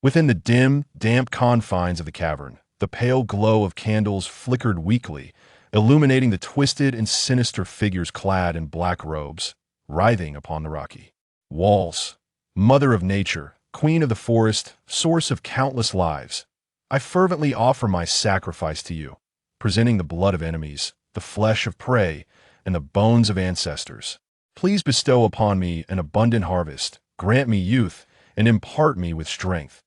Within the dim, damp confines of the cavern, the pale glow of candles flickered weakly, illuminating the twisted and sinister figures clad in black robes, writhing upon the rocky walls. Mother of nature, queen of the forest, source of countless lives, I fervently offer my sacrifice to you, presenting the blood of enemies, the flesh of prey, and the bones of ancestors. Please bestow upon me an abundant harvest, grant me youth, and impart me with strength.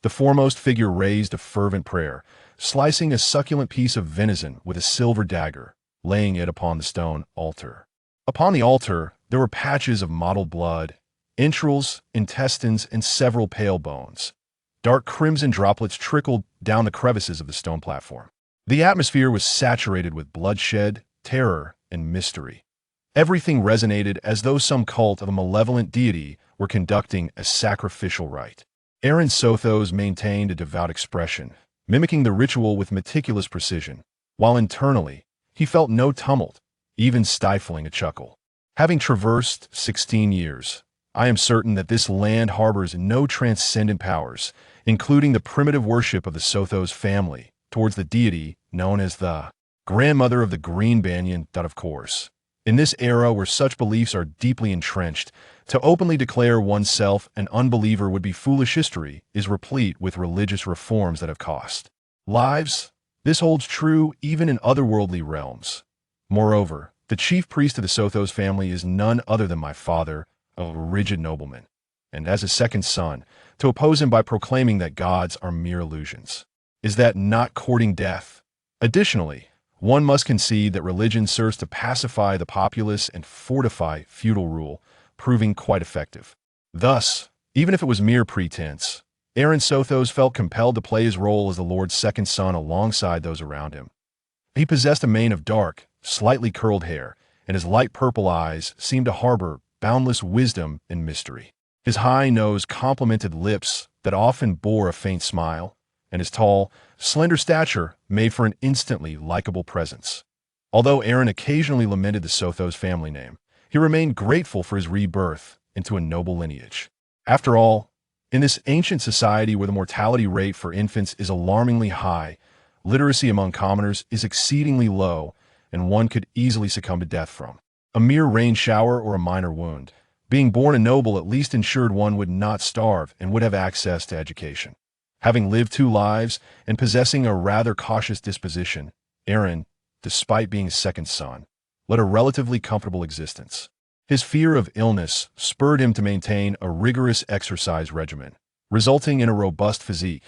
The foremost figure raised a fervent prayer, slicing a succulent piece of venison with a silver dagger, laying it upon the stone altar. Upon the altar, there were patches of mottled blood, entrails, intestines, and several pale bones. Dark crimson droplets trickled down the crevices of the stone platform. The atmosphere was saturated with bloodshed, terror, and mystery. Everything resonated as though some cult of a malevolent deity were conducting a sacrificial rite. Aaron Sotos maintained a devout expression, mimicking the ritual with meticulous precision, while internally, he felt no tumult, even stifling a chuckle. Having traversed 16 years, I am certain that this land harbors no transcendent powers, including the primitive worship of the Sotos family towards the deity known as the grandmother of the green banyan. Of course, in this era where such beliefs are deeply entrenched, to openly declare oneself an unbeliever would be foolish. History is replete with religious reforms that have cost lives. This holds true even in otherworldly realms. Moreover, the chief priest of the Sotos family is none other than my father, a rigid nobleman, and as a second son, to oppose him by proclaiming that gods are mere illusions. Is that not courting death? Additionally, one must concede that religion serves to pacify the populace and fortify feudal rule, proving quite effective. Thus, even if it was mere pretense, Aaron Sotos felt compelled to play his role as the Lord's second son alongside those around him. He possessed a mane of dark, slightly curled hair, and his light purple eyes seemed to harbor boundless wisdom and mystery. His high nose complemented lips that often bore a faint smile, and his tall, slender stature made for an instantly likable presence. Although Aaron occasionally lamented the Sotos family name, he remained grateful for his rebirth into a noble lineage. After all, in this ancient society where the mortality rate for infants is alarmingly high, literacy among commoners is exceedingly low, and one could easily succumb to death from a mere rain shower or a minor wound. Being born a noble at least ensured one would not starve and would have access to education. Having lived 2 lives and possessing a rather cautious disposition, Aaron, despite being a second son, led a relatively comfortable existence. His fear of illness spurred him to maintain a rigorous exercise regimen, resulting in a robust physique.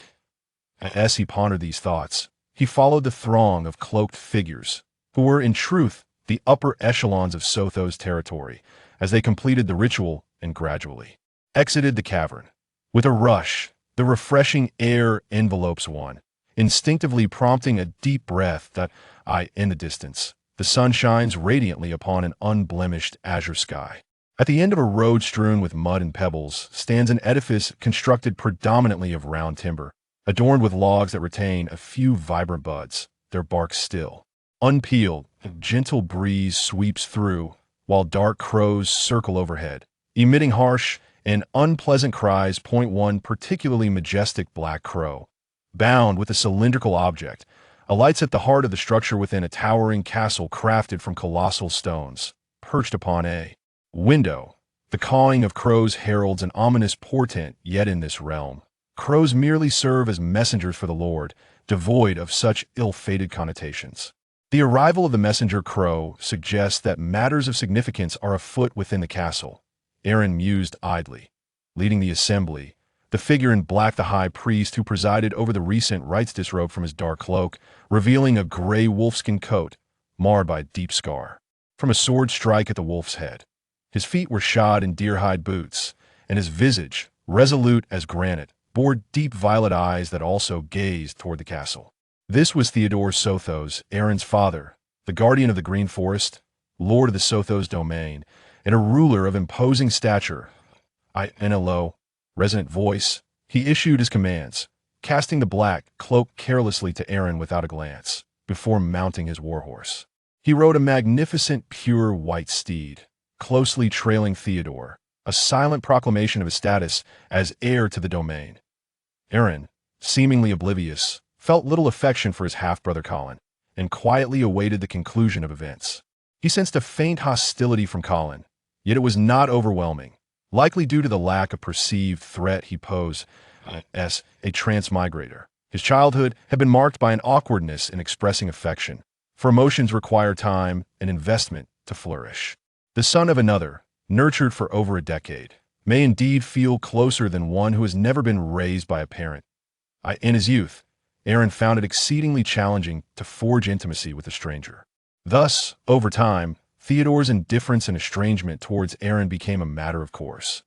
As he pondered these thoughts, he followed the throng of cloaked figures, who were in truth the upper echelons of Sotos territory, as they completed the ritual and gradually exited the cavern. With a rush, the refreshing air envelopes one, instinctively prompting a deep breath that, in the distance, the sun shines radiantly upon an unblemished azure sky. At the end of a road strewn with mud and pebbles stands an edifice constructed predominantly of round timber, adorned with logs that retain a few vibrant buds, their bark still unpeeled. A gentle breeze sweeps through, while dark crows circle overhead, emitting harsh and unpleasant cries. One particularly majestic black crow, bound with a cylindrical object, alights at the heart of the structure within a towering castle crafted from colossal stones, perched upon a window. The cawing of crows heralds an ominous portent. Yet in this realm, crows merely serve as messengers for the Lord, devoid of such ill-fated connotations. The arrival of the messenger crow suggests that matters of significance are afoot within the castle. Aaron mused idly. Leading the assembly, the figure in black, the high priest who presided over the recent rites, disrobed from his dark cloak, revealing a gray wolfskin coat, marred by a deep scar from a sword strike at the wolf's head. His feet were shod in deer-hide boots, and his visage, resolute as granite, bore deep violet eyes that also gazed toward the castle. This was Theodore Sotos, Aaron's father, the guardian of the Green Forest, lord of the Sotos domain, and a ruler of imposing stature. In a low, resonant voice, he issued his commands, casting the black cloak carelessly to Aaron without a glance, before mounting his warhorse. He rode a magnificent, pure white steed, closely trailing Theodore, a silent proclamation of his status as heir to the domain. Aaron, seemingly oblivious, felt little affection for his half-brother Colin, and quietly awaited the conclusion of events. He sensed a faint hostility from Colin, yet it was not overwhelming, likely due to the lack of perceived threat he posed as a transmigrator. His childhood had been marked by an awkwardness in expressing affection, for emotions require time and investment to flourish. The son of another, nurtured for over a decade, may indeed feel closer than one who has never been raised by a parent. In his youth, Aaron found it exceedingly challenging to forge intimacy with a stranger. Thus, over time, Theodore's indifference and estrangement towards Aaron became a matter of course.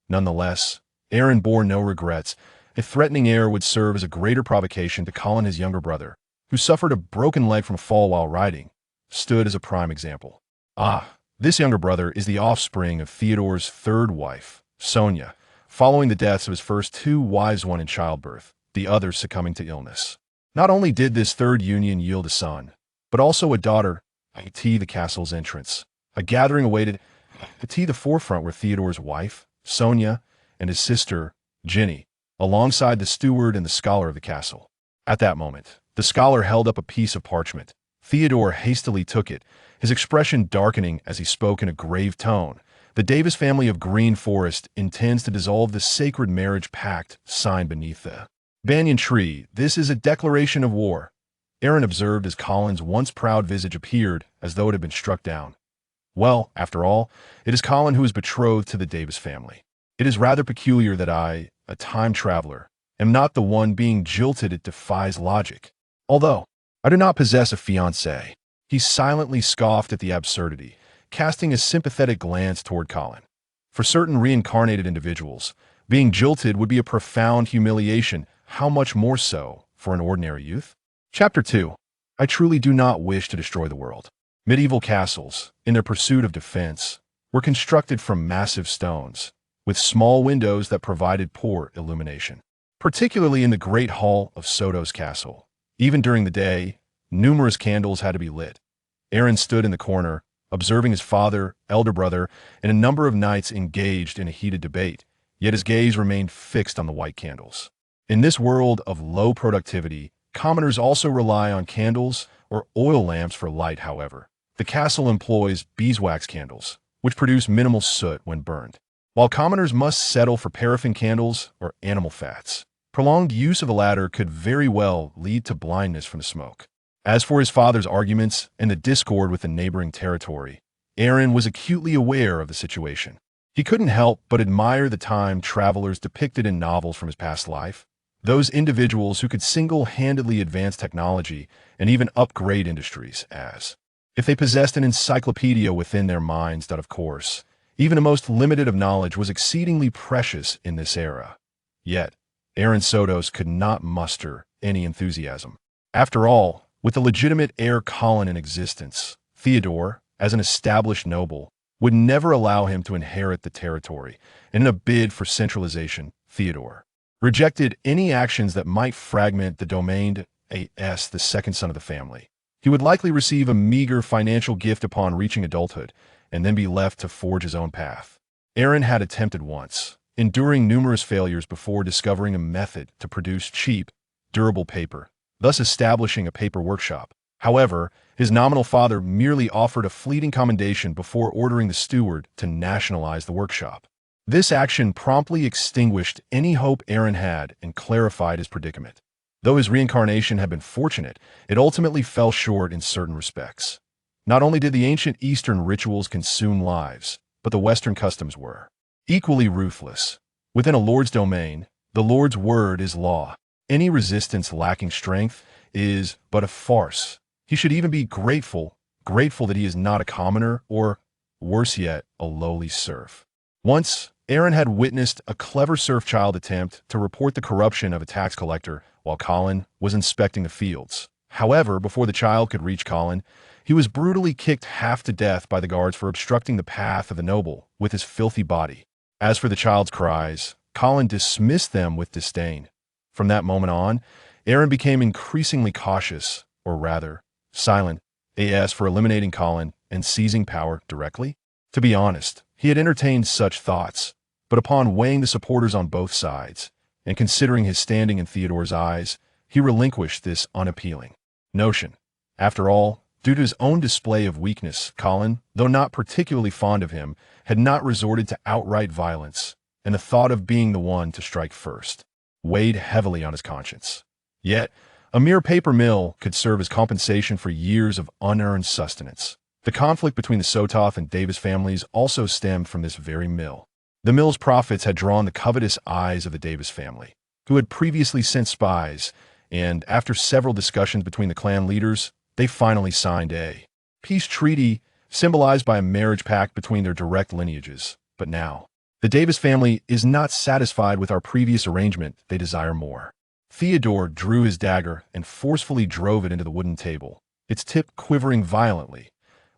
Nonetheless, Aaron bore no regrets. A threatening heir would serve as a greater provocation to Colin, his younger brother, who suffered a broken leg from a fall while riding, stood as a prime example. This younger brother is the offspring of Theodore's third wife, Sonia, following the deaths of his first two wives, one in childbirth, the other succumbing to illness. Not only did this third union yield a son, but also a daughter, at the castle's entrance. A gathering awaited at the forefront were Theodore's wife, Sonia, and his sister, Ginny, alongside the steward and the scholar of the castle. At that moment, the scholar held up a piece of parchment. Theodore hastily took it, his expression darkening as he spoke in a grave tone. The Davis family of Green Forest intends to dissolve the sacred marriage pact signed beneath the banyan tree. This is a declaration of war, Aaron observed as Colin's once proud visage appeared as though it had been struck down. Well, after all, it is Colin who is betrothed to the Davis family. It is rather peculiar that I, a time traveler, am not the one being jilted. It defies logic. Although I do not possess a fiancée. He silently scoffed at the absurdity, casting a sympathetic glance toward Colin. For certain reincarnated individuals, being jilted would be a profound humiliation. How much more so for an ordinary youth? Chapter 2. I truly do not wish to destroy the world. Medieval castles, in their pursuit of defense, were constructed from massive stones, with small windows that provided poor illumination. Particularly in the great hall of Sotos castle. Even during the day, numerous candles had to be lit. Aaron stood in the corner, observing his father, elder brother, and a number of knights engaged in a heated debate, yet his gaze remained fixed on the white candles. In this world of low productivity, commoners also rely on candles or oil lamps for light. However, the castle employs beeswax candles, which produce minimal soot when burned, while commoners must settle for paraffin candles or animal fats. Prolonged use of the latter could very well lead to blindness from the smoke. As for his father's arguments and the discord with the neighboring territory, Aaron was acutely aware of the situation. He couldn't help but admire the time travelers depicted in novels from his past life. Those individuals who could single-handedly advance technology and even upgrade industries, as if they possessed an encyclopedia within their minds. That, of course, even the most limited of knowledge was exceedingly precious in this era. Yet, Aaron Sotos could not muster any enthusiasm. After all, with the legitimate heir Colin in existence, Theodore, as an established noble, would never allow him to inherit the territory, and in a bid for centralization, Theodore rejected any actions that might fragment the domain as the second son of the family. He would likely receive a meager financial gift upon reaching adulthood, and then be left to forge his own path. Aaron had attempted once, enduring numerous failures before discovering a method to produce cheap, durable paper, thus establishing a paper workshop. However, his nominal father merely offered a fleeting commendation before ordering the steward to nationalize the workshop. This action promptly extinguished any hope Aaron had and clarified his predicament. Though his reincarnation had been fortunate, it ultimately fell short in certain respects. Not only did the ancient Eastern rituals consume lives, but the Western customs were equally ruthless. Within a lord's domain, the lord's word is law. Any resistance lacking strength is but a farce. He should even be grateful that he is not a commoner or, worse yet, a lowly serf. Once, Aaron had witnessed a clever serf child attempt to report the corruption of a tax collector while Colin was inspecting the fields. However, before the child could reach Colin, he was brutally kicked half to death by the guards for obstructing the path of the noble with his filthy body. As for the child's cries, Colin dismissed them with disdain. From that moment on, Aaron became increasingly cautious, or rather, silent, as for eliminating Colin and seizing power directly. To be honest, he had entertained such thoughts, but upon weighing the supporters on both sides, and considering his standing in Theodore's eyes, he relinquished this unappealing notion. After all, due to his own display of weakness, Colin, though not particularly fond of him, had not resorted to outright violence, and the thought of being the one to strike first weighed heavily on his conscience. Yet, a mere paper mill could serve as compensation for years of unearned sustenance. The conflict between the Sotos and Davis families also stemmed from this very mill. The mill's profits had drawn the covetous eyes of the Davis family, who had previously sent spies, and after several discussions between the clan leaders, they finally signed a peace treaty symbolized by a marriage pact between their direct lineages. But now, the Davis family is not satisfied with our previous arrangement. They desire more. Theodore drew his dagger and forcefully drove it into the wooden table, its tip quivering violently.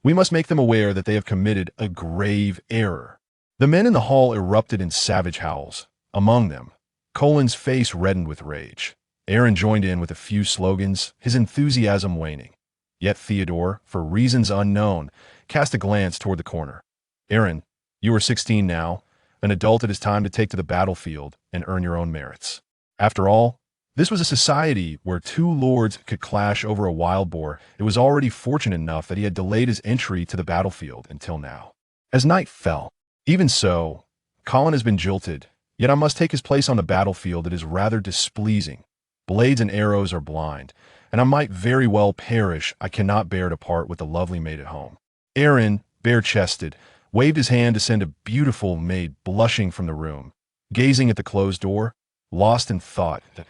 We must make them aware that they have committed a grave error. The men in the hall erupted in savage howls. Among them, Colin's face reddened with rage. Aaron joined in with a few slogans, his enthusiasm waning. Yet Theodore, for reasons unknown, cast a glance toward the corner. Aaron, you are 16 now, an adult. It is time to take to the battlefield and earn your own merits. After all, this was a society where two lords could clash over a wild boar. It was already fortunate enough that he had delayed his entry to the battlefield until now. As night fell, even so, Colin has been jilted, yet I must take his place on the battlefield. It is rather displeasing. Blades and arrows are blind, and I might very well perish. I cannot bear to part with the lovely maid at home. Aaron, bare-chested, waved his hand to send a beautiful maid blushing from the room, gazing at the closed door, lost in thought that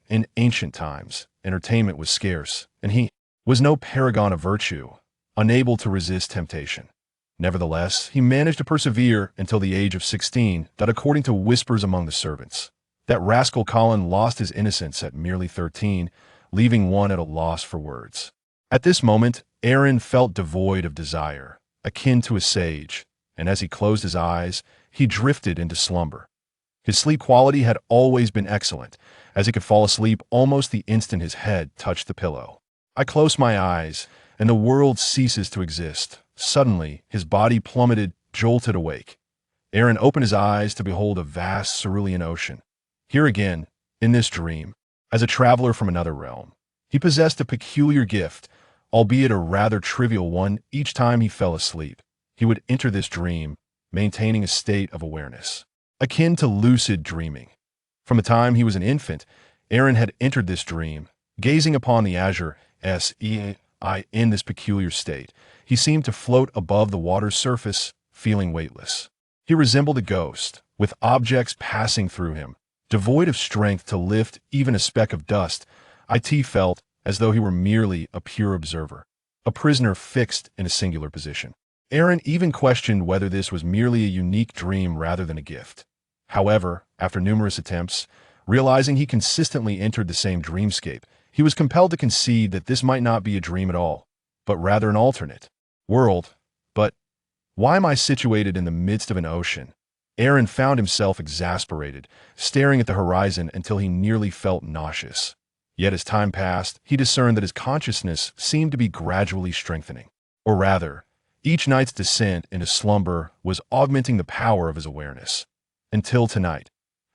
in ancient times, entertainment was scarce, and he was no paragon of virtue, unable to resist temptation. Nevertheless, he managed to persevere until the age of 16, that according to whispers among the servants, that rascal Colin lost his innocence at merely 13, leaving one at a loss for words. At this moment, Aaron felt devoid of desire, akin to a sage, and as he closed his eyes, he drifted into slumber. His sleep quality had always been excellent, as he could fall asleep almost the instant his head touched the pillow. I close my eyes, and the world ceases to exist. Suddenly, his body plummeted, jolted awake. Aaron opened his eyes to behold a vast cerulean ocean. Here again, in this dream, as a traveler from another realm, he possessed a peculiar gift, albeit a rather trivial one. Each time he fell asleep, he would enter this dream, maintaining a state of awareness, akin to lucid dreaming. From the time he was an infant, Aaron had entered this dream, gazing upon the azure sea in this peculiar state. He seemed to float above the water's surface, feeling weightless. He resembled a ghost, with objects passing through him, devoid of strength to lift even a speck of dust. It felt as though he were merely a pure observer, a prisoner fixed in a singular position. Aaron even questioned whether this was merely a unique dream rather than a gift. However, after numerous attempts, realizing he consistently entered the same dreamscape, he was compelled to concede that this might not be a dream at all, but rather an alternate world. But why am I situated in the midst of an ocean? Aaron found himself exasperated, staring at the horizon until he nearly felt nauseous. Yet as time passed, he discerned that his consciousness seemed to be gradually strengthening. Or rather, each night's descent into slumber was augmenting the power of his awareness. Until tonight,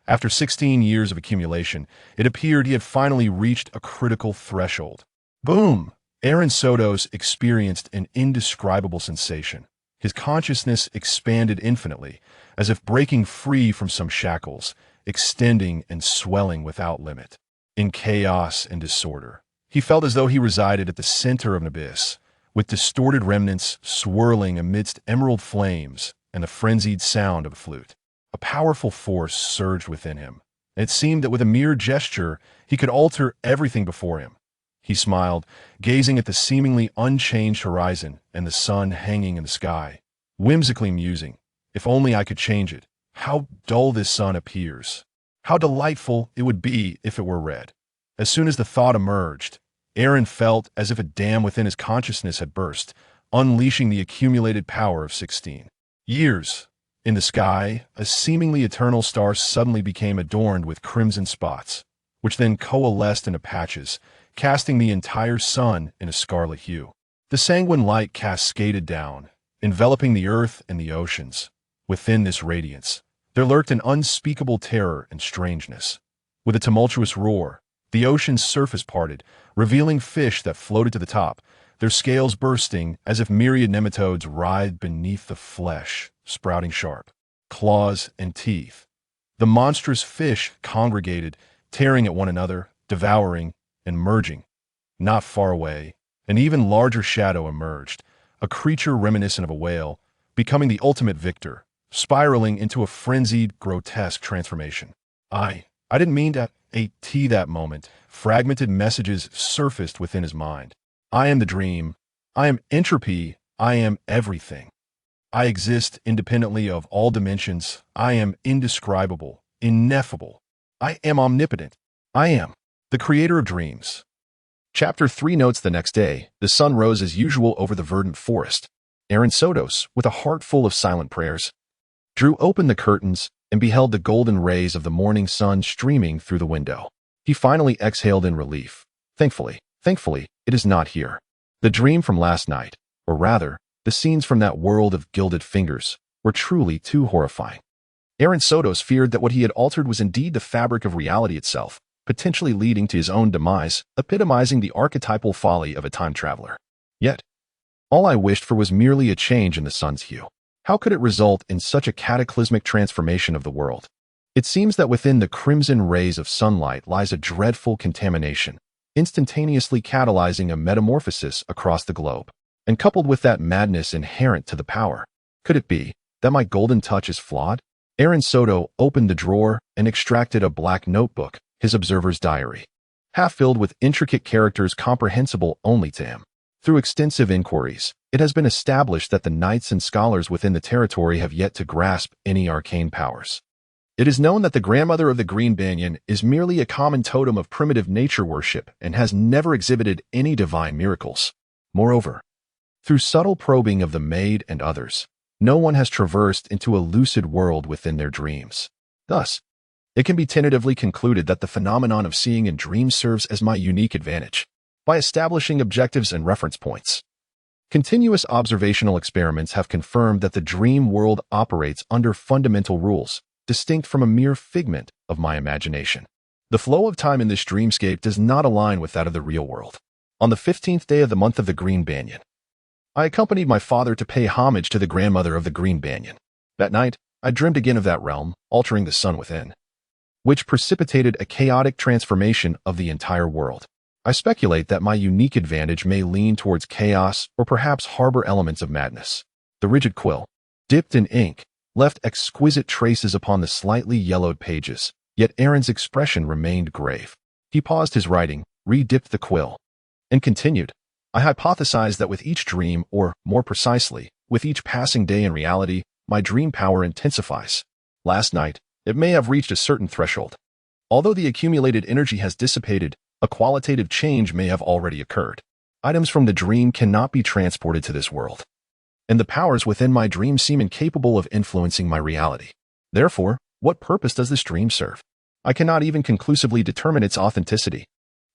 after 16 years of accumulation, it appeared he had finally reached a critical threshold. Boom! Aaron Sotos experienced an indescribable sensation. His consciousness expanded infinitely, as if breaking free from some shackles, extending and swelling without limit. In chaos and disorder, he felt as though he resided at the center of an abyss, with distorted remnants swirling amidst emerald flames and the frenzied sound of a flute. A powerful force surged within him, and it seemed that with a mere gesture, he could alter everything before him. He smiled, gazing at the seemingly unchanged horizon and the sun hanging in the sky, whimsically musing, if only I could change it. How dull this sun appears. How delightful it would be if it were red. As soon as the thought emerged, Aaron felt as if a dam within his consciousness had burst, unleashing the accumulated power of 16 years. In the sky, a seemingly eternal star suddenly became adorned with crimson spots, which then coalesced into patches, casting the entire sun in a scarlet hue. The sanguine light cascaded down, enveloping the earth and the oceans. Within this radiance, there lurked an unspeakable terror and strangeness. With a tumultuous roar, the ocean's surface parted, revealing fish that floated to the top, their scales bursting as if myriad nematodes writhed beneath the flesh, sprouting sharp claws and teeth. The monstrous fish congregated, tearing at one another, devouring and merging. Not far away, an even larger shadow emerged, a creature reminiscent of a whale, becoming the ultimate victor, spiraling into a frenzied, grotesque transformation. I didn't mean to AT that moment. Fragmented messages surfaced within his mind. I am the dream. I am entropy. I am everything. I exist independently of all dimensions. I am indescribable, ineffable. I am omnipotent. I am the creator of dreams. Chapter 3 notes the next day, the sun rose as usual over the verdant forest. Aaron Sotos, with a heart full of silent prayers, drew open the curtains and beheld the golden rays of the morning sun streaming through the window. He finally exhaled in relief. Thankfully, it is not here. The dream from last night, or rather, the scenes from that world of gilded fingers, were truly too horrifying. Aaron Sotos feared that what he had altered was indeed the fabric of reality itself, potentially leading to his own demise, epitomizing the archetypal folly of a time traveler. Yet, all I wished for was merely a change in the sun's hue. How could it result in such a cataclysmic transformation of the world? It seems that within the crimson rays of sunlight lies a dreadful contamination, instantaneously catalyzing a metamorphosis across the globe. And coupled with that madness inherent to the power, could it be that my golden touch is flawed? Aaron Soto opened the drawer and extracted a black notebook, his observer's diary, half filled with intricate characters comprehensible only to him. Through extensive inquiries, it has been established that the knights and scholars within the territory have yet to grasp any arcane powers. It is known that the grandmother of the green banyan is merely a common totem of primitive nature worship and has never exhibited any divine miracles. Moreover, through subtle probing of the maid and others, no one has traversed into a lucid world within their dreams. Thus, it can be tentatively concluded that the phenomenon of seeing in dreams serves as my unique advantage. By establishing objectives and reference points, continuous observational experiments have confirmed that the dream world operates under fundamental rules, distinct from a mere figment of my imagination. The flow of time in this dreamscape does not align with that of the real world. On the 15th day of the month of the green banyan, I accompanied my father to pay homage to the grandmother of the green banyan. That night, I dreamed again of that realm, altering the sun within, which precipitated a chaotic transformation of the entire world. I speculate that my unique advantage may lean towards chaos or perhaps harbor elements of madness. The rigid quill, dipped in ink, left exquisite traces upon the slightly yellowed pages, yet Aaron's expression remained grave. He paused his writing, re-dipped the quill, and continued. I hypothesized that with each dream, or more precisely, with each passing day in reality, my dream power intensifies. Last night, it may have reached a certain threshold. Although the accumulated energy has dissipated, a qualitative change may have already occurred. Items from the dream cannot be transported to this world, and the powers within my dream seem incapable of influencing my reality. Therefore, what purpose does this dream serve? I cannot even conclusively determine its authenticity.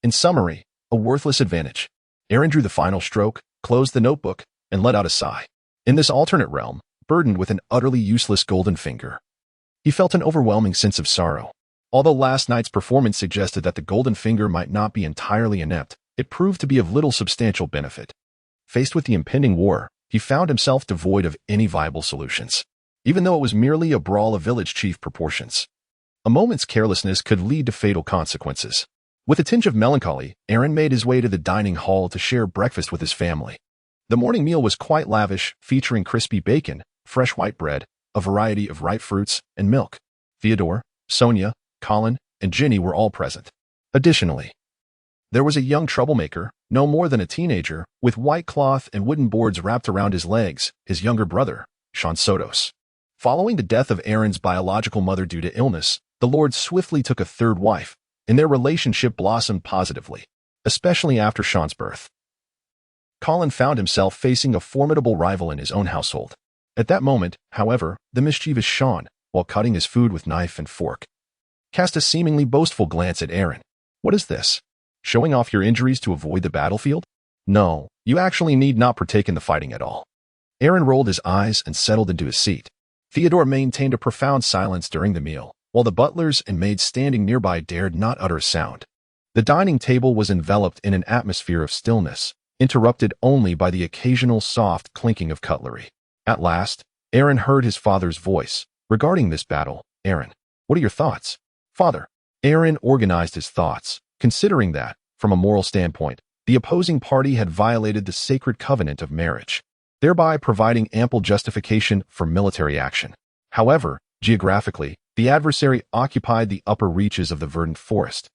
In summary, a worthless advantage. Aaron drew the final stroke, closed the notebook, and let out a sigh. In this alternate realm, burdened with an utterly useless golden finger, he felt an overwhelming sense of sorrow. Although last night's performance suggested that the golden finger might not be entirely inept, it proved to be of little substantial benefit. Faced with the impending war, he found himself devoid of any viable solutions, even though it was merely a brawl of village chief proportions. A moment's carelessness could lead to fatal consequences. With a tinge of melancholy, Aaron made his way to the dining hall to share breakfast with his family. The morning meal was quite lavish, featuring crispy bacon, fresh white bread, a variety of ripe fruits, and milk. Theodore, Sonia, Colin, and Jenny were all present. Additionally, there was a young troublemaker, no more than a teenager, with white cloth and wooden boards wrapped around his legs, his younger brother, Sean Sotos. Following the death of Aaron's biological mother due to illness, the Lord swiftly took a third wife, and their relationship blossomed positively, especially after Sean's birth. Colin found himself facing a formidable rival in his own household. At that moment, however, the mischievous Sean, while cutting his food with knife and fork, cast a seemingly boastful glance at Aaron. What is this? Showing off your injuries to avoid the battlefield? No, you actually need not partake in the fighting at all. Aaron rolled his eyes and settled into his seat. Theodore maintained a profound silence during the meal, while the butlers and maids standing nearby dared not utter a sound. The dining table was enveloped in an atmosphere of stillness, interrupted only by the occasional soft clinking of cutlery. At last, Aaron heard his father's voice. Regarding this battle, Aaron, what are your thoughts? Father. Aaron organized his thoughts, considering that, from a moral standpoint, the opposing party had violated the sacred covenant of marriage, thereby providing ample justification for military action. However, geographically, the adversary occupied the upper reaches of the verdant forest,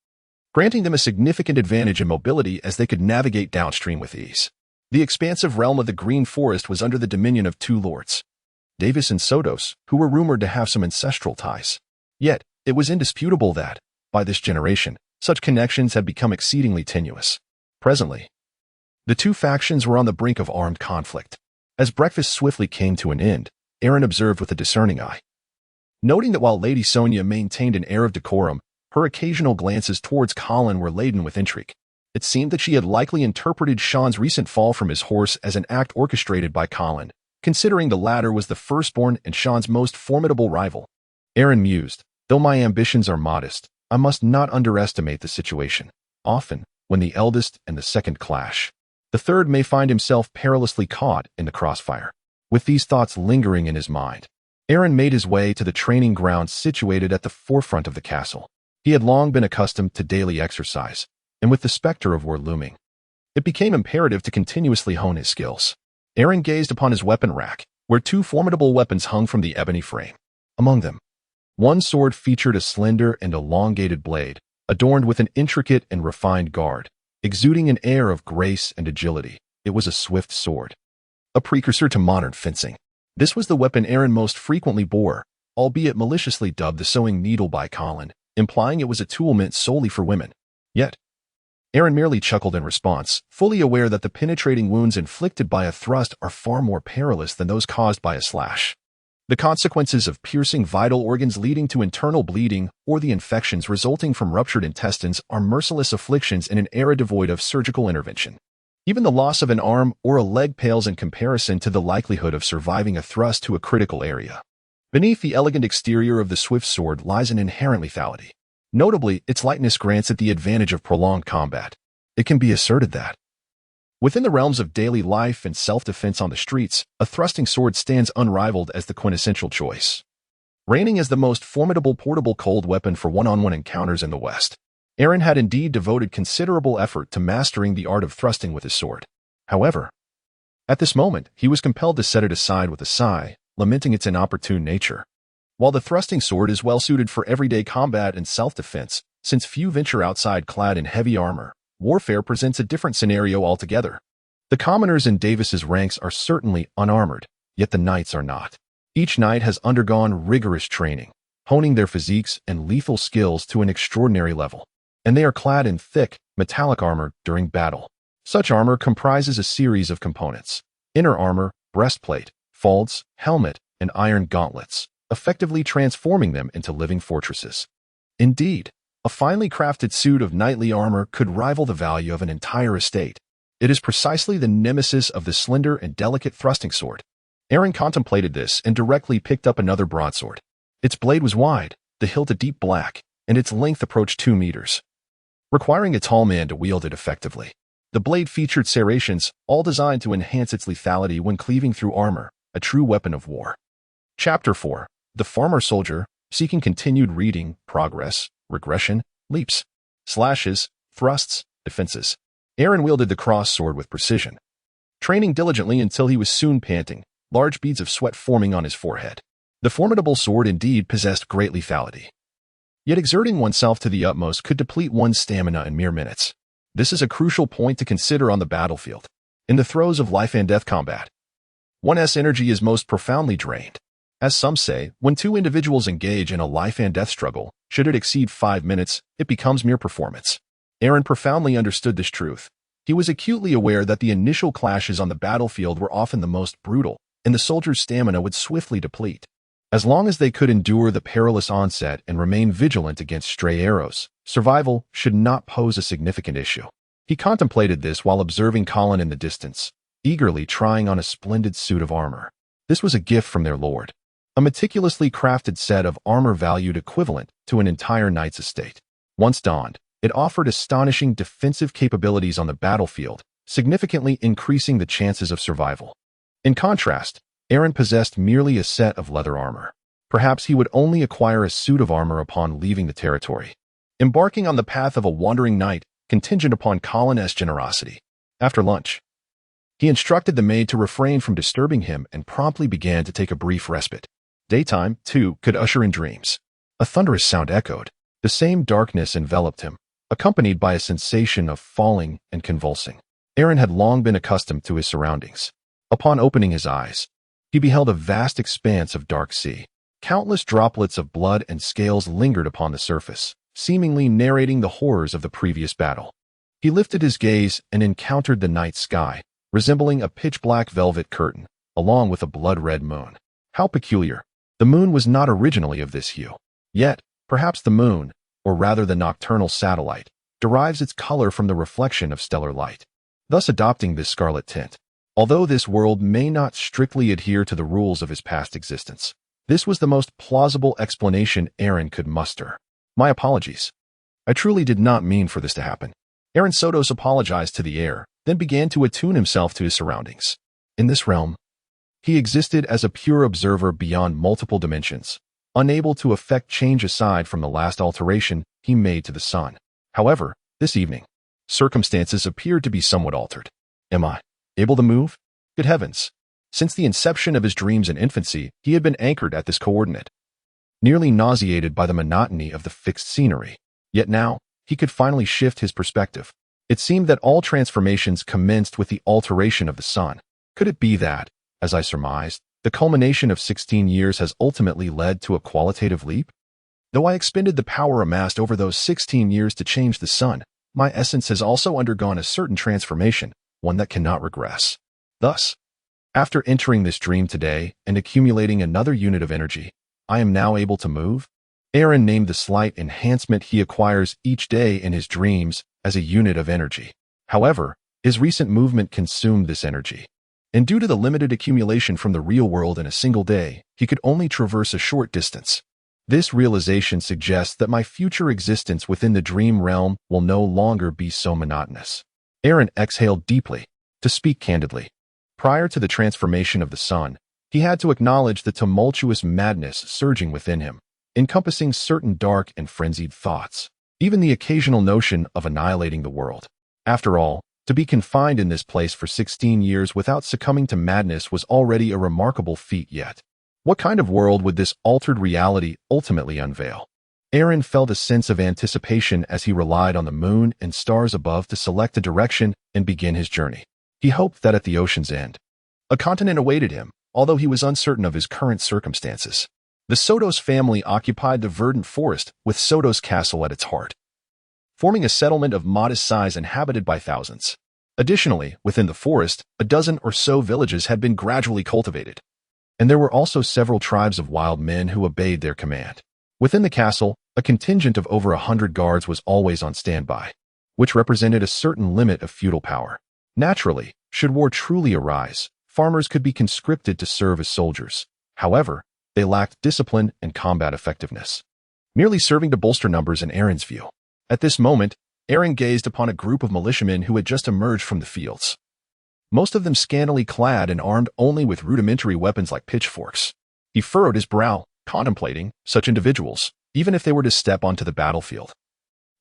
granting them a significant advantage in mobility as they could navigate downstream with ease. The expansive realm of the Green Forest was under the dominion of two lords, Davis and Sotos, who were rumored to have some ancestral ties. Yet, it was indisputable that, by this generation, such connections had become exceedingly tenuous. Presently, the two factions were on the brink of armed conflict. As breakfast swiftly came to an end, Aaron observed with a discerning eye. Noting that while Lady Sonia maintained an air of decorum, her occasional glances towards Colin were laden with intrigue. It seemed that she had likely interpreted Sean's recent fall from his horse as an act orchestrated by Colin, considering the latter was the firstborn and Sean's most formidable rival. Aaron mused, though my ambitions are modest, I must not underestimate the situation. Often, when the eldest and the second clash, the third may find himself perilously caught in the crossfire. With these thoughts lingering in his mind, Aaron made his way to the training grounds situated at the forefront of the castle. He had long been accustomed to daily exercise, and with the specter of war looming, it became imperative to continuously hone his skills. Aaron gazed upon his weapon rack, where two formidable weapons hung from the ebony frame. Among them, one sword featured a slender and elongated blade, adorned with an intricate and refined guard, exuding an air of grace and agility. It was a swift sword, a precursor to modern fencing. This was the weapon Aaron most frequently bore, albeit maliciously dubbed the sewing needle by Colin, implying it was a tool meant solely for women. Yet, Aaron merely chuckled in response, fully aware that the penetrating wounds inflicted by a thrust are far more perilous than those caused by a slash. The consequences of piercing vital organs leading to internal bleeding or the infections resulting from ruptured intestines are merciless afflictions in an era devoid of surgical intervention. Even the loss of an arm or a leg pales in comparison to the likelihood of surviving a thrust to a critical area. Beneath the elegant exterior of the swift sword lies an inherent lethality. Notably, its lightness grants it the advantage of prolonged combat. It can be asserted that, within the realms of daily life and self-defense on the streets, a thrusting sword stands unrivaled as the quintessential choice, reigning as the most formidable portable cold weapon for one-on-one encounters in the West. Aaron had indeed devoted considerable effort to mastering the art of thrusting with his sword. However, at this moment, he was compelled to set it aside with a sigh, lamenting its inopportune nature. While the thrusting sword is well suited for everyday combat and self-defense, since few venture outside clad in heavy armor, warfare presents a different scenario altogether. The commoners in Davis's ranks are certainly unarmored, yet the knights are not. Each knight has undergone rigorous training, honing their physiques and lethal skills to an extraordinary level, and they are clad in thick, metallic armor during battle. Such armor comprises a series of components: inner armor, breastplate, falds, helmet, and iron gauntlets, effectively transforming them into living fortresses. Indeed, a finely crafted suit of knightly armor could rival the value of an entire estate. It is precisely the nemesis of the slender and delicate thrusting sword. Aaron contemplated this and directly picked up another broadsword. Its blade was wide, the hilt a deep black, and its length approached 2 meters, requiring a tall man to wield it effectively. The blade featured serrations, all designed to enhance its lethality when cleaving through armor, a true weapon of war. Chapter 4. The Farmer Soldier, seeking continued reading, progress, regression, leaps, slashes, thrusts, defenses. Aaron wielded the cross sword with precision, training diligently until he was soon panting, large beads of sweat forming on his forehead. The formidable sword indeed possessed great lethality. Yet exerting oneself to the utmost could deplete one's stamina in mere minutes. This is a crucial point to consider on the battlefield. In the throes of life and death combat, one's energy is most profoundly drained. As some say, when two individuals engage in a life and death struggle, should it exceed 5 minutes, it becomes mere performance. Aaron profoundly understood this truth. He was acutely aware that the initial clashes on the battlefield were often the most brutal, and the soldier's stamina would swiftly deplete. As long as they could endure the perilous onset and remain vigilant against stray arrows, survival should not pose a significant issue. He contemplated this while observing Colin in the distance, eagerly trying on a splendid suit of armor. This was a gift from their lord, a meticulously crafted set of armor valued equivalent to an entire knight's estate. Once donned, it offered astonishing defensive capabilities on the battlefield, significantly increasing the chances of survival. In contrast, Aaron possessed merely a set of leather armor. Perhaps he would only acquire a suit of armor upon leaving the territory, embarking on the path of a wandering knight contingent upon Colin's generosity. After lunch, he instructed the maid to refrain from disturbing him and promptly began to take a brief respite. Daytime, too, could usher in dreams. A thunderous sound echoed. The same darkness enveloped him, accompanied by a sensation of falling and convulsing. Aaron had long been accustomed to his surroundings. Upon opening his eyes, he beheld a vast expanse of dark sea. Countless droplets of blood and scales lingered upon the surface, seemingly narrating the horrors of the previous battle. He lifted his gaze and encountered the night sky, resembling a pitch-black velvet curtain, along with a blood-red moon. How peculiar! The moon was not originally of this hue. Yet, perhaps the moon, or rather the nocturnal satellite, derives its color from the reflection of stellar light, thus adopting this scarlet tint. Although this world may not strictly adhere to the rules of his past existence, this was the most plausible explanation Aaron could muster. My apologies. I truly did not mean for this to happen. Aaron Sotos apologized to the air, then began to attune himself to his surroundings. In this realm, he existed as a pure observer beyond multiple dimensions, unable to effect change aside from the last alteration he made to the sun. However, this evening, circumstances appeared to be somewhat altered. Am I able to move? Good heavens! Since the inception of his dreams in infancy, he had been anchored at this coordinate, nearly nauseated by the monotony of the fixed scenery. Yet now, he could finally shift his perspective. It seemed that all transformations commenced with the alteration of the sun. Could it be that, as I surmised, the culmination of 16 years has ultimately led to a qualitative leap? Though I expended the power amassed over those 16 years to change the sun, my essence has also undergone a certain transformation, one that cannot regress. Thus, after entering this dream today and accumulating another unit of energy, I am now able to move. Aaron named the slight enhancement he acquires each day in his dreams as a unit of energy. However, his recent movement consumed this energy, and due to the limited accumulation from the real world in a single day, he could only traverse a short distance. This realization suggests that my future existence within the dream realm will no longer be so monotonous. Aaron exhaled deeply. To speak candidly, prior to the transformation of the sun, he had to acknowledge the tumultuous madness surging within him, encompassing certain dark and frenzied thoughts, even the occasional notion of annihilating the world. After all, to be confined in this place for 16 years without succumbing to madness was already a remarkable feat yet. What kind of world would this altered reality ultimately unveil? Aaron felt a sense of anticipation as he relied on the moon and stars above to select a direction and begin his journey. He hoped that at the ocean's end, a continent awaited him, although he was uncertain of his current circumstances. The Sotos family occupied the verdant forest with Sotos Castle at its heart, forming a settlement of modest size inhabited by thousands. Additionally, within the forest, a dozen or so villages had been gradually cultivated, and there were also several tribes of wild men who obeyed their command. Within the castle, a contingent of over 100 guards was always on standby, which represented a certain limit of feudal power. Naturally, should war truly arise, farmers could be conscripted to serve as soldiers. However, they lacked discipline and combat effectiveness, merely serving to bolster numbers in Aaron's view. At this moment, Aaron gazed upon a group of militiamen who had just emerged from the fields, most of them scantily clad and armed only with rudimentary weapons like pitchforks. He furrowed his brow, contemplating such individuals, even if they were to step onto the battlefield,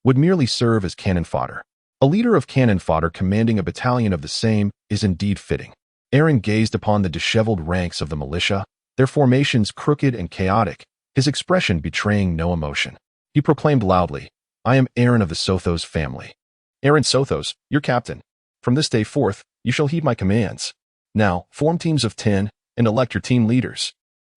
would merely serve as cannon fodder. A leader of cannon fodder commanding a battalion of the same is indeed fitting. Aaron gazed upon the disheveled ranks of the militia, their formations crooked and chaotic, his expression betraying no emotion. He proclaimed loudly, "I am Aaron of the Sotos family. Aaron Sotos, your captain. From this day forth, you shall heed my commands. Now, form teams of 10 and elect your team leaders."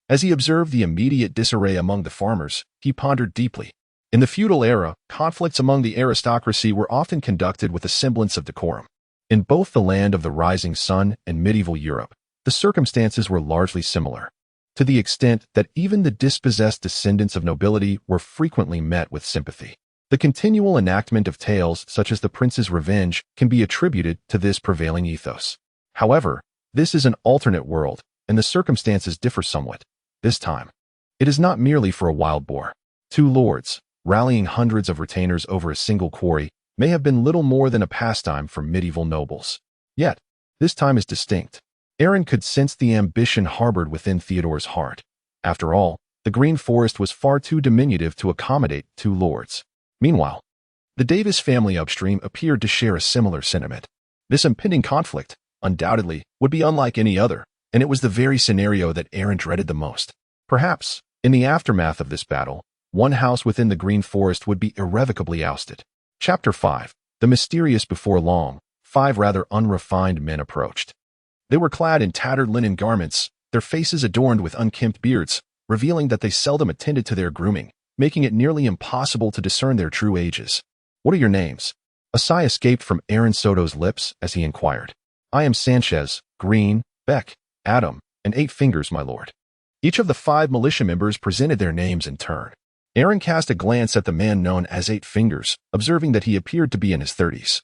As he observed the immediate disarray among the farmers, he pondered deeply. In the feudal era, conflicts among the aristocracy were often conducted with a semblance of decorum. In both the land of the rising sun and medieval Europe, the circumstances were largely similar, to the extent that even the dispossessed descendants of nobility were frequently met with sympathy. The continual enactment of tales such as the Prince's Revenge can be attributed to this prevailing ethos. However, this is an alternate world, and the circumstances differ somewhat. This time, it is not merely for a wild boar. Two lords, rallying hundreds of retainers over a single quarry, may have been little more than a pastime for medieval nobles. Yet, this time is distinct. Aaron could sense the ambition harbored within Theodore's heart. After all, the Green Forest was far too diminutive to accommodate two lords. Meanwhile, the Davis family upstream appeared to share a similar sentiment. This impending conflict, undoubtedly, would be unlike any other, and it was the very scenario that Aaron dreaded the most. Perhaps, in the aftermath of this battle, one house within the Green Forest would be irrevocably ousted. Chapter 5. The Mysterious. Before long, 5 rather unrefined men approached. They were clad in tattered linen garments, their faces adorned with unkempt beards, revealing that they seldom attended to their grooming, making it nearly impossible to discern their true ages. "What are your names?" A sigh escaped from Aaron Sotos' lips as he inquired. "I am Sanchez, Green, Beck, Adam, and 8 Fingers, my lord." Each of the 5 militia members presented their names in turn. Aaron cast a glance at the man known as 8 Fingers, observing that he appeared to be in his 30s.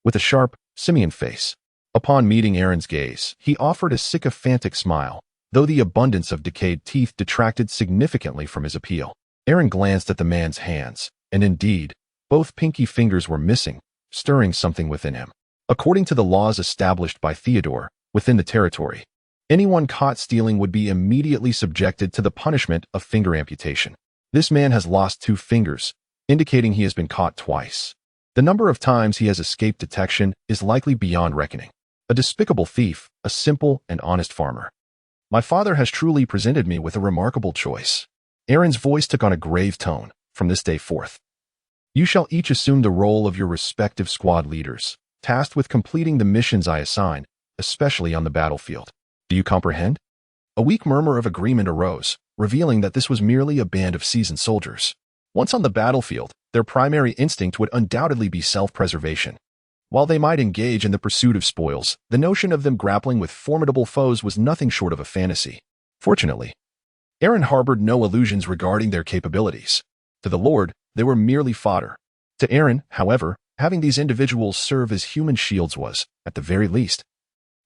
With a sharp, simian face. Upon meeting Aaron's gaze, he offered a sycophantic smile, though the abundance of decayed teeth detracted significantly from his appeal. Aaron glanced at the man's hands, and indeed, both pinky fingers were missing, stirring something within him. According to the laws established by Theodore, within the territory, anyone caught stealing would be immediately subjected to the punishment of finger amputation. This man has lost 2 fingers, indicating he has been caught twice. The number of times he has escaped detection is likely beyond reckoning. A despicable thief, a simple and honest farmer. My father has truly presented me with a remarkable choice. Aaron's voice took on a grave tone. From this day forth, you shall each assume the role of your respective squad leaders, tasked with completing the missions I assign, especially on the battlefield. Do you comprehend? A weak murmur of agreement arose, revealing that this was merely a band of seasoned soldiers. Once on the battlefield, their primary instinct would undoubtedly be self-preservation. While they might engage in the pursuit of spoils, the notion of them grappling with formidable foes was nothing short of a fantasy. Fortunately, Aaron harbored no illusions regarding their capabilities. To the Lord, they were merely fodder. To Aaron, however, having these individuals serve as human shields was, at the very least,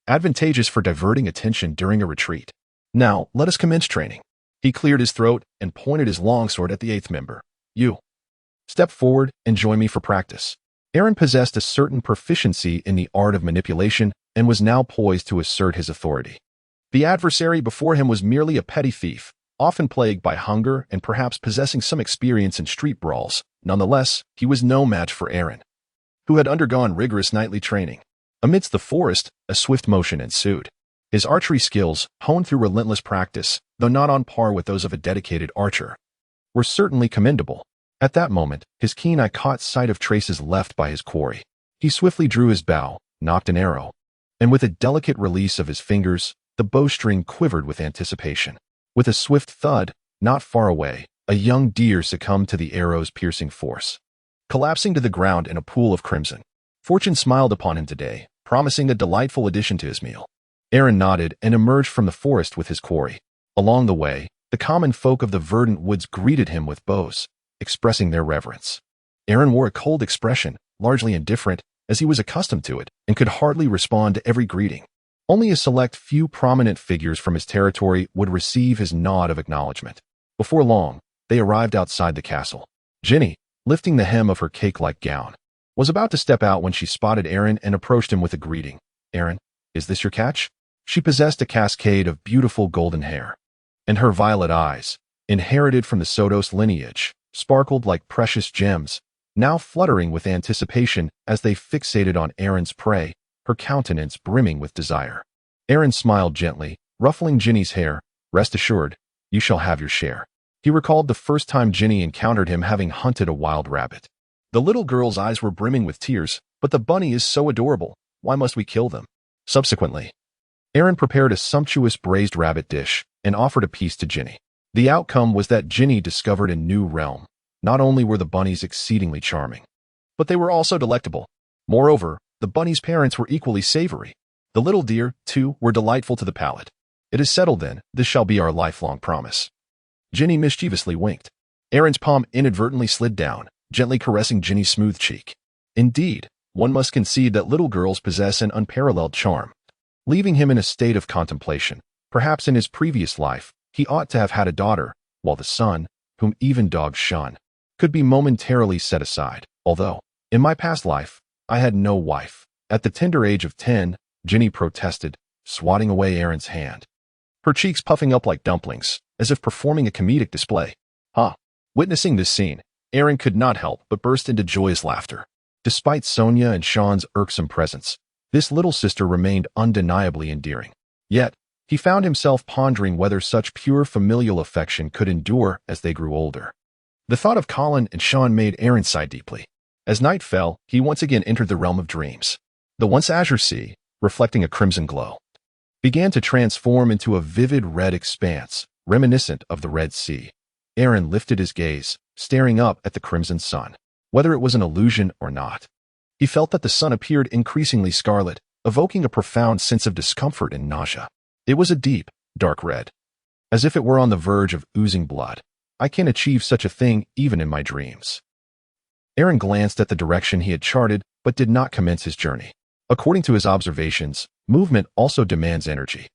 advantageous for diverting attention during a retreat. Now, let us commence training. He cleared his throat and pointed his longsword at the 8th member. You. Step forward and join me for practice. Aaron possessed a certain proficiency in the art of manipulation and was now poised to assert his authority. The adversary before him was merely a petty thief, often plagued by hunger and perhaps possessing some experience in street brawls. Nonetheless, he was no match for Aaron, who had undergone rigorous nightly training. Amidst the forest, a swift motion ensued. His archery skills, honed through relentless practice, though not on par with those of a dedicated archer, were certainly commendable. At that moment, his keen eye caught sight of traces left by his quarry. He swiftly drew his bow, nocked an arrow, and with a delicate release of his fingers, the bowstring quivered with anticipation. With a swift thud, not far away, a young deer succumbed to the arrow's piercing force, collapsing to the ground in a pool of crimson. Fortune smiled upon him today, promising a delightful addition to his meal. Aaron nodded and emerged from the forest with his quarry. Along the way, the common folk of the verdant woods greeted him with bows, expressing their reverence. Aaron wore a cold expression, largely indifferent, as he was accustomed to it, and could hardly respond to every greeting. Only a select few prominent figures from his territory would receive his nod of acknowledgement. Before long, they arrived outside the castle. Jenny, lifting the hem of her cake-like gown, was about to step out when she spotted Aaron and approached him with a greeting. "Aaron, is this your catch?" She possessed a cascade of beautiful golden hair, and her violet eyes, inherited from the Sotos lineage, sparkled like precious gems, now fluttering with anticipation as they fixated on Aaron's prey, her countenance brimming with desire. Aaron smiled gently, ruffling Jenny's hair. "Rest assured, you shall have your share." He recalled the first time Jenny encountered him having hunted a wild rabbit. The little girl's eyes were brimming with tears. "But the bunny is so adorable. Why must we kill them?" Subsequently, Aaron prepared a sumptuous braised rabbit dish and offered a piece to Jenny. The outcome was that Jenny discovered a new realm. Not only were the bunnies exceedingly charming, but they were also delectable. Moreover, the bunny's parents were equally savory. The little deer, too, were delightful to the palate. "It is settled then. This shall be our lifelong promise." Jenny mischievously winked. Aaron's palm inadvertently slid down, gently caressing Jenny's smooth cheek. Indeed, one must concede that little girls possess an unparalleled charm. Leaving him in a state of contemplation, perhaps in his previous life, He ought to have had a daughter, while the son, whom even dogs shun, could be momentarily set aside. Although, in my past life, I had no wife. At the tender age of 10, Ginny protested, swatting away Aaron's hand, her cheeks puffing up like dumplings, as if performing a comedic display. Witnessing this scene, Aaron could not help but burst into joyous laughter. Despite Sonia and Sean's irksome presence, this little sister remained undeniably endearing. Yet, he found himself pondering whether such pure familial affection could endure as they grew older. The thought of Colin and Sean made Aaron sigh deeply. As night fell, he once again entered the realm of dreams. The once azure sea, reflecting a crimson glow, began to transform into a vivid red expanse, reminiscent of the Red Sea. Aaron lifted his gaze, staring up at the crimson sun. Whether it was an illusion or not, he felt that the sun appeared increasingly scarlet, evoking a profound sense of discomfort and nausea. It was a deep, dark red, as if it were on the verge of oozing blood. I can achieve such a thing even in my dreams. Aaron glanced at the direction he had charted, but did not commence his journey. According to his observations, movement also demands energy.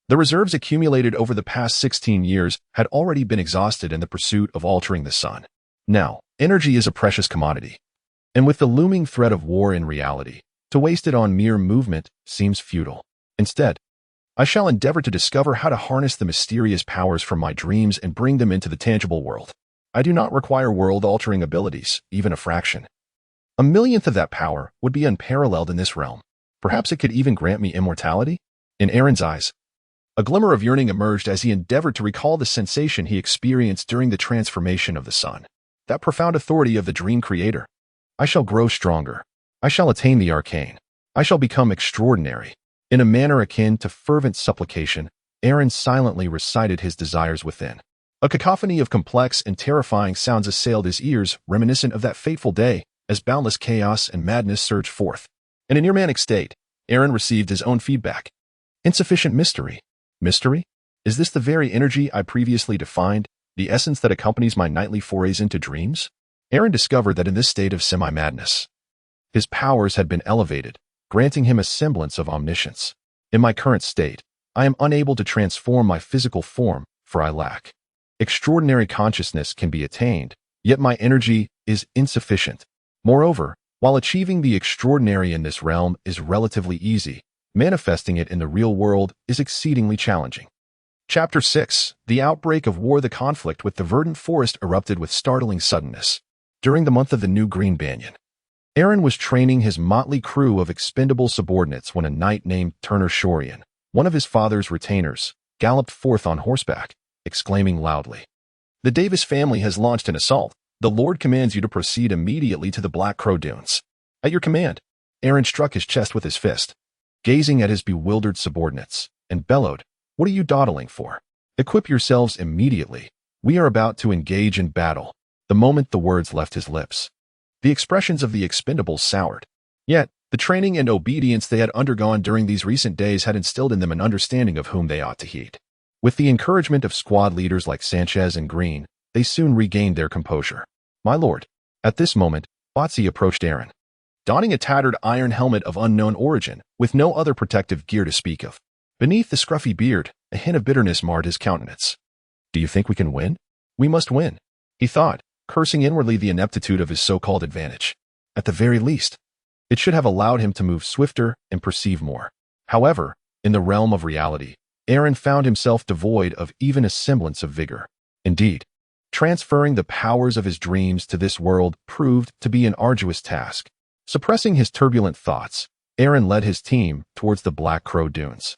The reserves accumulated over the past 16 years had already been exhausted in the pursuit of altering the sun. Now, energy is a precious commodity, and with the looming threat of war in reality, to waste it on mere movement seems futile. Instead, I shall endeavor to discover how to harness the mysterious powers from my dreams and bring them into the tangible world. I do not require world-altering abilities, even a fraction. A millionth of that power would be unparalleled in this realm. Perhaps it could even grant me immortality? In Aaron's eyes, a glimmer of yearning emerged as he endeavored to recall the sensation he experienced during the transformation of the sun. That profound authority of the dream creator. I shall grow stronger. I shall attain the arcane. I shall become extraordinary. In a manner akin to fervent supplication, Aaron silently recited his desires within. A cacophony of complex and terrifying sounds assailed his ears, reminiscent of that fateful day, as boundless chaos and madness surged forth. In a near-manic state, Aaron received his own feedback. Insufficient mystery. Mystery? Is this the very energy I previously defined, the essence that accompanies my nightly forays into dreams? Aaron discovered that in this state of semi-madness, his powers had been elevated, granting him a semblance of omniscience. In my current state, I am unable to transform my physical form, for I lack. Extraordinary consciousness can be attained, yet my energy is insufficient. Moreover, while achieving the extraordinary in this realm is relatively easy, manifesting it in the real world is exceedingly challenging. Chapter 6. The outbreak of war. The conflict with the verdant forest erupted with startling suddenness. During the month of the new green banyan, Aaron was training his motley crew of expendable subordinates when a knight named Turner Shorian, one of his father's retainers, galloped forth on horseback, exclaiming loudly, "The Davis family has launched an assault. The Lord commands you to proceed immediately to the Black Crow Dunes." "At your command." Aaron struck his chest with his fist, gazing at his bewildered subordinates, and bellowed, "What are you dawdling for? Equip yourselves immediately. We are about to engage in battle." The moment the words left his lips, the expressions of the expendables soured. Yet, the training and obedience they had undergone during these recent days had instilled in them an understanding of whom they ought to heed. With the encouragement of squad leaders like Sanchez and Green, they soon regained their composure. "My lord." At this moment, Botsy approached Aaron, donning a tattered iron helmet of unknown origin, with no other protective gear to speak of. Beneath the scruffy beard, a hint of bitterness marred his countenance. "Do you think we can win?" "We must win," he thought, cursing inwardly the ineptitude of his so-called advantage. At the very least, it should have allowed him to move swifter and perceive more. However, in the realm of reality, Aaron found himself devoid of even a semblance of vigor. Indeed, transferring the powers of his dreams to this world proved to be an arduous task. Suppressing his turbulent thoughts, Aaron led his team towards the Black Crow Dunes.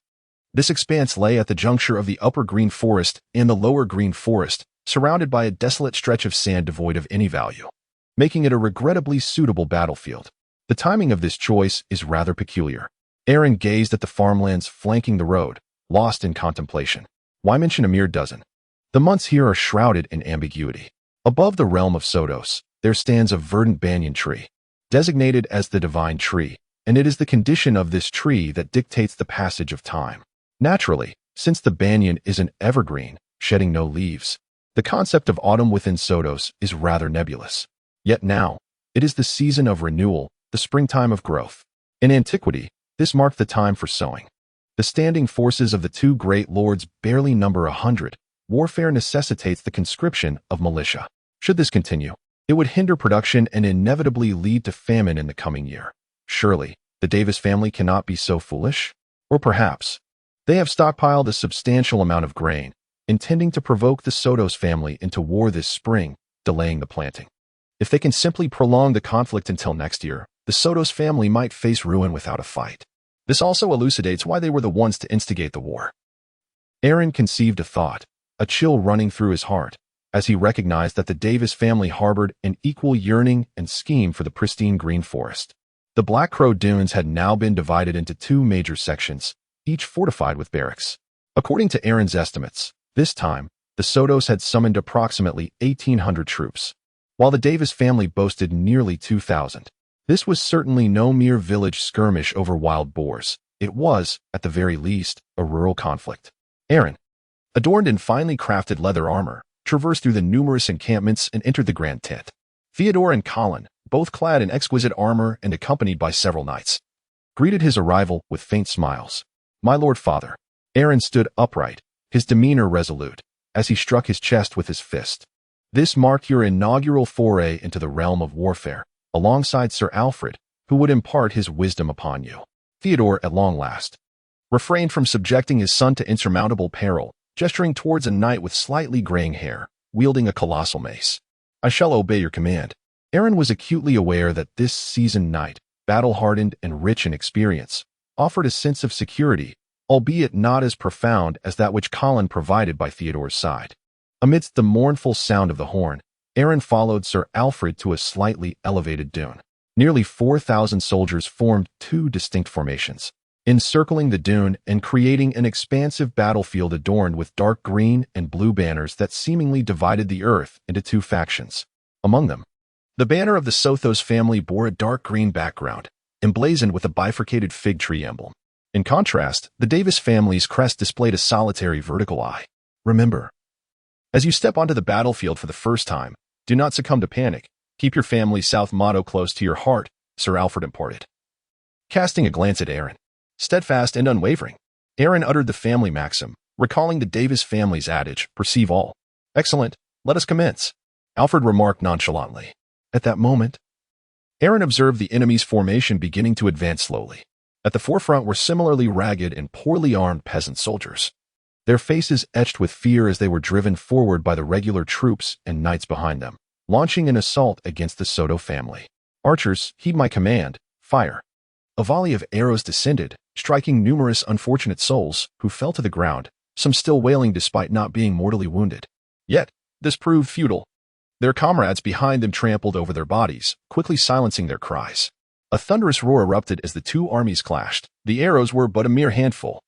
This expanse lay at the juncture of the upper green forest and the lower green forest, surrounded by a desolate stretch of sand devoid of any value, making it a regrettably suitable battlefield. The timing of this choice is rather peculiar. Aaron gazed at the farmlands flanking the road, lost in contemplation. Why mention a mere dozen? The months here are shrouded in ambiguity. Above the realm of Sotos, there stands a verdant banyan tree, designated as the divine tree, and it is the condition of this tree that dictates the passage of time. Naturally, since the banyan is an evergreen, shedding no leaves, the concept of autumn within Sotos is rather nebulous. Yet now, it is the season of renewal, the springtime of growth. In antiquity, this marked the time for sowing. The standing forces of the two great lords barely number 100, warfare necessitates the conscription of militia. Should this continue, it would hinder production and inevitably lead to famine in the coming year. Surely, the Davis family cannot be so foolish? Or perhaps, they have stockpiled a substantial amount of grain, intending to provoke the Sotos family into war this spring, delaying the planting. If they can simply prolong the conflict until next year, the Sotos family might face ruin without a fight. This also elucidates why they were the ones to instigate the war. Aaron conceived a thought, a chill running through his heart, as he recognized that the Davis family harbored an equal yearning and scheme for the pristine green forest. The Black Crow Dunes had now been divided into two major sections, each fortified with barracks. According to Aaron's estimates, this time, the Sotos had summoned approximately 1,800 troops, while the Davis family boasted nearly 2,000. This was certainly no mere village skirmish over wild boars. It was, at the very least, a rural conflict. Aaron, adorned in finely crafted leather armor, traversed through the numerous encampments and entered the grand tent. Theodore and Colin, both clad in exquisite armor and accompanied by several knights, greeted his arrival with faint smiles. "My lord father." Aaron stood upright, his demeanor resolute, as he struck his chest with his fist. "This marked your inaugural foray into the realm of warfare, alongside Sir Alfred, who would impart his wisdom upon you." Theodore, at long last, refrained from subjecting his son to insurmountable peril, gesturing towards a knight with slightly graying hair, wielding a colossal mace. "I shall obey your command." Aaron was acutely aware that this seasoned knight, battle-hardened and rich in experience, offered a sense of security, albeit not as profound as that which Colin provided by Theodore's side. Amidst the mournful sound of the horn, Aaron followed Sir Alfred to a slightly elevated dune. Nearly 4,000 soldiers formed two distinct formations, encircling the dune and creating an expansive battlefield adorned with dark green and blue banners that seemingly divided the earth into two factions. Among them, the banner of the Sotos family bore a dark green background, emblazoned with a bifurcated fig tree emblem. In contrast, the Davis family's crest displayed a solitary vertical eye. "Remember, as you step onto the battlefield for the first time, do not succumb to panic. Keep your family South motto close to your heart," Sir Alfred imparted. Casting a glance at Aaron, steadfast and unwavering, Aaron uttered the family maxim, recalling the Davis family's adage, "Perceive all." "Excellent, let us commence," Alfred remarked nonchalantly. At that moment, Aaron observed the enemy's formation beginning to advance slowly. At the forefront were similarly ragged and poorly armed peasant soldiers, their faces etched with fear as they were driven forward by the regular troops and knights behind them, launching an assault against the Soto family. "Archers, heed my command, fire." A volley of arrows descended, striking numerous unfortunate souls, who fell to the ground, some still wailing despite not being mortally wounded. Yet, this proved futile. Their comrades behind them trampled over their bodies, quickly silencing their cries. A thunderous roar erupted as the two armies clashed. The arrows were but a mere handful,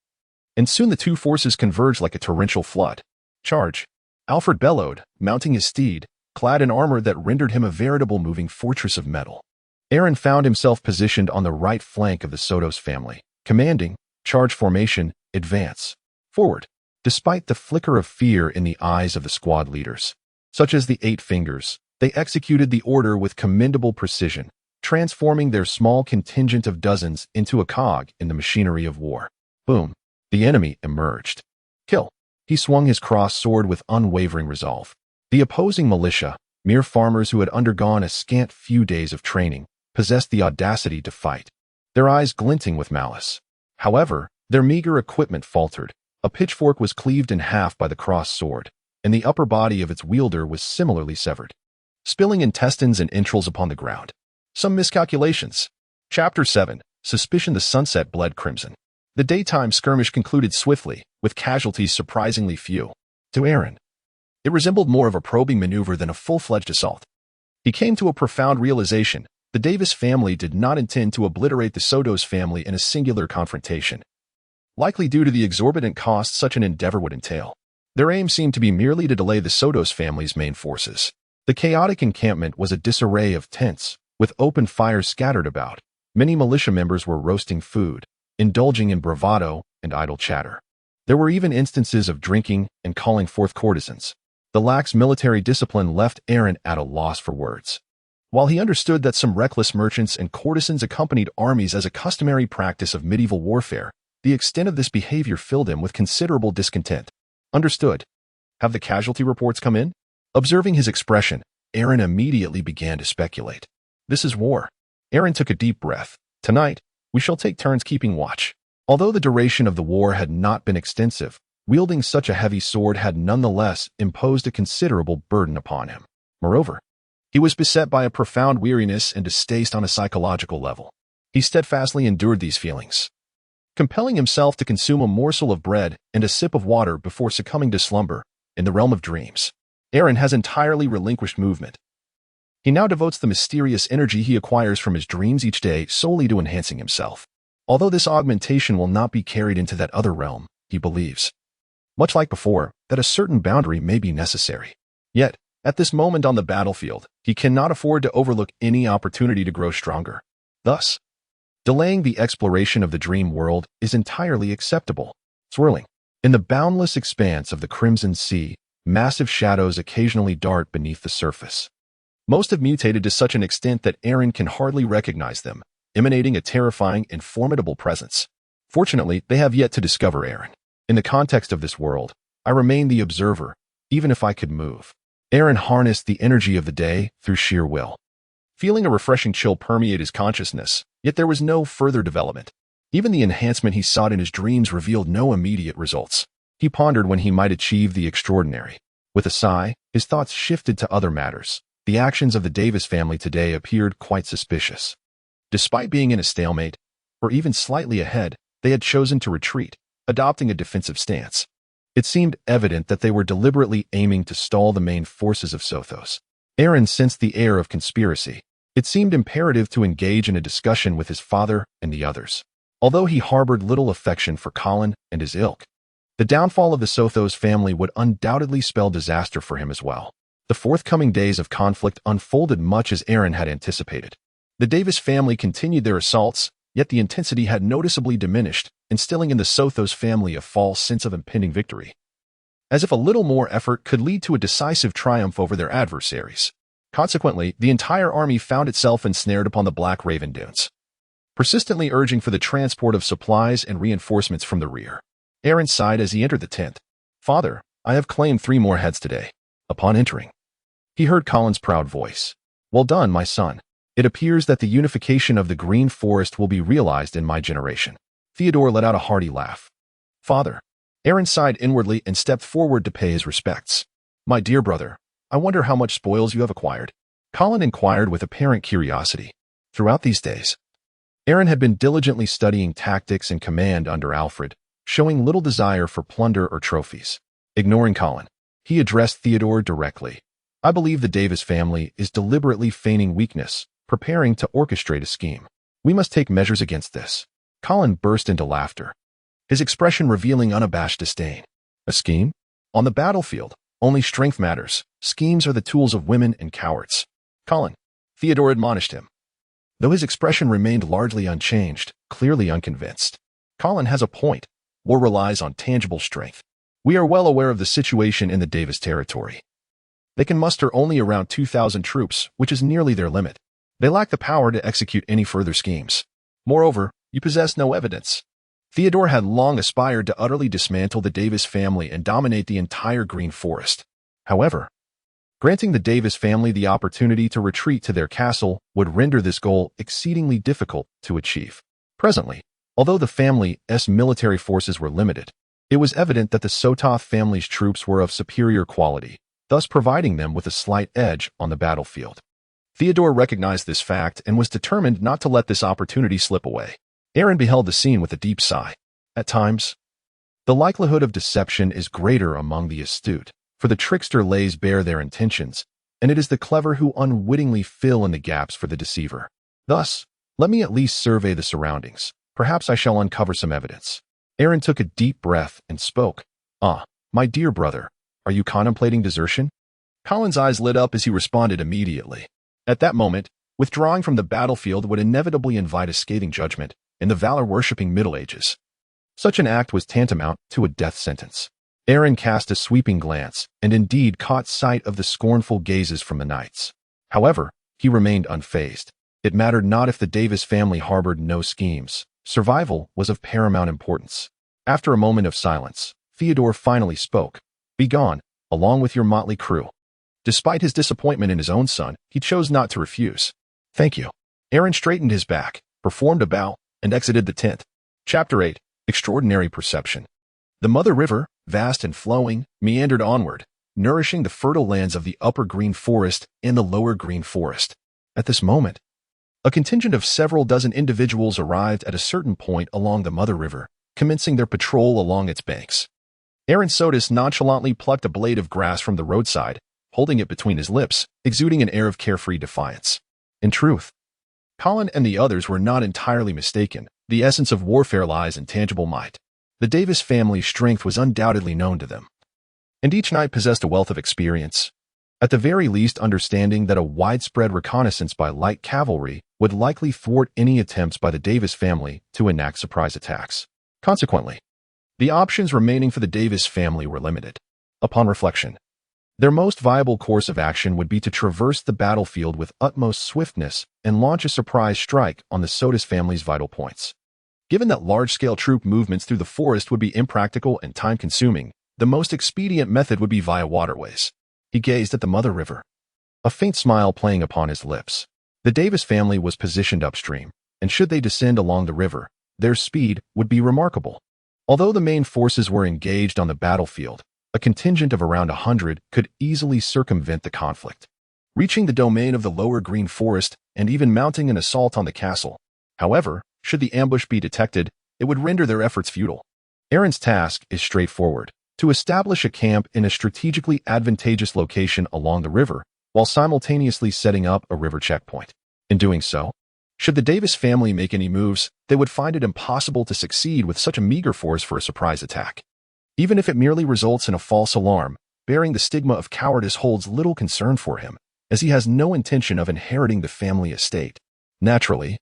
and soon the two forces converged like a torrential flood. "Charge!" Alfred bellowed, mounting his steed, clad in armor that rendered him a veritable moving fortress of metal. Aaron found himself positioned on the right flank of the Sotos family, commanding, "Charge formation, advance, forward." Despite the flicker of fear in the eyes of the squad leaders, such as the Eight Fingers, they executed the order with commendable precision, transforming their small contingent of dozens into a cog in the machinery of war. Boom. The enemy emerged. "Kill." He swung his crossed sword with unwavering resolve. The opposing militia, mere farmers who had undergone a scant few days of training, possessed the audacity to fight, their eyes glinting with malice. However, their meager equipment faltered. A pitchfork was cleaved in half by the crossed sword, and the upper body of its wielder was similarly severed, spilling intestines and entrails upon the ground. Some miscalculations. Chapter 7. Suspicion. The sunset bled crimson. The daytime skirmish concluded swiftly, with casualties surprisingly few. To Aaron, it resembled more of a probing maneuver than a full-fledged assault. He came to a profound realization: the Davis family did not intend to obliterate the Sotos family in a singular confrontation, likely due to the exorbitant costs such an endeavor would entail. Their aim seemed to be merely to delay the Sotos family's main forces. The chaotic encampment was a disarray of tents, with open fires scattered about. Many militia members were roasting food, indulging in bravado and idle chatter. There were even instances of drinking and calling forth courtesans. The lax military discipline left Aaron at a loss for words. While he understood that some reckless merchants and courtesans accompanied armies as a customary practice of medieval warfare, the extent of this behavior filled him with considerable discontent. Understood. Have the casualty reports come in? Observing his expression, Aaron immediately began to speculate. This is war. Aaron took a deep breath. Tonight, we shall take turns keeping watch. Although the duration of the war had not been extensive, wielding such a heavy sword had nonetheless imposed a considerable burden upon him. Moreover, he was beset by a profound weariness and distaste on a psychological level. He steadfastly endured these feelings, compelling himself to consume a morsel of bread and a sip of water before succumbing to slumber. In the realm of dreams, Aaron has entirely relinquished movement. He now devotes the mysterious energy he acquires from his dreams each day solely to enhancing himself. Although this augmentation will not be carried into that other realm, he believes, much like before, that a certain boundary may be necessary. Yet, at this moment on the battlefield, he cannot afford to overlook any opportunity to grow stronger. Thus, delaying the exploration of the dream world is entirely acceptable. Swirling in the boundless expanse of the Crimson Sea, massive shadows occasionally dart beneath the surface. Most have mutated to such an extent that Aaron can hardly recognize them, emanating a terrifying and formidable presence. Fortunately, they have yet to discover Aaron. In the context of this world, I remain the observer, even if I could move. Aaron harnessed the energy of the day through sheer will. Feeling a refreshing chill permeate his consciousness, yet there was no further development. Even the enhancement he sought in his dreams revealed no immediate results. He pondered when he might achieve the extraordinary. With a sigh, his thoughts shifted to other matters. The actions of the Davis family today appeared quite suspicious. Despite being in a stalemate, or even slightly ahead, they had chosen to retreat, adopting a defensive stance. It seemed evident that they were deliberately aiming to stall the main forces of Sotos. Aaron sensed the air of conspiracy. It seemed imperative to engage in a discussion with his father and the others. Although he harbored little affection for Colin and his ilk, the downfall of the Sotos family would undoubtedly spell disaster for him as well. The forthcoming days of conflict unfolded much as Aaron had anticipated. The Davis family continued their assaults, yet the intensity had noticeably diminished, instilling in the Sotos family a false sense of impending victory, as if a little more effort could lead to a decisive triumph over their adversaries. Consequently, the entire army found itself ensnared upon the Black Raven Dunes, persistently urging for the transport of supplies and reinforcements from the rear. Aaron sighed as he entered the tent. "Father, I have claimed 3 more heads today." Upon entering, he heard Colin's proud voice. "Well done, my son. It appears that the unification of the Green Forest will be realized in my generation." Theodore let out a hearty laugh. "Father." Aaron sighed inwardly and stepped forward to pay his respects. "My dear brother, I wonder how much spoils you have acquired?" Colin inquired with apparent curiosity. Throughout these days, Aaron had been diligently studying tactics and command under Alfred, showing little desire for plunder or trophies. Ignoring Colin, he addressed Theodore directly. "I believe the Davis family is deliberately feigning weakness, preparing to orchestrate a scheme. We must take measures against this." Colin burst into laughter, his expression revealing unabashed disdain. "A scheme? On the battlefield, only strength matters. Schemes are the tools of women and cowards." "Colin," Theodore admonished him, though his expression remained largely unchanged, clearly unconvinced. "Colin has a point. War relies on tangible strength. We are well aware of the situation in the Davis territory. They can muster only around 2,000 troops, which is nearly their limit. They lack the power to execute any further schemes. Moreover, you possess no evidence." Theodore had long aspired to utterly dismantle the Davis family and dominate the entire Green Forest. However, granting the Davis family the opportunity to retreat to their castle would render this goal exceedingly difficult to achieve. Presently, although the family's military forces were limited, it was evident that the Sotos family's troops were of superior quality, thus providing them with a slight edge on the battlefield. Theodore recognized this fact and was determined not to let this opportunity slip away. Aaron beheld the scene with a deep sigh. At times, the likelihood of deception is greater among the astute, for the trickster lays bare their intentions, and it is the clever who unwittingly fill in the gaps for the deceiver. Thus, let me at least survey the surroundings. Perhaps I shall uncover some evidence. Aaron took a deep breath and spoke. "Ah, my dear brother, are you contemplating desertion?" Colin's eyes lit up as he responded immediately. At that moment, withdrawing from the battlefield would inevitably invite a scathing judgment in the valor-worshipping Middle Ages. Such an act was tantamount to a death sentence. Aaron cast a sweeping glance, and indeed caught sight of the scornful gazes from the knights. However, he remained unfazed. It mattered not if the Davis family harbored no schemes. Survival was of paramount importance. After a moment of silence, Theodore finally spoke. "Begone, along with your motley crew." Despite his disappointment in his own son, he chose not to refuse. "Thank you." Aaron straightened his back, performed a bow, and exited the tent. Chapter 8. Extraordinary Perception. The Mother River, vast and flowing, meandered onward, nourishing the fertile lands of the upper green forest and the lower green forest. At this moment, a contingent of several dozen individuals arrived at a certain point along the Mother River, commencing their patrol along its banks. Aaron Sotos nonchalantly plucked a blade of grass from the roadside, holding it between his lips, exuding an air of carefree defiance. In truth, Colin and the others were not entirely mistaken. The essence of warfare lies in tangible might. The Davis family's strength was undoubtedly known to them, and each knight possessed a wealth of experience, at the very least understanding that a widespread reconnaissance by light cavalry would likely thwart any attempts by the Davis family to enact surprise attacks. Consequently, the options remaining for the Davis family were limited. Upon reflection, their most viable course of action would be to traverse the battlefield with utmost swiftness and launch a surprise strike on the Sotos family's vital points. Given that large-scale troop movements through the forest would be impractical and time-consuming, the most expedient method would be via waterways. He gazed at the Mother River, a faint smile playing upon his lips. The Davis family was positioned upstream, and should they descend along the river, their speed would be remarkable. Although the main forces were engaged on the battlefield, a contingent of around 100 could easily circumvent the conflict, reaching the domain of the lower green forest and even mounting an assault on the castle. However, should the ambush be detected, it would render their efforts futile. Aaron's task is straightforward: to establish a camp in a strategically advantageous location along the river, while simultaneously setting up a river checkpoint. In doing so, should the Davis family make any moves, they would find it impossible to succeed with such a meager force for a surprise attack. Even if it merely results in a false alarm, bearing the stigma of cowardice holds little concern for him, as he has no intention of inheriting the family estate. Naturally,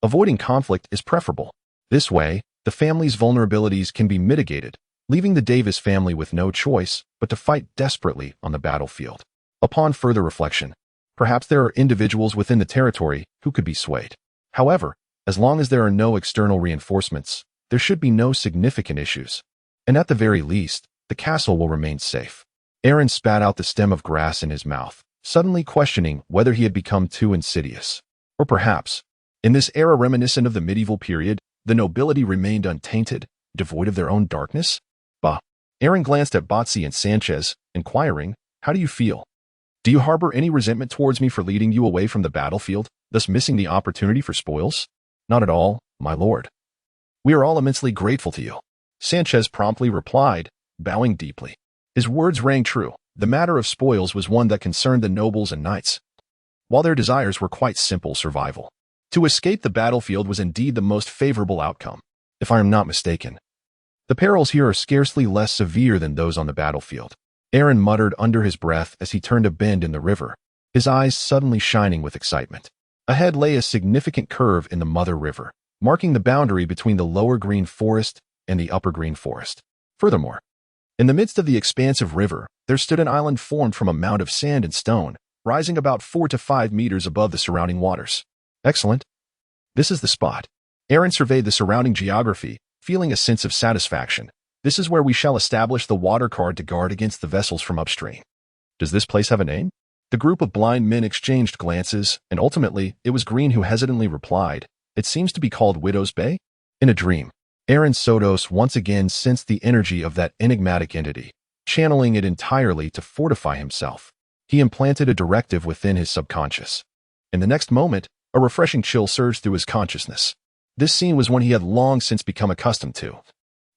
avoiding conflict is preferable. This way, the family's vulnerabilities can be mitigated, leaving the Davis family with no choice but to fight desperately on the battlefield. Upon further reflection, perhaps there are individuals within the territory who could be swayed. However, as long as there are no external reinforcements, there should be no significant issues. And at the very least, the castle will remain safe. Aaron spat out the stem of grass in his mouth, suddenly questioning whether he had become too insidious. Or perhaps, in this era reminiscent of the medieval period, the nobility remained untainted, devoid of their own darkness? Bah. Aaron glanced at Botsy and Sanchez, inquiring, "How do you feel? Do you harbor any resentment towards me for leading you away from the battlefield, thus missing the opportunity for spoils?" "Not at all, my lord. We are all immensely grateful to you," Sanchez promptly replied, bowing deeply. His words rang true. The matter of spoils was one that concerned the nobles and knights, while their desires were quite simple: survival. To escape the battlefield was indeed the most favorable outcome, if I am not mistaken. The perils here are scarcely less severe than those on the battlefield, Aaron muttered under his breath as he turned a bend in the river, his eyes suddenly shining with excitement. Ahead lay a significant curve in the Mother River, marking the boundary between the lower green forest and the upper green forest. Furthermore, in the midst of the expansive river, there stood an island formed from a mound of sand and stone, rising about 4 to 5 meters above the surrounding waters. Excellent. This is the spot. Aaron surveyed the surrounding geography, feeling a sense of satisfaction. This is where we shall establish the water card to guard against the vessels from upstream. Does this place have a name? The group of blind men exchanged glances, and ultimately, it was Green who hesitantly replied, "It seems to be called Widow's Bay?" In a dream, Aaron Sotos once again sensed the energy of that enigmatic entity, channeling it entirely to fortify himself. He implanted a directive within his subconscious. In the next moment, a refreshing chill surged through his consciousness. This scene was one he had long since become accustomed to.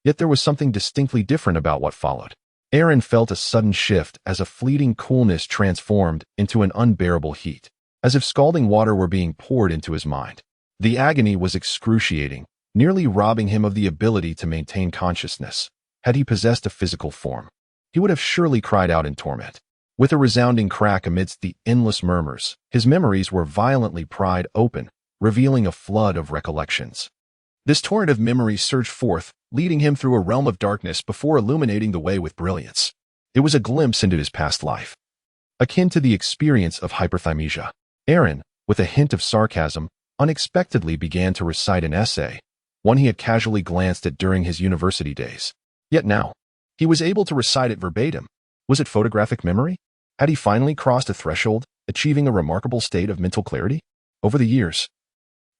Yet there was something distinctly different about what followed. Aaron felt a sudden shift as a fleeting coolness transformed into an unbearable heat, as if scalding water were being poured into his mind. The agony was excruciating, nearly robbing him of the ability to maintain consciousness. Had he possessed a physical form, he would have surely cried out in torment. With a resounding crack amidst the endless murmurs, his memories were violently pried open, revealing a flood of recollections. This torrent of memories surged forth, leading him through a realm of darkness before illuminating the way with brilliance. It was a glimpse into his past life, akin to the experience of hyperthymesia. Aaron, with a hint of sarcasm, unexpectedly began to recite an essay, one he had casually glanced at during his university days. Yet now, he was able to recite it verbatim. Was it photographic memory? Had he finally crossed a threshold, achieving a remarkable state of mental clarity? Over the years,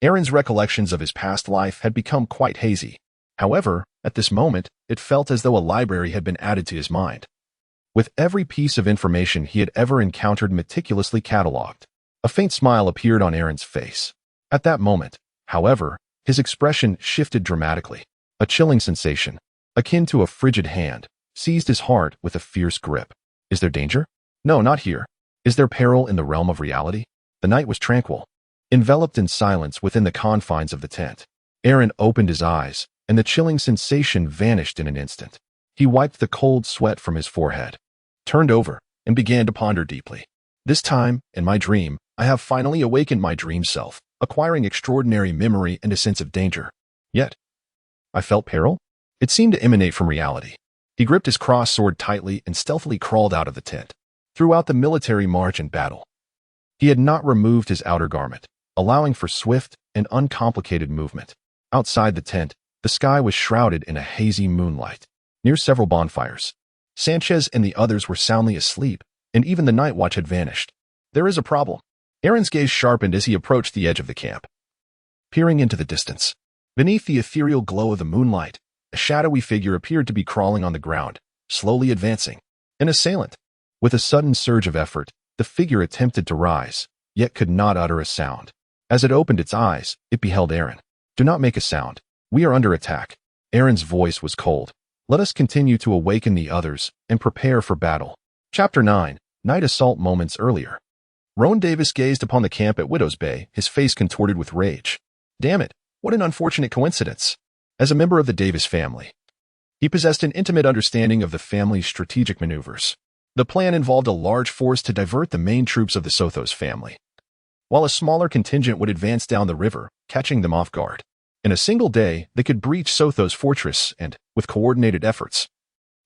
Aaron's recollections of his past life had become quite hazy. However, at this moment, it felt as though a library had been added to his mind, with every piece of information he had ever encountered meticulously catalogued. A faint smile appeared on Aaron's face. At that moment, however, his expression shifted dramatically. A chilling sensation, akin to a frigid hand, seized his heart with a fierce grip. Is there danger? No, not here. Is there peril in the realm of reality? The night was tranquil, enveloped in silence within the confines of the tent. Aaron opened his eyes, and the chilling sensation vanished in an instant. He wiped the cold sweat from his forehead, turned over, and began to ponder deeply. This time, in my dream, I have finally awakened my dream self, acquiring extraordinary memory and a sense of danger. Yet, I felt peril? It seemed to emanate from reality. He gripped his cross sword tightly and stealthily crawled out of the tent. Throughout the military march and battle, he had not removed his outer garment, allowing for swift and uncomplicated movement. Outside the tent, the sky was shrouded in a hazy moonlight. Near several bonfires, Sanchez and the others were soundly asleep, and even the night watch had vanished. There is a problem. Aaron's gaze sharpened as he approached the edge of the camp. Peering into the distance, beneath the ethereal glow of the moonlight, a shadowy figure appeared to be crawling on the ground, slowly advancing. An assailant. With a sudden surge of effort, the figure attempted to rise, yet could not utter a sound. As it opened its eyes, it beheld Aaron. Do not make a sound. We are under attack. Aaron's voice was cold. Let us continue to awaken the others and prepare for battle. Chapter 9. Night Assault. Moments earlier, Rowan Davis gazed upon the camp at Widow's Bay, his face contorted with rage. Damn it, what an unfortunate coincidence. As a member of the Davis family, he possessed an intimate understanding of the family's strategic maneuvers. The plan involved a large force to divert the main troops of the Sotos family, while a smaller contingent would advance down the river, catching them off guard. In a single day, they could breach Sotos' fortress and, with coordinated efforts,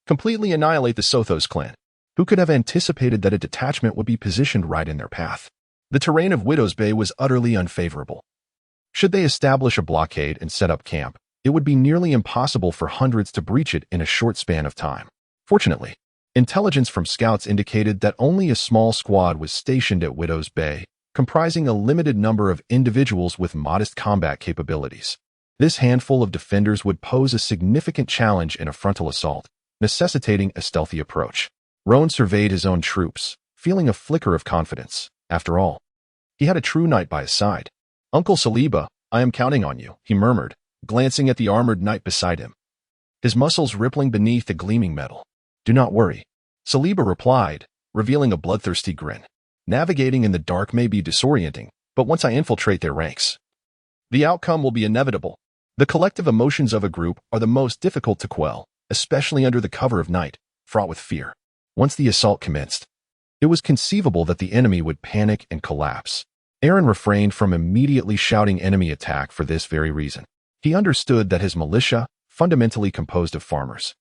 completely annihilate the Sotos clan. Who could have anticipated that a detachment would be positioned right in their path? The terrain of Widow's Bay was utterly unfavorable. Should they establish a blockade and set up camp, it would be nearly impossible for hundreds to breach it in a short span of time. Fortunately, intelligence from scouts indicated that only a small squad was stationed at Widow's Bay, comprising a limited number of individuals with modest combat capabilities. This handful of defenders would pose a significant challenge in a frontal assault, necessitating a stealthy approach. Rowan surveyed his own troops, feeling a flicker of confidence. After all, he had a true knight by his side. Uncle Saliba, I am counting on you, he murmured, glancing at the armored knight beside him, his muscles rippling beneath the gleaming metal. Do not worry, Saliba replied, revealing a bloodthirsty grin. Navigating in the dark may be disorienting, but once I infiltrate their ranks, the outcome will be inevitable. The collective emotions of a group are the most difficult to quell, especially under the cover of night, fraught with fear. Once the assault commenced, it was conceivable that the enemy would panic and collapse. Aaron refrained from immediately shouting enemy attack for this very reason. He understood that his militia, fundamentally composed of farmers,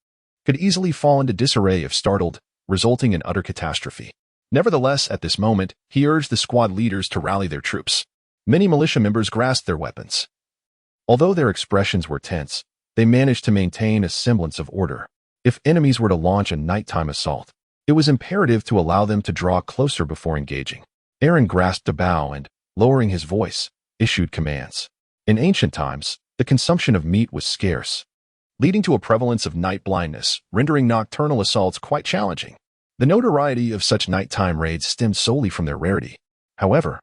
could easily fall into disarray if startled, resulting in utter catastrophe. Nevertheless, at this moment, he urged the squad leaders to rally their troops. Many militia members grasped their weapons. Although their expressions were tense, they managed to maintain a semblance of order. If enemies were to launch a nighttime assault, it was imperative to allow them to draw closer before engaging. Aaron grasped a bow and, lowering his voice, issued commands. In ancient times, the consumption of meat was scarce, leading to a prevalence of night blindness, rendering nocturnal assaults quite challenging. The notoriety of such nighttime raids stemmed solely from their rarity. However,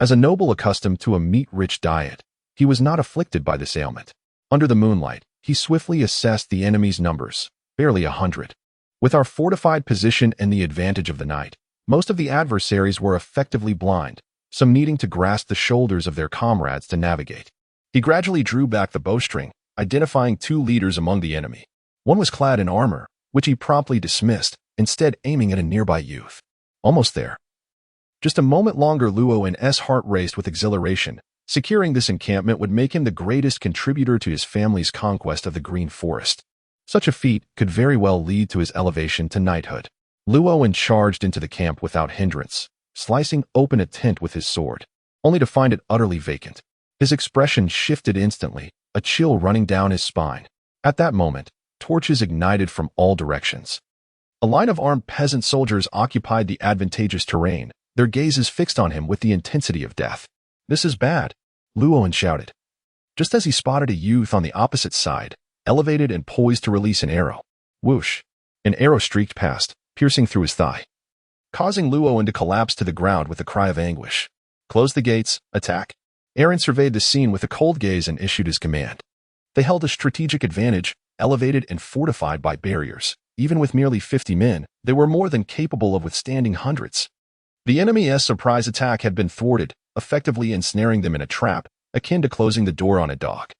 as a noble accustomed to a meat-rich diet, he was not afflicted by this ailment. Under the moonlight, he swiftly assessed the enemy's numbers, barely 100. With our fortified position and the advantage of the night, most of the adversaries were effectively blind, some needing to grasp the shoulders of their comrades to navigate. He gradually drew back the bowstring, identifying two leaders among the enemy. One was clad in armor, which he promptly dismissed, instead aiming at a nearby youth. Almost there. Just a moment longer, Luo and S. heart raced with exhilaration. Securing this encampment would make him the greatest contributor to his family's conquest of the Green Forest. Such a feat could very well lead to his elevation to knighthood. Luowen charged into the camp without hindrance, slicing open a tent with his sword, only to find it utterly vacant. His expression shifted instantly, a chill running down his spine. At that moment, torches ignited from all directions, A line of armed peasant soldiers occupied the advantageous terrain, their gazes fixed on him with the intensity of death. "This is bad," Luoan shouted, just as he spotted a youth on the opposite side, elevated and poised to release an arrow. Whoosh! An arrow streaked past, piercing through his thigh, causing Luoan to collapse to the ground with a cry of anguish. "Close the gates, attack." Aaron surveyed the scene with a cold gaze and issued his command. They held a strategic advantage, elevated and fortified by barriers. Even with merely 50 men, they were more than capable of withstanding hundreds. The enemy's surprise attack had been thwarted, effectively ensnaring them in a trap, akin to closing the door on a dog.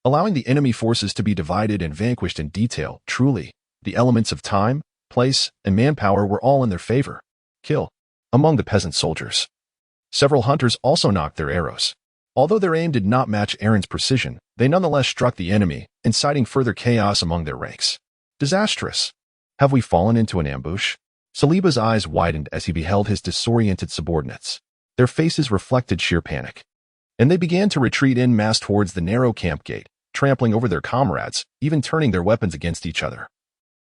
Allowing the enemy forces to be divided and vanquished in detail, truly, the elements of time, place, and manpower were all in their favor. Kill. Among the peasant soldiers, several hunters also knocked their arrows. Although their aim did not match Aaron's precision, they nonetheless struck the enemy, inciting further chaos among their ranks. Disastrous. Have we fallen into an ambush? Saliba's eyes widened as he beheld his disoriented subordinates. Their faces reflected sheer panic, and they began to retreat en masse towards the narrow camp gate, trampling over their comrades, even turning their weapons against each other.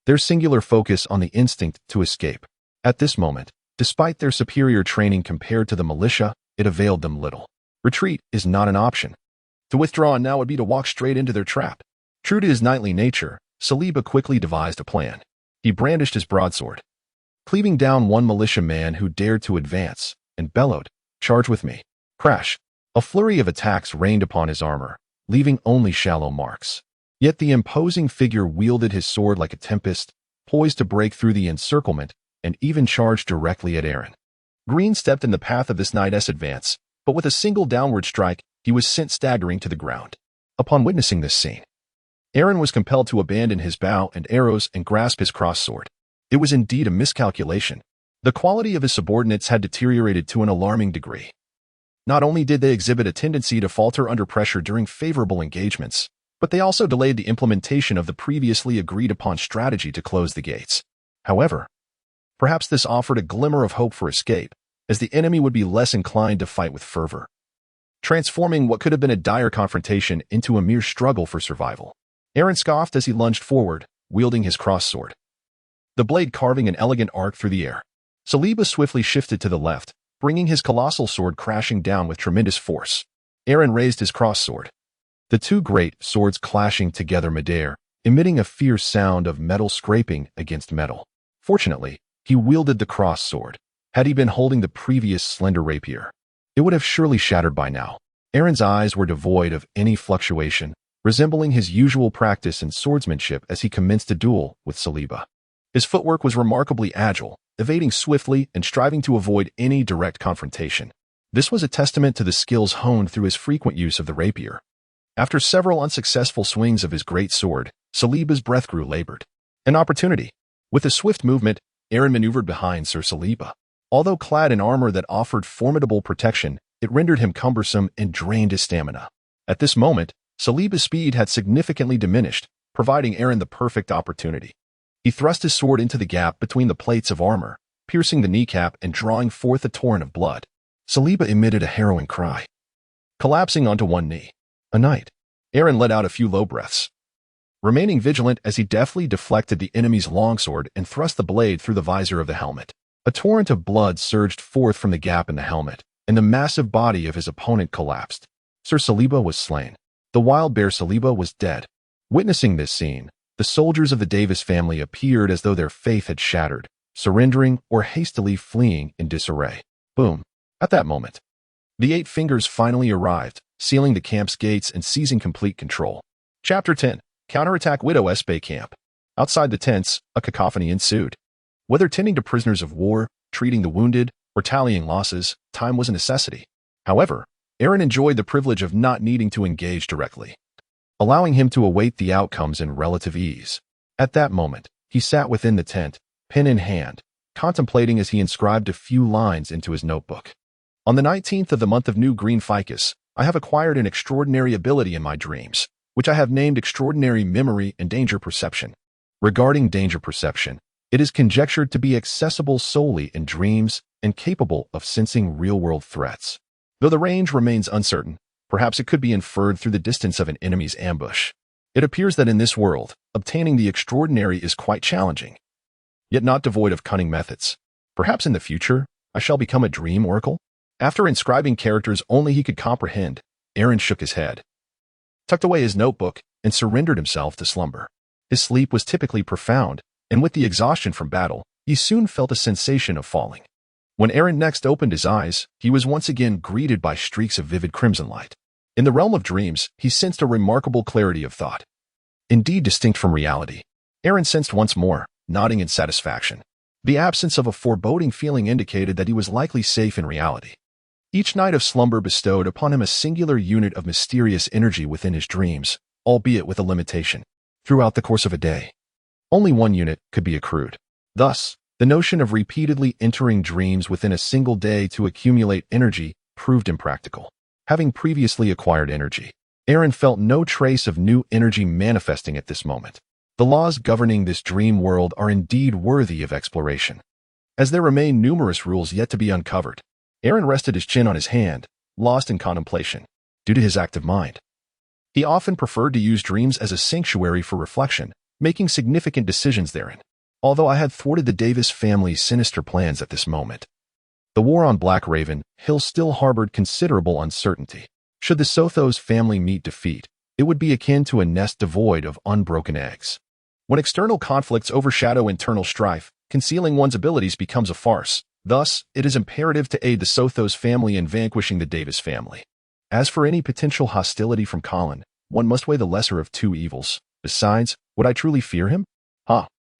Their singular focus on the instinct to escape. At this moment, despite their superior training compared to the militia, it availed them little. Retreat is not an option. To withdraw now would be to walk straight into their trap. True to his knightly nature, Saliba quickly devised a plan. He brandished his broadsword, cleaving down one militia man who dared to advance, and bellowed, "Charge with me." Crash! A flurry of attacks rained upon his armor, leaving only shallow marks. Yet the imposing figure wielded his sword like a tempest, poised to break through the encirclement, and even charged directly at Aaron. Green stepped in the path of this knight's advance, but with a single downward strike, he was sent staggering to the ground. Upon witnessing this scene, Aaron was compelled to abandon his bow and arrows and grasp his cross-sword. It was indeed a miscalculation. The quality of his subordinates had deteriorated to an alarming degree. Not only did they exhibit a tendency to falter under pressure during favorable engagements, but they also delayed the implementation of the previously agreed-upon strategy to close the gates. However, perhaps this offered a glimmer of hope for escape, as the enemy would be less inclined to fight with fervor, transforming what could have been a dire confrontation into a mere struggle for survival. Aaron scoffed as he lunged forward, wielding his cross-sword, the blade carving an elegant arc through the air. Saliba swiftly shifted to the left, bringing his colossal sword crashing down with tremendous force. Aaron raised his cross-sword, the two great swords clashing together midair, emitting a fierce sound of metal scraping against metal. Fortunately, he wielded the cross-sword. Had he been holding the previous slender rapier, it would have surely shattered by now. Aaron's eyes were devoid of any fluctuation, resembling his usual practice in swordsmanship as he commenced a duel with Saliba. His footwork was remarkably agile, evading swiftly and striving to avoid any direct confrontation. This was a testament to the skills honed through his frequent use of the rapier. After several unsuccessful swings of his great sword, Saliba's breath grew labored. An opportunity. With a swift movement, Aaron maneuvered behind Sir Saliba. Although clad in armor that offered formidable protection, it rendered him cumbersome and drained his stamina. At this moment, Saliba's speed had significantly diminished, providing Aaron the perfect opportunity. He thrust his sword into the gap between the plates of armor, piercing the kneecap and drawing forth a torrent of blood. Saliba emitted a harrowing cry, collapsing onto one knee. A knight. Aaron let out a few low breaths, remaining vigilant as he deftly deflected the enemy's longsword and thrust the blade through the visor of the helmet. A torrent of blood surged forth from the gap in the helmet, and the massive body of his opponent collapsed. Sir Saliba was slain. The wild bear Saliba was dead. Witnessing this scene, the soldiers of the Davis family appeared as though their faith had shattered, surrendering or hastily fleeing in disarray. Boom. At that moment, the 8 Fingers finally arrived, sealing the camp's gates and seizing complete control. Chapter 10. Counterattack Widow's Bay Camp. Outside the tents, a cacophony ensued. Whether tending to prisoners of war, treating the wounded, or tallying losses, time was a necessity. However, Aaron enjoyed the privilege of not needing to engage directly, allowing him to await the outcomes in relative ease. At that moment, he sat within the tent, pen in hand, contemplating as he inscribed a few lines into his notebook. On the 19th of the month of New Green Ficus, I have acquired an extraordinary ability in my dreams, which I have named Extraordinary Memory and Danger Perception. Regarding danger perception, it is conjectured to be accessible solely in dreams and capable of sensing real-world threats. Though the range remains uncertain, perhaps it could be inferred through the distance of an enemy's ambush. It appears that in this world, obtaining the extraordinary is quite challenging. yet not devoid of cunning methods. Perhaps in the future, I shall become a dream oracle? After inscribing characters only he could comprehend, Aaron shook his head, tucked away his notebook, and surrendered himself to slumber. His sleep was typically profound, and with the exhaustion from battle, he soon felt a sensation of falling. When Aaron next opened his eyes, he was once again greeted by streaks of vivid crimson light. In the realm of dreams, he sensed a remarkable clarity of thought, indeed distinct from reality. Aaron sensed once more, nodding in satisfaction. The absence of a foreboding feeling indicated that he was likely safe in reality. Each night of slumber bestowed upon him a singular unit of mysterious energy within his dreams, albeit with a limitation. Throughout the course of a day, only one unit could be accrued. Thus, the notion of repeatedly entering dreams within a single day to accumulate energy proved impractical. Having previously acquired energy, Aaron felt no trace of new energy manifesting at this moment. The laws governing this dream world are indeed worthy of exploration. As there remain numerous rules yet to be uncovered, Aaron rested his chin on his hand, lost in contemplation. Due to his active mind, he often preferred to use dreams as a sanctuary for reflection, making significant decisions therein. Although I had thwarted the Davis family's sinister plans at this moment, the war on Black Raven Hill still harbored considerable uncertainty. Should the Sotos family meet defeat, it would be akin to a nest devoid of unbroken eggs. When external conflicts overshadow internal strife, concealing one's abilities becomes a farce. Thus, it is imperative to aid the Sotos family in vanquishing the Davis family. As for any potential hostility from Colin, one must weigh the lesser of two evils. Besides, would I truly fear him?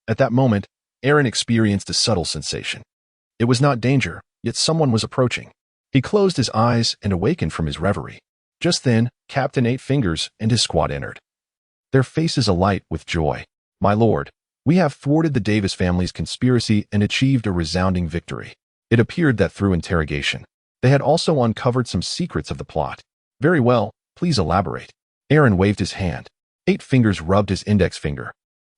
At that moment, Aaron experienced a subtle sensation. It was not danger, yet someone was approaching. He closed his eyes and awakened from his reverie. Just then, Captain Eight Fingers and his squad entered, their faces alight with joy. "My lord, we have thwarted the Davis family's conspiracy and achieved a resounding victory." It appeared that through interrogation, they had also uncovered some secrets of the plot. "Very well, please elaborate." Aaron waved his hand. Eight Fingers rubbed his index finger,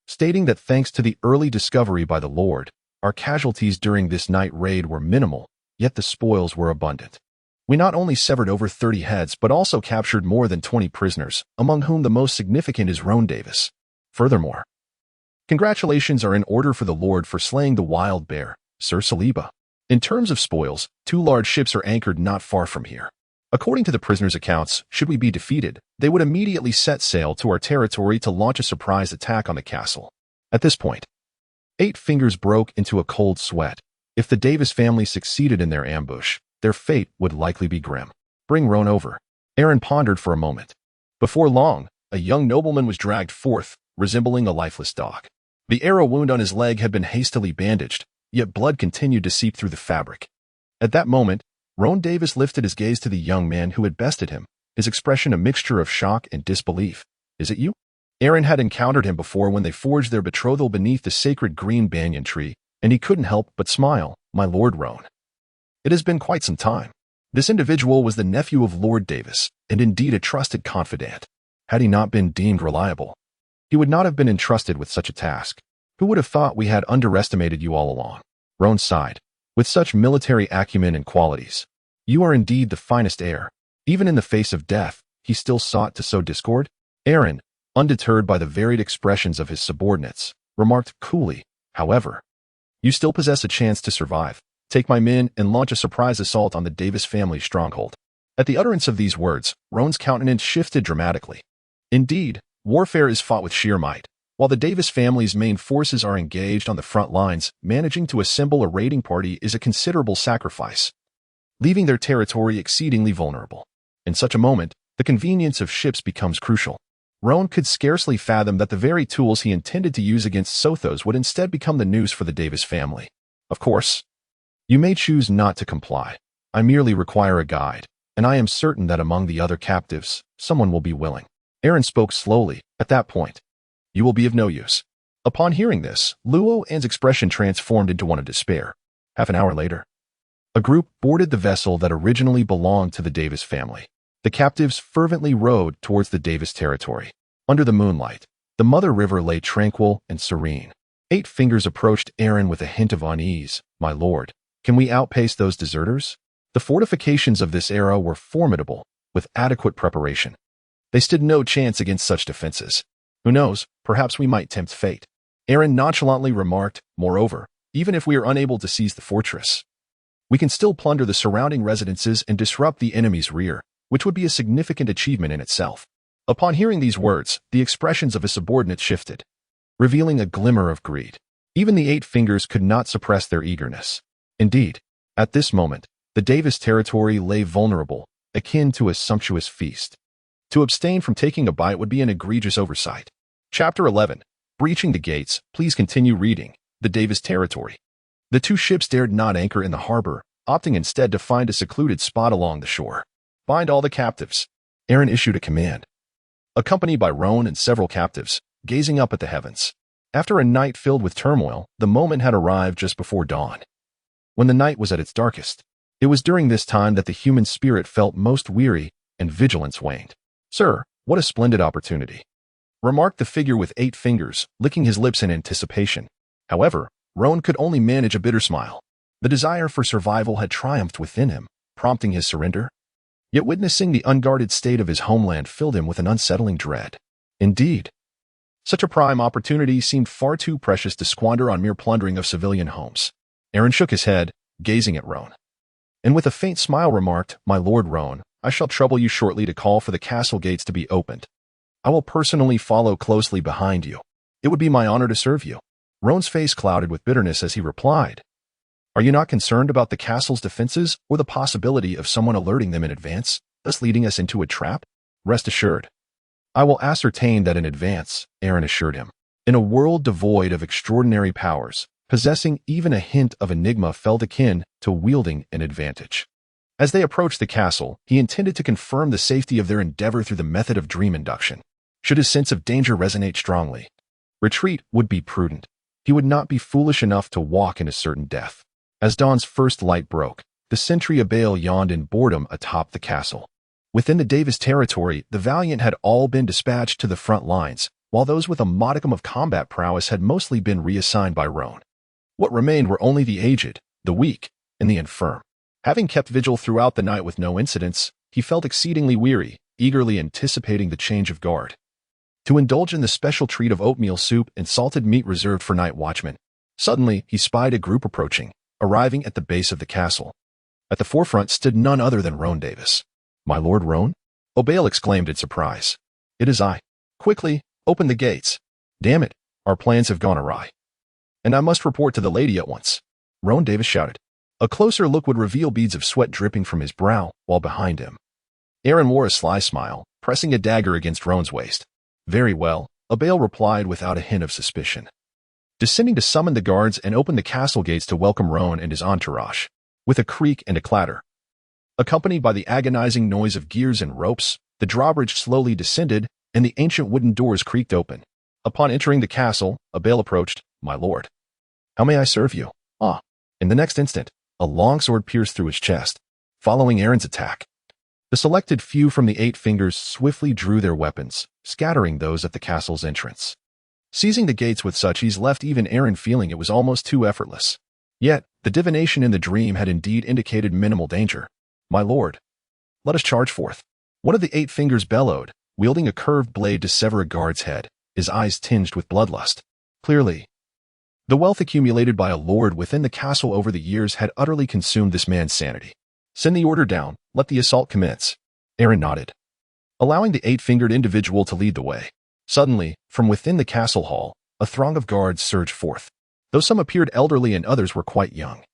stating that thanks to the early discovery by the Lord, our casualties during this night raid were minimal, yet the spoils were abundant. We not only severed over 30 heads but also captured more than 20 prisoners, among whom the most significant is Roan Davis. Furthermore, congratulations are in order for the Lord for slaying the wild bear, Sir Saliba. In terms of spoils, 2 large ships are anchored not far from here. According to the prisoners' accounts, should we be defeated, they would immediately set sail to our territory to launch a surprise attack on the castle. At this point, Eight Fingers broke into a cold sweat. If the Davis family succeeded in their ambush, their fate would likely be grim. "Bring Roan over." Aaron pondered for a moment. Before long, a young nobleman was dragged forth, resembling a lifeless dog. The arrow wound on his leg had been hastily bandaged, yet blood continued to seep through the fabric. At that moment, Roan Davis lifted his gaze to the young man who had bested him, his expression a mixture of shock and disbelief. "Is it you?" Aaron had encountered him before when they forged their betrothal beneath the sacred green banyan tree, and he couldn't help but smile. "My Lord Roan. It has been quite some time." This individual was the nephew of Lord Davis, and indeed a trusted confidant. Had he not been deemed reliable, he would not have been entrusted with such a task. "Who would have thought we had underestimated you all along?" Roan sighed. "With such military acumen and qualities, you are indeed the finest heir." Even in the face of death, he still sought to sow discord. Aaron, undeterred by the varied expressions of his subordinates, remarked coolly, "However, you still possess a chance to survive. Take my men and launch a surprise assault on the Davis family stronghold." At the utterance of these words, Roan's countenance shifted dramatically. Indeed, warfare is fought with sheer might. While the Davis family's main forces are engaged on the front lines, managing to assemble a raiding party is a considerable sacrifice, leaving their territory exceedingly vulnerable. In such a moment, the convenience of ships becomes crucial. Roan could scarcely fathom that the very tools he intended to use against Sotos would instead become the news for the Davis family. "Of course, you may choose not to comply. I merely require a guide, and I am certain that among the other captives, someone will be willing." Aaron spoke slowly. "At that point, you will be of no use." Upon hearing this, Luo An's expression transformed into one of despair. Half an hour later, a group boarded the vessel that originally belonged to the Davis family. The captives fervently rowed towards the Davis territory. Under the moonlight, the Mother River lay tranquil and serene. Eight Fingers approached Aaron with a hint of unease. "My lord, can we outpace those deserters?" The fortifications of this era were formidable, with adequate preparation. They stood no chance against such defenses. "Who knows, perhaps we might tempt fate." Aaron nonchalantly remarked. "Moreover, Even if we are unable to seize the fortress, we can still plunder the surrounding residences and disrupt the enemy's rear, which would be a significant achievement in itself. Upon hearing these words, the expressions of his subordinates shifted, revealing a glimmer of greed. Even the Eight Fingers could not suppress their eagerness. Indeed, at this moment, the Davis territory lay vulnerable, akin to a sumptuous feast. To abstain from taking a bite would be an egregious oversight. Chapter 11. Breaching the gates. Please continue reading. The Davis territory. The two ships dared not anchor in the harbor, opting instead to find a secluded spot along the shore. Bind all the captives. Aaron issued a command. Accompanied by Roan and several captives, gazing up at the heavens. After a night filled with turmoil, the moment had arrived just before dawn. When the night was at its darkest, it was during this time that the human spirit felt most weary and vigilance waned. "Sir, what a splendid opportunity," remarked the figure with 8 fingers, licking his lips in anticipation. However, Roan could only manage a bitter smile. The desire for survival had triumphed within him, prompting his surrender. Yet witnessing the unguarded state of his homeland filled him with an unsettling dread. Indeed, such a prime opportunity seemed far too precious to squander on mere plundering of civilian homes. Aaron shook his head, gazing at Roan, and with a faint smile remarked, "My lord Roan, I shall trouble you shortly to call for the castle gates to be opened. I will personally follow closely behind you. It would be my honor to serve you." Roan's face clouded with bitterness as he replied, "Are you not concerned about the castle's defenses or the possibility of someone alerting them in advance, thus leading us into a trap? Rest assured, I will ascertain that in advance," Aaron assured him. In a world devoid of extraordinary powers, possessing even a hint of enigma felt akin to wielding an advantage. As they approached the castle, he intended to confirm the safety of their endeavor through the method of dream induction. Should his sense of danger resonate strongly, retreat would be prudent. He would not be foolish enough to walk into certain death. As dawn's first light broke, the sentry Abale yawned in boredom atop the castle. Within the Davis territory, the valiant had all been dispatched to the front lines, while those with a modicum of combat prowess had mostly been reassigned by Roan. What remained were only the aged, the weak, and the infirm. Having kept vigil throughout the night with no incidents, he felt exceedingly weary, eagerly anticipating the change of guard. To indulge in the special treat of oatmeal soup and salted meat reserved for night watchmen. Suddenly, he spied a group approaching, arriving at the base of the castle. At the forefront stood none other than Roan Davis. "My lord Roan?" Obale exclaimed in surprise. "It is I. Quickly, open the gates. Damn it, our plans have gone awry. And I must report to the lady at once," Roan Davis shouted. A closer look would reveal beads of sweat dripping from his brow, while behind him, Aaron wore a sly smile, pressing a dagger against Roan's waist. "Very well," Abale replied without a hint of suspicion, descending to summon the guards and open the castle gates to welcome Roan and his entourage. With a creak and a clatter, accompanied by the agonizing noise of gears and ropes, the drawbridge slowly descended, and the ancient wooden doors creaked open. Upon entering the castle, Abale approached. "My lord, how may I serve you?" "Ah." In the next instant, a long sword pierced through his chest, following Aaron's attack. The selected few from the 8 fingers swiftly drew their weapons, scattering those at the castle's entrance. Seizing the gates with such ease left even Aaron feeling it was almost too effortless. Yet, the divination in the dream had indeed indicated minimal danger. "My lord, let us charge forth." One of the 8 fingers bellowed, wielding a curved blade to sever a guard's head, his eyes tinged with bloodlust. Clearly, the wealth accumulated by a lord within the castle over the years had utterly consumed this man's sanity. "Send the order down, let the assault commence." Aaron nodded, allowing the 8-fingered individual to lead the way. Suddenly, from within the castle hall, a throng of guards surged forth. Though some appeared elderly and others were quite young,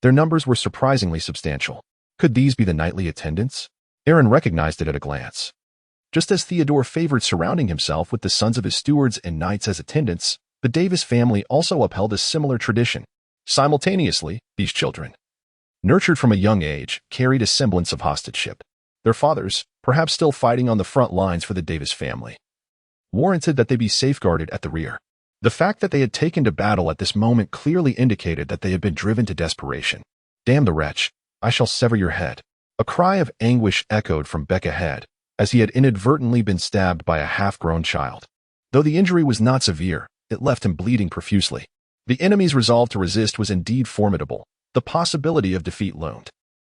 their numbers were surprisingly substantial. Could these be the nightly attendants? Aaron recognized it at a glance. Just as Theodore favored surrounding himself with the sons of his stewards and knights as attendants, the Davis family also upheld a similar tradition. Simultaneously, these children, nurtured from a young age, carried a semblance of hostageship. Their fathers, perhaps still fighting on the front lines for the Davis family, warranted that they be safeguarded at the rear. The fact that they had taken to battle at this moment clearly indicated that they had been driven to desperation. "Damn the wretch, I shall sever your head." A cry of anguish echoed from Beck ahead, as he had inadvertently been stabbed by a half-grown child. Though the injury was not severe, it left him bleeding profusely. The enemy's resolve to resist was indeed formidable. The possibility of defeat loomed.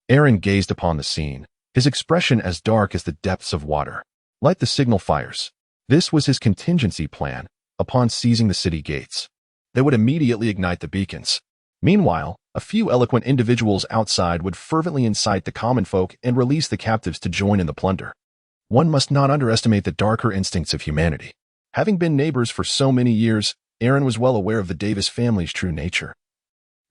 Aaron gazed upon the scene, his expression as dark as the depths of water. Light the signal fires. This was his contingency plan. Upon seizing the city gates, they would immediately ignite the beacons. Meanwhile, a few eloquent individuals outside would fervently incite the common folk and release the captives to join in the plunder. One must not underestimate the darker instincts of humanity. Having been neighbors for so many years, Aaron was well aware of the Davis family's true nature.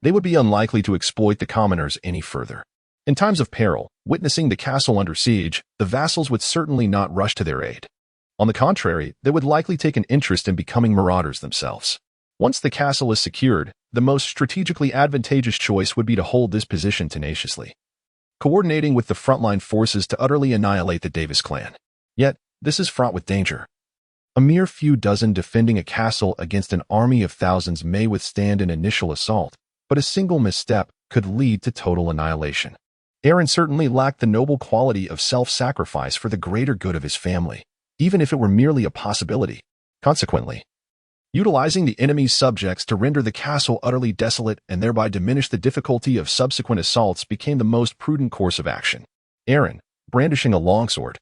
They would be unlikely to exploit the commoners any further. In times of peril, witnessing the castle under siege, the vassals would certainly not rush to their aid. On the contrary, they would likely take an interest in becoming marauders themselves. Once the castle is secured, the most strategically advantageous choice would be to hold this position tenaciously, coordinating with the frontline forces to utterly annihilate the Davis clan. Yet, this is fraught with danger. A mere few dozen defending a castle against an army of thousands may withstand an initial assault, but a single misstep could lead to total annihilation. Aaron certainly lacked the noble quality of self-sacrifice for the greater good of his family, even if it were merely a possibility. Consequently, utilizing the enemy's subjects to render the castle utterly desolate and thereby diminish the difficulty of subsequent assaults became the most prudent course of action. Aaron, brandishing a longsword,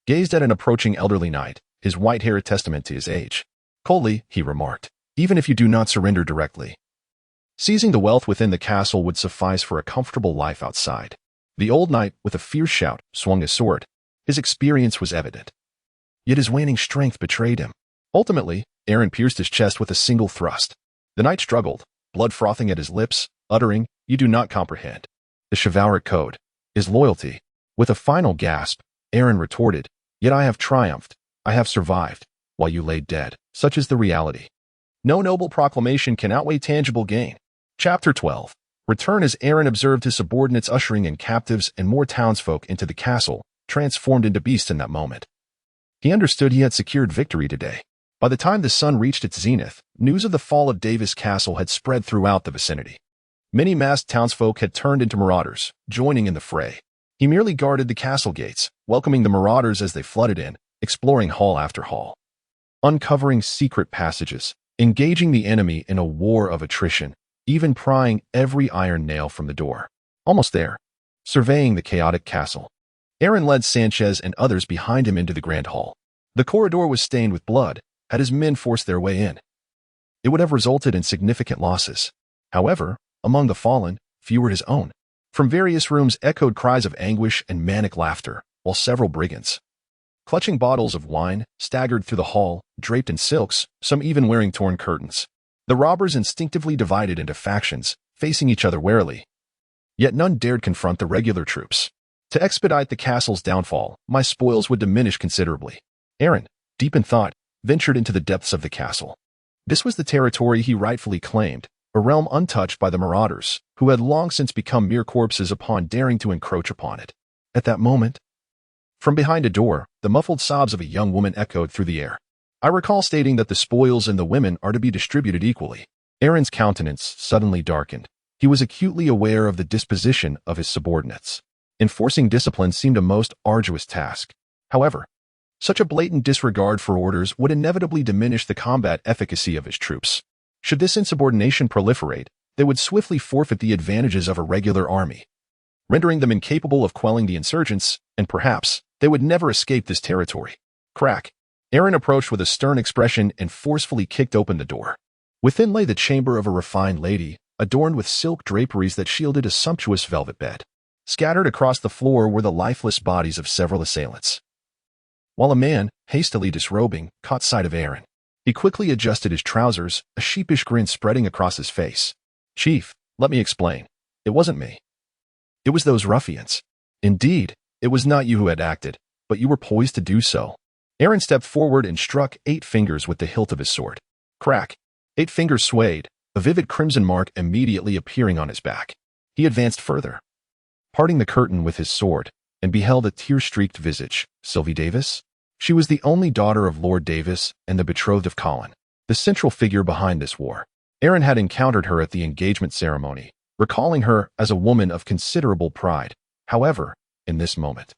gazed at an approaching elderly knight, his white hair a testament to his age. Coldly, he remarked, "Even if you do not surrender directly, seizing the wealth within the castle would suffice for a comfortable life outside." The old knight, with a fierce shout, swung his sword. His experience was evident, yet his waning strength betrayed him. Ultimately, Aaron pierced his chest with a single thrust. The knight struggled, blood frothing at his lips, uttering, "You do not comprehend. The chivalric code is loyalty." With a final gasp, Aaron retorted, "Yet I have triumphed. I have survived, while you lay dead. Such is the reality. No noble proclamation can outweigh tangible gain." Chapter 12. Return. As Aaron observed his subordinates ushering in captives and more townsfolk into the castle, transformed into beasts in that moment, he understood he had secured victory today. By the time the sun reached its zenith, news of the fall of Davis Castle had spread throughout the vicinity. Many masked townsfolk had turned into marauders, joining in the fray. He merely guarded the castle gates, welcoming the marauders as they flooded in, exploring hall after hall, uncovering secret passages, engaging the enemy in a war of attrition, even prying every iron nail from the door. Almost there, surveying the chaotic castle, Aaron led Sanchez and others behind him into the grand hall. The corridor was stained with blood. Had his men forced their way in, it would have resulted in significant losses. However, among the fallen, few were his own. From various rooms echoed cries of anguish and manic laughter, while several brigands, clutching bottles of wine, staggered through the hall, draped in silks, some even wearing torn curtains. The robbers instinctively divided into factions, facing each other warily. Yet none dared confront the regular troops. To expedite the castle's downfall, my spoils would diminish considerably. Aaron, deep in thought, ventured into the depths of the castle. This was the territory he rightfully claimed, a realm untouched by the marauders, who had long since become mere corpses upon daring to encroach upon it. At that moment, from behind a door, the muffled sobs of a young woman echoed through the air. "I recall stating that the spoils and the women are to be distributed equally." Aaron's countenance suddenly darkened. He was acutely aware of the disposition of his subordinates. Enforcing discipline seemed a most arduous task. However, such a blatant disregard for orders would inevitably diminish the combat efficacy of his troops. Should this insubordination proliferate, they would swiftly forfeit the advantages of a regular army, rendering them incapable of quelling the insurgents, and perhaps they would never escape this territory. Crack. Aaron approached with a stern expression and forcefully kicked open the door. Within lay the chamber of a refined lady, adorned with silk draperies that shielded a sumptuous velvet bed. Scattered across the floor were the lifeless bodies of several assailants, while a man, hastily disrobing, caught sight of Aaron. He quickly adjusted his trousers, a sheepish grin spreading across his face. "Chief, let me explain. It wasn't me. It was those ruffians. Indeed, it was not you who had acted, but you were poised to do so." Aaron stepped forward and struck 8 fingers with the hilt of his sword. Crack. 8 fingers swayed, a vivid crimson mark immediately appearing on his back. He advanced further, parting the curtain with his sword, and beheld a tear-streaked visage. Sylvie Davis? She was the only daughter of Lord Davis and the betrothed of Colin, the central figure behind this war. Aaron had encountered her at the engagement ceremony, recalling her as a woman of considerable pride. However, in this moment,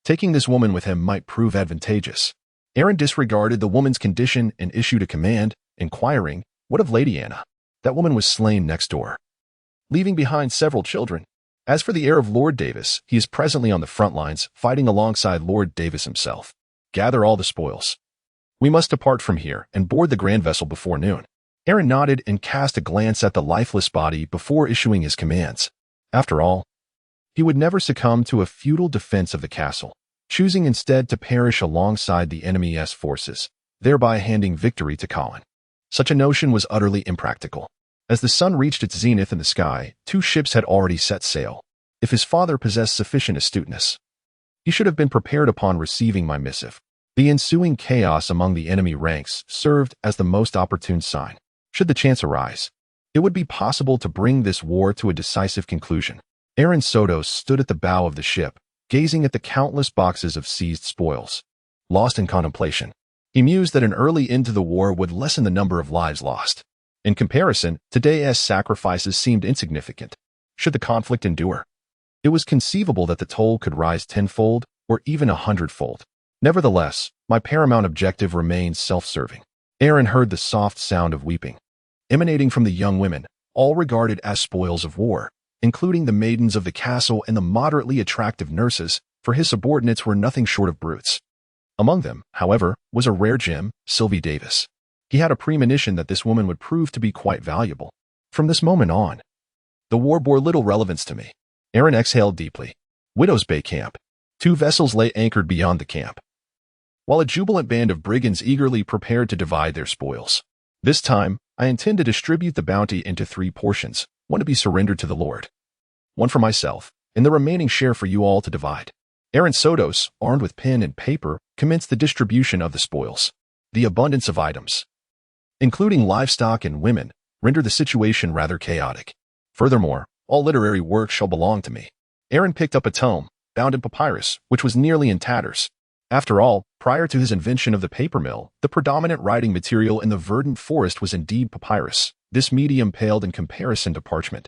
taking this woman with him might prove advantageous. Aaron disregarded the woman's condition and issued a command, inquiring, "What of Lady Anna?" That woman was slain next door, leaving behind several children. As for the heir of Lord Davis, he is presently on the front lines, fighting alongside Lord Davis himself. Gather all the spoils. We must depart from here and board the grand vessel before noon. Aaron nodded and cast a glance at the lifeless body before issuing his commands. After all, he would never succumb to a futile defense of the castle, choosing instead to perish alongside the enemy's forces, thereby handing victory to Colin. Such a notion was utterly impractical. As the sun reached its zenith in the sky, 2 ships had already set sail. If his father possessed sufficient astuteness, he should have been prepared upon receiving my missive. The ensuing chaos among the enemy ranks served as the most opportune sign. Should the chance arise, it would be possible to bring this war to a decisive conclusion. Aaron Sotos stood at the bow of the ship, gazing at the countless boxes of seized spoils. Lost in contemplation, he mused that an early end to the war would lessen the number of lives lost. In comparison, today's sacrifices seemed insignificant. Should the conflict endure, it was conceivable that the toll could rise tenfold or even 100-fold. Nevertheless, my paramount objective remained self-serving. Aaron heard the soft sound of weeping, emanating from the young women, all regarded as spoils of war, including the maidens of the castle and the moderately attractive nurses, for his subordinates were nothing short of brutes. Among them, however, was a rare gem, Sylvie Davis. He had a premonition that this woman would prove to be quite valuable. From this moment on, the war bore little relevance to me. Aaron exhaled deeply. Widow's Bay Camp. 2 vessels lay anchored beyond the camp, while a jubilant band of brigands eagerly prepared to divide their spoils. This time, I intend to distribute the bounty into 3 portions, one to be surrendered to the Lord, one for myself, and the remaining share for you all to divide. Aaron Sotos, armed with pen and paper, commenced the distribution of the spoils. The abundance of items, including livestock and women, rendered the situation rather chaotic. Furthermore, all literary works shall belong to me. Aaron picked up a tome, bound in papyrus, which was nearly in tatters. After all, prior to his invention of the paper mill, the predominant writing material in the verdant forest was indeed papyrus. This medium paled in comparison to parchment,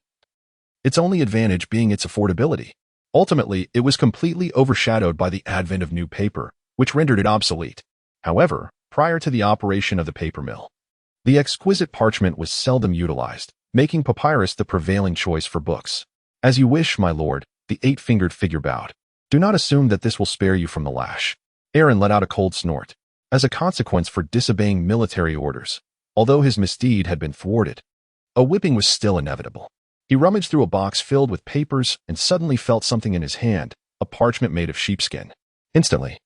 its only advantage being its affordability. Ultimately, it was completely overshadowed by the advent of new paper, which rendered it obsolete. However, prior to the operation of the paper mill, the exquisite parchment was seldom utilized, making papyrus the prevailing choice for books. As you wish, my lord, the 8-fingered figure bowed. Do not assume that this will spare you from the lash. Aaron let out a cold snort. As a consequence for disobeying military orders, although his misdeed had been thwarted, a whipping was still inevitable. He rummaged through a box filled with papers and suddenly felt something in his hand, a parchment made of sheepskin. Instantly,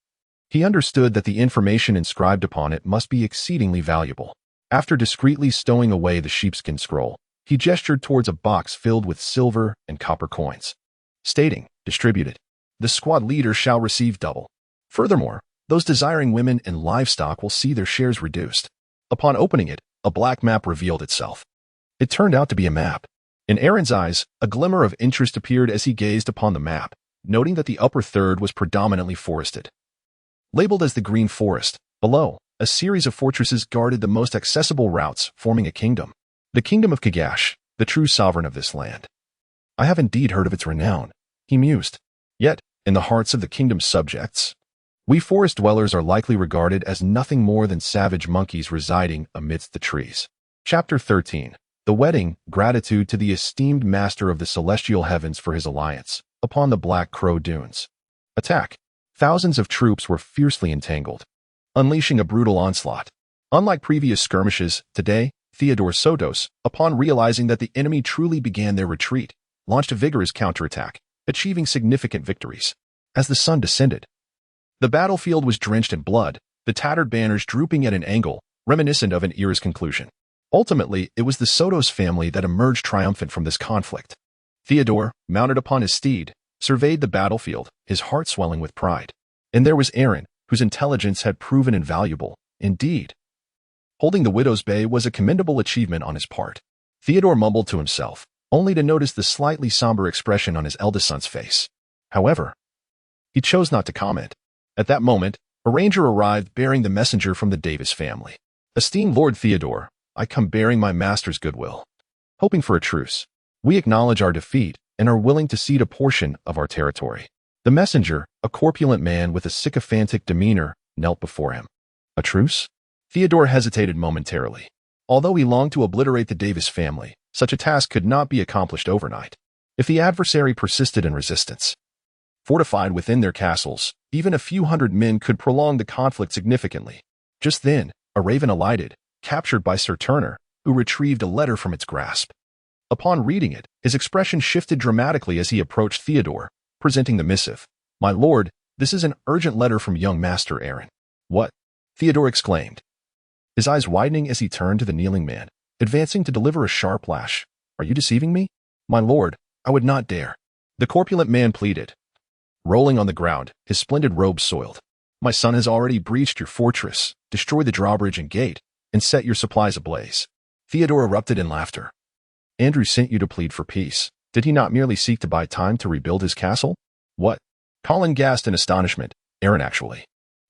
he understood that the information inscribed upon it must be exceedingly valuable. After discreetly stowing away the sheepskin scroll, he gestured towards a box filled with silver and copper coins, stating, "Distributed. The squad leader shall receive double. Furthermore, those desiring women and livestock will see their shares reduced." Upon opening it, a black map revealed itself. It turned out to be a map. In Aaron's eyes, a glimmer of interest appeared as he gazed upon the map, noting that the upper third was predominantly forested. Labeled as the Green Forest, below, a series of fortresses guarded the most accessible routes, forming a kingdom. The Kingdom of Kagash, the true sovereign of this land. I have indeed heard of its renown, he mused. Yet, in the hearts of the kingdom's subjects, we forest dwellers are likely regarded as nothing more than savage monkeys residing amidst the trees. Chapter 13. The Wedding, Gratitude to the esteemed master of the celestial heavens for his alliance, upon the Black Crow Dunes. Attack. Thousands of troops were fiercely entangled, unleashing a brutal onslaught. Unlike previous skirmishes, today, Theodore Sotos, upon realizing that the enemy truly began their retreat, launched a vigorous counterattack, achieving significant victories. As the sun descended, the battlefield was drenched in blood, the tattered banners drooping at an angle, reminiscent of an era's conclusion. Ultimately, it was the Sotos family that emerged triumphant from this conflict. Theodore, mounted upon his steed, surveyed the battlefield, his heart swelling with pride. And there was Aaron, whose intelligence had proven invaluable. Indeed, holding the Widow's Bay was a commendable achievement on his part. Theodore mumbled to himself, only to notice the slightly somber expression on his eldest son's face. However, he chose not to comment. At that moment, a ranger arrived bearing the messenger from the Davis family. "Esteemed Lord Theodore, I come bearing my master's goodwill, hoping for a truce. We acknowledge our defeat and are willing to cede a portion of our territory." The messenger, a corpulent man with a sycophantic demeanor, knelt before him. A truce? Theodore hesitated momentarily. Although he longed to obliterate the Davis family, such a task could not be accomplished overnight. If the adversary persisted in resistance, fortified within their castles, even a few hundred men could prolong the conflict significantly. Just then, a raven alighted, captured by Sir Turner, who retrieved a letter from its grasp. Upon reading it, his expression shifted dramatically as he approached Theodore, presenting the missive. "My lord, this is an urgent letter from young Master Aaron." "What?" Theodore exclaimed, his eyes widening as he turned to the kneeling man, advancing to deliver a sharp lash. "Are you deceiving me?" "My lord, I would not dare," the corpulent man pleaded, rolling on the ground, his splendid robes soiled. "My son has already breached your fortress, destroyed the drawbridge and gate, and set your supplies ablaze." Theodore erupted in laughter. "Andrew sent you to plead for peace. Did he not merely seek to buy time to rebuild his castle?" "What?" Colin gasped in astonishment. "Aaron actually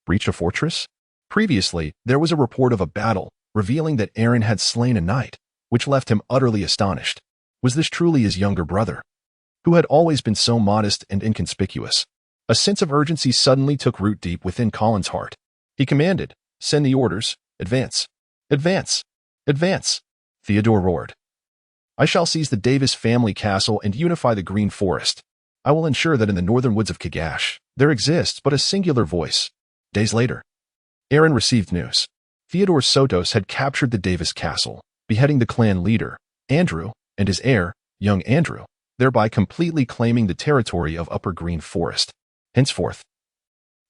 breached a fortress?" Previously, there was a report of a battle, revealing that Aaron had slain a knight, which left him utterly astonished. Was this truly his younger brother, who had always been so modest and inconspicuous? A sense of urgency suddenly took root deep within Colin's heart. He commanded, "Send the orders. Advance. Advance. Advance." Theodore roared. "I shall seize the Davis family castle and unify the Green Forest. I will ensure that in the northern woods of Kagash, there exists but a singular voice." Days later, Aaron received news. Theodore Sotos had captured the Davis castle, beheading the clan leader, Andrew, and his heir, young Andrew, thereby completely claiming the territory of Upper Green Forest. Henceforth,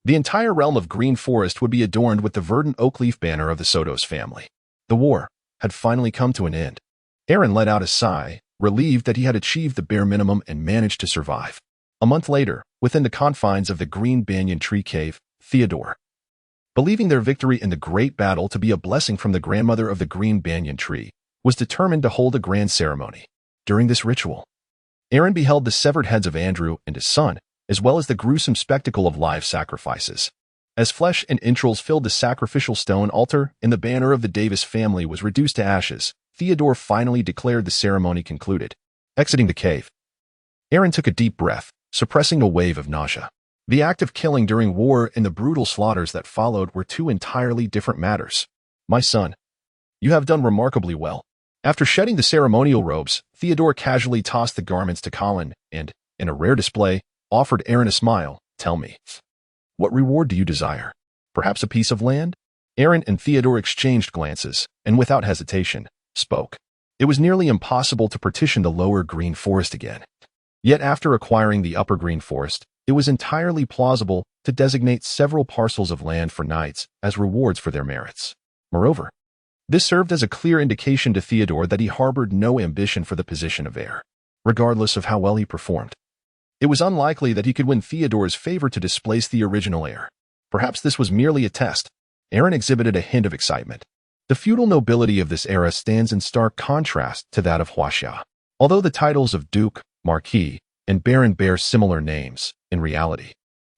the entire realm of Green Forest would be adorned with the verdant oak leaf banner of the Sotos family. The war had finally come to an end. Aaron let out a sigh, relieved that he had achieved the bare minimum and managed to survive. A month later, within the confines of the Green Banyan Tree Cave, Theodore, believing their victory in the great battle to be a blessing from the grandmother of the Green Banyan Tree, was determined to hold a grand ceremony. During this ritual, Aaron beheld the severed heads of Andrew and his son, as well as the gruesome spectacle of live sacrifices. As flesh and entrails filled the sacrificial stone altar and the banner of the Davis family was reduced to ashes, Theodore finally declared the ceremony concluded. Exiting the cave, Aaron took a deep breath, suppressing a wave of nausea. The act of killing during war and the brutal slaughters that followed were two entirely different matters. "My son, you have done remarkably well." After shedding the ceremonial robes, Theodore casually tossed the garments to Colin and, in a rare display, offered Aaron a smile. "Tell me, what reward do you desire? Perhaps a piece of land?" Aaron and Theodore exchanged glances, and without hesitation, spoke. It was nearly impossible to partition the lower Green Forest again. Yet after acquiring the Upper Green Forest, it was entirely plausible to designate several parcels of land for knights as rewards for their merits. Moreover, this served as a clear indication to Theodore that he harbored no ambition for the position of heir, regardless of how well he performed. It was unlikely that he could win Theodore's favor to displace the original heir. Perhaps this was merely a test. Aaron exhibited a hint of excitement. The feudal nobility of this era stands in stark contrast to that of Huaxia. Although the titles of Duke, Marquis, and Baron bear similar names, in reality,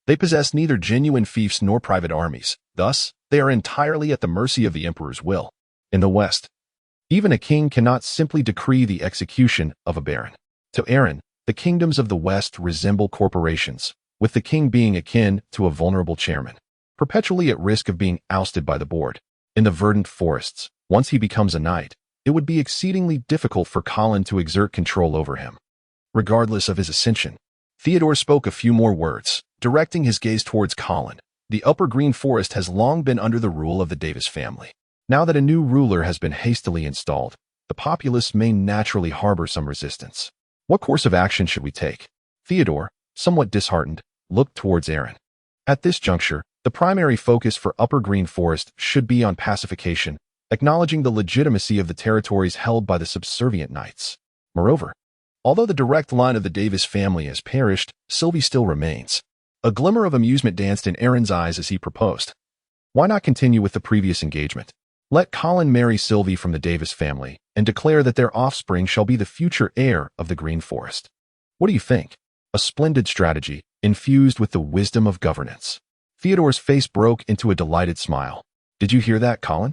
they possess neither genuine fiefs nor private armies. Thus, they are entirely at the mercy of the emperor's will. In the West, even a king cannot simply decree the execution of a baron. To Aaron, the kingdoms of the West resemble corporations, with the king being akin to a vulnerable chairman, perpetually at risk of being ousted by the board. In the verdant forests, once he becomes a knight, it would be exceedingly difficult for Colin to exert control over him. Regardless of his ascension, Theodore spoke a few more words, directing his gaze towards Colin. The Upper Green Forest has long been under the rule of the Davis family. Now that a new ruler has been hastily installed, the populace may naturally harbor some resistance. What course of action should we take? Theodore, somewhat disheartened, looked towards Aaron. At this juncture, the primary focus for Upper Green Forest should be on pacification, acknowledging the legitimacy of the territories held by the subservient knights. Moreover, although the direct line of the Davis family has perished, Sylvie still remains. A glimmer of amusement danced in Aaron's eyes as he proposed. Why not continue with the previous engagement? Let Colin marry Sylvie from the Davis family and declare that their offspring shall be the future heir of the Green Forest. What do you think? A splendid strategy, infused with the wisdom of governance. Theodore's face broke into a delighted smile. Did you hear that, Colin?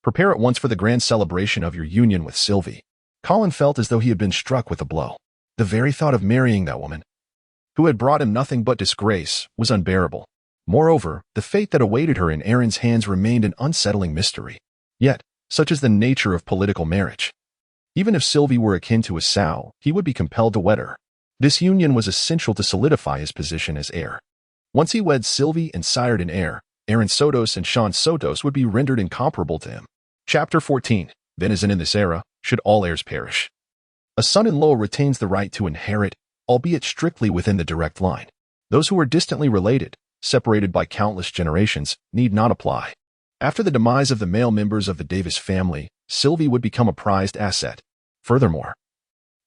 Prepare at once for the grand celebration of your union with Sylvie. Colin felt as though he had been struck with a blow. The very thought of marrying that woman, who had brought him nothing but disgrace, was unbearable. Moreover, the fate that awaited her in Aaron's hands remained an unsettling mystery. Yet, such is the nature of political marriage. Even if Sylvie were akin to a sow, he would be compelled to wed her. This union was essential to solidify his position as heir. Once he wed Sylvie and sired an heir, Aaron Sotos and Sean Sotos would be rendered incomparable to him. Chapter 14. Venison in this era, should all heirs perish. A son-in-law retains the right to inherit, albeit strictly within the direct line. Those who are distantly related, separated by countless generations, need not apply. After the demise of the male members of the Davis family, Sylvie would become a prized asset. Furthermore,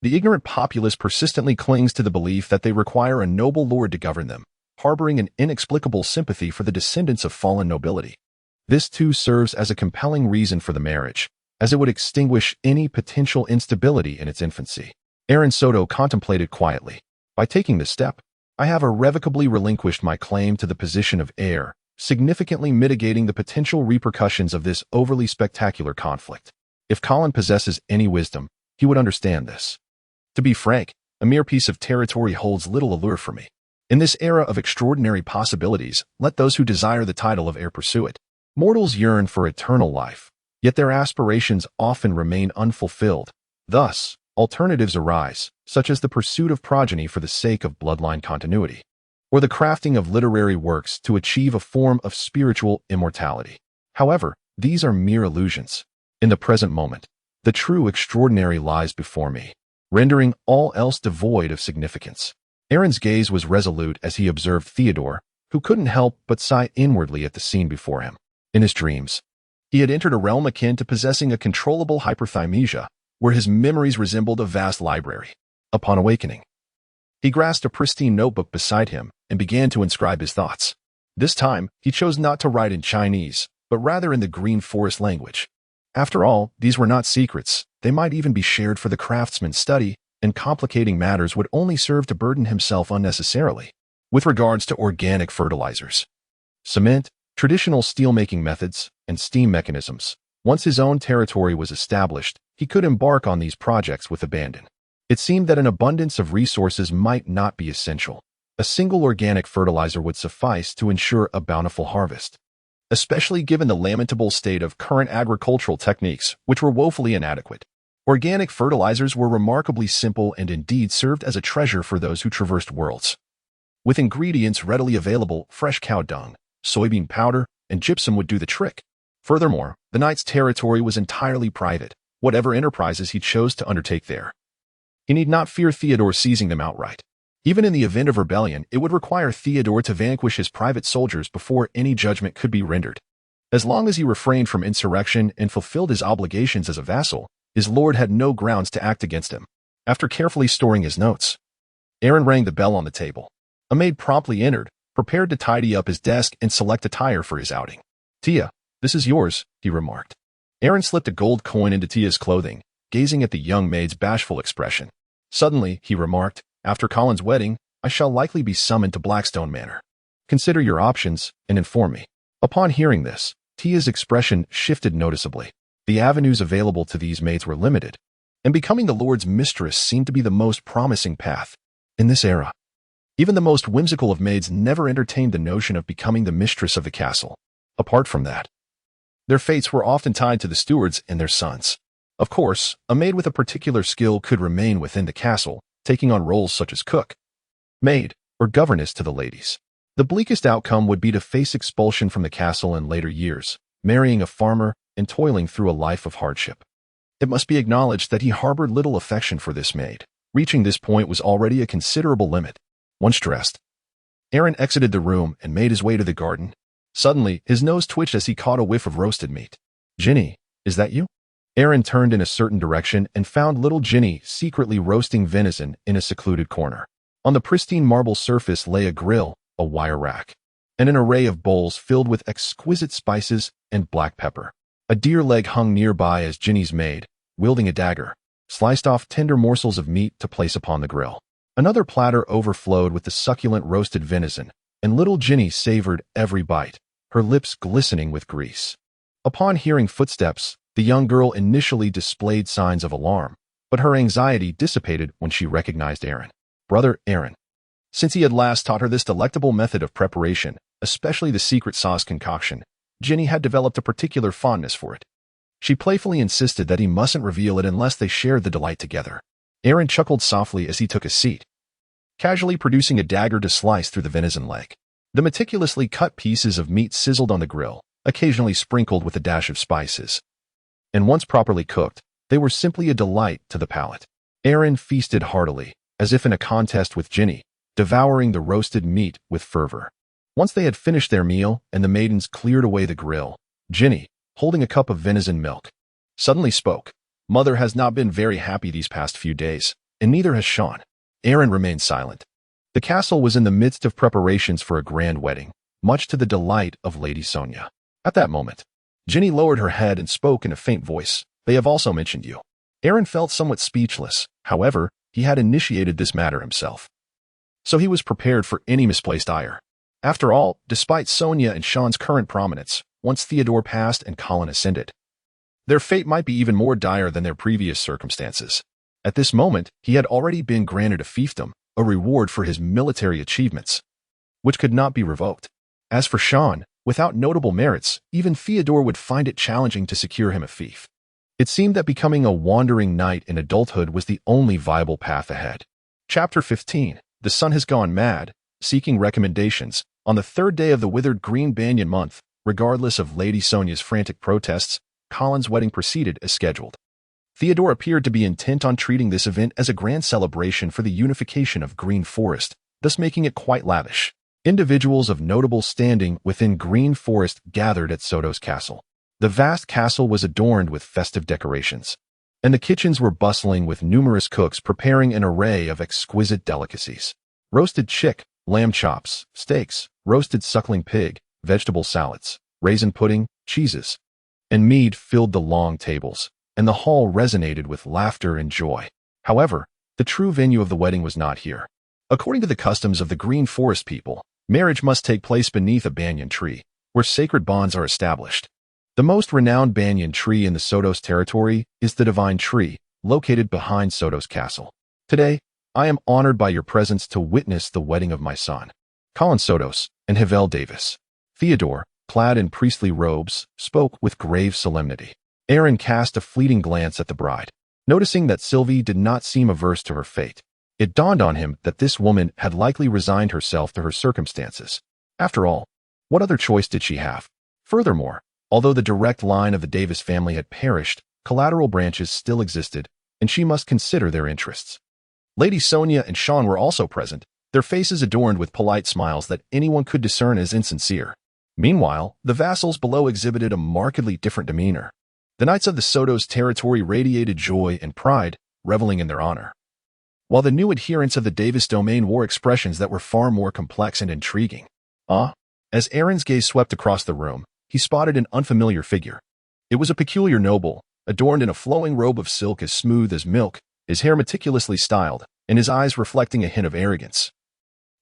the ignorant populace persistently clings to the belief that they require a noble lord to govern them, harboring an inexplicable sympathy for the descendants of fallen nobility. This too serves as a compelling reason for the marriage, as it would extinguish any potential instability in its infancy. Aaron Soto contemplated quietly. By taking this step, I have irrevocably relinquished my claim to the position of heir, significantly mitigating the potential repercussions of this overly spectacular conflict. If Colin possesses any wisdom, he would understand this. To be frank, a mere piece of territory holds little allure for me. In this era of extraordinary possibilities, let those who desire the title of heir pursue it. Mortals yearn for eternal life, yet their aspirations often remain unfulfilled. Thus, alternatives arise, such as the pursuit of progeny for the sake of bloodline continuity, or the crafting of literary works to achieve a form of spiritual immortality. However, these are mere illusions. In the present moment, the true extraordinary lies before me, rendering all else devoid of significance. Aaron's gaze was resolute as he observed Theodore, who couldn't help but sigh inwardly at the scene before him. In his dreams, he had entered a realm akin to possessing a controllable hyperthymesia, where his memories resembled a vast library. Upon awakening, he grasped a pristine notebook beside him and began to inscribe his thoughts. This time, he chose not to write in Chinese, but rather in the Green Forest language. After all, these were not secrets. They might even be shared for the craftsman's study, and complicating matters would only serve to burden himself unnecessarily. With regards to organic fertilizers, cement, traditional steelmaking methods, and steam mechanisms, once his own territory was established, he could embark on these projects with abandon. It seemed that an abundance of resources might not be essential. A single organic fertilizer would suffice to ensure a bountiful harvest, especially given the lamentable state of current agricultural techniques, which were woefully inadequate. Organic fertilizers were remarkably simple and indeed served as a treasure for those who traversed worlds. With ingredients readily available, fresh cow dung, soybean powder, and gypsum would do the trick. Furthermore, the knight's territory was entirely private, whatever enterprises he chose to undertake there. He need not fear Theodore seizing them outright. Even in the event of rebellion, it would require Theodore to vanquish his private soldiers before any judgment could be rendered. As long as he refrained from insurrection and fulfilled his obligations as a vassal, his lord had no grounds to act against him. After carefully storing his notes, Aaron rang the bell on the table. A maid promptly entered, prepared to tidy up his desk and select attire for his outing. "Tia, this is yours," he remarked. Aaron slipped a gold coin into Tia's clothing, gazing at the young maid's bashful expression. Suddenly, he remarked, "After Colin's wedding, I shall likely be summoned to Blackstone Manor. Consider your options and inform me." Upon hearing this, Tia's expression shifted noticeably. The avenues available to these maids were limited, and becoming the Lord's mistress seemed to be the most promising path. In this era, even the most whimsical of maids never entertained the notion of becoming the mistress of the castle. Apart from that, their fates were often tied to the stewards and their sons. Of course, a maid with a particular skill could remain within the castle, taking on roles such as cook, maid, or governess to the ladies. The bleakest outcome would be to face expulsion from the castle in later years, marrying a farmer and toiling through a life of hardship. It must be acknowledged that he harbored little affection for this maid. Reaching this point was already a considerable limit. Once dressed, Aaron exited the room and made his way to the garden. Suddenly, his nose twitched as he caught a whiff of roasted meat. "Ginny, is that you?" Aaron turned in a certain direction and found little Ginny secretly roasting venison in a secluded corner. On the pristine marble surface lay a grill, a wire rack, and an array of bowls filled with exquisite spices and black pepper. A deer leg hung nearby as Ginny's maid, wielding a dagger, sliced off tender morsels of meat to place upon the grill. Another platter overflowed with the succulent roasted venison, and little Ginny savored every bite, her lips glistening with grease. Upon hearing footsteps, the young girl initially displayed signs of alarm, but her anxiety dissipated when she recognized Aaron. Brother Aaron. Since he had last taught her this delectable method of preparation, especially the secret sauce concoction, Ginny had developed a particular fondness for it. She playfully insisted that he mustn't reveal it unless they shared the delight together. Aaron chuckled softly as he took a seat, casually producing a dagger to slice through the venison leg. The meticulously cut pieces of meat sizzled on the grill, occasionally sprinkled with a dash of spices. and once properly cooked, they were simply a delight to the palate. Aaron feasted heartily, as if in a contest with Ginny, devouring the roasted meat with fervor. Once they had finished their meal and the maidens cleared away the grill, Ginny, holding a cup of venison milk, suddenly spoke. "Mother has not been very happy these past few days, and neither has Sean." Aaron remained silent. The castle was in the midst of preparations for a grand wedding, much to the delight of Lady Sonia. At that moment, Ginny lowered her head and spoke in a faint voice. "They have also mentioned you." Aaron felt somewhat speechless. However, he had initiated this matter himself, so he was prepared for any misplaced ire. After all, despite Sonia and Sean's current prominence, once Theodore passed and Colin ascended, their fate might be even more dire than their previous circumstances. At this moment, he had already been granted a fiefdom, a reward for his military achievements, which could not be revoked. As for Sean, without notable merits, even Theodore would find it challenging to secure him a fief. It seemed that becoming a wandering knight in adulthood was the only viable path ahead. Chapter 15. The Sun Has Gone Mad. Seeking recommendations. On the third day of the withered green banyan month, regardless of Lady Sonia's frantic protests, Colin's wedding proceeded as scheduled. Theodore appeared to be intent on treating this event as a grand celebration for the unification of Green Forest, thus making it quite lavish. Individuals of notable standing within Green Forest gathered at Sotos Castle. The vast castle was adorned with festive decorations, and the kitchens were bustling with numerous cooks preparing an array of exquisite delicacies. Roasted chick, lamb chops, steaks, roasted suckling pig, vegetable salads, raisin pudding, cheeses, and mead filled the long tables, and the hall resonated with laughter and joy. However, the true venue of the wedding was not here. According to the customs of the Green Forest people, marriage must take place beneath a banyan tree, where sacred bonds are established. The most renowned banyan tree in the Sotos territory is the Divine Tree, located behind Sotos Castle. Today, I am honored by your presence to witness the wedding of my son, Colin Sotos, and Havel Davis. Theodore, clad in priestly robes, spoke with grave solemnity. Aaron cast a fleeting glance at the bride. Noticing that Sylvie did not seem averse to her fate, it dawned on him that this woman had likely resigned herself to her circumstances. After all, what other choice did she have? Furthermore, although the direct line of the Davis family had perished, collateral branches still existed, and she must consider their interests. Lady Sonia and Sean were also present, their faces adorned with polite smiles that anyone could discern as insincere. Meanwhile, the vassals below exhibited a markedly different demeanor. The knights of the Sotos territory radiated joy and pride, reveling in their honor, while the new adherents of the Davis domain wore expressions that were far more complex and intriguing. As Aaron's gaze swept across the room, he spotted an unfamiliar figure. It was a peculiar noble, adorned in a flowing robe of silk as smooth as milk, his hair meticulously styled, and his eyes reflecting a hint of arrogance.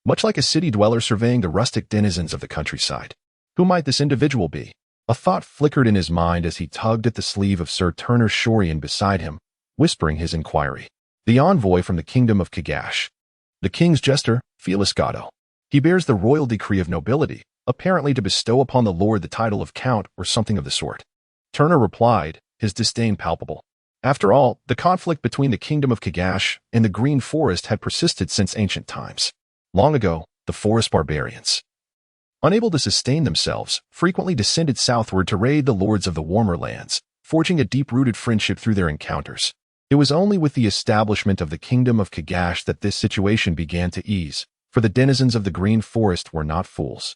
Much like a city dweller surveying the rustic denizens of the countryside. Who might this individual be? A thought flickered in his mind as he tugged at the sleeve of Sir Turner Shorian beside him, whispering his inquiry. The envoy from the kingdom of Kagash. The king's jester, Felis Gatto. He bears the royal decree of nobility, apparently to bestow upon the lord the title of count or something of the sort. Turner replied, his disdain palpable. After all, the conflict between the kingdom of Kagash and the Green Forest had persisted since ancient times. Long ago, the forest barbarians, unable to sustain themselves, frequently descended southward to raid the lords of the warmer lands, forging a deep-rooted friendship through their encounters. It was only with the establishment of the kingdom of Kagash that this situation began to ease, for the denizens of the Green Forest were not fools.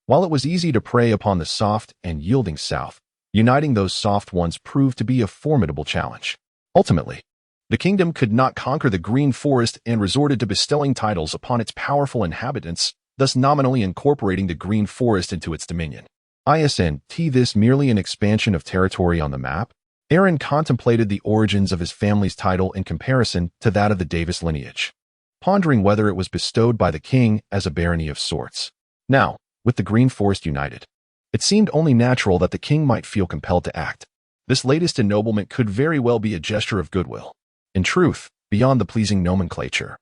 While it was easy to prey upon the soft and yielding south, uniting those soft ones proved to be a formidable challenge. Ultimately, the kingdom could not conquer the Green Forest and resorted to bestowing titles upon its powerful inhabitants, thus nominally incorporating the Green Forest into its dominion. Isn't this merely an expansion of territory on the map? Aaron contemplated the origins of his family's title in comparison to that of the Davis lineage, pondering whether it was bestowed by the king as a barony of sorts. Now, with the Green Forest united, it seemed only natural that the king might feel compelled to act. This latest ennoblement could very well be a gesture of goodwill. In truth, beyond the pleasing nomenclature,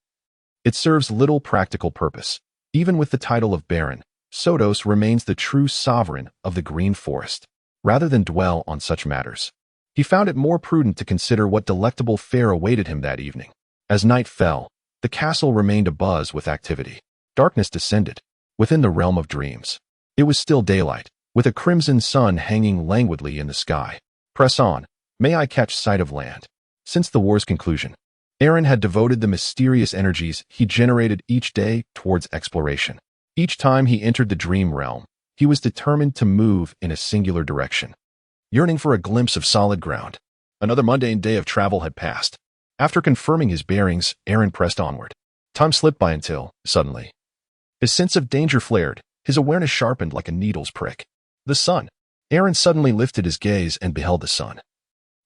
it serves little practical purpose. Even with the title of Baron, Sotos remains the true sovereign of the Green Forest. Rather than dwell on such matters, he found it more prudent to consider what delectable fare awaited him that evening. As night fell, the castle remained abuzz with activity. Darkness descended. Within the realm of dreams, it was still daylight, with a crimson sun hanging languidly in the sky. Press on, May I catch sight of land? Since the war's conclusion, Aaron had devoted the mysterious energies he generated each day towards exploration. Each time he entered the dream realm, he was determined to move in a singular direction, yearning for a glimpse of solid ground. Another mundane day of travel had passed. After confirming his bearings, Aaron pressed onward. Time slipped by until, suddenly, his sense of danger flared, his awareness sharpened like a needle's prick. The sun. Aaron suddenly lifted his gaze and beheld the sun,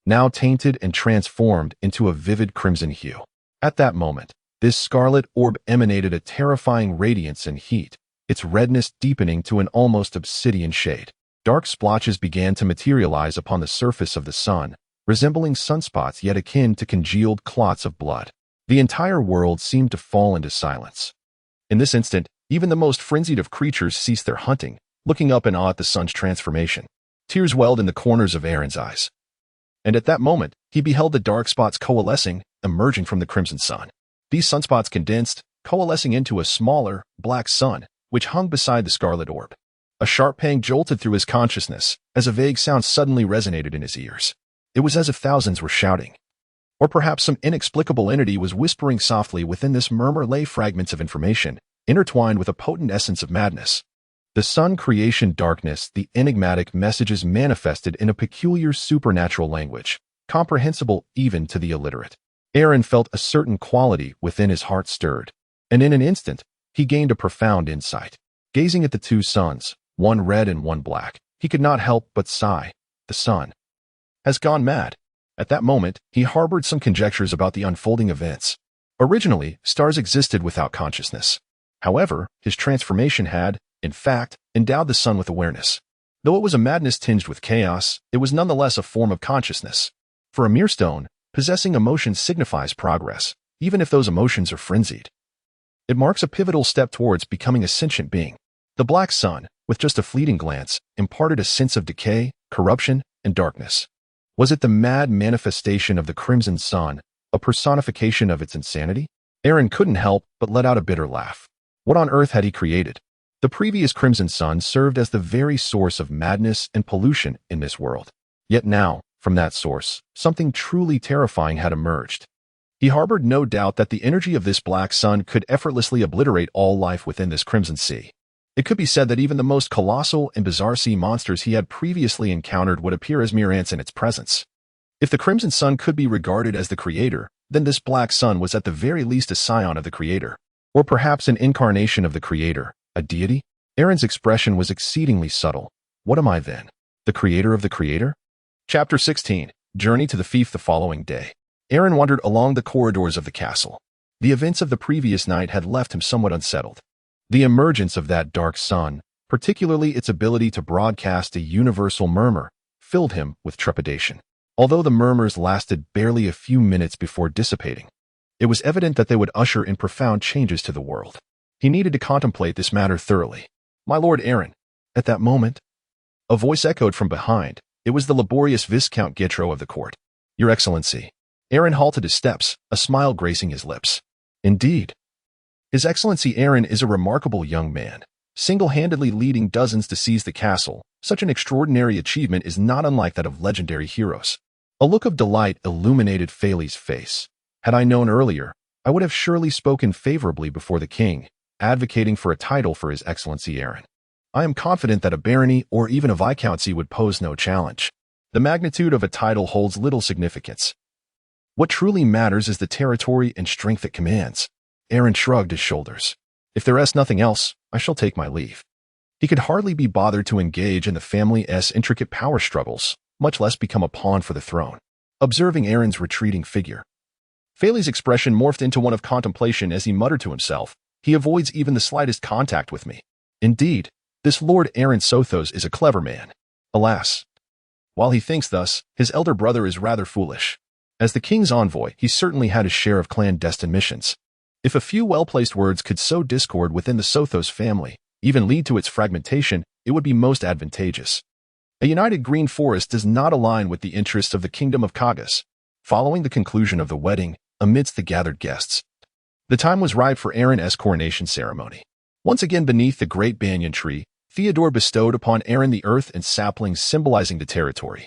now tainted and transformed into a vivid crimson hue. At that moment, this scarlet orb emanated a terrifying radiance and heat, its redness deepening to an almost obsidian shade. Dark splotches began to materialize upon the surface of the sun, resembling sunspots yet akin to congealed clots of blood. The entire world seemed to fall into silence. In this instant, even the most frenzied of creatures ceased their hunting, looking up in awe at the sun's transformation. Tears welled in the corners of Aaron's eyes. And at that moment, he beheld the dark spots coalescing, emerging from the crimson sun. These sunspots condensed, coalescing into a smaller, black sun, which hung beside the scarlet orb. A sharp pang jolted through his consciousness as a vague sound suddenly resonated in his ears. It was as if thousands were shouting. Or perhaps some inexplicable entity was whispering softly. Within this murmur lay fragments of information, intertwined with a potent essence of madness. The sun creation darkness, the enigmatic messages manifested in a peculiar supernatural language, comprehensible even to the illiterate. Aaron felt a certain quality within his heart stirred, and in an instant, he gained a profound insight. Gazing at the two suns, one red and one black, he could not help but sigh. The sun has gone mad. At that moment, he harbored some conjectures about the unfolding events. Originally, stars existed without consciousness. However, his transformation had, in fact, endowed the sun with awareness. Though it was a madness tinged with chaos, it was nonetheless a form of consciousness. For a mere stone, possessing emotions signifies progress, even if those emotions are frenzied. It marks a pivotal step towards becoming a sentient being. The black sun, with just a fleeting glance, imparted a sense of decay, corruption, and darkness. Was it the mad manifestation of the crimson sun, a personification of its insanity? Aaron couldn't help but let out a bitter laugh. What on earth had he created? The previous crimson sun served as the very source of madness and pollution in this world. Yet now, from that source, something truly terrifying had emerged. He harbored no doubt that the energy of this black sun could effortlessly obliterate all life within this crimson sea. It could be said that even the most colossal and bizarre sea monsters he had previously encountered would appear as mere ants in its presence. If the crimson sun could be regarded as the creator, then this black sun was at the very least a scion of the creator, or perhaps an incarnation of the creator, a deity? Aaron's expression was exceedingly subtle. What am I then? The creator of the creator? Chapter 16. Journey to the fief the following day. Aaron wandered along the corridors of the castle. The events of the previous night had left him somewhat unsettled. The emergence of that dark sun, particularly its ability to broadcast a universal murmur, filled him with trepidation. Although the murmurs lasted barely a few minutes before dissipating, it was evident that they would usher in profound changes to the world. He needed to contemplate this matter thoroughly. My lord Aaron. At that moment, a voice echoed from behind. It was the laborious Viscount Getro of the court. Your Excellency. Aaron halted his steps, a smile gracing his lips. Indeed. His Excellency Aaron is a remarkable young man, single-handedly leading dozens to seize the castle. Such an extraordinary achievement is not unlike that of legendary heroes. A look of delight illuminated Phaley's face. Had I known earlier, I would have surely spoken favorably before the king, advocating for a title for His Excellency Aaron. I am confident that a barony or even a viscountcy would pose no challenge. The magnitude of a title holds little significance. What truly matters is the territory and strength it commands. Aaron shrugged his shoulders. If there is nothing else, I shall take my leave. He could hardly be bothered to engage in the family's intricate power struggles, much less become a pawn for the throne. Observing Aaron's retreating figure, Phaley's expression morphed into one of contemplation as he muttered to himself, he avoids even the slightest contact with me. Indeed, this Lord Aaron Sotos is a clever man. Alas, while he thinks thus, his elder brother is rather foolish. As the king's envoy, he certainly had his share of clandestine missions. If a few well-placed words could sow discord within the Sotos family, even lead to its fragmentation, it would be most advantageous. A united green forest does not align with the interests of the kingdom of Kagas. Following the conclusion of the wedding, amidst the gathered guests, the time was ripe for Aaron's coronation ceremony. Once again beneath the great banyan tree, Theodore bestowed upon Aaron the earth and saplings symbolizing the territory.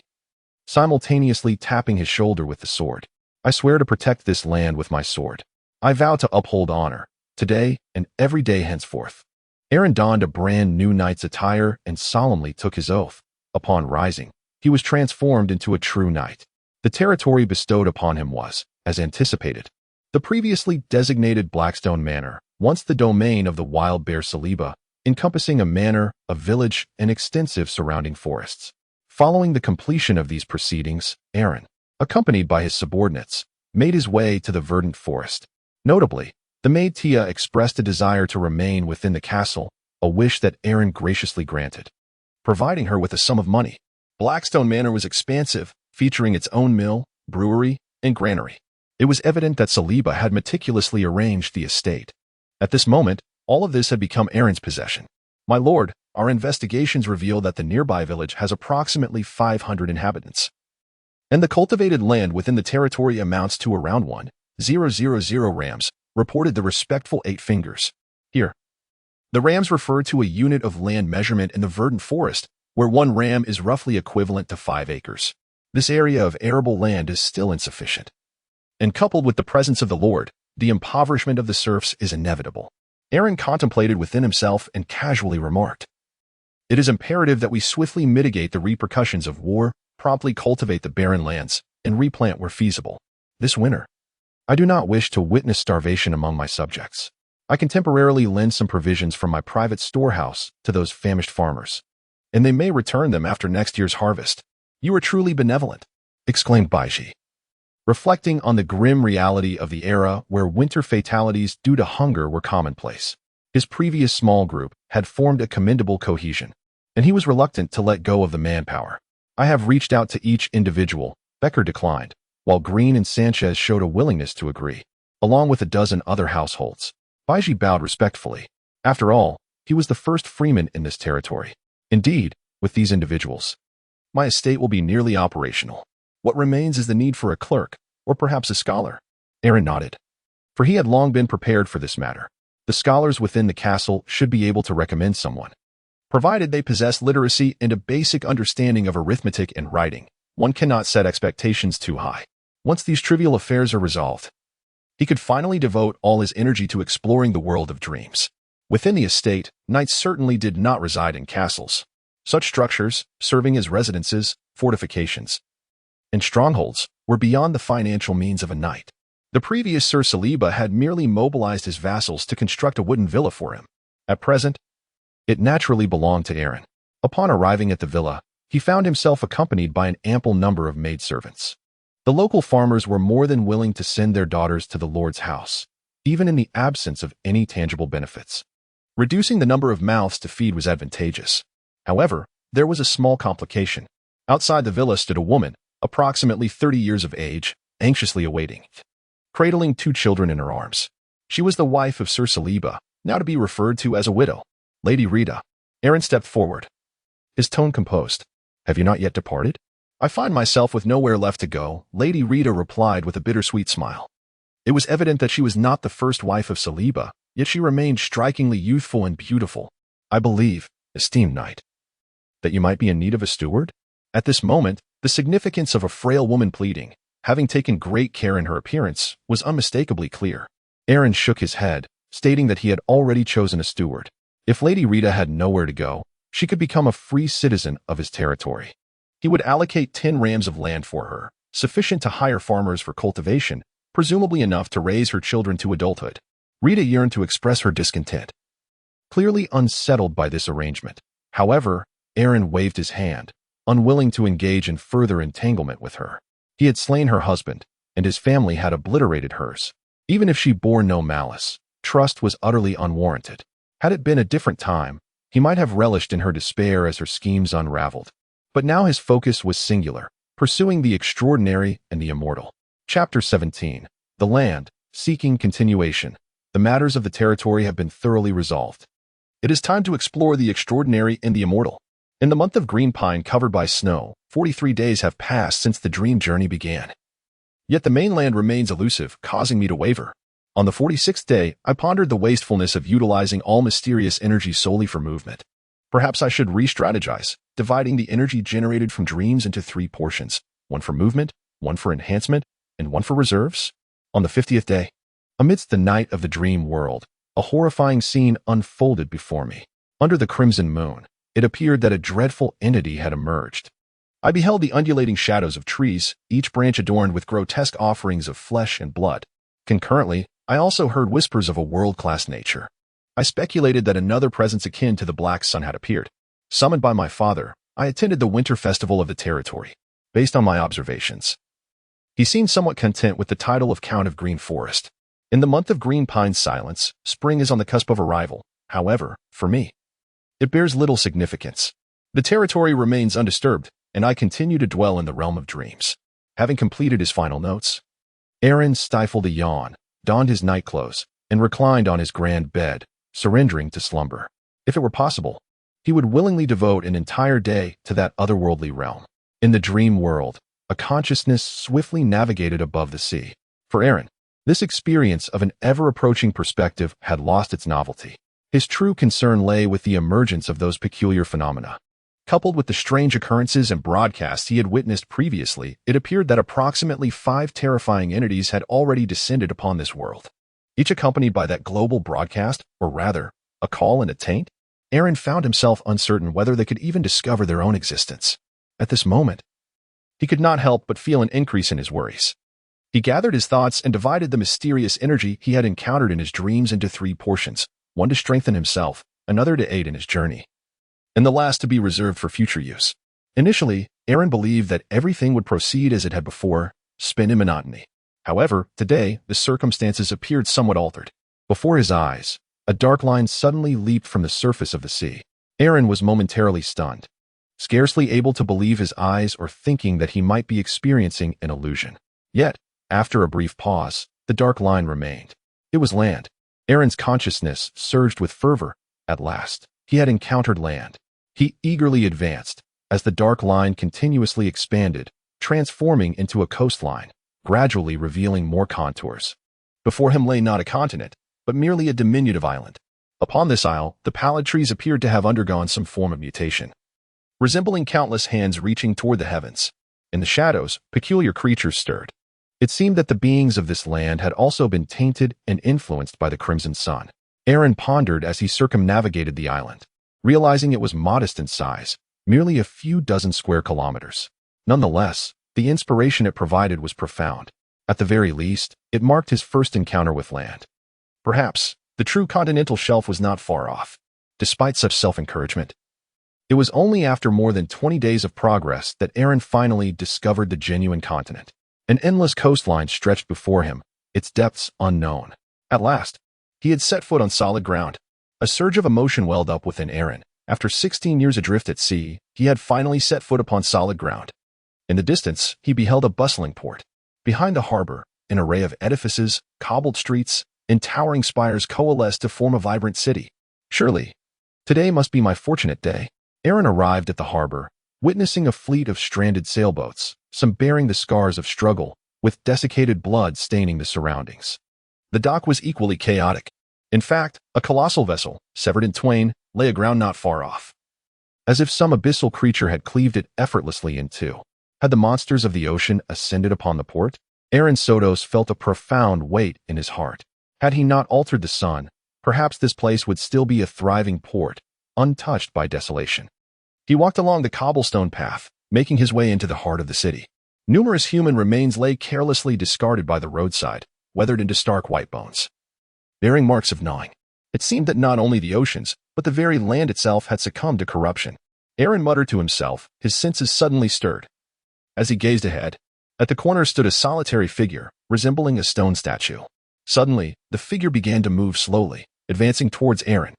simultaneously tapping his shoulder with the sword. "I swear to protect this land with my sword. I vow to uphold honor, today and every day henceforth." Aaron donned a brand new knight's attire and solemnly took his oath. Upon rising, he was transformed into a true knight. The territory bestowed upon him was, as anticipated, the previously designated Blackstone Manor, once the domain of the wild bear Saliba, encompassing a manor, a village, and extensive surrounding forests. Following the completion of these proceedings, Aaron, accompanied by his subordinates, made his way to the verdant forest. Notably, the maid Tia expressed a desire to remain within the castle, a wish that Aaron graciously granted, providing her with a sum of money. Blackstone Manor was expansive, featuring its own mill, brewery, and granary. It was evident that Saliba had meticulously arranged the estate. At this moment, all of this had become Aaron's possession. "My lord, our investigations reveal that the nearby village has approximately 500 inhabitants, and the cultivated land within the territory amounts to around 1,000 rams," reported the respectful Eight Fingers. Here, the rams refer to a unit of land measurement in the verdant forest, where 1 ram is roughly equivalent to 5 acres. This area of arable land is still insufficient, and coupled with the presence of the Lord, the impoverishment of the serfs is inevitable. Aaron contemplated within himself and casually remarked, "It is imperative that we swiftly mitigate the repercussions of war, promptly cultivate the barren lands, and replant where feasible. This winter, I do not wish to witness starvation among my subjects. I can temporarily lend some provisions from my private storehouse to those famished farmers, and they may return them after next year's harvest." "You are truly benevolent," exclaimed Baiji, reflecting on the grim reality of the era where winter fatalities due to hunger were commonplace. His previous small group had formed a commendable cohesion, and he was reluctant to let go of the manpower. "I have reached out to each individual," Becker declined, while Green and Sanchez showed a willingness to agree, along with a dozen other households. Baiji bowed respectfully. After all, he was the first freeman in this territory. "Indeed, with these individuals, my estate will be nearly operational. What remains is the need for a clerk, or perhaps a scholar." Aaron nodded, for he had long been prepared for this matter. The scholars within the castle should be able to recommend someone, provided they possess literacy and a basic understanding of arithmetic and writing. One cannot set expectations too high. Once these trivial affairs are resolved, he could finally devote all his energy to exploring the world of dreams. Within the estate, knights certainly did not reside in castles. Such structures, serving as residences, fortifications, and strongholds, were beyond the financial means of a knight. The previous Sir Saliba had merely mobilized his vassals to construct a wooden villa for him. At present, it naturally belonged to Aaron. Upon arriving at the villa, he found himself accompanied by an ample number of maidservants. The local farmers were more than willing to send their daughters to the Lord's house, even in the absence of any tangible benefits. Reducing the number of mouths to feed was advantageous. However, there was a small complication. Outside the villa stood a woman, approximately 30 years of age, anxiously awaiting, cradling 2 children in her arms. She was the wife of Sir Saliba, now to be referred to as a widow, Lady Rita. Aaron stepped forward, his tone composed. "Have you not yet departed?" "I find myself with nowhere left to go," Lady Rita replied with a bittersweet smile. It was evident that she was not the first wife of Saliba, yet she remained strikingly youthful and beautiful. "I believe, esteemed knight, that you might be in need of a steward?" At this moment, the significance of a frail woman pleading, having taken great care in her appearance, was unmistakably clear. Aaron shook his head, stating that he had already chosen a steward. If Lady Rita had nowhere to go, she could become a free citizen of his territory. He would allocate 10 rams of land for her, sufficient to hire farmers for cultivation, presumably enough to raise her children to adulthood. Rita yearned to express her discontent, clearly unsettled by this arrangement. However, Aaron waved his hand, unwilling to engage in further entanglement with her. He had slain her husband, and his family had obliterated hers. Even if she bore no malice, trust was utterly unwarranted. Had it been a different time, he might have relished in her despair as her schemes unraveled. But now his focus was singular, pursuing the extraordinary and the immortal. Chapter 17. The Land, Seeking Continuation. The matters of the territory have been thoroughly resolved. It is time to explore the extraordinary and the immortal. In the month of green pine covered by snow, 43 days have passed since the dream journey began. Yet the mainland remains elusive, causing me to waver. On the 46th day, I pondered the wastefulness of utilizing all mysterious energy solely for movement. Perhaps I should re-strategize, dividing the energy generated from dreams into 3 portions. one for movement, one for enhancement, and one for reserves. On the 50th day, amidst the night of the dream world, a horrifying scene unfolded before me. Under the crimson moon, it appeared that a dreadful entity had emerged. I beheld the undulating shadows of trees, each branch adorned with grotesque offerings of flesh and blood. Concurrently, I also heard whispers of a world-class nature. I speculated that another presence akin to the Black Sun had appeared. Summoned by my father, I attended the winter festival of the territory. Based on my observations, he seemed somewhat content with the title of Count of Green Forest. In the month of green pine silence, spring is on the cusp of arrival. However, for me, it bears little significance. The territory remains undisturbed, and I continue to dwell in the realm of dreams. Having completed his final notes, Aaron stifled a yawn, donned his nightclothes, and reclined on his grand bed, surrendering to slumber. If it were possible, he would willingly devote an entire day to that otherworldly realm. In the dream world, a consciousness swiftly navigated above the sea. For Aaron, this experience of an ever-approaching perspective had lost its novelty. His true concern lay with the emergence of those peculiar phenomena. Coupled with the strange occurrences and broadcasts he had witnessed previously, it appeared that approximately 5 terrifying entities had already descended upon this world. Each accompanied by that global broadcast, or rather, a call and a taint. Aaron found himself uncertain whether they could even discover their own existence. At this moment, he could not help but feel an increase in his worries. He gathered his thoughts and divided the mysterious energy he had encountered in his dreams into 3 portions, one to strengthen himself, another to aid in his journey, and the last to be reserved for future use. Initially, Aaron believed that everything would proceed as it had before, spent in monotony. However, today, the circumstances appeared somewhat altered. Before his eyes, a dark line suddenly leaped from the surface of the sea. Aaron was momentarily stunned, scarcely able to believe his eyes or thinking that he might be experiencing an illusion. Yet, after a brief pause, the dark line remained. It was land. Aaron's consciousness surged with fervor. At last, he had encountered land. He eagerly advanced, as the dark line continuously expanded, transforming into a coastline, gradually revealing more contours. Before him lay not a continent, but merely a diminutive island. Upon this isle, the pallid trees appeared to have undergone some form of mutation, resembling countless hands reaching toward the heavens. In the shadows, peculiar creatures stirred. It seemed that the beings of this land had also been tainted and influenced by the crimson sun. Aaron pondered as he circumnavigated the island, realizing it was modest in size, merely a few dozen square kilometers. Nonetheless, the inspiration it provided was profound. At the very least, it marked his first encounter with land. Perhaps, the true continental shelf was not far off. Despite such self-encouragement, it was only after more than 20 days of progress that Aaron finally discovered the genuine continent. An endless coastline stretched before him, its depths unknown. At last, he had set foot on solid ground. A surge of emotion welled up within Aaron. After 16 years adrift at sea, he had finally set foot upon solid ground. In the distance, he beheld a bustling port. Behind the harbor, an array of edifices, cobbled streets, and towering spires coalesced to form a vibrant city. Surely, today must be my fortunate day. Aaron arrived at the harbor, witnessing a fleet of stranded sailboats, some bearing the scars of struggle, with desiccated blood staining the surroundings. The dock was equally chaotic. In fact, a colossal vessel, severed in twain, lay aground not far off, as if some abyssal creature had cleaved it effortlessly in two. Had the monsters of the ocean ascended upon the port? Aaron Sotos felt a profound weight in his heart. Had he not altered the sun, perhaps this place would still be a thriving port, untouched by desolation. He walked along the cobblestone path, making his way into the heart of the city. Numerous human remains lay carelessly discarded by the roadside, weathered into stark white bones, bearing marks of gnawing. It seemed that not only the oceans, but the very land itself had succumbed to corruption. Aaron muttered to himself, his senses suddenly stirred. As he gazed ahead, at the corner stood a solitary figure, resembling a stone statue. Suddenly, the figure began to move slowly, advancing towards Aaron.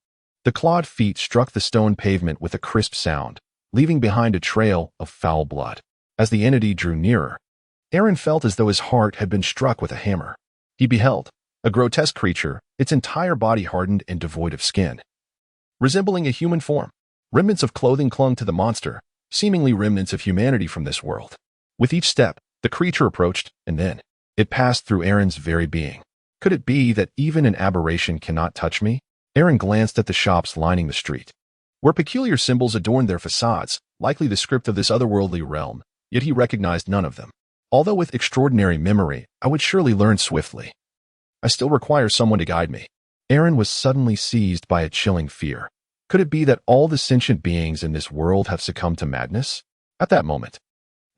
The clawed feet struck the stone pavement with a crisp sound, leaving behind a trail of foul blood. As the entity drew nearer, Aaron felt as though his heart had been struck with a hammer. He beheld a grotesque creature, its entire body hardened and devoid of skin, resembling a human form. Remnants of clothing clung to the monster, seemingly remnants of humanity from this world. With each step, the creature approached, and then it passed through Aaron's very being. Could it be that even an aberration cannot touch me? Aaron glanced at the shops lining the street, where peculiar symbols adorned their facades, likely the script of this otherworldly realm. yet he recognized none of them. Although with extraordinary memory, I would surely learn swiftly. I still require someone to guide me. Aaron was suddenly seized by a chilling fear. Could it be that all the sentient beings in this world have succumbed to madness? At that moment,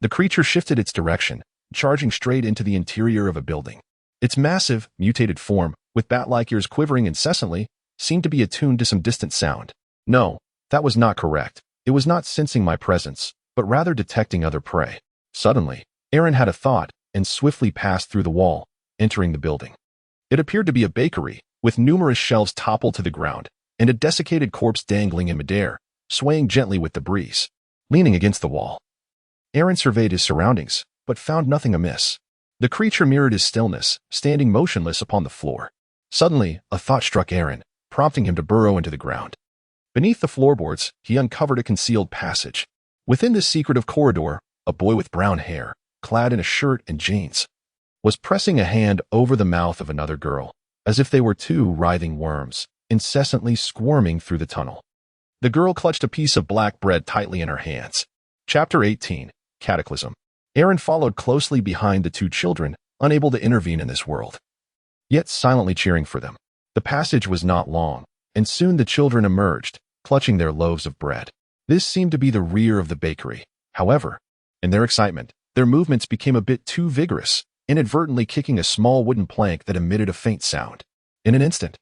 the creature shifted its direction, charging straight into the interior of a building. Its massive, mutated form, with bat-like ears quivering incessantly, seemed to be attuned to some distant sound. No, that was not correct. It was not sensing my presence, but rather detecting other prey. Suddenly, Aaron had a thought and swiftly passed through the wall, entering the building. It appeared to be a bakery, with numerous shelves toppled to the ground, and a desiccated corpse dangling in midair, swaying gently with the breeze. Leaning against the wall, Aaron surveyed his surroundings, but found nothing amiss. The creature mirrored his stillness, standing motionless upon the floor. Suddenly, a thought struck Aaron, prompting him to burrow into the ground. Beneath the floorboards, he uncovered a concealed passage. Within this secretive corridor, a boy with brown hair, clad in a shirt and jeans, was pressing a hand over the mouth of another girl, as if they were two writhing worms, incessantly squirming through the tunnel. The girl clutched a piece of black bread tightly in her hands. Chapter 18, Cataclysm. Aaron followed closely behind the two children, unable to intervene in this world, yet silently cheering for them. The passage was not long, and soon the children emerged, clutching their loaves of bread. This seemed to be the rear of the bakery. However, in their excitement, their movements became a bit too vigorous, inadvertently kicking a small wooden plank that emitted a faint sound. In an instant,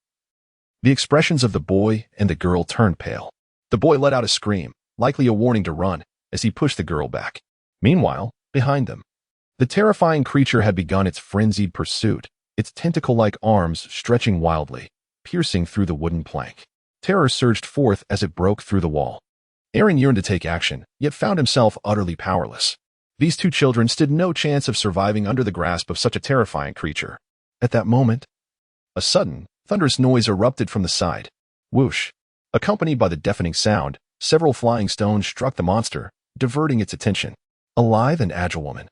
the expressions of the boy and the girl turned pale. The boy let out a scream, likely a warning to run, as he pushed the girl back. Meanwhile, behind them, the terrifying creature had begun its frenzied pursuit, its tentacle-like arms stretching wildly, piercing through the wooden plank. Terror surged forth as it broke through the wall. Aaron yearned to take action, yet found himself utterly powerless. These two children stood no chance of surviving under the grasp of such a terrifying creature. At that moment, a sudden, thunderous noise erupted from the side. Whoosh! Accompanied by the deafening sound, several flying stones struck the monster, diverting its attention. A lithe and agile woman,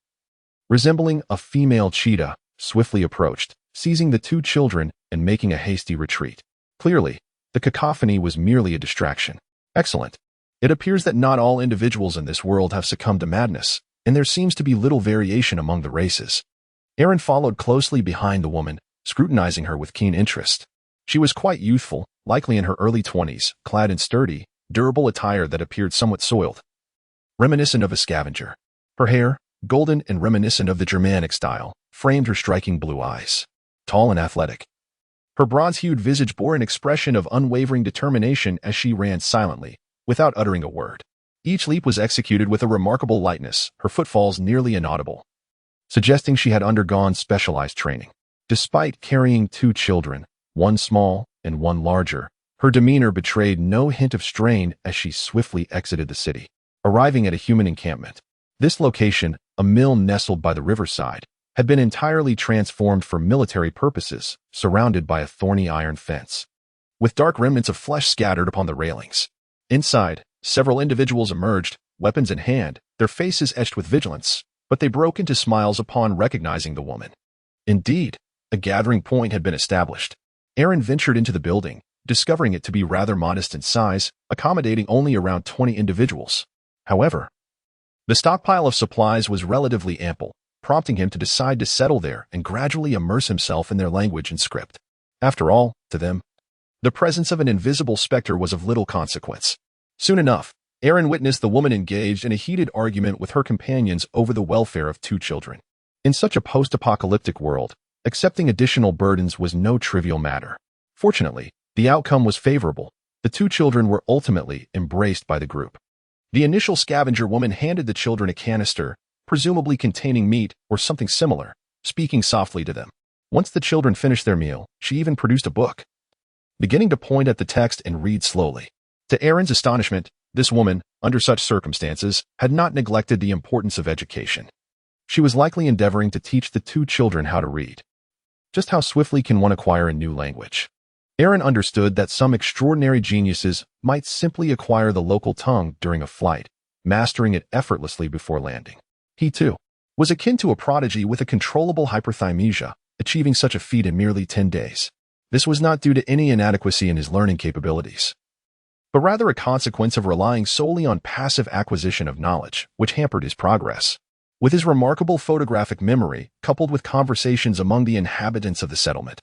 resembling a female cheetah, swiftly approached, seizing the two children and making a hasty retreat. Clearly, the cacophony was merely a distraction. Excellent. It appears that not all individuals in this world have succumbed to madness, and there seems to be little variation among the races. Aaron followed closely behind the woman, scrutinizing her with keen interest. She was quite youthful, likely in her early 20s, clad in sturdy, durable attire that appeared somewhat soiled, reminiscent of a scavenger. Her hair, golden and reminiscent of the Germanic style, framed her striking blue eyes. Tall and athletic, her bronze-hued visage bore an expression of unwavering determination as she ran silently, without uttering a word. Each leap was executed with a remarkable lightness, her footfalls nearly inaudible, suggesting she had undergone specialized training. Despite carrying two children, one small and one larger, her demeanor betrayed no hint of strain as she swiftly exited the city. Arriving at a human encampment, this location, a mill nestled by the riverside, had been entirely transformed for military purposes, surrounded by a thorny iron fence, with dark remnants of flesh scattered upon the railings. Inside, several individuals emerged, weapons in hand, their faces etched with vigilance, but they broke into smiles upon recognizing the woman. Indeed, a gathering point had been established. Aaron ventured into the building, discovering it to be rather modest in size, accommodating only around 20 individuals. However, the stockpile of supplies was relatively ample, prompting him to decide to settle there and gradually immerse himself in their language and script. After all, to them, the presence of an invisible specter was of little consequence. Soon enough, Aaron witnessed the woman engaged in a heated argument with her companions over the welfare of two children. In such a post-apocalyptic world, accepting additional burdens was no trivial matter. Fortunately, the outcome was favorable. The two children were ultimately embraced by the group. The initial scavenger woman handed the children a canister, presumably containing meat or something similar, speaking softly to them. Once the children finished their meal, she even produced a book, beginning to point at the text and read slowly. To Aaron's astonishment, this woman, under such circumstances, had not neglected the importance of education. She was likely endeavoring to teach the two children how to read. Just how swiftly can one acquire a new language? Aaron understood that some extraordinary geniuses might simply acquire the local tongue during a flight, mastering it effortlessly before landing. He, too, was akin to a prodigy with a controllable hyperthymesia, achieving such a feat in merely 10 days. This was not due to any inadequacy in his learning capabilities, but rather a consequence of relying solely on passive acquisition of knowledge, which hampered his progress. with his remarkable photographic memory coupled with conversations among the inhabitants of the settlement.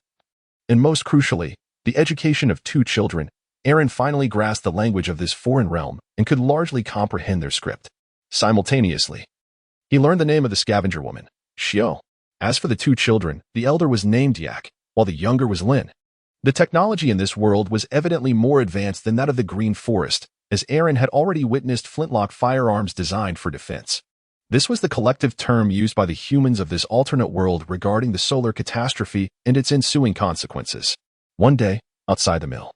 And most crucially, the education of 2 children, Aaron finally grasped the language of this foreign realm and could largely comprehend their script. Simultaneously, he learned the name of the scavenger woman, Xiao. As for the 2 children, the elder was named Yak, while the younger was Lin. The technology in this world was evidently more advanced than that of the Green Forest, as Aaron had already witnessed flintlock firearms designed for defense. This was the collective term used by the humans of this alternate world regarding the solar catastrophe and its ensuing consequences. One day, outside the mill,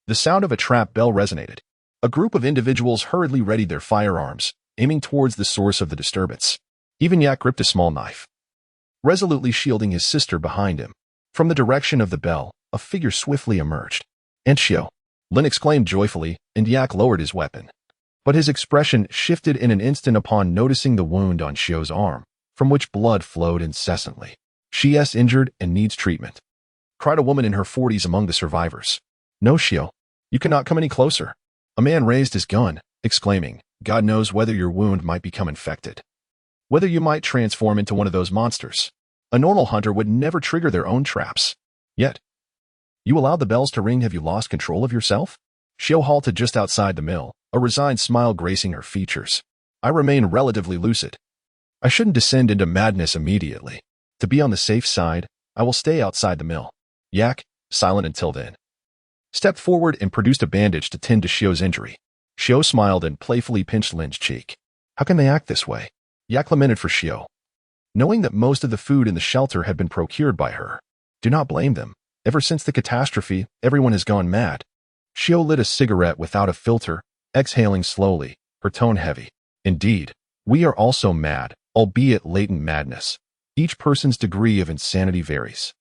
the sound of a trap bell resonated. A group of individuals hurriedly readied their firearms, aiming towards the source of the disturbance. Even Yak gripped a small knife, resolutely shielding his sister behind him. From the direction of the bell, a figure swiftly emerged. "And Xiao," Lin exclaimed joyfully, and Yak lowered his weapon. But his expression shifted in an instant upon noticing the wound on Xiao's arm, from which blood flowed incessantly. "She is injured and needs treatment," cried a woman in her 40s among the survivors. "No, Xiao, you cannot come any closer." A man raised his gun, exclaiming, "God knows whether your wound might become infected. Whether you might transform into one of those monsters. A normal hunter would never trigger their own traps. Yet, you allowed the bells to ring. Have you lost control of yourself?" Xiao halted just outside the mill, a resigned smile gracing her features. "I remain relatively lucid. I shouldn't descend into madness immediately. To be on the safe side, I will stay outside the mill." Yak, silent until then, stepped forward and produced a bandage to tend to Xiao's injury. Xiao smiled and playfully pinched Lin's cheek. "How can they act this way?" Yak lamented for Xiao, knowing that most of the food in the shelter had been procured by her. "Do not blame them. Ever since the catastrophe, everyone has gone mad." Xiao lit a cigarette without a filter, exhaling slowly, her tone heavy. "Indeed, we are also mad, albeit latent madness. Each person's degree of insanity varies.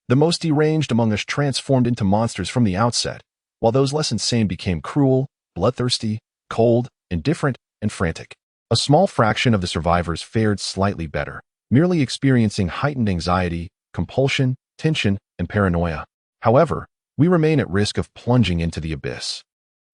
The most deranged among us transformed into monsters from the outset, while those less insane became cruel, bloodthirsty, cold, indifferent, and frantic. A small fraction of the survivors fared slightly better, merely experiencing heightened anxiety, compulsion, tension, and paranoia. However, we remain at risk of plunging into the abyss,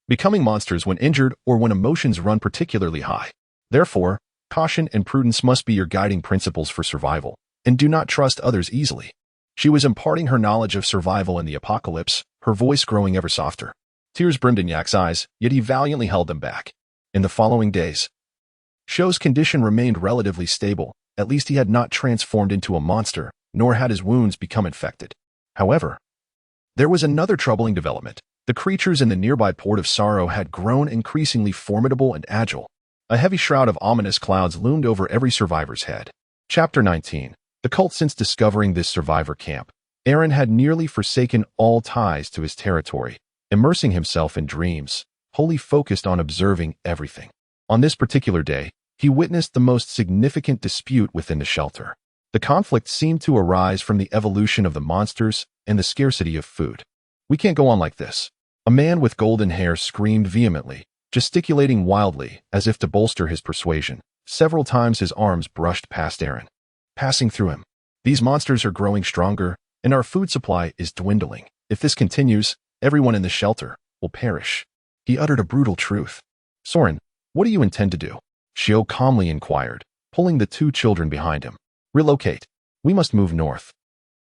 becoming monsters when injured or when emotions run particularly high. Therefore, caution and prudence must be your guiding principles for survival, and do not trust others easily." She was imparting her knowledge of survival in the apocalypse, her voice growing ever softer. Tears brimmed in Yak's eyes, yet he valiantly held them back. In the following days, Xiao's condition remained relatively stable. At least he had not transformed into a monster, nor had his wounds become infected. However, there was another troubling development. The creatures in the nearby port of Sorrow had grown increasingly formidable and agile. A heavy shroud of ominous clouds loomed over every survivor's head. Chapter 19. The cult. Since discovering this survivor camp, Aaron had nearly forsaken all ties to his territory, immersing himself in dreams, wholly focused on observing everything. On this particular day, he witnessed the most significant dispute within the shelter. The conflict seemed to arise from the evolution of the monsters and the scarcity of food. "We can't go on like this," a man with golden hair screamed vehemently, gesticulating wildly as if to bolster his persuasion. Several times his arms brushed past Aaron, passing through him. "These monsters are growing stronger, and our food supply is dwindling. If this continues, everyone in the shelter will perish." He uttered a brutal truth. "Soren, what do you intend to do?" Xiao calmly inquired, pulling the 2 children behind him. "Relocate. We must move north.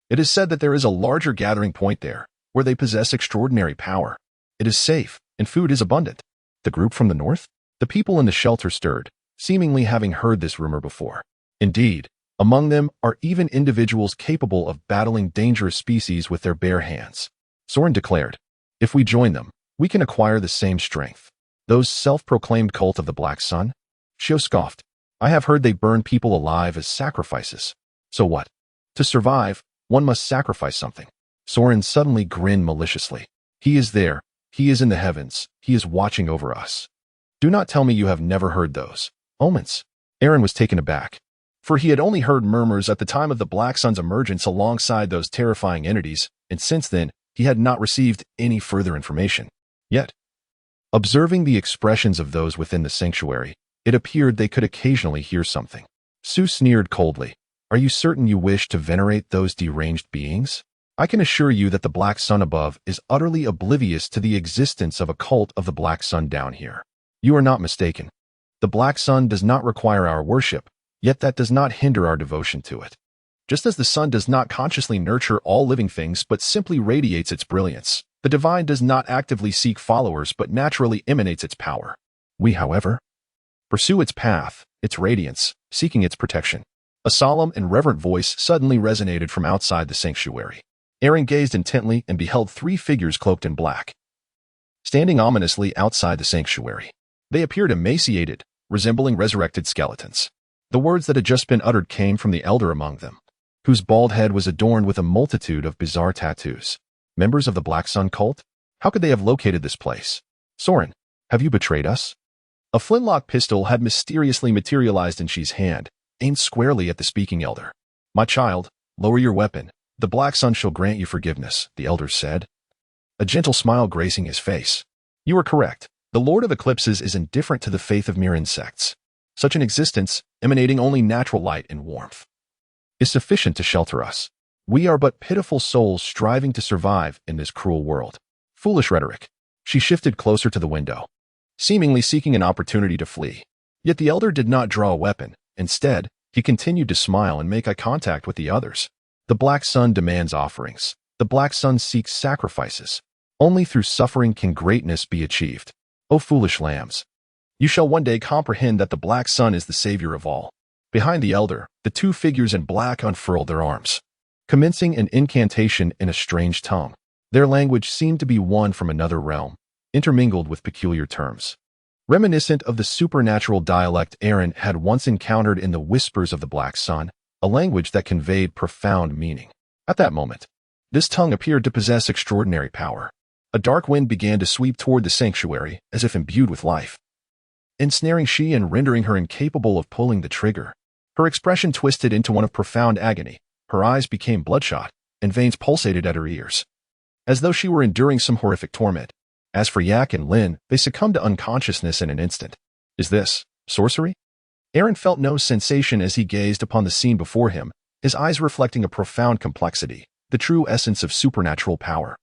It is said that there is a larger gathering point there, where they possess extraordinary power. It is safe, and food is abundant." "The group from the north?" The people in the shelter stirred, seemingly having heard this rumor before. "Indeed, among them are even individuals capable of battling dangerous species with their bare hands," Soren declared. "If we join them, we can acquire the same strength." "Those self-proclaimed cult of the Black Sun?" Xiao scoffed. "I have heard they burn people alive as sacrifices." "So what? To survive, one must sacrifice something." Soren suddenly grinned maliciously. "He is there. He is in the heavens. He is watching over us. Do not tell me you have never heard those omens." Aaron was taken aback, for he had only heard murmurs at the time of the Black Sun's emergence alongside those terrifying entities, and since then, he had not received any further information. Yet, observing the expressions of those within the sanctuary, it appeared they could occasionally hear something. Sue sneered coldly. "Are you certain you wish to venerate those deranged beings? I can assure you that the Black Sun above is utterly oblivious to the existence of a cult of the Black Sun down here. You are not mistaken. The Black Sun does not require our worship, Yet that does not hinder our devotion to it. Just as the sun does not consciously nurture all living things but simply radiates its brilliance, the divine does not actively seek followers but naturally emanates its power. We, however, pursue its path, its radiance, seeking its protection. A solemn and reverent voice suddenly resonated from outside the sanctuary. Aaron gazed intently and beheld 3 figures cloaked in black, standing ominously outside the sanctuary. They appeared emaciated, resembling resurrected skeletons. The words that had just been uttered came from the elder among them, whose bald head was adorned with a multitude of bizarre tattoos. Members of the Black Sun cult? How could they have located this place? Soren, have you betrayed us? A flintlock pistol had mysteriously materialized in Shi's hand, aimed squarely at the speaking elder. My child, lower your weapon. The Black Sun shall grant you forgiveness, the elder said, a gentle smile gracing his face. You are correct. The Lord of Eclipses is indifferent to the faith of mere insects. Such an existence, emanating only natural light and warmth, is sufficient to shelter us. We are but pitiful souls striving to survive in this cruel world. Foolish rhetoric. She shifted closer to the window, seemingly seeking an opportunity to flee. Yet the elder did not draw a weapon. Instead, he continued to smile and make eye contact with the others. The Black Sun demands offerings. The Black Sun seeks sacrifices. Only through suffering can greatness be achieved. O foolish lambs! You shall one day comprehend that the Black Sun is the savior of all. Behind the elder, the 2 figures in black unfurled their arms, commencing an incantation in a strange tongue. Their language seemed to be one from another realm, intermingled with peculiar terms, reminiscent of the supernatural dialect Aaron had once encountered in the whispers of the Black Sun, a language that conveyed profound meaning. At that moment, this tongue appeared to possess extraordinary power. A dark wind began to sweep toward the sanctuary, as if imbued with life, ensnaring Shi and rendering her incapable of pulling the trigger. Her expression twisted into one of profound agony. Her eyes became bloodshot, and veins pulsated at her ears, as though she were enduring some horrific torment. As for Yak and Lin, they succumbed to unconsciousness in an instant. Is this sorcery? Aaron felt no sensation as he gazed upon the scene before him, his eyes reflecting a profound complexity, the true essence of supernatural power,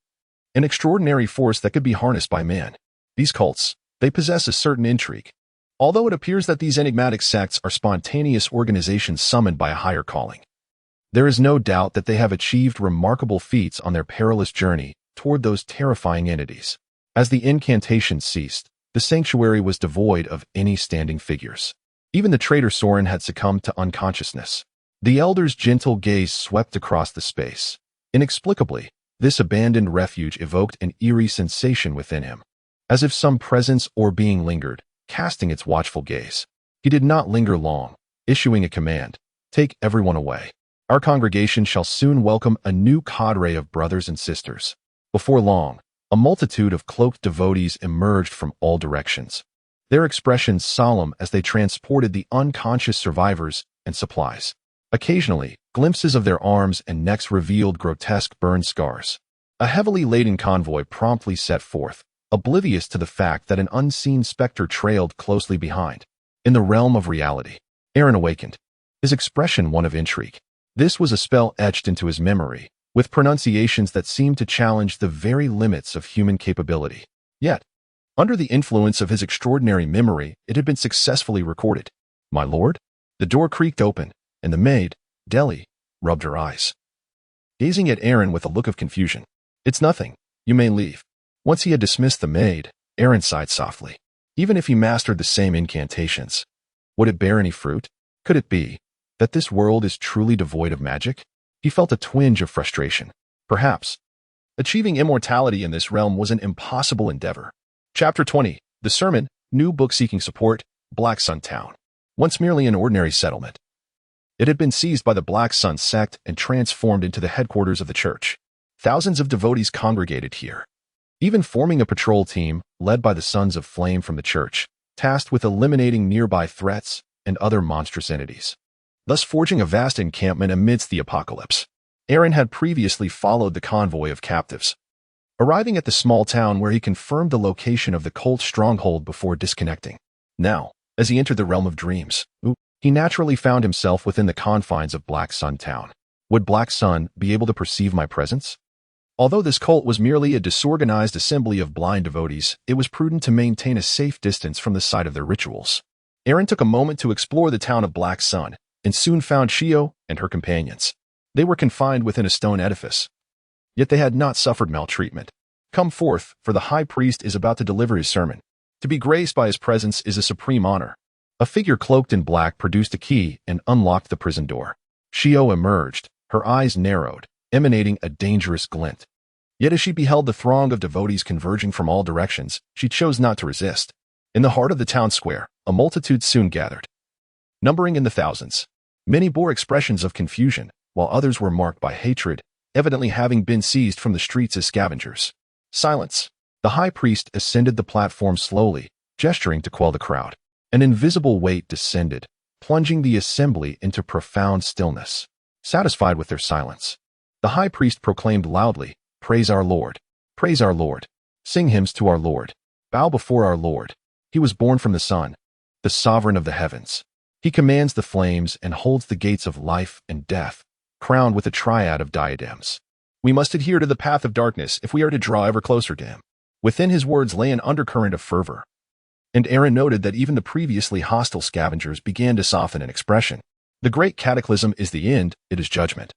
an extraordinary force that could be harnessed by man. These cults, they possess a certain intrigue. Although it appears that these enigmatic sects are spontaneous organizations summoned by a higher calling, there is no doubt that they have achieved remarkable feats on their perilous journey toward those terrifying entities. As the incantation ceased, the sanctuary was devoid of any standing figures. Even the traitor Soren had succumbed to unconsciousness. The elder's gentle gaze swept across the space. Inexplicably, this abandoned refuge evoked an eerie sensation within him, as if some presence or being lingered, casting its watchful gaze. He did not linger long, issuing a command, "Take everyone away. Our congregation shall soon welcome a new cadre of brothers and sisters." Before long, a multitude of cloaked devotees emerged from all directions, their expressions solemn as they transported the unconscious survivors and supplies. Occasionally, glimpses of their arms and necks revealed grotesque burn scars. A heavily laden convoy promptly set forth, oblivious to the fact that an unseen specter trailed closely behind. In the realm of reality, Aaron awakened, his expression one of intrigue. This was a spell etched into his memory, with pronunciations that seemed to challenge the very limits of human capability. Yet, under the influence of his extraordinary memory, it had been successfully recorded. "My lord?" The door creaked open, and the maid, Deli, rubbed her eyes, gazing at Aaron with a look of confusion. "It's nothing. You may leave." Once he had dismissed the maid, Aaron sighed softly. Even if he mastered the same incantations, would it bear any fruit? Could it be that this world is truly devoid of magic? He felt a twinge of frustration. Perhaps achieving immortality in this realm was an impossible endeavor. Chapter 20. The Sermon, New Book Seeking Support, Black Sun Town. Once merely an ordinary settlement, it had been seized by the Black Sun sect and transformed into the headquarters of the church. Thousands of devotees congregated here, even forming a patrol team led by the Sons of Flame from the church, tasked with eliminating nearby threats and other monstrous entities, thus forging a vast encampment amidst the apocalypse. Aaron had previously followed the convoy of captives, arriving at the small town where he confirmed the location of the cult stronghold before disconnecting. Now, as he entered the realm of dreams, he naturally found himself within the confines of Black Sun Town. Would Black Sun be able to perceive my presence? Although this cult was merely a disorganized assembly of blind devotees, it was prudent to maintain a safe distance from the site of their rituals. Aaron took a moment to explore the town of Black Sun, and soon found Shio and her companions. They were confined within a stone edifice. Yet they had not suffered maltreatment. Come forth, for the high priest is about to deliver his sermon. To be graced by his presence is a supreme honor. A figure cloaked in black produced a key and unlocked the prison door. Shio emerged, her eyes narrowed, emanating a dangerous glint. Yet as she beheld the throng of devotees converging from all directions, she chose not to resist. In the heart of the town square, a multitude soon gathered, numbering in the thousands. Many bore expressions of confusion, while others were marked by hatred, evidently having been seized from the streets as scavengers. Silence. The high priest ascended the platform slowly, gesturing to quell the crowd. An invisible weight descended, plunging the assembly into profound stillness. Satisfied with their silence, the high priest proclaimed loudly, "Praise our Lord! Praise our Lord! Sing hymns to our Lord! Bow before our Lord! He was born from the sun, the sovereign of the heavens. He commands the flames and holds the gates of life and death, crowned with a triad of diadems. We must adhere to the path of darkness if we are to draw ever closer to him." Within his words lay an undercurrent of fervor, and Aaron noted that even the previously hostile scavengers began to soften in expression. The great cataclysm is the end, it is judgment.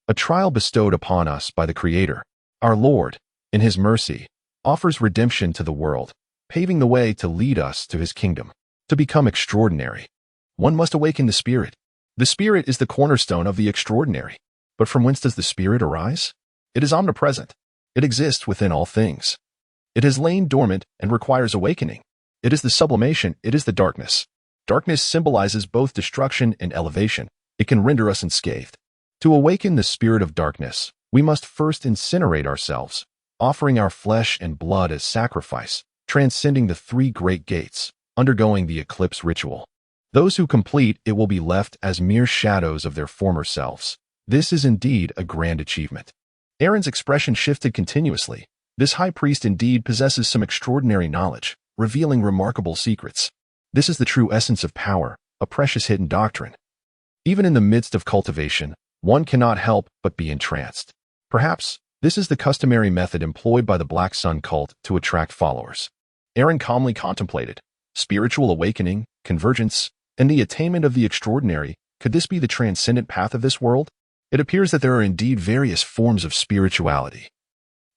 A trial bestowed upon us by the Creator, our Lord, in his mercy, offers redemption to the world, paving the way to lead us to his kingdom. To become extraordinary, one must awaken the spirit. The spirit is the cornerstone of the extraordinary. But from whence does the spirit arise? It is omnipresent. It exists within all things. It has lain dormant and requires awakening. It is the sublimation, it is the darkness. Darkness symbolizes both destruction and elevation. It can render us unscathed. To awaken the spirit of darkness, we must first incinerate ourselves, offering our flesh and blood as sacrifice, transcending the three great gates, undergoing the eclipse ritual. Those who complete it will be left as mere shadows of their former selves. This is indeed a grand achievement. Aaron's expression shifted continuously. This high priest indeed possesses some extraordinary knowledge, revealing remarkable secrets. This is the true essence of power, a precious hidden doctrine. Even in the midst of cultivation, one cannot help but be entranced. Perhaps, this is the customary method employed by the Black Sun cult to attract followers. Aaron calmly contemplated. Spiritual awakening, convergence, and the attainment of the extraordinary, could this be the transcendent path of this world? It appears that there are indeed various forms of spirituality,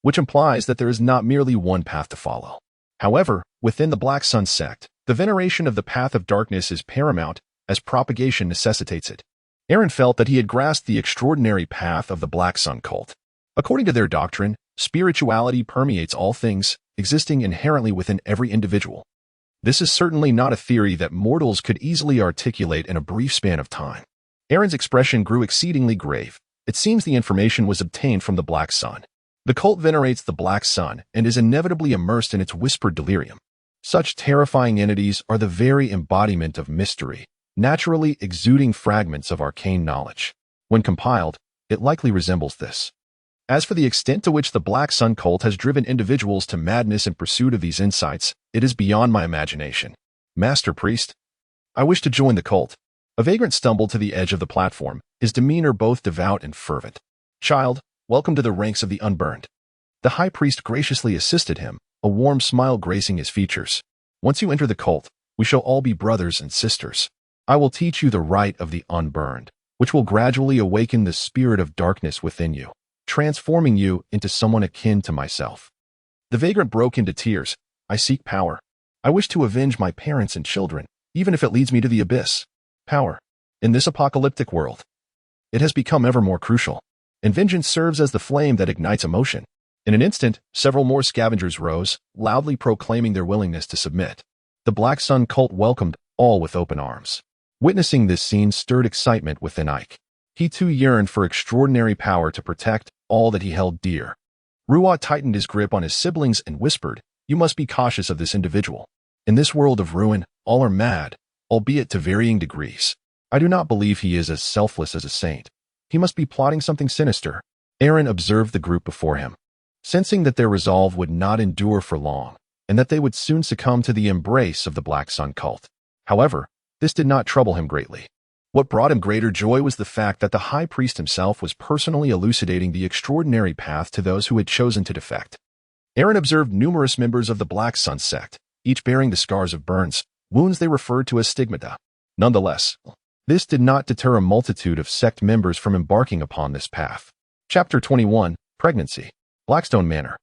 which implies that there is not merely one path to follow. However, within the Black Sun sect, the veneration of the path of darkness is paramount, as propagation necessitates it. Aaron felt that he had grasped the extraordinary path of the Black Sun cult. According to their doctrine, spirituality permeates all things, existing inherently within every individual. This is certainly not a theory that mortals could easily articulate in a brief span of time. Aaron's expression grew exceedingly grave. It seems the information was obtained from the Black Sun. The cult venerates the Black Sun and is inevitably immersed in its whispered delirium. Such terrifying entities are the very embodiment of mystery, naturally exuding fragments of arcane knowledge. When compiled, it likely resembles this. As for the extent to which the Black Sun cult has driven individuals to madness in pursuit of these insights, it is beyond my imagination. Master Priest, I wish to join the cult. A vagrant stumbled to the edge of the platform, his demeanor both devout and fervent. Child, welcome to the ranks of the unburned. The high priest graciously assisted him, a warm smile gracing his features. Once you enter the cult, we shall all be brothers and sisters. I will teach you the rite of the unburned, which will gradually awaken the spirit of darkness within you, transforming you into someone akin to myself. The vagrant broke into tears. I seek power. I wish to avenge my parents and children, even if it leads me to the abyss. Power. In this apocalyptic world, it has become ever more crucial, and vengeance serves as the flame that ignites emotion. In an instant, several more scavengers rose, loudly proclaiming their willingness to submit. The Black Sun cult welcomed all with open arms. Witnessing this scene stirred excitement within Ike. He too yearned for extraordinary power to protect all that he held dear. Ruat tightened his grip on his siblings and whispered, "You must be cautious of this individual. In this world of ruin, all are mad, albeit to varying degrees. I do not believe he is as selfless as a saint. He must be plotting something sinister." Aaron observed the group before him, sensing that their resolve would not endure for long, and that they would soon succumb to the embrace of the Black Sun cult. However, this did not trouble him greatly. What brought him greater joy was the fact that the high priest himself was personally elucidating the extraordinary path to those who had chosen to defect. Aaron observed numerous members of the Black Sun sect, each bearing the scars of burns, wounds they referred to as stigmata. Nonetheless, This did not deter a multitude of sect members from embarking upon this path. Chapter 21, Pregnancy. Blackstone Manor.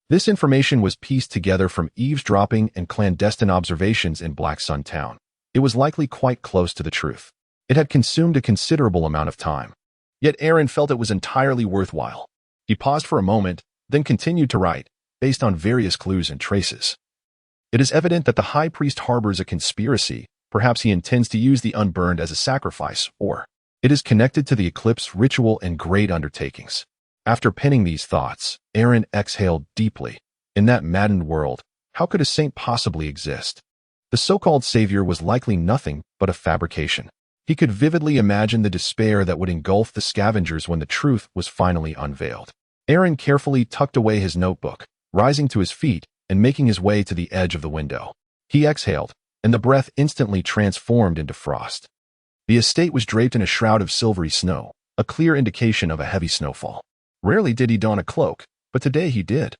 This information was pieced together from eavesdropping and clandestine observations in Black Sun Town. It was likely quite close to the truth. It had consumed a considerable amount of time. Yet Aaron felt it was entirely worthwhile. He paused for a moment, then continued to write, based on various clues and traces. It is evident that the High Priest harbors a conspiracy. Perhaps he intends to use the unburned as a sacrifice, or it is connected to the eclipse ritual and great undertakings. After penning these thoughts, Aaron exhaled deeply. In that maddened world, how could a saint possibly exist? The so-called savior was likely nothing but a fabrication. He could vividly imagine the despair that would engulf the scavengers when the truth was finally unveiled. Aaron carefully tucked away his notebook, rising to his feet and making his way to the edge of the window. He exhaled, and the breath instantly transformed into frost. The estate was draped in a shroud of silvery snow, a clear indication of a heavy snowfall. Rarely did he don a cloak, but today he did.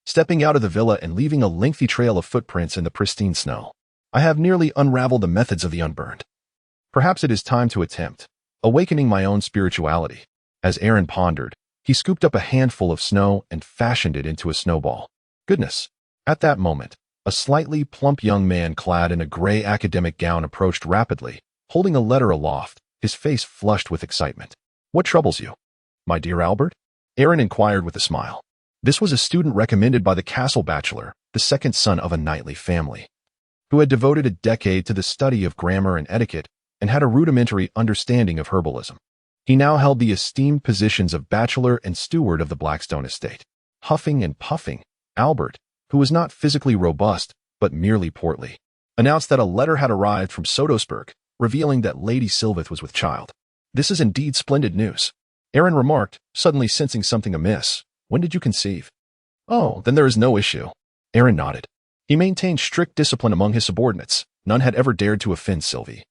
Stepping out of the villa and leaving a lengthy trail of footprints in the pristine snow, I have nearly unraveled the methods of the unburned. Perhaps it is time to attempt awakening my own spirituality. As Aaron pondered, he scooped up a handful of snow and fashioned it into a snowball. Goodness! At that moment, a slightly plump young man clad in a gray academic gown approached rapidly, holding a letter aloft, his face flushed with excitement. "What troubles you, my dear Albert?" Aaron inquired with a smile. This was a student recommended by the castle bachelor, the second son of a knightly family, who had devoted a decade to the study of grammar and etiquette and had a rudimentary understanding of herbalism. He now held the esteemed positions of bachelor and steward of the Blackstone estate. Huffing and puffing, Albert, who was not physically robust but merely portly, announced that a letter had arrived from Sotosburg, revealing that Lady Sylveth was with child. "This is indeed splendid news," Aaron remarked, suddenly sensing something amiss. "When did you conceive?" "Oh, then there is no issue." Aaron nodded. He maintained strict discipline among his subordinates. None had ever dared to offend Sylvie.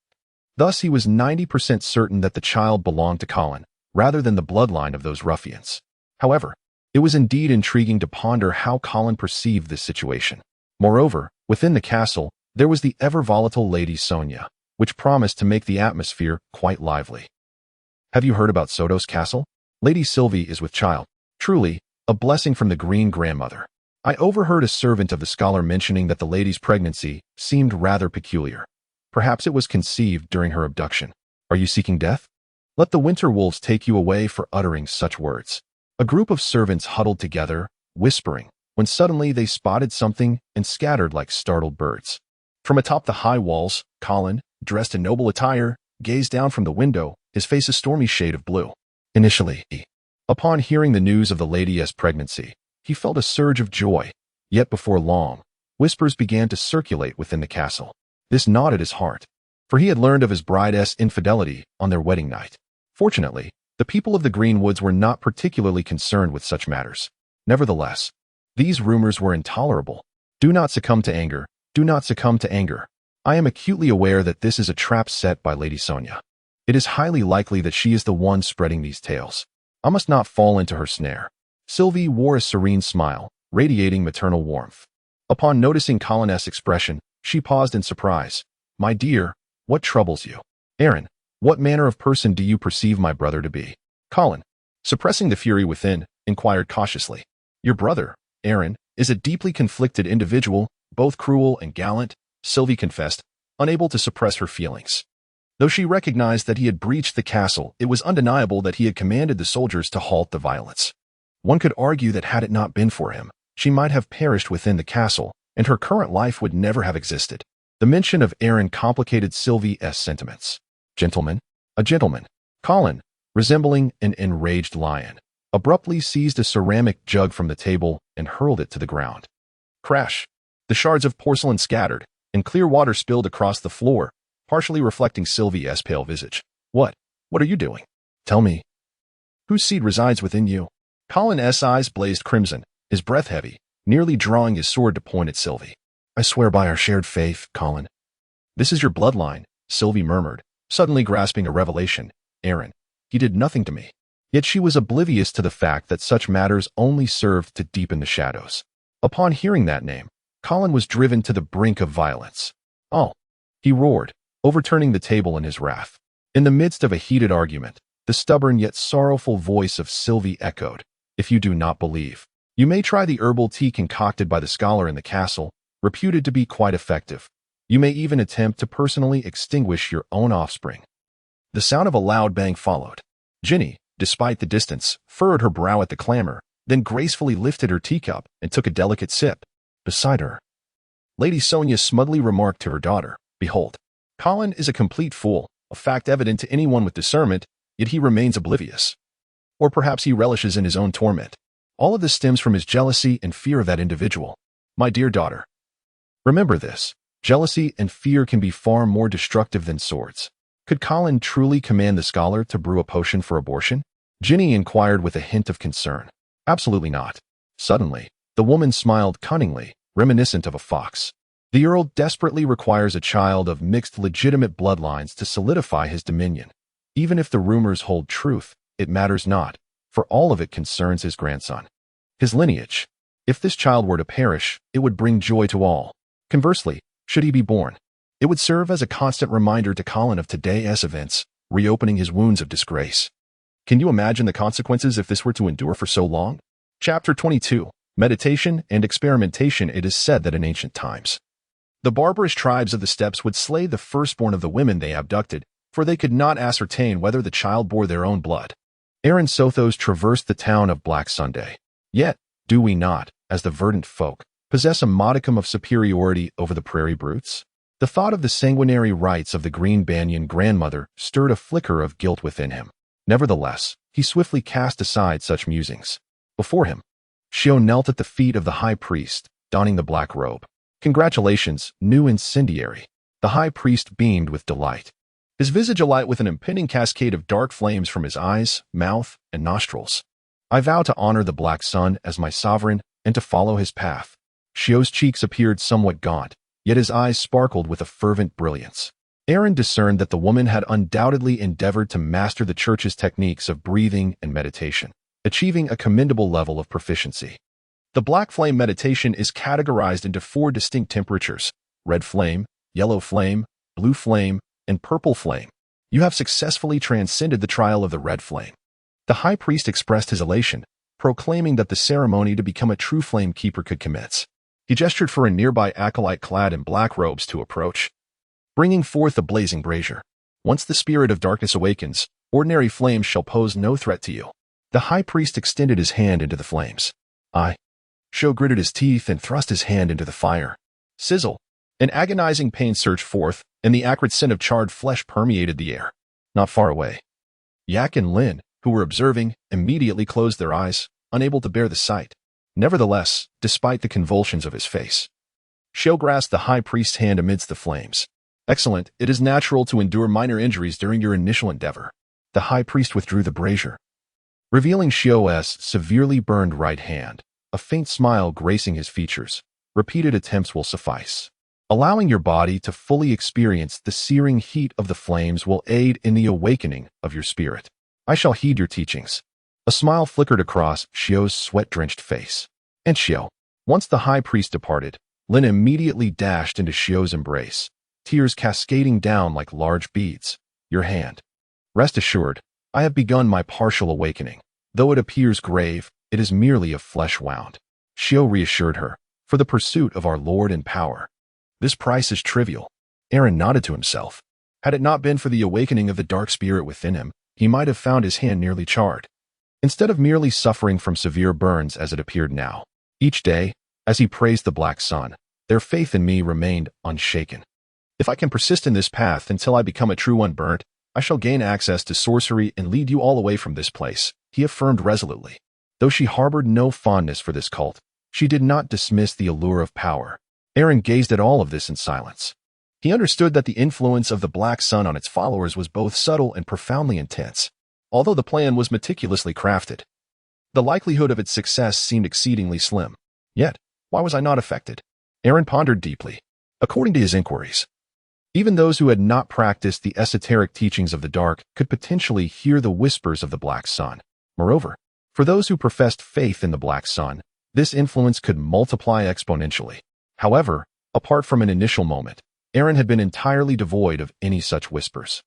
Thus, he was 90% certain that the child belonged to Colin, rather than the bloodline of those ruffians. However, it was indeed intriguing to ponder how Colin perceived this situation. Moreover, within the castle, there was the ever-volatile Lady Sonia, which promised to make the atmosphere quite lively. "Have you heard about Sotos Castle? Lady Sylvie is with child. Truly, a blessing from the Green Grandmother." I overheard a servant of the scholar mentioning that the lady's pregnancy seemed rather peculiar. Perhaps it was conceived during her abduction. "Are you seeking death? Let the winter wolves take you away for uttering such words." A group of servants huddled together, whispering, when suddenly they spotted something and scattered like startled birds. From atop the high walls, Colin, dressed in noble attire, gazed down from the window, his face a stormy shade of blue. Initially, upon hearing the news of the lady's pregnancy, he felt a surge of joy. Yet before long, whispers began to circulate within the castle. This gnawed at his heart, for he had learned of his bride's infidelity on their wedding night. Fortunately, the people of the Greenwoods were not particularly concerned with such matters. Nevertheless, these rumors were intolerable. Do not succumb to anger. Do not succumb to anger. I am acutely aware that this is a trap set by Lady Sonia. It is highly likely that she is the one spreading these tales. I must not fall into her snare. Sylvie wore a serene smile, radiating maternal warmth. Upon noticing Colin's expression, she paused in surprise. "My dear, what troubles you?" "Aaron, what manner of person do you perceive my brother to be?" Colin, suppressing the fury within, inquired cautiously. "Your brother, Aaron, is a deeply conflicted individual, both cruel and gallant," Sylvie confessed, unable to suppress her feelings. Though she recognized that he had breached the castle, it was undeniable that he had commanded the soldiers to halt the violence. One could argue that had it not been for him, she might have perished within the castle, and her current life would never have existed. The mention of Aaron complicated Sylvie's sentiments. "Gentleman? A gentleman." Colin, resembling an enraged lion, abruptly seized a ceramic jug from the table and hurled it to the ground. Crash! The shards of porcelain scattered, and clear water spilled across the floor, partially reflecting Sylvie's pale visage. What are you doing? Tell me. Whose seed resides within you?" Colin's eyes blazed crimson, his breath heavy, nearly drawing his sword to point at Sylvie. "I swear by our shared faith, Colin." "This is your bloodline," Sylvie murmured, suddenly grasping a revelation. "Aaron, he did nothing to me." Yet she was oblivious to the fact that such matters only served to deepen the shadows. Upon hearing that name, Colin was driven to the brink of violence. "Oh!" he roared, overturning the table in his wrath. In the midst of a heated argument, the stubborn yet sorrowful voice of Sylvie echoed, "If you do not believe, you may try the herbal tea concocted by the scholar in the castle, reputed to be quite effective. You may even attempt to personally extinguish your own offspring." The sound of a loud bang followed. Ginny, despite the distance, furrowed her brow at the clamor, then gracefully lifted her teacup and took a delicate sip. Beside her, Lady Sonia smugly remarked to her daughter, "Behold, Colin is a complete fool, a fact evident to anyone with discernment, yet he remains oblivious. Or perhaps he relishes in his own torment. All of this stems from his jealousy and fear of that individual. My dear daughter, remember this. Jealousy and fear can be far more destructive than swords. Could Colin truly command the scholar to brew a potion for abortion?" Ginny inquired with a hint of concern. "Absolutely not." Suddenly, the woman smiled cunningly, reminiscent of a fox. "The Earl desperately requires a child of mixed legitimate bloodlines to solidify his dominion. Even if the rumors hold truth, it matters not, for all of it concerns his grandson. His lineage. If this child were to perish, it would bring joy to all. Conversely, should he be born, it would serve as a constant reminder to Colin of today's events, reopening his wounds of disgrace. Can you imagine the consequences if this were to endure for so long?" Chapter 22. Meditation and Experimentation. It is said that in ancient times, the barbarous tribes of the steppes would slay the firstborn of the women they abducted, for they could not ascertain whether the child bore their own blood. Aaron Sotos traversed the town of Black Sunday. Yet, do we not, as the verdant folk, possess a modicum of superiority over the prairie brutes? The thought of the sanguinary rites of the Green Banyan grandmother stirred a flicker of guilt within him. Nevertheless, he swiftly cast aside such musings. Before him, Shio knelt at the feet of the high priest, donning the black robe. "Congratulations, new incendiary." The high priest beamed with delight, his visage alight with an impending cascade of dark flames from his eyes, mouth, and nostrils. "I vow to honor the Black Sun as my sovereign and to follow his path." Shio's cheeks appeared somewhat gaunt, yet his eyes sparkled with a fervent brilliance. Aaron discerned that the woman had undoubtedly endeavored to master the church's techniques of breathing and meditation, achieving a commendable level of proficiency. The black flame meditation is categorized into 4 distinct temperatures: red flame, yellow flame, blue flame, and purple flame. You have successfully transcended the trial of the red flame. The high priest expressed his elation, proclaiming that the ceremony to become a true flame keeper could commence. He gestured for a nearby acolyte clad in black robes to approach, bringing forth a blazing brazier. "Once the spirit of darkness awakens, ordinary flames shall pose no threat to you." The high priest extended his hand into the flames. Shio gritted his teeth and thrust his hand into the fire. Sizzle! An agonizing pain surged forth, and the acrid scent of charred flesh permeated the air. Not far away, Yak and Lin, who were observing, immediately closed their eyes, unable to bear the sight. Nevertheless, despite the convulsions of his face, Shio grasped the high priest's hand amidst the flames. "Excellent. It is natural to endure minor injuries during your initial endeavor." The high priest withdrew the brazier, revealing Shio's severely burned right hand. A faint smile gracing his features. "Repeated attempts will suffice. Allowing your body to fully experience the searing heat of the flames will aid in the awakening of your spirit. I shall heed your teachings." A smile flickered across Shio's sweat-drenched face. "And Shio." Once the high priest departed, Lin immediately dashed into Shio's embrace, tears cascading down like large beads. "Your hand. Rest assured, I have begun my partial awakening. Though it appears grave, it is merely a flesh wound." Shio reassured her, "For the pursuit of our Lord and power. This price is trivial." Aaron nodded to himself. Had it not been for the awakening of the dark spirit within him, he might have found his hand nearly charred, instead of merely suffering from severe burns as it appeared now. Each day, as he praised the Black Sun, their faith in me remained unshaken. "If I can persist in this path until I become a true unburnt, I shall gain access to sorcery and lead you all away from this place," he affirmed resolutely. Though she harbored no fondness for this cult, she did not dismiss the allure of power. Aaron gazed at all of this in silence. He understood that the influence of the Black Sun on its followers was both subtle and profoundly intense. Although the plan was meticulously crafted, the likelihood of its success seemed exceedingly slim. Yet, why was I not affected? Aaron pondered deeply. According to his inquiries, even those who had not practiced the esoteric teachings of the dark could potentially hear the whispers of the Black Sun. Moreover, for those who professed faith in the Black Sun, this influence could multiply exponentially. However, apart from an initial moment, Aaron had been entirely devoid of any such whispers.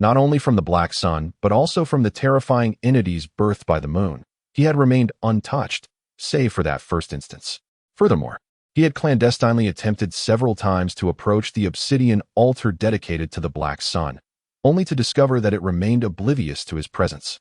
not only from the black sun, but also from the terrifying entities birthed by the moon. He had remained untouched, save for that first instance. Furthermore, he had clandestinely attempted several times to approach the obsidian altar dedicated to the black sun, only to discover that it remained oblivious to his presence,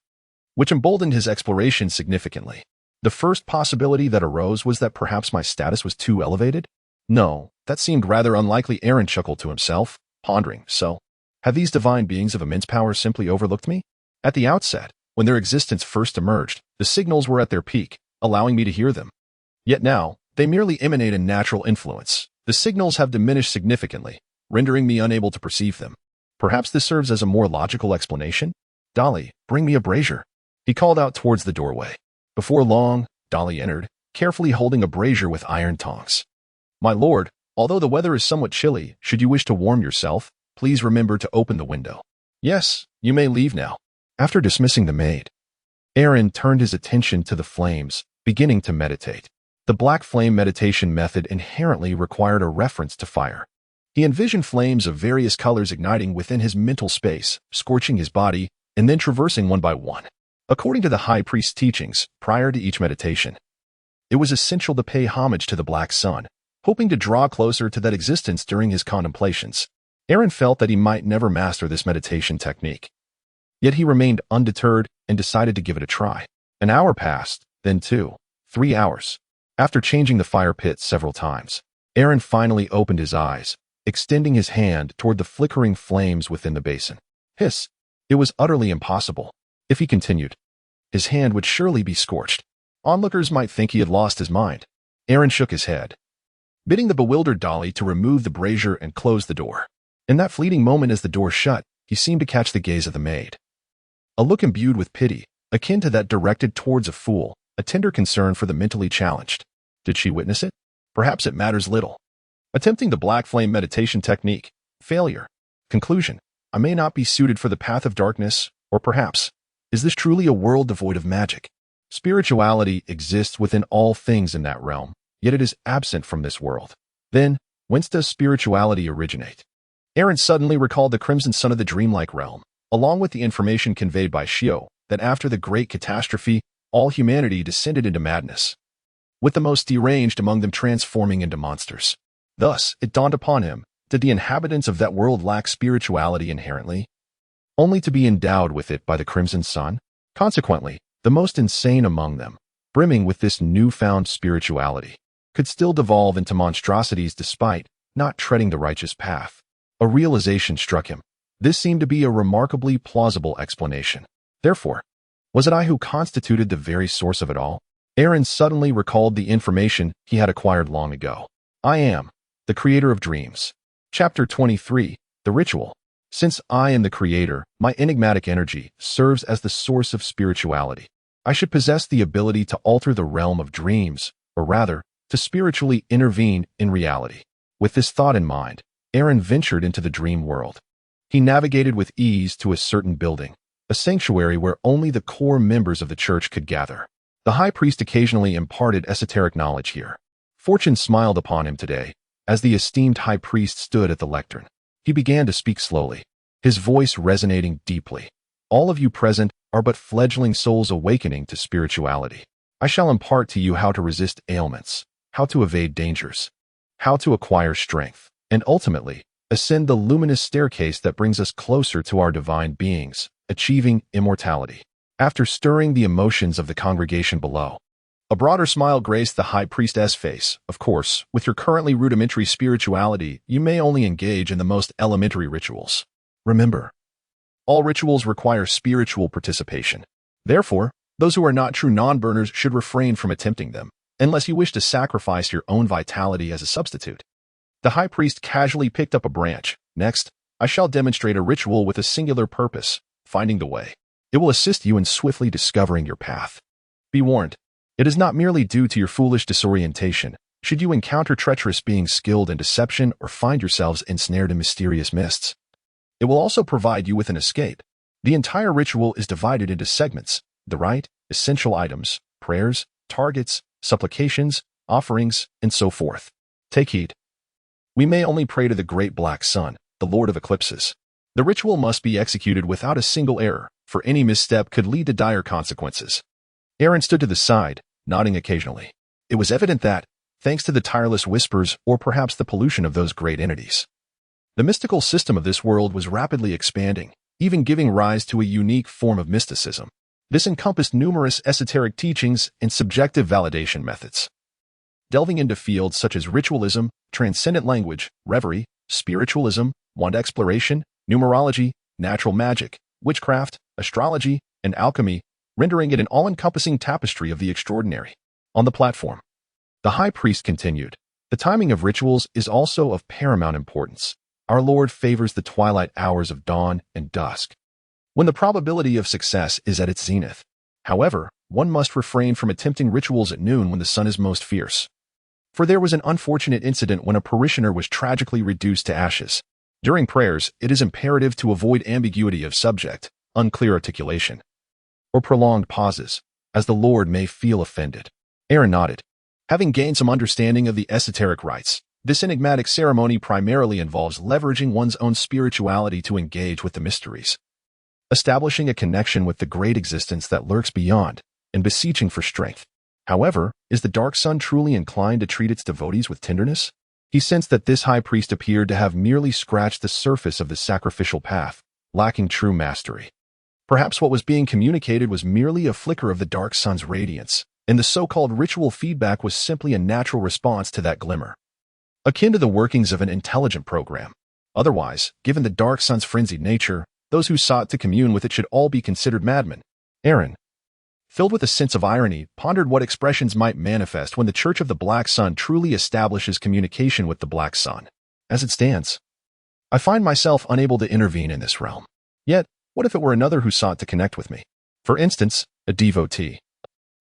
which emboldened his exploration significantly. The first possibility that arose was that perhaps my status was too elevated? No, that seemed rather unlikely. Aaron chuckled to himself, pondering, so, had these divine beings of immense power simply overlooked me? At the outset, when their existence first emerged, the signals were at their peak, allowing me to hear them. Yet now, they merely emanate a natural influence. The signals have diminished significantly, rendering me unable to perceive them. Perhaps this serves as a more logical explanation? Dolly, bring me a brazier. He called out towards the doorway. Before long, Dolly entered, carefully holding a brazier with iron tongs. My lord, although the weather is somewhat chilly, should you wish to warm yourself, please remember to open the window. Yes, you may leave now. After dismissing the maid, Aaron turned his attention to the flames, beginning to meditate. The black flame meditation method inherently required a reference to fire. He envisioned flames of various colors igniting within his mental space, scorching his body, and then traversing one by one. According to the high priest's teachings, prior to each meditation, it was essential to pay homage to the black sun, hoping to draw closer to that existence during his contemplations. Aaron felt that he might never master this meditation technique. Yet he remained undeterred and decided to give it a try. An hour passed, then 2, 3 hours. After changing the fire pit several times, Aaron finally opened his eyes, extending his hand toward the flickering flames within the basin. Hiss! It was utterly impossible. If he continued, his hand would surely be scorched. Onlookers might think he had lost his mind. Aaron shook his head, bidding the bewildered Dolly to remove the brazier and close the door. In that fleeting moment as the door shut, he seemed to catch the gaze of the maid. A look imbued with pity, akin to that directed towards a fool, a tender concern for the mentally challenged. Did she witness it? Perhaps it matters little. Attempting the black flame meditation technique. Failure. Conclusion. I may not be suited for the path of darkness, or perhaps, is this truly a world devoid of magic? Spirituality exists within all things in that realm, yet it is absent from this world. Then, whence does spirituality originate? Aaron suddenly recalled the crimson sun of the dreamlike realm, along with the information conveyed by Shio, that after the great catastrophe, all humanity descended into madness, with the most deranged among them transforming into monsters. Thus, it dawned upon him, did the inhabitants of that world lack spirituality inherently, only to be endowed with it by the crimson sun? Consequently, the most insane among them, brimming with this newfound spirituality, could still devolve into monstrosities despite not treading the righteous path. A realization struck him. This seemed to be a remarkably plausible explanation. Therefore, was it I who constituted the very source of it all? Aaron suddenly recalled the information he had acquired long ago. I am the creator of dreams. Chapter 23, The Ritual. Since I am the creator, my enigmatic energy serves as the source of spirituality. I should possess the ability to alter the realm of dreams, or rather, to spiritually intervene in reality. With this thought in mind, Aaron ventured into the dream world. He navigated with ease to a certain building, a sanctuary where only the core members of the church could gather. The high priest occasionally imparted esoteric knowledge here. Fortune smiled upon him today, as the esteemed high priest stood at the lectern. He began to speak slowly, his voice resonating deeply. All of you present are but fledgling souls awakening to spirituality. I shall impart to you how to resist ailments, how to evade dangers, how to acquire strength, and ultimately, ascend the luminous staircase that brings us closer to our divine beings, achieving immortality. After stirring the emotions of the congregation below, a broader smile graced the high priestess' face. Of course, with your currently rudimentary spirituality, you may only engage in the most elementary rituals. Remember, all rituals require spiritual participation. Therefore, those who are not true non-burners should refrain from attempting them, unless you wish to sacrifice your own vitality as a substitute. The high priest casually picked up a branch. Next, I shall demonstrate a ritual with a singular purpose, finding the way. It will assist you in swiftly discovering your path. Be warned, it is not merely due to your foolish disorientation. Should you encounter treacherous beings skilled in deception or find yourselves ensnared in mysterious mists, it will also provide you with an escape. The entire ritual is divided into segments: the rite, essential items, prayers, targets, supplications, offerings, and so forth. Take heed. We may only pray to the great black sun, the Lord of eclipses. The ritual must be executed without a single error, for any misstep could lead to dire consequences. Aaron stood to the side, nodding occasionally. It was evident that, thanks to the tireless whispers or perhaps the pollution of those great entities, the mystical system of this world was rapidly expanding, even giving rise to a unique form of mysticism. This encompassed numerous esoteric teachings and subjective validation methods, delving into fields such as ritualism, transcendent language, reverie, spiritualism, wand exploration, numerology, natural magic, witchcraft, astrology, and alchemy, rendering it an all-encompassing tapestry of the extraordinary. On the platform, the high priest continued, "The timing of rituals is also of paramount importance. Our Lord favors the twilight hours of dawn and dusk, when the probability of success is at its zenith. However, one must refrain from attempting rituals at noon when the sun is most fierce. For there was an unfortunate incident when a parishioner was tragically reduced to ashes. During prayers, it is imperative to avoid ambiguity of subject, unclear articulation, or prolonged pauses, as the Lord may feel offended." Aaron nodded. Having gained some understanding of the esoteric rites, this enigmatic ceremony primarily involves leveraging one's own spirituality to engage with the mysteries, establishing a connection with the great existence that lurks beyond, and beseeching for strength. However, is the Dark Sun truly inclined to treat its devotees with tenderness? He sensed that this high priest appeared to have merely scratched the surface of the sacrificial path, lacking true mastery. Perhaps what was being communicated was merely a flicker of the Dark Sun's radiance, and the so-called ritual feedback was simply a natural response to that glimmer, akin to the workings of an intelligent program. Otherwise, given the Dark Sun's frenzied nature, those who sought to commune with it should all be considered madmen. Aaron, filled with a sense of irony, pondered what expressions might manifest when the Church of the Black Sun truly establishes communication with the Black Sun. As it stands, I find myself unable to intervene in this realm. Yet, what if it were another who sought to connect with me? For instance, a devotee,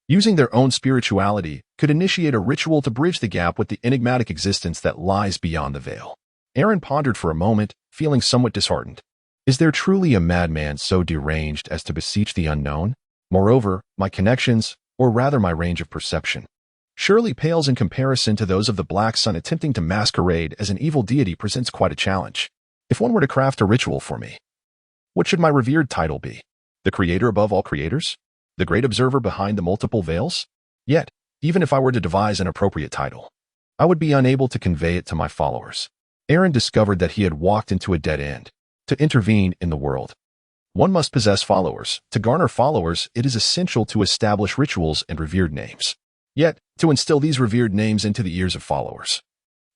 using their own spirituality, could initiate a ritual to bridge the gap with the enigmatic existence that lies beyond the veil. Aaron pondered for a moment, feeling somewhat disheartened. Is there truly a madman so deranged as to beseech the unknown? Moreover, my connections, or rather my range of perception, surely pales in comparison to those of the Black Sun. Attempting to masquerade as an evil deity presents quite a challenge. If one were to craft a ritual for me, what should my revered title be? The creator above all creators? The great observer behind the multiple veils? Yet, even if I were to devise an appropriate title, I would be unable to convey it to my followers. Aaron discovered that he had walked into a dead end. To intervene in the world, one must possess followers. To garner followers, it is essential to establish rituals and revered names. Yet, to instill these revered names into the ears of followers,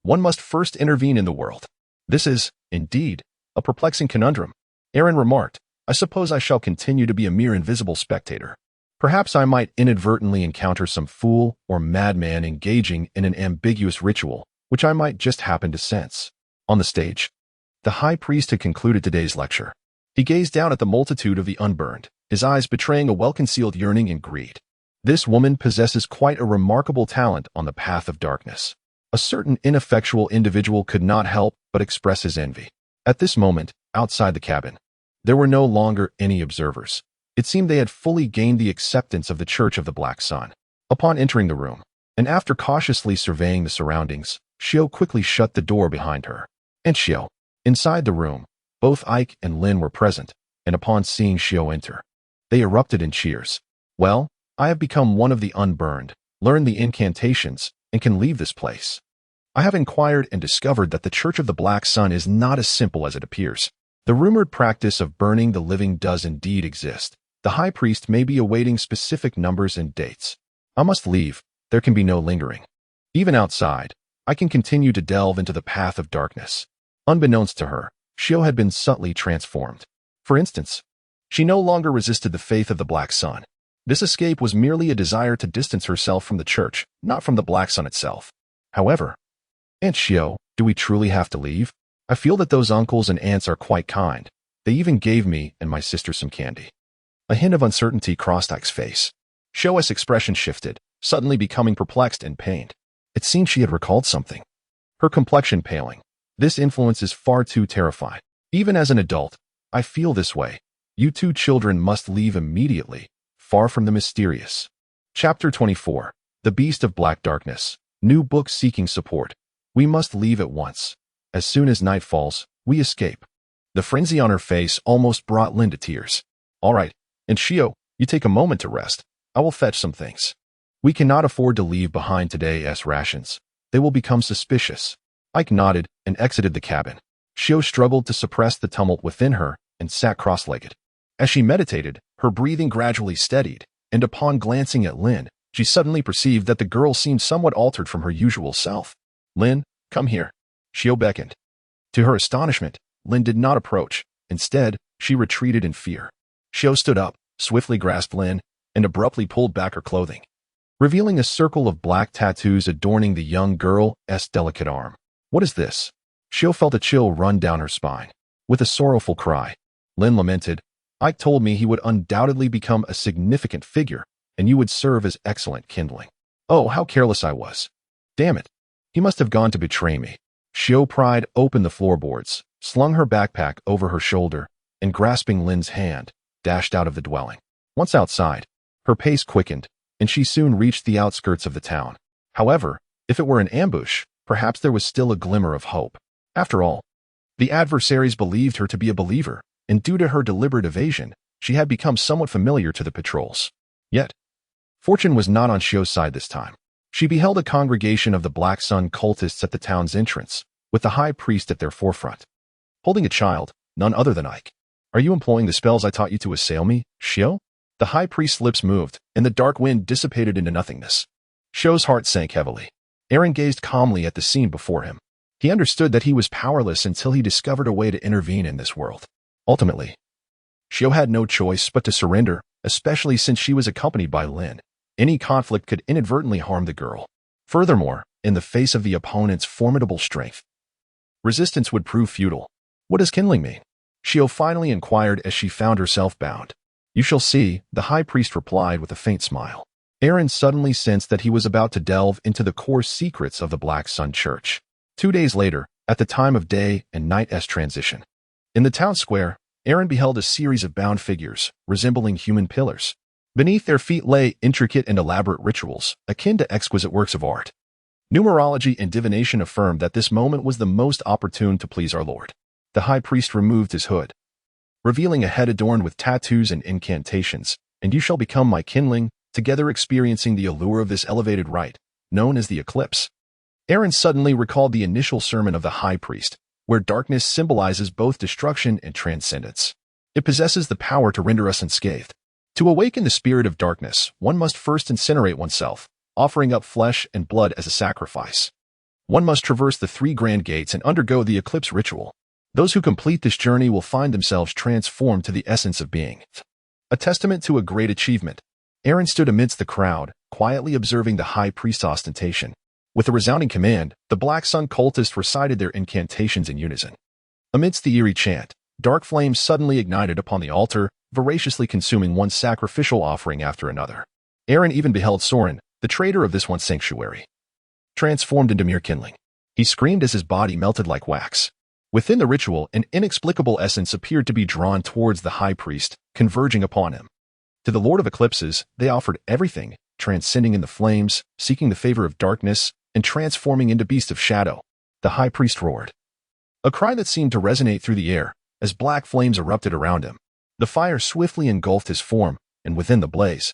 one must first intervene in the world. This is, indeed, a perplexing conundrum. Aaron remarked, I suppose I shall continue to be a mere invisible spectator. Perhaps I might inadvertently encounter some fool or madman engaging in an ambiguous ritual, which I might just happen to sense. On the stage, the high priest had concluded today's lecture. He gazed down at the multitude of the unburned, his eyes betraying a well-concealed yearning and greed. This woman possesses quite a remarkable talent on the path of darkness. A certain ineffectual individual could not help but express his envy. At this moment, outside the cabin, there were no longer any observers. It seemed they had fully gained the acceptance of the Church of the Black Sun. Upon entering the room, and after cautiously surveying the surroundings, Shio quickly shut the door behind her. And Shio. Inside the room, both Ike and Lin were present, and upon seeing Shio enter, they erupted in cheers. Well, I have become one of the unburned, learned the incantations, and can leave this place. I have inquired and discovered that the Church of the Black Sun is not as simple as it appears. The rumored practice of burning the living does indeed exist. The high priest may be awaiting specific numbers and dates. I must leave. There can be no lingering. Even outside, I can continue to delve into the path of darkness. Unbeknownst to her, Shio had been subtly transformed. For instance, she no longer resisted the faith of the Black Sun. This escape was merely a desire to distance herself from the Church, not from the Black Sun itself. However, Aunt Shio, do we truly have to leave? I feel that those uncles and aunts are quite kind. They even gave me and my sister some candy. A hint of uncertainty crossed Ike's face. Shio's expression shifted, suddenly becoming perplexed and pained. It seemed she had recalled something. Her complexion paling. This influence is far too terrifying. Even as an adult, I feel this way. You two children must leave immediately, far from the mysterious. Chapter 24. The Beast of Black Darkness. New book seeking support. We must leave at once. As soon as night falls, we escape. The frenzy on her face almost brought Lin to tears. All right, and Shio, you take a moment to rest. I will fetch some things. We cannot afford to leave behind today's rations. They will become suspicious. Ike nodded and exited the cabin. Shio struggled to suppress the tumult within her and sat cross-legged. As she meditated, her breathing gradually steadied, and upon glancing at Lin, she suddenly perceived that the girl seemed somewhat altered from her usual self. Lin, come here. Shio beckoned. To her astonishment, Lin did not approach. Instead, she retreated in fear. Shio stood up, swiftly grasped Lin, and abruptly pulled back her clothing, revealing a circle of black tattoos adorning the young girl's delicate arm. What is this? Shio felt a chill run down her spine. With a sorrowful cry, Lin lamented, Ike told me he would undoubtedly become a significant figure, and you would serve as excellent kindling. Oh, how careless I was. Damn it. He must have gone to betray me. Shio pried open the floorboards, slung her backpack over her shoulder, and grasping Lin's hand, dashed out of the dwelling. Once outside, her pace quickened, and she soon reached the outskirts of the town. However, if it were an ambush, perhaps there was still a glimmer of hope. After all, the adversaries believed her to be a believer, and due to her deliberate evasion, she had become somewhat familiar to the patrols. Yet, fortune was not on Shio's side this time. She beheld a congregation of the Black Sun cultists at the town's entrance, with the high priest at their forefront, holding a child, none other than Ike. Are you employing the spells I taught you to assail me, Shio? The high priest's lips moved, and the dark wind dissipated into nothingness. Shio's heart sank heavily. Aaron gazed calmly at the scene before him. He understood that he was powerless until he discovered a way to intervene in this world. Ultimately, Shio had no choice but to surrender, especially since she was accompanied by Lin. Any conflict could inadvertently harm the girl. Furthermore, in the face of the opponent's formidable strength, resistance would prove futile. What does kindling mean? Shio finally inquired as she found herself bound. You shall see, the high priest replied with a faint smile. Aaron suddenly sensed that he was about to delve into the core secrets of the Black Sun Church. 2 days later, at the time of day and night's transition, in the town square, Aaron beheld a series of bound figures, resembling human pillars. Beneath their feet lay intricate and elaborate rituals, akin to exquisite works of art. Numerology and divination affirmed that this moment was the most opportune to please our Lord. The high priest removed his hood, revealing a head adorned with tattoos and incantations, and you shall become my kindling, together experiencing the allure of this elevated rite, known as the eclipse. Aaron suddenly recalled the initial sermon of the high priest, where darkness symbolizes both destruction and transcendence. It possesses the power to render us unscathed. To awaken the spirit of darkness, one must first incinerate oneself, offering up flesh and blood as a sacrifice. One must traverse the 3 grand gates and undergo the eclipse ritual. Those who complete this journey will find themselves transformed to the essence of being. A testament to a great achievement, Aaron stood amidst the crowd, quietly observing the high priest's ostentation. With a resounding command, the Black Sun cultists recited their incantations in unison. Amidst the eerie chant, dark flames suddenly ignited upon the altar, voraciously consuming one sacrificial offering after another. Aaron even beheld Soren, the traitor of this one sanctuary, transformed into mere kindling. He screamed as his body melted like wax. Within the ritual, an inexplicable essence appeared to be drawn towards the high priest, converging upon him. To the Lord of Eclipses, they offered everything, transcending in the flames, seeking the favor of darkness, and transforming into beasts of shadow. The high priest roared, a cry that seemed to resonate through the air, as black flames erupted around him. The fire swiftly engulfed his form, and within the blaze,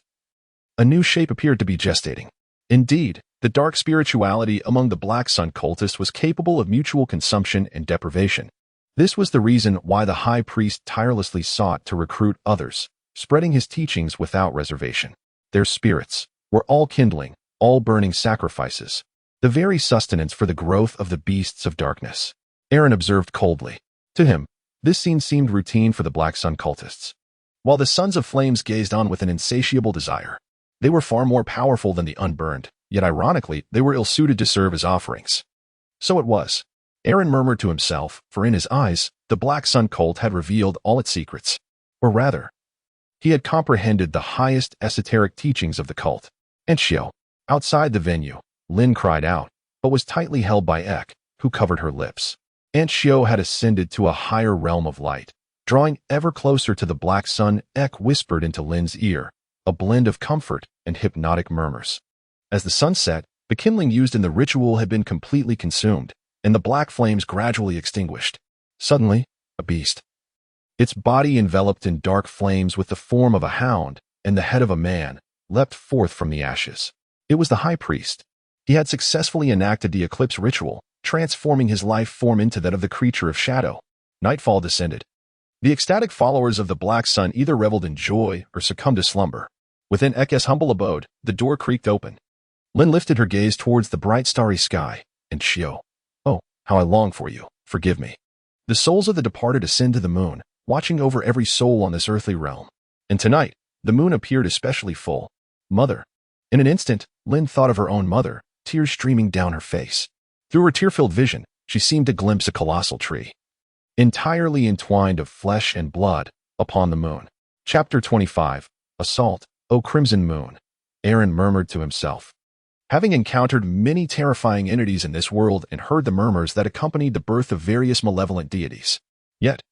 a new shape appeared to be gestating. Indeed, the dark spirituality among the Black Sun cultists was capable of mutual consumption and deprivation. This was the reason why the high priest tirelessly sought to recruit others, spreading his teachings without reservation. Their spirits were all kindling, all burning sacrifices, the very sustenance for the growth of the beasts of darkness. Aaron observed coldly. To him, this scene seemed routine for the Black Sun cultists. While the Sons of Flames gazed on with an insatiable desire, they were far more powerful than the Unburned, yet ironically, they were ill-suited to serve as offerings. So it was. Aaron murmured to himself, for in his eyes, the Black Sun cult had revealed all its secrets. Or rather, he had comprehended the highest esoteric teachings of the cult. And Shio. Outside the venue, Lin cried out, but was tightly held by Ek, who covered her lips. Aunt Shio had ascended to a higher realm of light. Drawing ever closer to the Black Sun, Ek whispered into Lin's ear, a blend of comfort and hypnotic murmurs. As the sun set, the kindling used in the ritual had been completely consumed, and the black flames gradually extinguished. Suddenly, a beast, Its body enveloped in dark flames with the form of a hound and the head of a man, leapt forth from the ashes. It was the high priest. He had successfully enacted the eclipse ritual, transforming his life form into that of the creature of shadow. Nightfall descended. The ecstatic followers of the Black Sun either reveled in joy or succumbed to slumber. Within Ekke's humble abode, the door creaked open. Lin lifted her gaze towards the bright starry sky, and Shio. Oh, how I long for you. Forgive me. The souls of the departed ascend to the moon, watching over every soul on this earthly realm. And tonight, the moon appeared especially full. Mother. In an instant, Lin thought of her own mother, tears streaming down her face. Through her tear-filled vision, she seemed to glimpse a colossal tree, entirely entwined of flesh and blood, upon the moon. Chapter 25. Assault, O Crimson Moon. Aaron murmured to himself. Having encountered many terrifying entities in this world and heard the murmurs that accompanied the birth of various malevolent deities, yet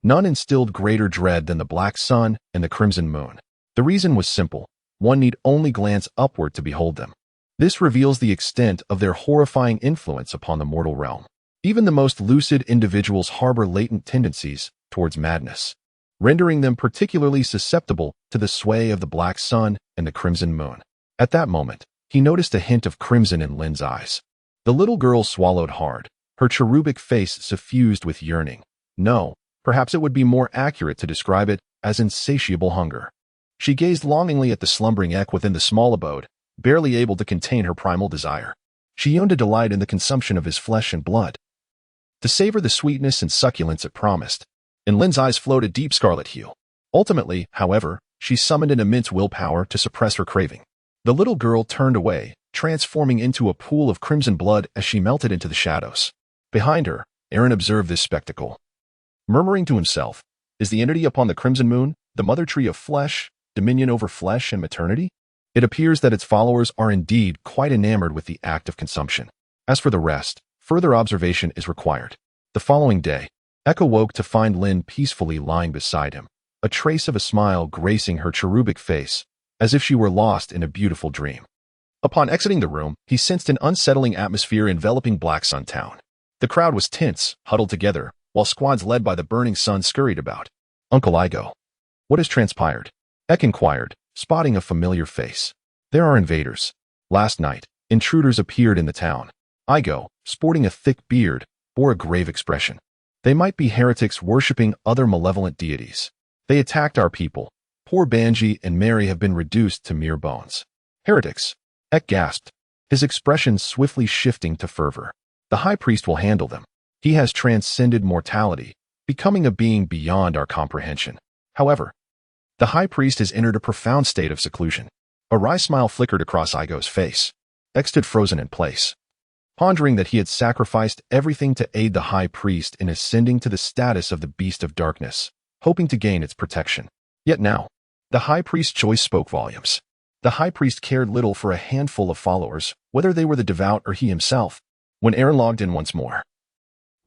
none instilled greater dread than the Black Sun and the Crimson Moon. The reason was simple. One need only glance upward to behold them. This reveals the extent of their horrifying influence upon the mortal realm. Even the most lucid individuals harbor latent tendencies towards madness, rendering them particularly susceptible to the sway of the Black Sun and the Crimson Moon. At that moment, he noticed a hint of crimson in Lin's eyes. The little girl swallowed hard, her cherubic face suffused with yearning. No, perhaps it would be more accurate to describe it as insatiable hunger. She gazed longingly at the slumbering Ek within the small abode, barely able to contain her primal desire. She yearned to delight in the consumption of his flesh and blood, to savor the sweetness and succulence it promised. In Lin's eyes flowed a deep scarlet hue. Ultimately, however, she summoned an immense willpower to suppress her craving. The little girl turned away, transforming into a pool of crimson blood as she melted into the shadows. Behind her, Aaron observed this spectacle. Murmuring to himself, is the entity upon the Crimson Moon the mother tree of flesh, dominion over flesh and maternity? It appears that its followers are indeed quite enamored with the act of consumption. As for the rest, further observation is required. The following day, Ek awoke to find Lin peacefully lying beside him, a trace of a smile gracing her cherubic face, as if she were lost in a beautiful dream. Upon exiting the room, he sensed an unsettling atmosphere enveloping Black Sun Town. The crowd was tense, huddled together, while squads led by the burning sun scurried about. Uncle Igo. What has transpired? Ek inquired, spotting a familiar face. There are invaders. Last night, intruders appeared in the town. Igo, sporting a thick beard, bore a grave expression. They might be heretics worshipping other malevolent deities. They attacked our people. Poor Banji and Mary have been reduced to mere bones. Heretics. Ek gasped, his expression swiftly shifting to fervor. The high priest will handle them. He has transcended mortality, becoming a being beyond our comprehension. However, the high priest has entered a profound state of seclusion. A wry smile flickered across Igo's face. Ek stood frozen in place, pondering that he had sacrificed everything to aid the high priest in ascending to the status of the beast of darkness, hoping to gain its protection. Yet now, the high priest's choice spoke volumes. The high priest cared little for a handful of followers, whether they were the devout or he himself. When Aaron logged in once more,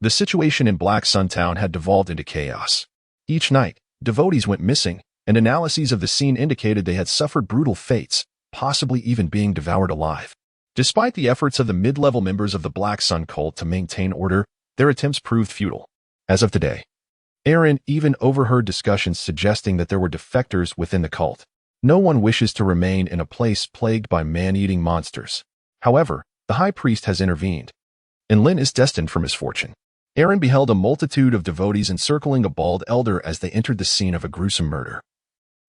the situation in Black Sun Town had devolved into chaos. Each night, devotees went missing, and analyses of the scene indicated they had suffered brutal fates, possibly even being devoured alive. Despite the efforts of the mid-level members of the Black Sun cult to maintain order, their attempts proved futile. As of today, Aaron even overheard discussions suggesting that there were defectors within the cult. No one wishes to remain in a place plagued by man-eating monsters. However, the high priest has intervened, and Lin is destined for misfortune. Aaron beheld a multitude of devotees encircling a bald elder as they entered the scene of a gruesome murder,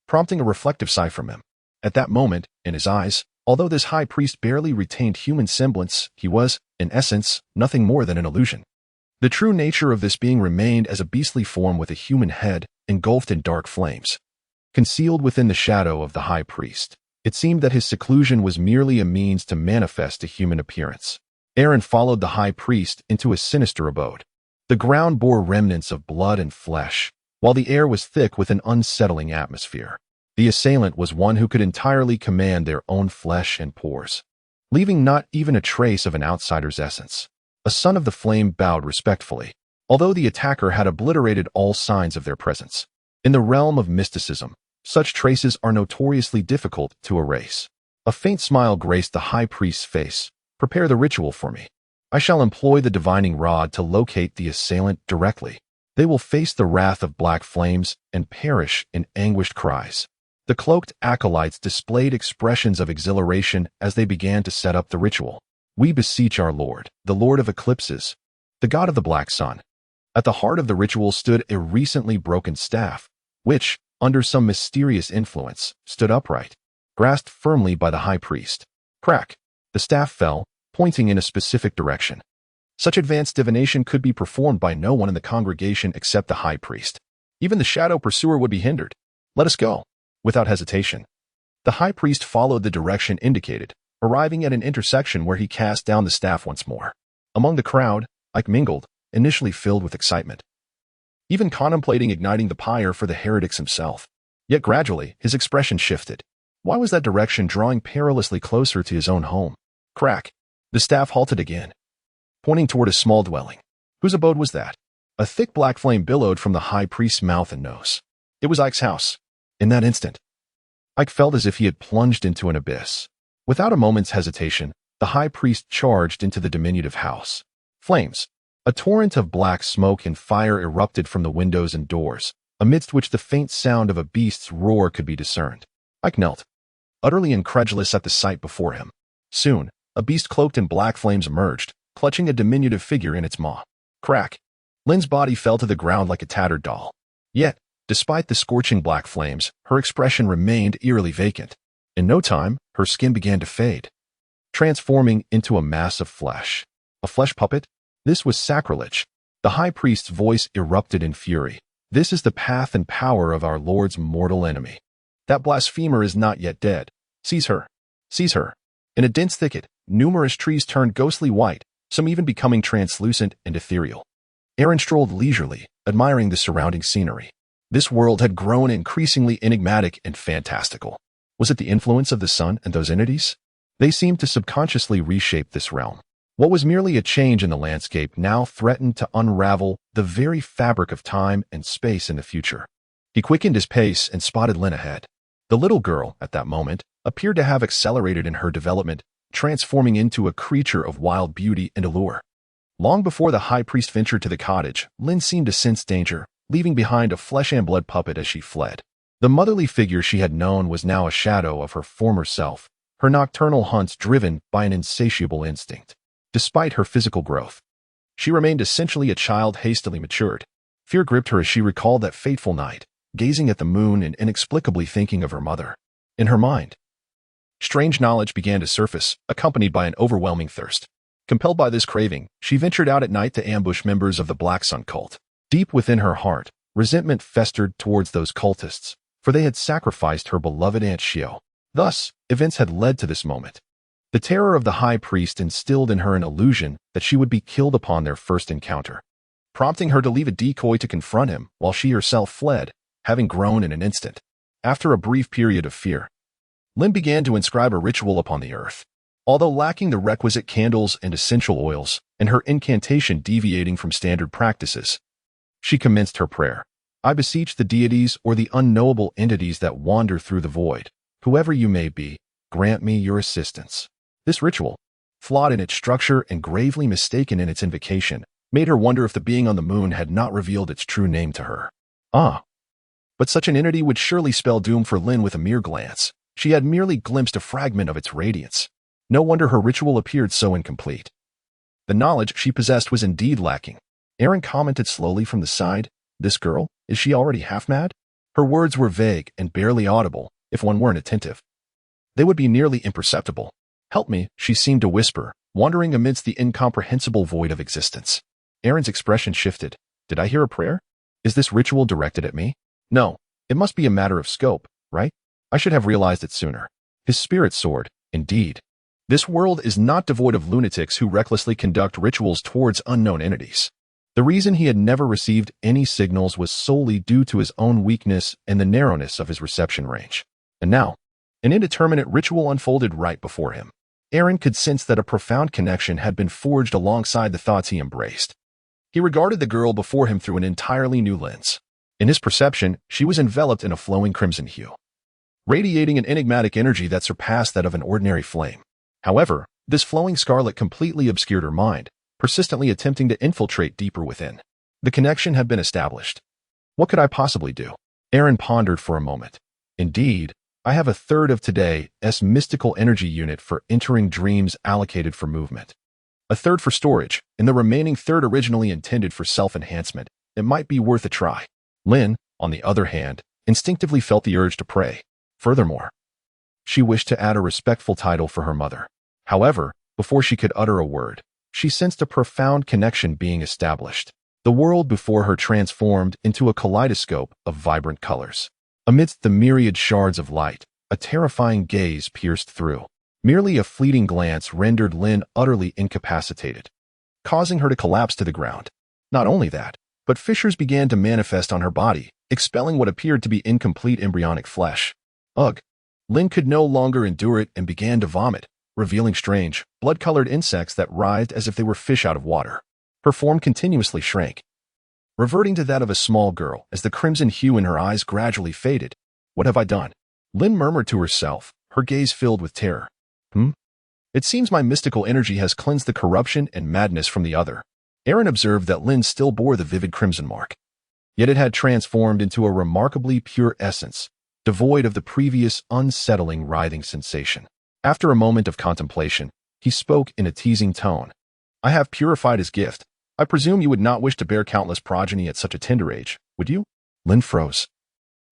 prompting a reflective sigh from him. At that moment, in his eyes, although this high priest barely retained human semblance, he was, in essence, nothing more than an illusion. The true nature of this being remained as a beastly form with a human head, engulfed in dark flames. Concealed within the shadow of the high priest, it seemed that his seclusion was merely a means to manifest a human appearance. Aaron followed the high priest into a sinister abode. The ground bore remnants of blood and flesh, while the air was thick with an unsettling atmosphere. The assailant was one who could entirely command their own flesh and pores, leaving not even a trace of an outsider's essence. A son of the flame bowed respectfully, although the attacker had obliterated all signs of their presence. In the realm of mysticism, such traces are notoriously difficult to erase. A faint smile graced the high priest's face. Prepare the ritual for me. I shall employ the divining rod to locate the assailant directly. They will face the wrath of black flames and perish in anguished cries. The cloaked acolytes displayed expressions of exhilaration as they began to set up the ritual. We beseech our Lord, the Lord of eclipses, the God of the black sun. At the heart of the ritual stood a recently broken staff, which, under some mysterious influence, stood upright, grasped firmly by the high priest. Crack! The staff fell, pointing in a specific direction. Such advanced divination could be performed by no one in the congregation except the high priest. Even the shadow pursuer would be hindered. Let us go. Without hesitation, the high priest followed the direction indicated, arriving at an intersection where he cast down the staff once more. Among the crowd, Ike mingled, initially filled with excitement, even contemplating igniting the pyre for the heretics himself. Yet gradually, his expression shifted. Why was that direction drawing perilously closer to his own home? Crack! The staff halted again, pointing toward a small dwelling. Whose abode was that? A thick black flame billowed from the high priest's mouth and nose. It was Ike's house. In that instant, Ike felt as if he had plunged into an abyss. Without a moment's hesitation, the high priest charged into the diminutive house. Flames. A torrent of black smoke and fire erupted from the windows and doors, amidst which the faint sound of a beast's roar could be discerned. Ike knelt, utterly incredulous at the sight before him. Soon, a beast cloaked in black flames emerged, clutching a diminutive figure in its maw. Crack! Lynn's body fell to the ground like a tattered doll. Yet, despite the scorching black flames, her expression remained eerily vacant. In no time, her skin began to fade, transforming into a mass of flesh. A flesh puppet? This was sacrilege. The high priest's voice erupted in fury. This is the path and power of our Lord's mortal enemy. That blasphemer is not yet dead. Seize her. Seize her. In a dense thicket, numerous trees turned ghostly white, some even becoming translucent and ethereal. Aaron strolled leisurely, admiring the surrounding scenery. This world had grown increasingly enigmatic and fantastical. Was it the influence of the sun and those entities? They seemed to subconsciously reshape this realm. What was merely a change in the landscape now threatened to unravel the very fabric of time and space in the future. He quickened his pace and spotted Lynn ahead. The little girl, at that moment, appeared to have accelerated in her development, transforming into a creature of wild beauty and allure. Long before the high priest ventured to the cottage, Lynn seemed to sense danger, leaving behind a flesh-and-blood puppet as she fled. The motherly figure she had known was now a shadow of her former self, her nocturnal hunts driven by an insatiable instinct. Despite her physical growth, she remained essentially a child hastily matured. Fear gripped her as she recalled that fateful night, gazing at the moon and inexplicably thinking of her mother. In her mind, strange knowledge began to surface, accompanied by an overwhelming thirst. Compelled by this craving, she ventured out at night to ambush members of the Black Sun cult. Deep within her heart, resentment festered towards those cultists, for they had sacrificed her beloved Aunt Shio. Thus, events had led to this moment. The terror of the high priest instilled in her an illusion that she would be killed upon their first encounter, prompting her to leave a decoy to confront him while she herself fled, having grown in an instant. After a brief period of fear, Lynn began to inscribe a ritual upon the earth. Although lacking the requisite candles and essential oils, and her incantation deviating from standard practices, she commenced her prayer. I beseech the deities or the unknowable entities that wander through the void, whoever you may be, grant me your assistance. This ritual, flawed in its structure and gravely mistaken in its invocation, made her wonder if the being on the moon had not revealed its true name to her. But such an entity would surely spell doom for Lynn with a mere glance. She had merely glimpsed a fragment of its radiance. No wonder her ritual appeared so incomplete. The knowledge she possessed was indeed lacking. Aaron commented slowly from the side, "This girl, is she already half-mad?" Her words were vague and barely audible, if one weren't attentive. They would be nearly imperceptible. "Help me," she seemed to whisper, wandering amidst the incomprehensible void of existence. Aaron's expression shifted. Did I hear a prayer? Is this ritual directed at me? No, it must be a matter of scope, right? I should have realized it sooner. His spirit soared. Indeed. This world is not devoid of lunatics who recklessly conduct rituals towards unknown entities. The reason he had never received any signals was solely due to his own weakness and the narrowness of his reception range. And now, an indeterminate ritual unfolded right before him. Aaron could sense that a profound connection had been forged alongside the thoughts he embraced. He regarded the girl before him through an entirely new lens. In his perception, she was enveloped in a flowing crimson hue, radiating an enigmatic energy that surpassed that of an ordinary flame. However, this flowing scarlet completely obscured her mind, persistently attempting to infiltrate deeper within. The connection had been established. What could I possibly do? Aaron pondered for a moment. Indeed, I have a third of today's mystical energy unit for entering dreams allocated for movement. A third for storage, and the remaining third originally intended for self-enhancement. It might be worth a try. Lynn, on the other hand, instinctively felt the urge to pray. Furthermore, she wished to add a respectful title for her mother. However, before she could utter a word, she sensed a profound connection being established. The world before her transformed into a kaleidoscope of vibrant colors. Amidst the myriad shards of light, a terrifying gaze pierced through. Merely a fleeting glance rendered Lynn utterly incapacitated, causing her to collapse to the ground. Not only that, but fissures began to manifest on her body, expelling what appeared to be incomplete embryonic flesh. Ugh! Lynn could no longer endure it and began to vomit, revealing strange, blood-colored insects that writhed as if they were fish out of water. Her form continuously shrank, reverting to that of a small girl as the crimson hue in her eyes gradually faded. What have I done? Lynn murmured to herself, her gaze filled with terror. It seems my mystical energy has cleansed the corruption and madness from the other. Aaron observed that Lynn still bore the vivid crimson mark. Yet it had transformed into a remarkably pure essence, devoid of the previous unsettling writhing sensation. After a moment of contemplation, he spoke in a teasing tone. I have purified his gift. I presume you would not wish to bear countless progeny at such a tender age, would you? Lynn froze,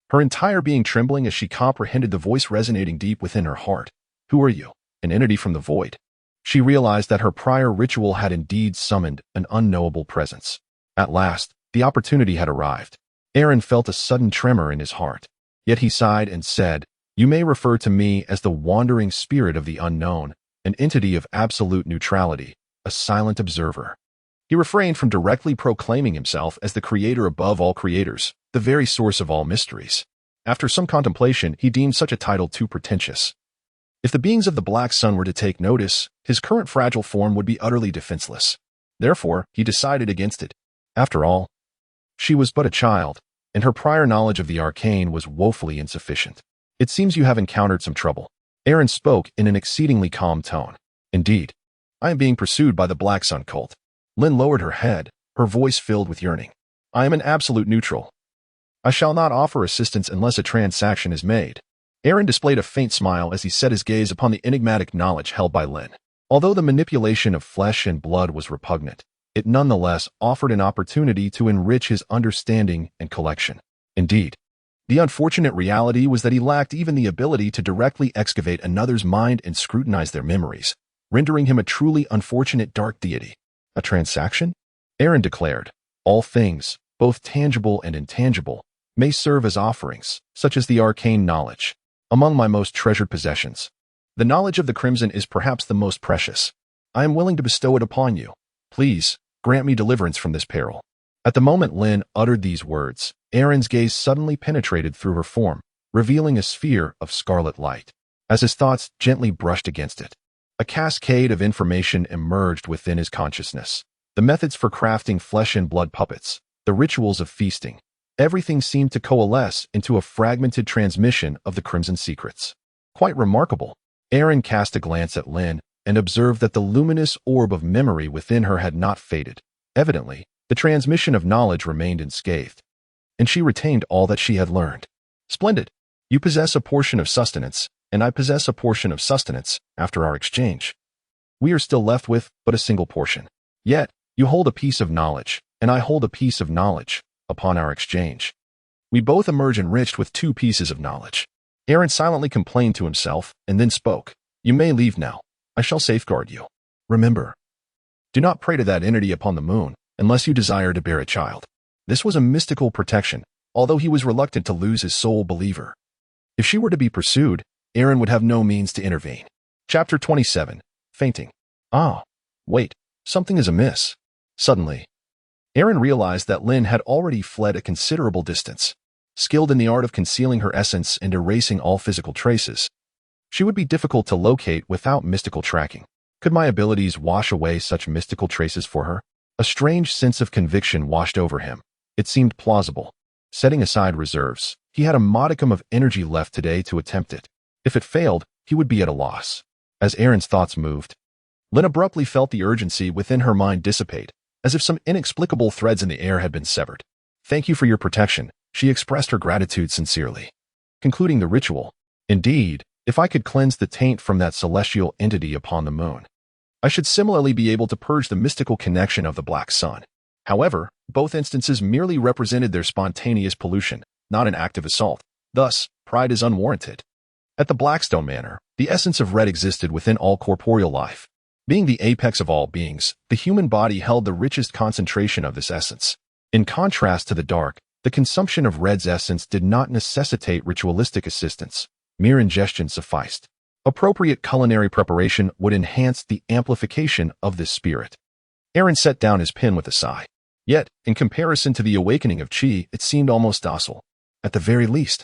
her entire being trembling as she comprehended the voice resonating deep within her heart. Who are you? An entity from the void. She realized that her prior ritual had indeed summoned an unknowable presence. At last, the opportunity had arrived. Aaron felt a sudden tremor in his heart. Yet he sighed and said, You may refer to me as the wandering spirit of the unknown, an entity of absolute neutrality, a silent observer. He refrained from directly proclaiming himself as the creator above all creators, the very source of all mysteries. After some contemplation, he deemed such a title too pretentious. If the beings of the Black Sun were to take notice, his current fragile form would be utterly defenseless. Therefore, he decided against it. After all, she was but a child, and her prior knowledge of the arcane was woefully insufficient. It seems you have encountered some trouble. Aaron spoke in an exceedingly calm tone. Indeed, I am being pursued by the Black Sun cult. Lynn lowered her head, her voice filled with yearning. I am an absolute neutral. I shall not offer assistance unless a transaction is made. Aaron displayed a faint smile as he set his gaze upon the enigmatic knowledge held by Lynn. Although the manipulation of flesh and blood was repugnant, it nonetheless offered an opportunity to enrich his understanding and collection. Indeed, the unfortunate reality was that he lacked even the ability to directly excavate another's mind and scrutinize their memories, rendering him a truly unfortunate dark deity. A transaction? Aaron declared, all things, both tangible and intangible, may serve as offerings, such as the arcane knowledge. Among my most treasured possessions, the knowledge of the Crimson is perhaps the most precious. I am willing to bestow it upon you. Please, grant me deliverance from this peril. At the moment Lynn uttered these words, Aaron's gaze suddenly penetrated through her form, revealing a sphere of scarlet light. As his thoughts gently brushed against it, a cascade of information emerged within his consciousness. The methods for crafting flesh and blood puppets, the rituals of feasting, everything seemed to coalesce into a fragmented transmission of the Crimson secrets. Quite remarkable. Aaron cast a glance at Lynn and observed that the luminous orb of memory within her had not faded. Evidently, the transmission of knowledge remained unscathed, and she retained all that she had learned. Splendid. You possess a portion of sustenance, and I possess a portion of sustenance after our exchange. We are still left with but a single portion. Yet, you hold a piece of knowledge, and I hold a piece of knowledge. Upon our exchange, we both emerge enriched with 2 pieces of knowledge. Aaron silently complained to himself and then spoke. You may leave now. I shall safeguard you. Remember, do not pray to that entity upon the moon unless you desire to bear a child. This was a mystical protection, although he was reluctant to lose his sole believer. If she were to be pursued, Aaron would have no means to intervene. Chapter 27. Fainting. Ah, wait, something is amiss. Suddenly, Aaron realized that Lynn had already fled a considerable distance. Skilled in the art of concealing her essence and erasing all physical traces, she would be difficult to locate without mystical tracking. Could my abilities wash away such mystical traces for her? A strange sense of conviction washed over him. It seemed plausible. Setting aside reserves, he had a modicum of energy left today to attempt it. If it failed, he would be at a loss. As Aaron's thoughts moved, Lynn abruptly felt the urgency within her mind dissipate, as if some inexplicable threads in the air had been severed. "Thank you for your protection," she expressed her gratitude sincerely. Concluding the ritual, "Indeed, if I could cleanse the taint from that celestial entity upon the moon, I should similarly be able to purge the mystical connection of the Black Sun." However, both instances merely represented their spontaneous pollution, not an active assault. Thus, pride is unwarranted. At the Blackstone Manor, the essence of red existed within all corporeal life. Being the apex of all beings, the human body held the richest concentration of this essence. In contrast to the dark, the consumption of red's essence did not necessitate ritualistic assistance. Mere ingestion sufficed. Appropriate culinary preparation would enhance the amplification of this spirit. Aaron set down his pen with a sigh. Yet, in comparison to the awakening of Chi, it seemed almost docile. At the very least,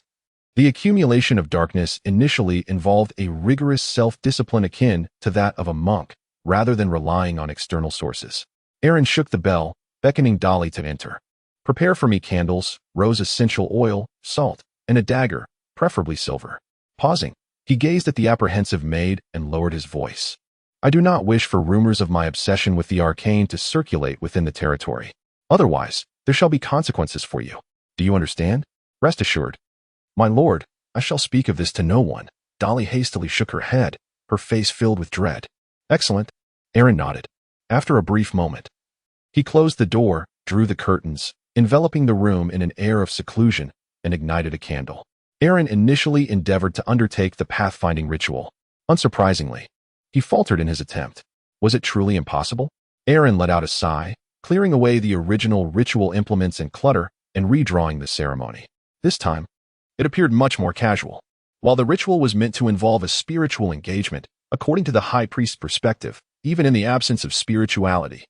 the accumulation of darkness initially involved a rigorous self-discipline akin to that of a monk, rather than relying on external sources. Aaron shook the bell, beckoning Dolly to enter. "Prepare for me candles, rose essential oil, salt, and a dagger, preferably silver." Pausing, he gazed at the apprehensive maid and lowered his voice. "I do not wish for rumors of my obsession with the arcane to circulate within the territory. Otherwise, there shall be consequences for you. Do you understand? Rest assured." "My lord, I shall speak of this to no one." Dolly hastily shook her head, her face filled with dread. "Excellent." Aaron nodded. After a brief moment, he closed the door, drew the curtains, enveloping the room in an air of seclusion, and ignited a candle. Aaron initially endeavored to undertake the pathfinding ritual. Unsurprisingly, he faltered in his attempt. Was it truly impossible? Aaron let out a sigh, clearing away the original ritual implements and clutter, and redrawing the ceremony. This time, it appeared much more casual. While the ritual was meant to involve a spiritual engagement, according to the high priest's perspective, even in the absence of spirituality,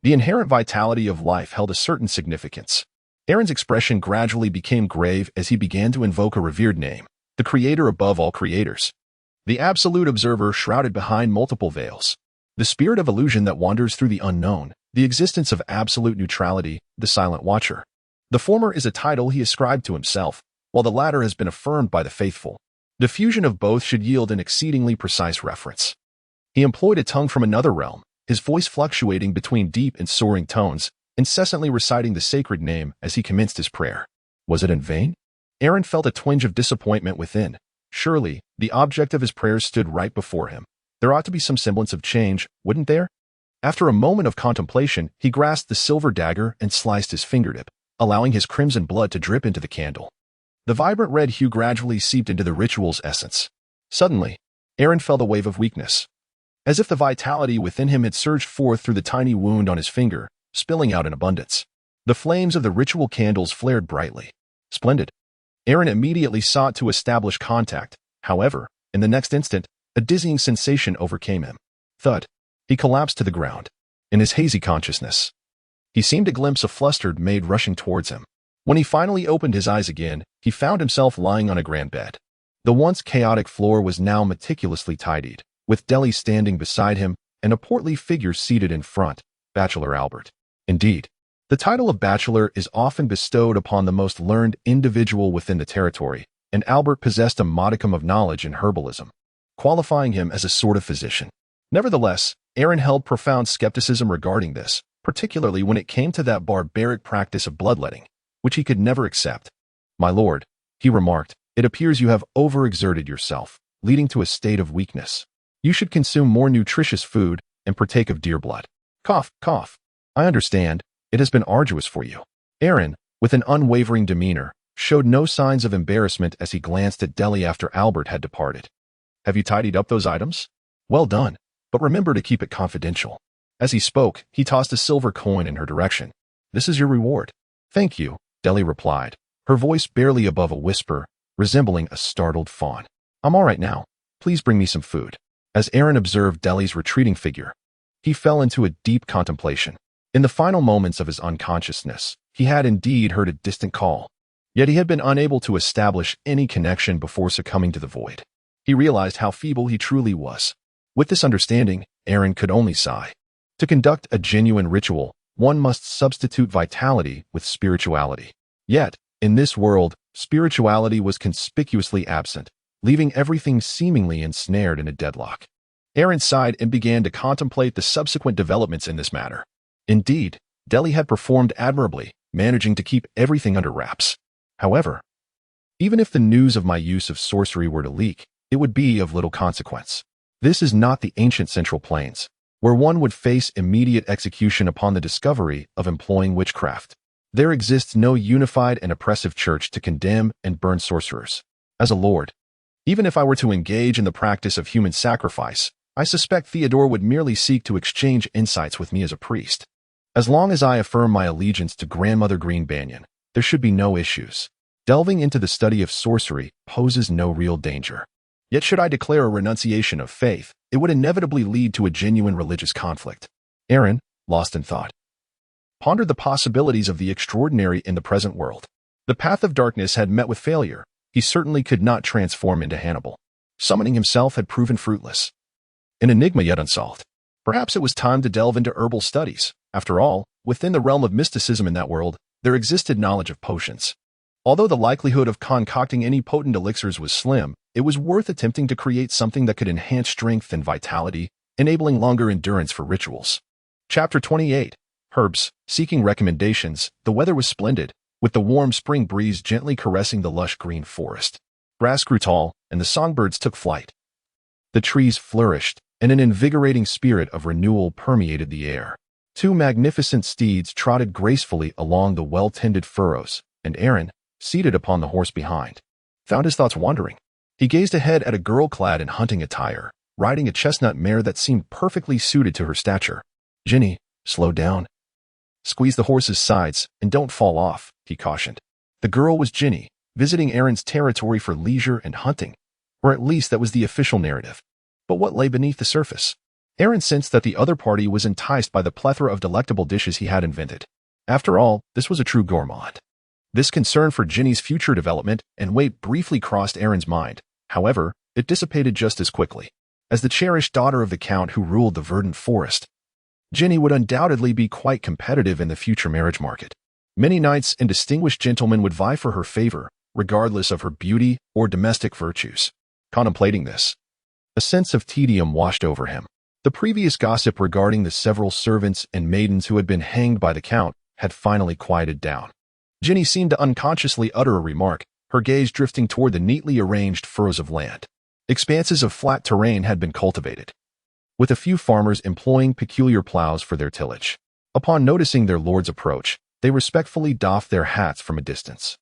the inherent vitality of life held a certain significance. Aaron's expression gradually became grave as he began to invoke a revered name, the creator above all creators, the absolute observer shrouded behind multiple veils, the spirit of illusion that wanders through the unknown, the existence of absolute neutrality, the silent watcher. The former is a title he ascribed to himself, while the latter has been affirmed by the faithful. The fusion of both should yield an exceedingly precise reference. He employed a tongue from another realm, his voice fluctuating between deep and soaring tones, incessantly reciting the sacred name as he commenced his prayer. Was it in vain? Aaron felt a twinge of disappointment within. Surely, the object of his prayers stood right before him. There ought to be some semblance of change, wouldn't there? After a moment of contemplation, he grasped the silver dagger and sliced his fingertip, allowing his crimson blood to drip into the candle. The vibrant red hue gradually seeped into the ritual's essence. Suddenly, Aaron felt a wave of weakness, as if the vitality within him had surged forth through the tiny wound on his finger, spilling out in abundance. The flames of the ritual candles flared brightly. Splendid. Aaron immediately sought to establish contact. However, in the next instant, a dizzying sensation overcame him. Thud. He collapsed to the ground. In his hazy consciousness, he seemed to glimpse a flustered maid rushing towards him. When he finally opened his eyes again, he found himself lying on a grand bed. The once chaotic floor was now meticulously tidied, with Deli standing beside him and a portly figure seated in front, Bachelor Albert. Indeed, the title of bachelor is often bestowed upon the most learned individual within the territory, and Albert possessed a modicum of knowledge in herbalism, qualifying him as a sort of physician. Nevertheless, Aaron held profound skepticism regarding this, particularly when it came to that barbaric practice of bloodletting, which he could never accept. "My lord," he remarked, "it appears you have overexerted yourself, leading to a state of weakness. You should consume more nutritious food and partake of deer blood." Cough, cough. "I understand. It has been arduous for you." Aaron, with an unwavering demeanor, showed no signs of embarrassment as he glanced at Deli after Albert had departed. "Have you tidied up those items? Well done, but remember to keep it confidential." As he spoke, he tossed a silver coin in her direction. "This is your reward." "Thank you," Deli replied, her voice barely above a whisper, resembling a startled fawn. "I'm all right now. Please bring me some food." As Aaron observed Deli's retreating figure, he fell into a deep contemplation. In the final moments of his unconsciousness, he had indeed heard a distant call, yet he had been unable to establish any connection before succumbing to the void. He realized how feeble he truly was. With this understanding, Aaron could only sigh. To conduct a genuine ritual, one must substitute vitality with spirituality. Yet, in this world, spirituality was conspicuously absent, leaving everything seemingly ensnared in a deadlock. Aaron sighed and began to contemplate the subsequent developments in this matter. Indeed, Delhi had performed admirably, managing to keep everything under wraps. However, even if the news of my use of sorcery were to leak, it would be of little consequence. This is not the ancient Central Plains, where one would face immediate execution upon the discovery of employing witchcraft. There exists no unified and oppressive church to condemn and burn sorcerers. As a lord, even if I were to engage in the practice of human sacrifice, I suspect Theodore would merely seek to exchange insights with me as a priest. As long as I affirm my allegiance to Grandmother Green Banyan, there should be no issues. Delving into the study of sorcery poses no real danger. Yet should I declare a renunciation of faith, it would inevitably lead to a genuine religious conflict. Aaron, lost in thought, pondered the possibilities of the extraordinary in the present world. The path of darkness had met with failure. He certainly could not transform into Hannibal. Summoning himself had proven fruitless. An enigma yet unsolved. Perhaps it was time to delve into herbal studies. After all, within the realm of mysticism in that world, there existed knowledge of potions. Although the likelihood of concocting any potent elixirs was slim, it was worth attempting to create something that could enhance strength and vitality, enabling longer endurance for rituals. Chapter 28. Herbs. Seeking recommendations, the weather was splendid, with the warm spring breeze gently caressing the lush green forest. Grass grew tall, and the songbirds took flight. The trees flourished, and an invigorating spirit of renewal permeated the air. Two magnificent steeds trotted gracefully along the well-tended furrows, and Aaron, seated upon the horse behind, found his thoughts wandering. He gazed ahead at a girl clad in hunting attire, riding a chestnut mare that seemed perfectly suited to her stature. "Ginny, slow down. Squeeze the horse's sides, and don't fall off," he cautioned. The girl was Ginny, visiting Aaron's territory for leisure and hunting, or at least that was the official narrative. But what lay beneath the surface? Aaron sensed that the other party was enticed by the plethora of delectable dishes he had invented. After all, this was a true gourmand. This concern for Ginny's future development and weight briefly crossed Aaron's mind. However, it dissipated just as quickly. As the cherished daughter of the Count who ruled the verdant forest, Ginny would undoubtedly be quite competitive in the future marriage market. Many knights and distinguished gentlemen would vie for her favor, regardless of her beauty or domestic virtues. Contemplating this, a sense of tedium washed over him. The previous gossip regarding the several servants and maidens who had been hanged by the Count had finally quieted down. Ginny seemed to unconsciously utter a remark, her gaze drifting toward the neatly arranged furrows of land. Expanses of flat terrain had been cultivated, with a few farmers employing peculiar plows for their tillage. Upon noticing their lord's approach, they respectfully doffed their hats from a distance.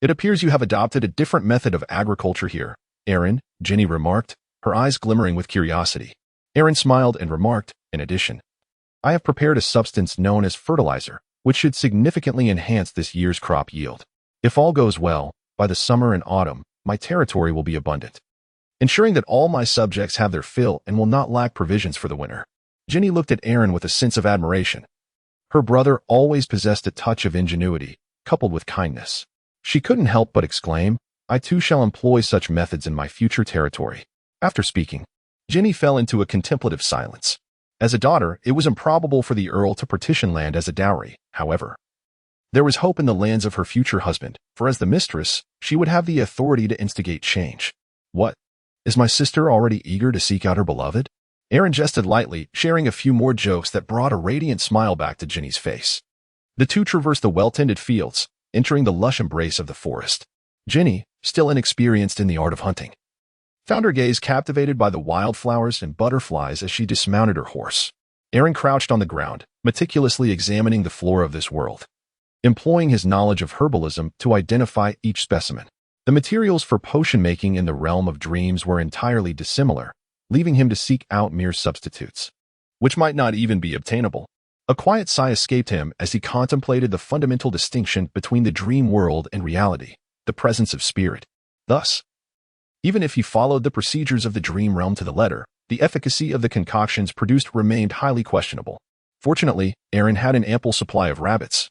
It appears you have adopted a different method of agriculture here, Aaron," Ginny remarked, her eyes glimmering with curiosity. Aaron smiled and remarked, in addition, "I have prepared a substance known as fertilizer, which should significantly enhance this year's crop yield. If all goes well, by the summer and autumn, my territory will be abundant, ensuring that all my subjects have their fill and will not lack provisions for the winter." Ginny looked at Aaron with a sense of admiration. Her brother always possessed a touch of ingenuity, coupled with kindness. She couldn't help but exclaim, "I too shall employ such methods in my future territory." After speaking, Ginny fell into a contemplative silence. As a daughter, it was improbable for the Earl to partition land as a dowry. However, there was hope in the lands of her future husband, for as the mistress, she would have the authority to instigate change. "What? Is my sister already eager to seek out her beloved?" Aaron jested lightly, sharing a few more jokes that brought a radiant smile back to Ginny's face. The two traversed the well-tended fields, entering the lush embrace of the forest. Ginny, still inexperienced in the art of hunting, found her gaze captivated by the wildflowers and butterflies as she dismounted her horse. Aaron crouched on the ground, meticulously examining the flora of this world, employing his knowledge of herbalism to identify each specimen. The materials for potion making in the realm of dreams were entirely dissimilar, leaving him to seek out mere substitutes, which might not even be obtainable. A quiet sigh escaped him as he contemplated the fundamental distinction between the dream world and reality, the presence of spirit. Thus, even if he followed the procedures of the dream realm to the letter, the efficacy of the concoctions produced remained highly questionable. Fortunately, Aaron had an ample supply of rabbits,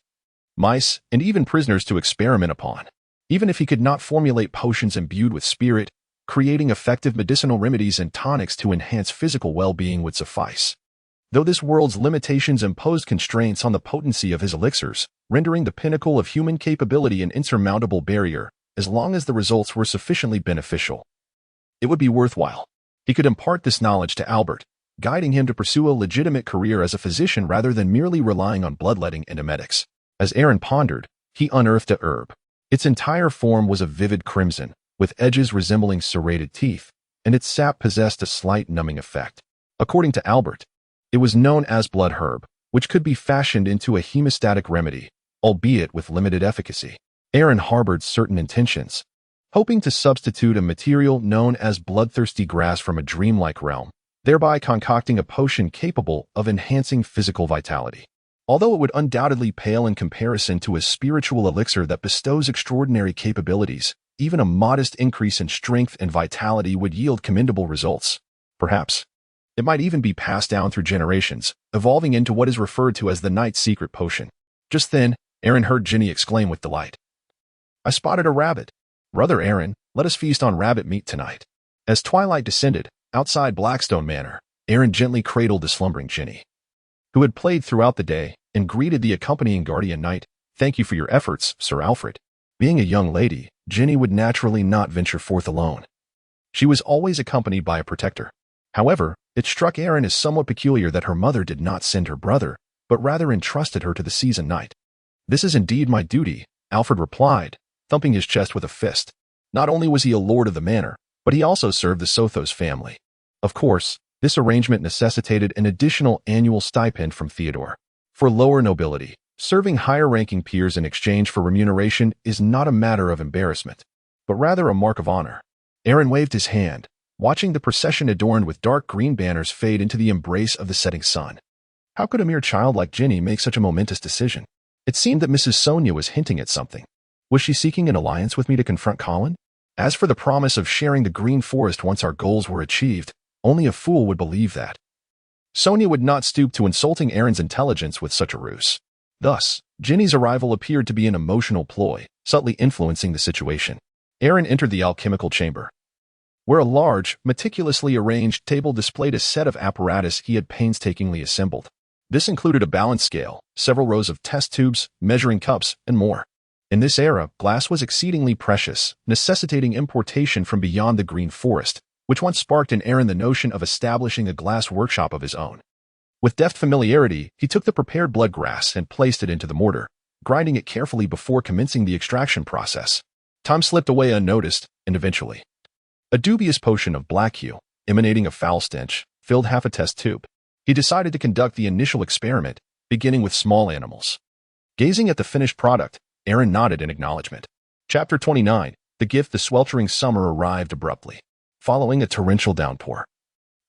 mice, and even prisoners to experiment upon. Even if he could not formulate potions imbued with spirit, creating effective medicinal remedies and tonics to enhance physical well-being would suffice. Though this world's limitations imposed constraints on the potency of his elixirs, rendering the pinnacle of human capability an insurmountable barrier, as long as the results were sufficiently beneficial, it would be worthwhile. He could impart this knowledge to Albert, guiding him to pursue a legitimate career as a physician rather than merely relying on bloodletting and emetics. As Aaron pondered, he unearthed a herb. Its entire form was a vivid crimson, with edges resembling serrated teeth, and its sap possessed a slight numbing effect. According to Albert, it was known as blood herb, which could be fashioned into a hemostatic remedy, albeit with limited efficacy. Aaron harbored certain intentions, hoping to substitute a material known as bloodthirsty grass from a dreamlike realm, thereby concocting a potion capable of enhancing physical vitality. Although it would undoubtedly pale in comparison to a spiritual elixir that bestows extraordinary capabilities, even a modest increase in strength and vitality would yield commendable results. Perhaps it might even be passed down through generations, evolving into what is referred to as the Knight's Secret Potion. Just then, Aaron heard Ginny exclaim with delight, "I spotted a rabbit. Brother Aaron, let us feast on rabbit meat tonight." As twilight descended, outside Blackstone Manor, Aaron gently cradled the slumbering Ginny, who had played throughout the day, and greeted the accompanying guardian knight. "Thank you for your efforts, Sir Alfred." Being a young lady, Ginny would naturally not venture forth alone. She was always accompanied by a protector. However, it struck Aaron as somewhat peculiar that her mother did not send her brother, but rather entrusted her to the seasoned knight. "This is indeed my duty," Alfred replied, thumping his chest with a fist. Not only was he a lord of the manor, but he also served the Sotos family. Of course, this arrangement necessitated an additional annual stipend from Theodore. For lower nobility, serving higher-ranking peers in exchange for remuneration is not a matter of embarrassment, but rather a mark of honor. Aaron waved his hand, watching the procession adorned with dark green banners fade into the embrace of the setting sun. How could a mere child like Ginny make such a momentous decision? It seemed that Mrs. Sonia was hinting at something. Was she seeking an alliance with me to confront Colin? As for the promise of sharing the green forest once our goals were achieved, only a fool would believe that. Sonia would not stoop to insulting Aaron's intelligence with such a ruse. Thus, Ginny's arrival appeared to be an emotional ploy, subtly influencing the situation. Aaron entered the alchemical chamber, where a large, meticulously arranged table displayed a set of apparatus he had painstakingly assembled. This included a balance scale, several rows of test tubes, measuring cups, and more. In this era, glass was exceedingly precious, necessitating importation from beyond the green forest, which once sparked in Aaron the notion of establishing a glass workshop of his own. With deft familiarity, he took the prepared blood grass and placed it into the mortar, grinding it carefully before commencing the extraction process. Time slipped away unnoticed, and eventually, a dubious potion of black hue, emanating a foul stench, filled half a test tube. He decided to conduct the initial experiment, beginning with small animals. Gazing at the finished product, Aaron nodded in acknowledgement. Chapter 29, The Gift. The sweltering summer arrived abruptly, following a torrential downpour.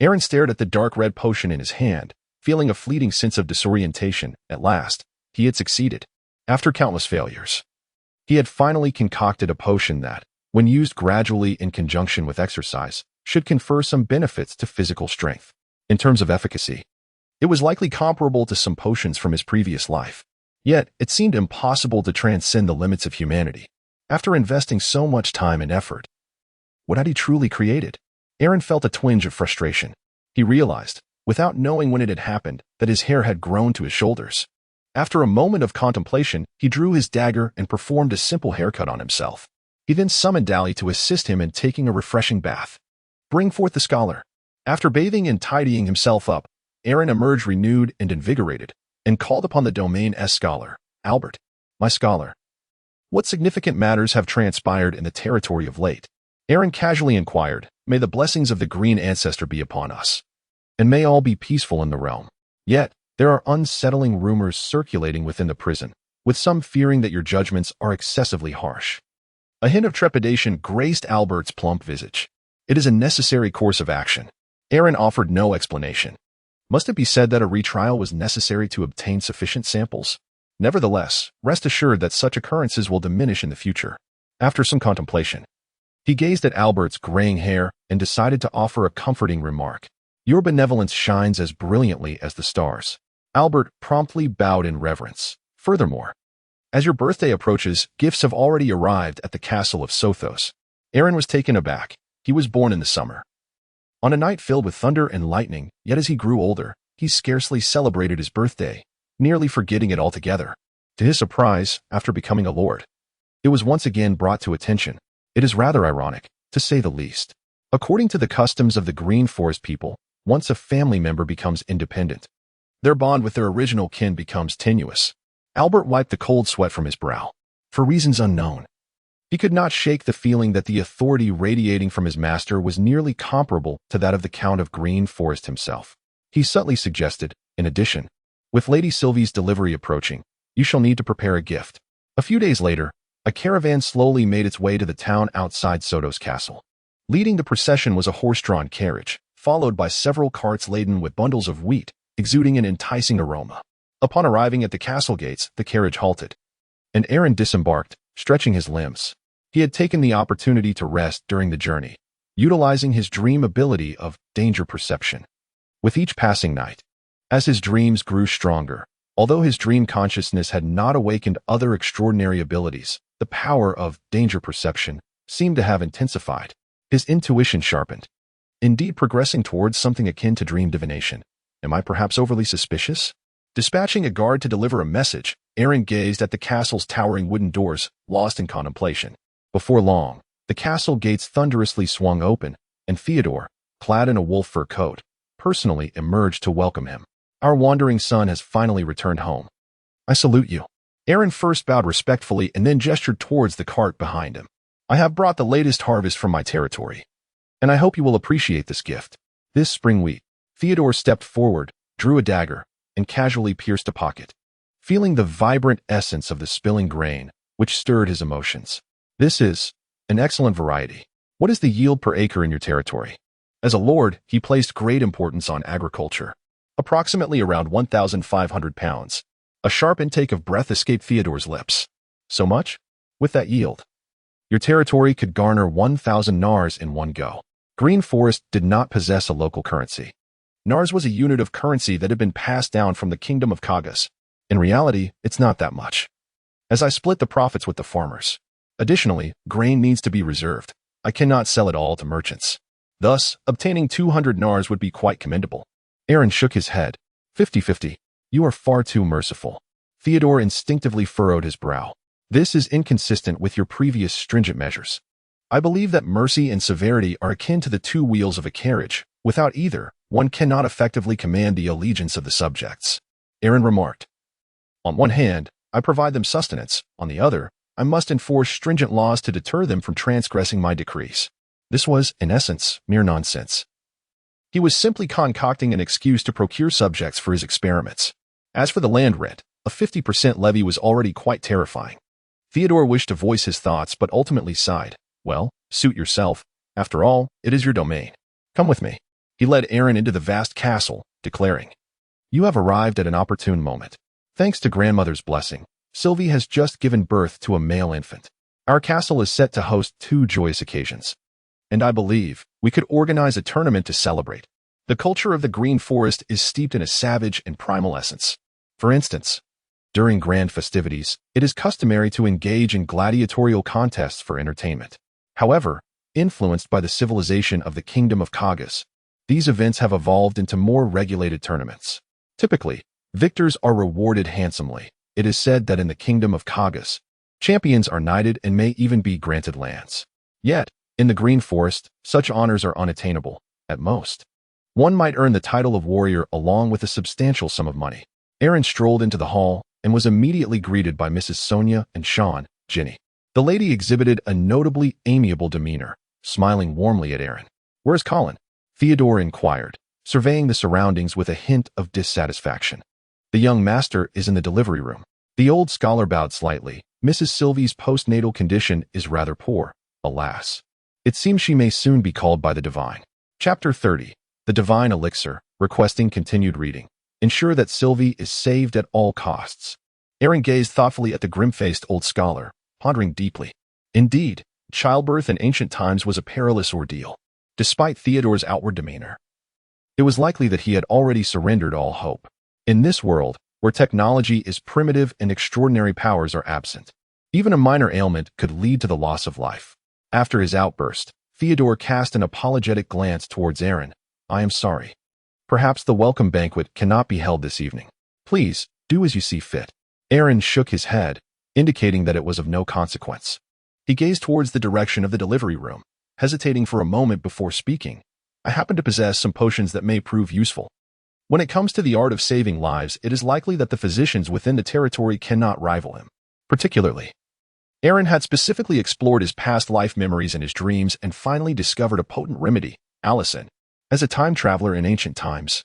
Aaron stared at the dark red potion in his hand, feeling a fleeting sense of disorientation. At last, he had succeeded. After countless failures, he had finally concocted a potion that, when used gradually in conjunction with exercise, should confer some benefits to physical strength. In terms of efficacy, it was likely comparable to some potions from his previous life. Yet, it seemed impossible to transcend the limits of humanity. After investing so much time and effort, what had he truly created? Aaron felt a twinge of frustration. He realized, without knowing when it had happened, that his hair had grown to his shoulders. After a moment of contemplation, he drew his dagger and performed a simple haircut on himself. He then summoned Dally to assist him in taking a refreshing bath. "Bring forth the scholar." After bathing and tidying himself up, Aaron emerged renewed and invigorated, and called upon the domain's scholar, Albert. "My scholar, what significant matters have transpired in the territory of late?" Aaron casually inquired. "May the blessings of the green ancestor be upon us, and may all be peaceful in the realm. Yet, there are unsettling rumors circulating within the prison, with some fearing that your judgments are excessively harsh." A hint of trepidation graced Albert's plump visage. "It is a necessary course of action." Aaron offered no explanation. Must it be said that a retrial was necessary to obtain sufficient samples? Nevertheless, rest assured that such occurrences will diminish in the future. After some contemplation, he gazed at Albert's graying hair and decided to offer a comforting remark. "Your benevolence shines as brilliantly as the stars." Albert promptly bowed in reverence. "Furthermore, as your birthday approaches, gifts have already arrived at the castle of Sotos." Aaron was taken aback. He was born in the summer, on a night filled with thunder and lightning, yet as he grew older, he scarcely celebrated his birthday, nearly forgetting it altogether. To his surprise, after becoming a lord, it was once again brought to attention. It is rather ironic, to say the least. According to the customs of the Green Forest people, once a family member becomes independent, their bond with their original kin becomes tenuous. Albert wiped the cold sweat from his brow. For reasons unknown, he could not shake the feeling that the authority radiating from his master was nearly comparable to that of the Count of Green Forest himself. He subtly suggested, in addition, with Lady Sylvie's delivery approaching, you shall need to prepare a gift. A few days later, a caravan slowly made its way to the town outside Sotos Castle. Leading the procession was a horse-drawn carriage, followed by several carts laden with bundles of wheat, exuding an enticing aroma. Upon arriving at the castle gates, the carriage halted, and Aaron disembarked, stretching his limbs. He had taken the opportunity to rest during the journey, utilizing his dream ability of danger perception. With each passing night, as his dreams grew stronger, although his dream consciousness had not awakened other extraordinary abilities, the power of danger perception seemed to have intensified. His intuition sharpened, indeed progressing towards something akin to dream divination. Am I perhaps overly suspicious? Dispatching a guard to deliver a message, Aaron gazed at the castle's towering wooden doors, lost in contemplation. Before long, the castle gates thunderously swung open, and Theodore, clad in a wolf fur coat, personally emerged to welcome him. Our wandering son has finally returned home. I salute you. Aaron first bowed respectfully and then gestured towards the cart behind him. I have brought the latest harvest from my territory, and I hope you will appreciate this gift. This spring wheat. Theodore stepped forward, drew a dagger, and casually pierced a pocket, feeling the vibrant essence of the spilling grain, which stirred his emotions. This is an excellent variety. What is the yield per acre in your territory? As a lord, he placed great importance on agriculture. Approximately around 1,500 pounds. A sharp intake of breath escaped Theodore's lips. So much? With that yield, your territory could garner 1,000 nars in one go. Green Forest did not possess a local currency. Nars was a unit of currency that had been passed down from the kingdom of Kagas. In reality, it's not that much, as I split the profits with the farmers. Additionally, grain needs to be reserved. I cannot sell it all to merchants. Thus, obtaining 200 nars would be quite commendable. Aaron shook his head. 50-50. You are far too merciful. Theodore instinctively furrowed his brow. This is inconsistent with your previous stringent measures. I believe that mercy and severity are akin to the two wheels of a carriage. Without either, one cannot effectively command the allegiance of the subjects. Aaron remarked. On one hand, I provide them sustenance. On the other, I must enforce stringent laws to deter them from transgressing my decrees. This was, in essence, mere nonsense. He was simply concocting an excuse to procure subjects for his experiments. As for the land rent, a 50% levy was already quite terrifying. Theodore wished to voice his thoughts but ultimately sighed. Well, suit yourself. After all, it is your domain. Come with me. He led Aaron into the vast castle, declaring, You have arrived at an opportune moment. Thanks to grandmother's blessing, Sylvie has just given birth to a male infant. Our castle is set to host 2 joyous occasions, and I believe we could organize a tournament to celebrate. The culture of the Green Forest is steeped in a savage and primal essence. For instance, during grand festivities, it is customary to engage in gladiatorial contests for entertainment. However, influenced by the civilization of the Kingdom of Kagas, these events have evolved into more regulated tournaments. Typically, victors are rewarded handsomely. It is said that in the Kingdom of Kagas, champions are knighted and may even be granted lands. Yet, in the Green Forest, such honors are unattainable. At most, one might earn the title of warrior along with a substantial sum of money. Aaron strolled into the hall and was immediately greeted by Mrs. Sonia and Sean, Ginny. The lady exhibited a notably amiable demeanor, smiling warmly at Aaron. Where's Colin? Theodore inquired, surveying the surroundings with a hint of dissatisfaction. The young master is in the delivery room. The old scholar bowed slightly. Mrs. Sylvie's postnatal condition is rather poor, alas. It seems she may soon be called by the divine. Chapter 30. The Divine Elixir, requesting continued reading. Ensure that Sylvie is saved at all costs. Aaron gazed thoughtfully at the grim-faced old scholar, pondering deeply. Indeed, childbirth in ancient times was a perilous ordeal. Despite Theodore's outward demeanor, it was likely that he had already surrendered all hope. In this world, where technology is primitive and extraordinary powers are absent, even a minor ailment could lead to the loss of life. After his outburst, Theodore cast an apologetic glance towards Aaron. I am sorry. Perhaps the welcome banquet cannot be held this evening. Please, do as you see fit. Aaron shook his head, indicating that it was of no consequence. He gazed towards the direction of the delivery room, hesitating for a moment before speaking. I happen to possess some potions that may prove useful. When it comes to the art of saving lives, it is likely that the physicians within the territory cannot rival him. Particularly, Aaron had specifically explored his past life memories and his dreams and finally discovered a potent remedy. Allison, as a time traveler in ancient times,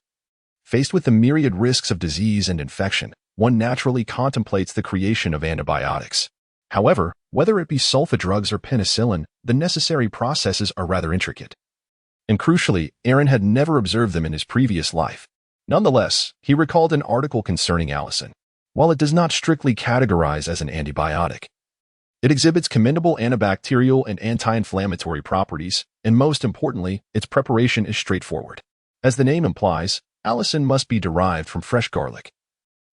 faced with the myriad risks of disease and infection, one naturally contemplates the creation of antibiotics. However, whether it be sulfa drugs or penicillin, the necessary processes are rather intricate. And crucially, Aaron had never observed them in his previous life. Nonetheless, he recalled an article concerning Allison. While it does not strictly categorize as an antibiotic, it exhibits commendable antibacterial and anti-inflammatory properties, and most importantly, its preparation is straightforward. As the name implies, Allison must be derived from fresh garlic.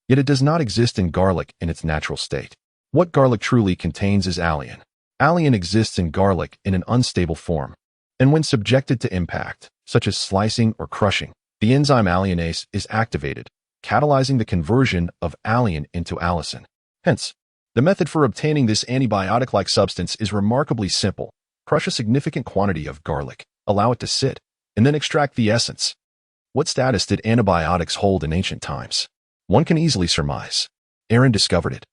Yet it does not exist in garlic in its natural state. What garlic truly contains is alliin. Alliin exists in garlic in an unstable form, and when subjected to impact, such as slicing or crushing, the enzyme alliinase is activated, catalyzing the conversion of alliin into allicin. Hence, the method for obtaining this antibiotic-like substance is remarkably simple. Crush a significant quantity of garlic, allow it to sit, and then extract the essence. What status did antibiotics hold in ancient times? One can easily surmise. Aaron discovered it.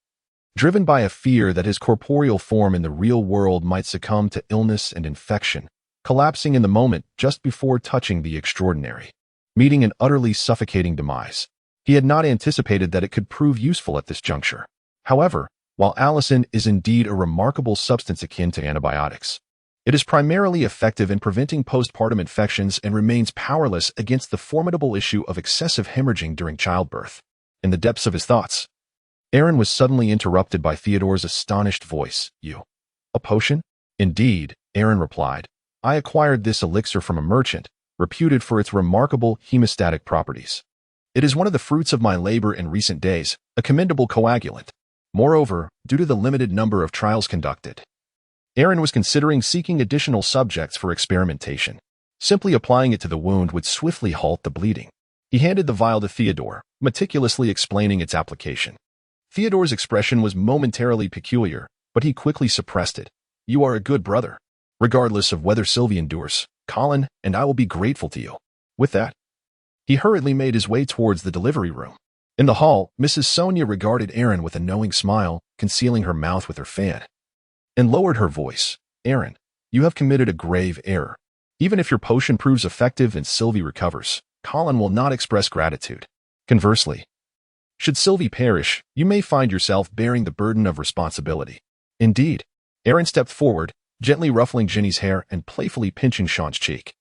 Driven by a fear that his corporeal form in the real world might succumb to illness and infection, collapsing in the moment just before touching the extraordinary, meeting an utterly suffocating demise. He had not anticipated that it could prove useful at this juncture. However, while allicin is indeed a remarkable substance akin to antibiotics, it is primarily effective in preventing postpartum infections and remains powerless against the formidable issue of excessive hemorrhaging during childbirth. In the depths of his thoughts, Aaron was suddenly interrupted by Theodore's astonished voice. "You? A potion?" "Indeed," Aaron replied. "I acquired this elixir from a merchant, reputed for its remarkable hemostatic properties. It is one of the fruits of my labor in recent days, a commendable coagulant. Moreover, due to the limited number of trials conducted, Aaron was considering seeking additional subjects for experimentation. Simply applying it to the wound would swiftly halt the bleeding. He handed the vial to Theodore, meticulously explaining its application. Theodore's expression was momentarily peculiar, but he quickly suppressed it. "You are a good brother. Regardless of whether Sylvie endures, Colin and I will be grateful to you." With that, he hurriedly made his way towards the delivery room. In the hall, Mrs. Sonia regarded Aaron with a knowing smile, concealing her mouth with her fan, and lowered her voice. "Aaron, you have committed a grave error. Even if your potion proves effective and Sylvie recovers, Colin will not express gratitude. Conversely, should Sylvie perish, you may find yourself bearing the burden of responsibility." "Indeed." Aaron stepped forward, gently ruffling Ginny's hair and playfully pinching Sean's cheek,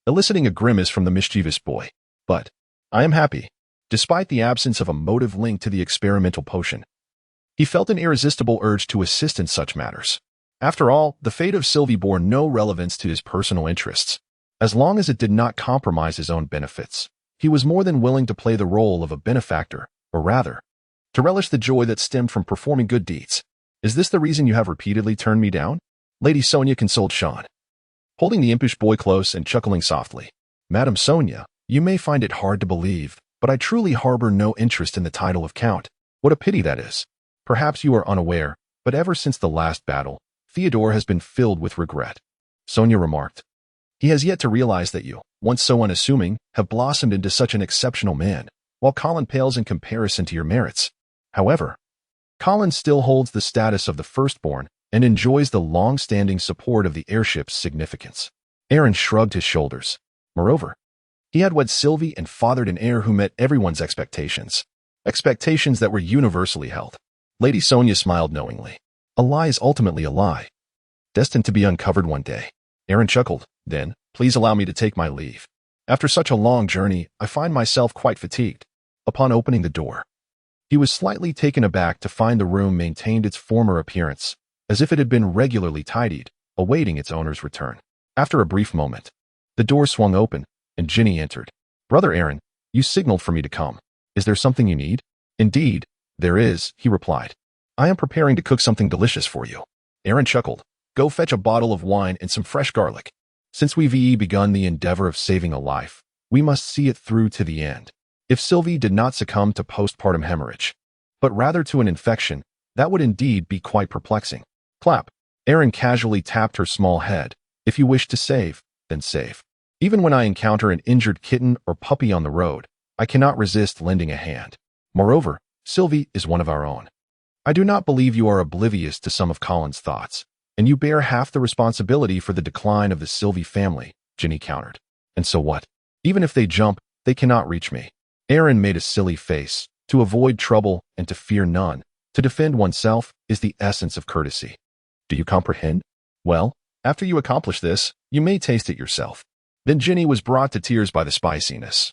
eliciting a grimace from the mischievous boy. "But I am happy." Despite the absence of a motive linked to the experimental potion, he felt an irresistible urge to assist in such matters. After all, the fate of Sylvie bore no relevance to his personal interests. As long as it did not compromise his own benefits, he was more than willing to play the role of a benefactor, or rather, to relish the joy that stemmed from performing good deeds. "Is this the reason you have repeatedly turned me down?" Lady Sonia consoled Sean, holding the impish boy close and chuckling softly. "Madam Sonia, you may find it hard to believe, but I truly harbor no interest in the title of Count. What a pity that is. Perhaps you are unaware, but ever since the last battle, Theodore has been filled with regret," Sonia remarked. "He has yet to realize that you, once so unassuming, have blossomed into such an exceptional man, while Colin pales in comparison to your merits. However, Colin still holds the status of the firstborn and enjoys the long-standing support of the heirship's significance." Aaron shrugged his shoulders. Moreover, he had wed Sylvie and fathered an heir who met everyone's expectations. Expectations that were universally held. Lady Sonia smiled knowingly. "A lie is ultimately a lie, destined to be uncovered one day." Aaron chuckled. "Then, please allow me to take my leave. After such a long journey, I find myself quite fatigued." Upon opening the door, he was slightly taken aback to find the room maintained its former appearance, as if it had been regularly tidied, awaiting its owner's return. After a brief moment, the door swung open, and Ginny entered. "Brother Aaron, you signaled for me to come. Is there something you need?" "Indeed, there is," he replied. "I am preparing to cook something delicious for you." Aaron chuckled. "Go fetch a bottle of wine and some fresh garlic. Since we've begun the endeavor of saving a life, we must see it through to the end. If Sylvie did not succumb to postpartum hemorrhage, but rather to an infection, that would indeed be quite perplexing." Clap. Aaron casually tapped her small head. "If you wish to save, then save." Even when I encounter an injured kitten or puppy on the road, I cannot resist lending a hand. Moreover, Sylvie is one of our own. I do not believe you are oblivious to some of Colin's thoughts, and you bear half the responsibility for the decline of the Sylvie family, Ginny countered. And so what? Even if they jump, they cannot reach me. Aaron made a silly face. To avoid trouble and to fear none, to defend oneself is the essence of courtesy. Do you comprehend? Well, after you accomplish this, you may taste it yourself. Then Ginny was brought to tears by the spiciness,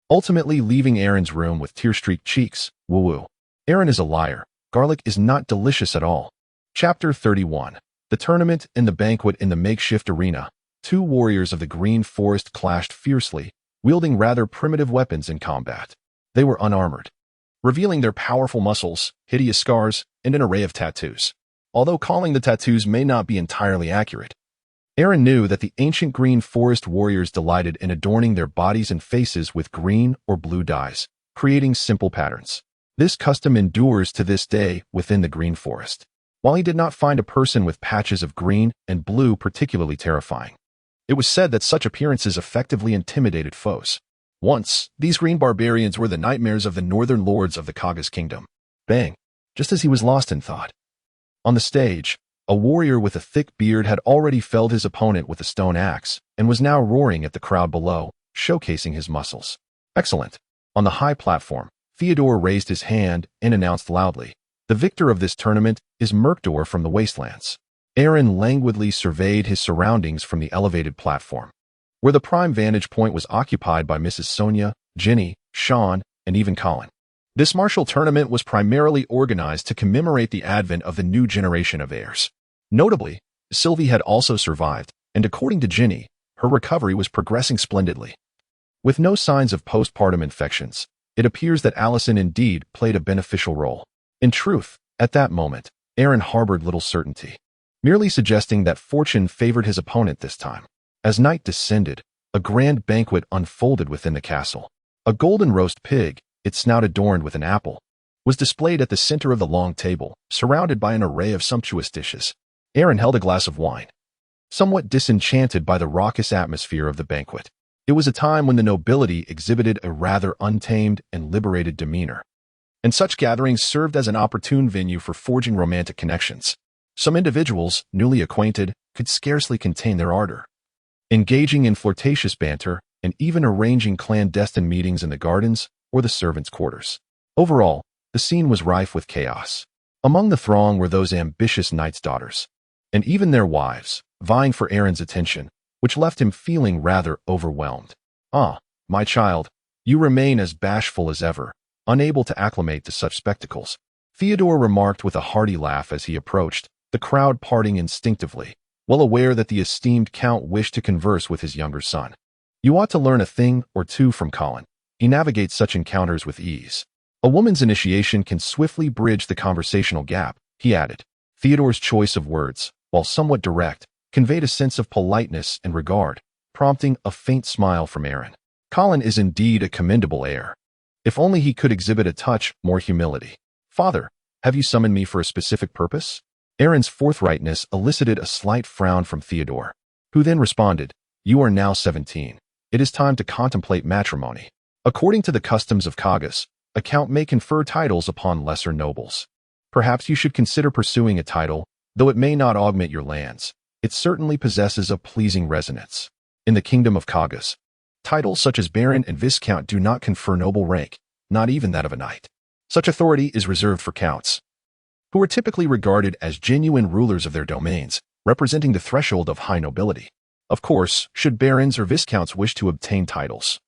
ultimately leaving Aaron's room with tear-streaked cheeks. Woo-woo. Aaron is a liar. Garlic is not delicious at all. Chapter 31. The tournament and the banquet in the makeshift arena. Two warriors of the Green Forest clashed fiercely, wielding rather primitive weapons in combat. They were unarmored, revealing their powerful muscles, hideous scars, and an array of tattoos. Although calling the tattoos may not be entirely accurate, Aaron knew that the ancient Green Forest warriors delighted in adorning their bodies and faces with green or blue dyes, creating simple patterns. This custom endures to this day within the Green Forest. While he did not find a person with patches of green and blue particularly terrifying, it was said that such appearances effectively intimidated foes. Once, these green barbarians were the nightmares of the northern lords of the Kagas kingdom. Bang! Just as he was lost in thought. On the stage, a warrior with a thick beard had already felled his opponent with a stone axe and was now roaring at the crowd below, showcasing his muscles. Excellent. On the high platform, Theodore raised his hand and announced loudly, "The victor of this tournament is Merkdor from the Wastelands." Aaron languidly surveyed his surroundings from the elevated platform, where the prime vantage point was occupied by Mrs. Sonia, Ginny, Sean, and even Colin. This martial tournament was primarily organized to commemorate the advent of the new generation of heirs. Notably, Sylvie had also survived, and according to Ginny, her recovery was progressing splendidly. With no signs of postpartum infections, it appears that Allison indeed played a beneficial role. In truth, at that moment, Aaron harbored little certainty, merely suggesting that fortune favored his opponent this time. As night descended, a grand banquet unfolded within the castle. A golden roast pig, its snout adorned with an apple, was displayed at the center of the long table, surrounded by an array of sumptuous dishes. Aaron held a glass of wine, somewhat disenchanted by the raucous atmosphere of the banquet. It was a time when the nobility exhibited a rather untamed and liberated demeanor, and such gatherings served as an opportune venue for forging romantic connections. Some individuals, newly acquainted, could scarcely contain their ardor, engaging in flirtatious banter and even arranging clandestine meetings in the gardens or the servants' quarters. Overall, the scene was rife with chaos. Among the throng were those ambitious knights' daughters, and even their wives, vying for Aaron's attention, which left him feeling rather overwhelmed. "Ah, my child, you remain as bashful as ever, unable to acclimate to such spectacles," Theodore remarked with a hearty laugh as he approached, the crowd parting instinctively, well aware that the esteemed count wished to converse with his younger son. "You ought to learn a thing or two from Colin. He navigates such encounters with ease. A woman's initiation can swiftly bridge the conversational gap," he added. Theodore's choice of words, while somewhat direct, conveyed a sense of politeness and regard, prompting a faint smile from Aaron. Colin is indeed a commendable heir. If only he could exhibit a touch more humility. "Father, have you summoned me for a specific purpose?" Aaron's forthrightness elicited a slight frown from Theodore, who then responded, "You are now 17. It is time to contemplate matrimony. According to the customs of Kagas, a count may confer titles upon lesser nobles. Perhaps you should consider pursuing a title, though it may not augment your lands. It certainly possesses a pleasing resonance. In the kingdom of Kagas, titles such as Baron and Viscount do not confer noble rank, not even that of a knight. Such authority is reserved for counts, who are typically regarded as genuine rulers of their domains, representing the threshold of high nobility. Of course, should barons or viscounts wish to obtain titles,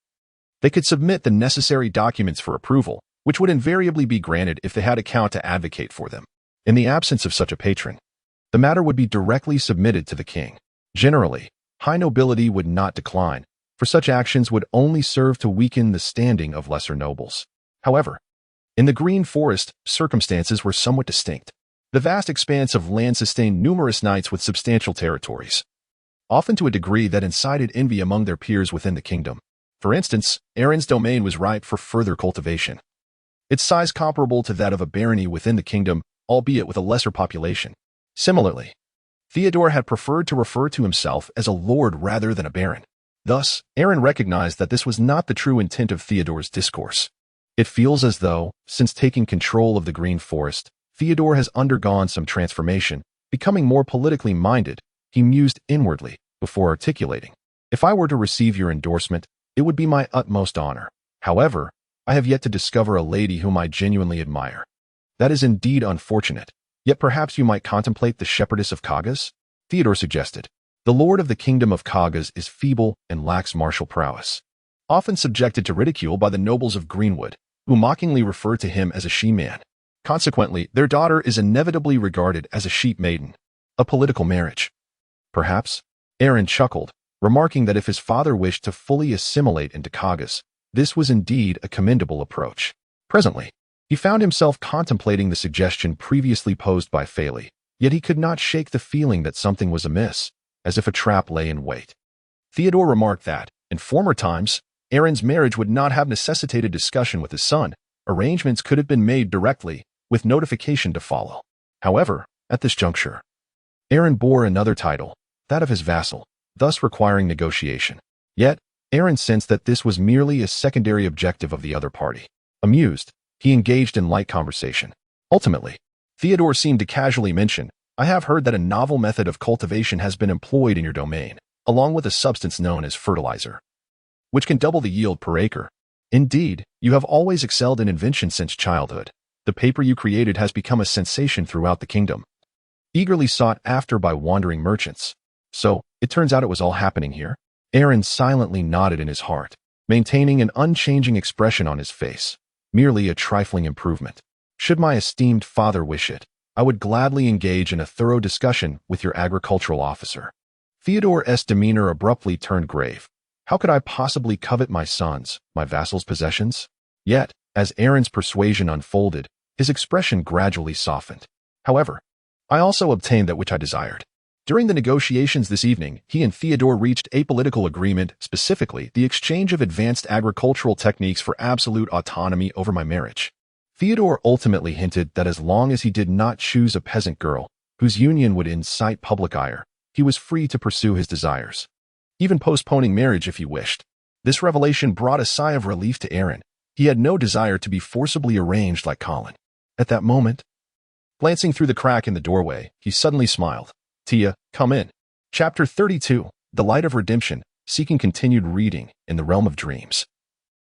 they could submit the necessary documents for approval, which would invariably be granted if they had a count to advocate for them. In the absence of such a patron, the matter would be directly submitted to the king. Generally, high nobility would not decline, for such actions would only serve to weaken the standing of lesser nobles. However, in the Green Forest, circumstances were somewhat distinct. The vast expanse of land sustained numerous knights with substantial territories, often to a degree that incited envy among their peers within the kingdom. For instance, Aaron's domain was ripe for further cultivation, its size comparable to that of a barony within the kingdom, albeit with a lesser population. Similarly, Theodore had preferred to refer to himself as a lord rather than a baron. Thus, Aaron recognized that this was not the true intent of Theodore's discourse. It feels as though, since taking control of the Green Forest, Theodore has undergone some transformation, becoming more politically minded. He mused inwardly before articulating. If I were to receive your endorsement, it would be my utmost honor. However, I have yet to discover a lady whom I genuinely admire. That is indeed unfortunate. Yet perhaps you might contemplate the shepherdess of Kagas? Theodore suggested. The lord of the kingdom of Kagas is feeble and lacks martial prowess, often subjected to ridicule by the nobles of Greenwood, who mockingly refer to him as a she-man. Consequently, their daughter is inevitably regarded as a sheep maiden, a political marriage. Perhaps? Aaron chuckled, remarking that if his father wished to fully assimilate into Kagas, this was indeed a commendable approach. Presently, he found himself contemplating the suggestion previously posed by Phaley, yet he could not shake the feeling that something was amiss, as if a trap lay in wait. Theodore remarked that, in former times, Aaron's marriage would not have necessitated discussion with his son. Arrangements could have been made directly, with notification to follow. However, at this juncture, Aaron bore another title, that of his vassal, thus requiring negotiation. Yet, Aaron sensed that this was merely a secondary objective of the other party. Amused, he engaged in light conversation. Ultimately, Theodore seemed to casually mention, I have heard that a novel method of cultivation has been employed in your domain, along with a substance known as fertilizer, which can double the yield per acre. Indeed, you have always excelled in invention since childhood. The paper you created has become a sensation throughout the kingdom, eagerly sought after by wandering merchants. So, it turns out it was all happening here? Aaron silently nodded in his heart, maintaining an unchanging expression on his face. Merely a trifling improvement. Should my esteemed father wish it, I would gladly engage in a thorough discussion with your agricultural officer. Theodore's demeanor abruptly turned grave. How could I possibly covet my son's, my vassal's possessions? Yet, as Aaron's persuasion unfolded, his expression gradually softened. However, I also obtained that which I desired. During the negotiations this evening, he and Theodore reached a political agreement, specifically the exchange of advanced agricultural techniques for absolute autonomy over my marriage. Theodore ultimately hinted that as long as he did not choose a peasant girl, whose union would incite public ire, he was free to pursue his desires, even postponing marriage if he wished. This revelation brought a sigh of relief to Aaron. He had no desire to be forcibly arranged like Colin. At that moment, glancing through the crack in the doorway, he suddenly smiled. Tia, come in. Chapter 32, The Light of Redemption, seeking continued reading in the realm of dreams.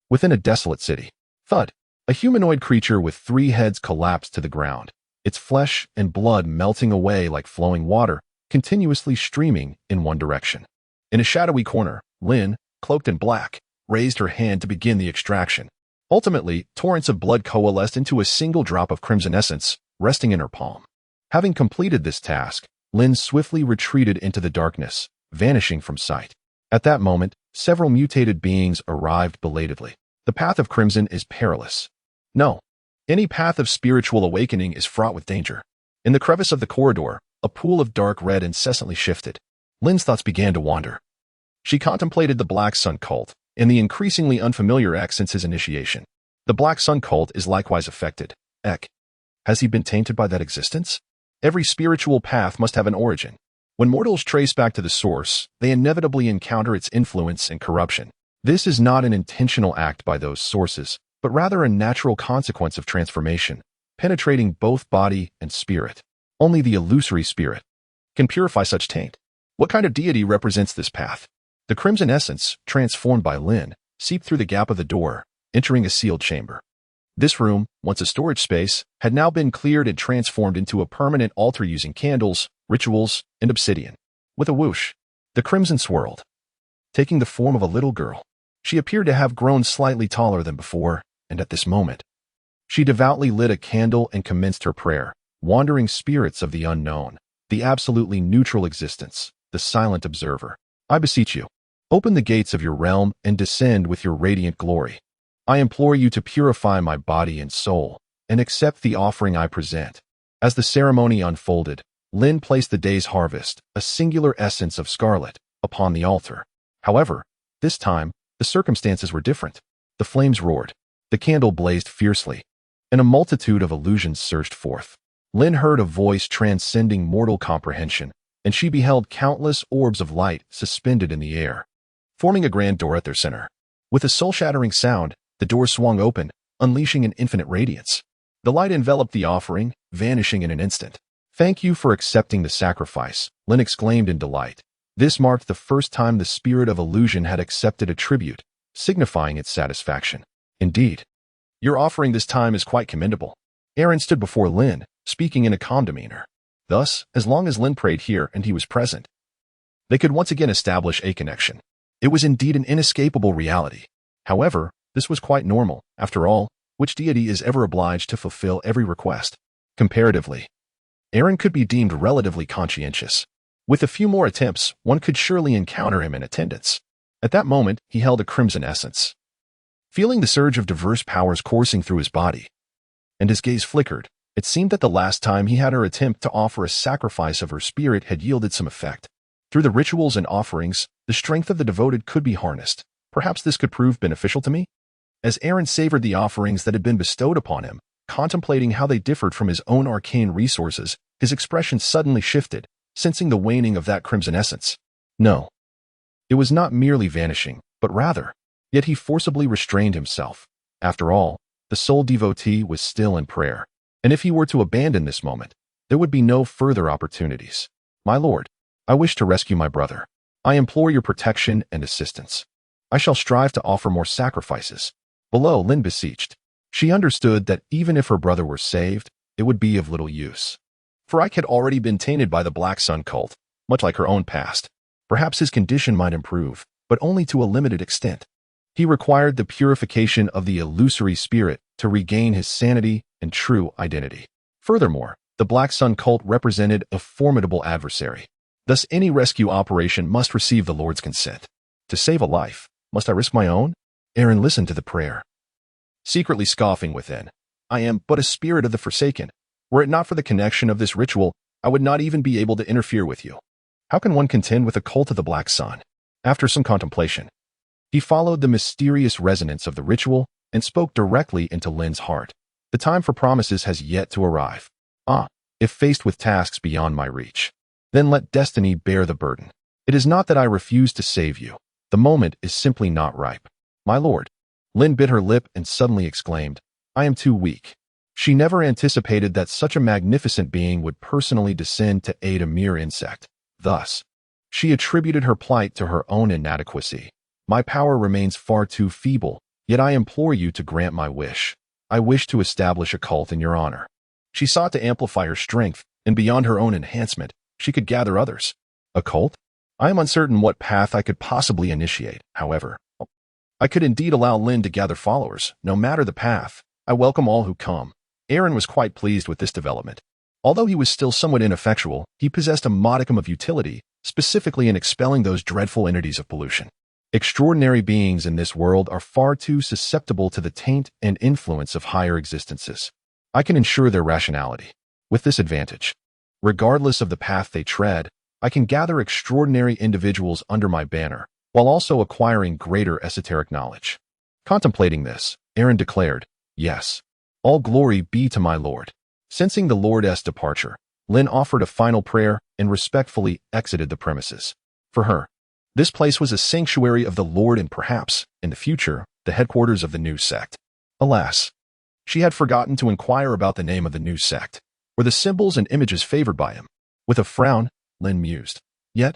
Within a desolate city. Thud. A humanoid creature with 3 heads collapsed to the ground, its flesh and blood melting away like flowing water, continuously streaming in one direction. In a shadowy corner, Lynn, cloaked in black, raised her hand to begin the extraction. Ultimately, torrents of blood coalesced into a single drop of crimson essence, resting in her palm. Having completed this task, Lynn swiftly retreated into the darkness, vanishing from sight. At that moment, several mutated beings arrived belatedly. The path of crimson is perilous. No, any path of spiritual awakening is fraught with danger. In the crevice of the corridor, a pool of dark red incessantly shifted. Lynn's thoughts began to wander. She contemplated the Black Sun cult, and the increasingly unfamiliar Ek since his initiation. The Black Sun cult is likewise affected. Ek. Has he been tainted by that existence? Every spiritual path must have an origin. When mortals trace back to the source, they inevitably encounter its influence and corruption. This is not an intentional act by those sources, but rather a natural consequence of transformation, penetrating both body and spirit. Only the illusory spirit can purify such taint. What kind of deity represents this path? The crimson essence, transformed by Lynn, seeped through the gap of the door, entering a sealed chamber. This room, once a storage space, had now been cleared and transformed into a permanent altar using candles, rituals, and obsidian. With a whoosh, the crimson swirled, taking the form of a little girl. She appeared to have grown slightly taller than before, and at this moment, she devoutly lit a candle and commenced her prayer. Wandering spirits of the unknown, the absolutely neutral existence, the silent observer, I beseech you, open the gates of your realm and descend with your radiant glory. I implore you to purify my body and soul, and accept the offering I present. As the ceremony unfolded, Lynn placed the day's harvest, a singular essence of scarlet, upon the altar. However, this time, the circumstances were different. The flames roared, the candle blazed fiercely, and a multitude of illusions surged forth. Lynn heard a voice transcending mortal comprehension, and she beheld countless orbs of light suspended in the air. forming a grand door at their center. With a soul-shattering sound, the door swung open, unleashing an infinite radiance. The light enveloped the offering, vanishing in an instant. "Thank you for accepting the sacrifice," Lin exclaimed in delight. This marked the first time the spirit of illusion had accepted a tribute, signifying its satisfaction. "Indeed, your offering this time is quite commendable." Aaron stood before Lin, speaking in a calm demeanor. Thus, as long as Lin prayed here and he was present, they could once again establish a connection. It was indeed an inescapable reality. However, this was quite normal. After all, which deity is ever obliged to fulfill every request? Comparatively, Aaron could be deemed relatively conscientious. With a few more attempts, one could surely encounter him in attendance. At that moment, he held a crimson essence. Feeling the surge of diverse powers coursing through his body, and his gaze flickered, it seemed that the last time he had her attempt to offer a sacrifice of her spirit had yielded some effect. Through the rituals and offerings, the strength of the devoted could be harnessed. Perhaps this could prove beneficial to me? As Aaron savored the offerings that had been bestowed upon him, contemplating how they differed from his own arcane resources, his expression suddenly shifted, sensing the waning of that crimson essence. No. It was not merely vanishing, but rather, yet he forcibly restrained himself. After all, the sole devotee was still in prayer, and if he were to abandon this moment, there would be no further opportunities. "My lord, I wish to rescue my brother. I implore your protection and assistance. I shall strive to offer more sacrifices." Below, Lin beseeched. She understood that even if her brother were saved, it would be of little use. For Ike had already been tainted by the Black Sun cult, much like her own past. Perhaps his condition might improve, but only to a limited extent. He required the purification of the illusory spirit to regain his sanity and true identity. Furthermore, the Black Sun cult represented a formidable adversary. Thus, any rescue operation must receive the Lord's consent. To save a life, must I risk my own? Aaron listened to the prayer, secretly scoffing within. "I am but a spirit of the Forsaken. Were it not for the connection of this ritual, I would not even be able to interfere with you. How can one contend with a cult of the Black Sun?" After some contemplation, he followed the mysterious resonance of the ritual and spoke directly into Lin's heart. "The time for promises has yet to arrive. If faced with tasks beyond my reach, then let destiny bear the burden. It is not that I refuse to save you. The moment is simply not ripe." "My lord." Lin bit her lip and suddenly exclaimed, "I am too weak." She never anticipated that such a magnificent being would personally descend to aid a mere insect. Thus, she attributed her plight to her own inadequacy. "My power remains far too feeble, yet I implore you to grant my wish. I wish to establish a cult in your honor." She sought to amplify her strength, and beyond her own enhancement, she could gather others. "A cult? I am uncertain what path I could possibly initiate. However, I could indeed allow Lin to gather followers, no matter the path. I welcome all who come." Aaron was quite pleased with this development. Although he was still somewhat ineffectual, he possessed a modicum of utility, specifically in expelling those dreadful entities of pollution. Extraordinary beings in this world are far too susceptible to the taint and influence of higher existences. I can ensure their rationality. With this advantage, regardless of the path they tread, I can gather extraordinary individuals under my banner, while also acquiring greater esoteric knowledge. Contemplating this, Aaron declared, "Yes, all glory be to my lord." Sensing the Lord's departure, Lin offered a final prayer and respectfully exited the premises. For her, this place was a sanctuary of the Lord and perhaps, in the future, the headquarters of the new sect. Alas, she had forgotten to inquire about the name of the new sect, or the symbols and images favored by him. With a frown, Lin mused. Yet,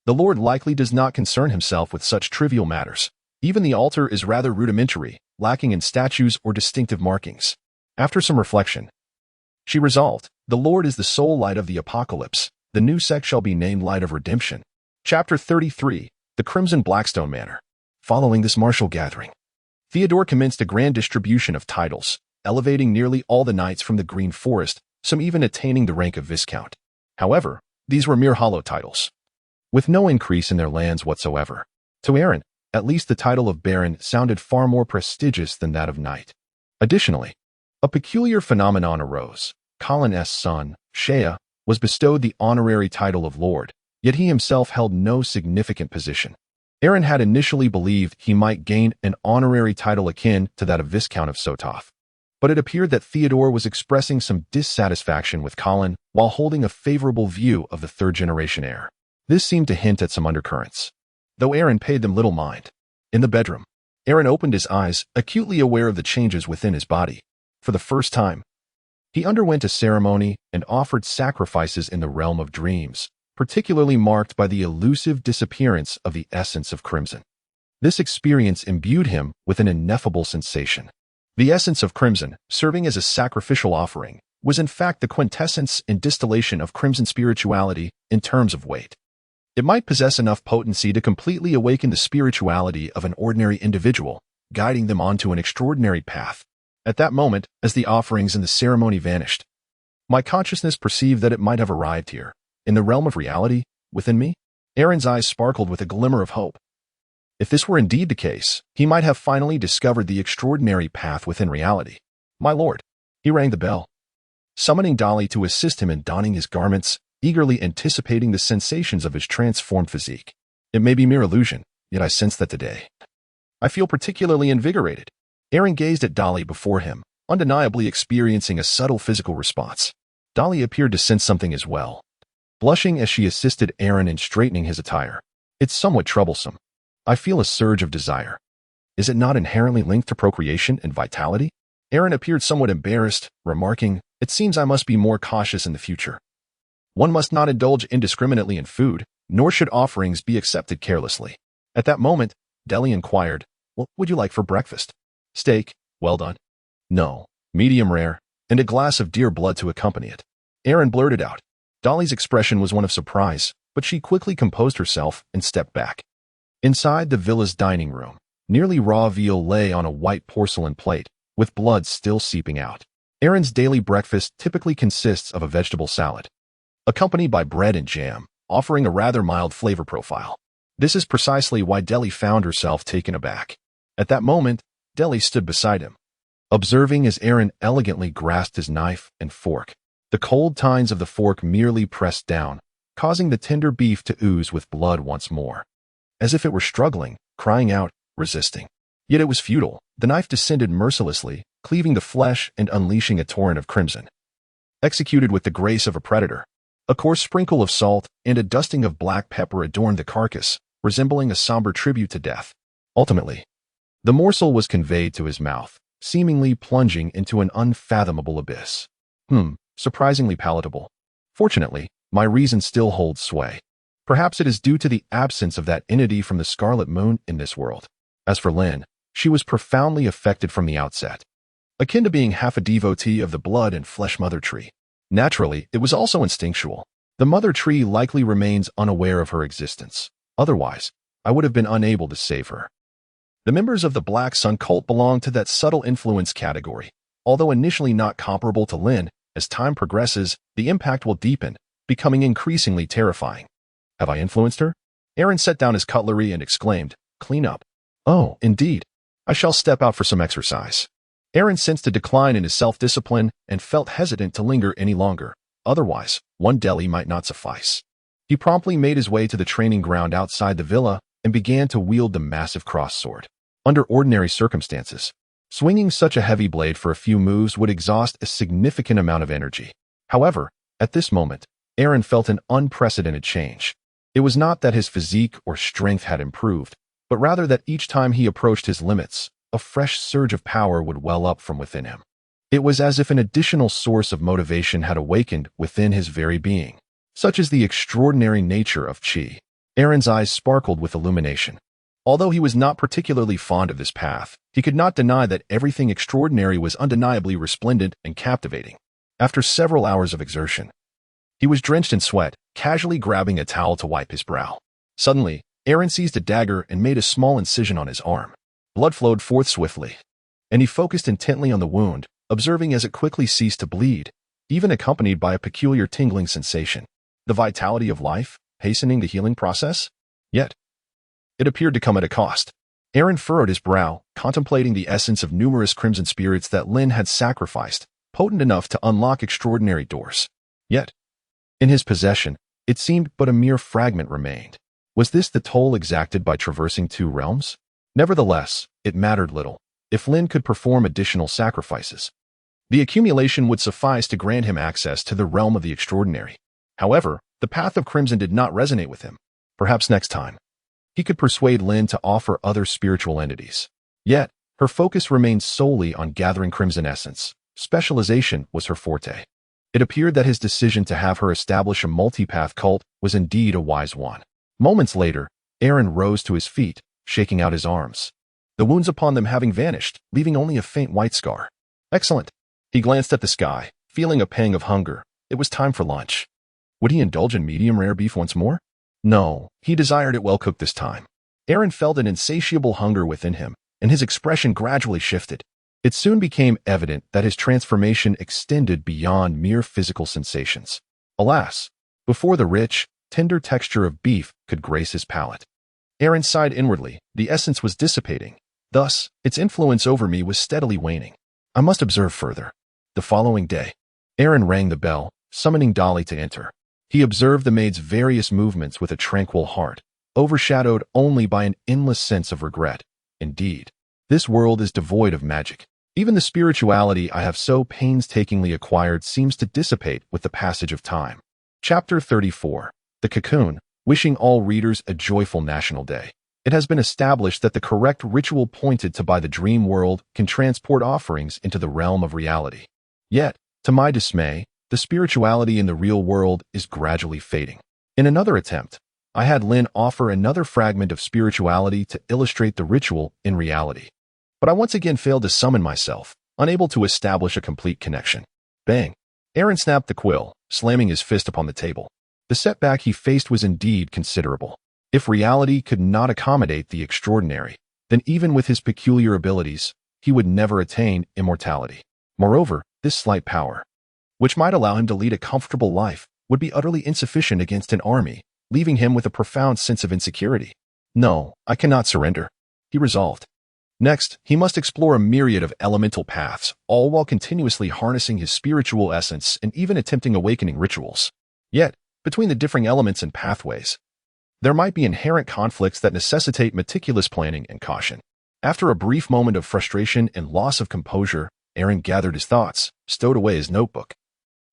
the Lord likely does not concern himself with such trivial matters. Even the altar is rather rudimentary, lacking in statues or distinctive markings. After some reflection, she resolved, the Lord is the sole light of the apocalypse. The new sect shall be named Light of Redemption. Chapter 33, The Crimson Blackstone Manor. Following this martial gathering, Theodore commenced a grand distribution of titles, elevating nearly all the knights from the Green Forest, some even attaining the rank of Viscount. However, these were mere hollow titles, with no increase in their lands whatsoever. To Aaron, at least the title of Baron sounded far more prestigious than that of Knight. Additionally, a peculiar phenomenon arose. Colin's son, Shea, was bestowed the honorary title of Lord, yet he himself held no significant position. Aaron had initially believed he might gain an honorary title akin to that of Viscount of Sotos, but it appeared that Theodore was expressing some dissatisfaction with Colin while holding a favorable view of the third-generation heir. This seemed to hint at some undercurrents. though Aaron paid them little mind. In the bedroom, Aaron opened his eyes, acutely aware of the changes within his body. For the first time, he underwent a ceremony and offered sacrifices in the realm of dreams, particularly marked by the elusive disappearance of the essence of crimson. This experience imbued him with an ineffable sensation. The essence of crimson, serving as a sacrificial offering, was in fact the quintessence and distillation of crimson spirituality in terms of weight. It might possess enough potency to completely awaken the spirituality of an ordinary individual, guiding them onto an extraordinary path. At that moment, as the offerings and the ceremony vanished, my consciousness perceived that it might have arrived here, in the realm of reality, within me. Aaron's eyes sparkled with a glimmer of hope. If this were indeed the case, he might have finally discovered the extraordinary path within reality. My lord. He rang the bell, summoning Dolly to assist him in donning his garments, eagerly anticipating the sensations of his transformed physique. It may be mere illusion, yet I sense that today I feel particularly invigorated. Aaron gazed at Dolly before him, undeniably experiencing a subtle physical response. Dolly appeared to sense something as well, blushing as she assisted Aaron in straightening his attire. It's somewhat troublesome. I feel a surge of desire. Is it not inherently linked to procreation and vitality? Aaron appeared somewhat embarrassed, remarking, "It seems I must be more cautious in the future. One must not indulge indiscriminately in food, nor should offerings be accepted carelessly." At that moment, Dolly inquired, "What would you like for breakfast? Steak, well done?" "No, medium rare, and a glass of deer blood to accompany it," Aaron blurted out. Dolly's expression was one of surprise, but she quickly composed herself and stepped back. Inside the villa's dining room, nearly raw veal lay on a white porcelain plate, with blood still seeping out. Aaron's daily breakfast typically consists of a vegetable salad, accompanied by bread and jam, offering a rather mild flavor profile. This is precisely why Dolly found herself taken aback. At that moment, Dolly stood beside him, observing as Aaron elegantly grasped his knife and fork. The cold tines of the fork merely pressed down, causing the tender beef to ooze with blood once more, as if it were struggling, crying out, resisting. Yet it was futile. The knife descended mercilessly, cleaving the flesh and unleashing a torrent of crimson. Executed with the grace of a predator, a coarse sprinkle of salt and a dusting of black pepper adorned the carcass, resembling a somber tribute to death. Ultimately, the morsel was conveyed to his mouth, seemingly plunging into an unfathomable abyss. Surprisingly palatable. Fortunately, my reason still holds sway. Perhaps it is due to the absence of that entity from the Scarlet Moon in this world. As for Lynn, she was profoundly affected from the outset, akin to being half a devotee of the blood and flesh mother tree. Naturally, it was also instinctual. The mother tree likely remains unaware of her existence. Otherwise, I would have been unable to save her. The members of the Black Sun cult belong to that subtle influence category. Although initially not comparable to Lynn, as time progresses, the impact will deepen, becoming increasingly terrifying. Have I influenced her? Aaron set down his cutlery and exclaimed, "Clean up." "Oh, indeed. I shall step out for some exercise." Aaron sensed a decline in his self-discipline and felt hesitant to linger any longer. Otherwise, one deli might not suffice. He promptly made his way to the training ground outside the villa and began to wield the massive cross-sword. Under ordinary circumstances, swinging such a heavy blade for a few moves would exhaust a significant amount of energy. However, at this moment, Aaron felt an unprecedented change. It was not that his physique or strength had improved, but rather that each time he approached his limits, a fresh surge of power would well up from within him. It was as if an additional source of motivation had awakened within his very being. Such is the extraordinary nature of Qi. Aaron's eyes sparkled with illumination. Although he was not particularly fond of this path, he could not deny that everything extraordinary was undeniably resplendent and captivating. After several hours of exertion, he was drenched in sweat, casually grabbing a towel to wipe his brow. Suddenly, Aaron seized a dagger and made a small incision on his arm. Blood flowed forth swiftly, and he focused intently on the wound, observing as it quickly ceased to bleed, even accompanied by a peculiar tingling sensation. The vitality of life, hastening the healing process? Yet, it appeared to come at a cost. Aaron furrowed his brow, contemplating the essence of numerous crimson spirits that Lynn had sacrificed, potent enough to unlock extraordinary doors. Yet, in his possession, it seemed but a mere fragment remained. Was this the toll exacted by traversing two realms? Nevertheless, it mattered little. If Lynn could perform additional sacrifices, the accumulation would suffice to grant him access to the realm of the extraordinary. However, the path of crimson did not resonate with him. Perhaps next time, he could persuade Lynn to offer other spiritual entities. Yet, her focus remained solely on gathering crimson essence. Specialization was her forte. It appeared that his decision to have her establish a multipath cult was indeed a wise one. Moments later, Aaron rose to his feet, shaking out his arms, the wounds upon them having vanished, leaving only a faint white scar. Excellent. He glanced at the sky, feeling a pang of hunger. It was time for lunch. Would he indulge in medium-rare beef once more? No, he desired it well-cooked this time. Aaron felt an insatiable hunger within him, and his expression gradually shifted. It soon became evident that his transformation extended beyond mere physical sensations. Alas, before the rich, tender texture of beef could grace his palate. Aaron sighed inwardly. The essence was dissipating. Thus, its influence over me was steadily waning. I must observe further. The following day, Aaron rang the bell, summoning Dolly to enter. He observed the maid's various movements with a tranquil heart, overshadowed only by an endless sense of regret. Indeed, this world is devoid of magic. Even the spirituality I have so painstakingly acquired seems to dissipate with the passage of time. Chapter 34. The Cocoon, wishing all readers a joyful National Day. It has been established that the correct ritual pointed to by the dream world can transport offerings into the realm of reality. Yet, to my dismay, the spirituality in the real world is gradually fading. In another attempt, I had Lynn offer another fragment of spirituality to illustrate the ritual in reality. But I once again failed to summon myself, unable to establish a complete connection. Bang! Aaron snapped the quill, slamming his fist upon the table. The setback he faced was indeed considerable. If reality could not accommodate the extraordinary, then even with his peculiar abilities, he would never attain immortality. Moreover, this slight power, which might allow him to lead a comfortable life, would be utterly insufficient against an army, leaving him with a profound sense of insecurity. No, I cannot surrender, he resolved. Next, he must explore a myriad of elemental paths, all while continuously harnessing his spiritual essence and even attempting awakening rituals. Yet, between the differing elements and pathways, there might be inherent conflicts that necessitate meticulous planning and caution. After a brief moment of frustration and loss of composure, Aaron gathered his thoughts, stowed away his notebook,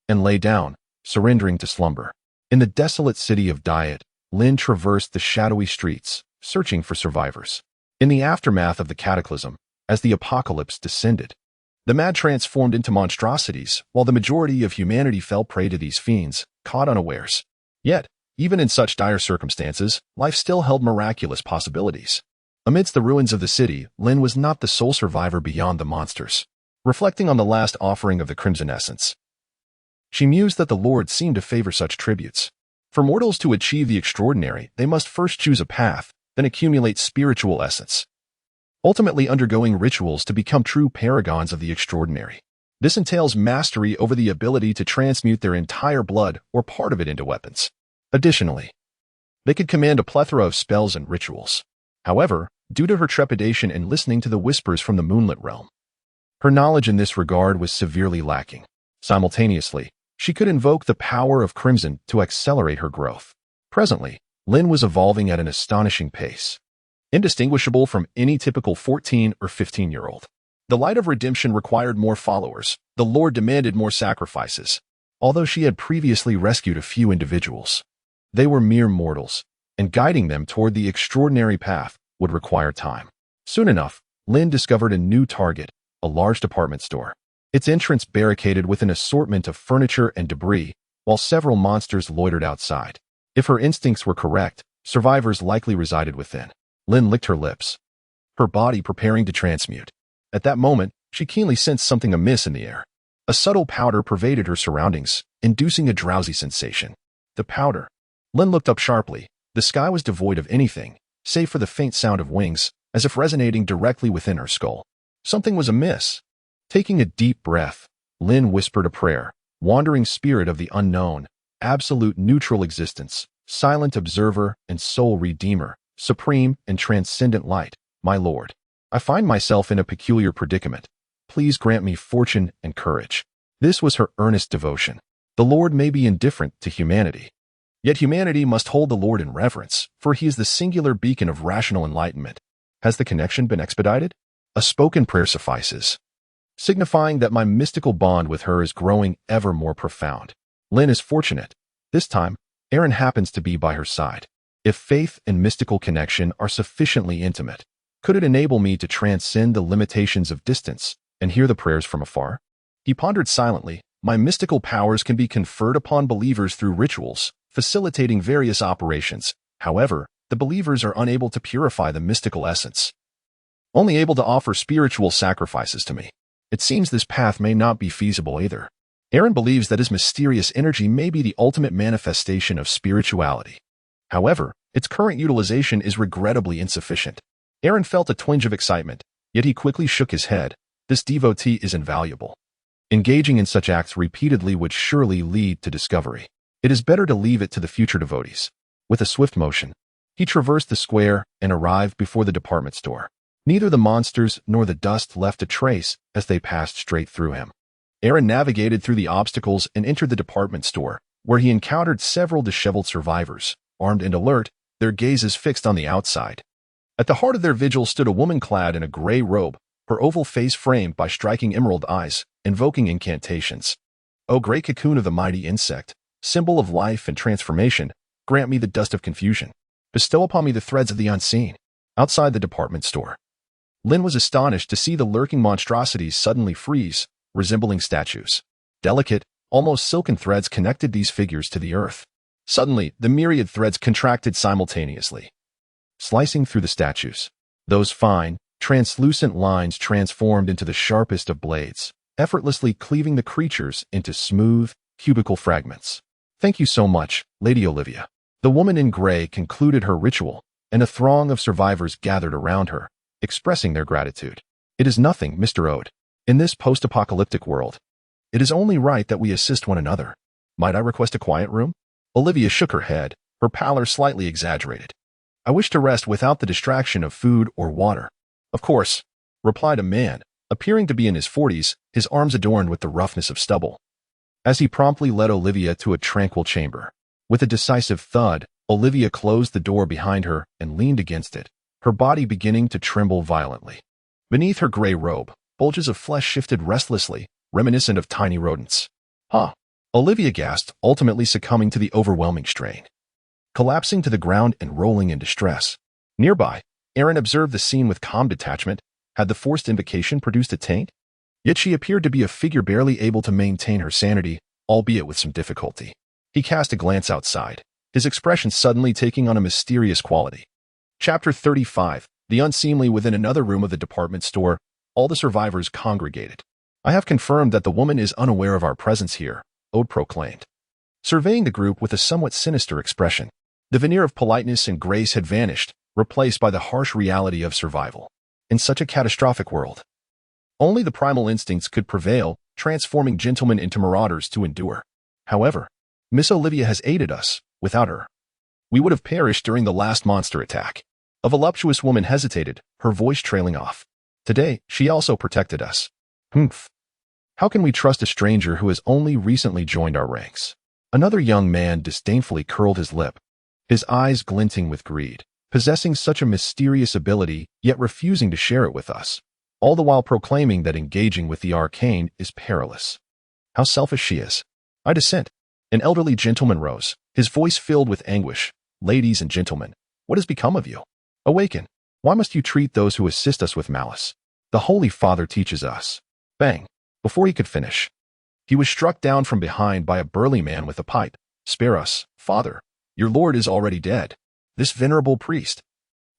and lay down, surrendering to slumber. In the desolate city of Diet, Lynn traversed the shadowy streets, searching for survivors. In the aftermath of the cataclysm, as the apocalypse descended, the mad transformed into monstrosities, while the majority of humanity fell prey to these fiends, caught unawares. Yet, even in such dire circumstances, life still held miraculous possibilities. Amidst the ruins of the city, Lynn was not the sole survivor beyond the monsters. Reflecting on the last offering of the crimson essence, she mused that the Lord seemed to favor such tributes. For mortals to achieve the extraordinary, they must first choose a path, then accumulate spiritual essence, ultimately undergoing rituals to become true paragons of the extraordinary. This entails mastery over the ability to transmute their entire blood or part of it into weapons. Additionally, they could command a plethora of spells and rituals. However, due to her trepidation in listening to the whispers from the moonlit realm, her knowledge in this regard was severely lacking. Simultaneously, she could invoke the power of crimson to accelerate her growth. Presently, Lynn was evolving at an astonishing pace, indistinguishable from any typical 14 or 15-year-old. The light of redemption required more followers. The Lord demanded more sacrifices. Although she had previously rescued a few individuals, they were mere mortals, and guiding them toward the extraordinary path would require time. Soon enough, Lynn discovered a new target, a large department store. Its entrance barricaded with an assortment of furniture and debris, while several monsters loitered outside. If her instincts were correct, survivors likely resided within. Lynn licked her lips, her body preparing to transmute. At that moment, she keenly sensed something amiss in the air. A subtle powder pervaded her surroundings, inducing a drowsy sensation. The powder. Lynn looked up sharply. The sky was devoid of anything, save for the faint sound of wings, as if resonating directly within her skull. Something was amiss. Taking a deep breath, Lynn whispered a prayer. Wandering spirit of the unknown, absolute neutral existence, silent observer and sole redeemer, supreme and transcendent light, my Lord, I find myself in a peculiar predicament. Please grant me fortune and courage. This was her earnest devotion. The Lord may be indifferent to humanity, yet humanity must hold the Lord in reverence, for he is the singular beacon of rational enlightenment. Has the connection been expedited? A spoken prayer suffices, signifying that my mystical bond with her is growing ever more profound. Lynn is fortunate. This time, Aaron happens to be by her side. If faith and mystical connection are sufficiently intimate, could it enable me to transcend the limitations of distance and hear the prayers from afar? He pondered silently. My mystical powers can be conferred upon believers through rituals, facilitating various operations. However, the believers are unable to purify the mystical essence, only able to offer spiritual sacrifices to me. It seems this path may not be feasible either. Aaron believes that his mysterious energy may be the ultimate manifestation of spirituality. However, its current utilization is regrettably insufficient. Aaron felt a twinge of excitement, yet he quickly shook his head. This devotee is invaluable. Engaging in such acts repeatedly would surely lead to discovery. It is better to leave it to the future devotees. With a swift motion, he traversed the square and arrived before the department store. Neither the monsters nor the dust left a trace as they passed straight through him. Aaron navigated through the obstacles and entered the department store, where he encountered several disheveled survivors, armed and alert, their gazes fixed on the outside. At the heart of their vigil stood a woman clad in a gray robe, her oval face framed by striking emerald eyes, invoking incantations. O gray cocoon of the mighty insect, symbol of life and transformation, grant me the dust of confusion. Bestow upon me the threads of the unseen. Outside the department store, Lynn was astonished to see the lurking monstrosities suddenly freeze, resembling statues. Delicate, almost silken threads connected these figures to the earth. Suddenly, the myriad threads contracted simultaneously, slicing through the statues. Those fine, translucent lines transformed into the sharpest of blades, effortlessly cleaving the creatures into smooth, cubical fragments. Thank you so much, Lady Olivia. The woman in gray concluded her ritual, and a throng of survivors gathered around her, expressing their gratitude. It is nothing, Mr. Ode. In this post-apocalyptic world, it is only right that we assist one another. Might I request a quiet room? Olivia shook her head, her pallor slightly exaggerated. I wish to rest without the distraction of food or water. Of course, replied a man, appearing to be in his 40s, his arms adorned with the roughness of stubble. As he promptly led Olivia to a tranquil chamber. With a decisive thud, Olivia closed the door behind her and leaned against it, her body beginning to tremble violently. Beneath her gray robe, bulges of flesh shifted restlessly, reminiscent of tiny rodents. Huh! Olivia gasped, ultimately succumbing to the overwhelming strain. Collapsing to the ground and rolling in distress. Nearby, Aaron observed the scene with calm detachment. Had the forced invocation produced a taint? Yet she appeared to be a figure barely able to maintain her sanity, albeit with some difficulty. He cast a glance outside, his expression suddenly taking on a mysterious quality. Chapter 35. The unseemly. Within another room of the department store, all the survivors congregated. I have confirmed that the woman is unaware of our presence here, Ode proclaimed, surveying the group with a somewhat sinister expression. The veneer of politeness and grace had vanished, replaced by the harsh reality of survival. In such a catastrophic world, only the primal instincts could prevail, transforming gentlemen into marauders to endure. However, Miss Olivia has aided us. Without her, we would have perished during the last monster attack. A voluptuous woman hesitated, her voice trailing off. Today, she also protected us. Humph. How can we trust a stranger who has only recently joined our ranks? Another young man disdainfully curled his lip, his eyes glinting with greed, possessing such a mysterious ability, yet refusing to share it with us, all the while proclaiming that engaging with the arcane is perilous. How selfish she is. I dissent. An elderly gentleman rose, his voice filled with anguish. Ladies and gentlemen, what has become of you? Awaken. Why must you treat those who assist us with malice? The Holy Father teaches us. Bang. Before he could finish, he was struck down from behind by a burly man with a pipe. Spare us, Father. Your Lord is already dead. This venerable priest,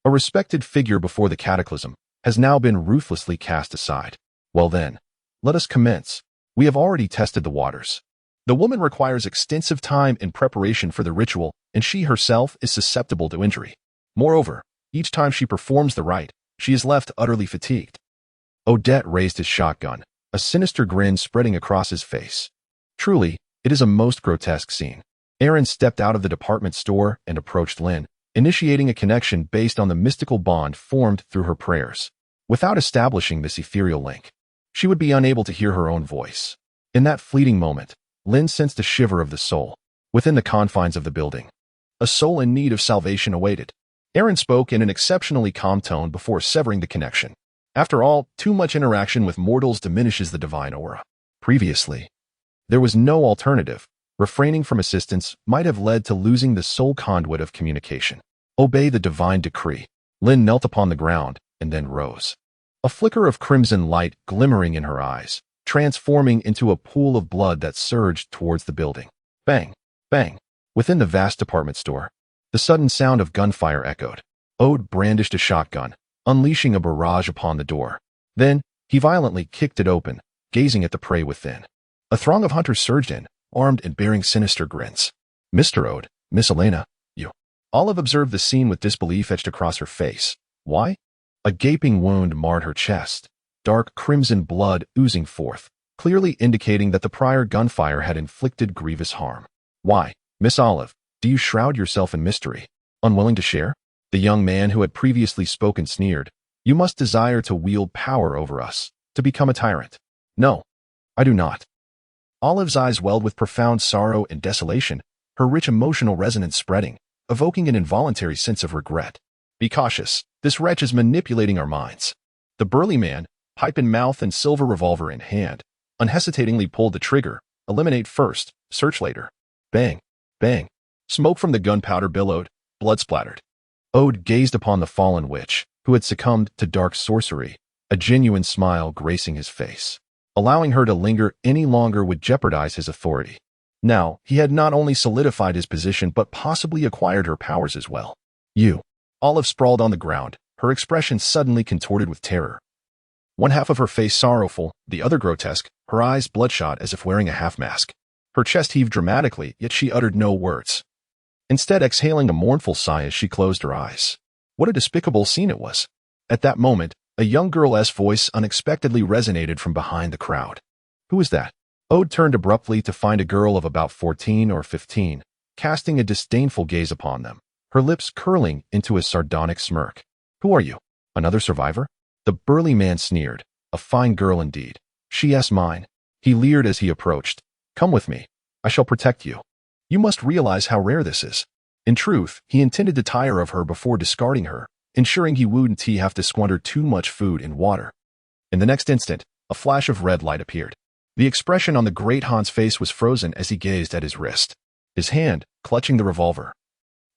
a respected figure before the cataclysm, has now been ruthlessly cast aside. Well then, let us commence. We have already tested the waters. The woman requires extensive time and preparation for the ritual, and she herself is susceptible to injury. Moreover, each time she performs the rite, she is left utterly fatigued. Odette raised his shotgun, a sinister grin spreading across his face. Truly, it is a most grotesque scene. Aaron stepped out of the department store and approached Lynn, initiating a connection based on the mystical bond formed through her prayers. Without establishing this ethereal link, she would be unable to hear her own voice. In that fleeting moment, Lynn sensed a shiver of the soul. Within the confines of the building, a soul in need of salvation awaited. Aaron spoke in an exceptionally calm tone before severing the connection. After all, too much interaction with mortals diminishes the divine aura. Previously, there was no alternative. Refraining from assistance might have led to losing the sole conduit of communication. Obey the divine decree. Lynn knelt upon the ground and then rose. A flicker of crimson light glimmering in her eyes, transforming into a pool of blood that surged towards the building. Bang! Bang! Within the vast department store, the sudden sound of gunfire echoed. Ode brandished a shotgun, unleashing a barrage upon the door. Then, he violently kicked it open, gazing at the prey within. A throng of hunters surged in, armed and bearing sinister grins. Mr. Ode, Miss Elena, you. Olive observed the scene with disbelief etched across her face. Why? A gaping wound marred her chest, dark crimson blood oozing forth, clearly indicating that the prior gunfire had inflicted grievous harm. Why, Miss Olive, do you shroud yourself in mystery? Unwilling to share? The young man who had previously spoken sneered. You must desire to wield power over us, to become a tyrant. No, I do not. Olive's eyes welled with profound sorrow and desolation, her rich emotional resonance spreading, evoking an involuntary sense of regret. Be cautious, this wretch is manipulating our minds. The burly man, pipe in mouth and silver revolver in hand, unhesitatingly pulled the trigger. Eliminate first, search later. Bang, bang. Smoke from the gunpowder billowed, blood splattered. Ode gazed upon the fallen witch, who had succumbed to dark sorcery, a genuine smile gracing his face. Allowing her to linger any longer would jeopardize his authority. Now, he had not only solidified his position but possibly acquired her powers as well. You. Olive sprawled on the ground, her expression suddenly contorted with terror. One half of her face sorrowful, the other grotesque, her eyes bloodshot as if wearing a half-mask. Her chest heaved dramatically, yet she uttered no words. Instead exhaling a mournful sigh as she closed her eyes. What a despicable scene it was. At that moment, a young girl's voice unexpectedly resonated from behind the crowd. Who is that? Ode turned abruptly to find a girl of about 14 or 15, casting a disdainful gaze upon them, her lips curling into a sardonic smirk. Who are you? Another survivor? The burly man sneered. A fine girl indeed. She's mine. He leered as he approached. Come with me. I shall protect you. You must realize how rare this is. In truth, he intended to tire of her before discarding her, ensuring he wouldn't have to squander too much food and water. In the next instant, a flash of red light appeared. The expression on the great Han's face was frozen as he gazed at his wrist. His hand, clutching the revolver,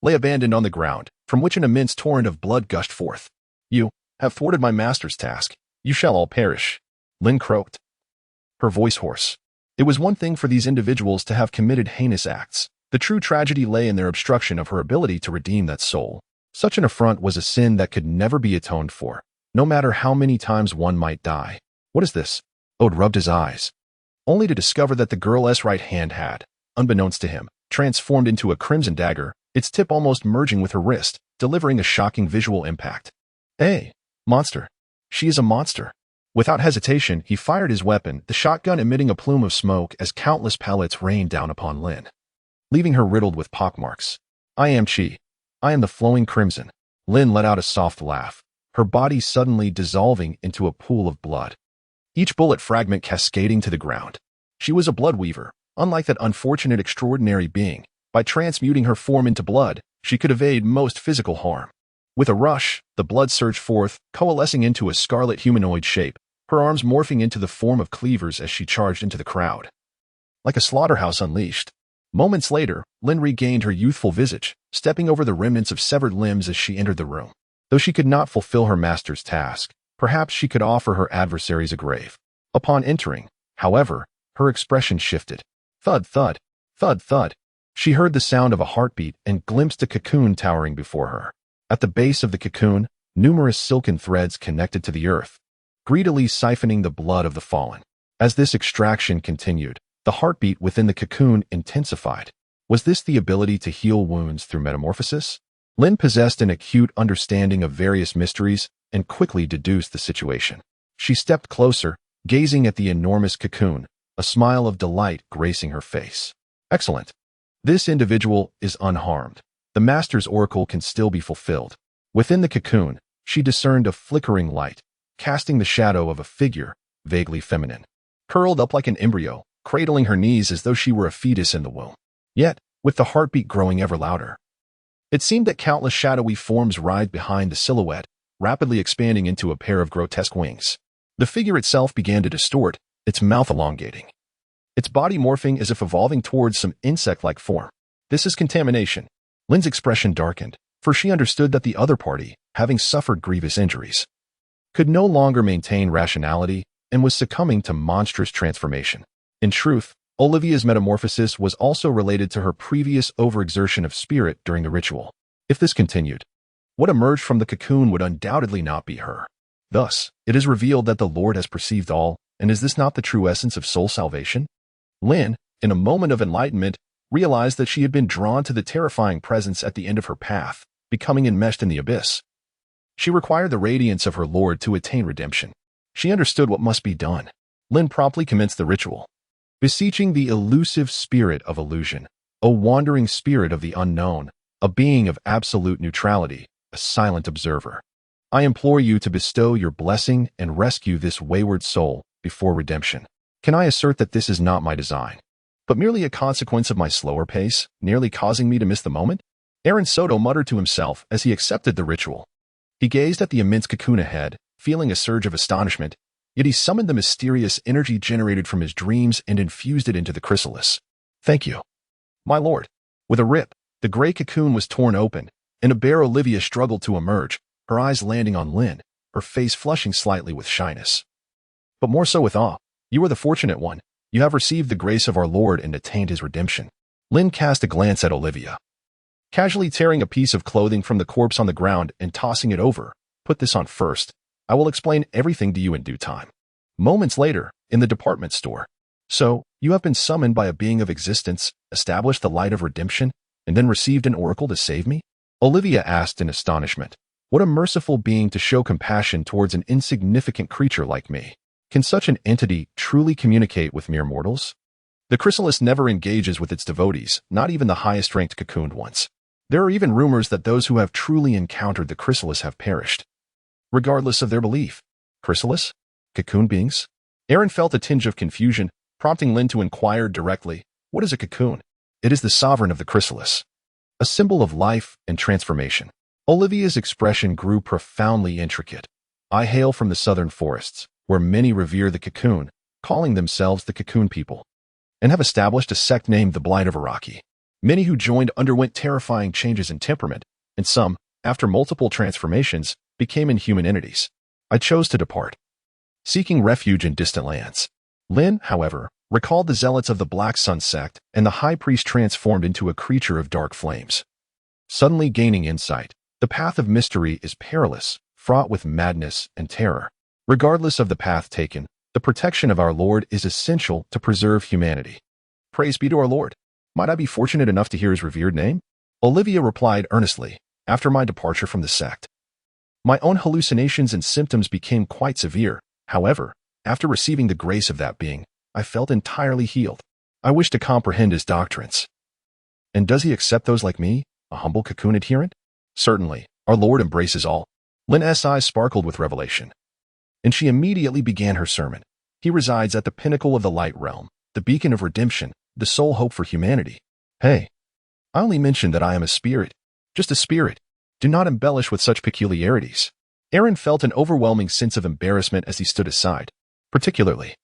lay abandoned on the ground, from which an immense torrent of blood gushed forth. You have thwarted my master's task. You shall all perish. Lynn croaked, her voice hoarse. It was one thing for these individuals to have committed heinous acts. The true tragedy lay in their obstruction of her ability to redeem that soul. Such an affront was a sin that could never be atoned for, no matter how many times one might die. What is this? Ode rubbed his eyes, only to discover that the girl's right hand had, unbeknownst to him, transformed into a crimson dagger, its tip almost merging with her wrist, delivering a shocking visual impact. Hey, monster. She is a monster. Without hesitation, he fired his weapon, the shotgun emitting a plume of smoke as countless pellets rained down upon Lynn, leaving her riddled with pockmarks. I am Chi. I am the flowing crimson. Lynn let out a soft laugh, her body suddenly dissolving into a pool of blood, each bullet fragment cascading to the ground. She was a blood weaver, unlike that unfortunate extraordinary being. By transmuting her form into blood, she could evade most physical harm. With a rush, the blood surged forth, coalescing into a scarlet humanoid shape, her arms morphing into the form of cleavers as she charged into the crowd. Like a slaughterhouse unleashed. Moments later, Lynn regained her youthful visage, stepping over the remnants of severed limbs as she entered the room. Though she could not fulfill her master's task, perhaps she could offer her adversaries a grave. Upon entering, however, her expression shifted. Thud, thud, thud, thud. She heard the sound of a heartbeat and glimpsed a cocoon towering before her. At the base of the cocoon, numerous silken threads connected to the earth, greedily siphoning the blood of the fallen. As this extraction continued, the heartbeat within the cocoon intensified. Was this the ability to heal wounds through metamorphosis? Lynn possessed an acute understanding of various mysteries and quickly deduced the situation. She stepped closer, gazing at the enormous cocoon, a smile of delight gracing her face. Excellent. This individual is unharmed. The master's oracle can still be fulfilled. Within the cocoon, she discerned a flickering light, casting the shadow of a figure, vaguely feminine, curled up like an embryo, cradling her knees as though she were a fetus in the womb. Yet, with the heartbeat growing ever louder, it seemed that countless shadowy forms writhed behind the silhouette, rapidly expanding into a pair of grotesque wings. The figure itself began to distort, its mouth elongating, its body morphing as if evolving towards some insect-like form. This is contamination. Lynn's expression darkened, for she understood that the other party, having suffered grievous injuries, could no longer maintain rationality and was succumbing to monstrous transformation. In truth, Olivia's metamorphosis was also related to her previous overexertion of spirit during the ritual. If this continued, what emerged from the cocoon would undoubtedly not be her. Thus, it is revealed that the Lord has perceived all, and is this not the true essence of soul salvation? Lynn, in a moment of enlightenment, realized that she had been drawn to the terrifying presence at the end of her path, becoming enmeshed in the abyss. She required the radiance of her Lord to attain redemption. She understood what must be done. Lynn promptly commenced the ritual, beseeching the elusive spirit of illusion, a wandering spirit of the unknown, a being of absolute neutrality, a silent observer. I implore you to bestow your blessing and rescue this wayward soul before redemption. Can I assert that this is not my design, but merely a consequence of my slower pace, nearly causing me to miss the moment? Aaron Soto muttered to himself as he accepted the ritual. He gazed at the immense cocoon ahead, feeling a surge of astonishment, yet he summoned the mysterious energy generated from his dreams and infused it into the chrysalis. Thank you, my lord. With a rip, the gray cocoon was torn open, and a bare Olivia struggled to emerge, her eyes landing on Lynn, her face flushing slightly with shyness, but more so with awe. You are the fortunate one. You have received the grace of our Lord and attained his redemption. Lynn cast a glance at Olivia, casually tearing a piece of clothing from the corpse on the ground and tossing it over. Put this on first. I will explain everything to you in due time. Moments later, in the department store. So, you have been summoned by a being of existence, established the light of redemption, and then received an oracle to save me? Olivia asked in astonishment. What a merciful being to show compassion towards an insignificant creature like me. Can such an entity truly communicate with mere mortals? The chrysalis never engages with its devotees, not even the highest-ranked cocooned ones. There are even rumors that those who have truly encountered the chrysalis have perished, regardless of their belief. Chrysalis? Cocoon beings? Aaron felt a tinge of confusion, prompting Lynn to inquire directly, what is a cocoon? It is the sovereign of the chrysalis, a symbol of life and transformation. Olivia's expression grew profoundly intricate. I hail from the southern forests, where many revere the cocoon, calling themselves the cocoon people, and have established a sect named the Blight of Iraqi. Many who joined underwent terrifying changes in temperament, and some, after multiple transformations, became inhuman entities. I chose to depart, seeking refuge in distant lands. Lynn, however, recalled the zealots of the Black Sun sect, and the high priest transformed into a creature of dark flames. Suddenly gaining insight, the path of mystery is perilous, fraught with madness and terror. Regardless of the path taken, the protection of our Lord is essential to preserve humanity. Praise be to our Lord. Might I be fortunate enough to hear his revered name? Olivia replied earnestly, after my departure from the sect. My own hallucinations and symptoms became quite severe. However, after receiving the grace of that being, I felt entirely healed. I wish to comprehend his doctrines. And does he accept those like me, a humble cocoon adherent? Certainly, our Lord embraces all. Lynn's eyes sparkled with revelation, and she immediately began her sermon. He resides at the pinnacle of the light realm, the beacon of redemption, the sole hope for humanity. Hey, I only mentioned that I am a spirit, just a spirit. Do not embellish with such peculiarities. Aaron felt an overwhelming sense of embarrassment as he stood aside. Particularly,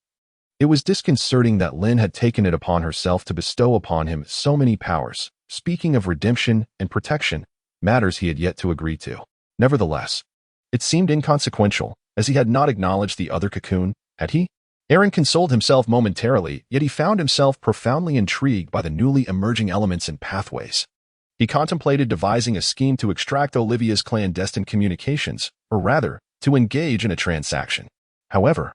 it was disconcerting that Lynn had taken it upon herself to bestow upon him so many powers. Speaking of redemption and protection, matters he had yet to agree to. Nevertheless, it seemed inconsequential, as he had not acknowledged the other cocoon, had he? Aaron consoled himself momentarily, yet he found himself profoundly intrigued by the newly emerging elements and pathways. He contemplated devising a scheme to extract Olivia's clandestine communications, or rather, to engage in a transaction. However,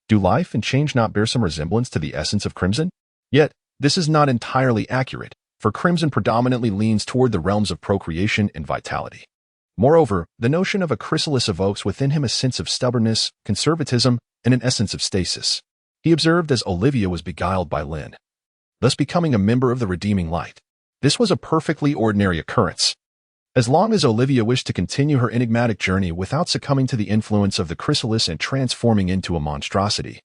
do life and change not bear some resemblance to the essence of Crimson? Yet, this is not entirely accurate, for Crimson predominantly leans toward the realms of procreation and vitality. Moreover, the notion of a chrysalis evokes within him a sense of stubbornness, conservatism, and an essence of stasis. He observed as Olivia was beguiled by Lynn, thus becoming a member of the redeeming light. This was a perfectly ordinary occurrence. As long as Olivia wished to continue her enigmatic journey without succumbing to the influence of the chrysalis and transforming into a monstrosity,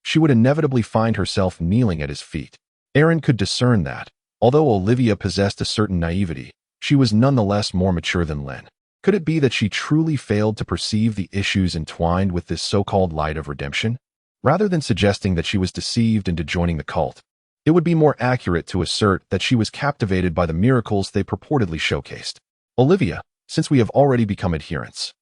she would inevitably find herself kneeling at his feet. Aaron could discern that, although Olivia possessed a certain naivety, she was nonetheless more mature than Lynn. Could it be that she truly failed to perceive the issues entwined with this so-called light of redemption? Rather than suggesting that she was deceived into joining the cult, it would be more accurate to assert that she was captivated by the miracles they purportedly showcased. Olivia, since we have already become adherents,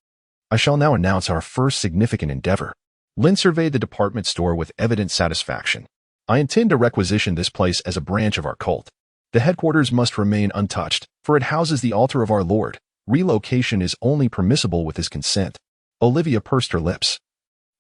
I shall now announce our first significant endeavor. Lynn surveyed the department store with evident satisfaction. I intend to requisition this place as a branch of our cult. The headquarters must remain untouched, for it houses the altar of our Lord. Relocation is only permissible with his consent. Olivia pursed her lips,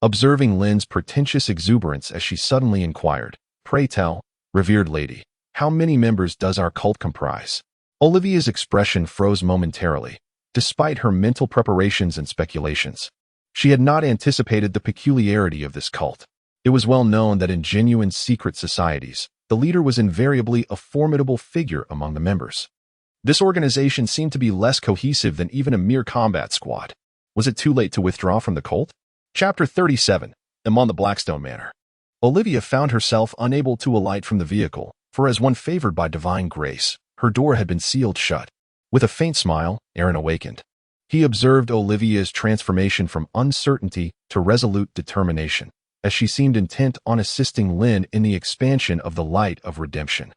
observing Lynn's pretentious exuberance as she suddenly inquired, "Pray tell, revered lady, how many members does our cult comprise?" Olivia's expression froze momentarily, despite her mental preparations and speculations. She had not anticipated the peculiarity of this cult. It was well known that in genuine secret societies, the leader was invariably a formidable figure among the members. This organization seemed to be less cohesive than even a mere combat squad. Was it too late to withdraw from the cult? Chapter 37. I'm on the Blackstone Manor. Olivia found herself unable to alight from the vehicle, for as one favored by divine grace, her door had been sealed shut. With a faint smile, Aaron awakened. He observed Olivia's transformation from uncertainty to resolute determination, as she seemed intent on assisting Lynn in the expansion of the light of redemption.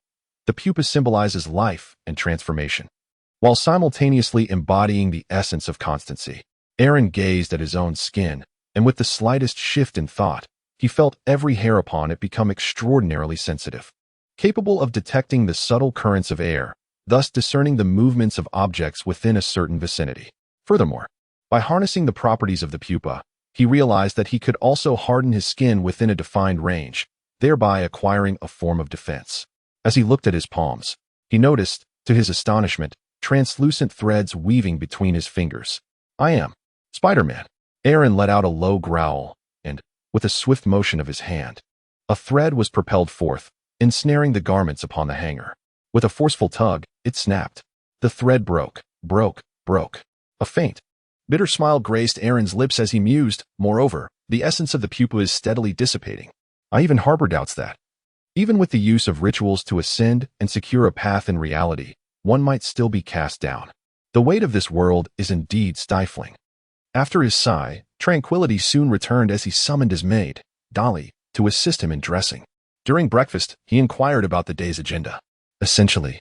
The pupa symbolizes life and transformation, while simultaneously embodying the essence of constancy. Aaron gazed at his own skin, and with the slightest shift in thought, he felt every hair upon it become extraordinarily sensitive, capable of detecting the subtle currents of air, thus discerning the movements of objects within a certain vicinity. Furthermore, by harnessing the properties of the pupa, he realized that he could also harden his skin within a defined range, thereby acquiring a form of defense. As he looked at his palms, he noticed, to his astonishment, translucent threads weaving between his fingers. "I am Spider-Man." Aaron let out a low growl, and, with a swift motion of his hand, a thread was propelled forth, ensnaring the garments upon the hanger. With a forceful tug, it snapped. The thread broke. A faint, bitter smile graced Aaron's lips as he mused, "Moreover, the essence of the pupa is steadily dissipating. I even harbor doubts that, even with the use of rituals to ascend and secure a path in reality, one might still be cast down. The weight of this world is indeed stifling." After his sigh, tranquility soon returned as he summoned his maid, Dolly, to assist him in dressing. During breakfast, he inquired about the day's agenda. Essentially,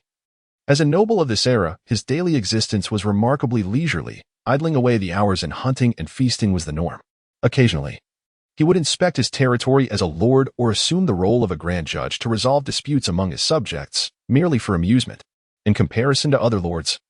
as a noble of this era, his daily existence was remarkably leisurely. Idling away the hours in hunting and feasting was the norm. Occasionally, he would inspect his territory as a lord or assume the role of a grand judge to resolve disputes among his subjects, merely for amusement. In comparison to other lords,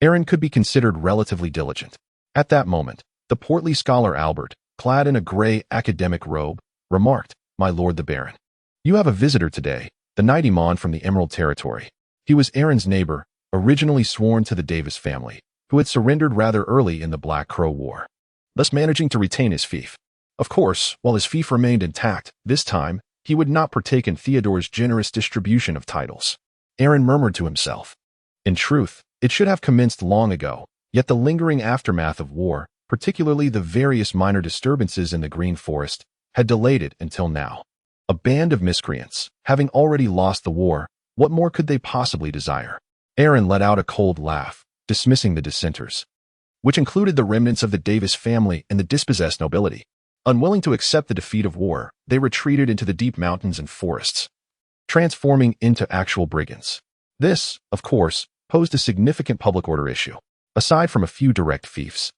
Aaron could be considered relatively diligent. At that moment, the portly scholar Albert, clad in a gray academic robe, remarked, "My lord the Baron, you have a visitor today, the Knight from the Emerald Territory." He was Aaron's neighbor, originally sworn to the Davis family, who had surrendered rather early in the Black Crow War, thus managing to retain his fief. Of course, while his fief remained intact, this time, he would not partake in Theodore's generous distribution of titles. Aaron murmured to himself. In truth, it should have commenced long ago, yet the lingering aftermath of war, particularly the various minor disturbances in the Green Forest, had delayed it until now. A band of miscreants, having already lost the war, what more could they possibly desire? Aaron let out a cold laugh, dismissing the dissenters, which included the remnants of the Davis family and the dispossessed nobility. Unwilling to accept the defeat of war, they retreated into the deep mountains and forests, transforming into actual brigands. This, of course, posed a significant public order issue. Aside from a few direct fiefs,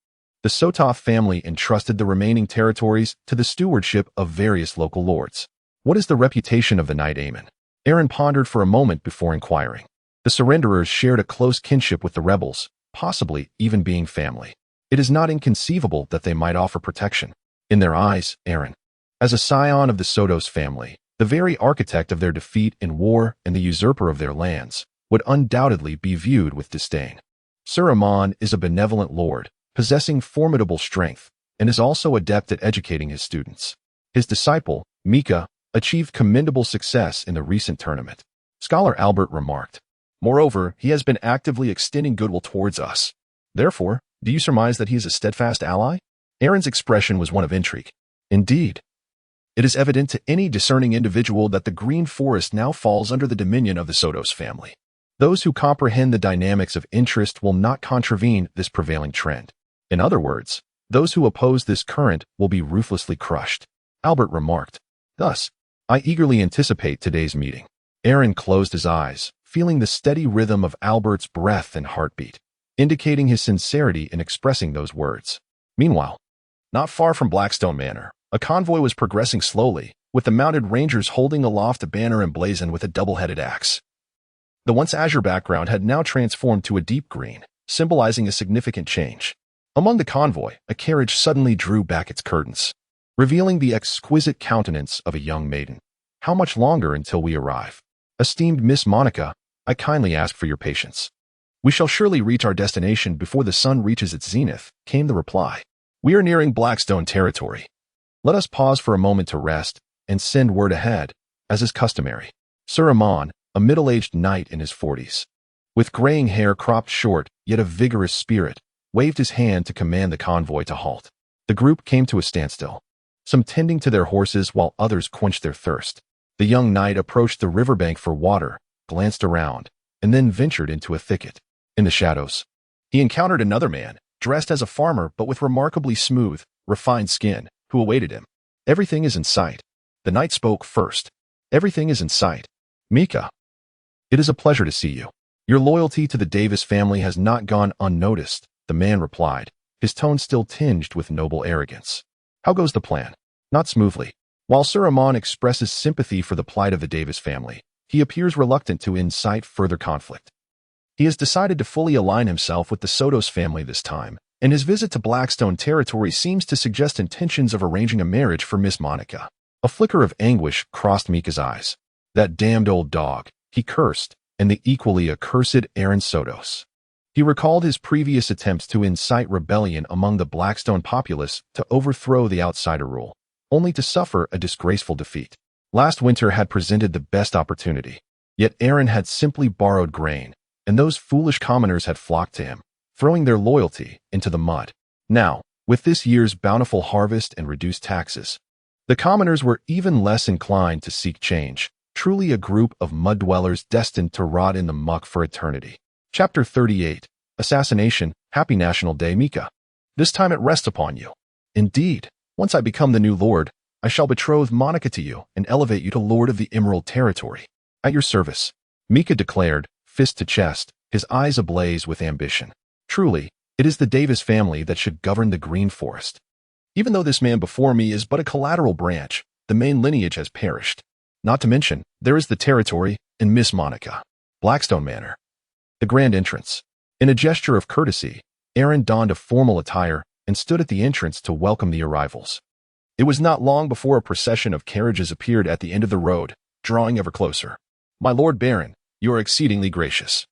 the Sotos family entrusted the remaining territories to the stewardship of various local lords. "What is the reputation of the Knight Amon?" Aaron pondered for a moment before inquiring. The surrenderers shared a close kinship with the rebels, possibly even being family. It is not inconceivable that they might offer protection. In their eyes, Aaron, as a scion of the Sotos family, the very architect of their defeat in war and the usurper of their lands, would undoubtedly be viewed with disdain. Sir Amon is a benevolent lord, possessing formidable strength, and is also adept at educating his students. His disciple, Mika, achieved commendable success in the recent tournament, Scholar Albert remarked. Moreover, he has been actively extending goodwill towards us. Therefore, do you surmise that he is a steadfast ally? Aaron's expression was one of intrigue. Indeed, it is evident to any discerning individual that the Green Forest now falls under the dominion of the Sotos family. Those who comprehend the dynamics of interest will not contravene this prevailing trend. In other words, those who oppose this current will be ruthlessly crushed, Albert remarked. Thus, I eagerly anticipate today's meeting. Aaron closed his eyes, feeling the steady rhythm of Albert's breath and heartbeat. indicating his sincerity in expressing those words. Meanwhile, not far from Blackstone Manor, a convoy was progressing slowly, with the mounted rangers holding aloft a banner emblazoned with a double-headed axe. The once azure background had now transformed to a deep green, symbolizing a significant change. Among the convoy, a carriage suddenly drew back its curtains, revealing the exquisite countenance of a young maiden. "How much longer until we arrive? Esteemed Miss Monica, I kindly ask for your patience. We shall surely reach our destination before the sun reaches its zenith," came the reply. "We are nearing Blackstone territory. Let us pause for a moment to rest and send word ahead, as is customary." Sir Amon, a middle-aged knight in his 40s, with graying hair cropped short yet a vigorous spirit, waved his hand to command the convoy to halt. The group came to a standstill, some tending to their horses while others quenched their thirst. The young knight approached the riverbank for water, glanced around, and then ventured into a thicket. In the shadows, he encountered another man, dressed as a farmer but with remarkably smooth, refined skin, who awaited him. "Everything is in sight." The knight spoke first. "Everything is in sight. Mika, it is a pleasure to see you. Your loyalty to the Davis family has not gone unnoticed," the man replied, his tone still tinged with noble arrogance. "How goes the plan?" "Not smoothly." While Sir Amon expresses sympathy for the plight of the Davis family, he appears reluctant to incite further conflict. He has decided to fully align himself with the Sotos family this time, and his visit to Blackstone territory seems to suggest intentions of arranging a marriage for Miss Monica. A flicker of anguish crossed Mika's eyes. "That damned old dog," he cursed, and the equally accursed Aaron Sotos. He recalled his previous attempts to incite rebellion among the Blackstone populace to overthrow the outsider rule, only to suffer a disgraceful defeat. Last winter had presented the best opportunity, yet Aaron had simply borrowed grain, and those foolish commoners had flocked to him, throwing their loyalty into the mud. Now, with this year's bountiful harvest and reduced taxes, the commoners were even less inclined to seek change, truly a group of mud-dwellers destined to rot in the muck for eternity. Chapter 38. Assassination. Happy National Day, Mika. This time it rests upon you. Indeed, once I become the new lord, I shall betroth Monica to you and elevate you to lord of the Emerald Territory. At your service, Mika declared, fist to chest, his eyes ablaze with ambition. Truly, it is the Davis family that should govern the Green Forest. Even though this man before me is but a collateral branch, the main lineage has perished. Not to mention, there is the territory and Miss Monica. Blackstone Manor. The grand entrance. In a gesture of courtesy, Aaron donned a formal attire and stood at the entrance to welcome the arrivals. It was not long before a procession of carriages appeared at the end of the road, drawing ever closer. "My Lord Baron, you are exceedingly gracious,"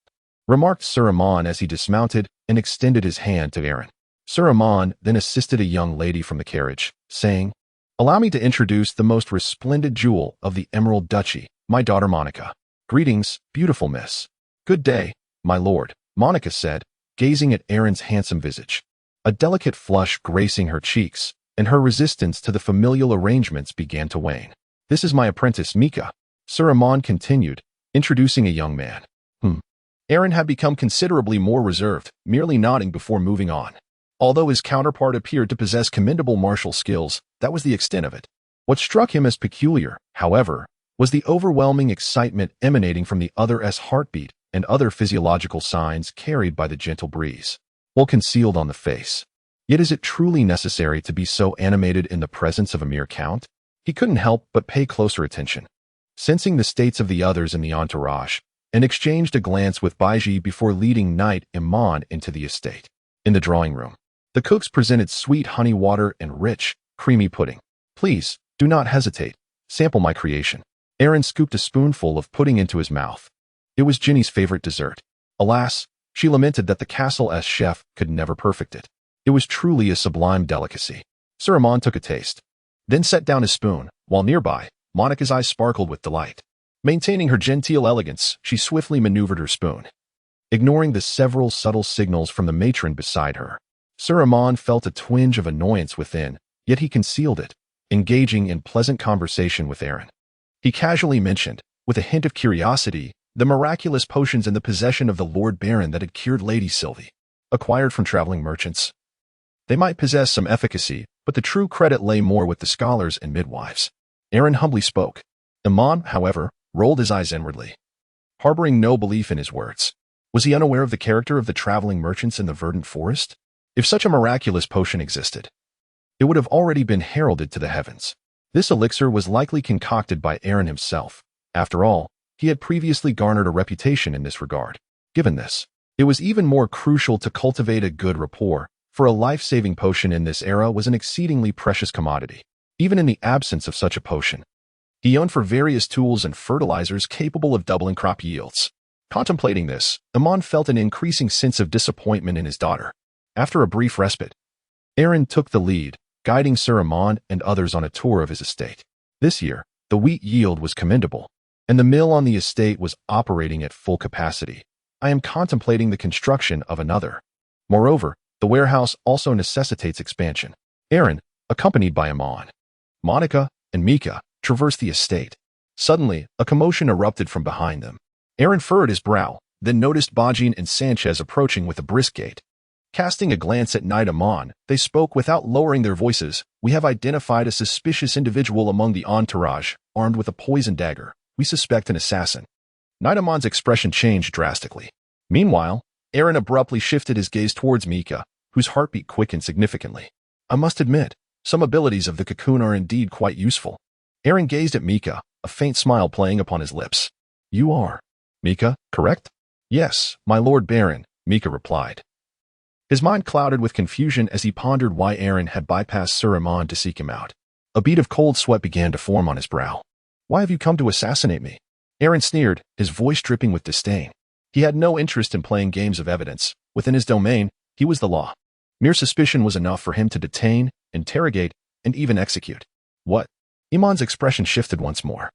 remarked Sir Amon as he dismounted and extended his hand to Aaron. Sir Amon then assisted a young lady from the carriage, saying, "Allow me to introduce the most resplendent jewel of the Emerald Duchy, my daughter Monica." "Greetings, beautiful miss." "Good day, my lord," Monica said, gazing at Aaron's handsome visage, a delicate flush gracing her cheeks, and her resistance to the familial arrangements began to wane. "This is my apprentice Mika," Sir Amon continued, introducing a young man. Aaron had become considerably more reserved, merely nodding before moving on. Although his counterpart appeared to possess commendable martial skills, that was the extent of it. What struck him as peculiar, however, was the overwhelming excitement emanating from the other's heartbeat and other physiological signs carried by the gentle breeze, while concealed on the face. Yet is it truly necessary to be so animated in the presence of a mere count? He couldn't help but pay closer attention, sensing the states of the others in the entourage, and exchanged a glance with Baiji before leading Knight Iman into the estate. In the drawing room, the cooks presented sweet honey water and rich, creamy pudding. "Please, do not hesitate. Sample my creation." Aaron scooped a spoonful of pudding into his mouth. It was Ginny's favorite dessert. Alas, she lamented that the castle's chef could never perfect it. It was truly a sublime delicacy. Sir Amon took a taste, then set down his spoon, while nearby, Monica's eyes sparkled with delight. Maintaining her genteel elegance, she swiftly maneuvered her spoon, ignoring the several subtle signals from the matron beside her. Sir Amon felt a twinge of annoyance within, yet he concealed it, engaging in pleasant conversation with Aaron. He casually mentioned, with a hint of curiosity, the miraculous potions in the possession of the Lord Baron that had cured Lady Sylvie, acquired from traveling merchants. They might possess some efficacy, but the true credit lay more with the scholars and midwives. Aaron humbly spoke. Iman, however, rolled his eyes inwardly, harboring no belief in his words. Was he unaware of the character of the traveling merchants in the verdant forest? If such a miraculous potion existed, it would have already been heralded to the heavens. This elixir was likely concocted by Aaron himself. After all, he had previously garnered a reputation in this regard. Given this, it was even more crucial to cultivate a good rapport, for a life-saving potion in this era was an exceedingly precious commodity. Even in the absence of such a potion, he yearned for various tools and fertilizers capable of doubling crop yields. Contemplating this, Amon felt an increasing sense of disappointment in his daughter. After a brief respite, Aaron took the lead, guiding Sir Amon and others on a tour of his estate. This year, the wheat yield was commendable, and the mill on the estate was operating at full capacity. I am contemplating the construction of another. Moreover, the warehouse also necessitates expansion. Aaron, accompanied by Amon, Monica, and Mika, traversed the estate. Suddenly, a commotion erupted from behind them. Aaron furrowed his brow, then noticed Bajin and Sanchez approaching with a brisk gait. Casting a glance at Knight Amon, they spoke without lowering their voices. We have identified a suspicious individual among the entourage, armed with a poison dagger. We suspect an assassin. Knight Amon's expression changed drastically. Meanwhile, Aaron abruptly shifted his gaze towards Mika, whose heartbeat quickened significantly. I must admit, some abilities of the cocoon are indeed quite useful. Aaron gazed at Mika, a faint smile playing upon his lips. You are Mika, correct? Yes, my Lord Baron, Mika replied. His mind clouded with confusion as he pondered why Aaron had bypassed Sir Amon to seek him out. A bead of cold sweat began to form on his brow. Why have you come to assassinate me? Aaron sneered, his voice dripping with disdain. He had no interest in playing games of evidence. Within his domain, he was the law. Mere suspicion was enough for him to detain, interrogate, and even execute. What? Iman's expression shifted once more.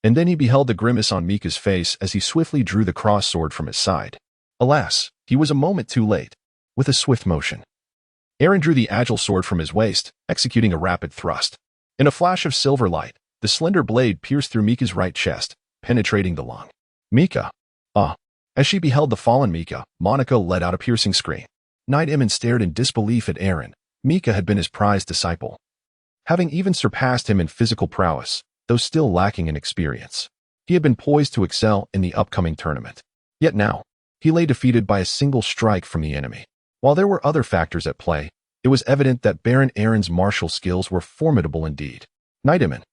And then he beheld the grimace on Mika's face as he swiftly drew the cross sword from his side. Alas, he was a moment too late. With a swift motion, Aaron drew the agile sword from his waist, executing a rapid thrust. In a flash of silver light, the slender blade pierced through Mika's right chest, penetrating the lung. Mika! Ah! As she beheld the fallen Mika, Monica let out a piercing scream. Knight Iman stared in disbelief at Aaron. Mika had been his prized disciple, having even surpassed him in physical prowess, though still lacking in experience. He had been poised to excel in the upcoming tournament. Yet now, he lay defeated by a single strike from the enemy. While there were other factors at play, it was evident that Baron Aaron's martial skills were formidable indeed. Knight Iman.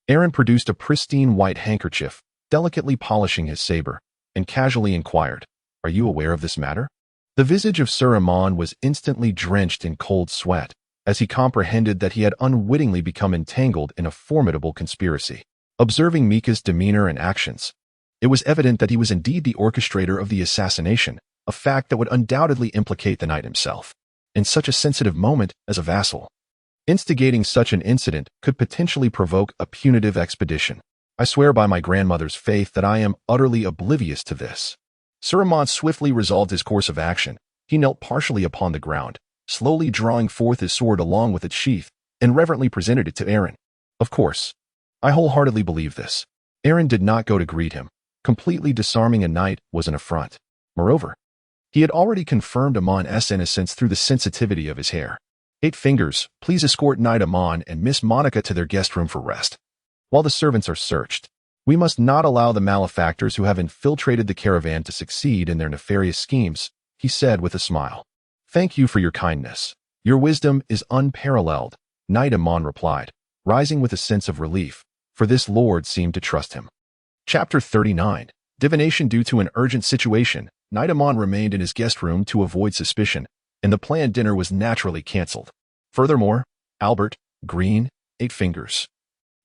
Aaron produced a pristine white handkerchief, delicately polishing his saber, and casually inquired, Are you aware of this matter? The visage of Sir Amon was instantly drenched in cold sweat, as he comprehended that he had unwittingly become entangled in a formidable conspiracy. Observing Mika's demeanor and actions, it was evident that he was indeed the orchestrator of the assassination, a fact that would undoubtedly implicate the knight himself. In such a sensitive moment as a vassal, instigating such an incident could potentially provoke a punitive expedition. I swear by my grandmother's faith that I am utterly oblivious to this. Sir Amon swiftly resolved his course of action. He knelt partially upon the ground, slowly drawing forth his sword along with its sheath, and reverently presented it to Aaron. Of course, I wholeheartedly believe this. Aaron did not go to greet him. Completely disarming a knight was an affront. Moreover, he had already confirmed Amon's innocence through the sensitivity of his hair. 8 fingers, please escort Knight Amon and Miss Monica to their guest room for rest. While the servants are searched, we must not allow the malefactors who have infiltrated the caravan to succeed in their nefarious schemes, he said with a smile. Thank you for your kindness. Your wisdom is unparalleled, Knight Amon replied, rising with a sense of relief, for this lord seemed to trust him. Chapter 39. Divination. Due to an urgent situation, Knight Amon remained in his guest room to avoid suspicion, and the planned dinner was naturally cancelled. Furthermore, Albert, Green, 8 Fingers,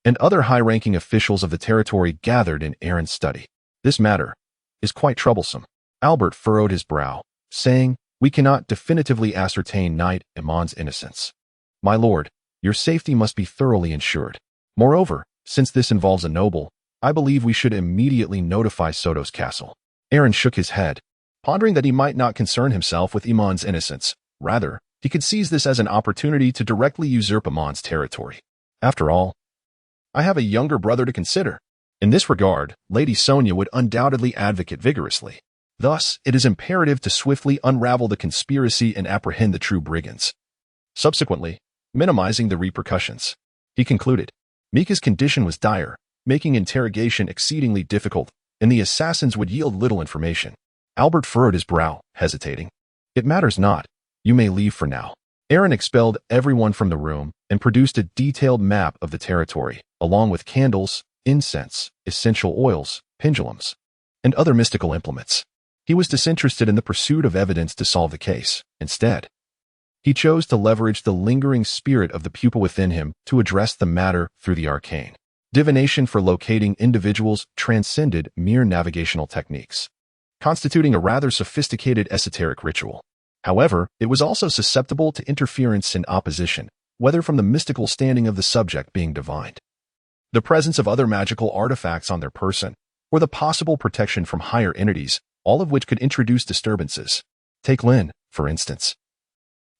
and other high-ranking officials of the territory gathered in Aaron's study. This matter is quite troublesome. Albert furrowed his brow, saying, We cannot definitively ascertain Knight Amon's innocence. My lord, your safety must be thoroughly ensured. Moreover, since this involves a noble, I believe we should immediately notify Sotos Castle. Aaron shook his head, pondering that he might not concern himself with Amon's innocence. Rather, he could seize this as an opportunity to directly usurp Amon's territory. After all, I have a younger brother to consider. In this regard, Lady Sonia would undoubtedly advocate vigorously. Thus, it is imperative to swiftly unravel the conspiracy and apprehend the true brigands. Subsequently, minimizing the repercussions, he concluded. Mika's condition was dire, making interrogation exceedingly difficult, and the assassins would yield little information. Albert furrowed his brow, hesitating. It matters not. You may leave for now. Aaron expelled everyone from the room and produced a detailed map of the territory, along with candles, incense, essential oils, pendulums, and other mystical implements. He was disinterested in the pursuit of evidence to solve the case. Instead, he chose to leverage the lingering spirit of the pupil within him to address the matter through the arcane. Divination for locating individuals transcended mere navigational techniques, constituting a rather sophisticated esoteric ritual. However, it was also susceptible to interference and opposition, whether from the mystical standing of the subject being divined, the presence of other magical artifacts on their person, or the possible protection from higher entities, all of which could introduce disturbances. Take Lynn, for instance.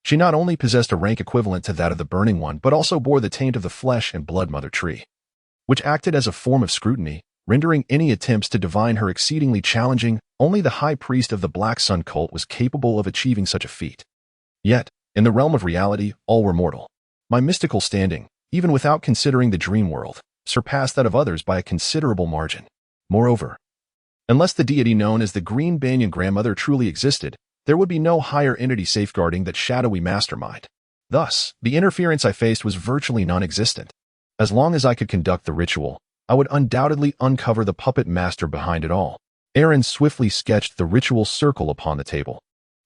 She not only possessed a rank equivalent to that of the Burning One, but also bore the taint of the flesh and blood mother tree, which acted as a form of scrutiny, rendering any attempts to divine her exceedingly challenging. Only the high priest of the Black Sun cult was capable of achieving such a feat. Yet, in the realm of reality, all were mortal. My mystical standing, even without considering the dream world, surpassed that of others by a considerable margin. Moreover, unless the deity known as the Green Banyan Grandmother truly existed, there would be no higher entity safeguarding that shadowy mastermind. Thus, the interference I faced was virtually non-existent. As long as I could conduct the ritual, I would undoubtedly uncover the puppet master behind it all. Aaron swiftly sketched the ritual circle upon the table,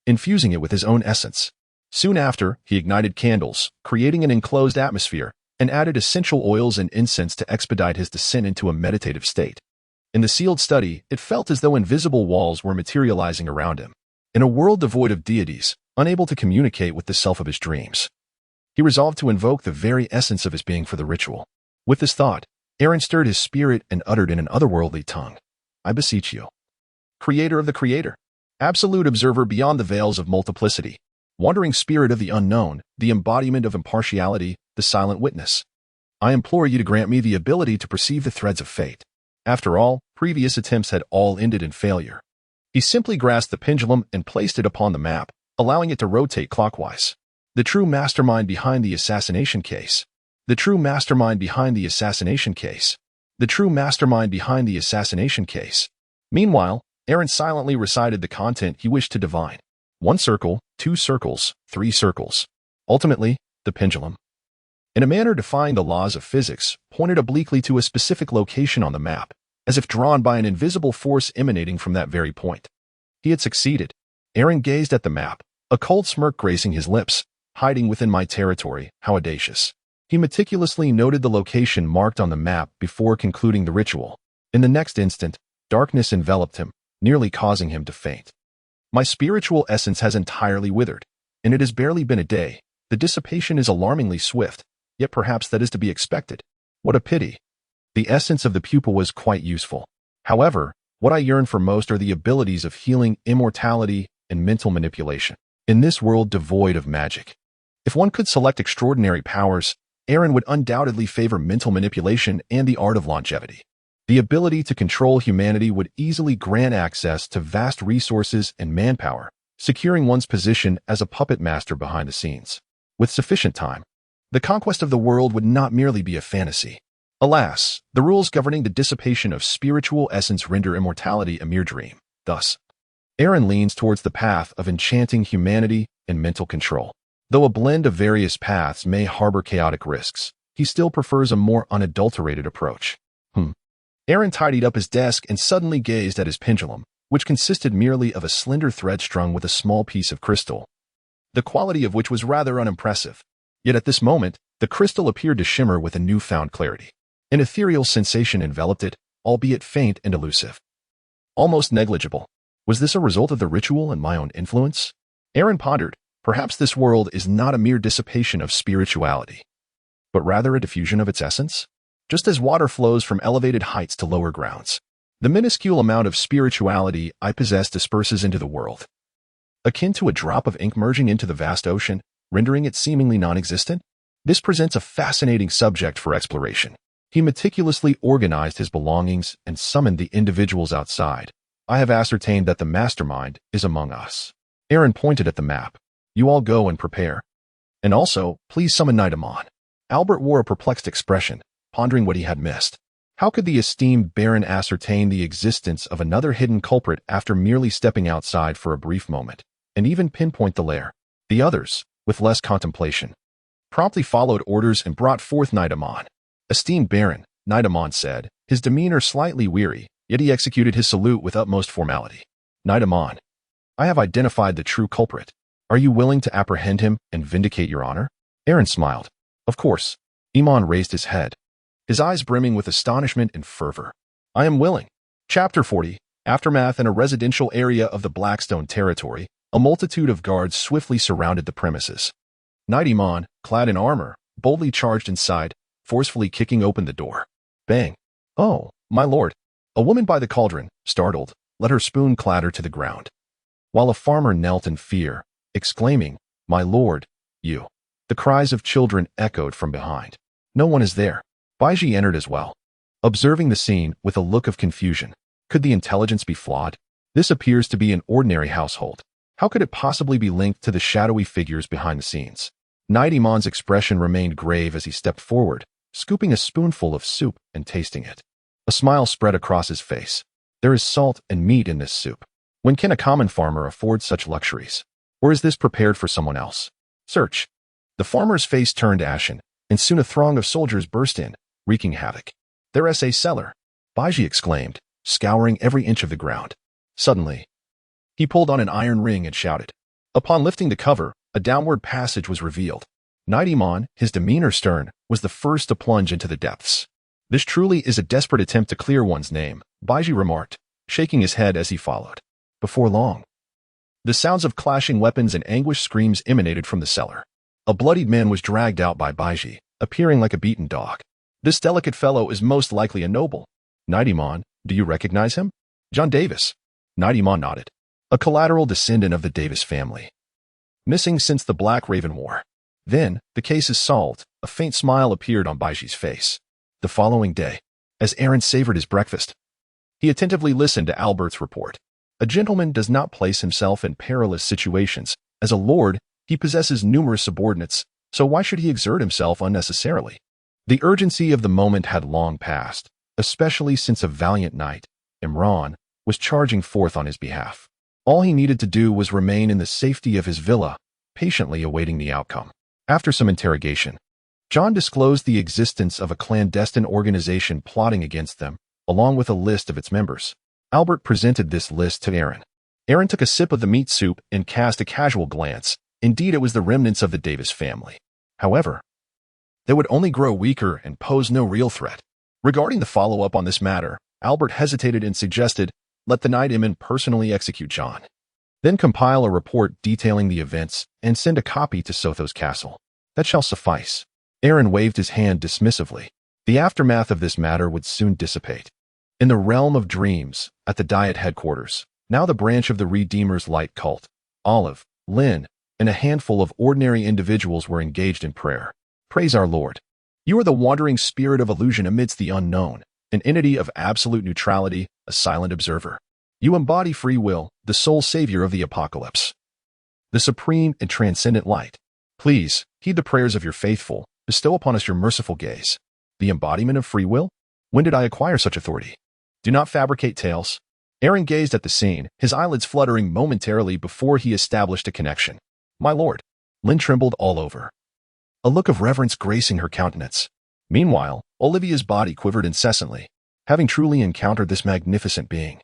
infusing it with his own essence. Soon after, he ignited candles, creating an enclosed atmosphere, and added essential oils and incense to expedite his descent into a meditative state. In the sealed study, it felt as though invisible walls were materializing around him. In a world devoid of deities, unable to communicate with the self of his dreams, he resolved to invoke the very essence of his being for the ritual. With this thought, Aaron stirred his spirit and uttered in an otherworldly tongue, I beseech you, Creator of the Creator, absolute observer beyond the veils of multiplicity, wandering spirit of the unknown, the embodiment of impartiality, the silent witness, I implore you to grant me the ability to perceive the threads of fate. After all, previous attempts had all ended in failure. He simply grasped the pendulum and placed it upon the map, allowing it to rotate clockwise. The true mastermind behind the assassination case. The true mastermind behind the assassination case. The true mastermind behind the assassination case. Meanwhile, Aaron silently recited the content he wished to divine. 1 circle, 2 circles, 3 circles. Ultimately, the pendulum, in a manner defying the laws of physics, pointed obliquely to a specific location on the map, as if drawn by an invisible force emanating from that very point. He had succeeded. Aaron gazed at the map, a cold smirk gracing his lips. Hiding within my territory, how audacious. He meticulously noted the location marked on the map before concluding the ritual. In the next instant, darkness enveloped him, nearly causing him to faint. My spiritual essence has entirely withered, and it has barely been a day. The dissipation is alarmingly swift, yet perhaps that is to be expected. What a pity. The essence of the pupil was quite useful. However, what I yearn for most are the abilities of healing, immortality, and mental manipulation. In this world devoid of magic, if one could select extraordinary powers, Aaron would undoubtedly favor mental manipulation and the art of longevity. The ability to control humanity would easily grant access to vast resources and manpower, securing one's position as a puppet master behind the scenes. With sufficient time, the conquest of the world would not merely be a fantasy. Alas, the rules governing the dissipation of spiritual essence render immortality a mere dream. Thus, Aaron leans towards the path of enchanting humanity and mental control. Though a blend of various paths may harbor chaotic risks, he still prefers a more unadulterated approach. Aaron tidied up his desk and suddenly gazed at his pendulum, which consisted merely of a slender thread strung with a small piece of crystal, the quality of which was rather unimpressive. Yet at this moment, the crystal appeared to shimmer with a newfound clarity. An ethereal sensation enveloped it, albeit faint and elusive. Almost negligible. Was this a result of the ritual and my own influence? Aaron pondered. Perhaps this world is not a mere dissipation of spirituality, but rather a diffusion of its essence? Just as water flows from elevated heights to lower grounds, the minuscule amount of spirituality I possess disperses into the world, akin to a drop of ink merging into the vast ocean, rendering it seemingly non-existent. This presents a fascinating subject for exploration. He meticulously organized his belongings and summoned the individuals outside. I have ascertained that the mastermind is among us. Aaron pointed at the map. You all go and prepare. And also, please summon Night Amon. Albert wore a perplexed expression, pondering what he had missed. How could the esteemed Baron ascertain the existence of another hidden culprit after merely stepping outside for a brief moment, and even pinpoint the lair? The others, with less contemplation, promptly followed orders and brought forth Nidamon. Esteemed Baron, Nidamon said, his demeanor slightly weary, yet he executed his salute with utmost formality. Nidamon, I have identified the true culprit. Are you willing to apprehend him and vindicate your honor? Aaron smiled. Of course. Iman raised his head, his eyes brimming with astonishment and fervor. I am willing. Chapter 40. Aftermath. In a residential area of the Blackstone territory, a multitude of guards swiftly surrounded the premises. Knight Iman, clad in armor, boldly charged inside, forcefully kicking open the door. Bang. Oh, my lord. A woman by the cauldron, startled, let her spoon clatter to the ground. While a farmer knelt in fear, exclaiming, My lord, you. The cries of children echoed from behind. No one is there. Baiji entered as well, observing the scene with a look of confusion. Could the intelligence be flawed? This appears to be an ordinary household. How could it possibly be linked to the shadowy figures behind the scenes? Knight Iman's expression remained grave as he stepped forward, scooping a spoonful of soup and tasting it. A smile spread across his face. There is salt and meat in this soup. When can a common farmer afford such luxuries? Or is this prepared for someone else? Search. The farmer's face turned ashen, and soon a throng of soldiers burst in, wreaking havoc. There's a cellar, Baiji exclaimed, scouring every inch of the ground. Suddenly, he pulled on an iron ring and shouted. Upon lifting the cover, a downward passage was revealed. Knight Iman, his demeanor stern, was the first to plunge into the depths. This truly is a desperate attempt to clear one's name, Baiji remarked, shaking his head as he followed. Before long, the sounds of clashing weapons and anguished screams emanated from the cellar. A bloodied man was dragged out by Baiji, appearing like a beaten dog. This delicate fellow is most likely a noble. Knight Iman, do you recognize him? John Davis. Knight Iman nodded. A collateral descendant of the Davis family. Missing since the Black Raven War. Then, the case is solved. A faint smile appeared on Baiji's face. The following day, as Aaron savored his breakfast, he attentively listened to Albert's report. A gentleman does not place himself in perilous situations. As a lord, he possesses numerous subordinates, so why should he exert himself unnecessarily? The urgency of the moment had long passed, especially since a valiant knight, Imran, was charging forth on his behalf. All he needed to do was remain in the safety of his villa, patiently awaiting the outcome. After some interrogation, John disclosed the existence of a clandestine organization plotting against them, along with a list of its members. Albert presented this list to Aaron. Aaron took a sip of the meat soup and cast a casual glance. Indeed, it was the remnants of the Davis family. However, they would only grow weaker and pose no real threat. Regarding the follow-up on this matter, Albert hesitated and suggested, let the Knight Iman personally execute John. Then compile a report detailing the events and send a copy to Sotos Castle. That shall suffice. Aaron waved his hand dismissively. The aftermath of this matter would soon dissipate. In the realm of dreams, at the Diet headquarters, now the branch of the Redeemer's Light cult, Olive, Lynn, and a handful of ordinary individuals were engaged in prayer. Praise our Lord. You are the wandering spirit of illusion amidst the unknown, an entity of absolute neutrality, a silent observer. You embody free will, the sole savior of the apocalypse, the supreme and transcendent light. Please, heed the prayers of your faithful, bestow upon us your merciful gaze. The embodiment of free will? When did I acquire such authority? Do not fabricate tales. Aaron gazed at the scene, his eyelids fluttering momentarily before he established a connection. My lord. Lynn trembled all over, a look of reverence gracing her countenance. Meanwhile, Olivia's body quivered incessantly, having truly encountered this magnificent being.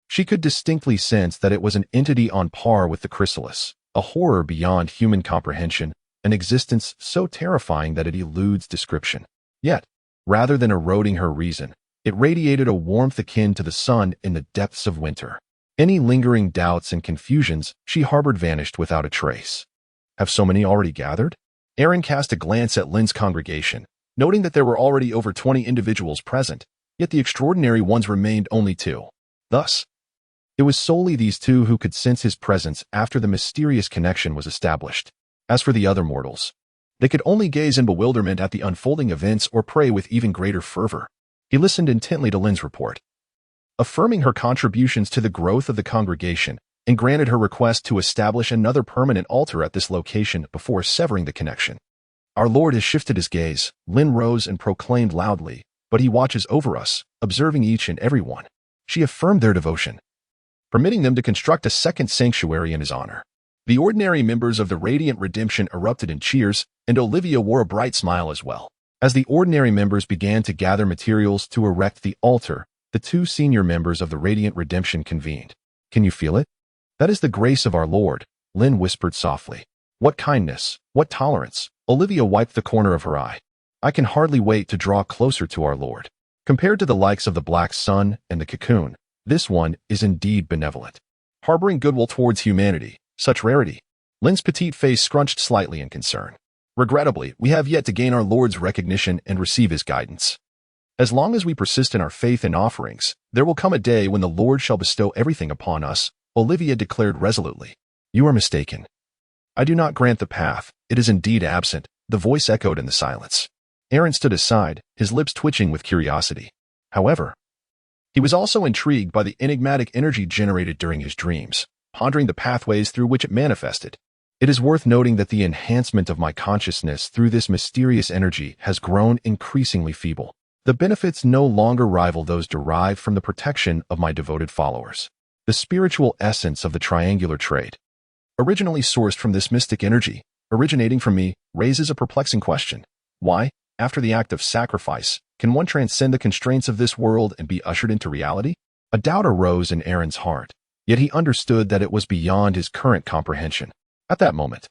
She could distinctly sense that it was an entity on par with the chrysalis, a horror beyond human comprehension, an existence so terrifying that it eludes description. Yet, rather than eroding her reason, it radiated a warmth akin to the sun in the depths of winter. Any lingering doubts and confusions she harbored vanished without a trace. Have so many already gathered? Aaron cast a glance at Lynn's congregation, noting that there were already over 20 individuals present, yet the extraordinary ones remained only 2. Thus, it was solely these 2 who could sense his presence after the mysterious connection was established. As for the other mortals, they could only gaze in bewilderment at the unfolding events or pray with even greater fervor. He listened intently to Lynn's report, affirming her contributions to the growth of the congregation, and granted her request to establish another permanent altar at this location before severing the connection. Our Lord has shifted his gaze. Lynn rose and proclaimed loudly, but he watches over us, observing each and every one. She affirmed their devotion, permitting them to construct a second sanctuary in his honor. The ordinary members of the Radiant Redemption erupted in cheers, and Olivia wore a bright smile as well. As the ordinary members began to gather materials to erect the altar, the two senior members of the Radiant Redemption convened. "Can you feel it? That is the grace of our Lord," Lynn whispered softly. "What kindness, what tolerance." Olivia wiped the corner of her eye. "I can hardly wait to draw closer to our Lord. Compared to the likes of the Black Sun and the Cocoon, this one is indeed benevolent, harboring goodwill towards humanity. Such rarity." Lynn's petite face scrunched slightly in concern. "Regrettably, we have yet to gain our Lord's recognition and receive his guidance. As long as we persist in our faith and offerings, there will come a day when the Lord shall bestow everything upon us," Olivia declared resolutely. "You are mistaken. I do not grant the path. It is indeed absent," the voice echoed in the silence. Aaron stood aside, his lips twitching with curiosity. However, he was also intrigued by the enigmatic energy generated during his dreams, pondering the pathways through which it manifested. "It is worth noting that the enhancement of my consciousness through this mysterious energy has grown increasingly feeble. The benefits no longer rival those derived from the protection of my devoted followers. The spiritual essence of the triangular trade, originally sourced from this mystic energy, originating from me, raises a perplexing question. Why, after the act of sacrifice, can one transcend the constraints of this world and be ushered into reality?" A doubt arose in Aaron's heart, yet he understood that it was beyond his current comprehension. At that moment,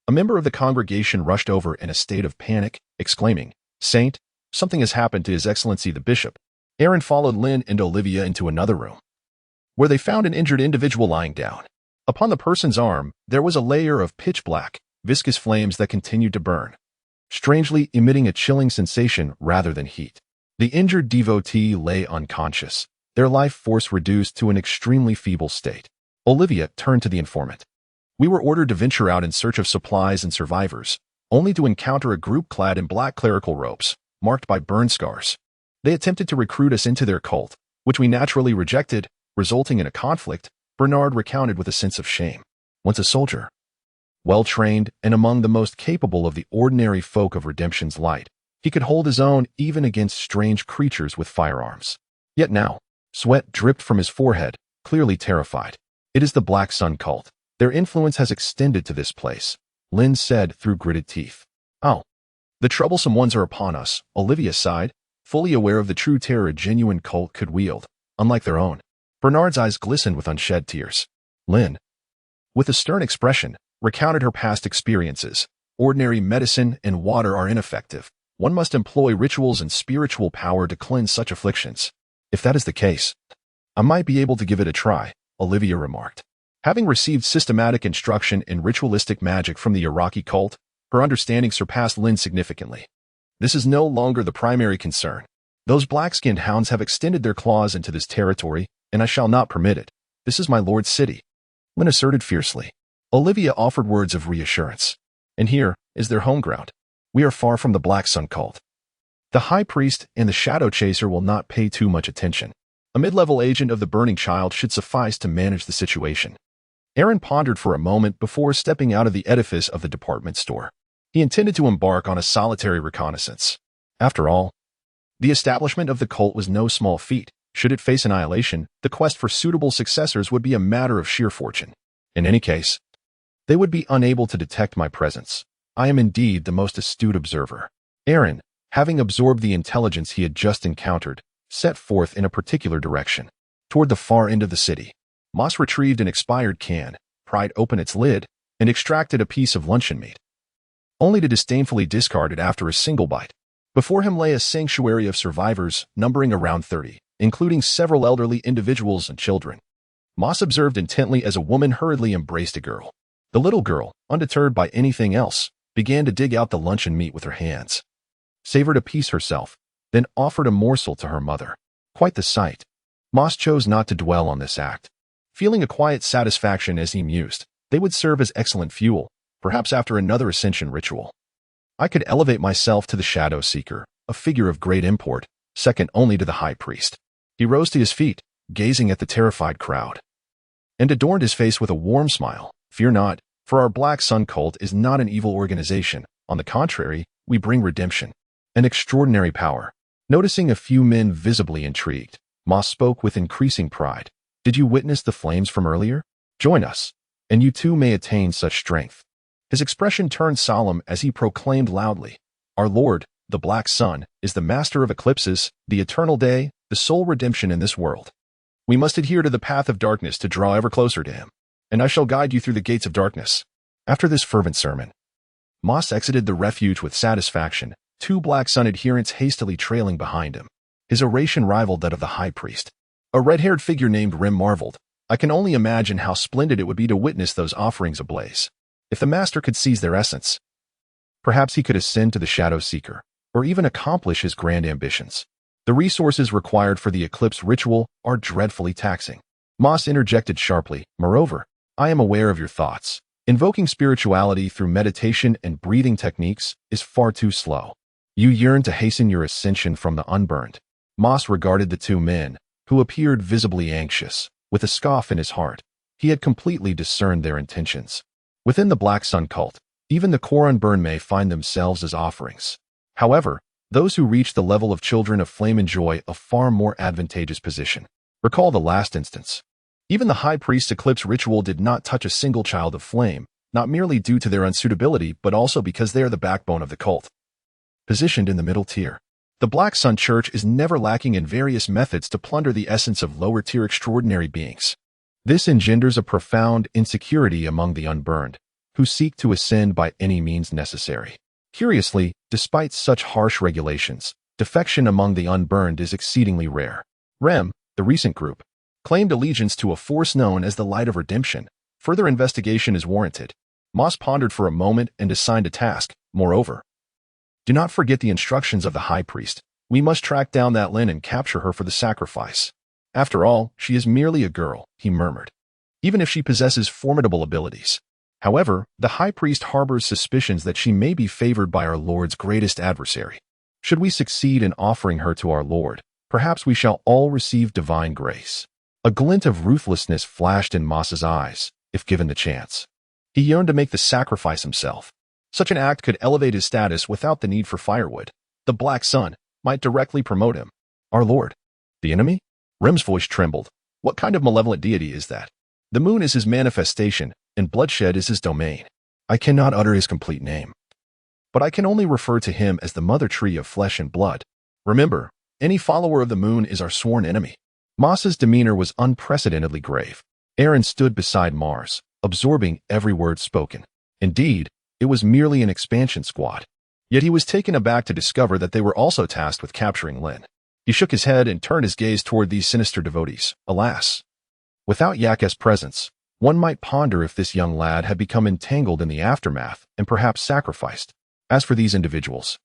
a member of the congregation rushed over in a state of panic, exclaiming, "Saint, something has happened to His Excellency the Bishop." Aaron followed Lynn and Olivia into another room, where they found an injured individual lying down. Upon the person's arm, there was a layer of pitch-black, viscous flames that continued to burn, strangely emitting a chilling sensation rather than heat. The injured devotee lay unconscious, their life force reduced to an extremely feeble state. Olivia turned to the informant. "We were ordered to venture out in search of supplies and survivors, only to encounter a group clad in black clerical robes, marked by burn scars. They attempted to recruit us into their cult, which we naturally rejected, resulting in a conflict," Bernard recounted with a sense of shame. Once a soldier, well-trained and among the most capable of the ordinary folk of Redemption's light, he could hold his own even against strange creatures with firearms. Yet now, sweat dripped from his forehead, clearly terrified. "It is the Black Sun cult. Their influence has extended to this place," Lynn said through gritted teeth. "Oh, the troublesome ones are upon us," Olivia sighed, fully aware of the true terror a genuine cult could wield, unlike their own. Bernard's eyes glistened with unshed tears. Lynn, with a stern expression, recounted her past experiences. "Ordinary medicine and water are ineffective. One must employ rituals and spiritual power to cleanse such afflictions." "If that is the case, I might be able to give it a try," Olivia remarked. Having received systematic instruction in ritualistic magic from the Iraqi cult, her understanding surpassed Lynn significantly. "This is no longer the primary concern. Those black-skinned hounds have extended their claws into this territory, and I shall not permit it. This is my Lord's city," Lynn asserted fiercely. Olivia offered words of reassurance. "And here is their home ground. We are far from the Black Sun cult. The High Priest and the Shadow Chaser will not pay too much attention. A mid-level agent of the Burning Child should suffice to manage the situation." Aaron pondered for a moment before stepping out of the edifice of the department store. He intended to embark on a solitary reconnaissance. After all, the establishment of the cult was no small feat. Should it face annihilation, the quest for suitable successors would be a matter of sheer fortune. In any case, they would be unable to detect my presence. I am indeed the most astute observer. Aaron, having absorbed the intelligence he had just encountered, set forth in a particular direction, toward the far end of the city. Moss retrieved an expired can, pried open its lid, and extracted a piece of luncheon meat, only to disdainfully discard it after a single bite. Before him lay a sanctuary of survivors numbering around 30, including several elderly individuals and children. Moss observed intently as a woman hurriedly embraced a girl. The little girl, undeterred by anything else, began to dig out the luncheon meat with her hands, savored a piece herself, then offered a morsel to her mother. Quite the sight. Moss chose not to dwell on this act, feeling a quiet satisfaction as he mused. They would serve as excellent fuel, perhaps after another ascension ritual. I could elevate myself to the Shadow Seeker, a figure of great import, second only to the High Priest. He rose to his feet, gazing at the terrified crowd, and adorned his face with a warm smile. "Fear not, for our Black Sun cult is not an evil organization. On the contrary, we bring redemption, an extraordinary power. Noticing a few men visibly intrigued, Moss spoke with increasing pride. Did you witness the flames from earlier? Join us, and you too may attain such strength. His expression turned solemn as he proclaimed loudly, Our Lord, the Black Sun, is the master of eclipses, the eternal day, the sole redemption in this world. We must adhere to the path of darkness to draw ever closer to him, and I shall guide you through the gates of darkness. After this fervent sermon, Moss exited the refuge with satisfaction, 2 Black Sun adherents hastily trailing behind him. His oration rivaled that of the high priest. A red-haired figure named Rim marveled, I can only imagine how splendid it would be to witness those offerings ablaze. If the master could seize their essence, perhaps he could ascend to the Shadow Seeker, or even accomplish his grand ambitions. The resources required for the eclipse ritual are dreadfully taxing. Moss interjected sharply, Moreover, I am aware of your thoughts. Invoking spirituality through meditation and breathing techniques is far too slow. You yearn to hasten your ascension from the unburned. Moss regarded the 2 men, who appeared visibly anxious, with a scoff in his heart. He had completely discerned their intentions. Within the Black Sun cult, even the core unburned may find themselves as offerings. However, those who reach the level of children of flame enjoy a far more advantageous position. Recall the last instance. Even the high priest's eclipse ritual did not touch a single child of flame, not merely due to their unsuitability but also because they are the backbone of the cult. Positioned in the middle tier, the Black Sun Church is never lacking in various methods to plunder the essence of lower-tier extraordinary beings. This engenders a profound insecurity among the unburned, who seek to ascend by any means necessary. Curiously, despite such harsh regulations, defection among the unburned is exceedingly rare. Rem, the recent group, claimed allegiance to a force known as the Light of Redemption. Further investigation is warranted. Moss pondered for a moment and assigned a task. Moreover, do not forget the instructions of the high priest. We must track down that Lin and capture her for the sacrifice. After all, she is merely a girl, he murmured, even if she possesses formidable abilities. However, the high priest harbors suspicions that she may be favored by our Lord's greatest adversary. Should we succeed in offering her to our Lord, perhaps we shall all receive divine grace. A glint of ruthlessness flashed in Moss's eyes, if given the chance. He yearned to make the sacrifice himself. Such an act could elevate his status without the need for firewood. The Black Sun might directly promote him. Our Lord. The enemy? Rem's voice trembled. What kind of malevolent deity is that? The moon is his manifestation, and bloodshed is his domain. I cannot utter his complete name, but I can only refer to him as the mother tree of flesh and blood. Remember, any follower of the moon is our sworn enemy. Moss's demeanor was unprecedentedly grave. Aaron stood beside Mars, absorbing every word spoken. Indeed, it was merely an expansion squad. Yet he was taken aback to discover that they were also tasked with capturing Lin. He shook his head and turned his gaze toward these sinister devotees. Alas, without Yak's presence, one might ponder if this young lad had become entangled in the aftermath and perhaps sacrificed. As for these individuals,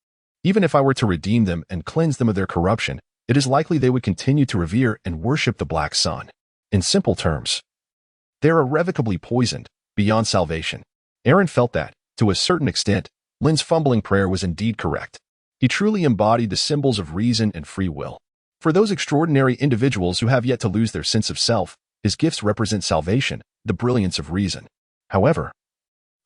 even if I were to redeem them and cleanse them of their corruption, it is likely they would continue to revere and worship the Black Sun. In simple terms, they are irrevocably poisoned, beyond salvation. Aaron felt that, to a certain extent, Lin's fumbling prayer was indeed correct. He truly embodied the symbols of reason and free will. For those extraordinary individuals who have yet to lose their sense of self, his gifts represent salvation, the brilliance of reason. However,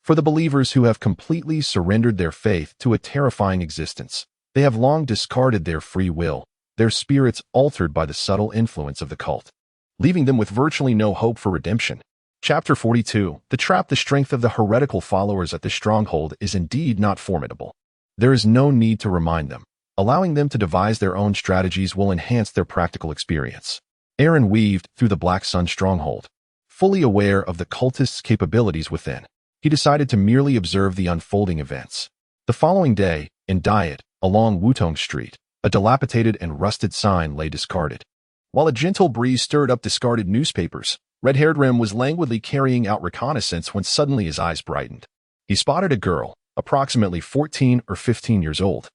for the believers who have completely surrendered their faith to a terrifying existence, they have long discarded their free will, their spirits altered by the subtle influence of the cult, leaving them with virtually no hope for redemption. Chapter 42. The trap. The strength of the heretical followers at the stronghold is indeed not formidable. There is no need to remind them. Allowing them to devise their own strategies will enhance their practical experience. Aaron weaved through the Black Sun stronghold. Fully aware of the cultists' capabilities within, he decided to merely observe the unfolding events. The following day, in Diet, along Wutong Street, a dilapidated and rusted sign lay discarded. While a gentle breeze stirred up discarded newspapers, red-haired Rem was languidly carrying out reconnaissance when suddenly his eyes brightened. He spotted a girl, approximately 14 or 15 years old,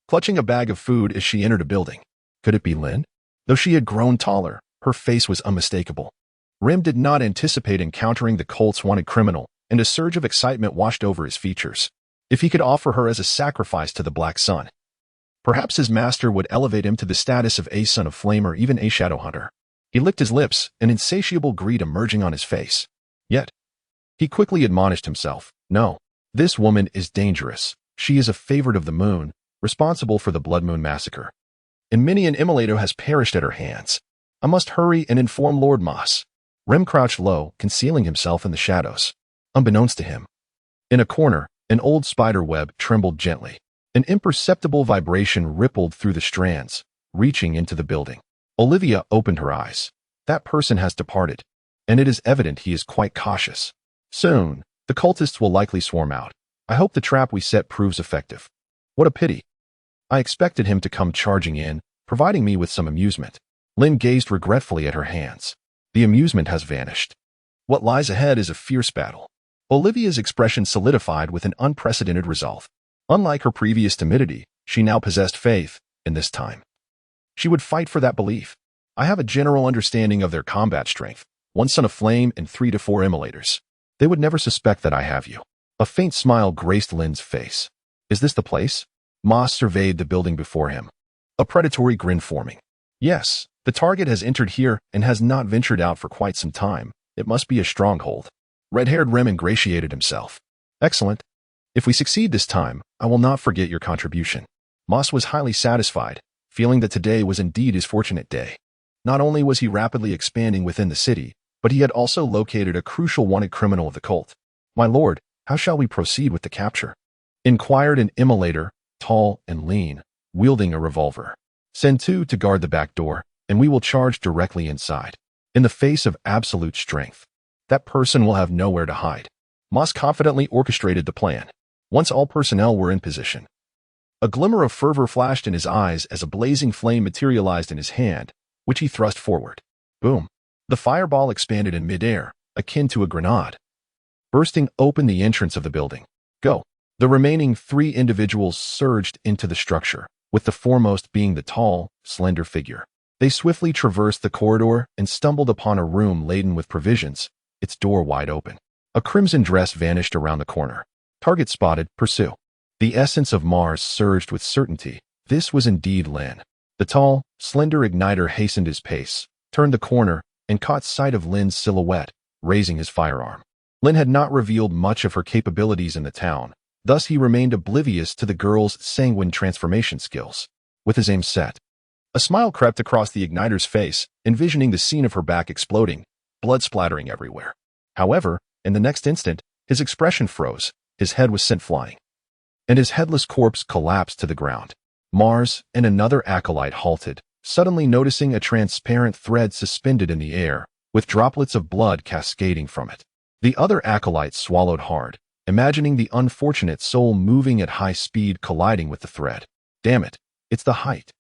clutching a bag of food as she entered a building. Could it be Lin? Though she had grown taller, her face was unmistakable. Rem did not anticipate encountering the cult's wanted criminal, and a surge of excitement washed over his features. If he could offer her as a sacrifice to the Black Sun, perhaps his master would elevate him to the status of a son of flame or even a shadow hunter. He licked his lips, an insatiable greed emerging on his face. Yet, he quickly admonished himself, no, this woman is dangerous. She is a favorite of the moon, responsible for the Blood Moon massacre. and many an immolator has perished at her hands. I must hurry and inform Lord Moss. Rem crouched low, concealing himself in the shadows. Unbeknownst to him, in a corner, an old spider web trembled gently. An imperceptible vibration rippled through the strands, reaching into the building. Olivia opened her eyes. That person has departed, and it is evident he is quite cautious. Soon, the cultists will likely swarm out. I hope the trap we set proves effective. What a pity. I expected him to come charging in, providing me with some amusement. Lynn gazed regretfully at her hands. The amusement has vanished. What lies ahead is a fierce battle. Olivia's expression solidified with an unprecedented resolve. Unlike her previous timidity, she now possessed faith, and this time she would fight for that belief. I have a general understanding of their combat strength. 1 son of flame and 3 to 4 immolators. They would never suspect that I have you. A faint smile graced Lynn's face. Is this the place? Moss surveyed the building before him. A predatory grin forming. Yes, the target has entered here and has not ventured out for quite some time. It must be a stronghold. Red-haired Rem ingratiated himself. Excellent. If we succeed this time, I will not forget your contribution. Moss was highly satisfied, feeling that today was indeed his fortunate day. Not only was he rapidly expanding within the city, but he had also located a crucial wanted criminal of the cult. My lord, how shall we proceed with the capture? Inquired an immolator, tall and lean, wielding a revolver. Send 2 to guard the back door, and we will charge directly inside. In the face of absolute strength, that person will have nowhere to hide. Moss confidently orchestrated the plan. Once all personnel were in position, a glimmer of fervor flashed in his eyes as a blazing flame materialized in his hand, which he thrust forward. Boom! The fireball expanded in midair, akin to a grenade, bursting open the entrance of the building. Go! The remaining 3 individuals surged into the structure, with the foremost being the tall, slender figure. They swiftly traversed the corridor and stumbled upon a room laden with provisions, its door wide open. A crimson dress vanished around the corner. Target spotted, pursue. The essence of Mars surged with certainty. This was indeed Lynn. The tall, slender igniter hastened his pace, turned the corner, and caught sight of Lynn's silhouette, raising his firearm. Lynn had not revealed much of her capabilities in the town, thus he remained oblivious to the girl's sanguine transformation skills. With his aim set, a smile crept across the igniter's face, envisioning the scene of her back exploding, blood splattering everywhere. However, in the next instant, his expression froze, his head was sent flying, and his headless corpse collapsed to the ground. Mars and another acolyte halted, suddenly noticing a transparent thread suspended in the air, with droplets of blood cascading from it. The other acolyte swallowed hard, imagining the unfortunate soul moving at high speed colliding with the thread. Damn it, it's the height.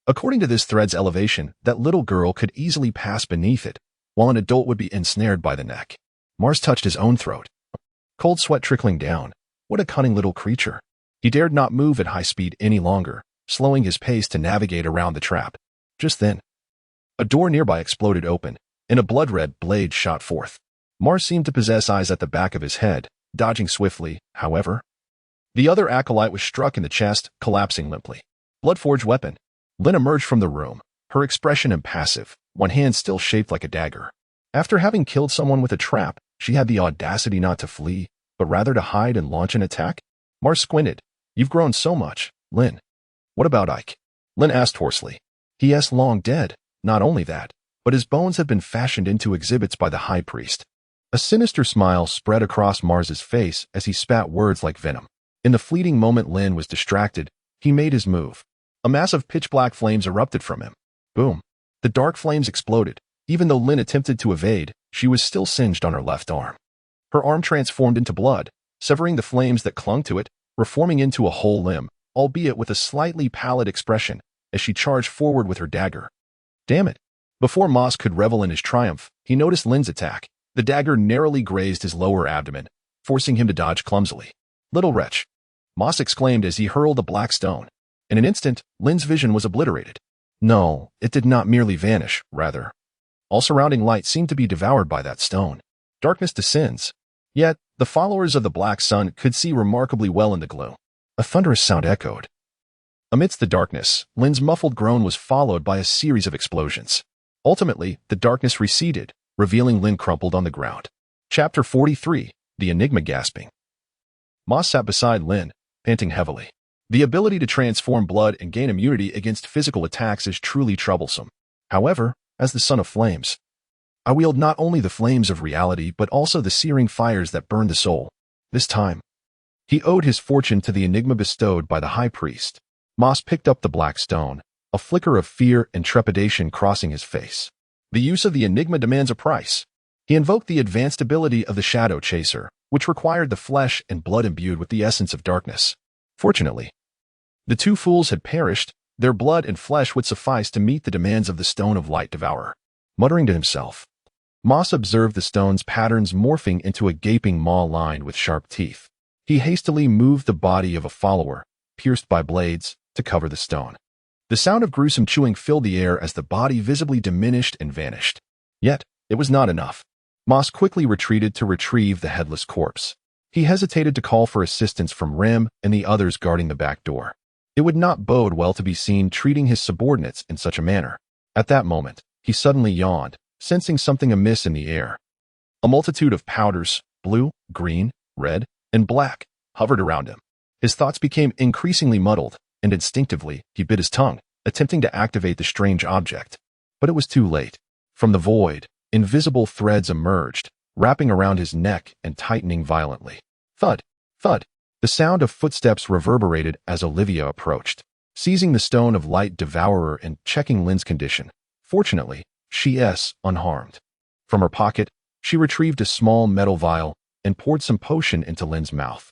According to this thread's elevation, that little girl could easily pass beneath it, while an adult would be ensnared by the neck. Mars touched his own throat. Cold sweat trickling down. What a cunning little creature. He dared not move at high speed any longer, slowing his pace to navigate around the trap. Just then, a door nearby exploded open, and a blood-red blade shot forth. Mars seemed to possess eyes at the back of his head, dodging swiftly, however. The other acolyte was struck in the chest, collapsing limply. Blood-forged weapon. Lynn emerged from the room, her expression impassive, one hand still shaped like a dagger. After having killed someone with a trap, she had the audacity not to flee, but rather to hide and launch an attack? Mars squinted. You've grown so much, Lynn. What about Ike? Lynn asked hoarsely. He is long dead. Not only that, but his bones have been fashioned into exhibits by the high priest. A sinister smile spread across Mars's face as he spat words like venom. In the fleeting moment Lynn was distracted, he made his move. A mass of pitch-black flames erupted from him. Boom. The dark flames exploded. Even though Lynn attempted to evade, she was still singed on her left arm. Her arm transformed into blood, severing the flames that clung to it, reforming into a whole limb, albeit with a slightly pallid expression, as she charged forward with her dagger. Damn it. Before Moss could revel in his triumph, he noticed Lynn's attack. The dagger narrowly grazed his lower abdomen, forcing him to dodge clumsily. Little wretch. Moss exclaimed as he hurled a black stone. In an instant, Lynn's vision was obliterated. No, it did not merely vanish, rather. All surrounding light seemed to be devoured by that stone. Darkness descends. Yet, the followers of the Black Sun could see remarkably well in the gloom. A thunderous sound echoed. Amidst the darkness, Lynn's muffled groan was followed by a series of explosions. Ultimately, the darkness receded, revealing Lynn crumpled on the ground. Chapter 43, The Enigma Gasping. Moss sat beside Lynn, panting heavily. The ability to transform blood and gain immunity against physical attacks is truly troublesome. However, as the Son of Flames, I wield not only the flames of reality but also the searing fires that burn the soul. This time, he owed his fortune to the enigma bestowed by the high priest. Moss picked up the black stone, a flicker of fear and trepidation crossing his face. The use of the enigma demands a price. He invoked the advanced ability of the Shadow Chaser, which required the flesh and blood imbued with the essence of darkness. Fortunately, the two fools had perished. Their blood and flesh would suffice to meet the demands of the Stone of Light Devourer. Muttering to himself, Moss observed the stone's patterns morphing into a gaping maw lined with sharp teeth. He hastily moved the body of a follower, pierced by blades, to cover the stone. The sound of gruesome chewing filled the air as the body visibly diminished and vanished. Yet, it was not enough. Moss quickly retreated to retrieve the headless corpse. He hesitated to call for assistance from Rem and the others guarding the back door. It would not bode well to be seen treating his subordinates in such a manner. At that moment, he suddenly yawned, sensing something amiss in the air. A multitude of powders, blue, green, red, and black, hovered around him. His thoughts became increasingly muddled, and instinctively, he bit his tongue, attempting to activate the strange object. But it was too late. From the void, invisible threads emerged, wrapping around his neck and tightening violently. Thud, thud. The sound of footsteps reverberated as Olivia approached, seizing the Stone of Light Devourer and checking Lynn's condition. Fortunately, she is unharmed. From her pocket, she retrieved a small metal vial and poured some potion into Lynn's mouth.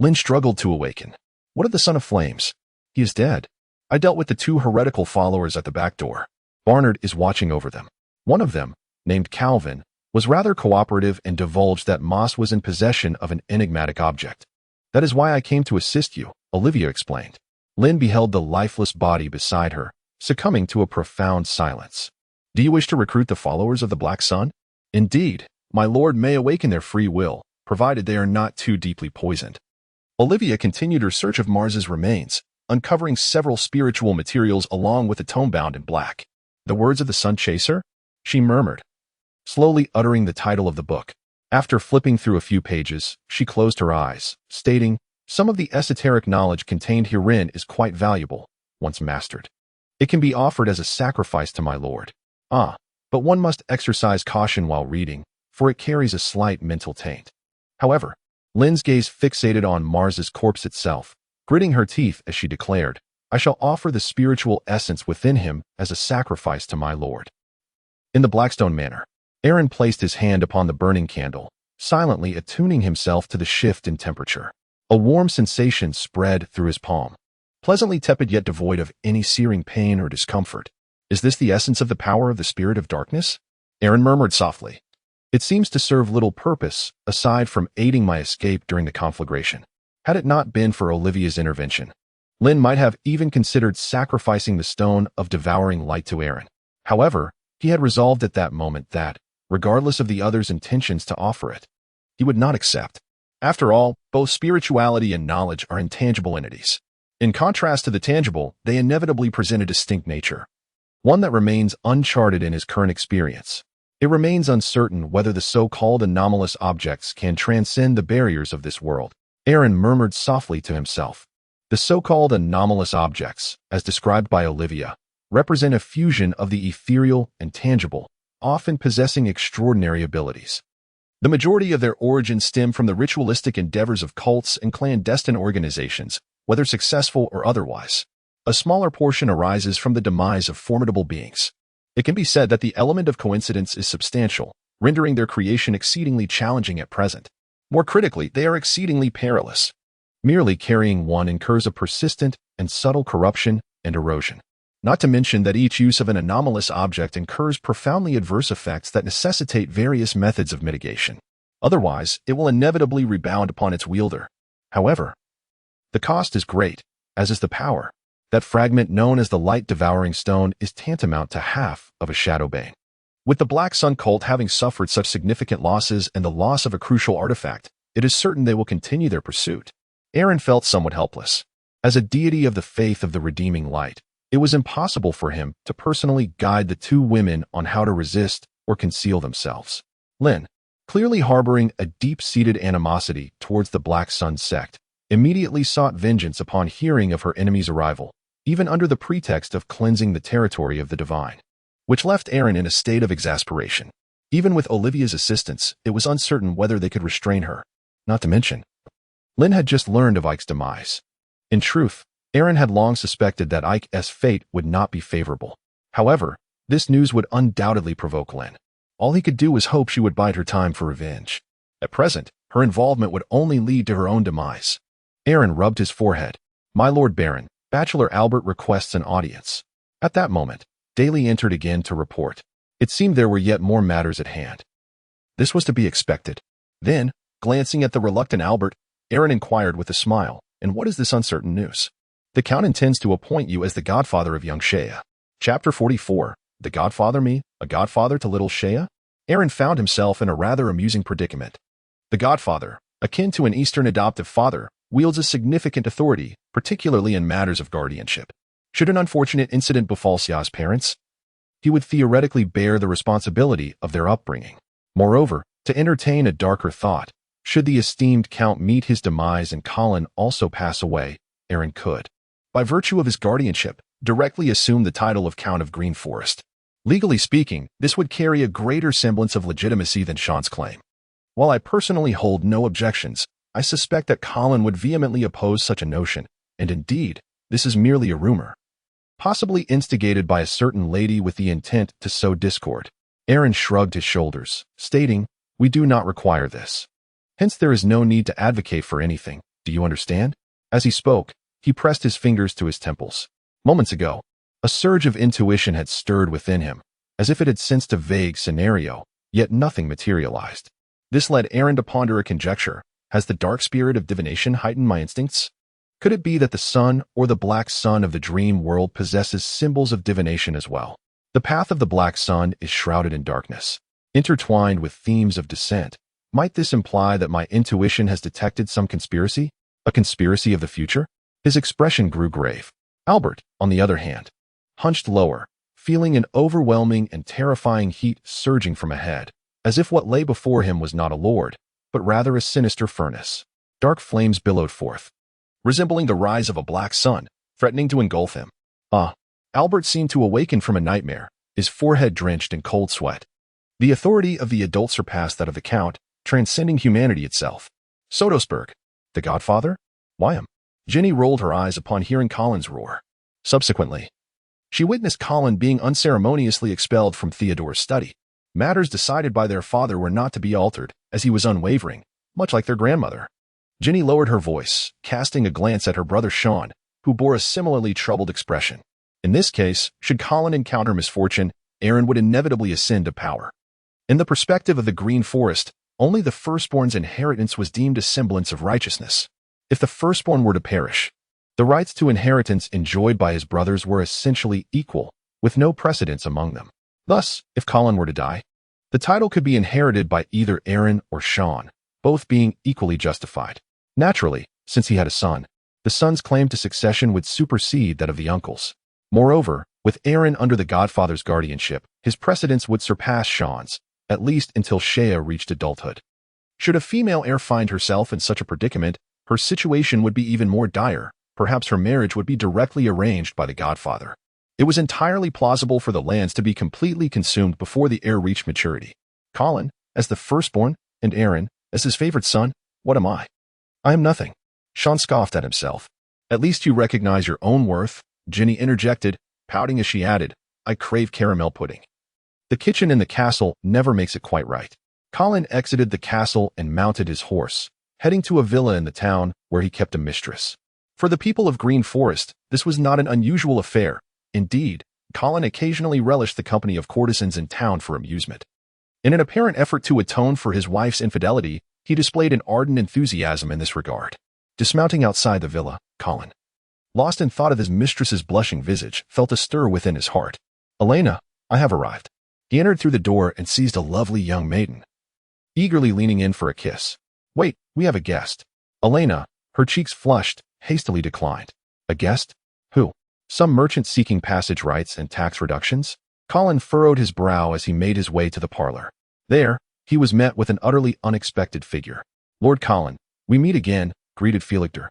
Lynn struggled to awaken. What of the Son of Flames? He is dead. I dealt with the two heretical followers at the back door. Barnard is watching over them. One of them, named Calvin, was rather cooperative and divulged that Moss was in possession of an enigmatic object. That is why I came to assist you, Olivia explained. Lynn beheld the lifeless body beside her, succumbing to a profound silence. Do you wish to recruit the followers of the Black Sun? Indeed, my lord may awaken their free will, provided they are not too deeply poisoned. Olivia continued her search of Mars's remains, uncovering several spiritual materials along with a tome bound in black. The words of the Sun Chaser? She murmured, slowly uttering the title of the book. After flipping through a few pages, she closed her eyes, stating, some of the esoteric knowledge contained herein is quite valuable, once mastered. It can be offered as a sacrifice to my lord. But one must exercise caution while reading, for it carries a slight mental taint. However, Lynn's gaze fixated on Mars's corpse itself, gritting her teeth as she declared, I shall offer the spiritual essence within him as a sacrifice to my lord. In the Blackstone Manor, Aaron placed his hand upon the burning candle, silently attuning himself to the shift in temperature. A warm sensation spread through his palm, pleasantly tepid yet devoid of any searing pain or discomfort. Is this the essence of the power of the spirit of darkness? Aaron murmured softly. It seems to serve little purpose, aside from aiding my escape during the conflagration. Had it not been for Olivia's intervention, Lynn might have even considered sacrificing the Stone of Devouring Light to Aaron. However, he had resolved at that moment that, regardless of the other's intentions to offer it, he would not accept. After all, both spirituality and knowledge are intangible entities. In contrast to the tangible, they inevitably present a distinct nature, one that remains uncharted in his current experience. It remains uncertain whether the so-called anomalous objects can transcend the barriers of this world. Aaron murmured softly to himself. The so-called anomalous objects, as described by Olivia, represent a fusion of the ethereal and tangible, often possessing extraordinary abilities. The majority of their origins stem from the ritualistic endeavors of cults and clandestine organizations, whether successful or otherwise. A smaller portion arises from the demise of formidable beings. It can be said that the element of coincidence is substantial, rendering their creation exceedingly challenging at present. More critically, they are exceedingly perilous. Merely carrying one incurs a persistent and subtle corruption and erosion. Not to mention that each use of an anomalous object incurs profoundly adverse effects that necessitate various methods of mitigation. Otherwise, it will inevitably rebound upon its wielder. However, the cost is great, as is the power. That fragment known as the Light-Devouring Stone is tantamount to half of a Shadowbane. With the Black Sun cult having suffered such significant losses and the loss of a crucial artifact, it is certain they will continue their pursuit. Aaron felt somewhat helpless. As a deity of the faith of the redeeming light, it was impossible for him to personally guide the two women on how to resist or conceal themselves. Lynn, clearly harboring a deep-seated animosity towards the Black Sun sect, immediately sought vengeance upon hearing of her enemy's arrival, even under the pretext of cleansing the territory of the divine, which left Aaron in a state of exasperation. Even with Olivia's assistance, it was uncertain whether they could restrain her. Not to mention, Lynn had just learned of Ike's demise. In truth, Aaron had long suspected that Ike's fate would not be favorable. However, this news would undoubtedly provoke Lynn. All he could do was hope she would bide her time for revenge. At present, her involvement would only lead to her own demise. Aaron rubbed his forehead. "My Lord Baron, Bachelor Albert requests an audience." At that moment, Daly entered again to report. It seemed there were yet more matters at hand. This was to be expected. Then, glancing at the reluctant Albert, Aaron inquired with a smile, "And what is this uncertain news?" "The Count intends to appoint you as the godfather of young Shea." Chapter 44. The godfather me? A godfather to little Shea? Aaron found himself in a rather amusing predicament. The godfather, akin to an Eastern adoptive father, wields a significant authority, particularly in matters of guardianship. Should an unfortunate incident befall Xia's parents, he would theoretically bear the responsibility of their upbringing. Moreover, to entertain a darker thought, should the esteemed Count meet his demise and Colin also pass away, Aaron could, by virtue of his guardianship, directly assume the title of Count of Green Forest. Legally speaking, this would carry a greater semblance of legitimacy than Sean's claim. While I personally hold no objections, I suspect that Colin would vehemently oppose such a notion, and indeed, this is merely a rumor, possibly instigated by a certain lady with the intent to sow discord. Aaron shrugged his shoulders, stating, "We do not require this. Hence there is no need to advocate for anything, do you understand?" As he spoke, he pressed his fingers to his temples. Moments ago, a surge of intuition had stirred within him, as if it had sensed a vague scenario, yet nothing materialized. This led Aaron to ponder a conjecture. Has the dark spirit of divination heightened my instincts? Could it be that the sun or the black sun of the dream world possesses symbols of divination as well? The path of the black sun is shrouded in darkness, intertwined with themes of dissent. Might this imply that my intuition has detected some conspiracy? A conspiracy of the future? His expression grew grave. Albert, on the other hand, hunched lower, feeling an overwhelming and terrifying heat surging from ahead, as if what lay before him was not a lord, but rather a sinister furnace. Dark flames billowed forth, resembling the rise of a black sun, threatening to engulf him. Albert seemed to awaken from a nightmare, his forehead drenched in cold sweat. The authority of the adult surpassed that of the Count, transcending humanity itself. Sotosburg, the godfather? Why him? Jenny rolled her eyes upon hearing Colin's roar. Subsequently, she witnessed Colin being unceremoniously expelled from Theodore's study. Matters decided by their father were not to be altered, as he was unwavering, much like their grandmother. Jenny lowered her voice, casting a glance at her brother Sean, who bore a similarly troubled expression. In this case, should Colin encounter misfortune, Aaron would inevitably ascend to power. In the perspective of the Green Forest, only the firstborn's inheritance was deemed a semblance of righteousness. If the firstborn were to perish, the rights to inheritance enjoyed by his brothers were essentially equal, with no precedence among them. Thus, if Colin were to die, the title could be inherited by either Aaron or Sean, both being equally justified. Naturally, since he had a son, the son's claim to succession would supersede that of the uncles. Moreover, with Aaron under the godfather's guardianship, his precedence would surpass Sean's, at least until Shea reached adulthood. Should a female heir find herself in such a predicament, her situation would be even more dire. Perhaps her marriage would be directly arranged by the godfather. It was entirely plausible for the lands to be completely consumed before the heir reached maturity. Colin, as the firstborn, and Aaron, as his favorite son, what am I? I am nothing. Sean scoffed at himself. At least you recognize your own worth, Jenny interjected, pouting as she added, I crave caramel pudding. The kitchen in the castle never makes it quite right. Colin exited the castle and mounted his horse, heading to a villa in the town where he kept a mistress. For the people of Green Forest, this was not an unusual affair. Indeed, Colin occasionally relished the company of courtesans in town for amusement. In an apparent effort to atone for his wife's infidelity, he displayed an ardent enthusiasm in this regard. Dismounting outside the villa, Colin, lost in thought of his mistress's blushing visage, felt a stir within his heart. Elena, I have arrived. He entered through the door and seized a lovely young maiden, eagerly leaning in for a kiss. Wait, we have a guest. Elena, her cheeks flushed, hastily declined. A guest? Who? Some merchant seeking passage rights and tax reductions? Colin furrowed his brow as he made his way to the parlor. There, he was met with an utterly unexpected figure. Lord Colin, we meet again, greeted Felixtor.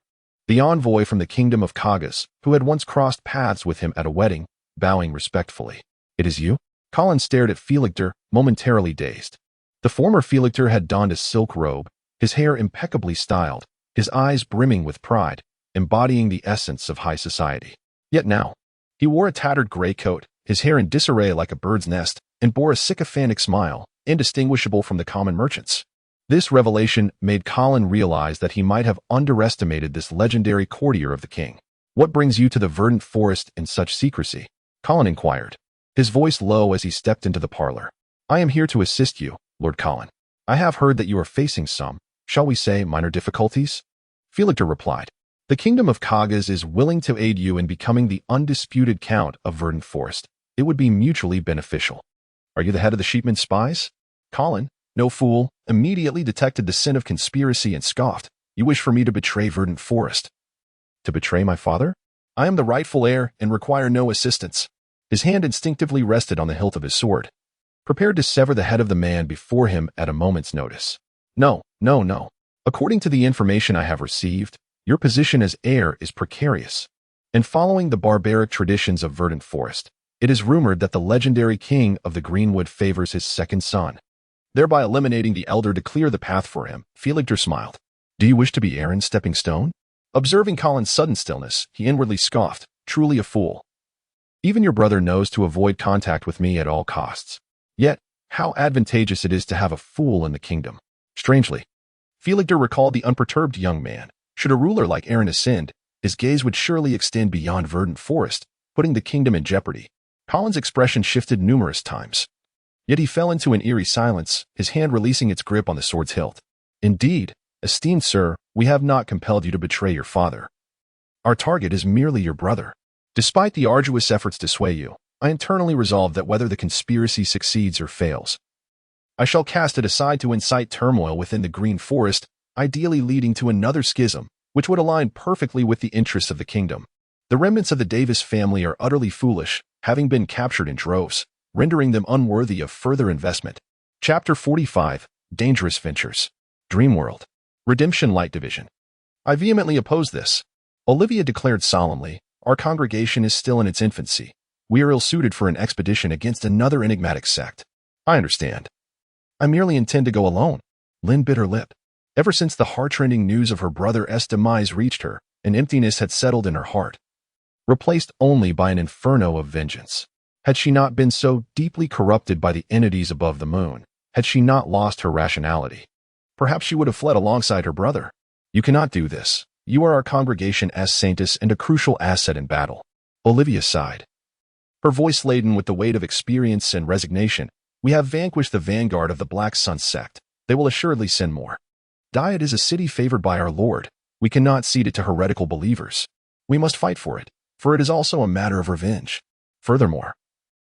the envoy from the kingdom of Kagas, who had once crossed paths with him at a wedding, bowing respectfully. "It is you?" Colin stared at Felictor, momentarily dazed. The former Felictor had donned a silk robe, his hair impeccably styled, his eyes brimming with pride, embodying the essence of high society. Yet now, he wore a tattered gray coat, his hair in disarray like a bird's nest, and bore a sycophantic smile, indistinguishable from the common merchants. This revelation made Colin realize that he might have underestimated this legendary courtier of the king. "What brings you to the verdant forest in such secrecy?" Colin inquired, his voice low as he stepped into the parlor. "I am here to assist you, Lord Colin. I have heard that you are facing some, shall we say, minor difficulties?" Felictor replied, "The kingdom of Kagas is willing to aid you in becoming the undisputed count of Verdant Forest. It would be mutually beneficial." "Are you the head of the Sheepman's spies?" Colin, no fool, immediately detected the sin of conspiracy and scoffed. "You wish for me to betray Verdant Forest?" "To betray my father? I am the rightful heir and require no assistance." His hand instinctively rested on the hilt of his sword, prepared to sever the head of the man before him at a moment's notice. No. According to the information I have received, your position as heir is precarious. And following the barbaric traditions of Verdant Forest, it is rumored that the legendary king of the Greenwood favors his second son, thereby eliminating the elder to clear the path for him. Felictor smiled. "Do you wish to be Aaron's stepping stone?" Observing Colin's sudden stillness, he inwardly scoffed. "Truly a fool. Even your brother knows to avoid contact with me at all costs. Yet, how advantageous it is to have a fool in the kingdom." Strangely, Felictor recalled the unperturbed young man. Should a ruler like Aaron ascend, his gaze would surely extend beyond Verdant Forest, putting the kingdom in jeopardy. Colin's expression shifted numerous times. Yet he fell into an eerie silence, his hand releasing its grip on the sword's hilt. "Indeed, esteemed sir, we have not compelled you to betray your father. Our target is merely your brother. Despite the arduous efforts to sway you, I internally resolved that whether the conspiracy succeeds or fails, I shall cast it aside to incite turmoil within the Green Forest, ideally leading to another schism, which would align perfectly with the interests of the kingdom. The remnants of the Davis family are utterly foolish, having been captured in droves, rendering them unworthy of further investment." Chapter 45, Dangerous Ventures. Dreamworld. Redemption Light Division. "I vehemently oppose this," Olivia declared solemnly. "Our congregation is still in its infancy. We are ill-suited for an expedition against another enigmatic sect." "I understand. I merely intend to go alone." Lynn bit her lip. Ever since the heart-rending news of her brother's demise reached her, an emptiness had settled in her heart, replaced only by an inferno of vengeance. Had she not been so deeply corrupted by the entities above the moon? Had she not lost her rationality? Perhaps she would have fled alongside her brother. "You cannot do this. You are our congregation as saintess and a crucial asset in battle." Olivia sighed, her voice laden with the weight of experience and resignation. "We have vanquished the vanguard of the Black Sun sect. They will assuredly send more. Diet is a city favored by our Lord. We cannot cede it to heretical believers. We must fight for it is also a matter of revenge. Furthermore,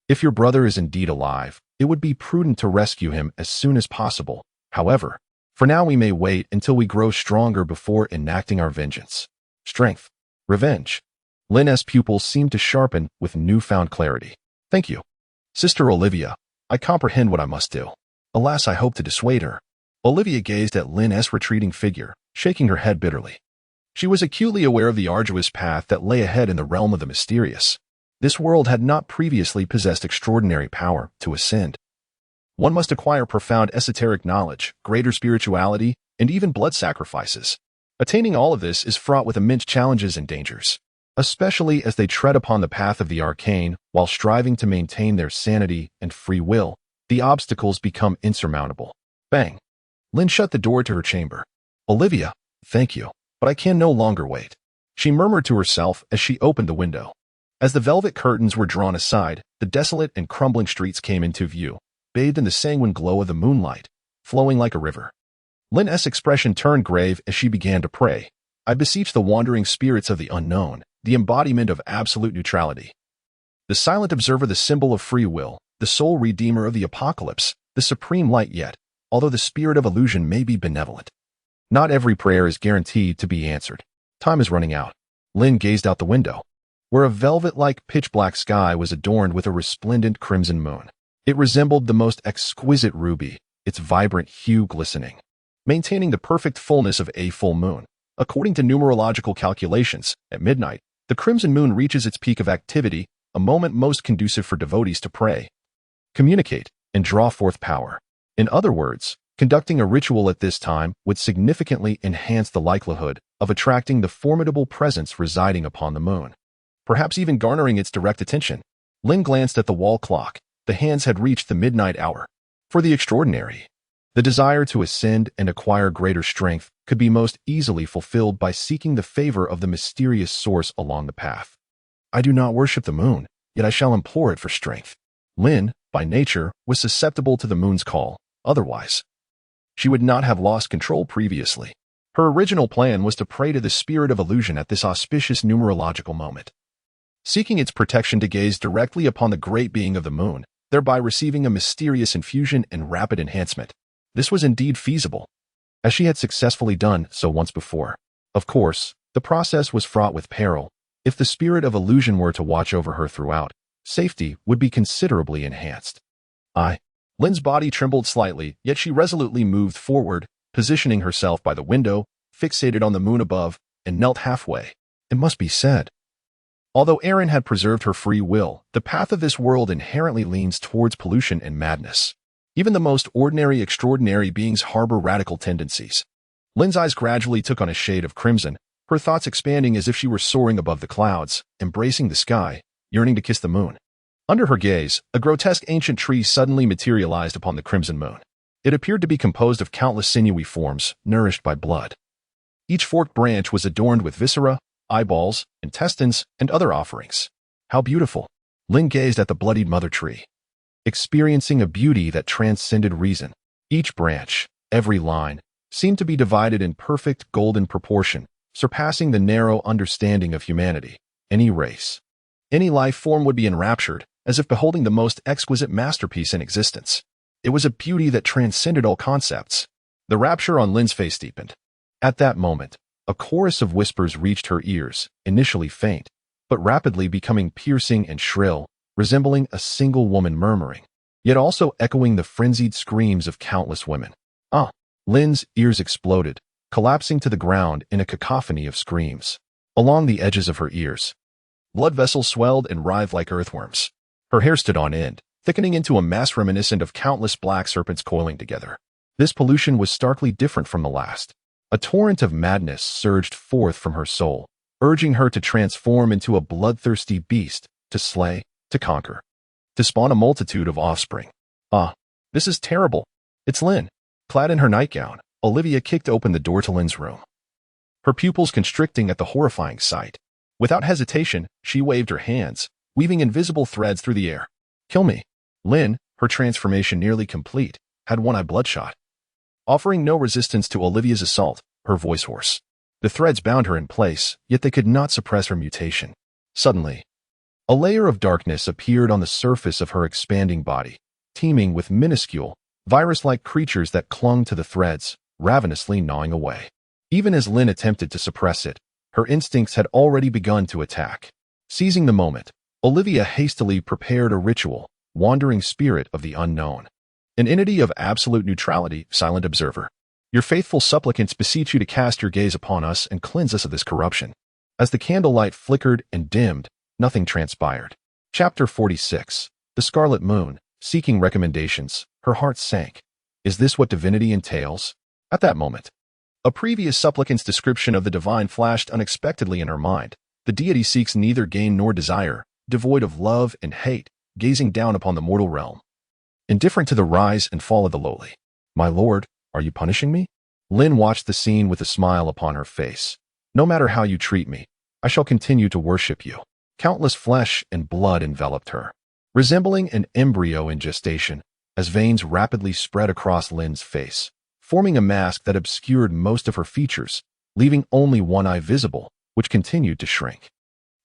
if your brother is indeed alive, it would be prudent to rescue him as soon as possible. However, for now we may wait until we grow stronger before enacting our vengeance." Strength. Revenge. Lynn's pupils seemed to sharpen with newfound clarity. "Thank you, Sister Olivia. I comprehend what I must do. Alas, I hope to dissuade her." Olivia gazed at Lynn's retreating figure, shaking her head bitterly. She was acutely aware of the arduous path that lay ahead in the realm of the mysterious. This world had not previously possessed extraordinary power to ascend. One must acquire profound esoteric knowledge, greater spirituality, and even blood sacrifices. Attaining all of this is fraught with immense challenges and dangers, especially as they tread upon the path of the arcane while striving to maintain their sanity and free will. The obstacles become insurmountable. Bang! Lynn shut the door to her chamber. "Olivia, thank you, but I can no longer wait," she murmured to herself as she opened the window. As the velvet curtains were drawn aside, the desolate and crumbling streets came into view, bathed in the sanguine glow of the moonlight, flowing like a river. Lynn's expression turned grave as she began to pray. "I beseech the wandering spirits of the unknown, the embodiment of absolute neutrality, the silent observer, the symbol of free will, the sole redeemer of the apocalypse, the supreme light. Yet, although the spirit of illusion may be benevolent, not every prayer is guaranteed to be answered. Time is running out." Lynn gazed out the window, where a velvet-like pitch-black sky was adorned with a resplendent crimson moon. It resembled the most exquisite ruby, its vibrant hue glistening, maintaining the perfect fullness of a full moon. According to numerological calculations, at midnight, the crimson moon reaches its peak of activity, a moment most conducive for devotees to pray, communicate, and draw forth power. In other words, conducting a ritual at this time would significantly enhance the likelihood of attracting the formidable presence residing upon the moon, perhaps even garnering its direct attention. Lynn glanced at the wall clock. The hands had reached the midnight hour. For the extraordinary, the desire to ascend and acquire greater strength could be most easily fulfilled by seeking the favor of the mysterious source along the path. I do not worship the moon, yet I shall implore it for strength. Lynn, by nature, was susceptible to the moon's call. Otherwise, she would not have lost control previously. Her original plan was to pray to the spirit of illusion at this auspicious numerological moment, seeking its protection to gaze directly upon the great being of the moon, thereby receiving a mysterious infusion and rapid enhancement. This was indeed feasible, as she had successfully done so once before. Of course, the process was fraught with peril. If the spirit of illusion were to watch over her throughout, safety would be considerably enhanced. Lynn's body trembled slightly, yet she resolutely moved forward, positioning herself by the window, fixated on the moon above, and knelt halfway. It must be said, although Erin had preserved her free will, the path of this world inherently leans towards pollution and madness. Even the most ordinary extraordinary beings harbor radical tendencies. Lynn's eyes gradually took on a shade of crimson, her thoughts expanding as if she were soaring above the clouds, embracing the sky, yearning to kiss the moon. Under her gaze, a grotesque ancient tree suddenly materialized upon the crimson moon. It appeared to be composed of countless sinewy forms, nourished by blood. Each forked branch was adorned with viscera, eyeballs, intestines, and other offerings. How beautiful! Lynn gazed at the bloodied mother tree, experiencing a beauty that transcended reason. Each branch, every line, seemed to be divided in perfect golden proportion, surpassing the narrow understanding of humanity. Any race, any life form would be enraptured, as if beholding the most exquisite masterpiece in existence. It was a beauty that transcended all concepts. The rapture on Lynn's face deepened. At that moment, a chorus of whispers reached her ears, initially faint, but rapidly becoming piercing and shrill, resembling a single woman murmuring, yet also echoing the frenzied screams of countless women. Lynn's ears exploded, collapsing to the ground in a cacophony of screams. Along the edges of her ears, blood vessels swelled and writhed like earthworms. Her hair stood on end, thickening into a mass reminiscent of countless black serpents coiling together. This pollution was starkly different from the last. A torrent of madness surged forth from her soul, urging her to transform into a bloodthirsty beast, to slay, to conquer, to spawn a multitude of offspring. This is terrible. It's Lynn. Clad in her nightgown, Olivia kicked open the door to Lynn's room, her pupils constricting at the horrifying sight. Without hesitation, she waved her hands, weaving invisible threads through the air. Kill me. Lynn, her transformation nearly complete, had one eye bloodshot. Offering no resistance to Olivia's assault, her voice hoarse. The threads bound her in place, yet they could not suppress her mutation. Suddenly, a layer of darkness appeared on the surface of her expanding body, teeming with minuscule, virus-like creatures that clung to the threads, ravenously gnawing away. Even as Lynn attempted to suppress it, her instincts had already begun to attack. Seizing the moment, Olivia hastily prepared a ritual, wandering spirit of the unknown. An entity of absolute neutrality, silent observer. Your faithful supplicants beseech you to cast your gaze upon us and cleanse us of this corruption. As the candlelight flickered and dimmed, nothing transpired. Chapter 46. The Scarlet Moon. Seeking recommendations, her heart sank. Is this what divinity entails? At that moment, a previous supplicant's description of the divine flashed unexpectedly in her mind. The deity seeks neither gain nor desire, devoid of love and hate, gazing down upon the mortal realm, indifferent to the rise and fall of the lowly. My lord, are you punishing me? Lynn watched the scene with a smile upon her face. No matter how you treat me, I shall continue to worship you. Countless flesh and blood enveloped her, resembling an embryo in gestation, as veins rapidly spread across Lynn's face, forming a mask that obscured most of her features, leaving only one eye visible, which continued to shrink.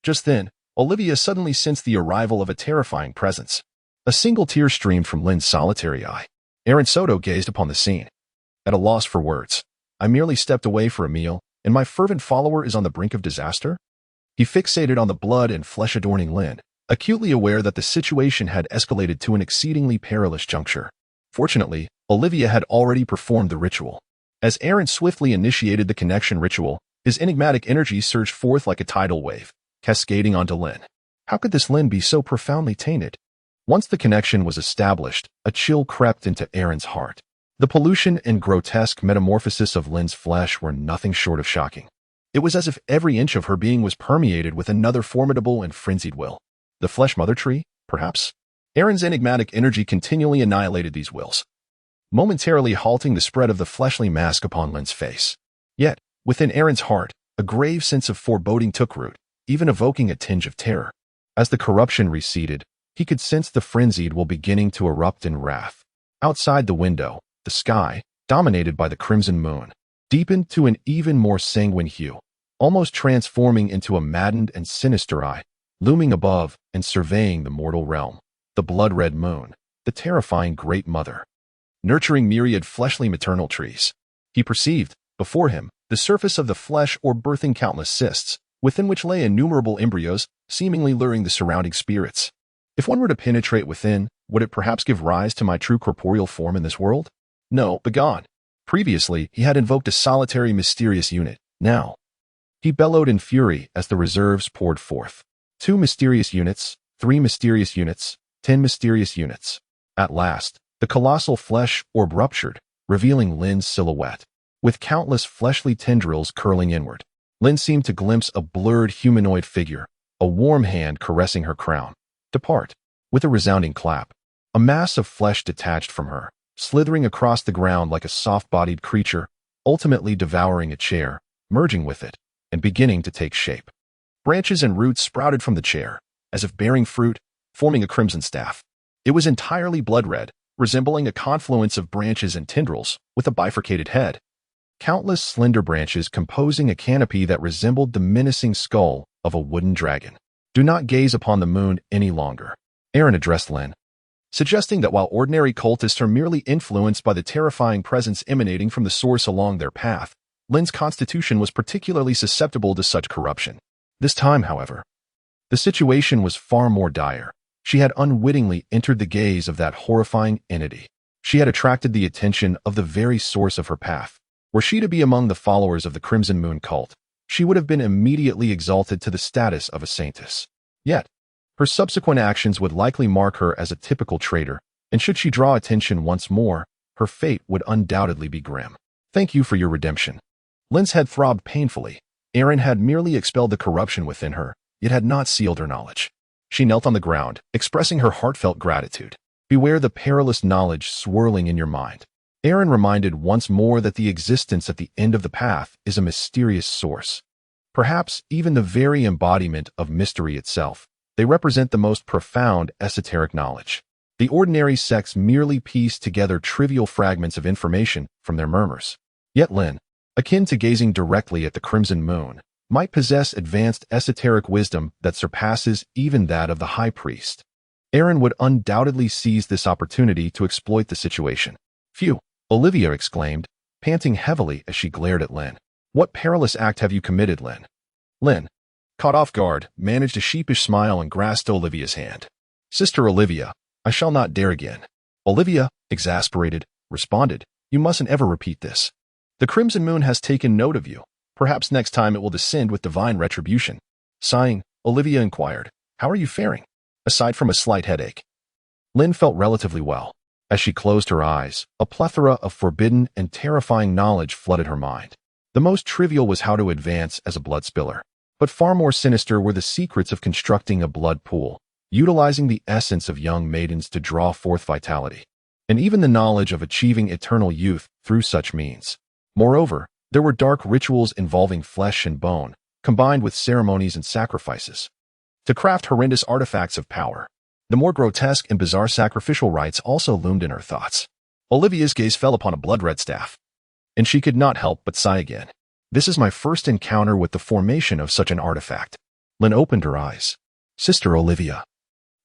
Just then, Olivia suddenly sensed the arrival of a terrifying presence. A single tear streamed from Lynn's solitary eye. Aaron Soto gazed upon the scene, at a loss for words. I merely stepped away for a meal, and my fervent follower is on the brink of disaster? He fixated on the blood and flesh-adorning Lynn, acutely aware that the situation had escalated to an exceedingly perilous juncture. Fortunately, Olivia had already performed the ritual. As Aaron swiftly initiated the connection ritual, His enigmatic energy surged forth like a tidal wave, cascading onto Lin. How could this Lin be so profoundly tainted? Once the connection was established, a chill crept into Aaron's heart. The pollution and grotesque metamorphosis of Lin's flesh were nothing short of shocking. It was as if every inch of her being was permeated with another formidable and frenzied will. The flesh mother tree, perhaps? Aaron's enigmatic energy continually annihilated these wills, momentarily halting the spread of the fleshly mask upon Lin's face. Yet, within Aaron's heart, a grave sense of foreboding took root, even evoking a tinge of terror. As the corruption receded, he could sense the frenzied will beginning to erupt in wrath. Outside the window, the sky, dominated by the crimson moon, deepened to an even more sanguine hue, almost transforming into a maddened and sinister eye, looming above and surveying the mortal realm. The blood-red moon, the terrifying Great Mother, nurturing myriad fleshly maternal trees. He perceived, before him, the surface of the flesh or birthing countless cysts, within which lay innumerable embryos, seemingly luring the surrounding spirits. If one were to penetrate within, would it perhaps give rise to my true corporeal form in this world? No, begone. Previously, he had invoked a solitary mysterious unit. Now, he bellowed in fury as the reserves poured forth. 2 mysterious units, 3 mysterious units, 10 mysterious units. At last, the colossal flesh orb ruptured, revealing Lin's silhouette. With countless fleshly tendrils curling inward, Lin seemed to glimpse a blurred humanoid figure, a warm hand caressing her crown. Depart. With a resounding clap, a mass of flesh detached from her, slithering across the ground like a soft-bodied creature, ultimately devouring a chair, merging with it, and beginning to take shape. Branches and roots sprouted from the chair, as if bearing fruit, forming a crimson staff. It was entirely blood-red, resembling a confluence of branches and tendrils, with a bifurcated head. Countless slender branches composing a canopy that resembled the menacing skull of a wooden dragon. Do not gaze upon the moon any longer, Aaron addressed Lin, suggesting that while ordinary cultists are merely influenced by the terrifying presence emanating from the source along their path, Lin's constitution was particularly susceptible to such corruption. This time, however, the situation was far more dire. She had unwittingly entered the gaze of that horrifying entity. She had attracted the attention of the very source of her path. Were she to be among the followers of the Crimson Moon cult, she would have been immediately exalted to the status of a saintess. Yet, her subsequent actions would likely mark her as a typical traitor, and should she draw attention once more, her fate would undoubtedly be grim. Thank you for your redemption. Lin's head throbbed painfully. Aaron had merely expelled the corruption within her, yet had not sealed her knowledge. She knelt on the ground, expressing her heartfelt gratitude. Beware the perilous knowledge swirling in your mind. Aaron reminded once more that the existence at the end of the path is a mysterious source. Perhaps even the very embodiment of mystery itself. They represent the most profound esoteric knowledge. The ordinary sects merely piece together trivial fragments of information from their murmurs. Yet Lin, akin to gazing directly at the crimson moon, might possess advanced esoteric wisdom that surpasses even that of the high priest. Aaron would undoubtedly seize this opportunity to exploit the situation. Phew, Olivia exclaimed, panting heavily as she glared at Lin. What perilous act have you committed, Lin? Lin, caught off guard, managed a sheepish smile and grasped Olivia's hand. Sister Olivia, I shall not dare again. Olivia, exasperated, responded, You mustn't ever repeat this. The Crimson Moon has taken note of you. Perhaps next time it will descend with divine retribution. Sighing, Olivia inquired, How are you faring? Aside from a slight headache. Lin felt relatively well. As she closed her eyes, a plethora of forbidden and terrifying knowledge flooded her mind. The most trivial was how to advance as a blood spiller. But far more sinister were the secrets of constructing a blood pool, utilizing the essence of young maidens to draw forth vitality, and even the knowledge of achieving eternal youth through such means. Moreover, there were dark rituals involving flesh and bone, combined with ceremonies and sacrifices, to craft horrendous artifacts of power. The more grotesque and bizarre sacrificial rites also loomed in her thoughts. Olivia's gaze fell upon a blood-red staff, and she could not help but sigh again. This is my first encounter with the formation of such an artifact. Lin opened her eyes. Sister Olivia,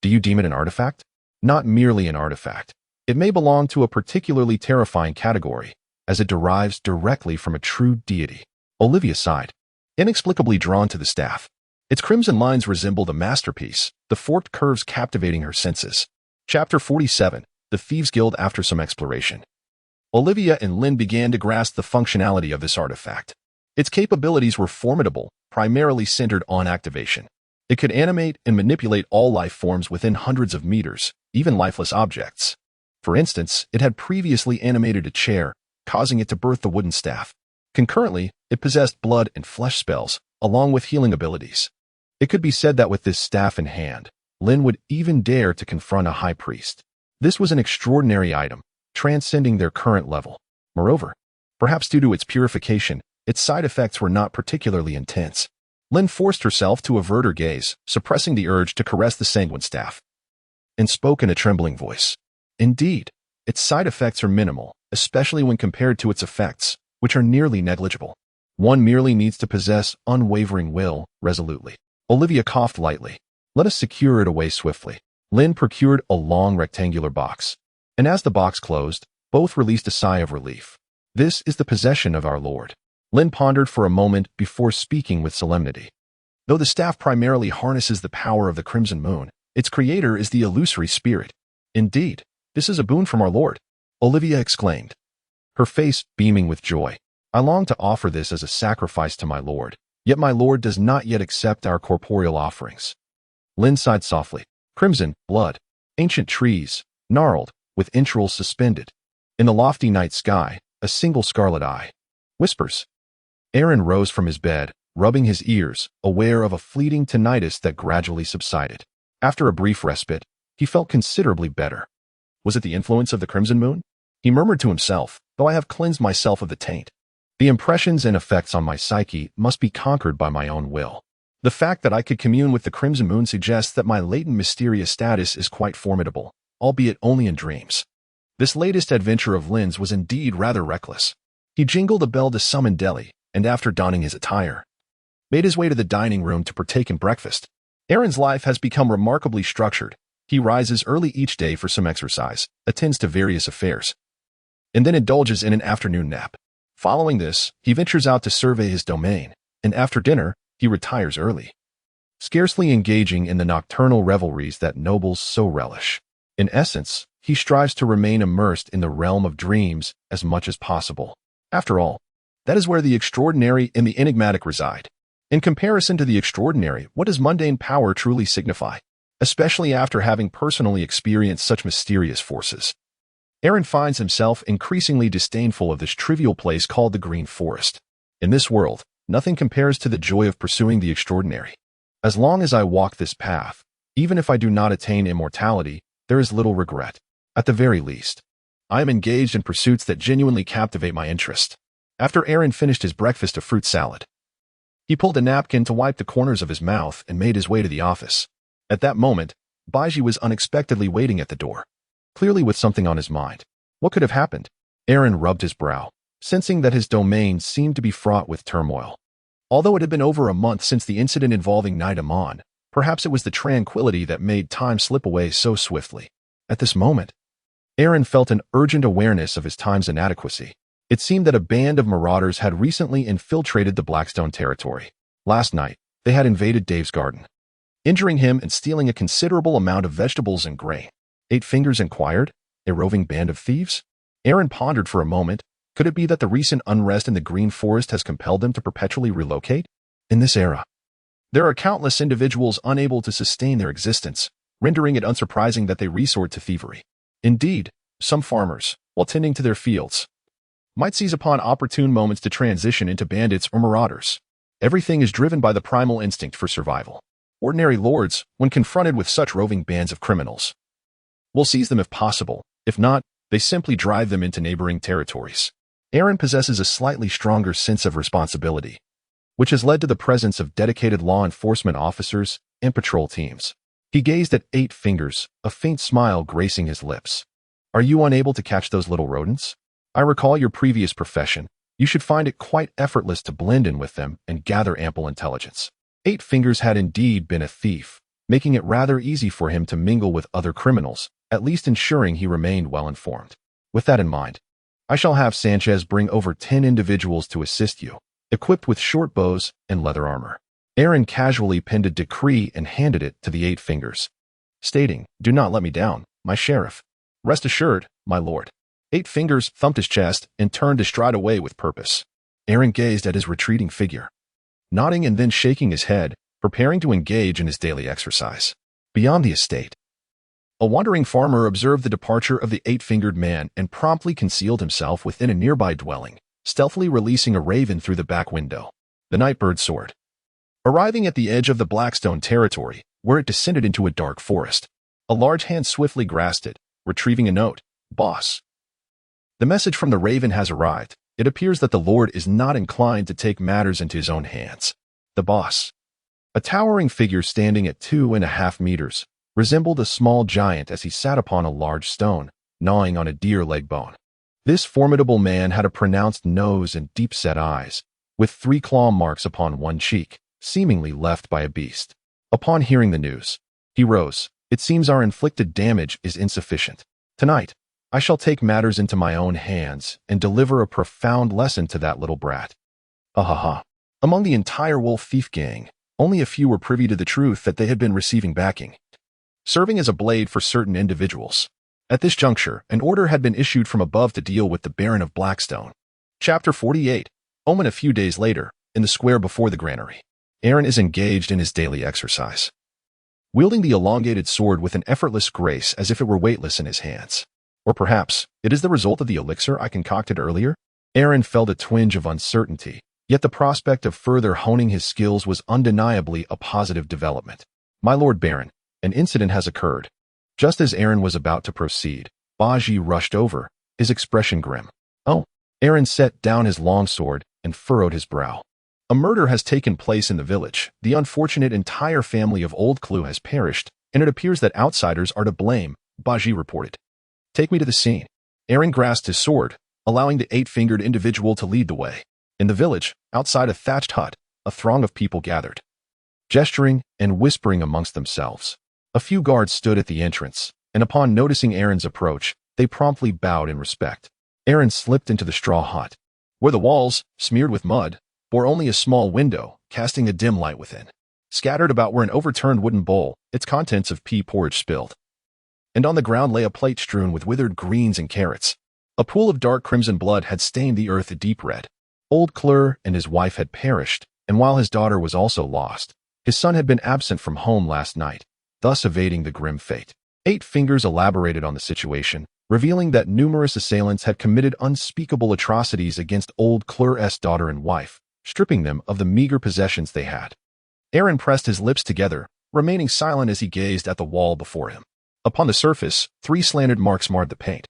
do you deem it an artifact? Not merely an artifact. It may belong to a particularly terrifying category, as it derives directly from a true deity. Olivia sighed, inexplicably drawn to the staff. Its crimson lines resembled a masterpiece, the forked curves captivating her senses. Chapter 47, The Thieves' Guild After Some Exploration. Olivia and Lin began to grasp the functionality of this artifact. Its capabilities were formidable, primarily centered on activation. It could animate and manipulate all life forms within hundreds of meters, even lifeless objects. For instance, it had previously animated a chair, causing it to birth the wooden staff. Concurrently, it possessed blood and flesh spells, along with healing abilities. It could be said that with this staff in hand, Lin would even dare to confront a high priest. This was an extraordinary item, transcending their current level. Moreover, perhaps due to its purification, its side effects were not particularly intense. Lin forced herself to avert her gaze, suppressing the urge to caress the sanguine staff, and spoke in a trembling voice. Indeed, its side effects are minimal, especially when compared to its effects, which are nearly negligible. One merely needs to possess unwavering will, resolutely. Olivia coughed lightly. Let us secure it away swiftly. Lin procured a long rectangular box, and as the box closed, both released a sigh of relief. This is the possession of our Lord. Lin pondered for a moment before speaking with solemnity. Though the staff primarily harnesses the power of the Crimson Moon, its creator is the illusory spirit. Indeed, this is a boon from our Lord, Olivia exclaimed, her face beaming with joy. I long to offer this as a sacrifice to my Lord, yet my Lord does not yet accept our corporeal offerings. Lin sighed softly. Crimson, blood, ancient trees, gnarled, with entrails suspended. In the lofty night sky, a single scarlet eye. Whispers. Aaron rose from his bed, rubbing his ears, aware of a fleeting tinnitus that gradually subsided. After a brief respite, he felt considerably better. Was it the influence of the Crimson Moon? He murmured to himself, though I have cleansed myself of the taint. The impressions and effects on my psyche must be conquered by my own will. The fact that I could commune with the Crimson Moon suggests that my latent mysterious status is quite formidable, albeit only in dreams. This latest adventure of Lin's was indeed rather reckless. He jingled a bell to summon Deli, and after donning his attire, made his way to the dining room to partake in breakfast. Aaron's life has become remarkably structured. He rises early each day for some exercise, attends to various affairs, and then indulges in an afternoon nap. Following this, he ventures out to survey his domain, and after dinner, he retires early, scarcely engaging in the nocturnal revelries that nobles so relish. In essence, he strives to remain immersed in the realm of dreams as much as possible. After all, that is where the extraordinary and the enigmatic reside. In comparison to the extraordinary, what does mundane power truly signify, especially after having personally experienced such mysterious forces? Aaron finds himself increasingly disdainful of this trivial place called the Green Forest. In this world, nothing compares to the joy of pursuing the extraordinary. As long as I walk this path, even if I do not attain immortality, there is little regret. At the very least, I am engaged in pursuits that genuinely captivate my interest. After Aaron finished his breakfast of fruit salad, he pulled a napkin to wipe the corners of his mouth and made his way to the office. At that moment, Baiji was unexpectedly waiting at the door, clearly with something on his mind. What could have happened? Aaron rubbed his brow, sensing that his domain seemed to be fraught with turmoil. Although it had been over a month since the incident involving Night-Amon, perhaps it was the tranquility that made time slip away so swiftly. At this moment, Aaron felt an urgent awareness of his time's inadequacy. It seemed that a band of marauders had recently infiltrated the Blackstone territory. Last night, they had invaded Dave's garden, injuring him and stealing a considerable amount of vegetables and grain. 8 Fingers inquired, a roving band of thieves? Aaron pondered for a moment. Could it be that the recent unrest in the Green Forest has compelled them to perpetually relocate? In this era, there are countless individuals unable to sustain their existence, rendering it unsurprising that they resort to thievery. Indeed, some farmers, while tending to their fields, might seize upon opportune moments to transition into bandits or marauders. Everything is driven by the primal instinct for survival. Ordinary lords, when confronted with such roving bands of criminals, will seize them if possible. If not, they simply drive them into neighboring territories. Aaron possesses a slightly stronger sense of responsibility, which has led to the presence of dedicated law enforcement officers and patrol teams. He gazed at 8 Fingers, a faint smile gracing his lips. Are you unable to catch those little rodents? I recall your previous profession. You should find it quite effortless to blend in with them and gather ample intelligence. 8 Fingers had indeed been a thief, making it rather easy for him to mingle with other criminals, at least ensuring he remained well informed. With that in mind, I shall have Sanchez bring over 10 individuals to assist you, equipped with short bows and leather armor. Aaron casually penned a decree and handed it to the 8 Fingers, stating, Do not let me down, my sheriff. Rest assured, my lord. 8 Fingers thumped his chest and turned to stride away with purpose. Aaron gazed at his retreating figure, nodding and then shaking his head, preparing to engage in his daily exercise. Beyond the estate, a wandering farmer observed the departure of the eight-fingered man and promptly concealed himself within a nearby dwelling, stealthily releasing a raven through the back window. The nightbird soared, arriving at the edge of the Blackstone territory, where it descended into a dark forest. A large hand swiftly grasped it, retrieving a note. Boss. The message from the raven has arrived. It appears that the Lord is not inclined to take matters into his own hands. The boss, a towering figure standing at 2.5 meters, resembled a small giant as he sat upon a large stone, gnawing on a deer leg bone. This formidable man had a pronounced nose and deep-set eyes, with 3 claw marks upon one cheek, seemingly left by a beast. Upon hearing the news, he rose. It seems our inflicted damage is insufficient. Tonight, I shall take matters into my own hands and deliver a profound lesson to that little brat. Ahaha. Among the entire wolf thief gang, only a few were privy to the truth that they had been receiving backing, serving as a blade for certain individuals. At this juncture, an order had been issued from above to deal with the Baron of Blackstone. Chapter 48. Omen. A few days later, in the square before the granary, Aaron is engaged in his daily exercise, wielding the elongated sword with an effortless grace as if it were weightless in his hands. Or perhaps it is the result of the elixir I concocted earlier? Aaron felt a twinge of uncertainty, yet the prospect of further honing his skills was undeniably a positive development. My Lord Baron, an incident has occurred. Just as Aaron was about to proceed, Baji rushed over, his expression grim. Oh. Aaron set down his long sword and furrowed his brow. A murder has taken place in the village. The unfortunate entire family of Old Clue has perished, and it appears that outsiders are to blame, Baji reported. Take me to the scene. Aaron grasped his sword, allowing the 8-fingered individual to lead the way. In the village, outside a thatched hut, a throng of people gathered, gesturing and whispering amongst themselves. A few guards stood at the entrance, and upon noticing Aaron's approach, they promptly bowed in respect. Aaron slipped into the straw hut, where the walls, smeared with mud, bore only a small window, casting a dim light within. Scattered about were an overturned wooden bowl, its contents of pea porridge spilled, and on the ground lay a plate strewn with withered greens and carrots. A pool of dark crimson blood had stained the earth a deep red. Old Clue and his wife had perished, and while his daughter was also lost, his son had been absent from home last night, thus evading the grim fate. 8 Fingers elaborated on the situation, revealing that numerous assailants had committed unspeakable atrocities against Old Clue's daughter and wife, stripping them of the meager possessions they had. Aaron pressed his lips together, remaining silent as he gazed at the wall before him. Upon the surface, 3 slanted marks marred the paint,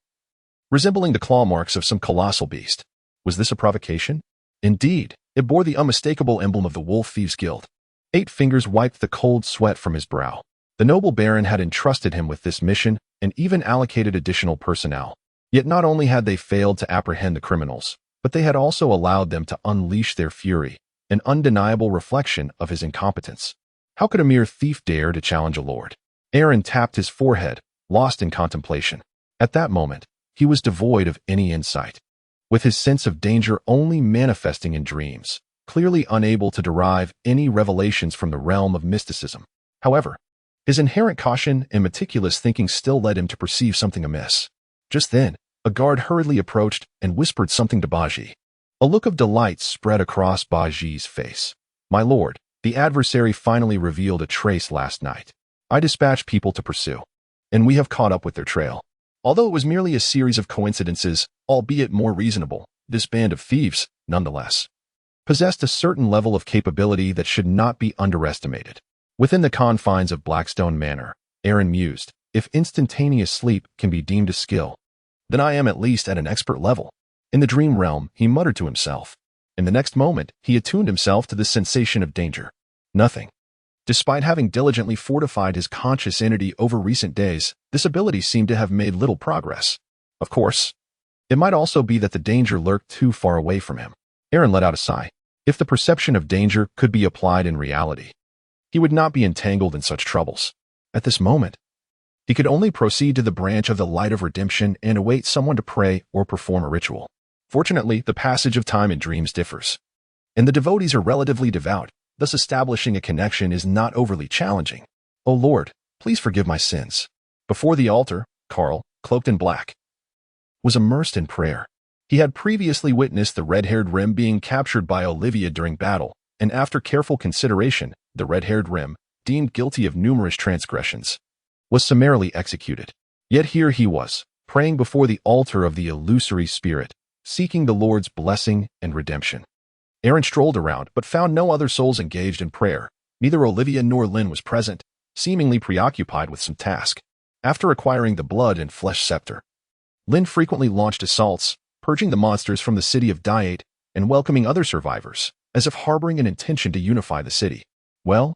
resembling the claw marks of some colossal beast. Was this a provocation? Indeed, it bore the unmistakable emblem of the Wolf Thieves Guild. 8 Fingers wiped the cold sweat from his brow. The noble baron had entrusted him with this mission and even allocated additional personnel. Yet not only had they failed to apprehend the criminals, but they had also allowed them to unleash their fury, an undeniable reflection of his incompetence. How could a mere thief dare to challenge a lord? Aaron tapped his forehead, lost in contemplation. At that moment, he was devoid of any insight, with his sense of danger only manifesting in dreams, clearly unable to derive any revelations from the realm of mysticism. However, his inherent caution and meticulous thinking still led him to perceive something amiss. Just then, a guard hurriedly approached and whispered something to Baji. A look of delight spread across Baji's face. My lord, the adversary finally revealed a trace last night. I dispatched people to pursue, and we have caught up with their trail. Although it was merely a series of coincidences, albeit more reasonable, this band of thieves, nonetheless, possessed a certain level of capability that should not be underestimated. Within the confines of Blackstone Manor, Aaron mused, if instantaneous sleep can be deemed a skill, then I am at least at an expert level. In the dream realm, he muttered to himself. In the next moment, he attuned himself to the sensation of danger. Nothing. Despite having diligently fortified his conscious entity over recent days, this ability seemed to have made little progress. Of course, it might also be that the danger lurked too far away from him. Aaron let out a sigh. If the perception of danger could be applied in reality, he would not be entangled in such troubles. At this moment, he could only proceed to the branch of the light of redemption and await someone to pray or perform a ritual. Fortunately, the passage of time in dreams differs, and the devotees are relatively devout, thus establishing a connection is not overly challenging. O Lord, please forgive my sins. Before the altar, Carl, cloaked in black, was immersed in prayer. He had previously witnessed the red-haired Rim being captured by Olivia during battle, and after careful consideration, the red-haired Rim, deemed guilty of numerous transgressions, was summarily executed. Yet here he was, praying before the altar of the illusory spirit, seeking the Lord's blessing and redemption. Aaron strolled around, but found no other souls engaged in prayer. Neither Olivia nor Lynn was present, seemingly preoccupied with some task. After acquiring the blood and flesh scepter, Lynn frequently launched assaults, purging the monsters from the city of Diate and welcoming other survivors, as if harboring an intention to unify the city. Well,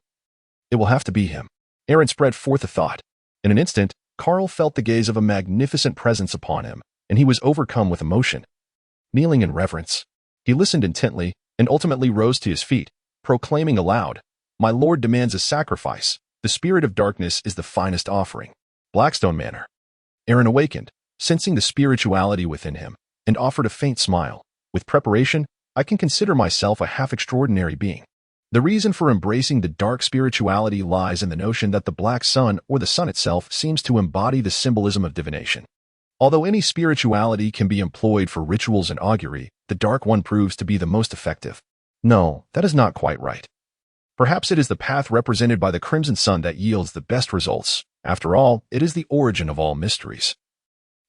it will have to be him. Aaron spread forth a thought. In an instant, Carl felt the gaze of a magnificent presence upon him, and he was overcome with emotion. Kneeling in reverence, he listened intently and ultimately rose to his feet, proclaiming aloud, "My Lord demands a sacrifice. The spirit of darkness is the finest offering." Blackstone Manor. Aaron awakened, sensing the spirituality within him, and offered a faint smile. With preparation, I can consider myself a half-extraordinary being. The reason for embracing the dark spirituality lies in the notion that the black sun, or the sun itself, seems to embody the symbolism of divination. Although any spirituality can be employed for rituals and augury, the dark one proves to be the most effective. No, that is not quite right. Perhaps it is the path represented by the crimson sun that yields the best results. After all, it is the origin of all mysteries.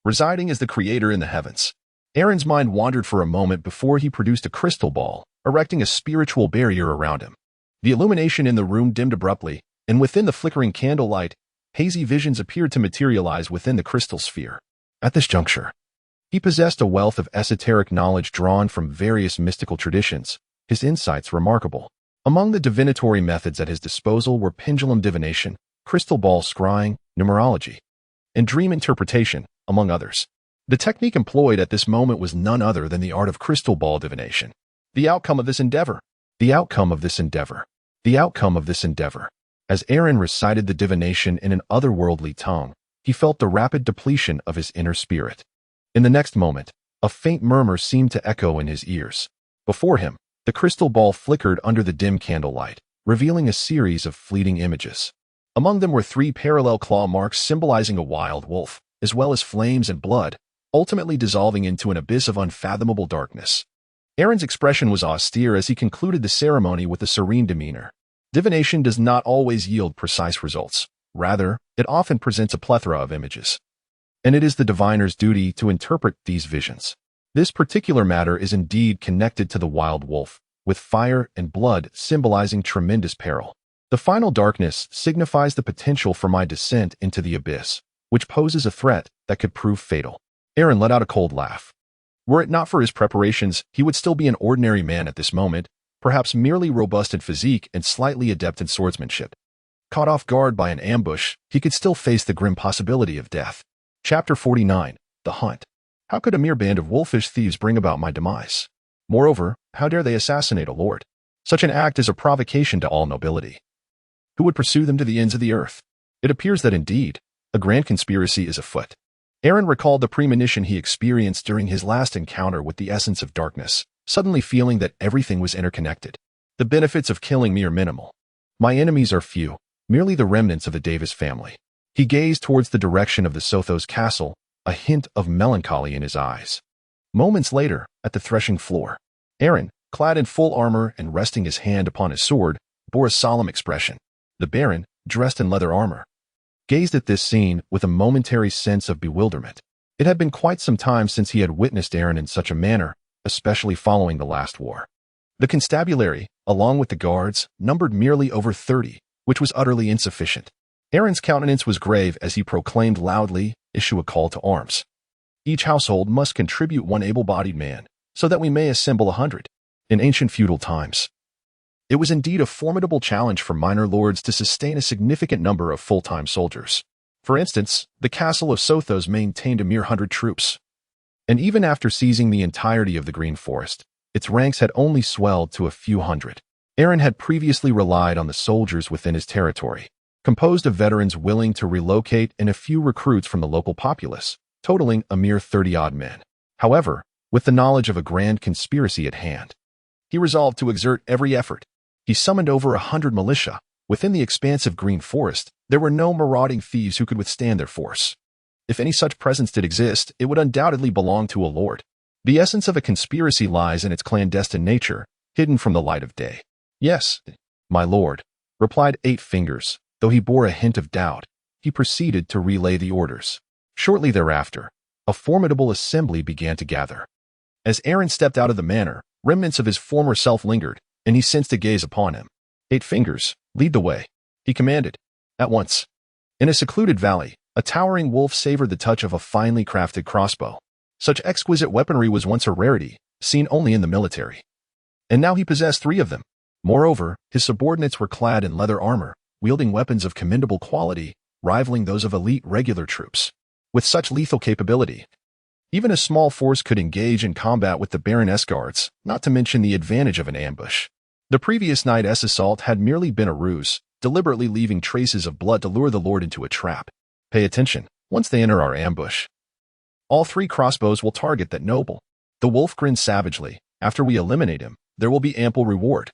Residing as the creator in the heavens, Aaron's mind wandered for a moment before he produced a crystal ball, erecting a spiritual barrier around him. The illumination in the room dimmed abruptly, and within the flickering candlelight, hazy visions appeared to materialize within the crystal sphere. At this juncture, he possessed a wealth of esoteric knowledge drawn from various mystical traditions, his insights remarkable. Among the divinatory methods at his disposal were pendulum divination, crystal ball scrying, numerology, and dream interpretation, among others. The technique employed at this moment was none other than the art of crystal ball divination. The outcome of this endeavor. As Aaron recited the divination in an otherworldly tongue, he felt the rapid depletion of his inner spirit. In the next moment, a faint murmur seemed to echo in his ears. Before him, the crystal ball flickered under the dim candlelight, revealing a series of fleeting images. Among them were 3 parallel claw marks symbolizing a wild wolf, as well as flames and blood, ultimately dissolving into an abyss of unfathomable darkness. Aaron's expression was austere as he concluded the ceremony with a serene demeanor. Divination does not always yield precise results. Rather, it often presents a plethora of images. And it is the diviner's duty to interpret these visions. This particular matter is indeed connected to the wild wolf, with fire and blood symbolizing tremendous peril. The final darkness signifies the potential for my descent into the abyss, which poses a threat that could prove fatal. Aaron let out a cold laugh. Were it not for his preparations, he would still be an ordinary man at this moment, perhaps merely robust in physique and slightly adept in swordsmanship. Caught off guard by an ambush, he could still face the grim possibility of death. Chapter 49. The Hunt. How could a mere band of wolfish thieves bring about my demise? Moreover, how dare they assassinate a lord? Such an act is a provocation to all nobility. Who would pursue them to the ends of the earth? It appears that indeed, a grand conspiracy is afoot. Aaron recalled the premonition he experienced during his last encounter with the essence of darkness, suddenly feeling that everything was interconnected. The benefits of killing me are minimal. My enemies are few, merely the remnants of the Davis family. He gazed towards the direction of the Sotos castle, a hint of melancholy in his eyes. Moments later, at the threshing floor, Aaron, clad in full armor and resting his hand upon his sword, bore a solemn expression. The Baron, dressed in leather armor, gazed at this scene with a momentary sense of bewilderment. It had been quite some time since he had witnessed Aaron in such a manner, especially following the last war. The constabulary, along with the guards, numbered merely over 30, which was utterly insufficient. Aaron's countenance was grave as he proclaimed loudly, "Issue a call to arms. Each household must contribute 1 able-bodied man, so that we may assemble 100. In ancient feudal times, it was indeed a formidable challenge for minor lords to sustain a significant number of full-time soldiers. For instance, the castle of Sotos maintained a mere 100 troops. And even after seizing the entirety of the Green Forest, its ranks had only swelled to a few hundred. Aaron had previously relied on the soldiers within his territory, composed of veterans willing to relocate and a few recruits from the local populace, totaling a mere 30-odd men. However, with the knowledge of a grand conspiracy at hand, he resolved to exert every effort. He summoned over 100 militia. Within the expansive Green Forest, there were no marauding thieves who could withstand their force. If any such presence did exist, it would undoubtedly belong to a lord. The essence of a conspiracy lies in its clandestine nature, hidden from the light of day. Yes, my lord, replied Eight Fingers. Though he bore a hint of doubt, he proceeded to relay the orders. Shortly thereafter, a formidable assembly began to gather. As Aaron stepped out of the manor, remnants of his former self lingered, and he sensed a gaze upon him. Eight Fingers, lead the way, he commanded. At once. In a secluded valley, a towering wolf savored the touch of a finely crafted crossbow. Such exquisite weaponry was once a rarity, seen only in the military. And now he possessed 3 of them. Moreover, his subordinates were clad in leather armor, wielding weapons of commendable quality, rivaling those of elite regular troops. With such lethal capability, even a small force could engage in combat with the Baroness guards, not to mention the advantage of an ambush. The previous night's assault had merely been a ruse, deliberately leaving traces of blood to lure the Lord into a trap. Pay attention, once they enter our ambush. All 3 crossbows will target that noble. The wolf grinned savagely. After we eliminate him, there will be ample reward.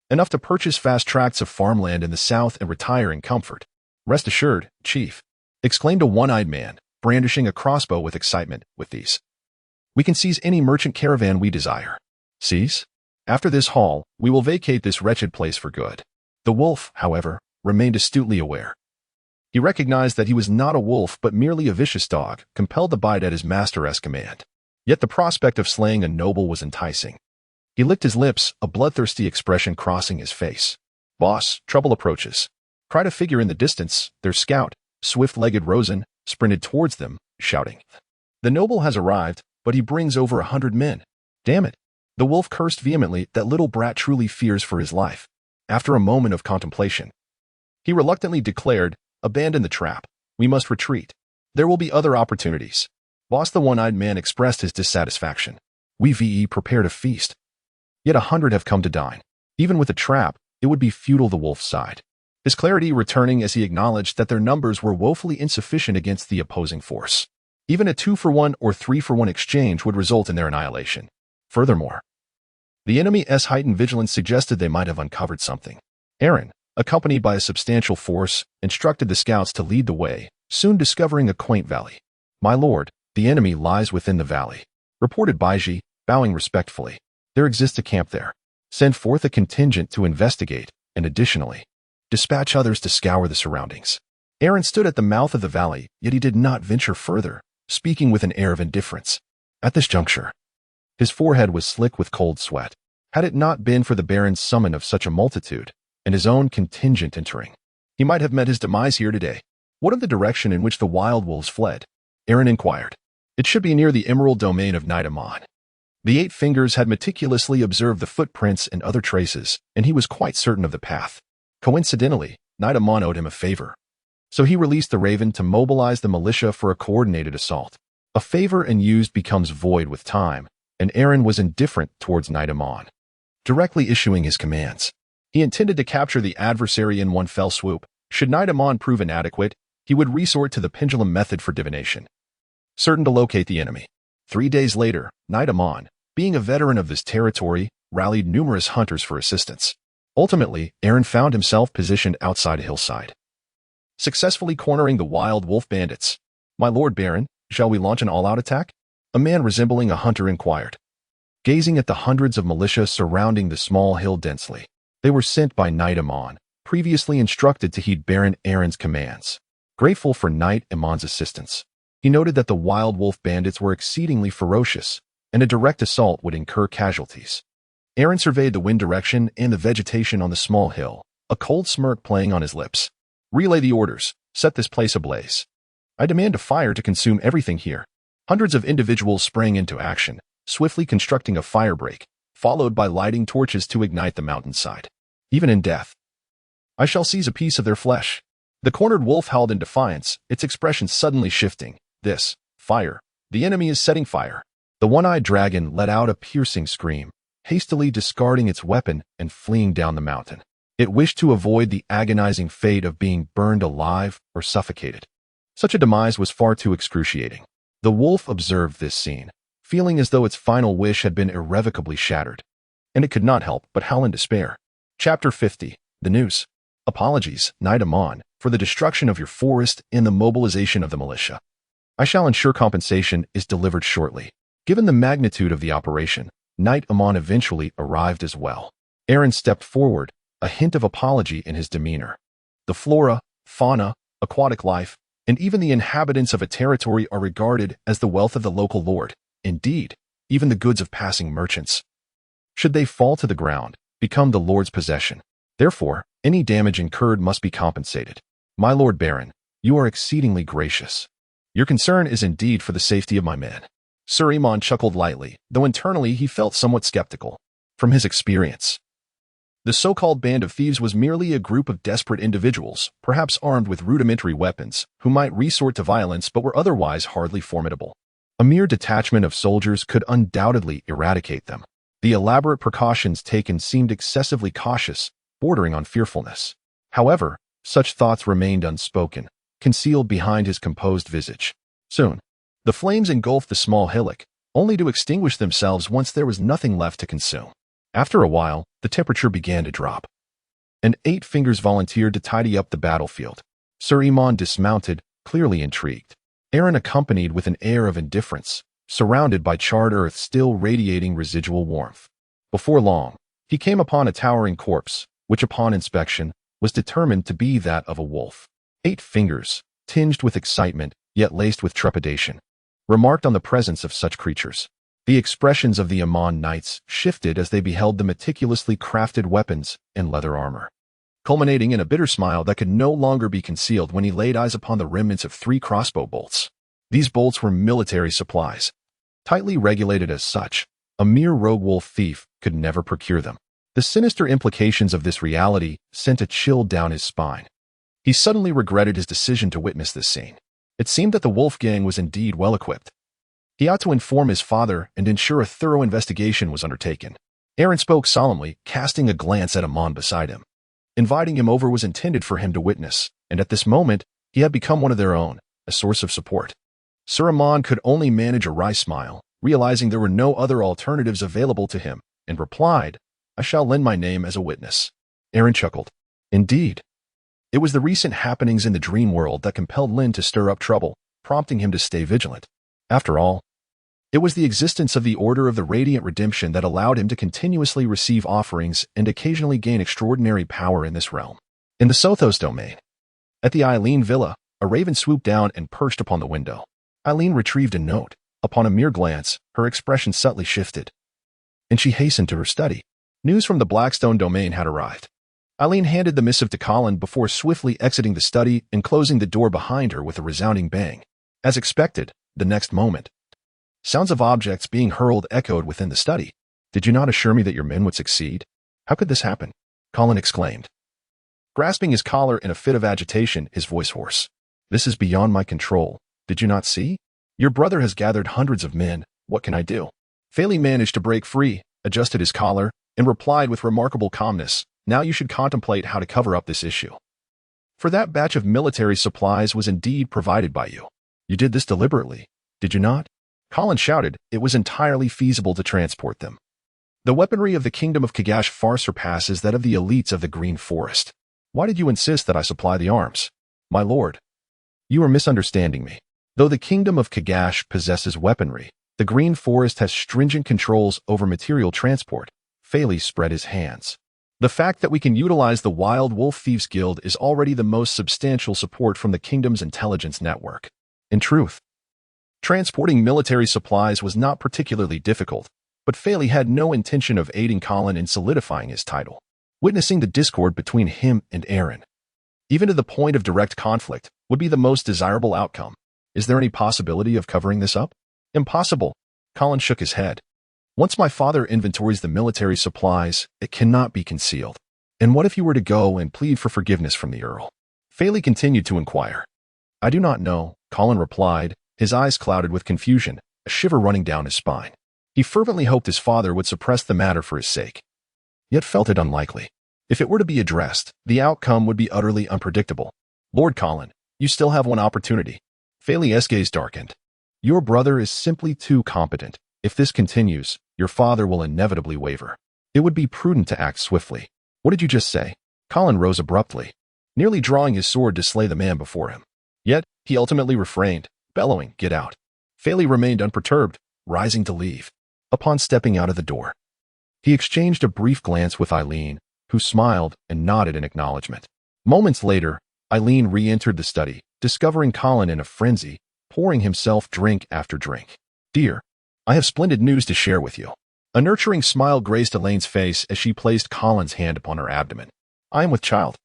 Enough to purchase vast tracts of farmland in the south and retire in comfort. Rest assured, Chief, exclaimed a one-eyed man, brandishing a crossbow with excitement. With these, we can seize any merchant caravan we desire. Seize? After this haul, we will vacate this wretched place for good. The wolf, however, remained astutely aware. He recognized that he was not a wolf but merely a vicious dog, compelled to bite at his master's command. Yet the prospect of slaying a noble was enticing. He licked his lips, a bloodthirsty expression crossing his face. Boss, trouble approaches, cried a figure in the distance. Their scout, swift-legged Rosen, sprinted towards them, shouting. The noble has arrived, but he brings over 100 men. Damn it. The wolf cursed vehemently. That little brat truly fears for his life. After a moment of contemplation, he reluctantly declared, abandon the trap. We must retreat. There will be other opportunities. Boss, the one-eyed man expressed his dissatisfaction. We prepare to feast. Yet 100 have come to dine. Even with a trap, it would be feudal. The wolf sighed, his clarity returning as he acknowledged that their numbers were woefully insufficient against the opposing force. Even a 2-for-1 or 3-for-1 exchange would result in their annihilation. Furthermore, the enemy's heightened vigilance suggested they might have uncovered something. Aaron, accompanied by a substantial force, instructed the scouts to lead the way, soon discovering a quaint valley. My lord, the enemy lies within the valley, reported Baiji, bowing respectfully. There exists a camp there. Send forth a contingent to investigate, and additionally, dispatch others to scour the surroundings. Aaron stood at the mouth of the valley, yet he did not venture further, speaking with an air of indifference. At this juncture, his forehead was slick with cold sweat. Had it not been for the Baron's summon of such a multitude, and his own contingent entering, he might have met his demise here today. What of the direction in which the wild wolves fled? Aaron inquired. It should be near the emerald domain of Night-Amon. The 8 Fingers had meticulously observed the footprints and other traces, and he was quite certain of the path. Coincidentally, Night-Amon owed him a favor. So he released the Raven to mobilize the militia for a coordinated assault. A favor unused becomes void with time, and Aaron was indifferent towards Night-Amon, directly issuing his commands. He intended to capture the adversary in one fell swoop. Should Night-Amon prove inadequate, he would resort to the pendulum method for divination, certain to locate the enemy. 3 days later, Night-Amon, being a veteran of this territory, rallied numerous hunters for assistance. Ultimately, Aaron found himself positioned outside a hillside, successfully cornering the wild wolf bandits. My lord Baron, shall we launch an all-out attack? A man resembling a hunter inquired, gazing at the hundreds of militia surrounding the small hill densely. They were sent by Night-Amon, previously instructed to heed Baron Aaron's commands. Grateful for Night-Amon's assistance, he noted that the wild wolf bandits were exceedingly ferocious, and a direct assault would incur casualties. Aaron surveyed the wind direction and the vegetation on the small hill, a cold smirk playing on his lips. Relay the orders. Set this place ablaze. I demand a fire to consume everything here. Hundreds of individuals sprang into action, swiftly constructing a firebreak, followed by lighting torches to ignite the mountainside. Even in death, I shall seize a piece of their flesh. The cornered wolf howled in defiance, its expression suddenly shifting. This, fire. The enemy is setting fire. The one-eyed dragon let out a piercing scream, hastily discarding its weapon and fleeing down the mountain. It wished to avoid the agonizing fate of being burned alive or suffocated. Such a demise was far too excruciating. The wolf observed this scene, feeling as though its final wish had been irrevocably shattered, and it could not help but howl in despair. Chapter 50. The News. Apologies, Night-Amon, for the destruction of your forest and the mobilization of the militia. I shall ensure compensation is delivered shortly. Given the magnitude of the operation, Knight Amon eventually arrived as well. Aaron stepped forward, a hint of apology in his demeanor. The flora, fauna, aquatic life, and even the inhabitants of a territory are regarded as the wealth of the local lord. Indeed, even the goods of passing merchants. Should they fall to the ground, become the lord's possession. Therefore, any damage incurred must be compensated. My lord Baron, you are exceedingly gracious. Your concern is indeed for the safety of my men. Sir Iman chuckled lightly, though internally he felt somewhat skeptical. From his experience, the so-called band of thieves was merely a group of desperate individuals, perhaps armed with rudimentary weapons, who might resort to violence but were otherwise hardly formidable. A mere detachment of soldiers could undoubtedly eradicate them. The elaborate precautions taken seemed excessively cautious, bordering on fearfulness. However, such thoughts remained unspoken, concealed behind his composed visage. Soon, the flames engulfed the small hillock, only to extinguish themselves once there was nothing left to consume. After a while, the temperature began to drop. And 8 Fingers volunteered to tidy up the battlefield. Sir Iman dismounted, clearly intrigued. Aaron accompanied with an air of indifference, surrounded by charred earth still radiating residual warmth. Before long, he came upon a towering corpse, which upon inspection, was determined to be that of a wolf. 8 Fingers, tinged with excitement, yet laced with trepidation, remarked on the presence of such creatures. The expressions of the Amon knights shifted as they beheld the meticulously crafted weapons and leather armor, culminating in a bitter smile that could no longer be concealed when he laid eyes upon the remnants of 3 crossbow bolts. These bolts were military supplies, tightly regulated as such. A mere rogue wolf thief could never procure them. The sinister implications of this reality sent a chill down his spine. He suddenly regretted his decision to witness this scene. It seemed that the wolf gang was indeed well equipped. He ought to inform his father and ensure a thorough investigation was undertaken. Aaron spoke solemnly, casting a glance at Amon beside him. Inviting him over was intended for him to witness, and at this moment, he had become one of their own, a source of support. Sir Amon could only manage a wry smile, realizing there were no other alternatives available to him, and replied, "I shall lend my name as a witness." Aaron chuckled. Indeed. It was the recent happenings in the dream world that compelled Lin to stir up trouble, prompting him to stay vigilant. After all, it was the existence of the Order of the Radiant Redemption that allowed him to continuously receive offerings and occasionally gain extraordinary power in this realm. In the Sotos domain, at the Eileen villa, a raven swooped down and perched upon the window. Eileen retrieved a note. Upon a mere glance, her expression subtly shifted, and she hastened to her study. News from the Blackstone domain had arrived. Eileen handed the missive to Colin before swiftly exiting the study and closing the door behind her with a resounding bang. As expected, the next moment, sounds of objects being hurled echoed within the study. "Did you not assure me that your men would succeed? How could this happen?" Colin exclaimed, grasping his collar in a fit of agitation, his voice hoarse. "This is beyond my control. Did you not see? Your brother has gathered hundreds of men. What can I do?" Faley managed to break free, adjusted his collar, and replied with remarkable calmness, "Now you should contemplate how to cover up this issue. For that batch of military supplies was indeed provided by you. You did this deliberately, did you not?" Colin shouted. It was entirely feasible to transport them. "The weaponry of the Kingdom of Kagash far surpasses that of the elites of the Green Forest. Why did you insist that I supply the arms? My lord, you are misunderstanding me. Though the Kingdom of Kagash possesses weaponry, the Green Forest has stringent controls over material transport." Faley spread his hands. "The fact that we can utilize the Wild Wolf Thieves Guild is already the most substantial support from the Kingdom's intelligence network. In truth, transporting military supplies was not particularly difficult, but Faley had no intention of aiding Colin in solidifying his title. Witnessing the discord between him and Aaron, even to the point of direct conflict, would be the most desirable outcome. Is there any possibility of covering this up? Impossible. Colin shook his head. Once my father inventories the military supplies, it cannot be concealed. And what if you were to go and plead for forgiveness from the Earl? Faley continued to inquire. I do not know, Colin replied, his eyes clouded with confusion, a shiver running down his spine. He fervently hoped his father would suppress the matter for his sake, yet felt it unlikely. If it were to be addressed, the outcome would be utterly unpredictable. Lord Colin, you still have one opportunity. Faley's gaze darkened. Your brother is simply too competent. If this continues, your father will inevitably waver. It would be prudent to act swiftly. What did you just say? Colin rose abruptly, nearly drawing his sword to slay the man before him. Yet, he ultimately refrained, bellowing, Get out. Faley remained unperturbed, rising to leave. Upon stepping out of the door, he exchanged a brief glance with Eileen, who smiled and nodded in acknowledgement. Moments later, Eileen re-entered the study, discovering Colin in a frenzy, pouring himself drink after drink. "Dear, I have splendid news to share with you." A nurturing smile graced Elaine's face as she placed Colin's hand upon her abdomen. "I am with child."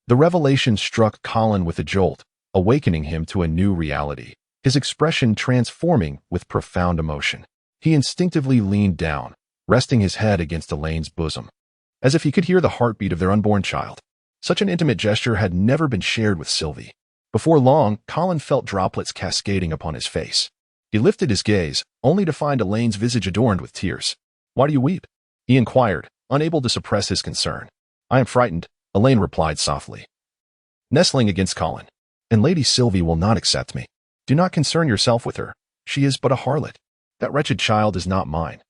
The revelation struck Colin with a jolt, awakening him to a new reality, his expression transforming with profound emotion. He instinctively leaned down, resting his head against Elaine's bosom, as if he could hear the heartbeat of their unborn child. Such an intimate gesture had never been shared with Sylvie. Before long, Colin felt droplets cascading upon his face. He lifted his gaze, only to find Elaine's visage adorned with tears. "Why do you weep?" he inquired, unable to suppress his concern. "I am frightened," Elaine replied softly, nestling against Colin. "And Lady Sylvie will not accept me. Do not concern yourself with her. She is but a harlot. That wretched child is not mine,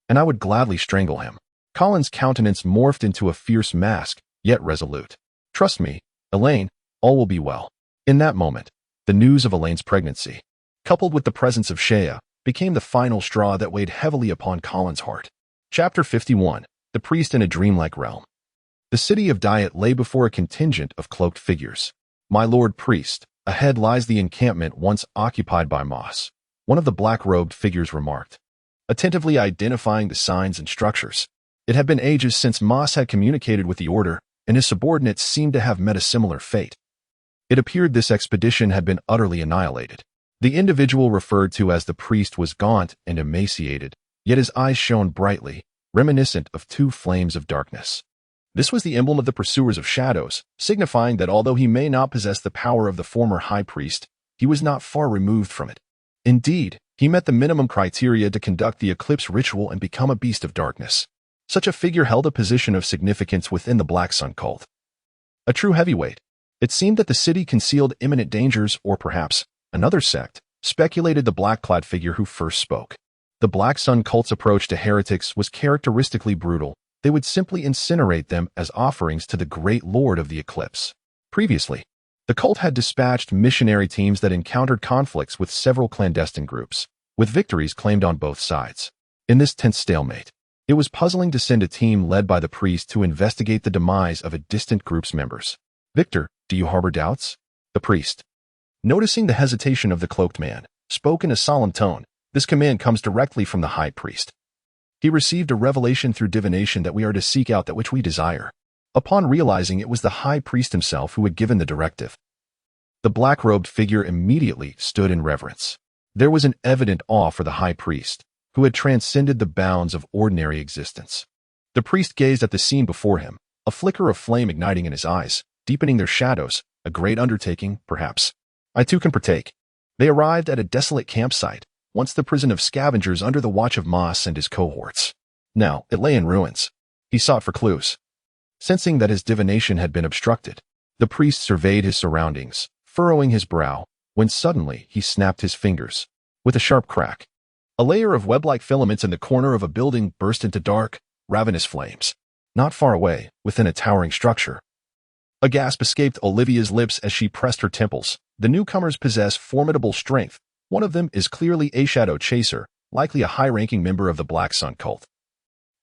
and I would gladly strangle him." Colin's countenance morphed into a fierce mask, yet resolute. "Trust me, Elaine, all will be well." In that moment, the news of Elaine's pregnancy, coupled with the presence of Shea, became the final straw that weighed heavily upon Colin's heart. Chapter 51. The Priest in a Dreamlike Realm. The city of Diet lay before a contingent of cloaked figures. "My lord priest, ahead lies the encampment once occupied by Moss," one of the black-robed figures remarked, attentively identifying the signs and structures. It had been ages since Moss had communicated with the Order, and his subordinates seemed to have met a similar fate. It appeared this expedition had been utterly annihilated. The individual referred to as the priest was gaunt and emaciated, yet his eyes shone brightly, reminiscent of two flames of darkness. This was the emblem of the pursuers of shadows, signifying that although he may not possess the power of the former high priest, he was not far removed from it. Indeed, he met the minimum criteria to conduct the eclipse ritual and become a beast of darkness. Such a figure held a position of significance within the Black Sun cult. A true heavyweight. It seemed that the city concealed imminent dangers, or perhaps another sect, speculated the black-clad figure who first spoke. The Black Sun cult's approach to heretics was characteristically brutal. They would simply incinerate them as offerings to the Great Lord of the Eclipse. Previously, the cult had dispatched missionary teams that encountered conflicts with several clandestine groups, with victories claimed on both sides. In this tense stalemate, it was puzzling to send a team led by the priest to investigate the demise of a distant group's members. "Victor, do you harbor doubts?" The priest, noticing the hesitation of the cloaked man, spoke in a solemn tone. "This command comes directly from the high priest. He received a revelation through divination that we are to seek out that which we desire." Upon realizing it was the high priest himself who had given the directive, the black-robed figure immediately stood in reverence. There was an evident awe for the high priest, who had transcended the bounds of ordinary existence. The priest gazed at the scene before him, a flicker of flame igniting in his eyes, deepening their shadows. "A great undertaking, perhaps. I too can partake." They arrived at a desolate campsite, once the prison of scavengers under the watch of Moss and his cohorts. Now, it lay in ruins. He sought for clues. Sensing that his divination had been obstructed, the priest surveyed his surroundings, furrowing his brow, when suddenly he snapped his fingers. With a sharp crack, a layer of web-like filaments in the corner of a building burst into dark, ravenous flames. Not far away, within a towering structure, a gasp escaped Olivia's lips as she pressed her temples. The newcomers possess formidable strength. One of them is clearly a shadow chaser, likely a high-ranking member of the Black Sun cult.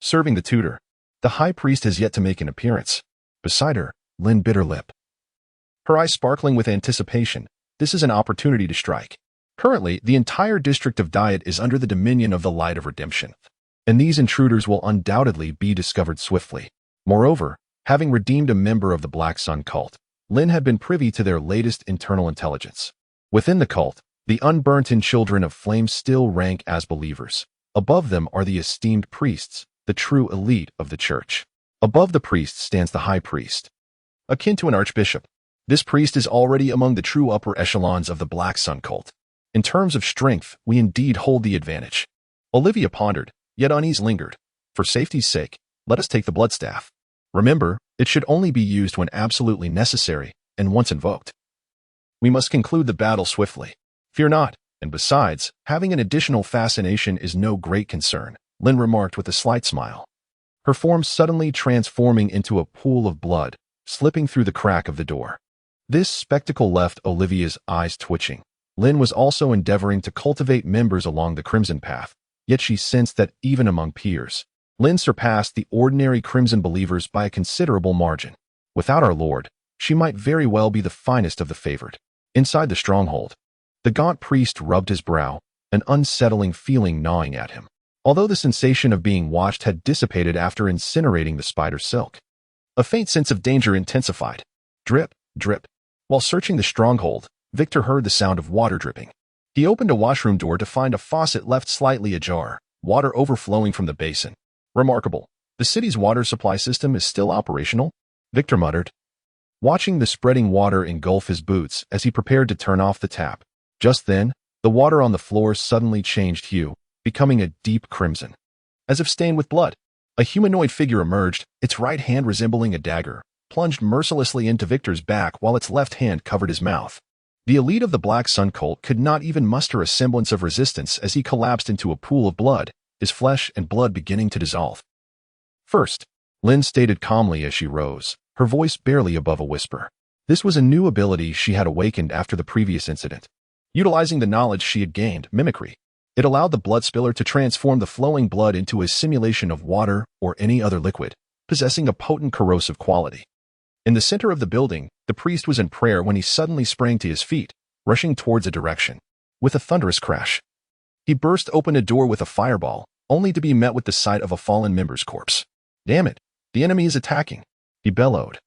Serving the tutor, the high priest has yet to make an appearance. Beside her, Lynn bit her lip, her eyes sparkling with anticipation. This is an opportunity to strike. Currently, the entire district of Diet is under the dominion of the Light of Redemption, and these intruders will undoubtedly be discovered swiftly. Moreover, having redeemed a member of the Black Sun cult, Lynn had been privy to their latest internal intelligence. Within the cult, the unburnt-in children of flame still rank as believers. Above them are the esteemed priests, the true elite of the church. Above the priests stands the high priest, akin to an archbishop. This priest is already among the true upper echelons of the Black Sun cult. In terms of strength, we indeed hold the advantage. Olivia pondered, yet unease lingered. For safety's sake, let us take the bloodstaff. Remember, it should only be used when absolutely necessary, and once invoked. We must conclude the battle swiftly. Fear not, and besides, having an additional fascination is no great concern, Lynn remarked with a slight smile, her form suddenly transforming into a pool of blood, slipping through the crack of the door. This spectacle left Olivia's eyes twitching. Lynn was also endeavoring to cultivate members along the Crimson Path, yet she sensed that even among peers, Lynn surpassed the ordinary Crimson believers by a considerable margin. Without our Lord, she might very well be the finest of the favored. Inside the stronghold, the gaunt priest rubbed his brow, an unsettling feeling gnawing at him. Although the sensation of being watched had dissipated after incinerating the spider silk, a faint sense of danger intensified. Drip, drip. While searching the stronghold, Victor heard the sound of water dripping. He opened a washroom door to find a faucet left slightly ajar, water overflowing from the basin. Remarkable. The city's water supply system is still operational, Victor muttered, watching the spreading water engulf his boots as he prepared to turn off the tap. Just then, the water on the floor suddenly changed hue, becoming a deep crimson, as if stained with blood. A humanoid figure emerged, its right hand resembling a dagger, plunged mercilessly into Victor's back while its left hand covered his mouth. The elite of the Black Sun cult could not even muster a semblance of resistance as he collapsed into a pool of blood, his flesh and blood beginning to dissolve. First, Lynn stated calmly as she rose, her voice barely above a whisper. This was a new ability she had awakened after the previous incident. Utilizing the knowledge she had gained, mimicry, it allowed the blood spiller to transform the flowing blood into a simulation of water or any other liquid, possessing a potent corrosive quality. In the center of the building, the priest was in prayer when he suddenly sprang to his feet, rushing towards a direction. With a thunderous crash, he burst open a door with a fireball, only to be met with the sight of a fallen member's corpse. Damn it, the enemy is attacking, he bellowed,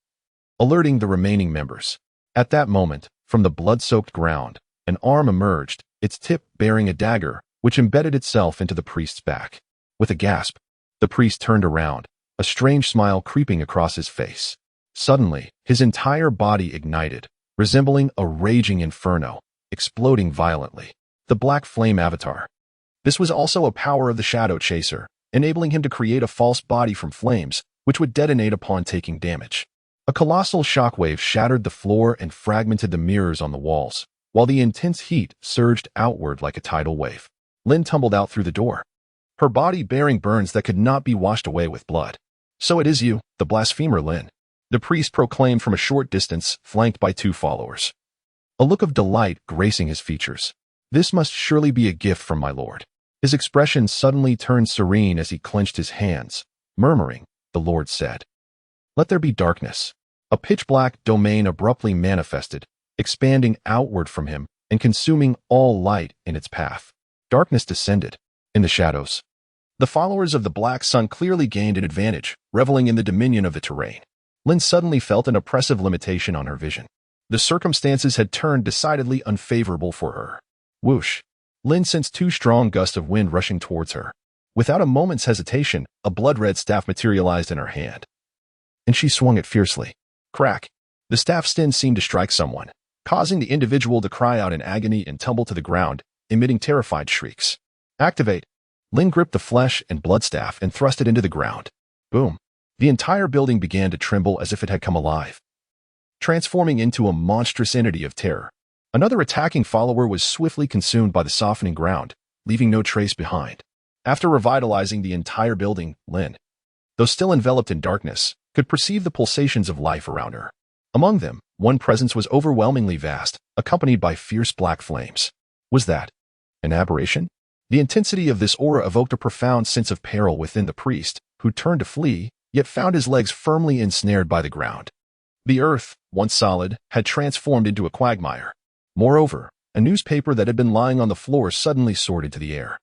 alerting the remaining members. At that moment, from the blood-soaked ground, an arm emerged, its tip bearing a dagger, which embedded itself into the priest's back. With a gasp, the priest turned around, a strange smile creeping across his face. Suddenly, his entire body ignited, resembling a raging inferno, exploding violently. The black flame avatar. This was also a power of the Shadow Chaser, enabling him to create a false body from flames, which would detonate upon taking damage. A colossal shockwave shattered the floor and fragmented the mirrors on the walls, while the intense heat surged outward like a tidal wave. Lynn tumbled out through the door, her body bearing burns that could not be washed away with blood. So it is you, the blasphemer Lynn, the priest proclaimed from a short distance, flanked by two followers. A look of delight gracing his features. This must surely be a gift from my lord. His expression suddenly turned serene as he clenched his hands, murmuring, the Lord said, "Let there be darkness." A pitch-black domain abruptly manifested, expanding outward from him and consuming all light in its path. Darkness descended. In the shadows, the followers of the Black Sun clearly gained an advantage, reveling in the dominion of the terrain. Lynn suddenly felt an oppressive limitation on her vision. The circumstances had turned decidedly unfavorable for her. Whoosh! Lynn sensed two strong gusts of wind rushing towards her. Without a moment's hesitation, a blood-red staff materialized in her hand, and she swung it fiercely. Crack! The staff stem seemed to strike someone, causing the individual to cry out in agony and tumble to the ground, emitting terrified shrieks. Activate! Lynn gripped the flesh and blood staff and thrust it into the ground. Boom! The entire building began to tremble as if it had come alive, transforming into a monstrous entity of terror. Another attacking follower was swiftly consumed by the softening ground, leaving no trace behind. After revitalizing the entire building, Lynn, though still enveloped in darkness, could perceive the pulsations of life around her. Among them, one presence was overwhelmingly vast, accompanied by fierce black flames. Was that an aberration? The intensity of this aura evoked a profound sense of peril within the priest, who turned to flee, yet found his legs firmly ensnared by the ground. The earth, once solid, had transformed into a quagmire. Moreover, a newspaper that had been lying on the floor suddenly soared into the air,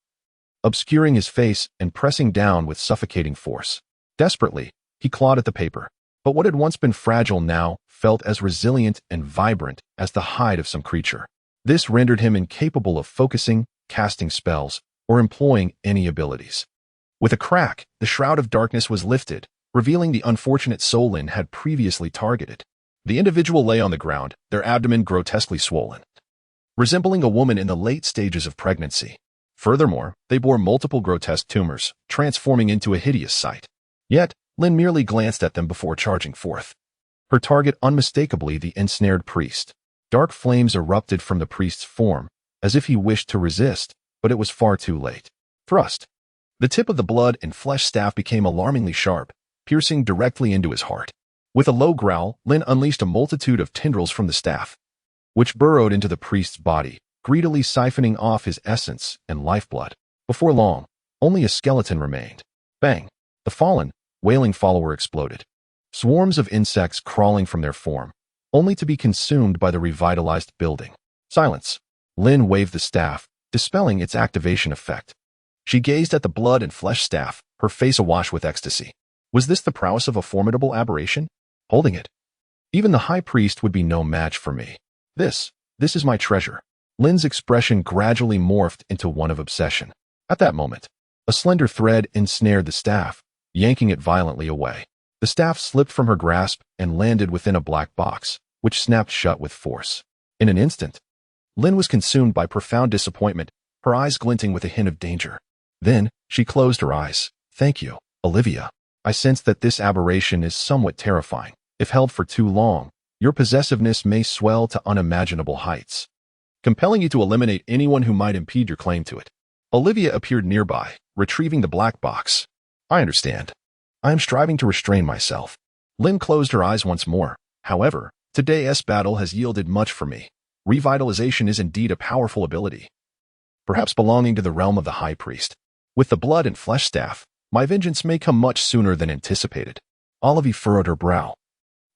obscuring his face and pressing down with suffocating force. Desperately, he clawed at the paper, but what had once been fragile now felt as resilient and vibrant as the hide of some creature. This rendered him incapable of focusing, casting spells, or employing any abilities. With a crack, the shroud of darkness was lifted, revealing the unfortunate soul Lynn had previously targeted. The individual lay on the ground, their abdomen grotesquely swollen, resembling a woman in the late stages of pregnancy. Furthermore, they bore multiple grotesque tumors, transforming into a hideous sight. Yet, Lynn merely glanced at them before charging forth. Her target unmistakably the ensnared priest. Dark flames erupted from the priest's form, as if he wished to resist, but it was far too late. Thrust. The tip of the blood and flesh staff became alarmingly sharp, piercing directly into his heart. With a low growl, Lynn unleashed a multitude of tendrils from the staff, which burrowed into the priest's body, greedily siphoning off his essence and lifeblood. Before long, Only a skeleton remained. Bang! The fallen, wailing follower exploded. Swarms of insects crawling from their form, only to be consumed by the revitalized building. Silence. Lynn waved the staff, dispelling its activation effect. She gazed at the blood and flesh staff, her face awash with ecstasy. Was this the prowess of a formidable aberration? Holding it. Even the high priest would be no match for me. This is my treasure. Lynn's expression gradually morphed into one of obsession. At that moment, a slender thread ensnared the staff, yanking it violently away. The staff slipped from her grasp and landed within a black box, which snapped shut with force. In an instant, Lynn was consumed by profound disappointment, her eyes glinting with a hint of danger. Then, she closed her eyes. Thank you, Olivia. I sense that this aberration is somewhat terrifying. If held for too long, your possessiveness may swell to unimaginable heights, compelling you to eliminate anyone who might impede your claim to it. Olivia appeared nearby, retrieving the black box. I understand. I am striving to restrain myself. Lynn closed her eyes once more. However, today's battle has yielded much for me. Revitalization is indeed a powerful ability, perhaps belonging to the realm of the high priest. With the blood and flesh staff, my vengeance may come much sooner than anticipated. Olivia furrowed her brow,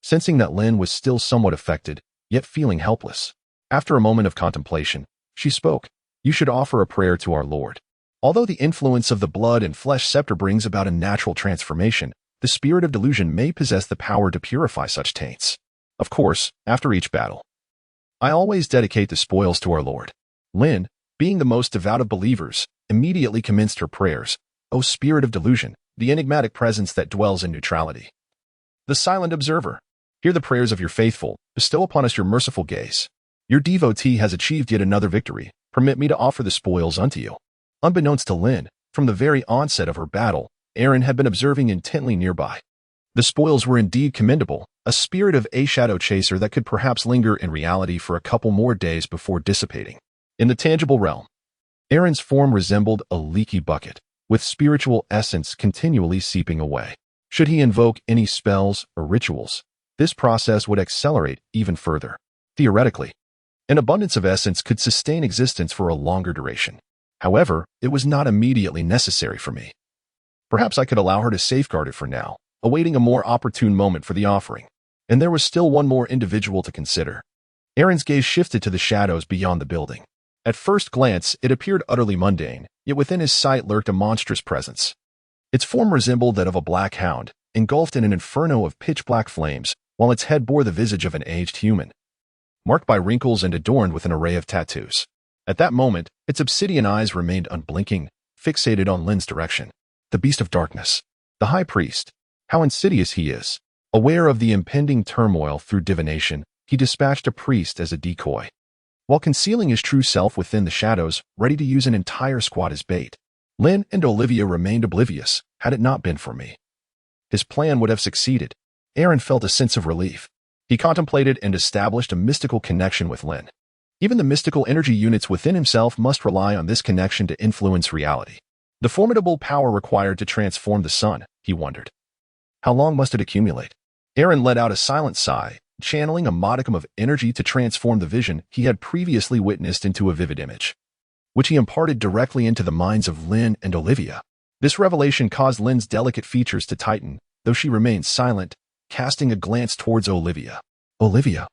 sensing that Lynn was still somewhat affected, yet feeling helpless. After a moment of contemplation, she spoke. You should offer a prayer to our Lord. Although the influence of the blood and flesh scepter brings about a natural transformation, the spirit of delusion may possess the power to purify such taints. Of course, after each battle, I always dedicate the spoils to our Lord. Lynn, being the most devout of believers, immediately commenced her prayers. O spirit of delusion, the enigmatic presence that dwells in neutrality, the silent observer, hear the prayers of your faithful, bestow upon us your merciful gaze. Your devotee has achieved yet another victory. Permit me to offer the spoils unto you. Unbeknownst to Lynn, from the very onset of her battle, Aaron had been observing intently nearby. The spoils were indeed commendable, a spirit of a shadow chaser that could perhaps linger in reality for a couple more days before dissipating. In the tangible realm, Aaron's form resembled a leaky bucket, with spiritual essence continually seeping away. Should he invoke any spells or rituals, this process would accelerate even further. Theoretically, an abundance of essence could sustain existence for a longer duration. However, it was not immediately necessary for me. Perhaps I could allow her to safeguard it for now, awaiting a more opportune moment for the offering. And there was still one more individual to consider. Aaron's gaze shifted to the shadows beyond the building. At first glance, it appeared utterly mundane, yet within his sight lurked a monstrous presence. Its form resembled that of a black hound, engulfed in an inferno of pitch-black flames, while its head bore the visage of an aged human, marked by wrinkles and adorned with an array of tattoos. At that moment, its obsidian eyes remained unblinking, fixated on Lynn's direction. The beast of darkness. The high priest. How insidious he is. Aware of the impending turmoil through divination, he dispatched a priest as a decoy, while concealing his true self within the shadows, ready to use an entire squad as bait. Lynn and Olivia remained oblivious, had it not been for me. His plan would have succeeded. Aaron felt a sense of relief. He contemplated and established a mystical connection with Lynn. Even the mystical energy units within himself must rely on this connection to influence reality. The formidable power required to transform the sun, he wondered. How long must it accumulate? Aaron let out a silent sigh, channeling a modicum of energy to transform the vision he had previously witnessed into a vivid image, which he imparted directly into the minds of Lynn and Olivia. This revelation caused Lynn's delicate features to tighten, though she remained silent, casting a glance towards Olivia. Olivia,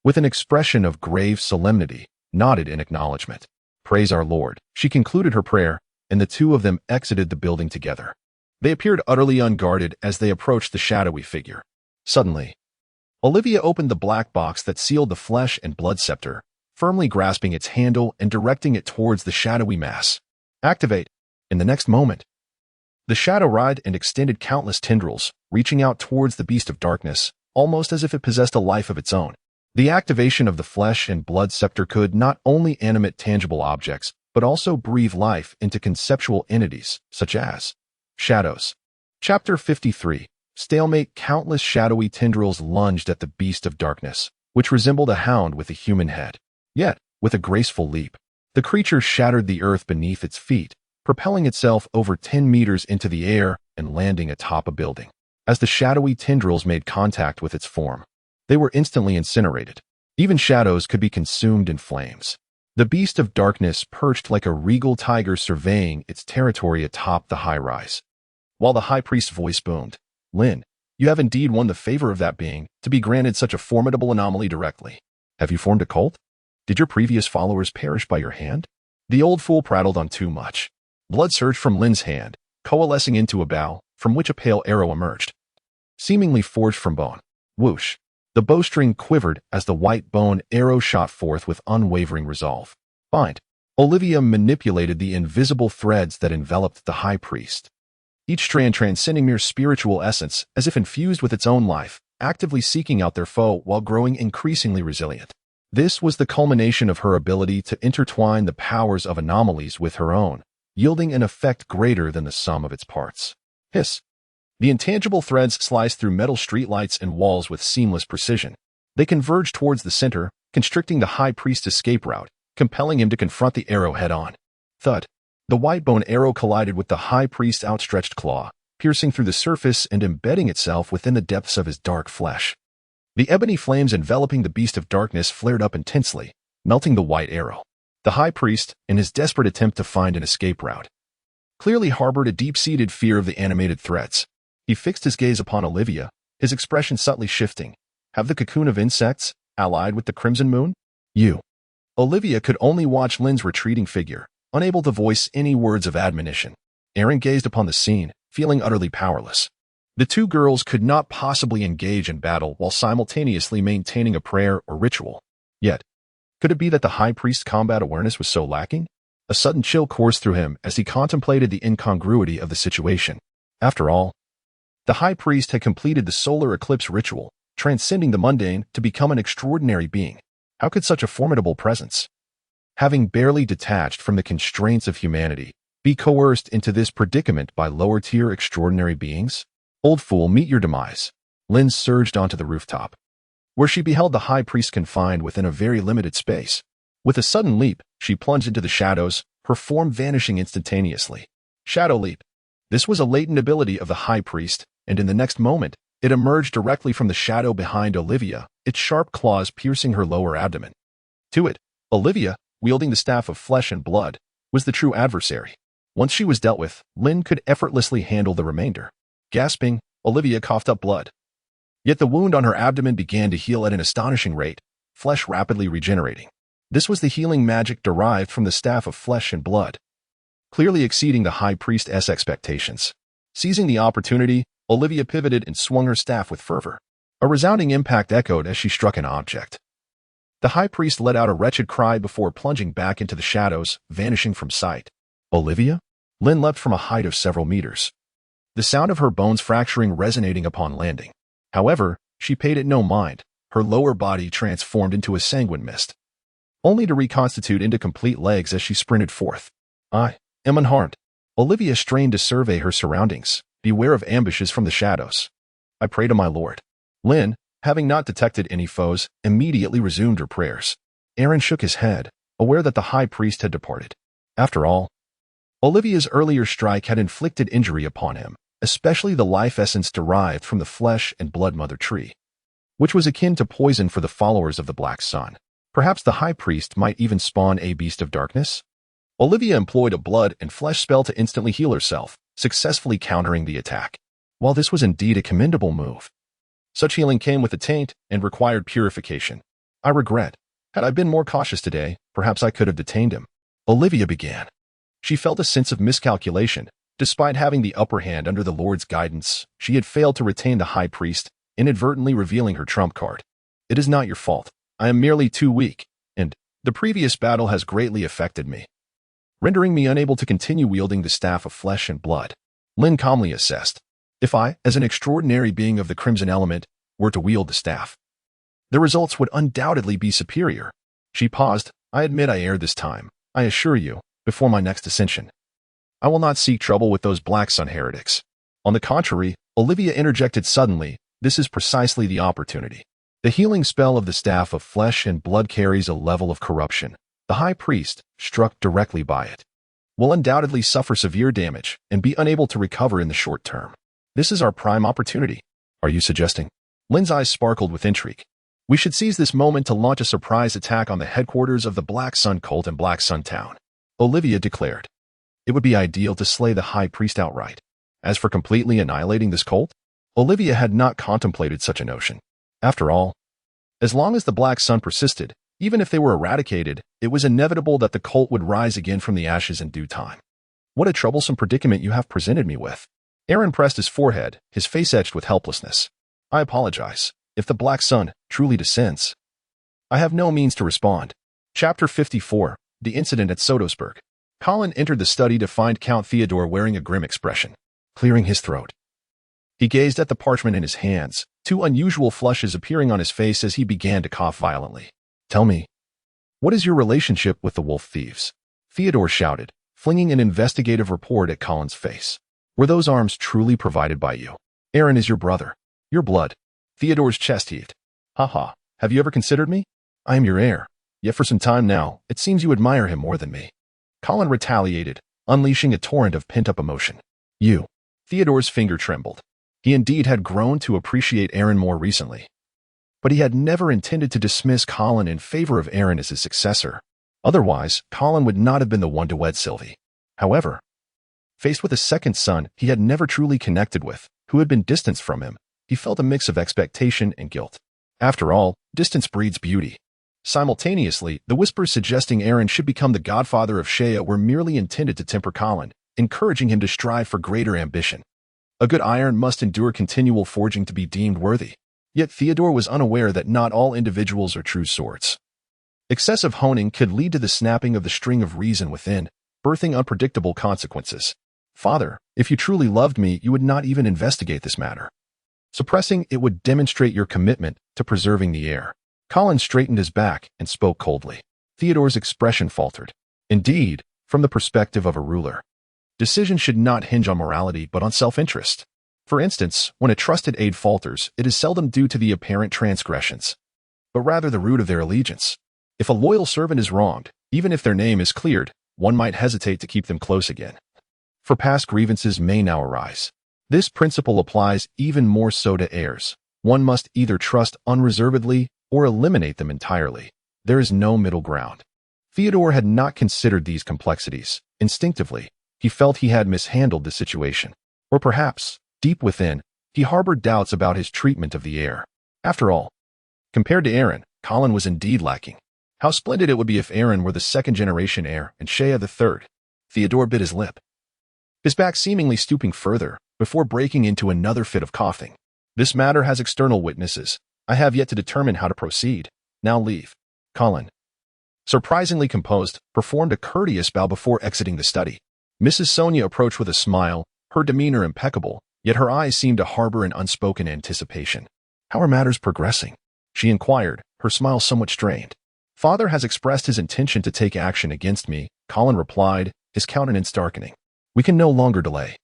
with an expression of grave solemnity, nodded in acknowledgement. Praise our Lord. She concluded her prayer, and the two of them exited the building together. They appeared utterly unguarded as they approached the shadowy figure. Suddenly, Olivia opened the black box that sealed the flesh and blood scepter, firmly grasping its handle and directing it towards the shadowy mass. Activate. In the next moment, the shadow writhed and extended countless tendrils, reaching out towards the beast of darkness, almost as if it possessed a life of its own. The activation of the flesh and blood scepter could not only animate tangible objects, but also breathe life into conceptual entities, such as shadows. Chapter 53. Stalemate. Countless shadowy tendrils lunged at the beast of darkness, which resembled a hound with a human head. Yet, with a graceful leap, the creature shattered the earth beneath its feet, propelling itself over 10 meters into the air and landing atop a building. As the shadowy tendrils made contact with its form, they were instantly incinerated. Even shadows could be consumed in flames. The beast of darkness perched like a regal tiger surveying its territory atop the high-rise. While the high priest's voice boomed, "Lyn, you have indeed won the favor of that being to be granted such a formidable anomaly directly. Have you formed a cult? Did your previous followers perish by your hand?" The old fool prattled on too much. Blood surged from Lyn's hand, coalescing into a bow, from which a pale arrow emerged, seemingly forged from bone. Whoosh! The bowstring quivered as the white bone arrow shot forth with unwavering resolve. Bind. Olivia manipulated the invisible threads that enveloped the high priest, each strand transcending mere spiritual essence as if infused with its own life, actively seeking out their foe while growing increasingly resilient. This was the culmination of her ability to intertwine the powers of anomalies with her own, yielding an effect greater than the sum of its parts. Hiss! The intangible threads sliced through metal streetlights and walls with seamless precision. They converged towards the center, constricting the high priest's escape route, compelling him to confront the arrow head-on. Thud! The white bone arrow collided with the high priest's outstretched claw, piercing through the surface and embedding itself within the depths of his dark flesh. The ebony flames enveloping the beast of darkness flared up intensely, melting the white arrow. The high priest, in his desperate attempt to find an escape route, clearly harbored a deep-seated fear of the animated threats. He fixed his gaze upon Olivia, his expression subtly shifting. Have the cocoon of insects, allied with the crimson moon? You. Olivia could only watch Lyn's retreating figure, unable to voice any words of admonition. Aaron gazed upon the scene, feeling utterly powerless. The two girls could not possibly engage in battle while simultaneously maintaining a prayer or ritual. Yet, could it be that the high priest's combat awareness was so lacking? A sudden chill coursed through him as he contemplated the incongruity of the situation. After all, the high priest had completed the solar eclipse ritual, transcending the mundane to become an extraordinary being. How could such a formidable presence, having barely detached from the constraints of humanity, be coerced into this predicament by lower-tier extraordinary beings? Old fool, meet your demise. Lyn surged onto the rooftop, where she beheld the high priest confined within a very limited space. With a sudden leap, she plunged into the shadows, her form vanishing instantaneously. Shadow leap. This was a latent ability of the high priest, and in the next moment, it emerged directly from the shadow behind Olivia, its sharp claws piercing her lower abdomen. To it, Olivia, wielding the staff of flesh and blood, was the true adversary. Once she was dealt with, Lyn could effortlessly handle the remainder. Gasping, Olivia coughed up blood. Yet the wound on her abdomen began to heal at an astonishing rate, flesh rapidly regenerating. This was the healing magic derived from the staff of flesh and blood, clearly exceeding the high priest's expectations. Seizing the opportunity, Olivia pivoted and swung her staff with fervor. A resounding impact echoed as she struck an object. The high priest let out a wretched cry before plunging back into the shadows, vanishing from sight. Olivia? Lyn leapt from a height of several meters, the sound of her bones fracturing resonating upon landing. However, she paid it no mind. Her lower body transformed into a sanguine mist, only to reconstitute into complete legs as she sprinted forth. I am unharmed. Olivia strained to survey her surroundings, beware of ambushes from the shadows. I pray to my lord. Lyn, having not detected any foes, immediately resumed her prayers. Aaron shook his head, aware that the high priest had departed. After all, Olivia's earlier strike had inflicted injury upon him, especially the life essence derived from the flesh and blood mother tree, which was akin to poison for the followers of the Black Sun. Perhaps the high priest might even spawn a beast of darkness? Olivia employed a blood and flesh spell to instantly heal herself, successfully countering the attack. While this was indeed a commendable move, such healing came with a taint and required purification. I regret. Had I been more cautious today, perhaps I could have detained him. Olivia began. She felt a sense of miscalculation. Despite having the upper hand under the Lord's guidance, she had failed to retain the high priest, inadvertently revealing her trump card. It is not your fault. I am merely too weak, and the previous battle has greatly affected me, rendering me unable to continue wielding the staff of flesh and blood. Lyn calmly assessed. If I, as an extraordinary being of the crimson element, were to wield the staff, the results would undoubtedly be superior. She paused. I admit I erred this time. I assure you, before my next ascension, I will not seek trouble with those Black Sun heretics. On the contrary, Olivia interjected suddenly, this is precisely the opportunity. The healing spell of the staff of flesh and blood carries a level of corruption. The high priest, struck directly by it, will undoubtedly suffer severe damage and be unable to recover in the short term. This is our prime opportunity. Are you suggesting? Lyn's eyes sparkled with intrigue. We should seize this moment to launch a surprise attack on the headquarters of the Black Sun cult in Black Sun Town, Olivia declared. It would be ideal to slay the high priest outright. As for completely annihilating this cult, Olivia had not contemplated such a notion. After all, as long as the Black Sun persisted, even if they were eradicated, it was inevitable that the cult would rise again from the ashes in due time. What a troublesome predicament you have presented me with. Aaron pressed his forehead, his face etched with helplessness. I apologize. If the Black Sun truly descends, I have no means to respond. Chapter 54, The Incident at Sotosburg. Colin entered the study to find Count Theodore wearing a grim expression, clearing his throat. He gazed at the parchment in his hands, two unusual flushes appearing on his face as he began to cough violently. Tell me, what is your relationship with the wolf thieves? Theodore shouted, flinging an investigative report at Colin's face. Were those arms truly provided by you? Aaron is your brother. Your blood. Theodore's chest heaved. Haha, have you ever considered me? I am your heir. Yet for some time now, it seems you admire him more than me. Colin retaliated, unleashing a torrent of pent-up emotion. You. Theodore's finger trembled. He indeed had grown to appreciate Aaron more recently. But he had never intended to dismiss Colin in favor of Aaron as his successor. Otherwise, Colin would not have been the one to wed Sylvie. However, faced with a second son he had never truly connected with, who had been distanced from him, he felt a mix of expectation and guilt. After all, distance breeds beauty. Simultaneously, the whispers suggesting Aaron should become the godfather of Shea were merely intended to temper Colin, encouraging him to strive for greater ambition. A good iron must endure continual forging to be deemed worthy. Yet Theodore was unaware that not all individuals are true swords. Excessive honing could lead to the snapping of the string of reason within, birthing unpredictable consequences. Father, if you truly loved me, you would not even investigate this matter. Suppressing it would demonstrate your commitment to preserving the heir. Colin straightened his back and spoke coldly. Theodore's expression faltered. Indeed, from the perspective of a ruler, decisions should not hinge on morality but on self-interest. For instance, when a trusted aide falters, it is seldom due to the apparent transgressions, but rather the root of their allegiance. If a loyal servant is wronged, even if their name is cleared, one might hesitate to keep them close again. For past grievances may now arise. This principle applies even more so to heirs. One must either trust unreservedly or eliminate them entirely. There is no middle ground. Theodore had not considered these complexities. Instinctively, he felt he had mishandled the situation. Or perhaps, deep within, he harbored doubts about his treatment of the heir. After all, compared to Aaron, Colin was indeed lacking. How splendid it would be if Aaron were the second-generation heir and Shea the third. Theodore bit his lip, his back seemingly stooping further, before breaking into another fit of coughing. This matter has external witnesses. I have yet to determine how to proceed. Now leave. Colin, surprisingly composed, performed a courteous bow before exiting the study. Mrs. Sonia approached with a smile, her demeanor impeccable, yet her eyes seemed to harbor an unspoken anticipation. How are matters progressing? She inquired, her smile somewhat strained. Father has expressed his intention to take action against me, Colin replied, his countenance darkening. We can no longer delay.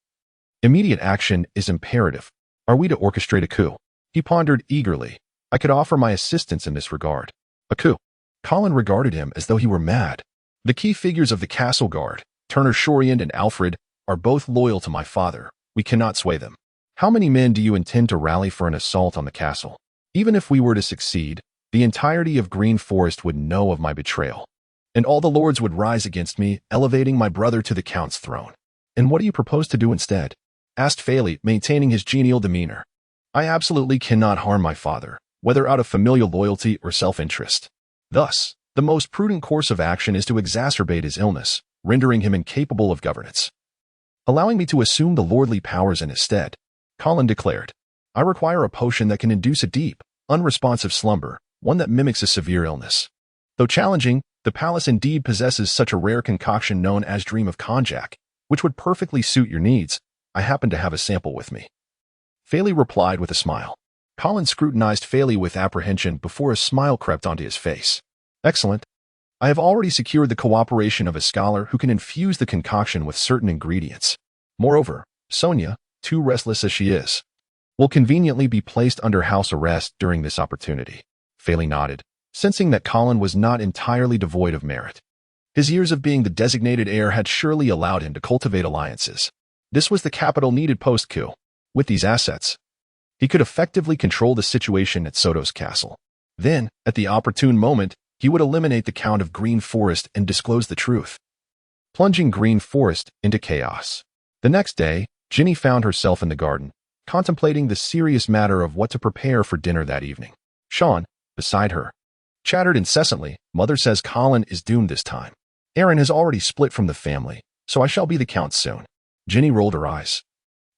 Immediate action is imperative. Are we to orchestrate a coup? He pondered eagerly. I could offer my assistance in this regard. A coup? Colin regarded him as though he were mad. The key figures of the castle guard, Turner Shoriand and Alfred, are both loyal to my father. We cannot sway them. How many men do you intend to rally for an assault on the castle? Even if we were to succeed, the entirety of Green Forest would know of my betrayal, and all the lords would rise against me, elevating my brother to the count's throne. And what do you propose to do instead? Asked Faley, maintaining his genial demeanor. I absolutely cannot harm my father, whether out of familial loyalty or self-interest. Thus, the most prudent course of action is to exacerbate his illness, rendering him incapable of governance, allowing me to assume the lordly powers in his stead. Colin declared, I require a potion that can induce a deep, unresponsive slumber, one that mimics a severe illness. Though challenging, the palace indeed possesses such a rare concoction known as Dream of Konjak, which would perfectly suit your needs. I happen to have a sample with me. Faley replied with a smile. Colin scrutinized Faley with apprehension before a smile crept onto his face. Excellent. I have already secured the cooperation of a scholar who can infuse the concoction with certain ingredients. Moreover, Sonia, too restless as she is, will conveniently be placed under house arrest during this opportunity. Faley nodded, sensing that Colin was not entirely devoid of merit. His years of being the designated heir had surely allowed him to cultivate alliances. This was the capital needed post-coup. With these assets, he could effectively control the situation at Sotos Castle. Then, at the opportune moment, he would eliminate the Count of Green Forest and disclose the truth, plunging Green Forest into chaos. The next day, Ginny found herself in the garden, contemplating the serious matter of what to prepare for dinner that evening. Sean, beside her, chattered incessantly. Mother says Colin is doomed this time. Aaron has already split from the family, so I shall be the Count soon. Ginny rolled her eyes,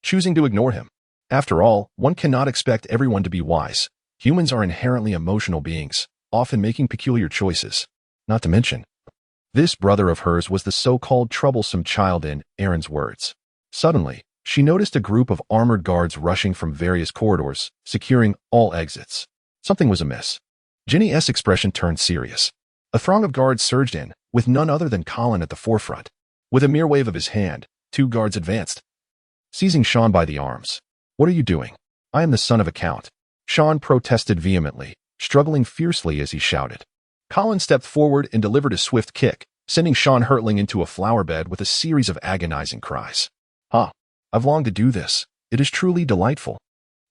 choosing to ignore him. After all, one cannot expect everyone to be wise. Humans are inherently emotional beings, often making peculiar choices. Not to mention, this brother of hers was the so-called troublesome child in Aaron's words. Suddenly, she noticed a group of armored guards rushing from various corridors, securing all exits. Something was amiss. Ginny's expression turned serious. A throng of guards surged in, with none other than Colin at the forefront. With a mere wave of his hand, 2 guards advanced, seizing Sean by the arms. What are you doing? I am the son of a count. Sean protested vehemently, struggling fiercely as he shouted. Colin stepped forward and delivered a swift kick, sending Sean hurtling into a flower bed with a series of agonizing cries. I've longed to do this. It is truly delightful.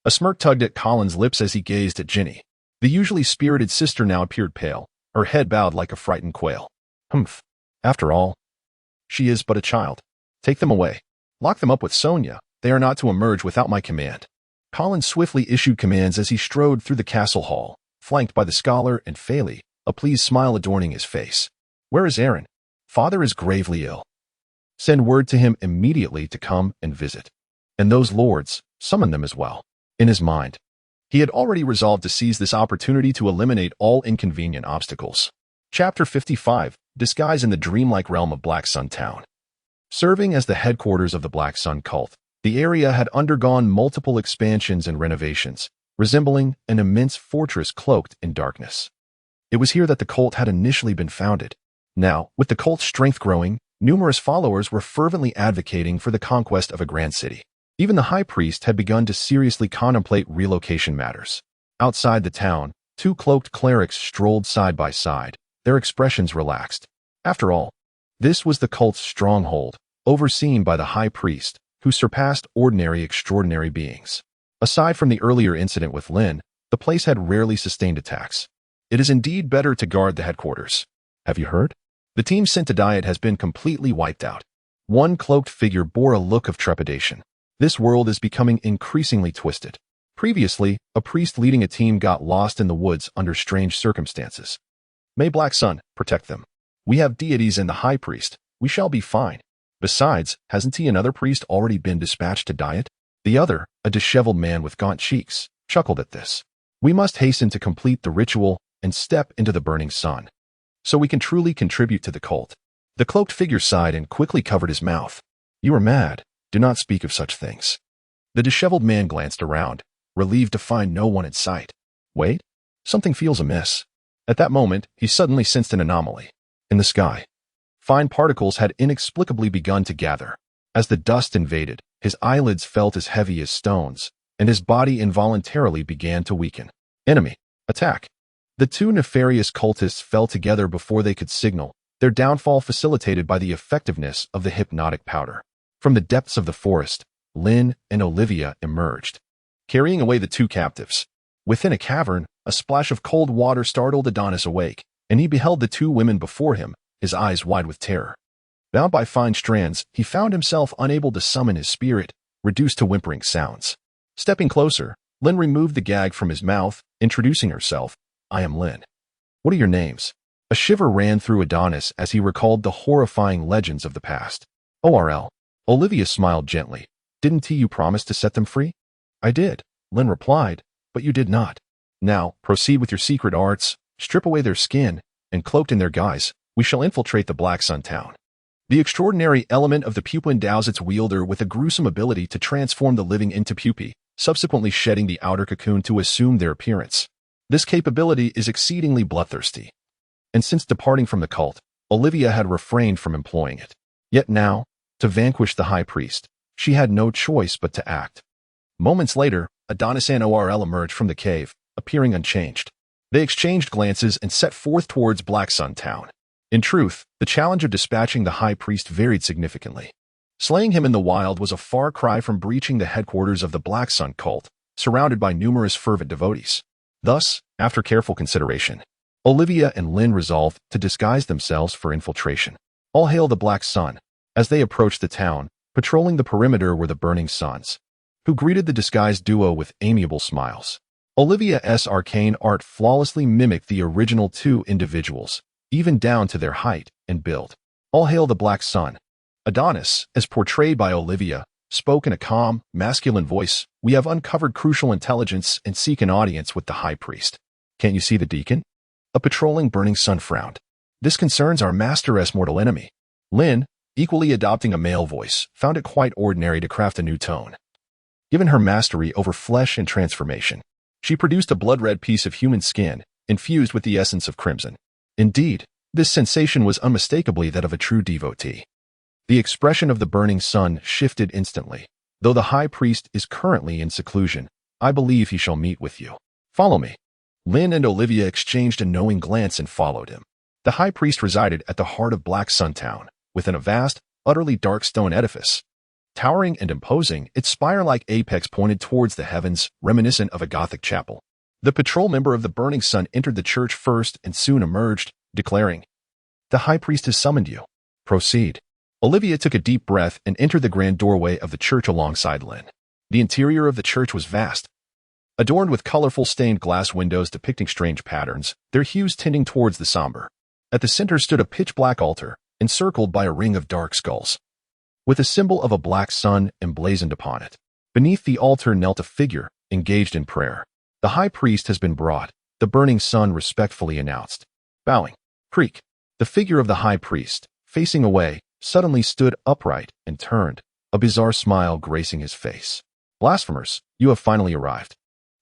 A smirk tugged at Colin's lips as he gazed at Ginny. The usually spirited sister now appeared pale, her head bowed like a frightened quail. Humph. After all, she is but a child. Take them away. Lock them up with Sonia. They are not to emerge without my command. Colin swiftly issued commands as he strode through the castle hall, flanked by the scholar and Phaley, a pleased smile adorning his face. Where is Aaron? Father is gravely ill. Send word to him immediately to come and visit. And those lords, summon them as well. In his mind, he had already resolved to seize this opportunity to eliminate all inconvenient obstacles. Chapter 55, Disguise in the Dreamlike Realm of Black Sun Town. Serving as the headquarters of the Black Sun cult, the area had undergone multiple expansions and renovations, resembling an immense fortress cloaked in darkness. It was here that the cult had initially been founded. Now, with the cult's strength growing, numerous followers were fervently advocating for the conquest of a grand city. Even the high priest had begun to seriously contemplate relocation matters. Outside the town, 2 cloaked clerics strolled side by side, their expressions relaxed. After all, this was the cult's stronghold, overseen by the high priest, who surpassed ordinary extraordinary beings. Aside from the earlier incident with Lynn, the place had rarely sustained attacks. It is indeed better to guard the headquarters. Have you heard? The team sent to Diet has been completely wiped out. One cloaked figure bore a look of trepidation. This world is becoming increasingly twisted. Previously, a priest leading a team got lost in the woods under strange circumstances. May Black Sun protect them. We have deities and the high priest. We shall be fine. Besides, hasn't he another priest already been dispatched to Diet? The other, a disheveled man with gaunt cheeks, chuckled at this. We must hasten to complete the ritual and step into the burning sun, so we can truly contribute to the cult. The cloaked figure sighed and quickly covered his mouth. You are mad. Do not speak of such things. The disheveled man glanced around, relieved to find no one in sight. Wait, something feels amiss. At that moment, he suddenly sensed an anomaly. In the sky, fine particles had inexplicably begun to gather. As the dust invaded, his eyelids felt as heavy as stones, and his body involuntarily began to weaken. Enemy, attack. The 2 nefarious cultists fell together before they could signal, their downfall facilitated by the effectiveness of the hypnotic powder. From the depths of the forest, Lynn and Olivia emerged, carrying away the 2 captives. Within a cavern, a splash of cold water startled Adonis awake, and he beheld the 2 women before him, his eyes wide with terror. Bound by fine strands, he found himself unable to summon his spirit, reduced to whimpering sounds. Stepping closer, Lynn removed the gag from his mouth, introducing herself. I am Lynn. What are your names? A shiver ran through Adonis as he recalled the horrifying legends of the past. ORL. Olivia smiled gently. Didn't you promise to set them free? I did, Lynn replied, but you did not. Now, proceed with your secret arts, strip away their skin, and cloaked in their guise, we shall infiltrate the Black Sun town. The extraordinary element of the pupa endows its wielder with a gruesome ability to transform the living into pupae, subsequently shedding the outer cocoon to assume their appearance. This capability is exceedingly bloodthirsty, and since departing from the cult, Olivia had refrained from employing it. Yet now, to vanquish the high priest, she had no choice but to act. Moments later, Adonis and ORL emerged from the cave, appearing unchanged. They exchanged glances and set forth towards Black Sun Town. In truth, the challenge of dispatching the high priest varied significantly. Slaying him in the wild was a far cry from breaching the headquarters of the Black Sun cult, surrounded by numerous fervent devotees. Thus, after careful consideration, Olivia and Lynn resolved to disguise themselves for infiltration. All hail the Black Sun. As they approached the town, patrolling the perimeter were the Burning Suns, who greeted the disguised duo with amiable smiles. Olivia's arcane art flawlessly mimicked the original two individuals, even down to their height and build. All hail the Black Sun. Adonis, as portrayed by Olivia, spoke in a calm, masculine voice. We have uncovered crucial intelligence and seek an audience with the High Priest. Can't you see the deacon? A patrolling Burning Sun frowned. This concerns our master's mortal enemy. Lynn, equally adopting a male voice, found it quite ordinary to craft a new tone. Given her mastery over flesh and transformation, she produced a blood-red piece of human skin, infused with the essence of crimson. Indeed, this sensation was unmistakably that of a true devotee. The expression of the Burning Sun shifted instantly. Though the High Priest is currently in seclusion, I believe he shall meet with you. Follow me. Lynn and Olivia exchanged a knowing glance and followed him. The High Priest resided at the heart of Black Sun Town, within a vast, utterly dark stone edifice. Towering and imposing, its spire-like apex pointed towards the heavens, reminiscent of a Gothic chapel. The patrol member of the Burning Sun entered the church first and soon emerged, declaring, "The High Priest has summoned you. Proceed." Olivia took a deep breath and entered the grand doorway of the church alongside Lynn. The interior of the church was vast, adorned with colorful stained glass windows depicting strange patterns, their hues tending towards the somber. At the center stood a pitch-black altar, encircled by a ring of dark skulls, with a symbol of a black sun emblazoned upon it. Beneath the altar knelt a figure, engaged in prayer. "The High Priest has been brought," the Burning Sun respectfully announced. Bowing, creak. The figure of the High Priest, facing away, suddenly stood upright and turned, a bizarre smile gracing his face. "Blasphemers, you have finally arrived."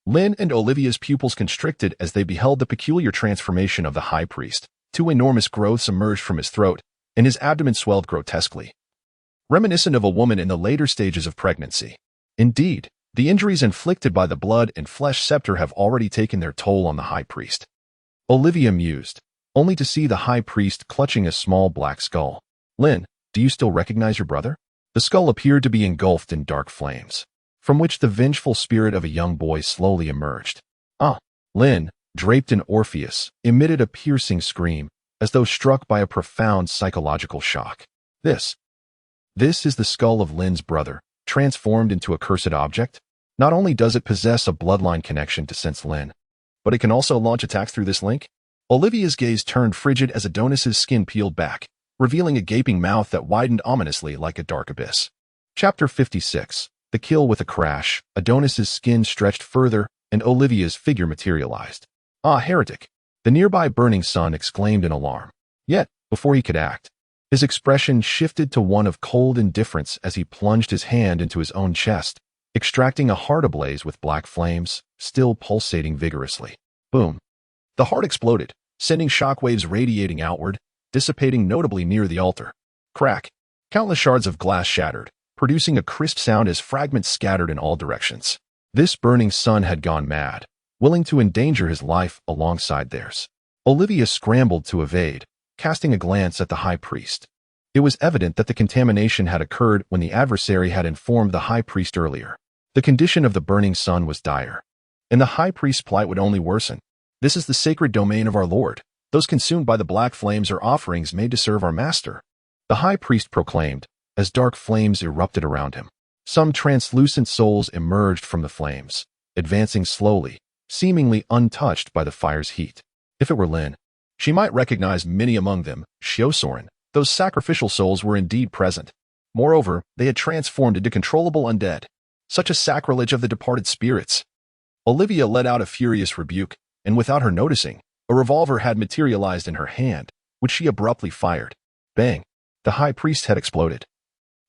Lynn and Olivia's pupils constricted as they beheld the peculiar transformation of the High Priest. Two enormous growths emerged from his throat, and his abdomen swelled grotesquely, reminiscent of a woman in the later stages of pregnancy. Indeed, the injuries inflicted by the blood and flesh scepter have already taken their toll on the High Priest. Olivia mused, only to see the High Priest clutching a small black skull. "Lynn, do you still recognize your brother?" The skull appeared to be engulfed in dark flames, from which the vengeful spirit of a young boy slowly emerged. "Ah!" Lynn, draped in Orpheus, emitted a piercing scream, as though struck by a profound psychological shock. This is the skull of Lynn's brother, transformed into a cursed object? Not only does it possess a bloodline connection to Sense Lynn, but it can also launch attacks through this link? Olivia's gaze turned frigid as Adonis's skin peeled back, revealing a gaping mouth that widened ominously like a dark abyss. Chapter 56. The Kill with a Crash. Adonis's skin stretched further, and Olivia's figure materialized. "Ah, heretic!" the nearby Burning Sun exclaimed in alarm. Yet, before he could act, his expression shifted to one of cold indifference as he plunged his hand into his own chest, extracting a heart ablaze with black flames, still pulsating vigorously. Boom! The heart exploded, sending shockwaves radiating outward, dissipating notably near the altar. Crack! Countless shards of glass shattered, producing a crisp sound as fragments scattered in all directions. This Burning Sun had gone mad, willing to endanger his life alongside theirs. Olivia scrambled to evade, casting a glance at the High Priest. It was evident that the contamination had occurred when the adversary had informed the High Priest earlier. The condition of the Burning Sun was dire, and the High Priest's plight would only worsen. "This is the sacred domain of our Lord. Those consumed by the black flames are offerings made to serve our master," the High Priest proclaimed, as dark flames erupted around him. Some translucent souls emerged from the flames, advancing slowly, seemingly untouched by the fire's heat. If it were Lynn, she might recognize many among them. Shiosoren, those sacrificial souls were indeed present. Moreover, they had transformed into controllable undead. Such a sacrilege of the departed spirits. Olivia let out a furious rebuke, and without her noticing, a revolver had materialized in her hand, which she abruptly fired. Bang! The High Priest had exploded.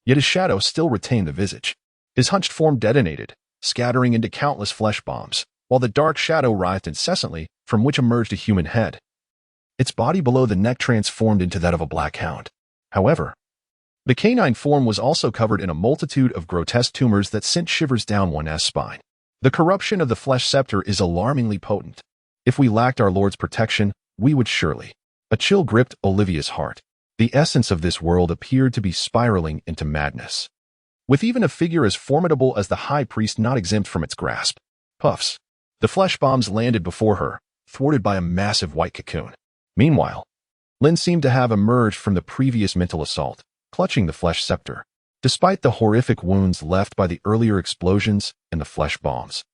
Yet his shadow still retained the visage. His hunched form detonated, scattering into countless flesh bombs, while the dark shadow writhed incessantly, from which emerged a human head. Its body below the neck transformed into that of a black hound. However, the canine form was also covered in a multitude of grotesque tumors that sent shivers down one's spine. The corruption of the flesh scepter is alarmingly potent. If we lacked our Lord's protection, we would surely. A chill gripped Olivia's heart. The essence of this world appeared to be spiraling into madness, with even a figure as formidable as the High Priest not exempt from its grasp. Puffs. The flesh bombs landed before her, thwarted by a massive white cocoon. Meanwhile, Lynn seemed to have emerged from the previous mental assault, clutching the flesh scepter, despite the horrific wounds left by the earlier explosions and the flesh bombs.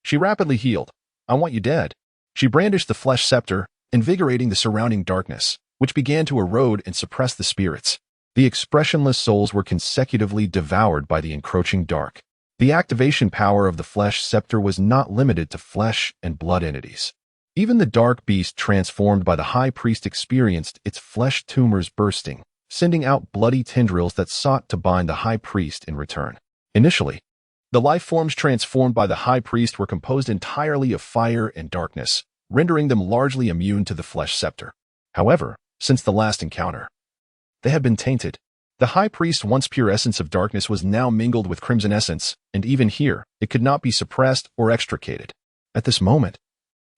She rapidly healed. "I want you dead." She brandished the flesh scepter, invigorating the surrounding darkness, which began to erode and suppress the spirits. The expressionless souls were consecutively devoured by the encroaching dark. The activation power of the flesh scepter was not limited to flesh and blood entities. Even the dark beast transformed by the high priest experienced its flesh tumors bursting, sending out bloody tendrils that sought to bind the high priest in return. Initially, the life forms transformed by the high priest were composed entirely of fire and darkness, rendering them largely immune to the flesh scepter. However, since the last encounter, they had been tainted. The high priest's once pure essence of darkness was now mingled with crimson essence, and even here, it could not be suppressed or extricated. At this moment,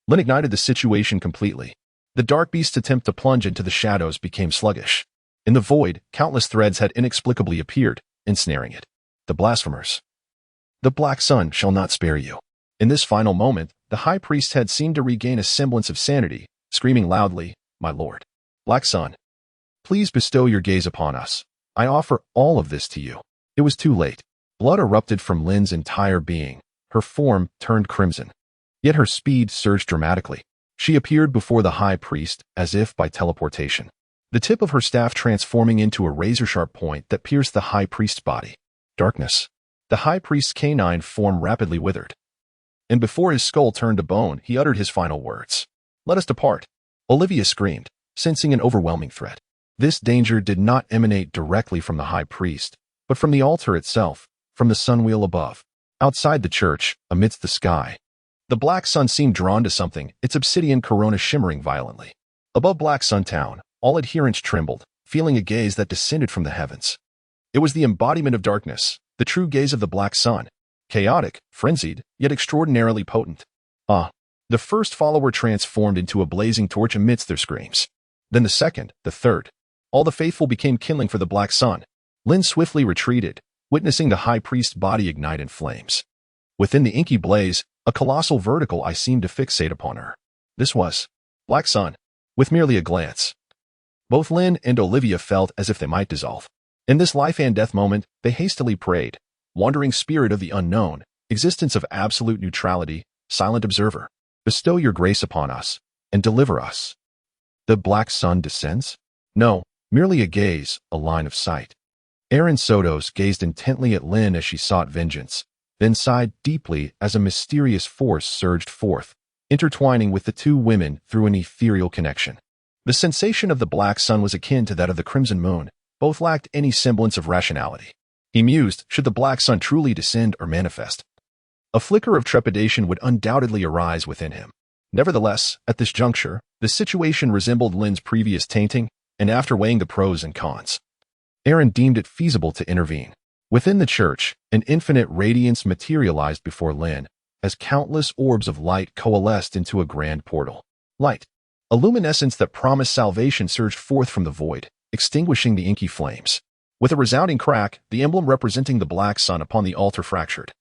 Lynn ignited the situation completely. The dark beast's attempt to plunge into the shadows became sluggish. In the void, countless threads had inexplicably appeared, ensnaring it. The blasphemers. "The Black Sun shall not spare you." In this final moment, the high priest's head seemed to regain a semblance of sanity, screaming loudly, "My lord, Black Sun, please bestow your gaze upon us. I offer all of this to you." It was too late. Blood erupted from Lynn's entire being. Her form turned crimson. Yet her speed surged dramatically. She appeared before the high priest as if by teleportation, the tip of her staff transforming into a razor-sharp point that pierced the high priest's body. Darkness. The high priest's canine form rapidly withered, and before his skull turned to bone, he uttered his final words. "Let us depart." Olivia screamed, sensing an overwhelming threat. This danger did not emanate directly from the high priest, but from the altar itself, from the sunwheel above. Outside the church, amidst the sky, the Black Sun seemed drawn to something, its obsidian corona shimmering violently. Above Black Sun Town, all adherents trembled, feeling a gaze that descended from the heavens. It was the embodiment of darkness, the true gaze of the Black Sun, chaotic, frenzied, yet extraordinarily potent. The first follower transformed into a blazing torch amidst their screams. Then the second, the third. All the faithful became kindling for the Black Sun. Lynn swiftly retreated, witnessing the high priest's body ignite in flames. Within the inky blaze, a colossal vertical eye seemed to fixate upon her. This was Black Sun, with merely a glance. Both Lynn and Olivia felt as if they might dissolve. In this life and death moment, they hastily prayed, "Wandering spirit of the unknown, existence of absolute neutrality, silent observer, bestow your grace upon us, and deliver us." The Black Sun descends? No, merely a gaze, a line of sight. Aaron Sotos gazed intently at Lynn as she sought vengeance, then sighed deeply as a mysterious force surged forth, intertwining with the two women through an ethereal connection. The sensation of the Black Sun was akin to that of the Crimson Moon. Both lacked any semblance of rationality. He mused, should the Black Sun truly descend or manifest? A flicker of trepidation would undoubtedly arise within him. Nevertheless, at this juncture, the situation resembled Lynn's previous tainting, and after weighing the pros and cons, Aaron deemed it feasible to intervene. Within the church, an infinite radiance materialized before Lynn, as countless orbs of light coalesced into a grand portal. Light, a luminescence that promised salvation, surged forth from the void, extinguishing the inky flames. With a resounding crack, the emblem representing the Black Sun upon the altar fractured,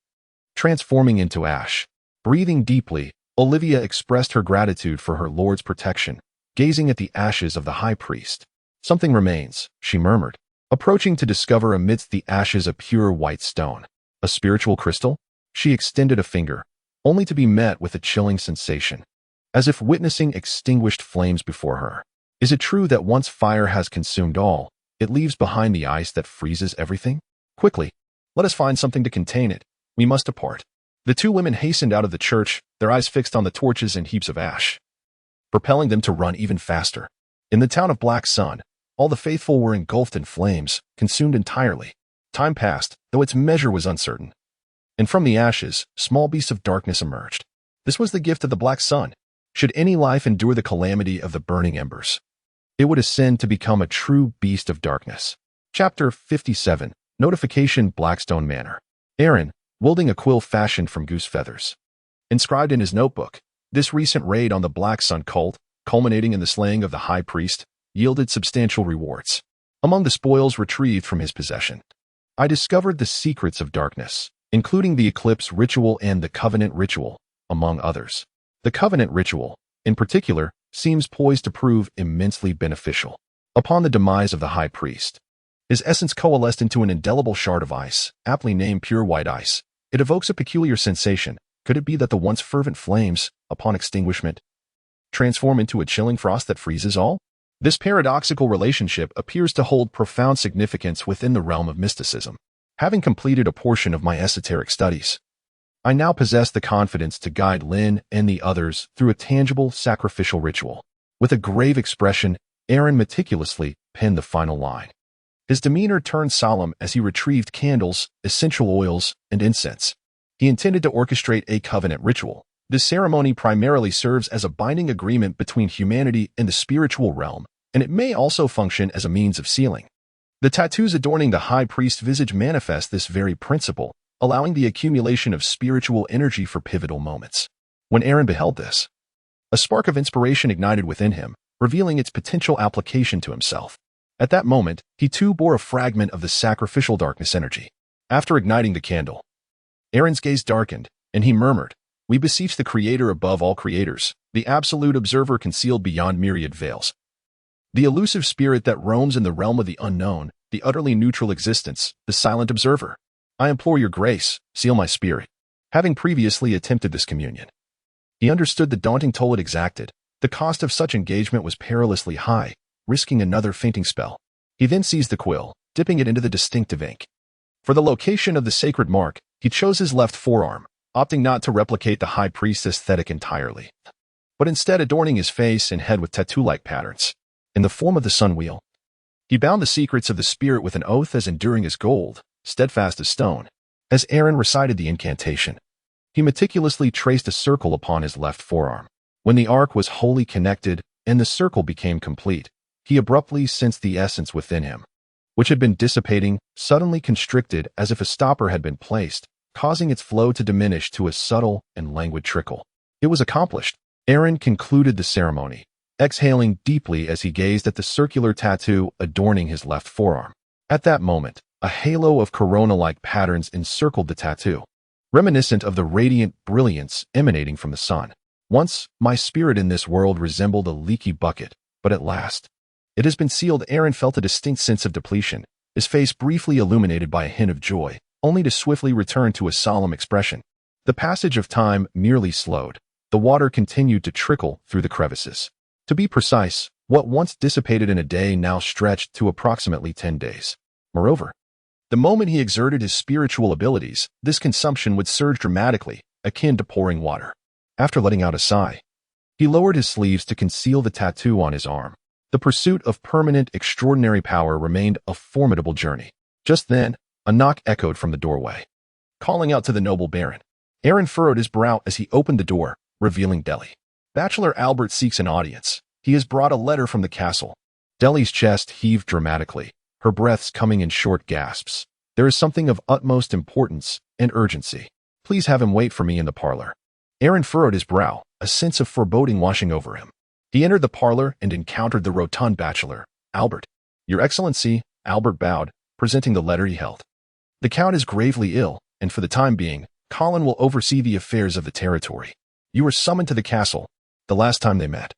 transforming into ash. Breathing deeply, Olivia expressed her gratitude for her lord's protection, gazing at the ashes of the high priest. "Something remains," she murmured, approaching to discover amidst the ashes a pure white stone. "A spiritual crystal?" She extended a finger, only to be met with a chilling sensation, as if witnessing extinguished flames before her. Is it true that once fire has consumed all, it leaves behind the ice that freezes everything? Quickly, let us find something to contain it. We must depart. The two women hastened out of the church, their eyes fixed on the torches and heaps of ash, propelling them to run even faster. In the town of Black Sun, all the faithful were engulfed in flames, consumed entirely. Time passed, though its measure was uncertain. And from the ashes, small beasts of darkness emerged. This was the gift of the Black Sun. Should any life endure the calamity of the burning embers, it would ascend to become a true beast of darkness. Chapter 57, Notification, Blackstone Manor. Aaron, wielding a quill fashioned from goose feathers, inscribed in his notebook, this recent raid on the Black Sun cult, culminating in the slaying of the high priest, yielded substantial rewards. Among the spoils retrieved from his possession, I discovered the secrets of darkness, including the eclipse ritual and the covenant ritual, among others. The covenant ritual, in particular, seems poised to prove immensely beneficial. Upon the demise of the high priest, his essence coalesced into an indelible shard of ice, aptly named pure white ice. It evokes a peculiar sensation. Could it be that the once fervent flames, upon extinguishment, transform into a chilling frost that freezes all? This paradoxical relationship appears to hold profound significance within the realm of mysticism. Having completed a portion of my esoteric studies, I now possess the confidence to guide Lin and the others through a tangible sacrificial ritual. With a grave expression, Aaron meticulously penned the final line. His demeanor turned solemn as he retrieved candles, essential oils, and incense. He intended to orchestrate a covenant ritual. This ceremony primarily serves as a binding agreement between humanity and the spiritual realm, and it may also function as a means of sealing. The tattoos adorning the high priest's visage manifest this very principle, allowing the accumulation of spiritual energy for pivotal moments. When Aaron beheld this, a spark of inspiration ignited within him, revealing its potential application to himself. At that moment, he too bore a fragment of the sacrificial darkness energy. After igniting the candle, Aaron's gaze darkened, and he murmured, "We beseech the Creator above all creators, the absolute observer concealed beyond myriad veils, the elusive spirit that roams in the realm of the unknown, the utterly neutral existence, the silent observer. I implore your grace, seal my spirit." Having previously attempted this communion, he understood the daunting toll it exacted. The cost of such engagement was perilously high, risking another fainting spell. He then seized the quill, dipping it into the distinctive ink. For the location of the sacred mark, he chose his left forearm, opting not to replicate the high priest's aesthetic entirely, but instead adorning his face and head with tattoo-like patterns. In the form of the sun wheel, he bound the secrets of the spirit with an oath as enduring as gold, steadfast as stone. As Aaron recited the incantation, he meticulously traced a circle upon his left forearm. When the arc was wholly connected and the circle became complete, he abruptly sensed the essence within him, which had been dissipating, suddenly constricted as if a stopper had been placed, causing its flow to diminish to a subtle and languid trickle. It was accomplished. Aaron concluded the ceremony, exhaling deeply as he gazed at the circular tattoo adorning his left forearm. At that moment, a halo of corona-like patterns encircled the tattoo, reminiscent of the radiant brilliance emanating from the sun. Once, my spirit in this world resembled a leaky bucket, but at last, it has been sealed. Aaron felt a distinct sense of depletion, his face briefly illuminated by a hint of joy, only to swiftly return to a solemn expression. The passage of time merely slowed. The water continued to trickle through the crevices. To be precise, what once dissipated in a day now stretched to approximately 10 days. Moreover, the moment he exerted his spiritual abilities, this consumption would surge dramatically, akin to pouring water. After letting out a sigh, he lowered his sleeves to conceal the tattoo on his arm. The pursuit of permanent, extraordinary power remained a formidable journey. Just then, a knock echoed from the doorway, calling out to the noble baron. Aaron furrowed his brow as he opened the door, revealing Deli. "Bachelor Albert seeks an audience. He has brought a letter from the castle." Deli's chest heaved dramatically, her breaths coming in short gasps. "There is something of utmost importance and urgency. Please have him wait for me in the parlor." Aaron furrowed his brow, a sense of foreboding washing over him. He entered the parlor and encountered the rotund bachelor, Albert. "Your Excellency," Albert bowed, presenting the letter he held. "The Count is gravely ill, and for the time being, Colin will oversee the affairs of the territory. You were summoned to the castle the last time they met.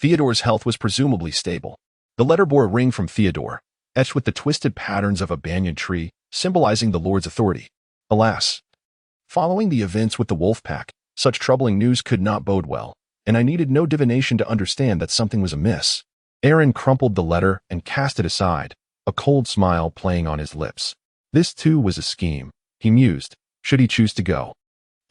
Theodore's health was presumably stable." The letter bore a ring from Theodore, etched with the twisted patterns of a banyan tree, symbolizing the Lord's authority. Alas, following the events with the wolf pack, such troubling news could not bode well, and I needed no divination to understand that something was amiss. Aaron crumpled the letter and cast it aside, a cold smile playing on his lips. This too was a scheme, he mused, should he choose to go.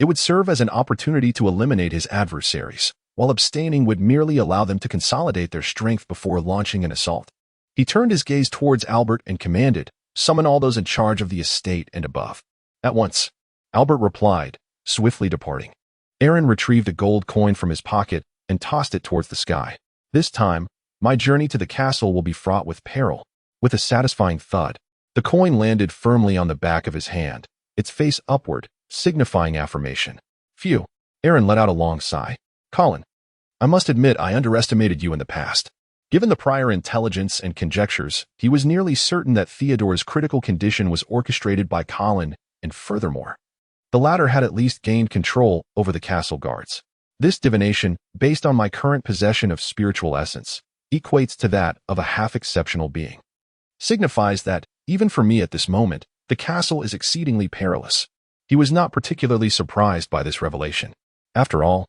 It would serve as an opportunity to eliminate his adversaries, while abstaining would merely allow them to consolidate their strength before launching an assault. He turned his gaze towards Albert and commanded, "Summon all those in charge of the estate and above." At once, Albert replied, swiftly departing. Aaron retrieved a gold coin from his pocket and tossed it towards the sky. "This time, my journey to the castle will be fraught with peril." With a satisfying thud, the coin landed firmly on the back of his hand, its face upward, signifying affirmation. "Phew," Aaron let out a long sigh. "Colin, I must admit I underestimated you in the past." Given the prior intelligence and conjectures, he was nearly certain that Theodore's critical condition was orchestrated by Colin, and furthermore, The latter had at least gained control over the castle guards. This divination, based on my current possession of spiritual essence, equates to that of a half-exceptional being. Signifies that, even for me at this moment, the castle is exceedingly perilous. He was not particularly surprised by this revelation. After all,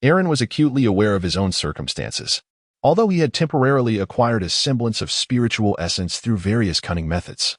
Aaron was acutely aware of his own circumstances. Although he had temporarily acquired a semblance of spiritual essence through various cunning methods,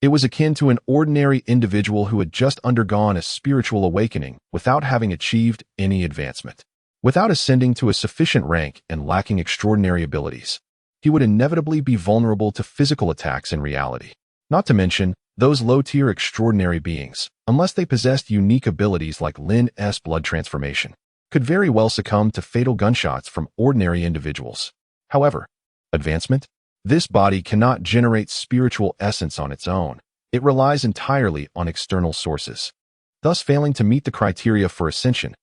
it was akin to an ordinary individual who had just undergone a spiritual awakening without having achieved any advancement. Without ascending to a sufficient rank and lacking extraordinary abilities, he would inevitably be vulnerable to physical attacks in reality. Not to mention, those low-tier extraordinary beings, unless they possessed unique abilities like Lin's blood transformation, could very well succumb to fatal gunshots from ordinary individuals. However, advancement? This body cannot generate spiritual essence on its own. It relies entirely on external sources, thus failing to meet the criteria for ascension,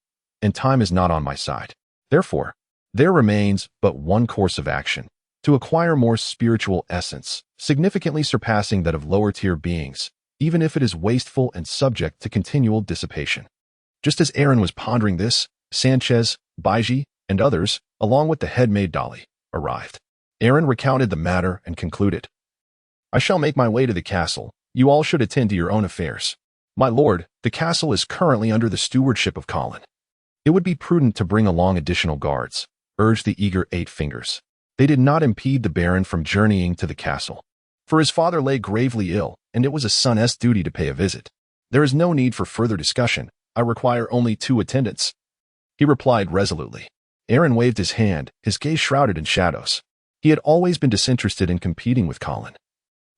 and time is not on my side. Therefore, there remains but one course of action: to acquire more spiritual essence, significantly surpassing that of lower-tier beings, even if it is wasteful and subject to continual dissipation. Just as Aaron was pondering this, Sanchez, Baiji, and others, along with the head-maid Dolly, arrived. Aaron recounted the matter and concluded, "I shall make my way to the castle. You all should attend to your own affairs. My lord, the castle is currently under the stewardship of Colin. It would be prudent to bring along additional guards," urged the eager Eight Fingers. They did not impede the Baron from journeying to the castle, for his father lay gravely ill, and it was a son's duty to pay a visit. "There is no need for further discussion. I require only 2 attendants," he replied resolutely. Aaron waved his hand, his gaze shrouded in shadows. He had always been disinterested in competing with Colin,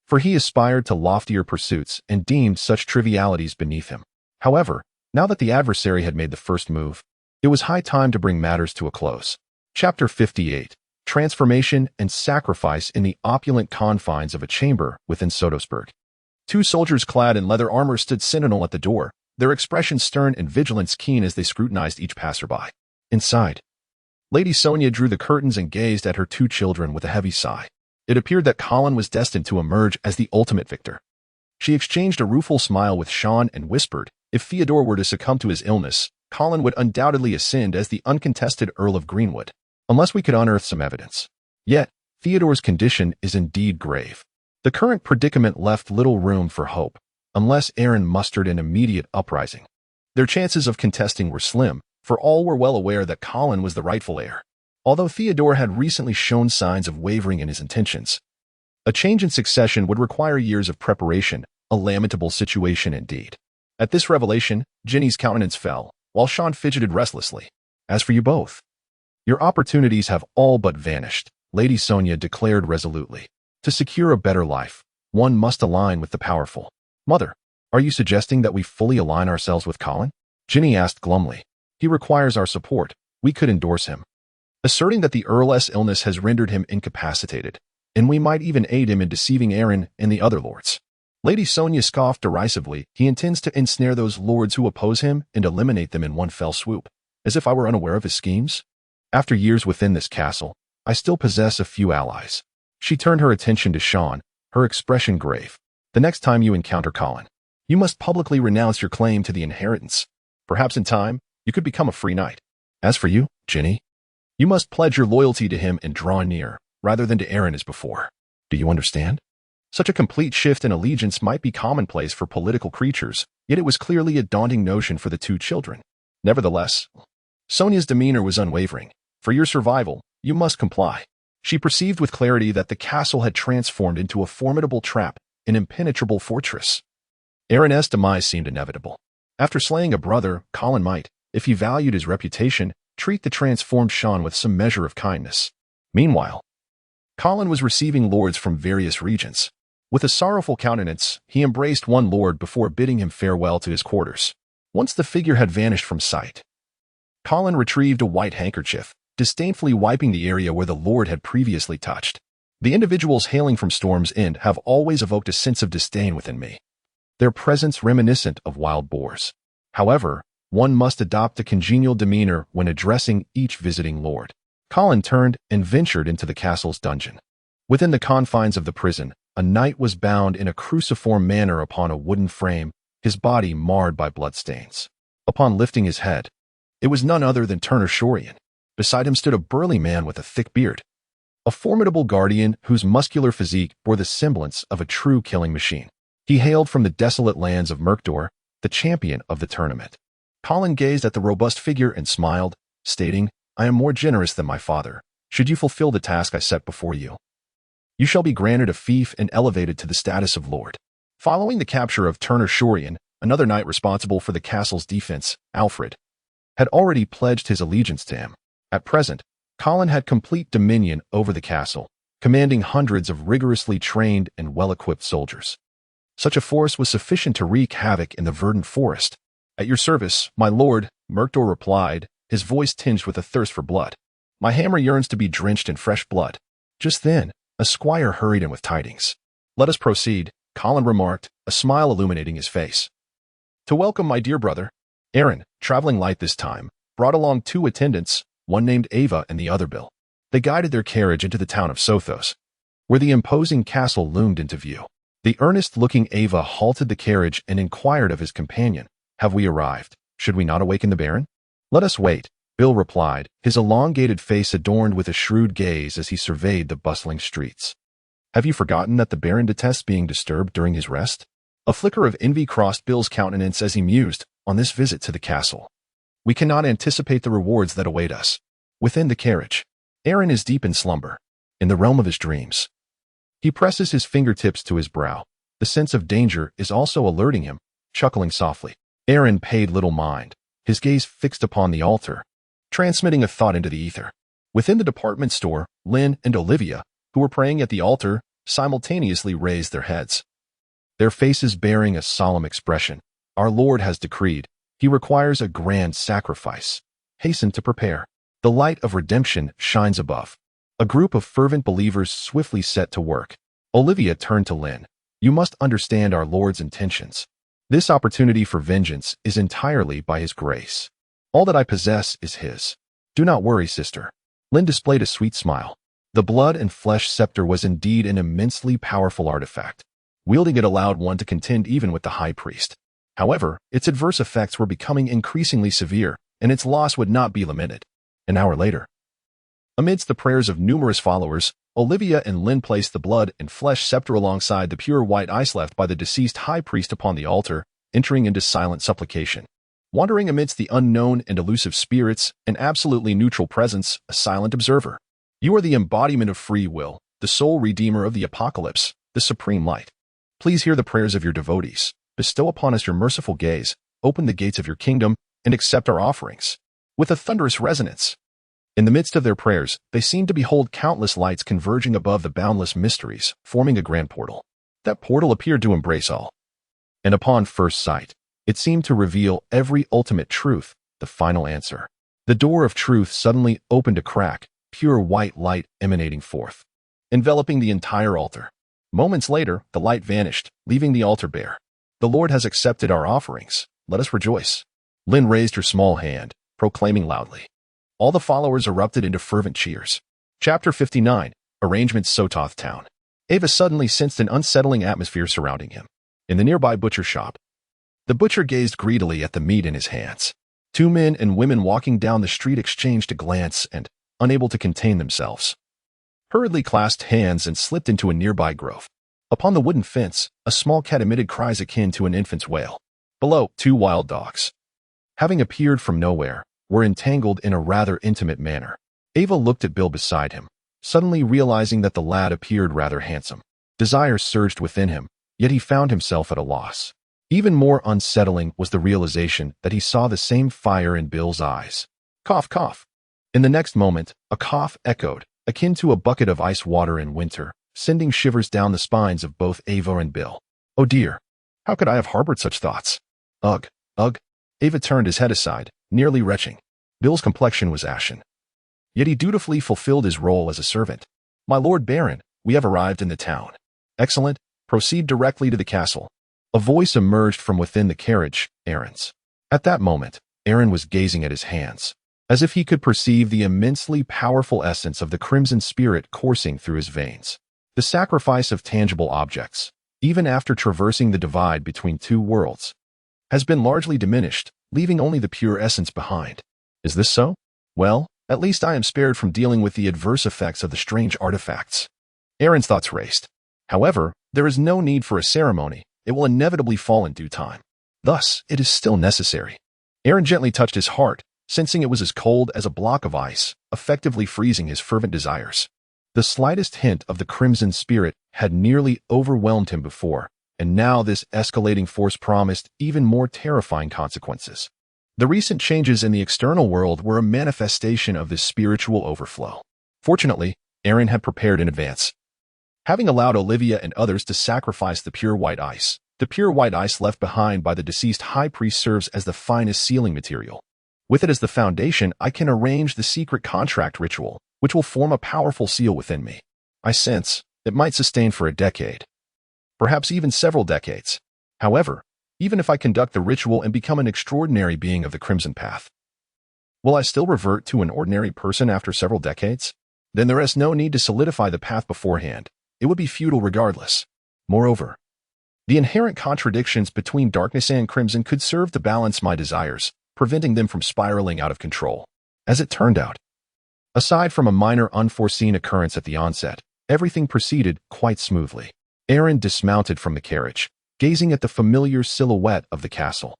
for he aspired to loftier pursuits and deemed such trivialities beneath him. However, now that the adversary had made the first move, it was high time to bring matters to a close. Chapter 58. Transformation and Sacrifice in the Opulent Confines of a Chamber within Sotosburg. 2 soldiers clad in leather armor stood sentinel at the door, their expressions stern and vigilance keen as they scrutinized each passerby. Inside, Lady Sonia drew the curtains and gazed at her 2 children with a heavy sigh. It appeared that Colin was destined to emerge as the ultimate victor. She exchanged a rueful smile with Sean and whispered, if Theodore were to succumb to his illness, Colin would undoubtedly ascend as the uncontested Earl of Greenwood, unless we could unearth some evidence. Yet, Theodore's condition is indeed grave. The current predicament left little room for hope, unless Aaron mustered an immediate uprising. Their chances of contesting were slim, for all were well aware that Colin was the rightful heir. Although Theodore had recently shown signs of wavering in his intentions, a change in succession would require years of preparation, a lamentable situation indeed. At this revelation, Ginny's countenance fell, while Sean fidgeted restlessly. "As for you both, your opportunities have all but vanished," Lady Sonia declared resolutely. "To secure a better life, one must align with the powerful." "Mother, are you suggesting that we fully align ourselves with Colin?" Ginny asked glumly. "He requires our support. We could endorse him, asserting that the Earl's illness has rendered him incapacitated, and we might even aid him in deceiving Aaron and the other lords." Lady Sonia scoffed derisively. "He intends to ensnare those lords who oppose him and eliminate them in one fell swoop, as if I were unaware of his schemes. After years within this castle, I still possess a few allies." She turned her attention to Sean, her expression grave. "The next time you encounter Colin, you must publicly renounce your claim to the inheritance. Perhaps in time, you could become a free knight. As for you, Ginny, you must pledge your loyalty to him and draw near, rather than to Aaron as before. Do you understand?" Such a complete shift in allegiance might be commonplace for political creatures, yet it was clearly a daunting notion for the 2 children. Nevertheless, Sonia's demeanor was unwavering. "For your survival, you must comply." She perceived with clarity that the castle had transformed into a formidable trap, an impenetrable fortress. Aaron's demise seemed inevitable. After slaying a brother, Colin might, if he valued his reputation, treat the transformed Sean with some measure of kindness. Meanwhile, Colin was receiving lords from various regions. With a sorrowful countenance, he embraced one lord before bidding him farewell to his quarters. Once the figure had vanished from sight, Colin retrieved a white handkerchief, disdainfully wiping the area where the lord had previously touched. "The individuals hailing from Storm's End have always evoked a sense of disdain within me, their presence reminiscent of wild boars. However, one must adopt a congenial demeanor when addressing each visiting lord." Colin turned and ventured into the castle's dungeon. Within the confines of the prison, a knight was bound in a cruciform manner upon a wooden frame, his body marred by bloodstains. Upon lifting his head, it was none other than Turner Shorian. Beside him stood a burly man with a thick beard, a formidable guardian whose muscular physique bore the semblance of a true killing machine. He hailed from the desolate lands of Murkdor, the champion of the tournament. Colin gazed at the robust figure and smiled, stating, "I am more generous than my father. Should you fulfill the task I set before you, you shall be granted a fief and elevated to the status of lord." Following the capture of Turner Shorian, another knight responsible for the castle's defense, Alfred, had already pledged his allegiance to him. At present, Colin had complete dominion over the castle, commanding hundreds of rigorously trained and well-equipped soldiers. Such a force was sufficient to wreak havoc in the verdant forest. "At your service, my lord," Murkdor replied, his voice tinged with a thirst for blood. "My hammer yearns to be drenched in fresh blood." Just then, a squire hurried in with tidings. "Let us proceed," Colin remarked, a smile illuminating his face. "To welcome my dear brother." Aaron, traveling light this time, brought along 2 attendants, one named Ava and the other Bill. They guided their carriage into the town of Sotos, where the imposing castle loomed into view. The earnest-looking Ava halted the carriage and inquired of his companion, "Have we arrived? Should we not awaken the Baron?" "Let us wait," Bill replied, his elongated face adorned with a shrewd gaze as he surveyed the bustling streets. "Have you forgotten that the Baron detests being disturbed during his rest?" A flicker of envy crossed Bill's countenance as he mused on this visit to the castle. "We cannot anticipate the rewards that await us." Within the carriage, Aaron is deep in slumber, in the realm of his dreams. He presses his fingertips to his brow. The sense of danger is also alerting him, chuckling softly. Aaron paid little mind, his gaze fixed upon the altar, transmitting a thought into the ether. Within the department store, Lynn and Olivia, who were praying at the altar, simultaneously raised their heads, their faces bearing a solemn expression. "Our Lord has decreed. He requires a grand sacrifice. Hasten to prepare." The light of redemption shines above. A group of fervent believers swiftly set to work. Olivia turned to Lynn. "You must understand our Lord's intentions. This opportunity for vengeance is entirely by His grace. All that I possess is His. Do not worry, sister." Lynn displayed a sweet smile. The blood and flesh scepter was indeed an immensely powerful artifact. Wielding it allowed one to contend even with the high priest. However, its adverse effects were becoming increasingly severe, and its loss would not be lamented. An hour later, amidst the prayers of numerous followers, Olivia and Lynn placed the blood and flesh scepter alongside the pure white ice left by the deceased high priest upon the altar, entering into silent supplication. Wandering amidst the unknown and elusive spirits, an absolutely neutral presence, a silent observer. You are the embodiment of free will, the sole redeemer of the apocalypse, the supreme light. Please hear the prayers of your devotees. Bestow upon us your merciful gaze, open the gates of your kingdom, and accept our offerings. With a thunderous resonance. In the midst of their prayers, they seemed to behold countless lights converging above the boundless mysteries, forming a grand portal. That portal appeared to embrace all. And upon first sight, it seemed to reveal every ultimate truth, the final answer. The door of truth suddenly opened a crack, pure white light emanating forth, enveloping the entire altar. Moments later, the light vanished, leaving the altar bare. "The Lord has accepted our offerings. Let us rejoice." Lynn raised her small hand, proclaiming loudly. All the followers erupted into fervent cheers. Chapter 59, Arrangements Sototh Town. Ava suddenly sensed an unsettling atmosphere surrounding him. In the nearby butcher shop, the butcher gazed greedily at the meat in his hands. 2 men and women walking down the street exchanged a glance and, unable to contain themselves, hurriedly clasped hands and slipped into a nearby grove. Upon the wooden fence, a small cat emitted cries akin to an infant's wail. Below, 2 wild dogs, having appeared from nowhere, were entangled in a rather intimate manner. Ava looked at Bill beside him, suddenly realizing that the lad appeared rather handsome. Desire surged within him, yet he found himself at a loss. Even more unsettling was the realization that he saw the same fire in Bill's eyes. Cough, cough. In the next moment, a cough echoed, akin to a bucket of ice water in winter, sending shivers down the spines of both Ava and Bill. Oh dear, how could I have harbored such thoughts? Ugh, ugh. Ava turned his head aside, nearly retching. Bill's complexion was ashen. Yet he dutifully fulfilled his role as a servant. "My Lord Baron, we have arrived in the town." "Excellent. Proceed directly to the castle." A voice emerged from within the carriage, Aaron's. At that moment, Aaron was gazing at his hands, as if he could perceive the immensely powerful essence of the crimson spirit coursing through his veins. The sacrifice of tangible objects, even after traversing the divide between 2 worlds, has been largely diminished, leaving only the pure essence behind. Is this so? Well, at least I am spared from dealing with the adverse effects of the strange artifacts. Aaron's thoughts raced. However, there is no need for a ceremony. It will inevitably fall in due time. Thus, it is still necessary. Aaron gently touched his heart, sensing it was as cold as a block of ice, effectively freezing his fervent desires. The slightest hint of the crimson spirit had nearly overwhelmed him before, and now this escalating force promised even more terrifying consequences. The recent changes in the external world were a manifestation of this spiritual overflow. Fortunately, Aaron had prepared in advance. Having allowed Olivia and others to sacrifice the pure white ice left behind by the deceased high priest serves as the finest sealing material. With it as the foundation, I can arrange the secret contract ritual, which will form a powerful seal within me. I sense it might sustain for a decade, perhaps even several decades. However, even if I conduct the ritual and become an extraordinary being of the Crimson Path, will I still revert to an ordinary person after several decades? Then there is no need to solidify the path beforehand. It would be futile regardless. Moreover, the inherent contradictions between darkness and crimson could serve to balance my desires, preventing them from spiraling out of control. As it turned out, aside from a minor unforeseen occurrence at the onset, everything proceeded quite smoothly. Aaron dismounted from the carriage, gazing at the familiar silhouette of the castle,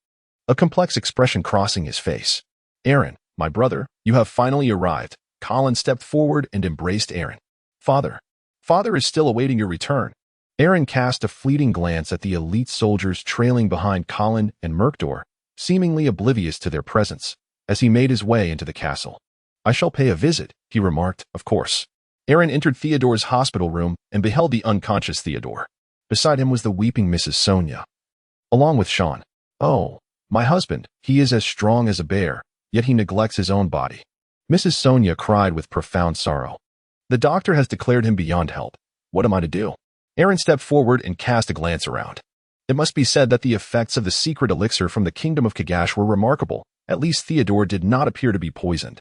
a complex expression crossing his face. Aaron, my brother, you have finally arrived. Colin stepped forward and embraced Aaron. Father is still awaiting your return. Aaron cast a fleeting glance at the elite soldiers trailing behind Colin and Murkdor, seemingly oblivious to their presence, as he made his way into the castle. I shall pay a visit, he remarked, of course. Aaron entered Theodore's hospital room and beheld the unconscious Theodore. Beside him was the weeping Mrs. Sonia, along with Sean. Oh, my husband, he is as strong as a bear, yet he neglects his own body. Mrs. Sonia cried with profound sorrow. The doctor has declared him beyond help. What am I to do? Aaron stepped forward and cast a glance around. It must be said that the effects of the secret elixir from the kingdom of Kagash were remarkable. At least Theodore did not appear to be poisoned,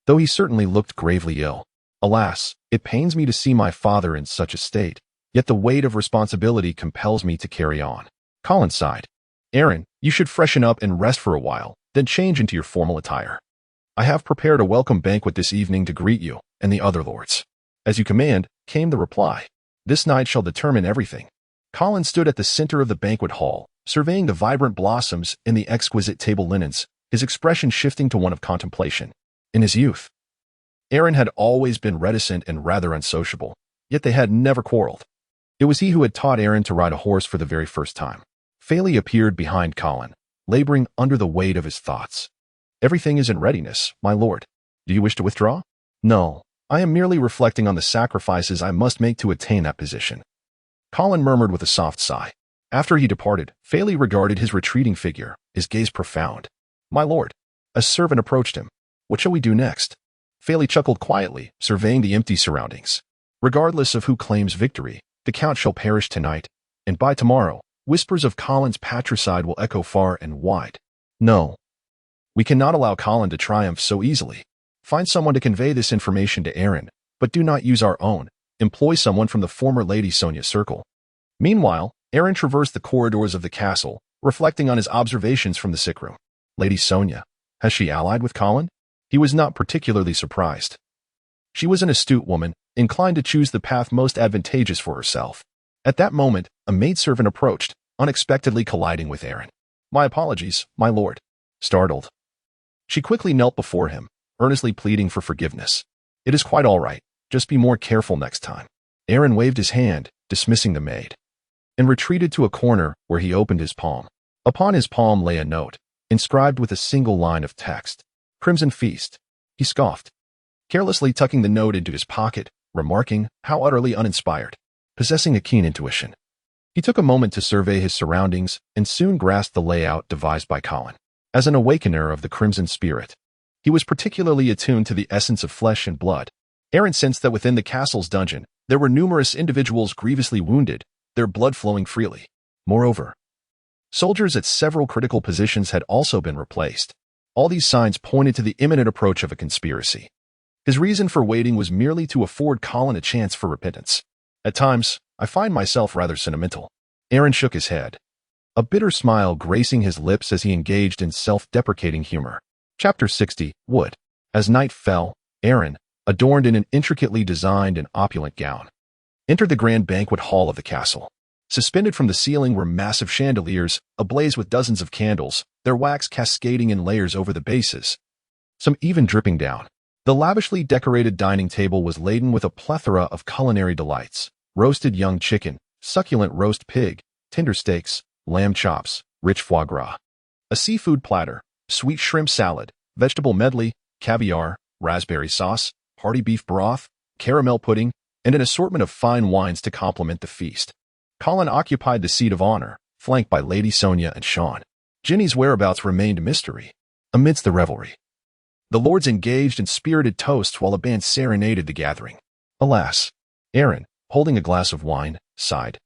though he certainly looked gravely ill. Alas, it pains me to see my father in such a state, yet the weight of responsibility compels me to carry on. Colin sighed. Aaron, you should freshen up and rest for a while, then change into your formal attire. I have prepared a welcome banquet this evening to greet you and the other lords. As you command, came the reply. This night shall determine everything. Colin stood at the center of the banquet hall, surveying the vibrant blossoms and the exquisite table linens, his expression shifting to one of contemplation. In his youth, Aaron had always been reticent and rather unsociable, yet they had never quarreled. It was he who had taught Aaron to ride a horse for the very first time. Faley appeared behind Colin, laboring under the weight of his thoughts. Everything is in readiness, my lord. Do you wish to withdraw? No, I am merely reflecting on the sacrifices I must make to attain that position. Colin murmured with a soft sigh. After he departed, Faley regarded his retreating figure, his gaze profound. My lord. A servant approached him. What shall we do next? Faley chuckled quietly, surveying the empty surroundings. Regardless of who claims victory, the count shall perish tonight, and by tomorrow, whispers of Colin's patricide will echo far and wide. No. We cannot allow Colin to triumph so easily. Find someone to convey this information to Aaron, but do not use our own. Employ someone from the former Lady Sonia circle. Meanwhile, Aaron traversed the corridors of the castle, reflecting on his observations from the sick room. Lady Sonia, has she allied with Colin? He was not particularly surprised. She was an astute woman, inclined to choose the path most advantageous for herself. At that moment, a maidservant approached, unexpectedly colliding with Aaron. My apologies, my lord. Startled, she quickly knelt before him, earnestly pleading for forgiveness. It is quite all right. Just be more careful next time. Aaron waved his hand, dismissing the maid, and retreated to a corner where he opened his palm. Upon his palm lay a note, inscribed with a single line of text. Crimson Feast. He scoffed, carelessly tucking the note into his pocket, remarking how utterly uninspired. Possessing a keen intuition, he took a moment to survey his surroundings and soon grasped the layout devised by Colin. As an awakener of the crimson spirit, he was particularly attuned to the essence of flesh and blood. Aaron sensed that within the castle's dungeon, there were numerous individuals grievously wounded, their blood flowing freely. Moreover, soldiers at several critical positions had also been replaced. All these signs pointed to the imminent approach of a conspiracy. His reason for waiting was merely to afford Colin a chance for repentance. At times, I find myself rather sentimental. Aaron shook his head. a bitter smile gracing his lips as he engaged in self-deprecating humor. Chapter 60, Wood. As night fell, Aaron, adorned in an intricately designed and opulent gown, entered the grand banquet hall of the castle. Suspended from the ceiling were massive chandeliers, ablaze with dozens of candles, their wax cascading in layers over the bases, some even dripping down. The lavishly decorated dining table was laden with a plethora of culinary delights: roasted young chicken, succulent roast pig, tender steaks, lamb chops, rich foie gras, a seafood platter, sweet shrimp salad, vegetable medley, caviar, raspberry sauce, hearty beef broth, caramel pudding, and an assortment of fine wines to complement the feast. Colin occupied the seat of honor, flanked by Lady Sonia and Sean. Ginny's whereabouts remained a mystery. Amidst the revelry, the lords engaged in spirited toasts while a band serenaded the gathering. Alas, Aaron, holding a glass of wine, sighed.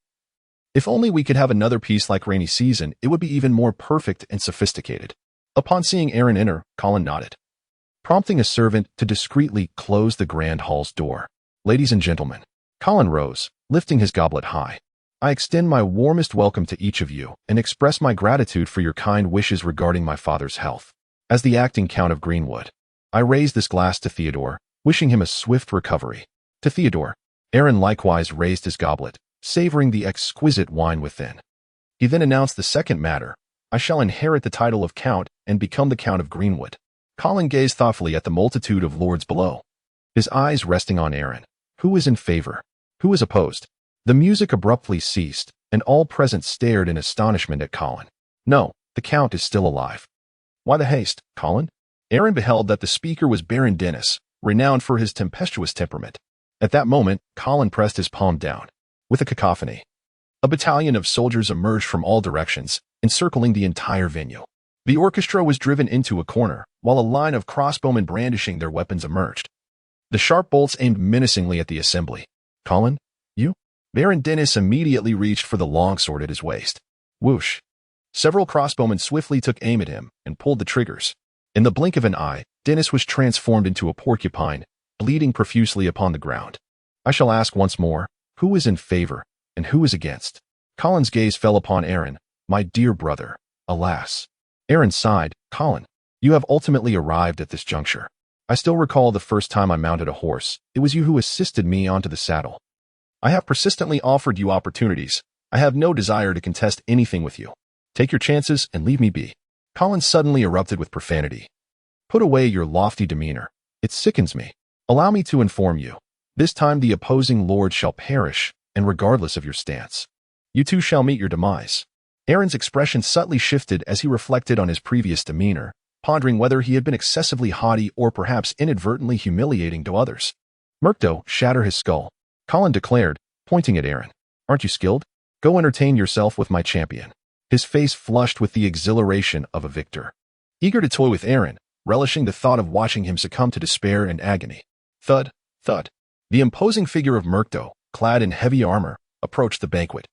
If only we could have another piece like Rainy Season, it would be even more perfect and sophisticated. Upon seeing Aaron enter, Colin nodded, prompting a servant to discreetly close the grand hall's door. Ladies and gentlemen, Colin rose, lifting his goblet high. I extend my warmest welcome to each of you and express my gratitude for your kind wishes regarding my father's health. As the acting Count of Greenwood, I raise this glass to Theodore, wishing him a swift recovery. To Theodore, Aaron likewise raised his goblet, savoring the exquisite wine within. He then announced the second matter: I shall inherit the title of Count and become the Count of Greenwood. Colin gazed thoughtfully at the multitude of lords below, his eyes resting on Aaron. Who is in favor? Who is opposed? The music abruptly ceased, and all present stared in astonishment at Colin. No, the Count is still alive. Why the haste, Colin? Aaron beheld that the speaker was Baron Dennis, renowned for his tempestuous temperament. At that moment, Colin pressed his palm down. With a cacophony, a battalion of soldiers emerged from all directions, encircling the entire venue. The orchestra was driven into a corner, while a line of crossbowmen brandishing their weapons emerged. The sharp bolts aimed menacingly at the assembly. Colin, you? Baron Dennis immediately reached for the longsword at his waist. Whoosh! Several crossbowmen swiftly took aim at him and pulled the triggers. In the blink of an eye, Dennis was transformed into a porcupine, bleeding profusely upon the ground. I shall ask once more, who is in favor and who is against? Colin's gaze fell upon Aaron. My dear brother, alas. Aaron sighed. Colin, you have ultimately arrived at this juncture. I still recall the first time I mounted a horse. It was you who assisted me onto the saddle. I have persistently offered you opportunities. I have no desire to contest anything with you. Take your chances and leave me be. Colin suddenly erupted with profanity. Put away your lofty demeanor. It sickens me. Allow me to inform you. This time the opposing lord shall perish, and regardless of your stance, you two shall meet your demise. Aaron's expression subtly shifted as he reflected on his previous demeanor, pondering whether he had been excessively haughty or perhaps inadvertently humiliating to others. Murkdo, shatter his skull, Colin declared, pointing at Aaron. Aren't you skilled? Go entertain yourself with my champion. His face flushed with the exhilaration of a victor. Eager to toy with Aaron, relishing the thought of watching him succumb to despair and agony. Thud, thud. The imposing figure of Murkdo, clad in heavy armor, approached the banquet,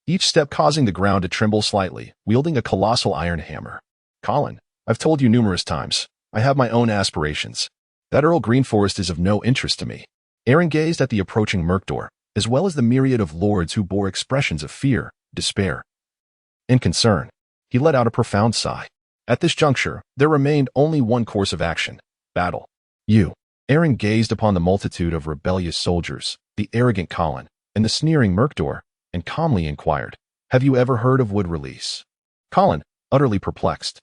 each step causing the ground to tremble slightly, wielding a colossal iron hammer. Colin, I've told you numerous times, I have my own aspirations. That Earl Greenforest is of no interest to me. Aaron gazed at the approaching Murkdor, as well as the myriad of lords who bore expressions of fear, despair, and concern. He let out a profound sigh. At this juncture, there remained only one course of action: battle. You. Aaron gazed upon the multitude of rebellious soldiers, the arrogant Colin, and the sneering Murkdor, and calmly inquired, have you ever heard of Wood Release? Colin, utterly perplexed,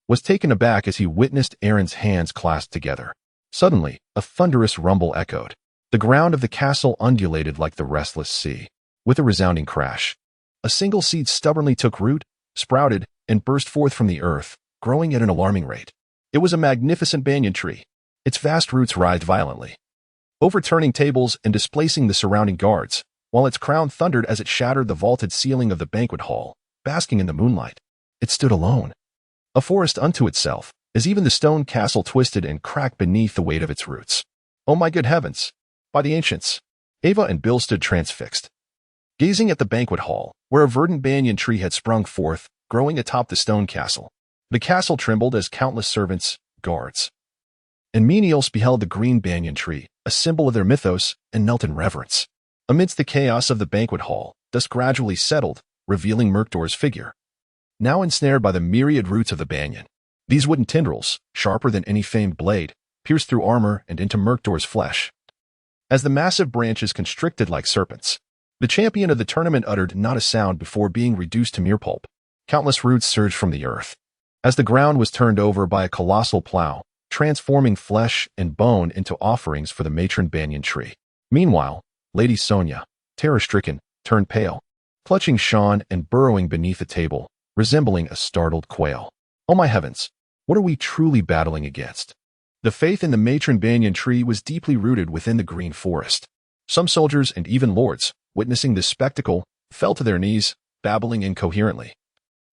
was taken aback as he witnessed Aaron's hands clasped together. Suddenly, a thunderous rumble echoed. The ground of the castle undulated like the restless sea. With a resounding crash, a single seed stubbornly took root, sprouted, and burst forth from the earth, growing at an alarming rate. It was a magnificent banyan tree. Its vast roots writhed violently, overturning tables and displacing the surrounding guards, while its crown thundered as it shattered the vaulted ceiling of the banquet hall, basking in the moonlight. It stood alone, a forest unto itself, as even the stone castle twisted and cracked beneath the weight of its roots. Oh my good heavens! By the ancients! Ava and Bill stood transfixed, gazing at the banquet hall, where a verdant banyan tree had sprung forth, growing atop the stone castle. The castle trembled as countless servants, guards, and menials beheld the green banyan tree, a symbol of their mythos, and knelt in reverence. Amidst the chaos of the banquet hall, dusk gradually settled, revealing Murkdor's figure. now ensnared by the myriad roots of the banyan. These wooden tendrils, sharper than any famed blade, pierced through armor and into Murkdor's flesh. As the massive branches constricted like serpents, the champion of the tournament uttered not a sound before being reduced to mere pulp. Countless roots surged from the earth, as the ground was turned over by a colossal plow, transforming flesh and bone into offerings for the matron banyan tree. Meanwhile, Lady Sonia, terror-stricken, turned pale, clutching Sean and burrowing beneath a table, resembling a startled quail. Oh my heavens, what are we truly battling against? The faith in the matron banyan tree was deeply rooted within the green forest. Some soldiers and even lords, witnessing this spectacle, fell to their knees, babbling incoherently,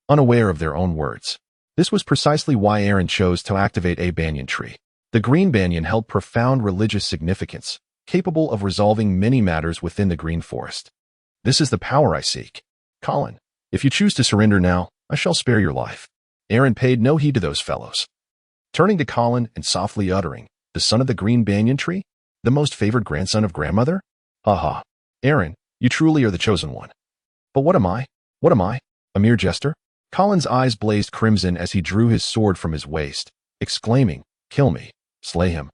unaware of their own words. This was precisely why Aaron chose to activate a banyan tree. The green banyan held profound religious significance, capable of resolving many matters within the green forest. This is the power I seek. Colin, if you choose to surrender now, I shall spare your life. Aaron paid no heed to those fellows. Turning to Colin and softly uttering, the son of the green banyan tree? The most favored grandson of grandmother? Ha. Aaron, you truly are the chosen one. But what am I? What am I? A mere jester? Colin's eyes blazed crimson as he drew his sword from his waist, exclaiming, "Kill me, slay him.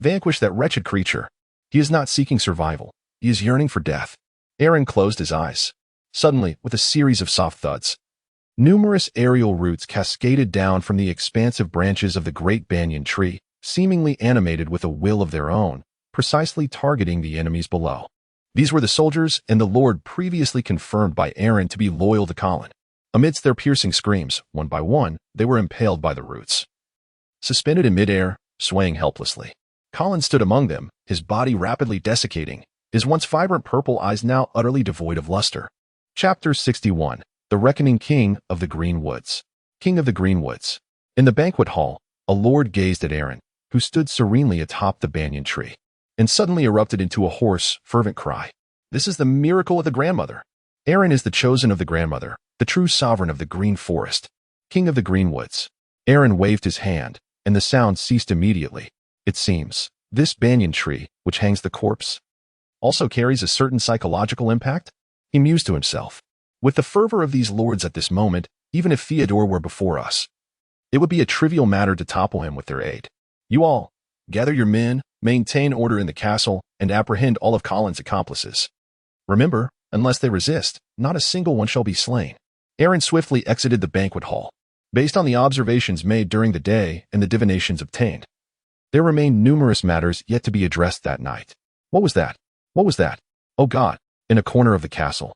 Vanquish that wretched creature. He is not seeking survival. He is yearning for death." Aaron closed his eyes. Suddenly, with a series of soft thuds, numerous aerial roots cascaded down from the expansive branches of the great banyan tree, seemingly animated with a will of their own, precisely targeting the enemies below. These were the soldiers and the lord previously confirmed by Aaron to be loyal to Colin. Amidst their piercing screams, one by one, they were impaled by the roots. Suspended in midair, swaying helplessly, Colin stood among them, his body rapidly desiccating, his once vibrant purple eyes now utterly devoid of luster. Chapter 61. The Reckoning. King of the Green Woods. King of the Green Woods. In the banquet hall, a lord gazed at Aaron, who stood serenely atop the banyan tree, and suddenly erupted into a hoarse, fervent cry. This is the miracle of the grandmother. Aaron is the chosen of the grandmother, the true sovereign of the green forest, king of the green woods. Aaron waved his hand, and the sound ceased immediately. It seems, this banyan tree, which hangs the corpse, also carries a certain psychological impact? He mused to himself. With the fervor of these lords at this moment, even if Theodore were before us, it would be a trivial matter to topple him with their aid. You all, gather your men, maintain order in the castle, and apprehend all of Colin's accomplices. Remember, unless they resist, not a single one shall be slain. Aaron swiftly exited the banquet hall. Based on the observations made during the day and the divinations obtained, there remained numerous matters yet to be addressed that night. What was that? What was that? Oh God! In a corner of the castle,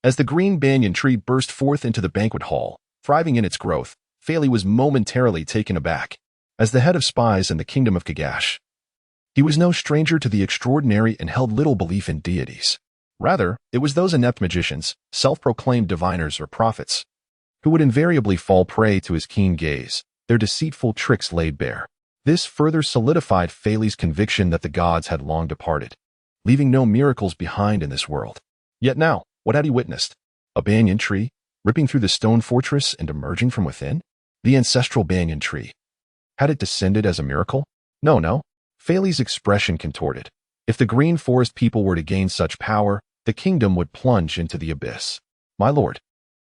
as the green banyan tree burst forth into the banquet hall, thriving in its growth, Phaley was momentarily taken aback. As the head of spies in the kingdom of Kagash, he was no stranger to the extraordinary and held little belief in deities. Rather, it was those inept magicians, self-proclaimed diviners or prophets, who would invariably fall prey to his keen gaze, their deceitful tricks laid bare. This further solidified Phaley's conviction that the gods had long departed, leaving no miracles behind in this world. Yet now, what had he witnessed? A banyan tree, ripping through the stone fortress and emerging from within? The ancestral banyan tree. Had it descended as a miracle? No. Phaley's expression contorted. If the green forest people were to gain such power, the kingdom would plunge into the abyss. My lord,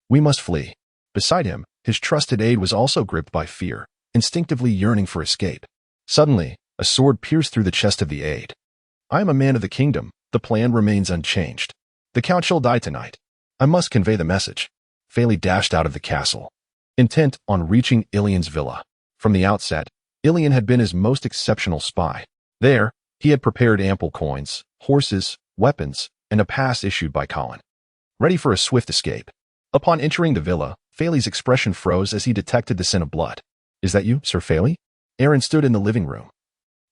we must flee. Beside him, his trusted aide was also gripped by fear, instinctively yearning for escape. Suddenly, a sword pierced through the chest of the aide. I am a man of the kingdom. The plan remains unchanged. The count shall die tonight. I must convey the message. Phaley dashed out of the castle, intent on reaching Ilian's villa. From the outset, Ilian had been his most exceptional spy. There, he had prepared ample coins, horses, weapons, and a pass issued by Colin, ready for a swift escape. Upon entering the villa, Phaley's expression froze as he detected the scent of blood. Is that you, Sir Phaley? Aaron stood in the living room,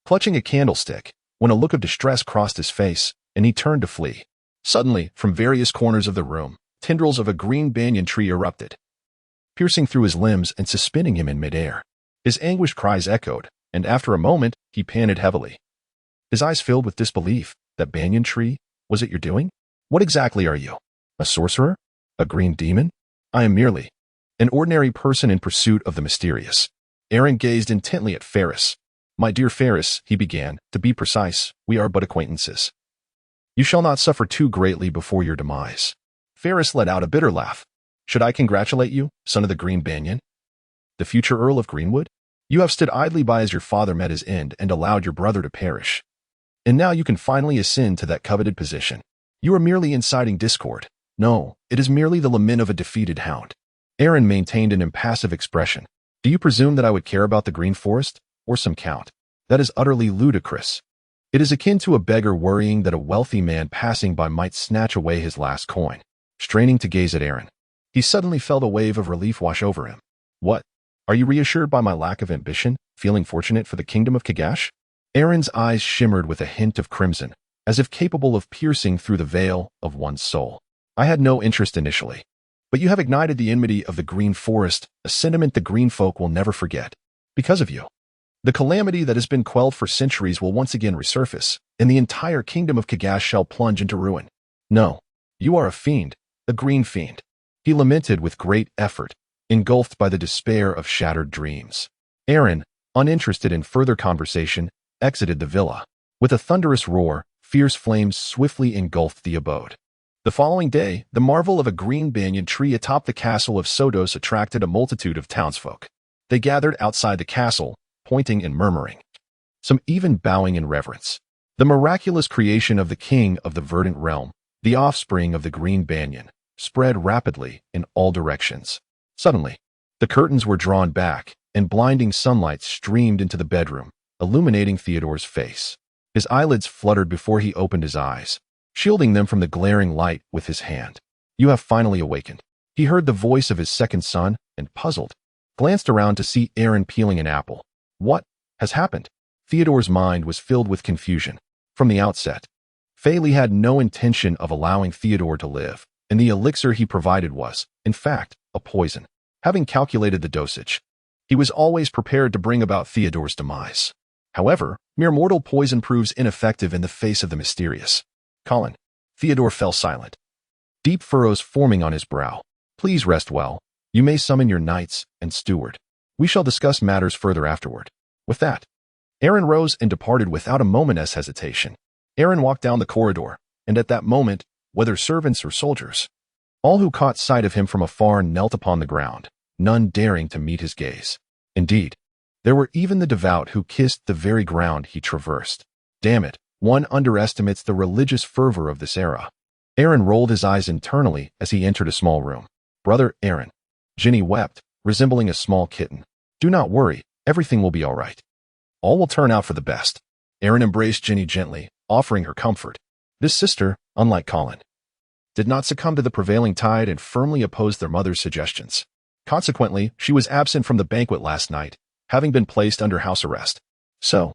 clutching a candlestick, when a look of distress crossed his face, and he turned to flee. Suddenly, from various corners of the room, tendrils of a green banyan tree erupted, piercing through his limbs and suspending him in midair. His anguished cries echoed, and after a moment, he panted heavily, his eyes filled with disbelief. That banyan tree? Was it your doing? What exactly are you? A sorcerer? A green demon? I am merely an ordinary person in pursuit of the mysterious. Aaron gazed intently at Ferris. My dear Ferris, he began, to be precise, we are but acquaintances. You shall not suffer too greatly before your demise. Ferris let out a bitter laugh. Should I congratulate you, son of the Green Banyan? The future Earl of Greenwood? You have stood idly by as your father met his end and allowed your brother to perish. And now you can finally ascend to that coveted position. You are merely inciting discord. No, it is merely the lament of a defeated hound. Aaron maintained an impassive expression. Do you presume that I would care about the Green Forest? Or some count? That is utterly ludicrous. It is akin to a beggar worrying that a wealthy man passing by might snatch away his last coin. Straining to gaze at Aaron, he suddenly felt a wave of relief wash over him. What? Are you reassured by my lack of ambition, feeling fortunate for the kingdom of Kagash? Aaron's eyes shimmered with a hint of crimson, as if capable of piercing through the veil of one's soul. I had no interest initially. But you have ignited the enmity of the Green Forest, a sentiment the Green folk will never forget. Because of you. The calamity that has been quelled for centuries will once again resurface, and the entire kingdom of Kagash shall plunge into ruin. No, you are a fiend, a green fiend. He lamented with great effort, engulfed by the despair of shattered dreams. Aaron, uninterested in further conversation, exited the villa. With a thunderous roar, fierce flames swiftly engulfed the abode. The following day, the marvel of a green banyan tree atop the castle of Sotos attracted a multitude of townsfolk. They gathered outside the castle, pointing and murmuring, some even bowing in reverence. The miraculous creation of the king of the verdant realm, the offspring of the green banyan, spread rapidly in all directions. Suddenly, the curtains were drawn back, and blinding sunlight streamed into the bedroom, illuminating Theodore's face. His eyelids fluttered before he opened his eyes, shielding them from the glaring light with his hand. You have finally awakened. He heard the voice of his second son, and puzzled, glanced around to see Aaron peeling an apple. What has happened? Theodore's mind was filled with confusion. From the outset, Phaley had no intention of allowing Theodore to live, and the elixir he provided was, in fact, a poison. Having calculated the dosage, he was always prepared to bring about Theodore's demise. However, mere mortal poison proves ineffective in the face of the mysterious. Colin. Theodore fell silent, deep furrows forming on his brow. Please rest well. You may summon your knights and steward. We shall discuss matters further afterward. With that, Aaron rose and departed without a moment's hesitation. Aaron walked down the corridor, and at that moment, whether servants or soldiers, all who caught sight of him from afar knelt upon the ground, none daring to meet his gaze. Indeed, there were even the devout who kissed the very ground he traversed. Damn it. One underestimates the religious fervor of this era. Aaron rolled his eyes internally as he entered a small room. Brother Aaron. Ginny wept, resembling a small kitten. Do not worry, everything will be all right. All will turn out for the best. Aaron embraced Ginny gently, offering her comfort. This sister, unlike Colin, did not succumb to the prevailing tide and firmly opposed their mother's suggestions. Consequently, she was absent from the banquet last night, having been placed under house arrest. So,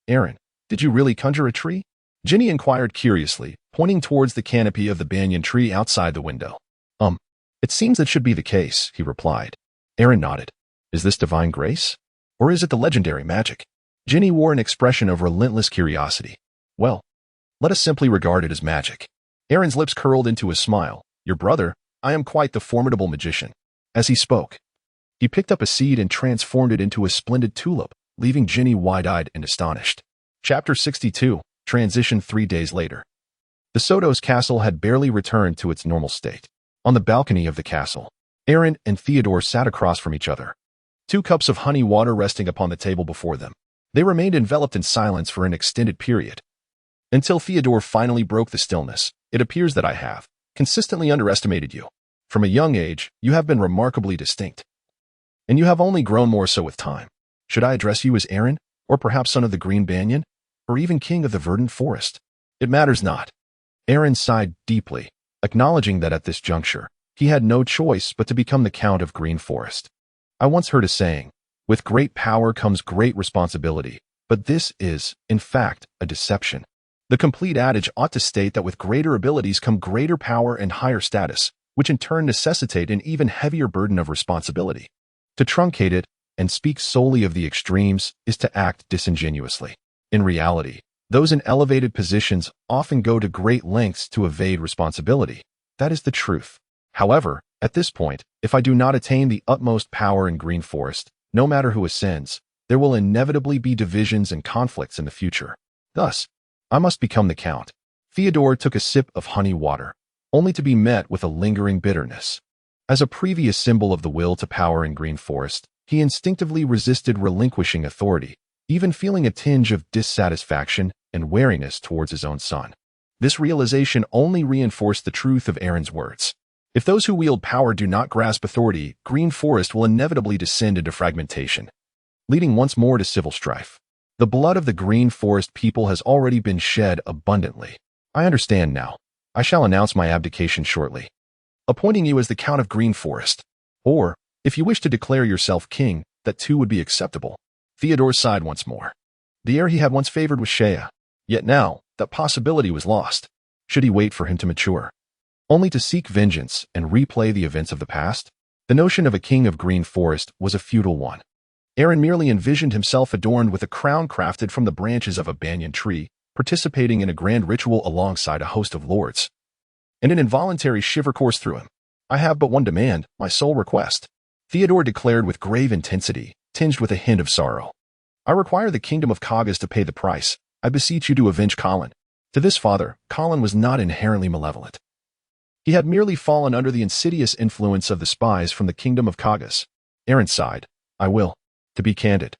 Aaron, did you really conjure a tree? Ginny inquired curiously, pointing towards the canopy of the banyan tree outside the window. It seems that should be the case, he replied. Aaron nodded. Is this divine grace? Or is it the legendary magic? Ginny wore an expression of relentless curiosity. Well, let us simply regard it as magic. Aaron's lips curled into a smile. Your brother, I am quite the formidable magician. As he spoke, he picked up a seed and transformed it into a splendid tulip, leaving Ginny wide-eyed and astonished. Chapter 62, Transition 3 days later. The Sotos castle had barely returned to its normal state. On the balcony of the castle, Aaron and Theodore sat across from each other, 2 cups of honey water resting upon the table before them. They remained enveloped in silence for an extended period, until Theodore finally broke the stillness. It appears that I have consistently underestimated you. From a young age, you have been remarkably distinct, and you have only grown more so with time. Should I address you as Aaron, or perhaps son of the Green Banyan, or even king of the verdant forest? It matters not. Aaron sighed deeply, acknowledging that at this juncture, he had no choice but to become the Count of Green Forest. I once heard a saying, with great power comes great responsibility, but this is, in fact, a deception. The complete adage ought to state that with greater abilities come greater power and higher status, which in turn necessitate an even heavier burden of responsibility. To truncate it and speak solely of the extremes is to act disingenuously. In reality, those in elevated positions often go to great lengths to evade responsibility. That is the truth. However, at this point, if I do not attain the utmost power in Green Forest, no matter who ascends, there will inevitably be divisions and conflicts in the future. Thus, I must become the Count. Theodore took a sip of honey water, only to be met with a lingering bitterness. As a previous symbol of the will to power in Green Forest, he instinctively resisted relinquishing authority, even feeling a tinge of dissatisfaction and wariness towards his own son. This realization only reinforced the truth of Aaron's words. If those who wield power do not grasp authority, Green Forest will inevitably descend into fragmentation, leading once more to civil strife. The blood of the Green Forest people has already been shed abundantly. I understand now. I shall announce my abdication shortly, appointing you as the Count of Green Forest. Or, if you wish to declare yourself king, that too would be acceptable. Theodore sighed once more. The heir he had once favored was Shea. Yet now, that possibility was lost. Should he wait for him to mature, only to seek vengeance and replay the events of the past? The notion of a king of Green Forest was a feudal one. Aaron merely envisioned himself adorned with a crown crafted from the branches of a banyan tree, participating in a grand ritual alongside a host of lords. And an involuntary shiver coursed through him. I have but one demand, my sole request, Theodore declared with grave intensity, tinged with a hint of sorrow. I require the kingdom of Kagas to pay the price. I beseech you to avenge Colin. To this father, Colin was not inherently malevolent. He had merely fallen under the insidious influence of the spies from the kingdom of Kagas. Aaron sighed. I will. To be candid,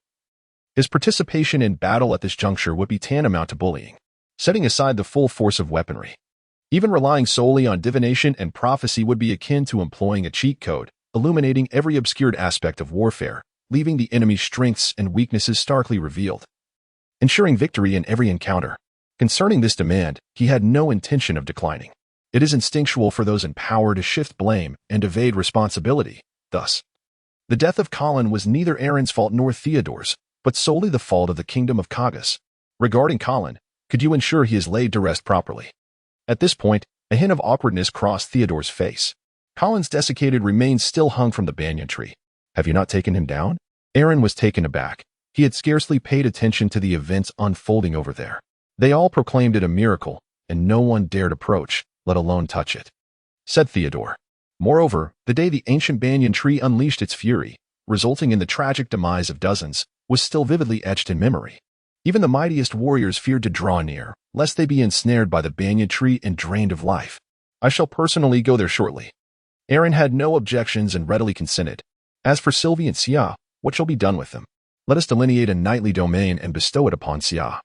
his participation in battle at this juncture would be tantamount to bullying, setting aside the full force of weaponry. Even relying solely on divination and prophecy would be akin to employing a cheat code, illuminating every obscured aspect of warfare, leaving the enemy's strengths and weaknesses starkly revealed, ensuring victory in every encounter. Concerning this demand, he had no intention of declining. It is instinctual for those in power to shift blame and evade responsibility. Thus, the death of Colin was neither Aaron's fault nor Theodore's, but solely the fault of the kingdom of Kagas. Regarding Colin, could you ensure he is laid to rest properly? At this point, a hint of awkwardness crossed Theodore's face. Colin's desiccated remains still hung from the banyan tree. Have you not taken him down? Aaron was taken aback. He had scarcely paid attention to the events unfolding over there. They all proclaimed it a miracle, and no one dared approach, let alone touch it, said Theodore. Moreover, the day the ancient banyan tree unleashed its fury, resulting in the tragic demise of dozens, was still vividly etched in memory. Even the mightiest warriors feared to draw near, lest they be ensnared by the banyan tree and drained of life. I shall personally go there shortly. Aaron had no objections and readily consented. As for Sylvie and Sia, what shall be done with them? Let us delineate a knightly domain and bestow it upon Sia,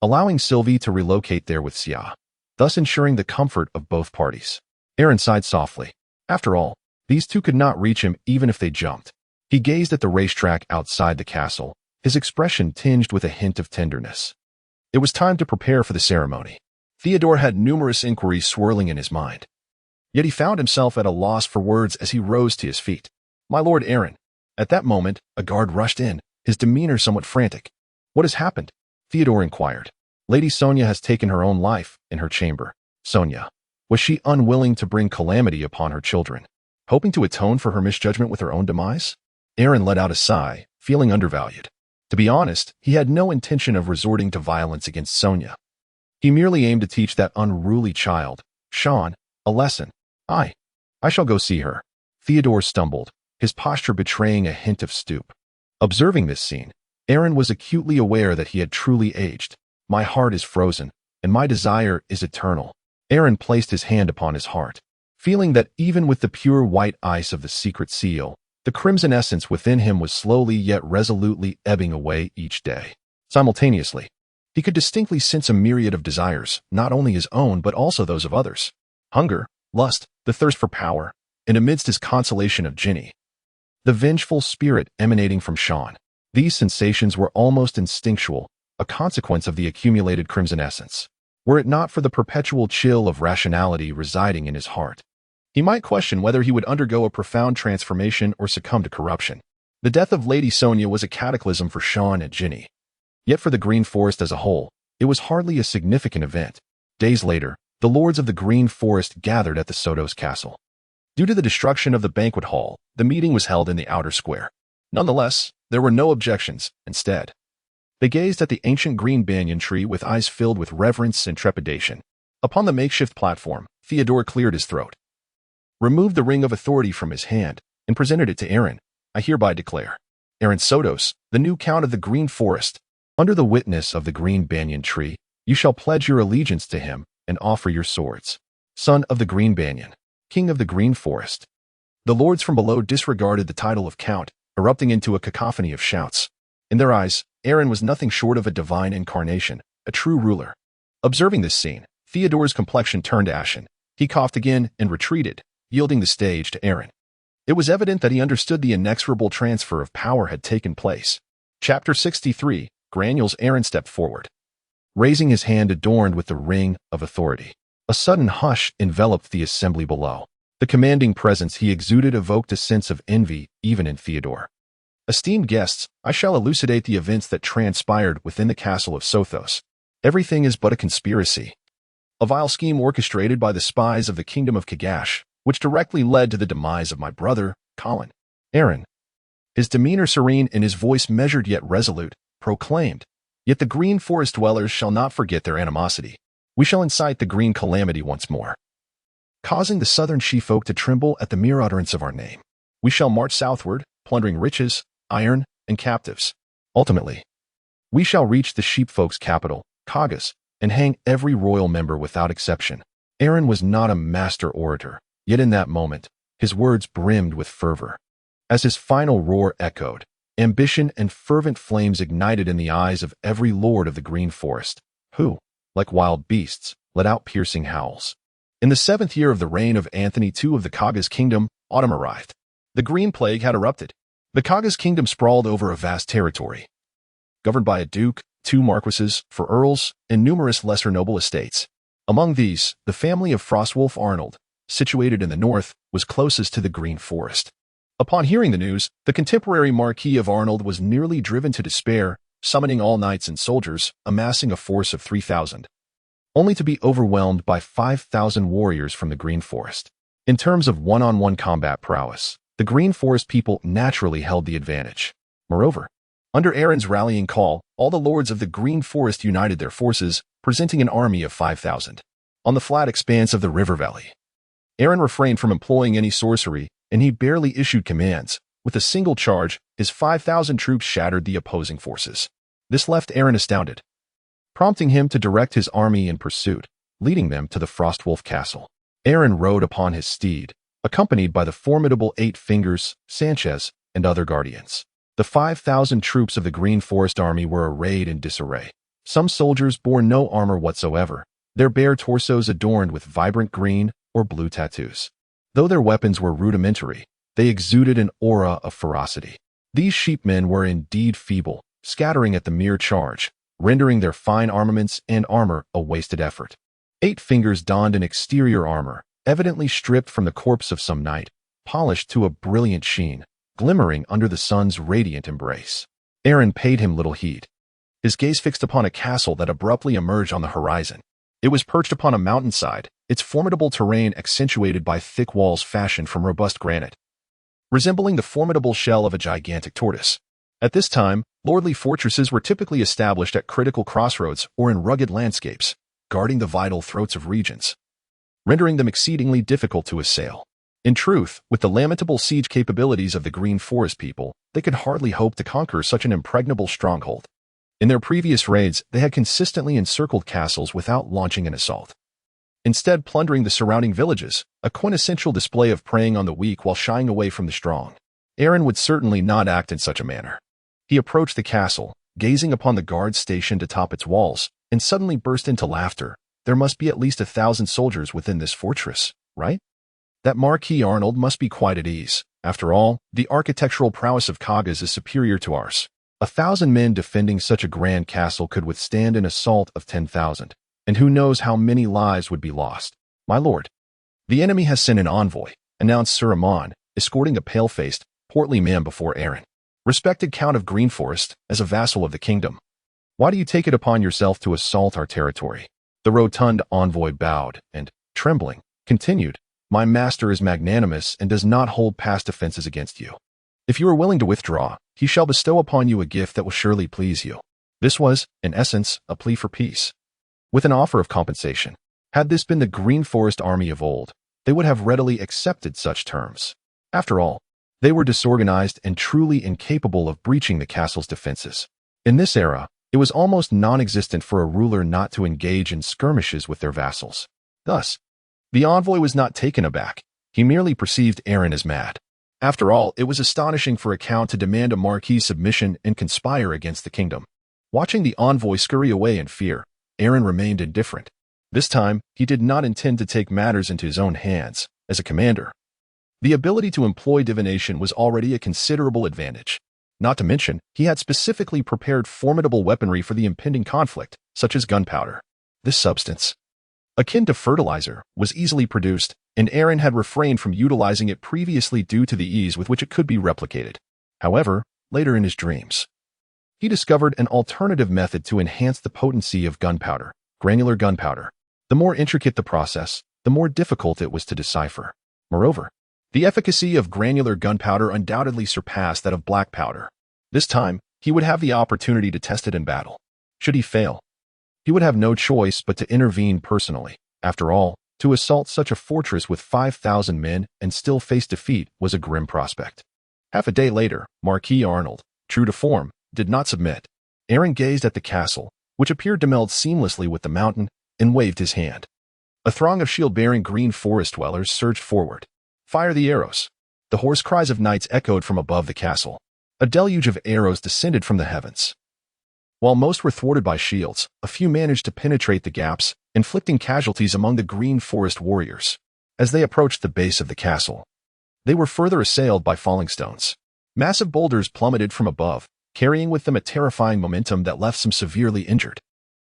allowing Sylvie to relocate there with Sia, thus ensuring the comfort of both parties. Aaron sighed softly. After all, these two could not reach him even if they jumped. He gazed at the racetrack outside the castle, his expression tinged with a hint of tenderness. It was time to prepare for the ceremony. Theodore had numerous inquiries swirling in his mind. Yet he found himself at a loss for words as he rose to his feet. My lord Aaron. At that moment, a guard rushed in, his demeanor somewhat frantic. What has happened? Theodore inquired. Lady Sonia has taken her own life in her chamber. Sonia. Was she unwilling to bring calamity upon her children, hoping to atone for her misjudgment with her own demise? Aaron let out a sigh, feeling undervalued. To be honest, he had no intention of resorting to violence against Sonia. He merely aimed to teach that unruly child, Sean, a lesson. I shall go see her. Theodore stumbled, his posture betraying a hint of stoop. Observing this scene, Aaron was acutely aware that he had truly aged. My heart is frozen, and my desire is eternal. Aaron placed his hand upon his heart, feeling that even with the pure white ice of the secret seal, the crimson essence within him was slowly yet resolutely ebbing away each day. Simultaneously, he could distinctly sense a myriad of desires, not only his own but also those of others. Hunger, lust, the thirst for power, and amidst his consolation of Ginny, the vengeful spirit emanating from Sean. These sensations were almost instinctual, a consequence of the accumulated crimson essence. Were it not for the perpetual chill of rationality residing in his heart, he might question whether he would undergo a profound transformation or succumb to corruption. The death of Lady Sonia was a cataclysm for Sean and Ginny. Yet for the Green Forest as a whole, it was hardly a significant event. Days later, the lords of the Green Forest gathered at the Sotos castle. Due to the destruction of the banquet hall, the meeting was held in the outer square. Nonetheless, there were no objections. Instead, they gazed at the ancient green banyan tree with eyes filled with reverence and trepidation. Upon the makeshift platform, Theodore cleared his throat, removed the ring of authority from his hand, and presented it to Aaron. I hereby declare, Aaron Sotos, the new Count of the Green Forest, under the witness of the green banyan tree, you shall pledge your allegiance to him and offer your swords. Son of the Green Banyan, King of the Green Forest. The lords from below disregarded the title of count, erupting into a cacophony of shouts. In their eyes, Aaron was nothing short of a divine incarnation, a true ruler. Observing this scene, Theodore's complexion turned ashen. He coughed again and retreated, yielding the stage to Aaron. It was evident that he understood the inexorable transfer of power had taken place. Chapter 63, Granules. Aaron stepped forward, raising his hand adorned with the ring of authority. A sudden hush enveloped the assembly below. The commanding presence he exuded evoked a sense of envy even in Theodore. Esteemed guests, I shall elucidate the events that transpired within the castle of Sotos. Everything is but a conspiracy. A vile scheme orchestrated by the spies of the kingdom of Kagash, which directly led to the demise of my brother, Colin. Aaron, his demeanor serene and his voice measured yet resolute, proclaimed, "Yet the green forest dwellers shall not forget their animosity. We shall incite the green calamity once more, causing the southern she-folk to tremble at the mere utterance of our name. We shall march southward, plundering riches, iron, and captives. Ultimately, we shall reach the sheepfolk's capital, Kagas, and hang every royal member without exception." Aaron was not a master orator, yet in that moment, his words brimmed with fervor. As his final roar echoed, ambition and fervent flames ignited in the eyes of every lord of the green forest, who, like wild beasts, let out piercing howls. In the 7th year of the reign of Anthony II of the Kagas kingdom, autumn arrived. The green plague had erupted. The Kagas kingdom sprawled over a vast territory, governed by a duke, 2 marquises, 4 earls, and numerous lesser noble estates. Among these, the family of Frostwolf Arnold, situated in the north, was closest to the green forest. Upon hearing the news, the contemporary Marquis of Arnold was nearly driven to despair, summoning all knights and soldiers, amassing a force of 3,000, only to be overwhelmed by 5,000 warriors from the green forest. In terms of one-on-one combat prowess, the green forest people naturally held the advantage. Moreover, under Aaron's rallying call, all the lords of the green forest united their forces, presenting an army of 5,000. On the flat expanse of the river valley, Aaron refrained from employing any sorcery, and he barely issued commands. With a single charge, his 5,000 troops shattered the opposing forces. This left Aaron astounded, prompting him to direct his army in pursuit, leading them to the Frostwolf castle. Aaron rode upon his steed, accompanied by the formidable 8 Fingers, Sanchez, and other guardians. The 5,000 troops of the Green Forest Army were arrayed in disarray. Some soldiers bore no armor whatsoever, their bare torsos adorned with vibrant green or blue tattoos. Though their weapons were rudimentary, they exuded an aura of ferocity. These sheepmen were indeed feeble, scattering at the mere charge, rendering their fine armaments and armor a wasted effort. 8 Fingers donned an exterior armor, evidently stripped from the corpse of some knight, polished to a brilliant sheen, glimmering under the sun's radiant embrace. Aaron paid him little heed, his gaze fixed upon a castle that abruptly emerged on the horizon. It was perched upon a mountainside, its formidable terrain accentuated by thick walls fashioned from robust granite, resembling the formidable shell of a gigantic tortoise. At this time, lordly fortresses were typically established at critical crossroads or in rugged landscapes, guarding the vital throats of regions, rendering them exceedingly difficult to assail. In truth, with the lamentable siege capabilities of the Green Forest people, they could hardly hope to conquer such an impregnable stronghold. In their previous raids, they had consistently encircled castles without launching an assault, instead plundering the surrounding villages, a quintessential display of preying on the weak while shying away from the strong. Aaron would certainly not act in such a manner. He approached the castle, gazing upon the guards stationed atop its walls, and suddenly burst into laughter. There must be at least 1,000 soldiers within this fortress, right? That Marquis Arnold must be quite at ease. After all, the architectural prowess of Kagas is superior to ours. 1,000 men defending such a grand castle could withstand an assault of 10,000, and who knows how many lives would be lost. My lord, the enemy has sent an envoy, announced Sir Amon, escorting a pale-faced, portly man before Aaron. Respected Count of Green Forest, as a vassal of the kingdom, why do you take it upon yourself to assault our territory? The rotund envoy bowed and, trembling, continued, My master is magnanimous and does not hold past offenses against you. If you are willing to withdraw, he shall bestow upon you a gift that will surely please you. This was, in essence, a plea for peace, with an offer of compensation. Had this been the Green Forest army of old, they would have readily accepted such terms. After all, they were disorganized and truly incapable of breaching the castle's defenses. In this era, it was almost non-existent for a ruler not to engage in skirmishes with their vassals. Thus, the envoy was not taken aback. He merely perceived Aaron as mad. After all, it was astonishing for a count to demand a marquis's submission and conspire against the kingdom. Watching the envoy scurry away in fear, Aaron remained indifferent. This time, he did not intend to take matters into his own hands. As a commander, the ability to employ divination was already a considerable advantage. Not to mention, he had specifically prepared formidable weaponry for the impending conflict, such as gunpowder. This substance, akin to fertilizer, was easily produced, and Aaron had refrained from utilizing it previously due to the ease with which it could be replicated. However, later in his dreams, he discovered an alternative method to enhance the potency of gunpowder, granular gunpowder. The more intricate the process, the more difficult it was to decipher. Moreover, the efficacy of granular gunpowder undoubtedly surpassed that of black powder. This time, he would have the opportunity to test it in battle. Should he fail, he would have no choice but to intervene personally. After all, to assault such a fortress with 5,000 men and still face defeat was a grim prospect. Half a day later, Marquis Arnold, true to form, did not submit. Aaron gazed at the castle, which appeared to meld seamlessly with the mountain, and waved his hand. A throng of shield-bearing green forest dwellers surged forward. Fire the arrows! The hoarse cries of knights echoed from above the castle. A deluge of arrows descended from the heavens. While most were thwarted by shields, a few managed to penetrate the gaps, inflicting casualties among the green forest warriors. As they approached the base of the castle, they were further assailed by falling stones. Massive boulders plummeted from above, carrying with them a terrifying momentum that left some severely injured.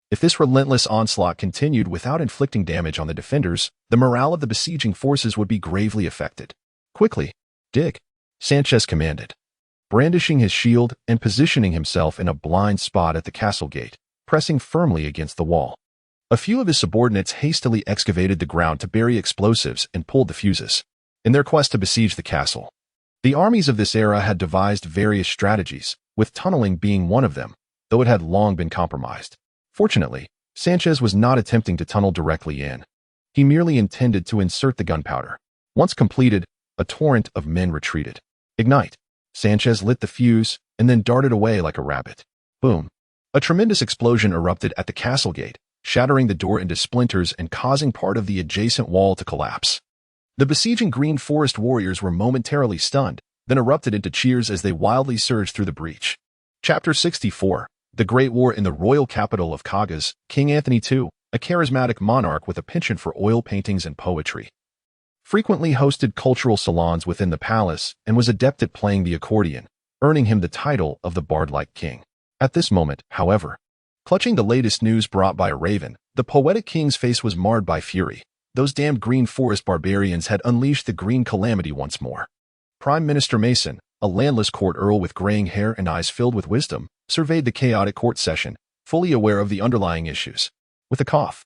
If this relentless onslaught continued without inflicting damage on the defenders, the morale of the besieging forces would be gravely affected. Quickly, dig, Sanchez commanded, brandishing his shield and positioning himself in a blind spot at the castle gate, pressing firmly against the wall. A few of his subordinates hastily excavated the ground to bury explosives and pulled the fuses, in their quest to besiege the castle. The armies of this era had devised various strategies, with tunneling being one of them, though it had long been compromised. Fortunately, Sanchez was not attempting to tunnel directly in. He merely intended to insert the gunpowder. Once completed, a torrent of men retreated. Ignite! Sanchez lit the fuse and then darted away like a rabbit. Boom! A tremendous explosion erupted at the castle gate, shattering the door into splinters and causing part of the adjacent wall to collapse. The besieging green forest warriors were momentarily stunned, then erupted into cheers as they wildly surged through the breach. Chapter 64. The Great War in the royal capital of Kagas, King Anthony II, a charismatic monarch with a penchant for oil paintings and poetry, frequently hosted cultural salons within the palace and was adept at playing the accordion, earning him the title of the bard-like king. At this moment, however, clutching the latest news brought by a raven, the poetic king's face was marred by fury. Those damned green forest barbarians had unleashed the green calamity once more. Prime Minister Mason, a landless court earl with graying hair and eyes filled with wisdom, surveyed the chaotic court session, fully aware of the underlying issues. With a cough,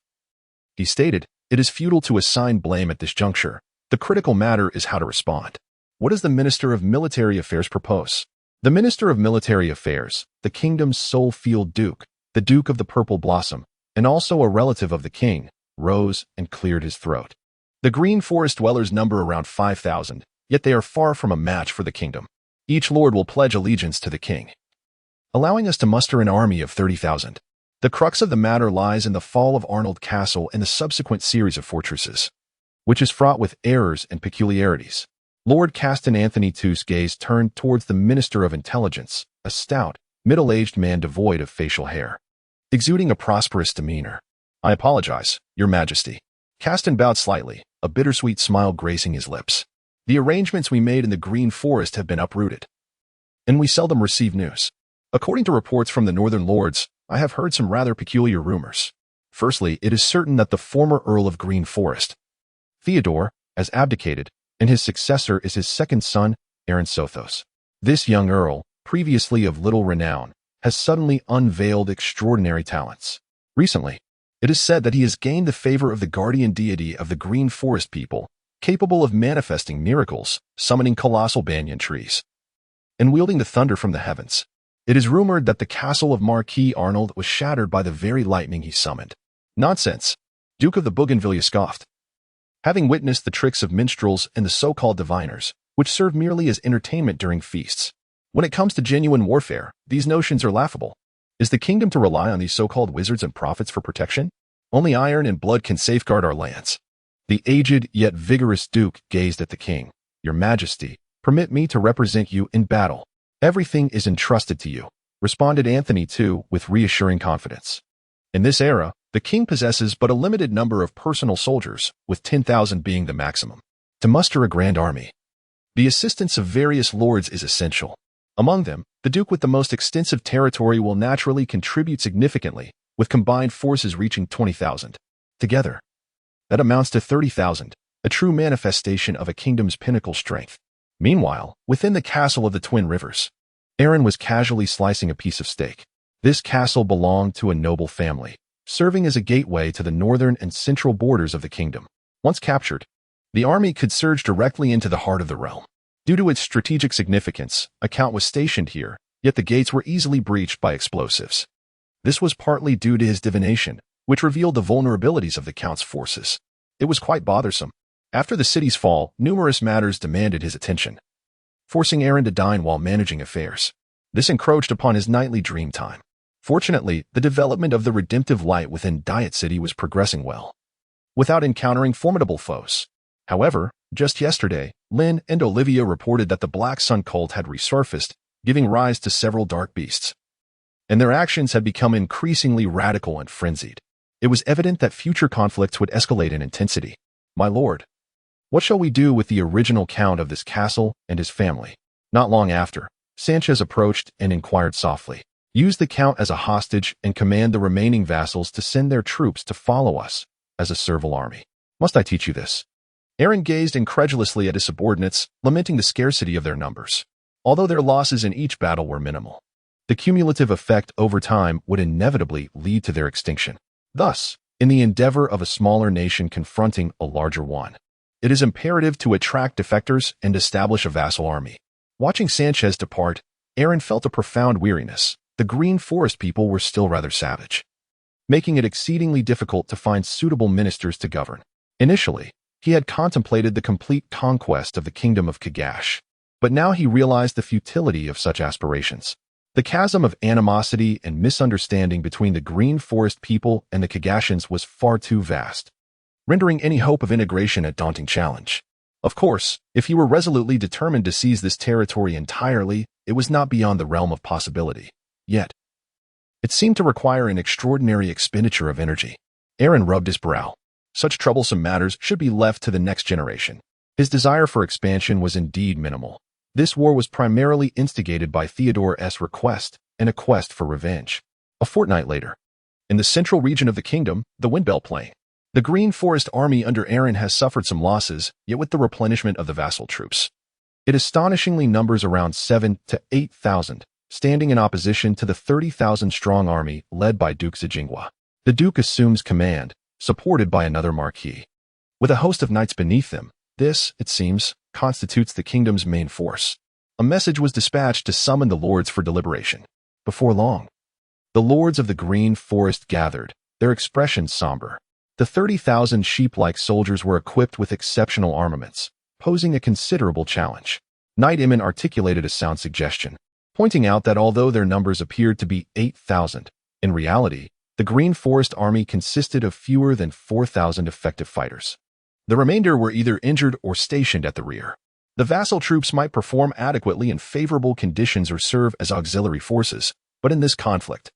he stated, "It is futile to assign blame at this juncture. The critical matter is how to respond. What does the Minister of Military Affairs propose?" The Minister of Military Affairs, the kingdom's sole field duke, the Duke of the Purple Blossom, and also a relative of the king, rose and cleared his throat. The green forest dwellers number around 5,000, yet they are far from a match for the kingdom. Each lord will pledge allegiance to the king, allowing us to muster an army of 30,000. The crux of the matter lies in the fall of Arnold Castle and the subsequent series of fortresses, which is fraught with errors and peculiarities. Lord Caston Anthony II's gaze turned towards the Minister of Intelligence, a stout, middle-aged man devoid of facial hair, exuding a prosperous demeanor. "I apologize, Your Majesty." Caston bowed slightly, a bittersweet smile gracing his lips. "The arrangements we made in the Green Forest have been uprooted, and we seldom receive news. According to reports from the Northern Lords, I have heard some rather peculiar rumors. Firstly, it is certain that the former Earl of Green Forest, Theodore, has abdicated, and his successor is his second son, Aaron Sotos. This young earl, previously of little renown, has suddenly unveiled extraordinary talents. Recently, it is said that he has gained the favor of the guardian deity of the Green Forest people, capable of manifesting miracles, summoning colossal banyan trees, and wielding the thunder from the heavens. It is rumored that the castle of Marquis Arnold was shattered by the very lightning he summoned." "Nonsense," Duke of the Bougainvillea scoffed. "Having witnessed the tricks of minstrels and the so-called diviners, which serve merely as entertainment during feasts. When it comes to genuine warfare, these notions are laughable. Is the kingdom to rely on these so-called wizards and prophets for protection? Only iron and blood can safeguard our lands. The aged yet vigorous duke gazed at the king. "Your Majesty, permit me to represent you in battle. Everything is entrusted to you," responded Anthony II with reassuring confidence. In this era, the king possesses but a limited number of personal soldiers, with 10,000 being the maximum. To muster a grand army, the assistance of various lords is essential. Among them, the duke with the most extensive territory will naturally contribute significantly, with combined forces reaching 20,000. Together, that amounts to 30,000, a true manifestation of a kingdom's pinnacle strength. Meanwhile, within the castle of the Twin Rivers, Aaron was casually slicing a piece of steak. This castle belonged to a noble family, serving as a gateway to the northern and central borders of the kingdom. Once captured, the army could surge directly into the heart of the realm. Due to its strategic significance, a count was stationed here, yet the gates were easily breached by explosives. This was partly due to his divination, which revealed the vulnerabilities of the count's forces. It was quite bothersome. After the city's fall, numerous matters demanded his attention, forcing Aaron to dine while managing affairs. This encroached upon his nightly dream time. Fortunately, the development of the redemptive light within Diet City was progressing well, without encountering formidable foes. However, just yesterday, Lynn and Olivia reported that the Black Sun cult had resurfaced, giving rise to several dark beasts, and their actions had become increasingly radical and frenzied. It was evident that future conflicts would escalate in intensity. "My lord, what shall we do with the original count of this castle and his family?" Not long after, Sanchez approached and inquired softly. "Use the count as a hostage and command the remaining vassals to send their troops to follow us as a servile army." "Must I teach you this?" Aaron gazed incredulously at his subordinates, lamenting the scarcity of their numbers. Although their losses in each battle were minimal, the cumulative effect over time would inevitably lead to their extinction. Thus, in the endeavor of a smaller nation confronting a larger one, it is imperative to attract defectors and establish a vassal army. Watching Sanchez depart, Aaron felt a profound weariness. The Green Forest people were still rather savage, making it exceedingly difficult to find suitable ministers to govern. Initially, he had contemplated the complete conquest of the kingdom of Kagash, but now he realized the futility of such aspirations. The chasm of animosity and misunderstanding between the Green Forest people and the Kagashans was far too vast, rendering any hope of integration a daunting challenge. Of course, if he were resolutely determined to seize this territory entirely, it was not beyond the realm of possibility. Yet, it seemed to require an extraordinary expenditure of energy. Aaron rubbed his brow. Such troublesome matters should be left to the next generation. His desire for expansion was indeed minimal. This war was primarily instigated by Theodore's request and a quest for revenge. A fortnight later, in the central region of the kingdom, the Windbell Plain, the Green Forest army under Aaron has suffered some losses, yet with the replenishment of the vassal troops, it astonishingly numbers around 7,000 to 8,000, standing in opposition to the 30,000-strong army led by Duke Zijingwa. The Duke assumes command, supported by another marquis, with a host of knights beneath them. This, it seems, constitutes the kingdom's main force. A message was dispatched to summon the lords for deliberation. Before long, the lords of the Green Forest gathered, their expressions somber. The 30,000 sheep-like soldiers were equipped with exceptional armaments, posing a considerable challenge. Knight Iman articulated a sound suggestion, pointing out that although their numbers appeared to be 8,000, in reality, the Green Forest army consisted of fewer than 4,000 effective fighters. The remainder were either injured or stationed at the rear. The vassal troops might perform adequately in favorable conditions or serve as auxiliary forces, but in this conflict,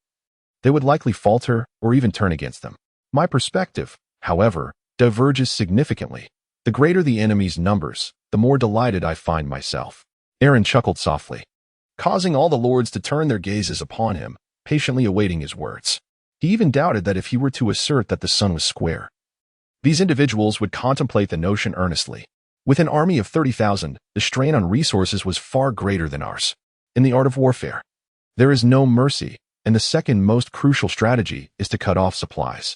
they would likely falter or even turn against them. My perspective, however, diverges significantly. The greater the enemy's numbers, the more delighted I find myself. Aaron chuckled softly, causing all the lords to turn their gazes upon him, patiently awaiting his words. He even doubted that if he were to assert that the sun was square, these individuals would contemplate the notion earnestly. With an army of 30,000, the strain on resources was far greater than ours. In the art of warfare, there is no mercy, and the second most crucial strategy is to cut off supplies.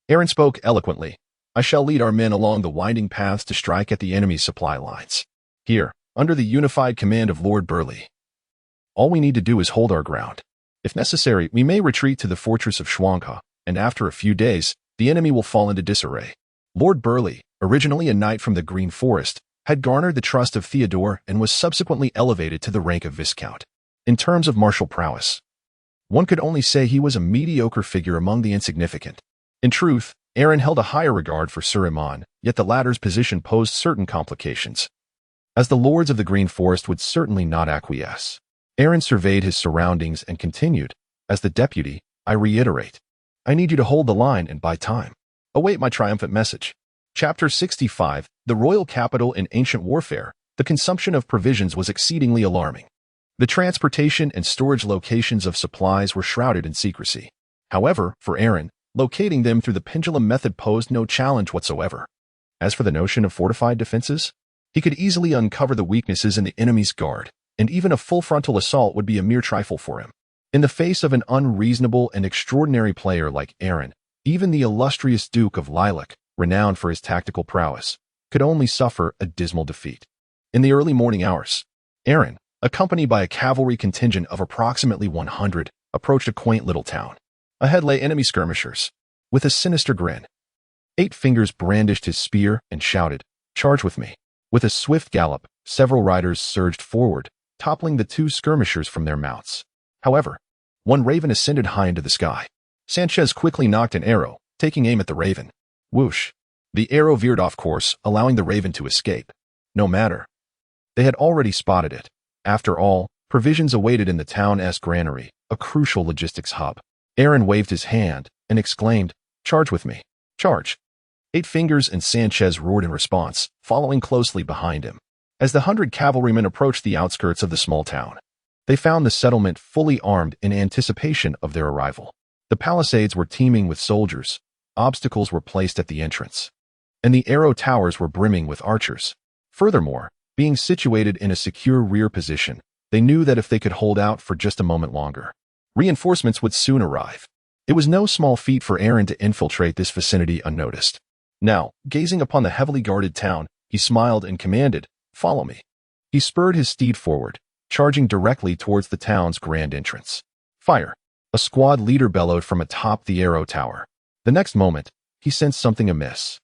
Aaron spoke eloquently. "I shall lead our men along the winding paths to strike at the enemy's supply lines. Here, under the unified command of Lord Burleigh. All we need to do is hold our ground. If necessary, we may retreat to the fortress of Shuangha, and after a few days, the enemy will fall into disarray." Lord Burleigh, originally a knight from the Green Forest, had garnered the trust of Theodore and was subsequently elevated to the rank of Viscount. In terms of martial prowess, one could only say he was a mediocre figure among the insignificant. In truth, Aaron held a higher regard for Suleiman, yet the latter's position posed certain complications, as the lords of the Green Forest would certainly not acquiesce. Aaron surveyed his surroundings and continued, "As the deputy, I reiterate, I need you to hold the line and buy time. Await my triumphant message." Chapter 65, The Royal Capital in Ancient Warfare. The consumption of provisions was exceedingly alarming. The transportation and storage locations of supplies were shrouded in secrecy. However, for Aaron, locating them through the pendulum method posed no challenge whatsoever. As for the notion of fortified defenses, he could easily uncover the weaknesses in the enemy's guard, and even a full frontal assault would be a mere trifle for him. In the face of an unreasonable and extraordinary player like Aaron, even the illustrious Duke of Lilac, renowned for his tactical prowess, could only suffer a dismal defeat. In the early morning hours, Aaron, accompanied by a cavalry contingent of approximately 100, approached a quaint little town. Ahead lay enemy skirmishers. With a sinister grin, Eight Fingers brandished his spear and shouted, "Charge with me." With a swift gallop, several riders surged forward, toppling the two skirmishers from their mounts. However, one raven ascended high into the sky. Sanchez quickly nocked an arrow, taking aim at the raven. Whoosh! The arrow veered off course, allowing the raven to escape. No matter. They had already spotted it. After all, provisions awaited in the town's granary, a crucial logistics hub. Aaron waved his hand and exclaimed, "Charge with me. Charge." Eight Fingers and Sanchez roared in response, following closely behind him. As the 100 cavalrymen approached the outskirts of the small town, they found the settlement fully armed in anticipation of their arrival. The palisades were teeming with soldiers, obstacles were placed at the entrance, and the arrow towers were brimming with archers. Furthermore, being situated in a secure rear position, they knew that if they could hold out for just a moment longer, reinforcements would soon arrive. It was no small feat for Aaron to infiltrate this vicinity unnoticed. Now, gazing upon the heavily guarded town, he smiled and commanded, "Follow me." He spurred his steed forward, charging directly towards the town's grand entrance. "Fire!" A squad leader bellowed from atop the arrow tower. The next moment, he sensed something amiss.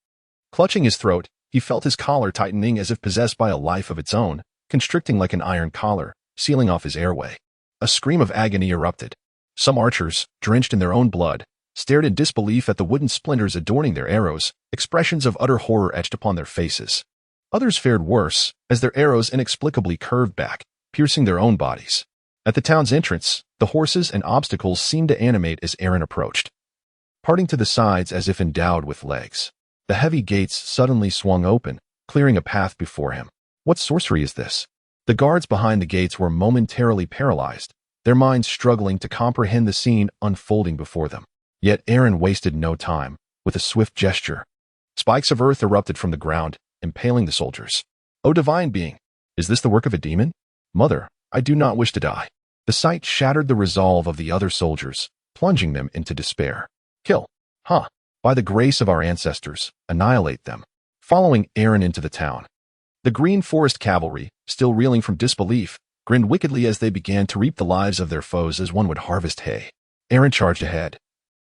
Clutching his throat, he felt his collar tightening as if possessed by a life of its own, constricting like an iron collar, sealing off his airway. A scream of agony erupted. Some archers, drenched in their own blood, stared in disbelief at the wooden splinters adorning their arrows, expressions of utter horror etched upon their faces. Others fared worse, as their arrows inexplicably curved back, piercing their own bodies. At the town's entrance, the horses and obstacles seemed to animate as Aaron approached, parting to the sides as if endowed with legs. The heavy gates suddenly swung open, clearing a path before him. What sorcery is this? The guards behind the gates were momentarily paralyzed, their minds struggling to comprehend the scene unfolding before them. Yet Aaron wasted no time. With a swift gesture, spikes of earth erupted from the ground, impaling the soldiers. "O divine being, is this the work of a demon? Mother, I do not wish to die." The sight shattered the resolve of the other soldiers, plunging them into despair. "Kill. Huh. By the grace of our ancestors, annihilate them." Following Aaron into the town, the Green Forest cavalry, still reeling from disbelief, grinned wickedly as they began to reap the lives of their foes as one would harvest hay. Aaron charged ahead,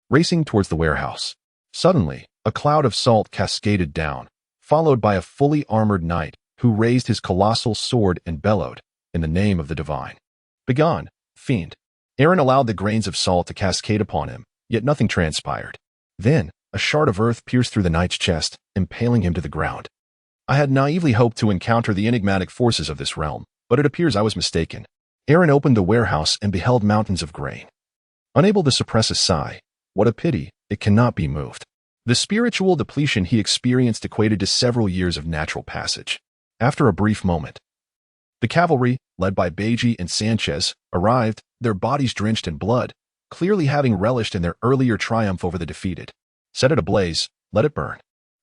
racing towards the warehouse. Suddenly, a cloud of salt cascaded down, followed by a fully armored knight who raised his colossal sword and bellowed, "In the name of the divine. Begone, fiend." Aaron allowed the grains of salt to cascade upon him, yet nothing transpired. Then, a shard of earth pierced through the knight's chest, impaling him to the ground. I had naively hoped to encounter the enigmatic forces of this realm, but it appears I was mistaken. Aaron opened the warehouse and beheld mountains of grain. Unable to suppress a sigh, what a pity, it cannot be moved. The spiritual depletion he experienced equated to several years of natural passage. After a brief moment, the cavalry, led by Beji and Sanchez, arrived, their bodies drenched in blood, clearly having relished in their earlier triumph over the defeated. "Set it ablaze, let it burn."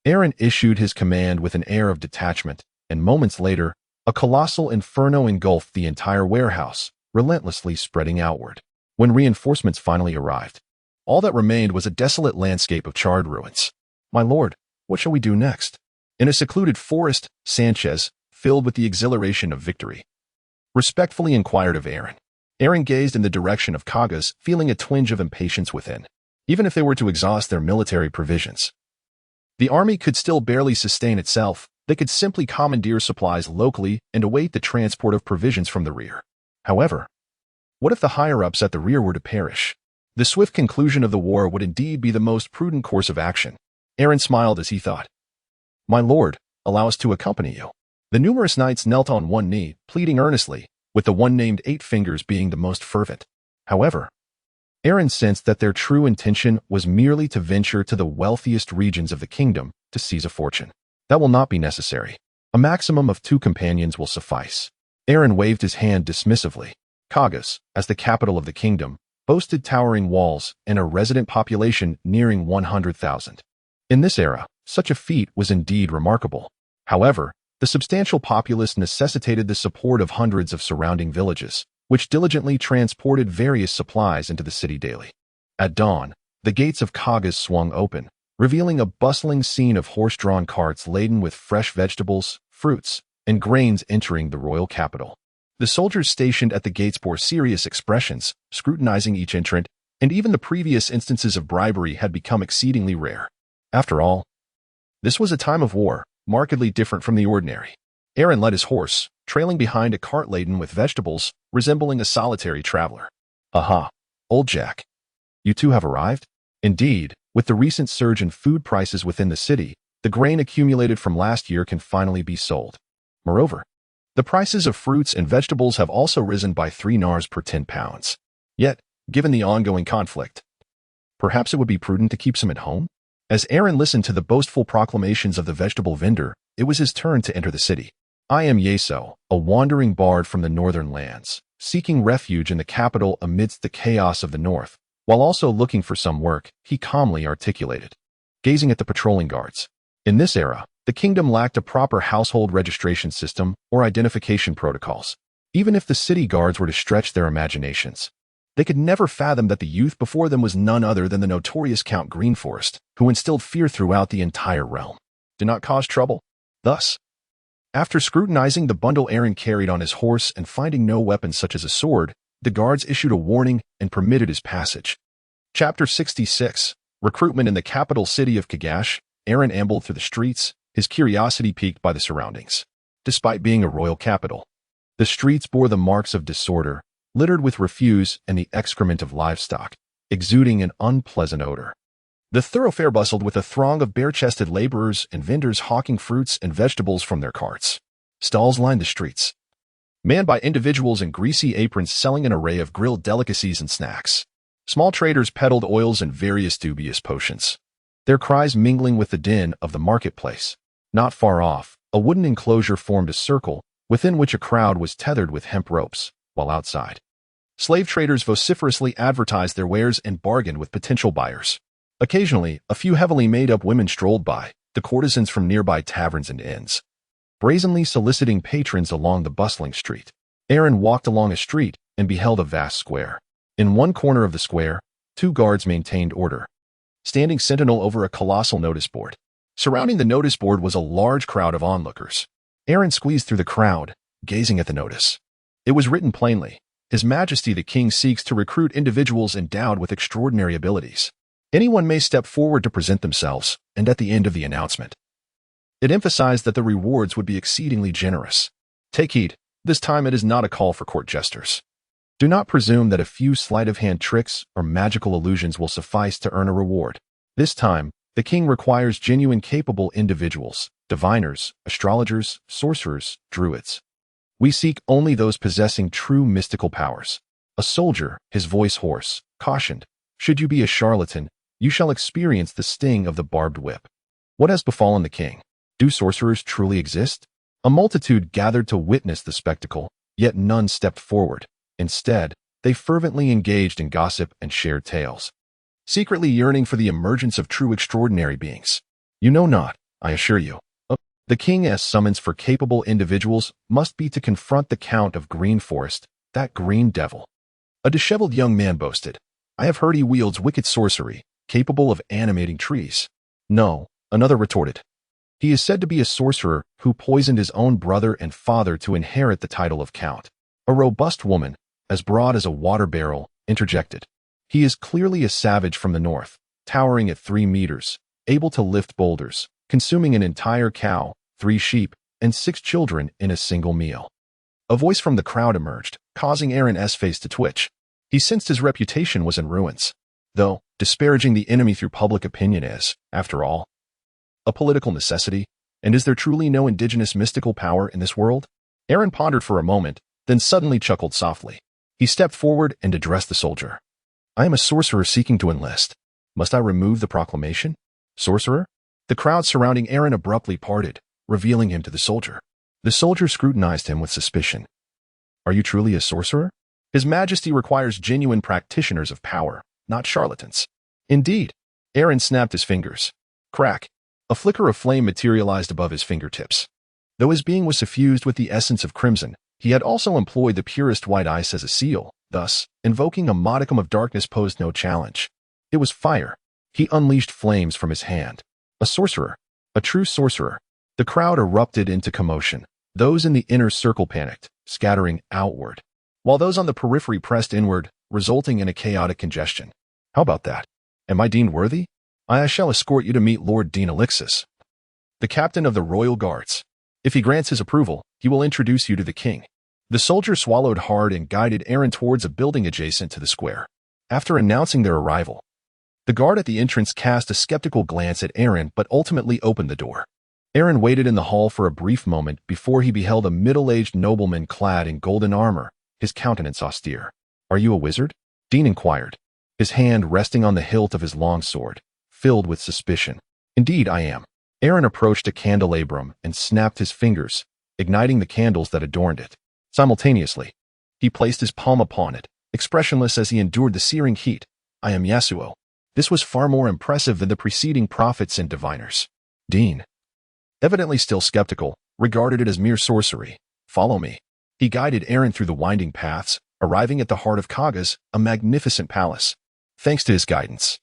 Aaron issued his command with an air of detachment, and moments later, a colossal inferno engulfed the entire warehouse, relentlessly spreading outward. When reinforcements finally arrived, all that remained was a desolate landscape of charred ruins. "My lord, what shall we do next?" In a secluded forest, Sanchez, filled with the exhilaration of victory, respectfully inquired of Aaron. Aaron gazed in the direction of Kagas, feeling a twinge of impatience within. Even if they were to exhaust their military provisions, the army could still barely sustain itself. They could simply commandeer supplies locally and await the transport of provisions from the rear. However, what if the higher-ups at the rear were to perish? The swift conclusion of the war would indeed be the most prudent course of action. Aaron smiled as he thought, "My lord, allow us to accompany you." The numerous knights knelt on one knee, pleading earnestly, with the one named Eight Fingers being the most fervent. However, Aaron sensed that their true intention was merely to venture to the wealthiest regions of the kingdom to seize a fortune. That will not be necessary. A maximum of 2 companions will suffice. Aaron waved his hand dismissively. Kagas, as the capital of the kingdom, boasted towering walls and a resident population nearing 100,000. In this era, such a feat was indeed remarkable. However, the substantial populace necessitated the support of hundreds of surrounding villages, which diligently transported various supplies into the city daily. At dawn, the gates of Kagas swung open, revealing a bustling scene of horse-drawn carts laden with fresh vegetables, fruits, and grains entering the royal capital. The soldiers stationed at the gates bore serious expressions, scrutinizing each entrant, and even the previous instances of bribery had become exceedingly rare. After all, this was a time of war, markedly different from the ordinary. Aaron led his horse, trailing behind a cart laden with vegetables, resembling a solitary traveler. "Aha, old Jack. You too have arrived?" Indeed, with the recent surge in food prices within the city, the grain accumulated from last year can finally be sold. Moreover, the prices of fruits and vegetables have also risen by 3 nars per 10 pounds. Yet, given the ongoing conflict, perhaps it would be prudent to keep some at home? As Aaron listened to the boastful proclamations of the vegetable vendor, it was his turn to enter the city. "I am Yeso, a wandering bard from the northern lands, seeking refuge in the capital amidst the chaos of the north," while also looking for some work, he calmly articulated, gazing at the patrolling guards. In this era, the kingdom lacked a proper household registration system or identification protocols. Even if the city guards were to stretch their imaginations, they could never fathom that the youth before them was none other than the notorious Count Greenforest, who instilled fear throughout the entire realm. "Do not cause trouble." Thus, after scrutinizing the bundle Aaron carried on his horse and finding no weapons such as a sword, the guards issued a warning and permitted his passage. Chapter 66. Recruitment in the capital city of Kagash. Aaron ambled through the streets, his curiosity piqued by the surroundings. Despite being a royal capital, the streets bore the marks of disorder, littered with refuse and the excrement of livestock, exuding an unpleasant odor. The thoroughfare bustled with a throng of bare-chested laborers and vendors hawking fruits and vegetables from their carts. Stalls lined the streets, manned by individuals in greasy aprons selling an array of grilled delicacies and snacks. Small traders peddled oils and various dubious potions, their cries mingling with the din of the marketplace. Not far off, a wooden enclosure formed a circle, within which a crowd was tethered with hemp ropes, while outside, slave traders vociferously advertised their wares and bargained with potential buyers. Occasionally, a few heavily made-up women strolled by, the courtesans from nearby taverns and inns, brazenly soliciting patrons along the bustling street. Aaron walked along a street and beheld a vast square. In one corner of the square, 2 guards maintained order, standing sentinel over a colossal notice board. Surrounding the notice board was a large crowd of onlookers. Aaron squeezed through the crowd, gazing at the notice. It was written plainly, "His Majesty the King seeks to recruit individuals endowed with extraordinary abilities. Anyone may step forward to present themselves," and at the end of the announcement, it emphasized that the rewards would be exceedingly generous. "Take heed, this time it is not a call for court jesters. Do not presume that a few sleight-of-hand tricks or magical illusions will suffice to earn a reward. This time, the king requires genuine capable individuals, diviners, astrologers, sorcerers, druids. We seek only those possessing true mystical powers." A soldier, his voice hoarse, cautioned, "Should you be a charlatan, you shall experience the sting of the barbed whip." What has befallen the king? Do sorcerers truly exist? A multitude gathered to witness the spectacle, yet none stepped forward. Instead, they fervently engaged in gossip and shared tales, secretly yearning for the emergence of true extraordinary beings. "You know not, I assure you. The king's summons for capable individuals must be to confront the Count of Greenforest, that green devil." A disheveled young man boasted, "I have heard he wields wicked sorcery, capable of animating trees." "No," another retorted. "He is said to be a sorcerer who poisoned his own brother and father to inherit the title of count." A robust woman, as broad as a water barrel, interjected, "He is clearly a savage from the north, towering at 3 meters, able to lift boulders, consuming an entire cow, 3 sheep, and 6 children in a single meal." A voice from the crowd emerged, causing Aaron's face to twitch. He sensed his reputation was in ruins. Though, disparaging the enemy through public opinion is, after all, A political necessity? And is there truly no indigenous mystical power in this world? Aaron pondered for a moment, then suddenly chuckled softly. He stepped forward and addressed the soldier. I am a sorcerer seeking to enlist. Must I remove the proclamation? Sorcerer? The crowd surrounding Aaron abruptly parted, revealing him to the soldier. The soldier scrutinized him with suspicion. Are you truly a sorcerer? His Majesty requires genuine practitioners of power, not charlatans. Indeed. Aaron snapped his fingers. Crack. A flicker of flame materialized above his fingertips. Though his being was suffused with the essence of crimson, he had also employed the purest white ice as a seal, thus, invoking a modicum of darkness posed no challenge. It was fire. He unleashed flames from his hand. A sorcerer. A true sorcerer. The crowd erupted into commotion. Those in the inner circle panicked, scattering outward, while those on the periphery pressed inward, resulting in a chaotic congestion. How about that? Am I deemed worthy? I shall escort you to meet Lord Dean Alixis, the captain of the Royal Guards. If he grants his approval, he will introduce you to the king. The soldier swallowed hard and guided Aaron towards a building adjacent to the square. After announcing their arrival, the guard at the entrance cast a skeptical glance at Aaron but ultimately opened the door. Aaron waited in the hall for a brief moment before he beheld a middle-aged nobleman clad in golden armor, his countenance austere. Are you a wizard? Dean inquired, his hand resting on the hilt of his long sword, filled with suspicion. Indeed, I am. Aaron approached a candelabrum and snapped his fingers, igniting the candles that adorned it. Simultaneously, he placed his palm upon it, expressionless as he endured the searing heat. I am Yasuo. This was far more impressive than the preceding prophets and diviners. Dean, evidently still skeptical, regarded it as mere sorcery. Follow me. He guided Aaron through the winding paths, arriving at the heart of Kaga's, a magnificent palace. Thanks to his guidance,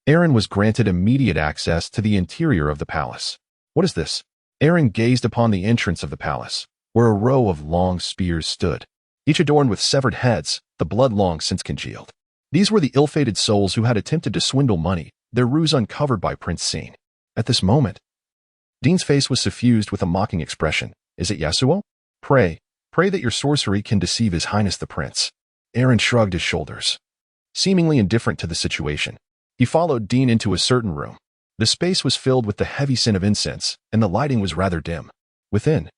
Aaron was granted immediate access to the interior of the palace. What is this? Aaron gazed upon the entrance of the palace, where a row of long spears stood, each adorned with severed heads, the blood long since congealed. These were the ill-fated souls who had attempted to swindle money, their ruse uncovered by Prince Scene. At this moment, Dean's face was suffused with a mocking expression. Is it Yasuo? Pray that your sorcery can deceive His Highness the Prince. Aaron shrugged his shoulders, seemingly indifferent to the situation. He followed Dean into a certain room. The space was filled with the heavy scent of incense, and the lighting was rather dim. Within,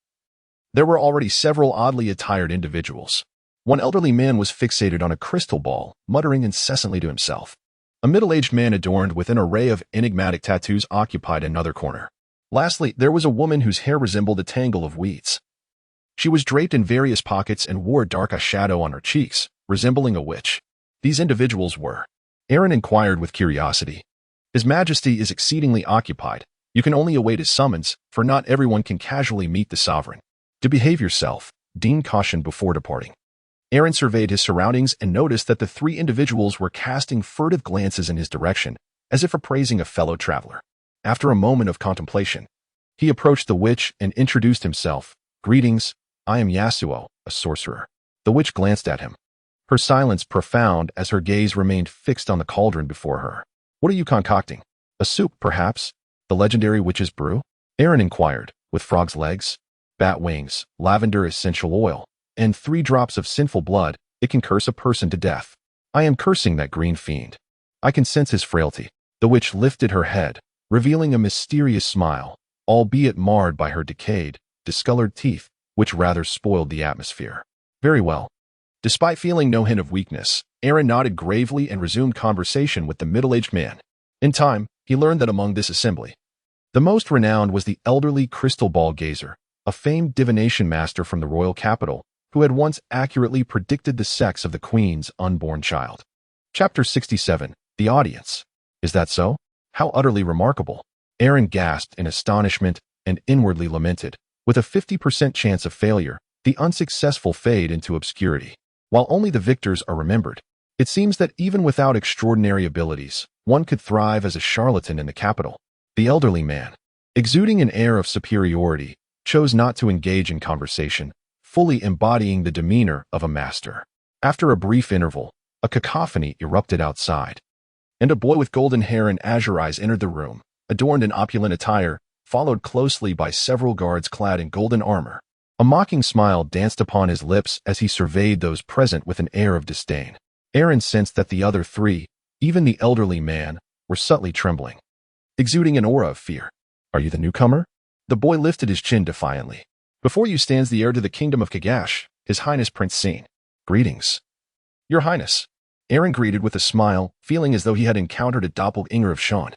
there were already several oddly attired individuals. One elderly man was fixated on a crystal ball, muttering incessantly to himself. A middle-aged man adorned with an array of enigmatic tattoos occupied another corner. Lastly, there was a woman whose hair resembled a tangle of weeds. She was draped in various pockets and wore a dark shadow on her cheeks, resembling a witch. These individuals were. Aaron inquired with curiosity. His Majesty is exceedingly occupied. You can only await his summons, for not everyone can casually meet the sovereign. To behave yourself, Dean cautioned before departing. Aaron surveyed his surroundings and noticed that the three individuals were casting furtive glances in his direction, as if appraising a fellow traveler. After a moment of contemplation, he approached the witch and introduced himself. Greetings, I am Yasuo, a sorcerer. The witch glanced at him, her silence profound as her gaze remained fixed on the cauldron before her. What are you concocting? A soup, perhaps? The legendary witch's brew? Aaron inquired, with frog's legs, bat wings, lavender essential oil, and 3 drops of sinful blood. It can curse a person to death. I am cursing that green fiend. I can sense his frailty. The witch lifted her head, revealing a mysterious smile, albeit marred by her decayed, discolored teeth, which rather spoiled the atmosphere. Very well. Despite feeling no hint of weakness, Aaron nodded gravely and resumed conversation with the middle-aged man. In time, he learned that among this assembly, the most renowned was the elderly crystal ball gazer, a famed divination master from the royal capital, who had once accurately predicted the sex of the queen's unborn child. Chapter 67. The Audience. Is that so? How utterly remarkable. Aaron gasped in astonishment and inwardly lamented. With a 50% chance of failure, the unsuccessful fade into obscurity, while only the victors are remembered. It seems that even without extraordinary abilities, one could thrive as a charlatan in the capital. The elderly man, exuding an air of superiority, chose not to engage in conversation, fully embodying the demeanor of a master. After a brief interval, a cacophony erupted outside, and a boy with golden hair and azure eyes entered the room, adorned in opulent attire, followed closely by several guards clad in golden armor. A mocking smile danced upon his lips as he surveyed those present with an air of disdain. Aaron sensed that the other 3, even the elderly man, were subtly trembling, exuding an aura of fear. Are you the newcomer? The boy lifted his chin defiantly. Before you stands the heir to the kingdom of Kagash, His Highness Prince Scene. Greetings. Your Highness. Aaron greeted with a smile, feeling as though he had encountered a doppelganger of Sean.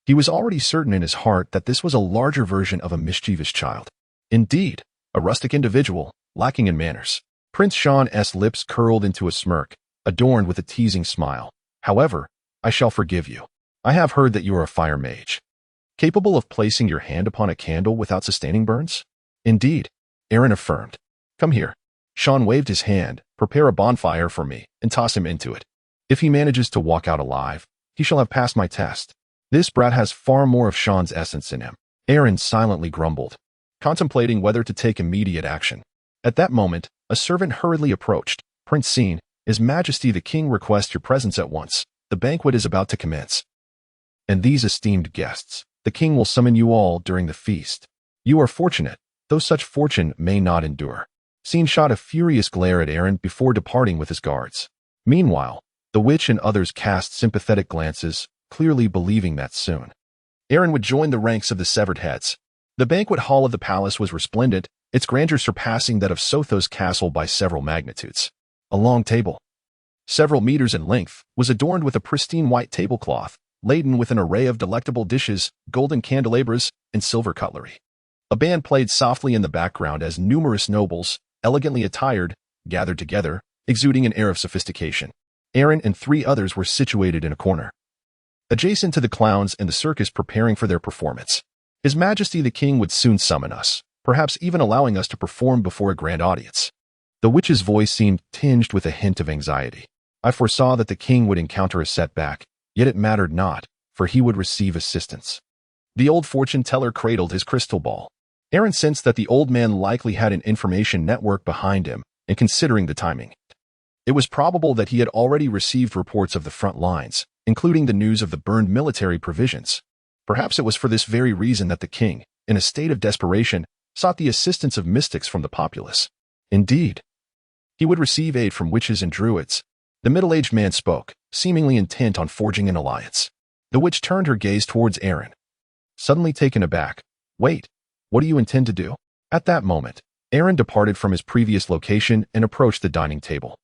He was already certain in his heart that this was a larger version of a mischievous child. Indeed, a rustic individual, lacking in manners. Prince Sean's lips curled into a smirk, adorned with a teasing smile. However, I shall forgive you. I have heard that you are a fire mage. Capable of placing your hand upon a candle without sustaining burns? Indeed, Aaron affirmed. Come here. Sean waved his hand, prepare a bonfire for me, and toss him into it. If he manages to walk out alive, he shall have passed my test. This brat has far more of Sean's essence in him. Aaron silently grumbled, contemplating whether to take immediate action. At that moment, a servant hurriedly approached. Prince Scene, His Majesty the King requests your presence at once. The banquet is about to commence. And these esteemed guests, the king will summon you all during the feast. You are fortunate, though such fortune may not endure. Scene shot a furious glare at Aaron before departing with his guards. Meanwhile, the witch and others cast sympathetic glances, clearly believing that soon Aaron would join the ranks of the severed heads. The banquet hall of the palace was resplendent, its grandeur surpassing that of Sotos castle by several magnitudes. A long table, several meters in length, was adorned with a pristine white tablecloth, laden with an array of delectable dishes, golden candelabras, and silver cutlery. A band played softly in the background as numerous nobles, elegantly attired, gathered together, exuding an air of sophistication. Aaron and 3 others were situated in a corner, adjacent to the clowns and the circus preparing for their performance. His Majesty the King would soon summon us, perhaps even allowing us to perform before a grand audience. The witch's voice seemed tinged with a hint of anxiety. I foresaw that the king would encounter a setback, yet it mattered not, for he would receive assistance. The old fortune teller cradled his crystal ball. Aaron sensed that the old man likely had an information network behind him, and considering the timing, it was probable that he had already received reports of the front lines, including the news of the burned military provisions. Perhaps it was for this very reason that the king, in a state of desperation, sought the assistance of mystics from the populace. Indeed, he would receive aid from witches and druids. The middle-aged man spoke, seemingly intent on forging an alliance. The witch turned her gaze towards Aaron, suddenly taken aback. Wait, what do you intend to do? At that moment, Aaron departed from his previous location and approached the dining table.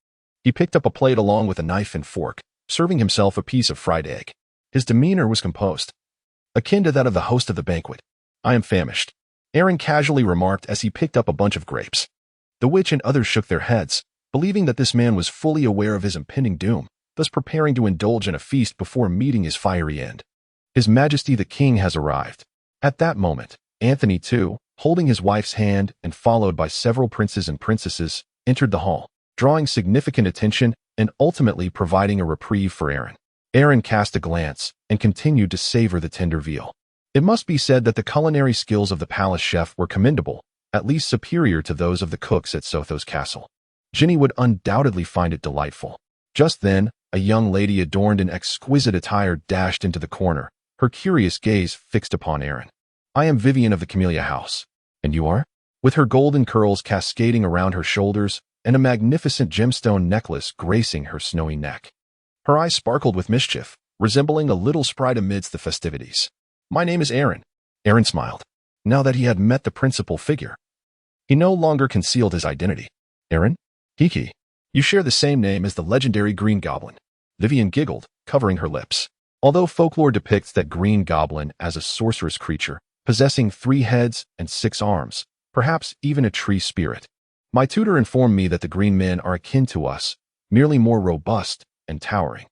He picked up a plate along with a knife and fork, serving himself a piece of fried egg. His demeanor was composed, akin to that of the host of the banquet. I am famished, Aaron casually remarked as he picked up a bunch of grapes. The witch and others shook their heads, believing that this man was fully aware of his impending doom, thus preparing to indulge in a feast before meeting his fiery end. His Majesty the King has arrived. At that moment, Anthony too, holding his wife's hand and followed by several princes and princesses, entered the hall, drawing significant attention and ultimately providing a reprieve for Aaron. Aaron cast a glance and continued to savor the tender veal. It must be said that the culinary skills of the palace chef were commendable, at least superior to those of the cooks at Sotos Castle. Ginny would undoubtedly find it delightful. Just then, a young lady adorned in exquisite attire dashed into the corner, her curious gaze fixed upon Aaron. I am Vivian of the Camellia House. And you are? With her golden curls cascading around her shoulders and a magnificent gemstone necklace gracing her snowy neck. Her eyes sparkled with mischief, resembling a little sprite amidst the festivities. My name is Aaron. Aaron smiled. Now that he had met the principal figure, he no longer concealed his identity. Aaron? Hiki. You share the same name as the legendary Green Goblin. Vivian giggled, covering her lips. Although folklore depicts that Green Goblin as a sorcerous creature, possessing 3 heads and 6 arms, perhaps even a tree spirit. My tutor informed me that the green men are akin to us, merely more robust and towering.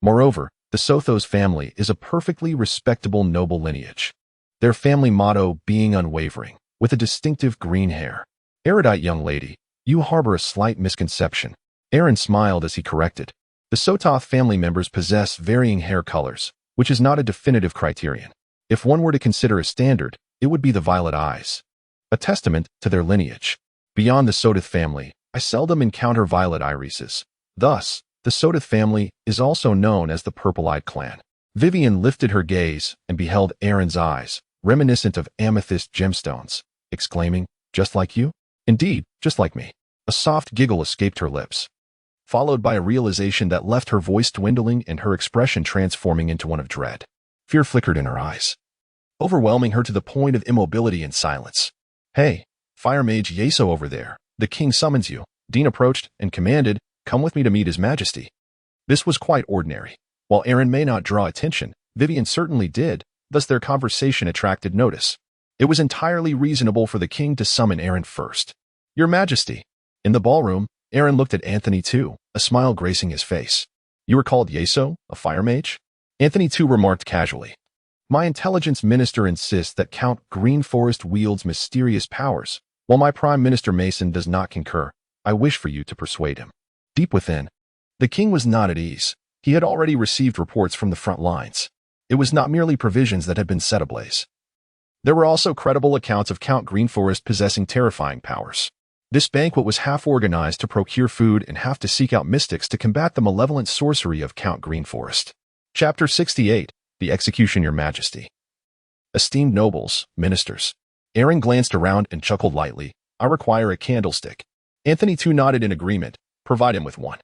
Moreover, the Sotos family is a perfectly respectable noble lineage, their family motto being unwavering, with a distinctive green hair. Erudite young lady, you harbor a slight misconception. Aaron smiled as he corrected. The Sototh family members possess varying hair colors, which is not a definitive criterion. If one were to consider a standard, it would be the violet eyes, a testament to their lineage. Beyond the Sototh family, I seldom encounter violet irises. Thus, the Sototh family is also known as the purple-eyed clan. Vivian lifted her gaze and beheld Aaron's eyes, reminiscent of amethyst gemstones, exclaiming, just like you? Indeed, just like me. A soft giggle escaped her lips, followed by a realization that left her voice dwindling and her expression transforming into one of dread. Fear flickered in her eyes. overwhelming her to the point of immobility and silence. "Hey, Fire Mage Yeso over there, the king summons you." Dean approached and commanded, "Come with me to meet his majesty." This was quite ordinary. While Aaron may not draw attention, Vivian certainly did, thus their conversation attracted notice. It was entirely reasonable for the king to summon Aaron first. "Your Majesty." In the ballroom, Aaron looked at Anthony too, a smile gracing his face. "You were called Yeso, a fire mage?" Anthony too remarked casually. "My intelligence minister insists that Count Greenforest wields mysterious powers. While my Prime Minister Mason does not concur, I wish for you to persuade him." Deep within, the king was not at ease. He had already received reports from the front lines. It was not merely provisions that had been set ablaze. There were also credible accounts of Count Greenforest possessing terrifying powers. This banquet was half organized to procure food and half to seek out mystics to combat the malevolent sorcery of Count Greenforest. Chapter 68, The Execution, Your Majesty. Esteemed nobles, ministers. Aaron glanced around and chuckled lightly. "I require a candlestick." Anthony too nodded in agreement. "Provide him with one."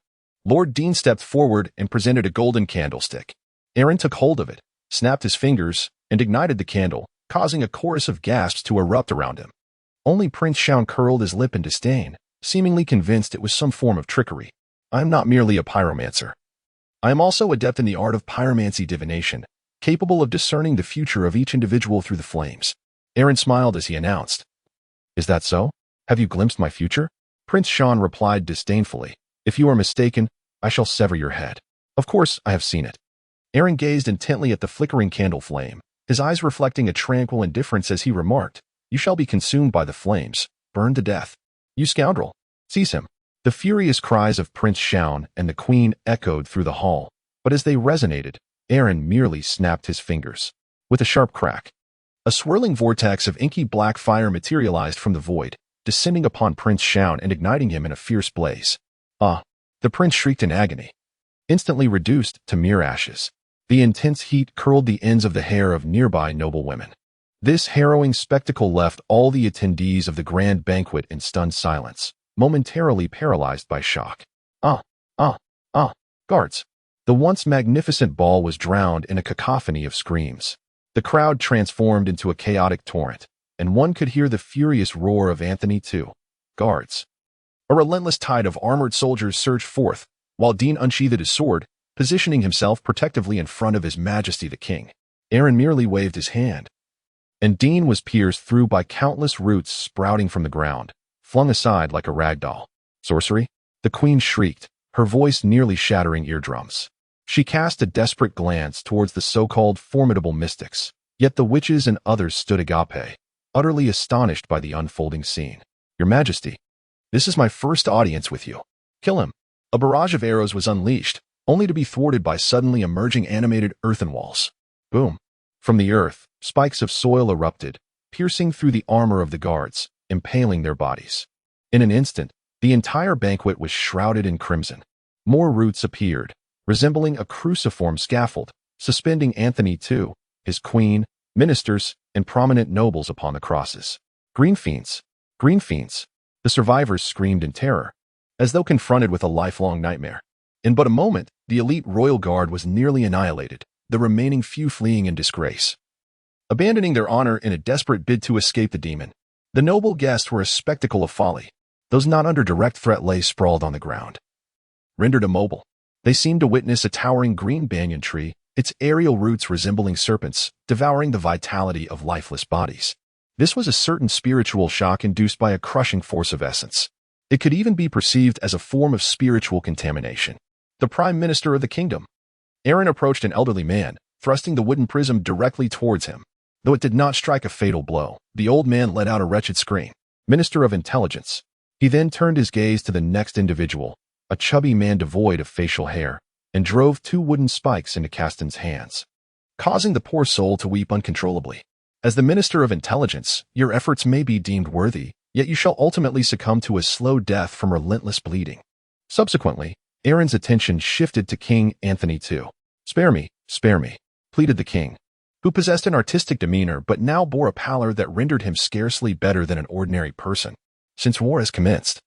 Lord Dean stepped forward and presented a golden candlestick. Aaron took hold of it, snapped his fingers, and ignited the candle, causing a chorus of gasps to erupt around him. Only Prince Shaun curled his lip in disdain, seemingly convinced it was some form of trickery. "I am not merely a pyromancer. I am also adept in the art of pyromancy divination, capable of discerning the future of each individual through the flames." Aaron smiled as he announced, "Is that so? Have you glimpsed my future?" Prince Shaun replied disdainfully, "If you are mistaken, I shall sever your head." "Of course, I have seen it." Aaron gazed intently at the flickering candle flame, his eyes reflecting a tranquil indifference as he remarked, "You shall be consumed by the flames, burned to death. You scoundrel, seize him." The furious cries of Prince Shaun and the Queen echoed through the hall, but as they resonated, Aaron merely snapped his fingers. With a sharp crack, a swirling vortex of inky black fire materialized from the void, descending upon Prince Shaun and igniting him in a fierce blaze. "Ah!" The prince shrieked in agony, instantly reduced to mere ashes. The intense heat curled the ends of the hair of nearby noblewomen. This harrowing spectacle left all the attendees of the grand banquet in stunned silence, momentarily paralyzed by shock. Ah! Guards! The once magnificent ball was drowned in a cacophony of screams. The crowd transformed into a chaotic torrent, and one could hear the furious roar of Anthony too. "Guards!" A relentless tide of armored soldiers surged forth, while Dean unsheathed his sword, positioning himself protectively in front of His Majesty the King. Aaron merely waved his hand, and Dean was pierced through by countless roots sprouting from the ground, flung aside like a rag doll. "Sorcery?" The Queen shrieked, her voice nearly shattering eardrums. She cast a desperate glance towards the so-called formidable mystics, yet the witches and others stood agape, utterly astonished by the unfolding scene. "Your Majesty, this is my first audience with you. Kill him." A barrage of arrows was unleashed, only to be thwarted by suddenly emerging animated earthen walls. Boom! From the earth, spikes of soil erupted, piercing through the armor of the guards, impaling their bodies. In an instant, the entire banquet was shrouded in crimson. More roots appeared, resembling a cruciform scaffold, suspending Anthony too, his queen, ministers, and prominent nobles upon the crosses. Green fiends! Green fiends! The survivors screamed in terror, as though confronted with a lifelong nightmare. In but a moment, the elite royal guard was nearly annihilated, the remaining few fleeing in disgrace, abandoning their honor in a desperate bid to escape the demon. The noble guests were a spectacle of folly. Those not under direct threat lay sprawled on the ground, rendered immobile. They seemed to witness a towering green banyan tree, its aerial roots resembling serpents, devouring the vitality of lifeless bodies. This was a certain spiritual shock induced by a crushing force of essence. It could even be perceived as a form of spiritual contamination. The Prime Minister of the Kingdom. Aaron approached an elderly man, thrusting the wooden prism directly towards him. Though it did not strike a fatal blow, the old man let out a wretched scream. "Minister of Intelligence." He then turned his gaze to the next individual, a chubby man devoid of facial hair, and drove 2 wooden spikes into Caston's hands, causing the poor soul to weep uncontrollably. "As the Minister of Intelligence, your efforts may be deemed worthy, yet you shall ultimately succumb to a slow death from relentless bleeding." Subsequently, Aaron's attention shifted to King Anthony II. Spare me," pleaded the king, who possessed an artistic demeanor but now bore a pallor that rendered him scarcely better than an ordinary person. "Since war has commenced,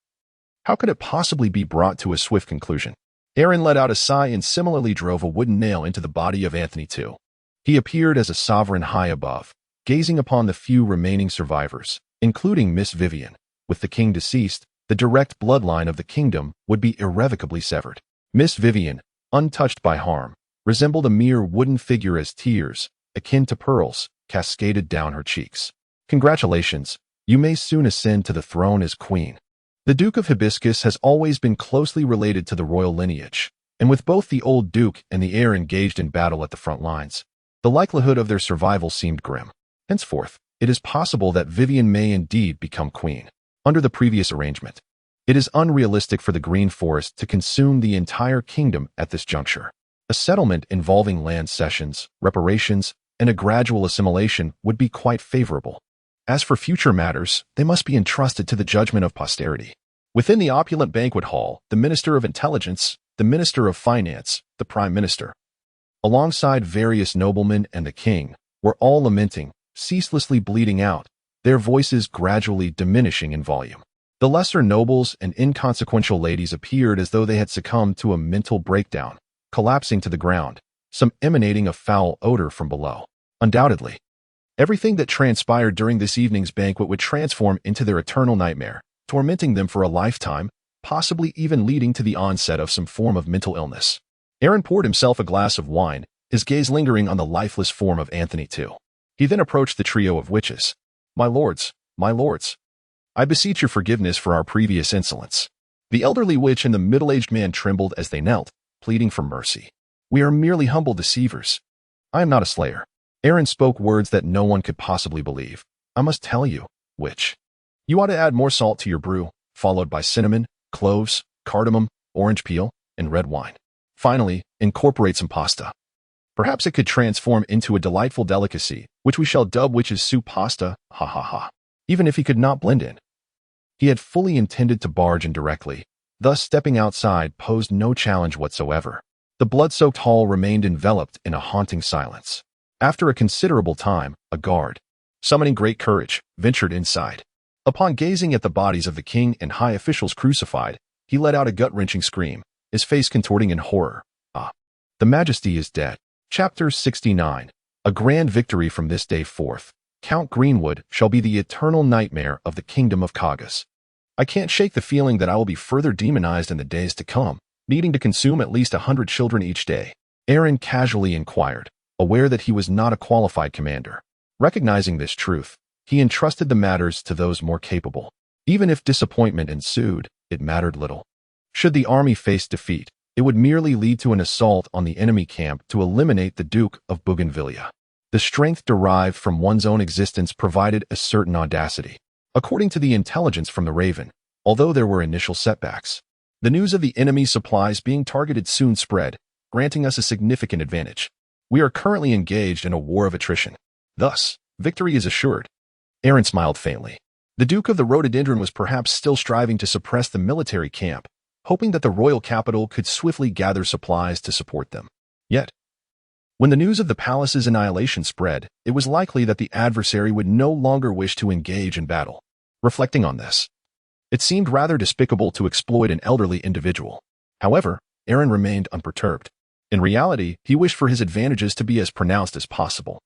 how could it possibly be brought to a swift conclusion?" Aaron let out a sigh and similarly drove a wooden nail into the body of Anthony II. He appeared as a sovereign high above, gazing upon the few remaining survivors, including Miss Vivian. With the king deceased, the direct bloodline of the kingdom would be irrevocably severed. Miss Vivian, untouched by harm, resembled a mere wooden figure as tears, akin to pearls, cascaded down her cheeks. Congratulations, you may soon ascend to the throne as queen. The Duke of Hibiscus has always been closely related to the royal lineage, and with both the old duke and the heir engaged in battle at the front lines, the likelihood of their survival seemed grim. Henceforth, it is possible that Vivian may indeed become queen. Under the previous arrangement, it is unrealistic for the Green Forest to consume the entire kingdom at this juncture. A settlement involving land cessions, reparations, and a gradual assimilation would be quite favorable. As for future matters, they must be entrusted to the judgment of posterity. Within the opulent banquet hall, the Minister of Intelligence, the Minister of Finance, the Prime Minister, alongside various noblemen and the king, were all lamenting, ceaselessly bleating out, their voices gradually diminishing in volume. The lesser nobles and inconsequential ladies appeared as though they had succumbed to a mental breakdown, collapsing to the ground, some emanating a foul odor from below. Undoubtedly, everything that transpired during this evening's banquet would transform into their eternal nightmare, tormenting them for a lifetime, possibly even leading to the onset of some form of mental illness. Aaron poured himself a glass of wine, his gaze lingering on the lifeless form of Anthony II. He then approached the trio of witches. My lords, I beseech your forgiveness for our previous insolence. The elderly witch and the middle-aged man trembled as they knelt, pleading for mercy. We are merely humble deceivers. I am not a slayer. Aaron spoke words that no one could possibly believe. I must tell you, witch. You ought to add more salt to your brew, followed by cinnamon, cloves, cardamom, orange peel, and red wine. Finally, incorporate some pasta. Perhaps it could transform into a delightful delicacy, which we shall dub witch's soup pasta, ha ha ha. Even if he could not blend in. He had fully intended to barge in directly, thus stepping outside posed no challenge whatsoever. The blood-soaked hall remained enveloped in a haunting silence. After a considerable time, a guard, summoning great courage, ventured inside. Upon gazing at the bodies of the king and high officials crucified, he let out a gut-wrenching scream, his face contorting in horror. Ah, the Majesty is dead. Chapter 69. A grand victory from this day forth. Count Greenwood shall be the eternal nightmare of the kingdom of Kagas. I can't shake the feeling that I will be further demonized in the days to come, needing to consume at least 100 children each day. Aaron casually inquired, aware that he was not a qualified commander. Recognizing this truth, he entrusted the matters to those more capable. Even if disappointment ensued, it mattered little. Should the army face defeat, it would merely lead to an assault on the enemy camp to eliminate the Duke of Bougainvillea. The strength derived from one's own existence provided a certain audacity. According to the intelligence from the Raven, although there were initial setbacks, the news of the enemy supplies being targeted soon spread, granting us a significant advantage. We are currently engaged in a war of attrition. Thus, victory is assured. Aaron smiled faintly. The Duke of the Rhododendron was perhaps still striving to suppress the military camp, hoping that the royal capital could swiftly gather supplies to support them. Yet, when the news of the palace's annihilation spread, it was likely that the adversary would no longer wish to engage in battle. Reflecting on this, it seemed rather despicable to exploit an elderly individual. However, Aaron remained unperturbed. In reality, he wished for his advantages to be as pronounced as possible.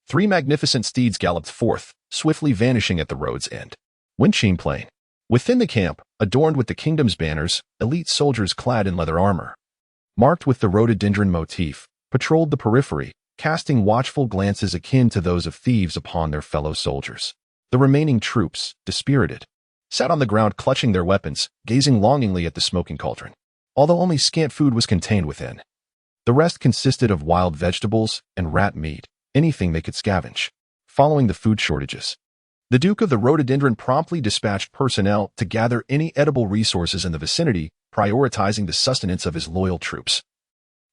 3 magnificent steeds galloped forth, swiftly vanishing at the road's end. Winchine Plain. Within the camp, adorned with the kingdom's banners, elite soldiers clad in leather armor, marked with the rhododendron motif, patrolled the periphery, casting watchful glances akin to those of thieves upon their fellow soldiers. The remaining troops, dispirited, sat on the ground clutching their weapons, gazing longingly at the smoking cauldron. Although only scant food was contained within, the rest consisted of wild vegetables and rat meat, anything they could scavenge. Following the food shortages, the Duke of the Rhododendron promptly dispatched personnel to gather any edible resources in the vicinity, prioritizing the sustenance of his loyal troops,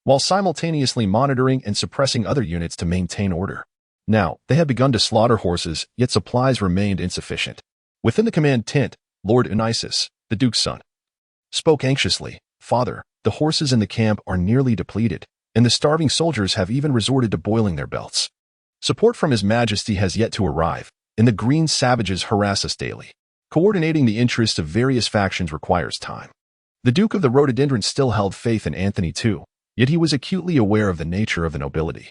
while simultaneously monitoring and suppressing other units to maintain order. Now, they had begun to slaughter horses, yet supplies remained insufficient. Within the command tent, Lord Unisis, the Duke's son, spoke anxiously, "Father, the horses in the camp are nearly depleted, and the starving soldiers have even resorted to boiling their belts. Support from His Majesty has yet to arrive, and the green savages harass us daily. Coordinating the interests of various factions requires time." The Duke of the Rhododendron still held faith in Anthony II, yet he was acutely aware of the nature of the nobility.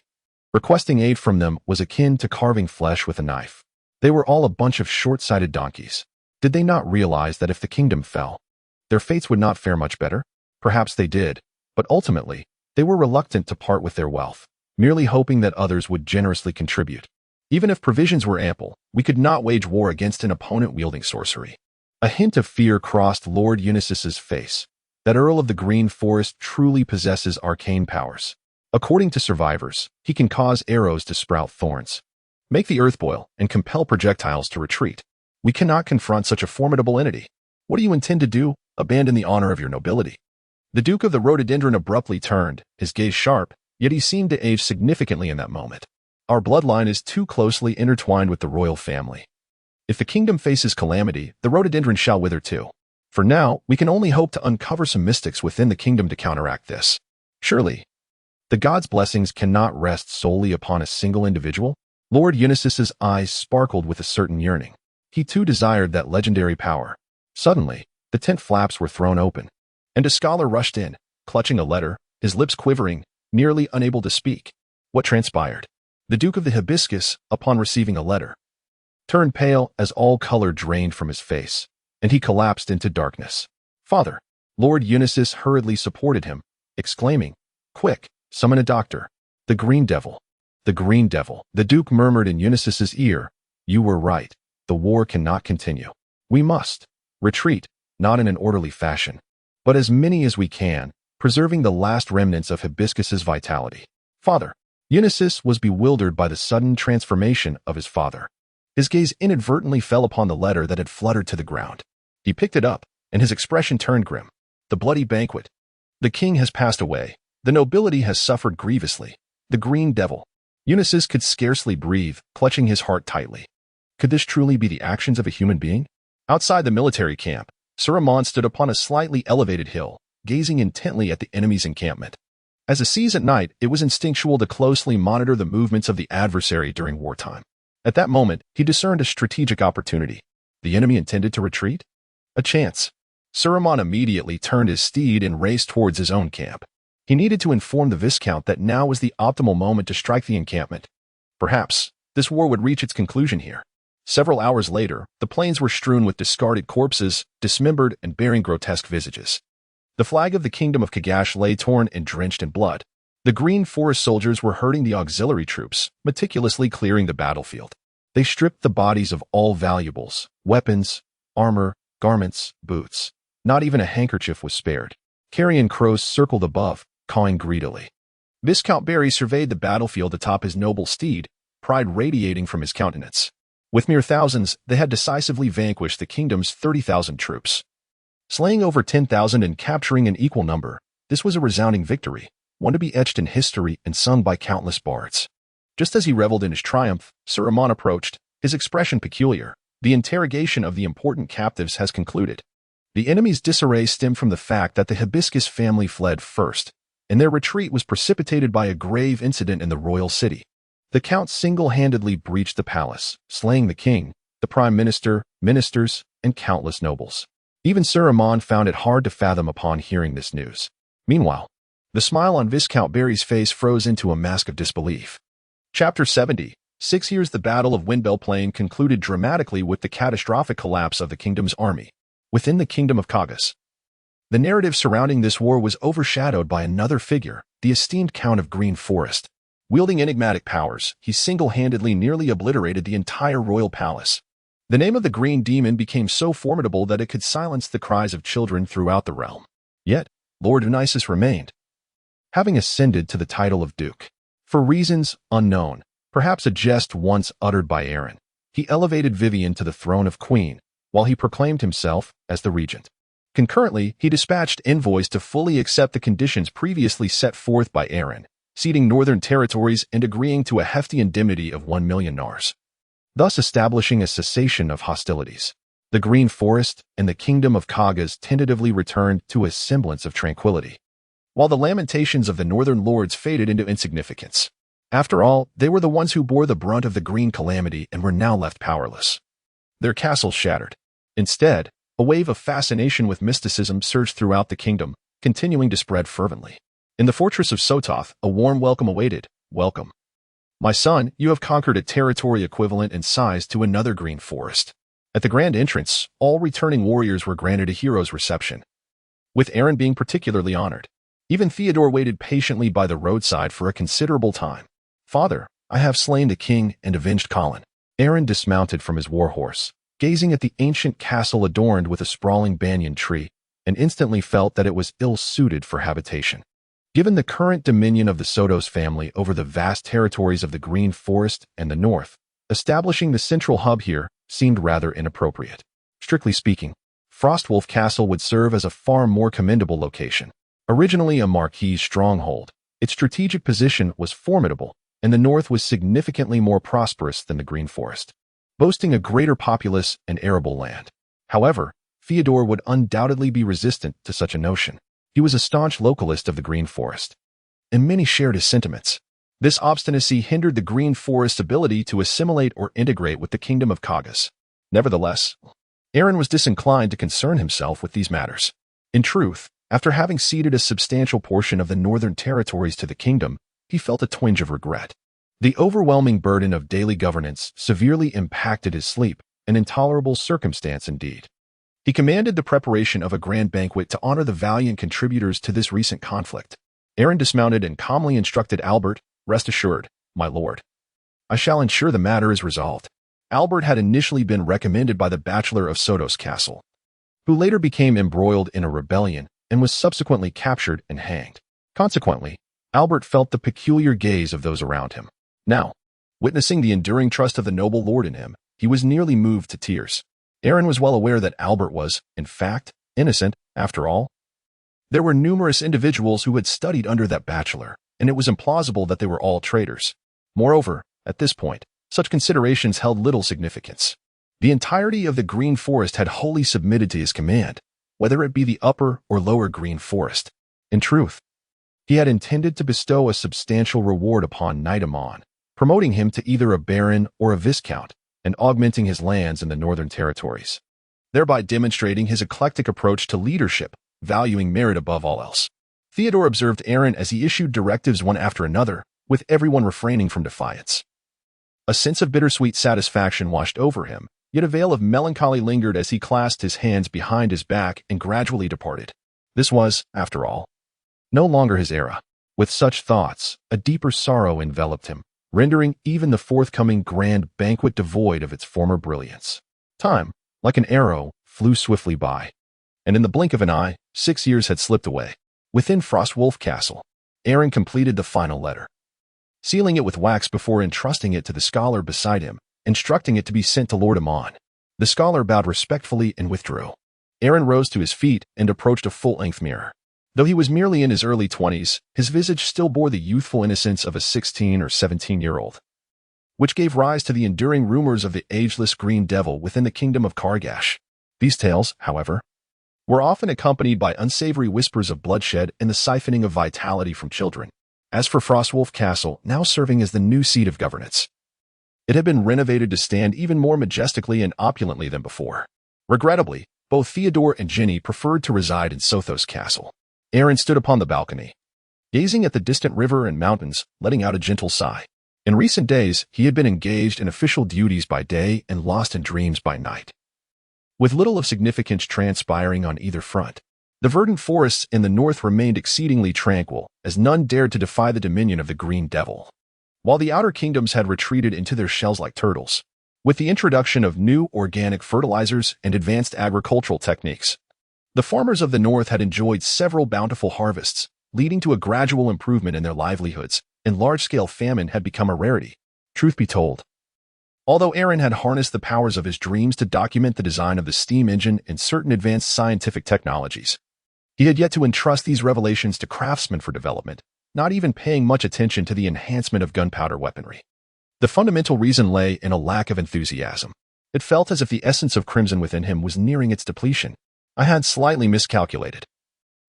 Requesting aid from them was akin to carving flesh with a knife. They were all a bunch of short-sighted donkeys. Did they not realize that if the kingdom fell, their fates would not fare much better? Perhaps they did, but ultimately, they were reluctant to part with their wealth, merely hoping that others would generously contribute. Even if provisions were ample, we could not wage war against an opponent wielding sorcery. A hint of fear crossed Lord Unisys's face. That Earl of the Green Forest truly possesses arcane powers. According to survivors, he can cause arrows to sprout thorns, make the earth boil, and compel projectiles to retreat. We cannot confront such a formidable entity. What do you intend to do? Abandon the honor of your nobility? The Duke of the Rhododendron abruptly turned, his gaze sharp, yet he seemed to age significantly in that moment. Our bloodline is too closely intertwined with the royal family. If the kingdom faces calamity, the rhododendron shall wither too. For now, we can only hope to uncover some mystics within the kingdom to counteract this. Surely, the god's blessings cannot rest solely upon a single individual. Lord Unisys's eyes sparkled with a certain yearning. He too desired that legendary power. Suddenly, the tent flaps were thrown open, and a scholar rushed in, clutching a letter, his lips quivering, nearly unable to speak. What transpired? The Duke of the Hibiscus, upon receiving a letter, turned pale as all color drained from his face, and he collapsed into darkness. Father, Lord Unisys hurriedly supported him, exclaiming, "Quick, summon a doctor." The Green Devil. The Green Devil. The Duke murmured in Unisys's ear, "You were right. The war cannot continue. We must retreat, not in an orderly fashion, but as many as we can, preserving the last remnants of Hibiscus's vitality." Father. Unisys was bewildered by the sudden transformation of his father. His gaze inadvertently fell upon the letter that had fluttered to the ground. He picked it up, and his expression turned grim. The bloody banquet. The king has passed away. The nobility has suffered grievously. The Green Devil. Unisys could scarcely breathe, clutching his heart tightly. Could this truly be the actions of a human being? Outside the military camp, Saruman stood upon a slightly elevated hill, gazing intently at the enemy's encampment. As a sees at night, it was instinctual to closely monitor the movements of the adversary during wartime. At that moment, he discerned a strategic opportunity. The enemy intended to retreat? A chance. Saruman immediately turned his steed and raced towards his own camp. He needed to inform the Viscount that now was the optimal moment to strike the encampment. Perhaps this war would reach its conclusion here. Several hours later, the plains were strewn with discarded corpses, dismembered and bearing grotesque visages. The flag of the kingdom of Kagash lay torn and drenched in blood. The Green Forest soldiers were herding the auxiliary troops, meticulously clearing the battlefield. They stripped the bodies of all valuables, weapons, armor, garments, boots. Not even a handkerchief was spared. Carrion crows circled above, cawing greedily. Viscount Barry surveyed the battlefield atop his noble steed, pride radiating from his countenance. With mere thousands, they had decisively vanquished the kingdom's 30,000 troops. Slaying over 10,000 and capturing an equal number, this was a resounding victory, one to be etched in history and sung by countless bards. Just as he reveled in his triumph, Saruman approached, his expression peculiar. The interrogation of the important captives has concluded. The enemy's disarray stemmed from the fact that the Hibiscus family fled first, and their retreat was precipitated by a grave incident in the royal city. The count single-handedly breached the palace, slaying the king, the prime minister, ministers, and countless nobles. Even Saruman found it hard to fathom upon hearing this news. Meanwhile, the smile on Viscount Barry's face froze into a mask of disbelief. Chapter 70. 6 years. The Battle of Windbell Plain concluded dramatically with the catastrophic collapse of the kingdom's army. Within the kingdom of Kagas, the narrative surrounding this war was overshadowed by another figure, the esteemed Count of Green Forest. Wielding enigmatic powers, he single-handedly nearly obliterated the entire royal palace. The name of the Green Demon became so formidable that it could silence the cries of children throughout the realm. Yet, Lord Unisys remained, having ascended to the title of Duke. For reasons unknown, perhaps a jest once uttered by Aaron, he elevated Vivian to the throne of Queen, while he proclaimed himself as the Regent. Concurrently, he dispatched envoys to fully accept the conditions previously set forth by Aaron, ceding northern territories and agreeing to a hefty indemnity of 1 million nars, thus establishing a cessation of hostilities. The Green Forest and the kingdom of Kagas tentatively returned to a semblance of tranquility, while the lamentations of the northern lords faded into insignificance. After all, they were the ones who bore the brunt of the green calamity and were now left powerless. Their castles shattered. Instead, a wave of fascination with mysticism surged throughout the kingdom, continuing to spread fervently. In the fortress of Sotos, a warm welcome awaited. Welcome, My son, you have conquered a territory equivalent in size to another green forest. At the grand entrance, all returning warriors were granted a hero's reception, with Aaron being particularly honored. Even Theodore waited patiently by the roadside for a considerable time. Father, I have slain the king and avenged Colin. Aaron dismounted from his warhorse, gazing at the ancient castle adorned with a sprawling banyan tree, and instantly felt that it was ill-suited for habitation. Given the current dominion of the Sotos family over the vast territories of the Green Forest and the North, establishing the central hub here seemed rather inappropriate. Strictly speaking, Frostwolf Castle would serve as a far more commendable location. Originally a Marquis stronghold, its strategic position was formidable, and the North was significantly more prosperous than the Green Forest, boasting a greater populace and arable land. However, Theodore would undoubtedly be resistant to such a notion. He was a staunch localist of the Green Forest, and many shared his sentiments. This obstinacy hindered the Green Forest's ability to assimilate or integrate with the Kingdom of Kagas. Nevertheless, Aaron was disinclined to concern himself with these matters. In truth, after having ceded a substantial portion of the northern territories to the kingdom, he felt a twinge of regret. The overwhelming burden of daily governance severely impacted his sleep, an intolerable circumstance indeed. He commanded the preparation of a grand banquet to honor the valiant contributors to this recent conflict. Aaron dismounted and calmly instructed Albert, "Rest assured, my lord. I shall ensure the matter is resolved." Albert had initially been recommended by the Bachelor of Sotos Castle, who later became embroiled in a rebellion and was subsequently captured and hanged. Consequently, Albert felt the peculiar gaze of those around him. Now, witnessing the enduring trust of the noble lord in him, he was nearly moved to tears. Aaron was well aware that Albert was, in fact, innocent, after all. There were numerous individuals who had studied under that bachelor, and it was implausible that they were all traitors. Moreover, at this point, such considerations held little significance. The entirety of the Green Forest had wholly submitted to his command, whether it be the upper or lower Green Forest. In truth, he had intended to bestow a substantial reward upon Knight Amon, promoting him to either a baron or a viscount, and augmenting his lands in the northern territories, thereby demonstrating his eclectic approach to leadership, valuing merit above all else. Theodore observed Aaron as he issued directives one after another, with everyone refraining from defiance. A sense of bittersweet satisfaction washed over him, yet a veil of melancholy lingered as he clasped his hands behind his back and gradually departed. This was, after all, no longer his era. With such thoughts, a deeper sorrow enveloped him, rendering even the forthcoming grand banquet devoid of its former brilliance. Time, like an arrow, flew swiftly by, and in the blink of an eye, 6 years had slipped away. Within Frostwolf Castle, Aaron completed the final letter, sealing it with wax before entrusting it to the scholar beside him, instructing it to be sent to Lord Amon. The scholar bowed respectfully and withdrew. Aaron rose to his feet and approached a full-length mirror. Though he was merely in his early 20s, his visage still bore the youthful innocence of a 16 or 17-year-old, which gave rise to the enduring rumors of the ageless green devil within the kingdom of Kargash. These tales, however, were often accompanied by unsavory whispers of bloodshed and the siphoning of vitality from children. As for Frostwolf Castle, now serving as the new seat of governance, it had been renovated to stand even more majestically and opulently than before. Regrettably, both Theodore and Jenny preferred to reside in Sotos Castle. Aaron stood upon the balcony, gazing at the distant river and mountains, letting out a gentle sigh. In recent days, he had been engaged in official duties by day and lost in dreams by night, with little of significance transpiring on either front. The verdant forests in the north remained exceedingly tranquil, as none dared to defy the dominion of the Green Devil, while the outer kingdoms had retreated into their shells like turtles. With the introduction of new organic fertilizers and advanced agricultural techniques, the farmers of the north had enjoyed several bountiful harvests, leading to a gradual improvement in their livelihoods, and large-scale famine had become a rarity. Truth be told, although Aaron had harnessed the powers of his dreams to document the design of the steam engine and certain advanced scientific technologies, he had yet to entrust these revelations to craftsmen for development, not even paying much attention to the enhancement of gunpowder weaponry. The fundamental reason lay in a lack of enthusiasm. It felt as if the essence of crimson within him was nearing its depletion. I had slightly miscalculated.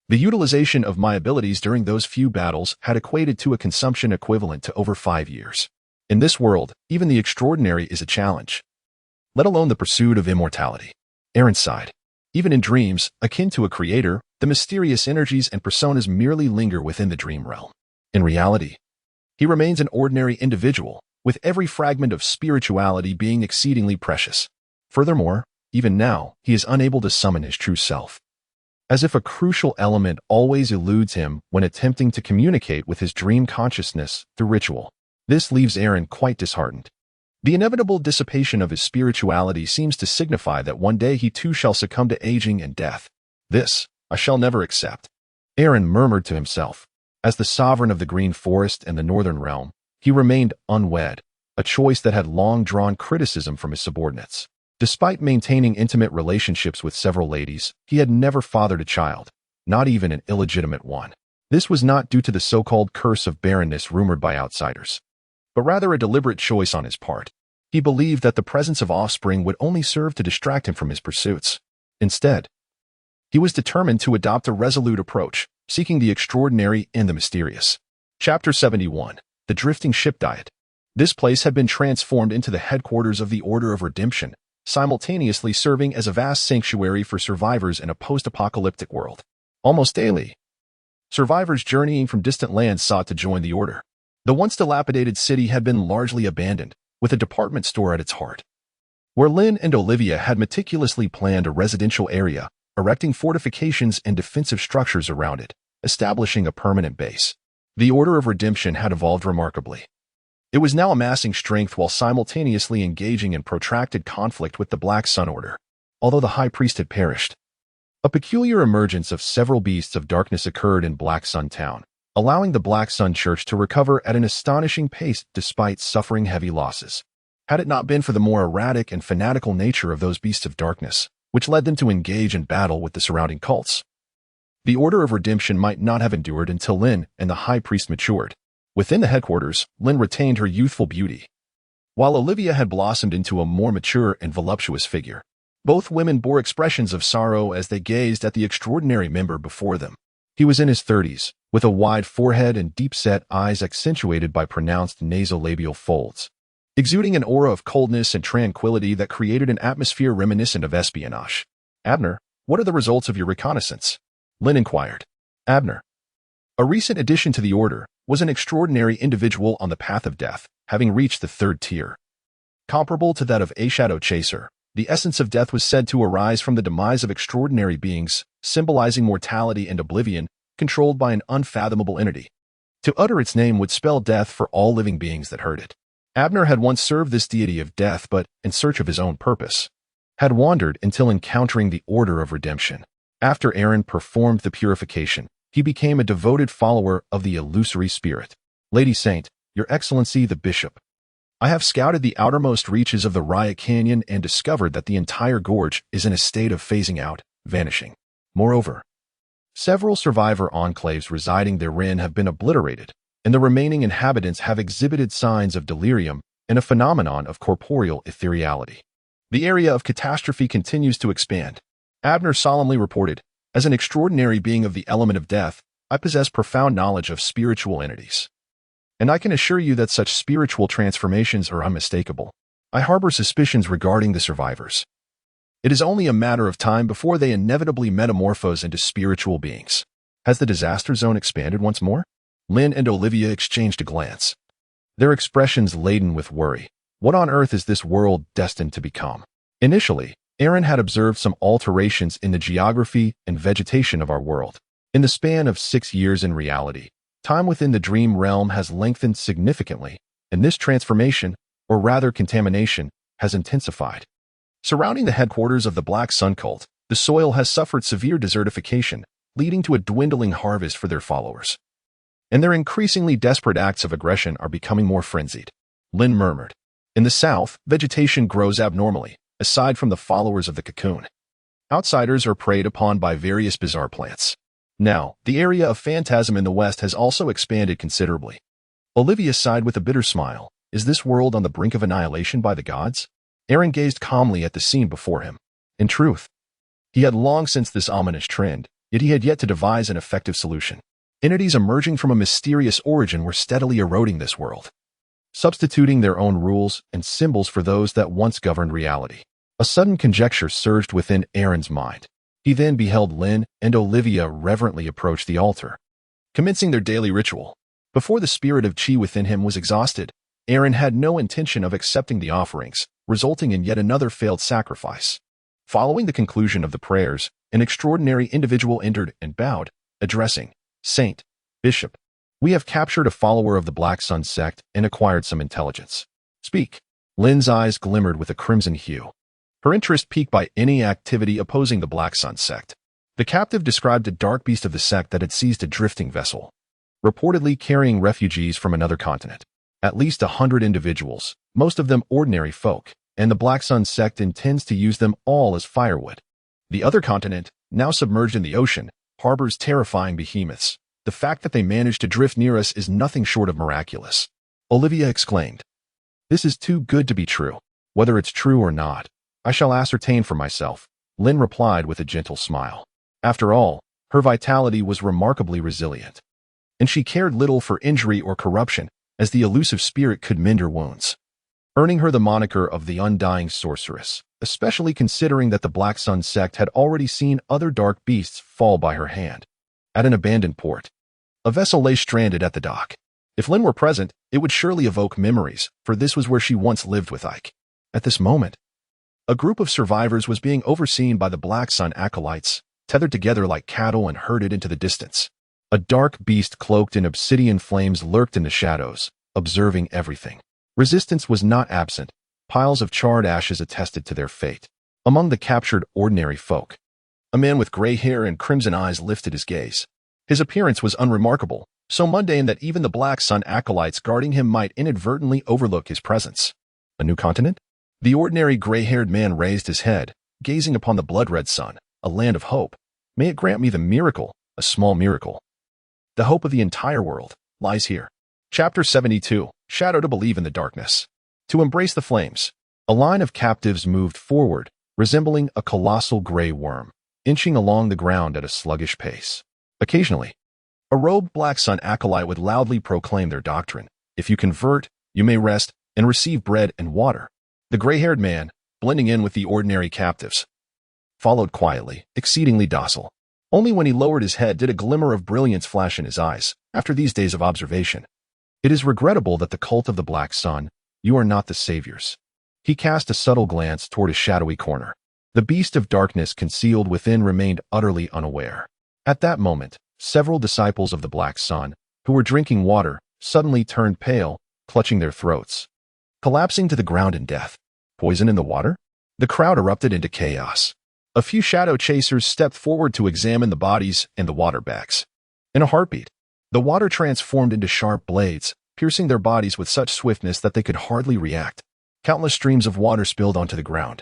The utilization of my abilities during those few battles had equated to a consumption equivalent to over 5 years. In this world, even the extraordinary is a challenge, let alone the pursuit of immortality. Aaron sighed. Even in dreams, akin to a creator, the mysterious energies and personas merely linger within the dream realm. In reality, He remains an ordinary individual, with every fragment of spirituality being exceedingly precious. Furthermore, even now, he is unable to summon his true self. As if a crucial element always eludes him when attempting to communicate with his dream consciousness through ritual. This leaves Aaron quite disheartened. The inevitable dissipation of his spirituality seems to signify that one day he too shall succumb to aging and death. This, I shall never accept. Aaron murmured to himself. As the sovereign of the Green Forest and the Northern Realm, he remained unwed, a choice that had long drawn criticism from his subordinates. Despite maintaining intimate relationships with several ladies, he had never fathered a child, not even an illegitimate one. This was not due to the so-called curse of barrenness rumored by outsiders, but rather a deliberate choice on his part. He believed that the presence of offspring would only serve to distract him from his pursuits. Instead, he was determined to adopt a resolute approach, seeking the extraordinary and the mysterious. Chapter 71. The Drifting Ship Diet. This place had been transformed into the headquarters of the Order of Redemption, simultaneously serving as a vast sanctuary for survivors in a post-apocalyptic world. Almost daily, survivors journeying from distant lands sought to join the Order. The once dilapidated city had been largely abandoned, with a department store at its heart. Where Lynn and Olivia had meticulously planned a residential area, erecting fortifications and defensive structures around it, establishing a permanent base. The Order of Redemption had evolved remarkably. It was now amassing strength while simultaneously engaging in protracted conflict with the Black Sun Order. Although the High Priest had perished, a peculiar emergence of several beasts of darkness occurred in Black Sun Town, allowing the Black Sun Church to recover at an astonishing pace despite suffering heavy losses. Had it not been for the more erratic and fanatical nature of those beasts of darkness, which led them to engage in battle with the surrounding cults, the Order of Redemption might not have endured until Lynn and the High Priest matured. Within the headquarters, Lynn retained her youthful beauty, while Olivia had blossomed into a more mature and voluptuous figure. Both women bore expressions of sorrow as they gazed at the extraordinary member before them. He was in his 30s, with a wide forehead and deep-set eyes accentuated by pronounced nasolabial folds, exuding an aura of coldness and tranquility that created an atmosphere reminiscent of espionage. "Abner, what are the results of your reconnaissance?" Lynn inquired. Abner, a recent addition to the Order, was an extraordinary individual on the path of death, having reached the 3rd tier. Comparable to that of a shadow chaser, the essence of death was said to arise from the demise of extraordinary beings, symbolizing mortality and oblivion, controlled by an unfathomable entity. To utter its name would spell death for all living beings that heard it. Abner had once served this deity of death, but, in search of his own purpose, had wandered until encountering the Order of Redemption. After Aaron performed the purification, he became a devoted follower of the illusory spirit. "Lady Saint, Your Excellency the Bishop, I have scouted the outermost reaches of the Riot Canyon and discovered that the entire gorge is in a state of phasing out, vanishing. Moreover, several survivor enclaves residing therein have been obliterated, and the remaining inhabitants have exhibited signs of delirium and a phenomenon of corporeal ethereality. The area of catastrophe continues to expand." Abner solemnly reported, "As an extraordinary being of the element of death, I possess profound knowledge of spiritual entities. And I can assure you that such spiritual transformations are unmistakable. I harbor suspicions regarding the survivors. It is only a matter of time before they inevitably metamorphose into spiritual beings." Has the disaster zone expanded once more? Lynn and Olivia exchanged a glance, their expressions laden with worry. What on earth is this world destined to become? Initially, Aaron had observed some alterations in the geography and vegetation of our world. In the span of 6 years in reality, time within the dream realm has lengthened significantly, and this transformation, or rather contamination, has intensified. Surrounding the headquarters of the Black Sun cult, the soil has suffered severe desertification, leading to a dwindling harvest for their followers. And their increasingly desperate acts of aggression are becoming more frenzied. Lynn murmured. In the south, vegetation grows abnormally, aside from the followers of the cocoon. Outsiders are preyed upon by various bizarre plants. Now, the area of phantasm in the west has also expanded considerably. Olivia sighed with a bitter smile. Is this world on the brink of annihilation by the gods? Aaron gazed calmly at the scene before him. In truth, he had long sensed this ominous trend, yet he had yet to devise an effective solution. Entities emerging from a mysterious origin were steadily eroding this world, substituting their own rules and symbols for those that once governed reality. A sudden conjecture surged within Aaron's mind. He then beheld Lynn and Olivia reverently approach the altar, commencing their daily ritual. Before the spirit of chi within him was exhausted, Aaron had no intention of accepting the offerings, resulting in yet another failed sacrifice. Following the conclusion of the prayers, an extraordinary individual entered and bowed, addressing, "Saint, Bishop, we have captured a follower of the Black Sun sect and acquired some intelligence. Speak." Lynn's eyes glimmered with a crimson hue. Her interest piqued by any activity opposing the Black Sun sect. The captive described a dark beast of the sect that had seized a drifting vessel, reportedly carrying refugees from another continent. At least 100 individuals, most of them ordinary folk, and the Black Sun sect intends to use them all as firewood. The other continent, now submerged in the ocean, harbors terrifying behemoths. The fact that they managed to drift near us is nothing short of miraculous. Olivia exclaimed. "This is too good to be true. Whether it's true or not, I shall ascertain for myself," Lynn replied with a gentle smile. After all, her vitality was remarkably resilient, and she cared little for injury or corruption, as the elusive spirit could mend her wounds, earning her the moniker of the Undying Sorceress, especially considering that the Black Sun sect had already seen other dark beasts fall by her hand. At an abandoned port, a vessel lay stranded at the dock. If Lynn were present, it would surely evoke memories, for this was where she once lived with Ike. At this moment, a group of survivors was being overseen by the Black Sun acolytes, tethered together like cattle and herded into the distance. A dark beast cloaked in obsidian flames lurked in the shadows, observing everything. Resistance was not absent. Piles of charred ashes attested to their fate. Among the captured ordinary folk, a man with gray hair and crimson eyes lifted his gaze. His appearance was unremarkable, so mundane that even the Black Sun acolytes guarding him might inadvertently overlook his presence. A new continent? The ordinary gray-haired man raised his head, gazing upon the blood-red sun, a land of hope. "May it grant me the miracle, a small miracle. The hope of the entire world lies here." Chapter 72, Shadow to Believe in the Darkness. To embrace the flames, a line of captives moved forward, resembling a colossal gray worm, inching along the ground at a sluggish pace. Occasionally, a robed Black Sun acolyte would loudly proclaim their doctrine. "If you convert, you may rest and receive bread and water." The gray-haired man, blending in with the ordinary captives, followed quietly, exceedingly docile. Only when he lowered his head did a glimmer of brilliance flash in his eyes. After these days of observation, "It is regrettable that the cult of the Black Sun, you are not the saviors." He cast a subtle glance toward a shadowy corner. The beast of darkness concealed within remained utterly unaware. At that moment, several disciples of the Black Sun, who were drinking water, suddenly turned pale, clutching their throats, collapsing to the ground in death. Poison in the water? The crowd erupted into chaos. A few shadow chasers stepped forward to examine the bodies and the water bags. In a heartbeat, the water transformed into sharp blades, piercing their bodies with such swiftness that they could hardly react. Countless streams of water spilled onto the ground,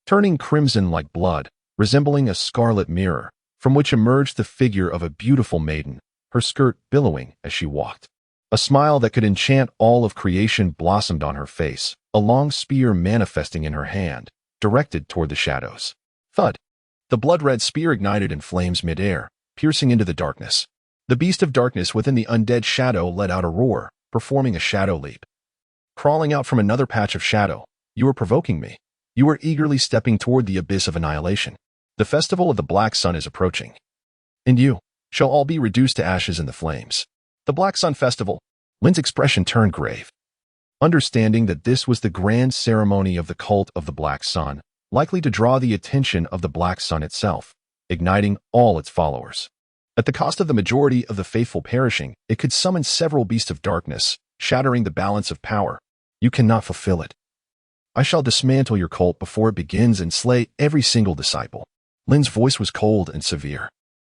turning crimson like blood, resembling a scarlet mirror, from which emerged the figure of a beautiful maiden, her skirt billowing as she walked. A smile that could enchant all of creation blossomed on her face, a long spear manifesting in her hand, directed toward the shadows. Thud! The blood-red spear ignited in flames mid-air, piercing into the darkness. The beast of darkness within the undead shadow let out a roar, performing a shadow leap. Crawling out from another patch of shadow, "You are provoking me. You are eagerly stepping toward the abyss of annihilation. The festival of the Black Sun is approaching, and you shall all be reduced to ashes in the flames." The Black Sun Festival. Lynn's expression turned grave. Understanding that this was the grand ceremony of the cult of the Black Sun, likely to draw the attention of the Black Sun itself, igniting all its followers. At the cost of the majority of the faithful perishing, it could summon several beasts of darkness, shattering the balance of power. "You cannot fulfill it. I shall dismantle your cult before it begins and slay every single disciple." Lynn's voice was cold and severe.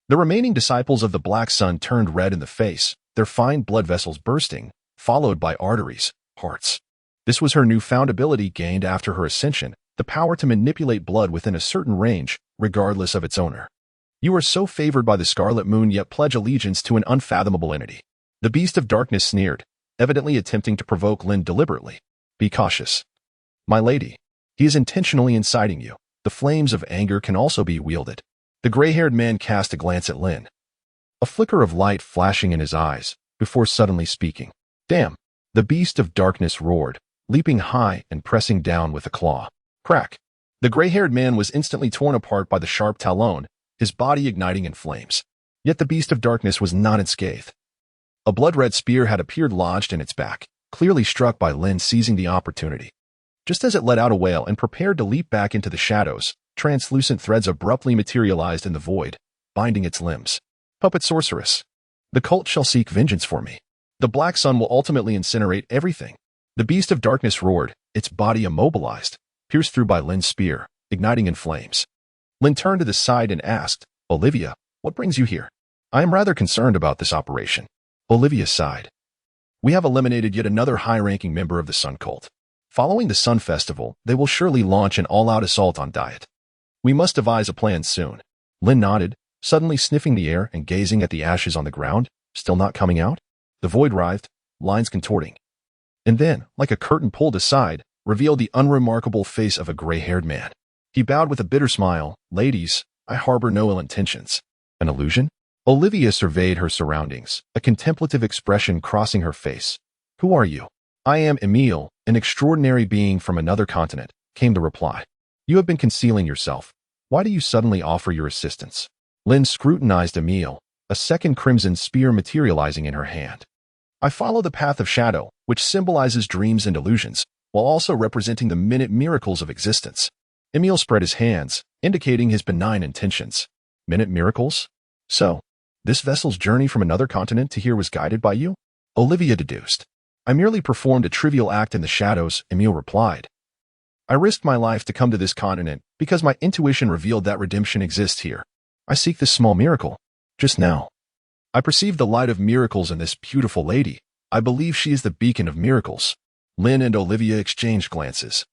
The remaining disciples of the Black Sun turned red in the face, their fine blood vessels bursting, followed by arteries, hearts. This was her newfound ability gained after her ascension, the power to manipulate blood within a certain range, regardless of its owner. "You are so favored by the Scarlet Moon yet pledge allegiance to an unfathomable entity." The beast of darkness sneered, evidently attempting to provoke Lynn deliberately. "Be cautious, my lady. He is intentionally inciting you. The flames of anger can also be wielded." The gray-haired man cast a glance at Lynn, a flicker of light flashing in his eyes, before suddenly speaking. "Damn!" The beast of darkness roared, leaping high and pressing down with a claw. Crack! The gray-haired man was instantly torn apart by the sharp talon, his body igniting in flames. Yet the beast of darkness was not unscathed. A blood-red spear had appeared lodged in its back, clearly struck by Lin seizing the opportunity. Just as it let out a wail and prepared to leap back into the shadows, translucent threads abruptly materialized in the void, binding its limbs. Puppet sorceress. The cult shall seek vengeance for me. The black sun will ultimately incinerate everything. The beast of darkness roared, its body immobilized, pierced through by Lin's spear, igniting in flames. Lin turned to the side and asked, Olivia, what brings you here? I am rather concerned about this operation. Olivia sighed. We have eliminated yet another high-ranking member of the Sun Cult. Following the Sun Festival, they will surely launch an all-out assault on Diet. We must devise a plan soon. Lin nodded, suddenly sniffing the air and gazing at the ashes on the ground, still not coming out. The void writhed, lines contorting. And then, like a curtain pulled aside, revealed the unremarkable face of a gray-haired man. He bowed with a bitter smile. Ladies, I harbor no ill intentions. An illusion? Olivia surveyed her surroundings, a contemplative expression crossing her face. Who are you? I am Emile, an extraordinary being from another continent, came the reply. You have been concealing yourself. Why do you suddenly offer your assistance? Lin scrutinized Emile, a second crimson spear materializing in her hand. I follow the path of shadow, which symbolizes dreams and illusions, while also representing the minute miracles of existence. Emile spread his hands, indicating his benign intentions. Minute miracles? So, this vessel's journey from another continent to here was guided by you? Olivia deduced. I merely performed a trivial act in the shadows, Emile replied. I risked my life to come to this continent because my intuition revealed that redemption exists here. I seek this small miracle. Just now, I perceive the light of miracles in this beautiful lady. I believe she is the beacon of miracles. Lin and Olivia exchanged glances.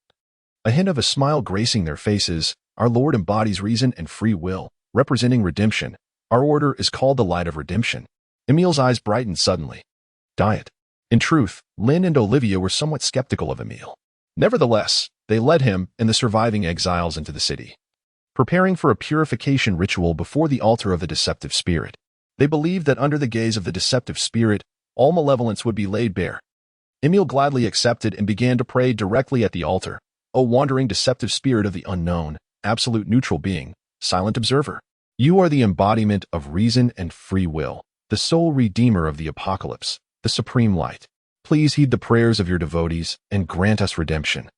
A hint of a smile gracing their faces. Our Lord embodies reason and free will, representing redemption. Our order is called the Light of Redemption. Emile's eyes brightened suddenly. Diet. In truth, Lin and Olivia were somewhat skeptical of Emile. Nevertheless, they led him and the surviving exiles into the city, preparing for a purification ritual before the altar of the deceptive spirit. They believed that under the gaze of the deceptive spirit, all malevolence would be laid bare. Emile gladly accepted and began to pray directly at the altar. O wandering deceptive spirit of the unknown, absolute neutral being, silent observer. You are the embodiment of reason and free will, the sole redeemer of the apocalypse, the supreme light. Please heed the prayers of your devotees and grant us redemption.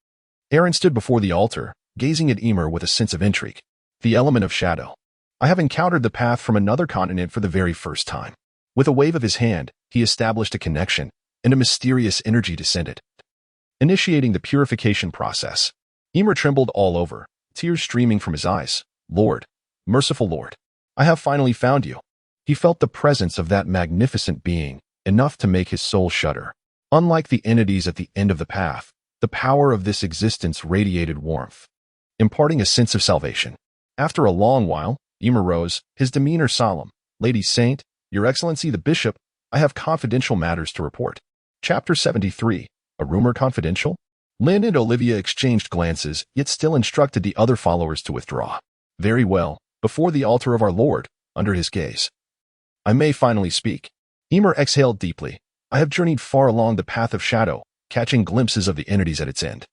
Aaron stood before the altar, gazing at Emer with a sense of intrigue. The element of shadow. I have encountered the path from another continent for the very first time. With a wave of his hand, he established a connection, and a mysterious energy descended, initiating the purification process. Emer trembled all over, tears streaming from his eyes. Lord, merciful Lord, I have finally found you. He felt the presence of that magnificent being, enough to make his soul shudder. Unlike the entities at the end of the path, the power of this existence radiated warmth, imparting a sense of salvation. After a long while, Emer rose, his demeanor solemn. Lady Saint, Your Excellency the Bishop, I have confidential matters to report. Chapter 73. A Rumor Confidential? Lin and Olivia exchanged glances, yet still instructed the other followers to withdraw. Very well, before the altar of our Lord, under his gaze. I may finally speak. Emer exhaled deeply. I have journeyed far along the path of shadow, catching glimpses of the entities at its end.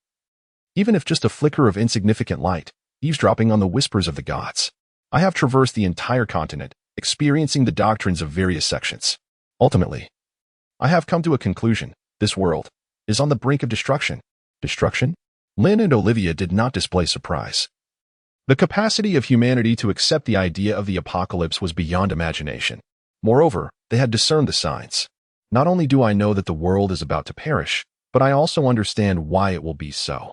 Even if just a flicker of insignificant light, eavesdropping on the whispers of the gods. I have traversed the entire continent, experiencing the doctrines of various sections. Ultimately, I have come to a conclusion. This world is on the brink of destruction. Destruction? Lin and Olivia did not display surprise. The capacity of humanity to accept the idea of the apocalypse was beyond imagination. Moreover, they had discerned the signs. Not only do I know that the world is about to perish, but I also understand why it will be so.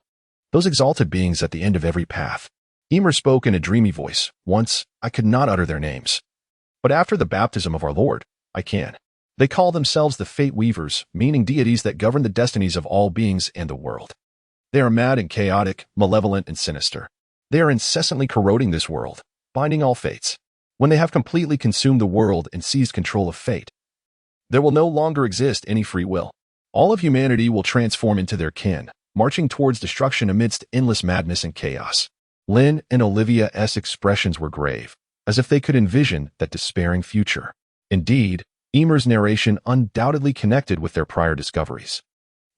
Those exalted beings at the end of every path. Emer spoke in a dreamy voice. Once, I could not utter their names. But after the baptism of our Lord, I can. They call themselves the Fate Weavers, meaning deities that govern the destinies of all beings and the world. They are mad and chaotic, malevolent and sinister. They are incessantly corroding this world, binding all fates. When they have completely consumed the world and seized control of fate, there will no longer exist any free will. All of humanity will transform into their kin, marching towards destruction amidst endless madness and chaos. Lin and Olivia's expressions were grave, as if they could envision that despairing future. Indeed, Emer's narration undoubtedly connected with their prior discoveries.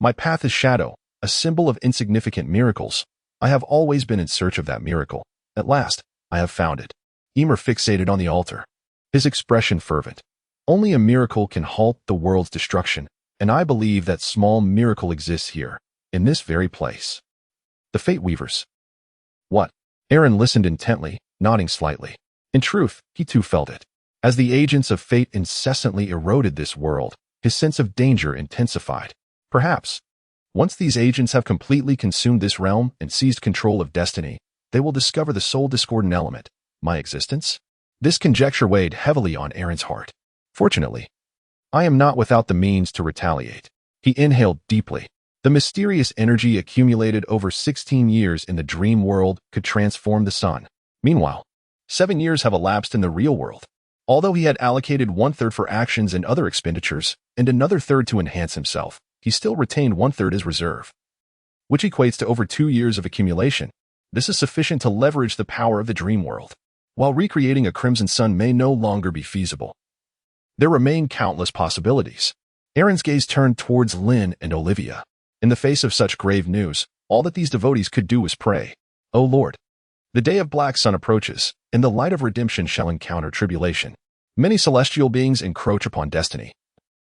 My path is shadow, a symbol of insignificant miracles. I have always been in search of that miracle. At last, I have found it. Emer fixated on the altar, his expression fervent. Only a miracle can halt the world's destruction, and I believe that small miracle exists here, in this very place. The Fate Weavers. What? Aaron listened intently, nodding slightly. In truth, he too felt it. As the agents of fate incessantly eroded this world, his sense of danger intensified. Perhaps, once these agents have completely consumed this realm and seized control of destiny, they will discover the sole discordant element, my existence. This conjecture weighed heavily on Aaron's heart. Fortunately, I am not without the means to retaliate. He inhaled deeply. The mysterious energy accumulated over 16 years in the dream world could transform the sun. Meanwhile, 7 years have elapsed in the real world. Although he had allocated 1/3 for actions and other expenditures, and another third to enhance himself, he still retained 1/3 as reserve, which equates to over 2 years of accumulation. This is sufficient to leverage the power of the dream world. While recreating a Crimson Sun may no longer be feasible, there remain countless possibilities. Aaron's gaze turned towards Lynn and Olivia. In the face of such grave news, all that these devotees could do was pray. O Lord, the day of Black Sun approaches, and the light of redemption shall encounter tribulation. Many celestial beings encroach upon destiny,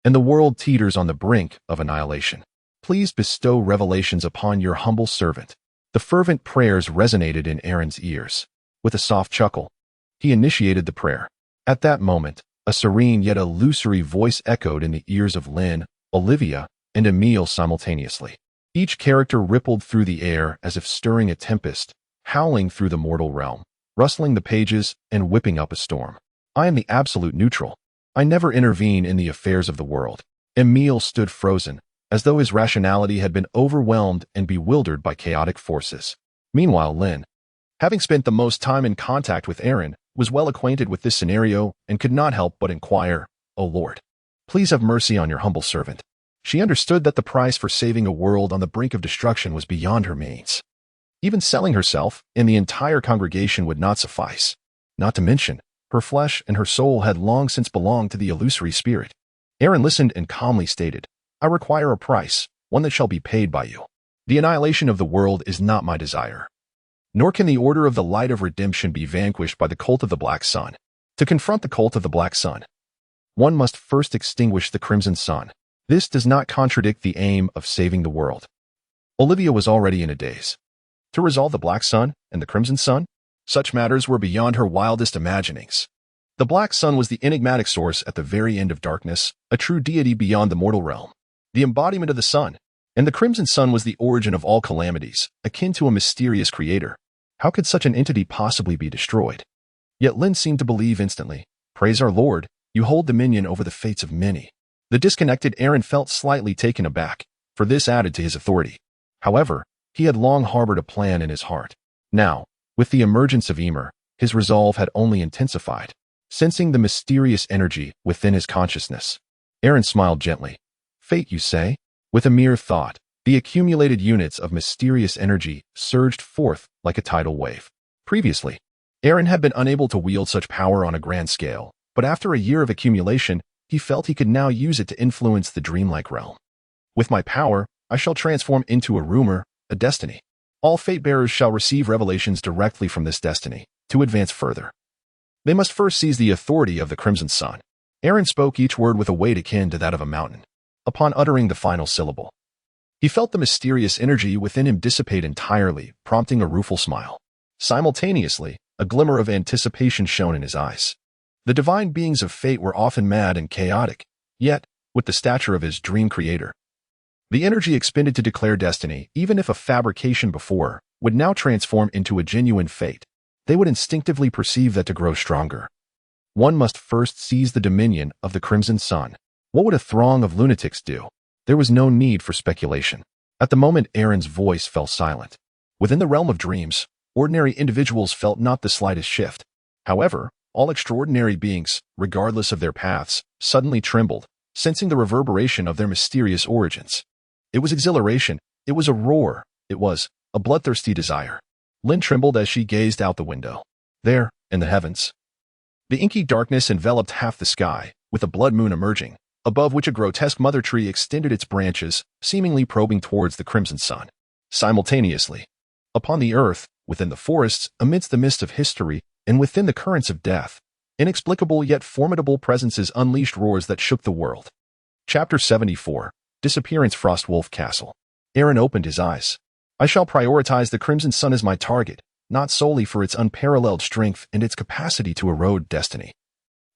and the world teeters on the brink of annihilation. Please bestow revelations upon your humble servant. The fervent prayers resonated in Aaron's ears. With a soft chuckle, he initiated the prayer. At that moment, a serene yet illusory voice echoed in the ears of Lynn, Olivia, and Emile simultaneously. Each character rippled through the air as if stirring a tempest, howling through the mortal realm, rustling the pages and whipping up a storm. I am the absolute neutral. I never intervene in the affairs of the world. Emile stood frozen, as though his rationality had been overwhelmed and bewildered by chaotic forces. Meanwhile, Lynn, having spent the most time in contact with Aaron, was well acquainted with this scenario and could not help but inquire, O Lord, please have mercy on your humble servant. She understood that the price for saving a world on the brink of destruction was beyond her means. Even selling herself and the entire congregation would not suffice. Not to mention, her flesh and her soul had long since belonged to the illusory spirit. Aaron listened and calmly stated, I require a price, one that shall be paid by you. The annihilation of the world is not my desire. Nor can the order of the light of redemption be vanquished by the cult of the Black Sun. To confront the cult of the Black Sun, one must first extinguish the Crimson Sun. This does not contradict the aim of saving the world. Olivia was already in a daze. To resolve the Black Sun and the Crimson Sun, such matters were beyond her wildest imaginings. The Black Sun was the enigmatic source at the very end of darkness, a true deity beyond the mortal realm, the embodiment of the sun, and the Crimson Sun was the origin of all calamities, akin to a mysterious creator. How could such an entity possibly be destroyed? Yet Lynn seemed to believe instantly. Praise our Lord, you hold dominion over the fates of many. The disconnected Aaron felt slightly taken aback, for this added to his authority. However, he had long harbored a plan in his heart. Now, with the emergence of Emer, his resolve had only intensified. Sensing the mysterious energy within his consciousness, Aaron smiled gently. Fate, you say? With a mere thought, the accumulated units of mysterious energy surged forth like a tidal wave. Previously, Aaron had been unable to wield such power on a grand scale, but after a year of accumulation, he felt he could now use it to influence the dreamlike realm. With my power, I shall transform into a rumor, a destiny. All fate-bearers shall receive revelations directly from this destiny. To advance further, they must first seize the authority of the Crimson Sun. Aaron spoke each word with a weight akin to that of a mountain. Upon uttering the final syllable, he felt the mysterious energy within him dissipate entirely, prompting a rueful smile. Simultaneously, a glimmer of anticipation shone in his eyes. The divine beings of fate were often mad and chaotic, yet, with the stature of his dream creator, the energy expended to declare destiny, even if a fabrication before, would now transform into a genuine fate. They would instinctively perceive that to grow stronger, one must first seize the dominion of the Crimson Sun. What would a throng of lunatics do? There was no need for speculation. At the moment, Aaron's voice fell silent. Within the realm of dreams, ordinary individuals felt not the slightest shift. However, all extraordinary beings, regardless of their paths, suddenly trembled, sensing the reverberation of their mysterious origins. It was exhilaration. It was a roar. It was a bloodthirsty desire. Lynn trembled as she gazed out the window. There, in the heavens, the inky darkness enveloped half the sky, with a blood moon emerging, above which a grotesque mother tree extended its branches, seemingly probing towards the Crimson Sun. Simultaneously, upon the earth, within the forests, amidst the mist of history, and within the currents of death, Inexplicable yet formidable presences unleashed roars that shook the world. Chapter 74. Disappearance Frostwolf Castle. Aaron opened his eyes. I shall prioritize the Crimson Sun as my target, not solely for its unparalleled strength and its capacity to erode destiny,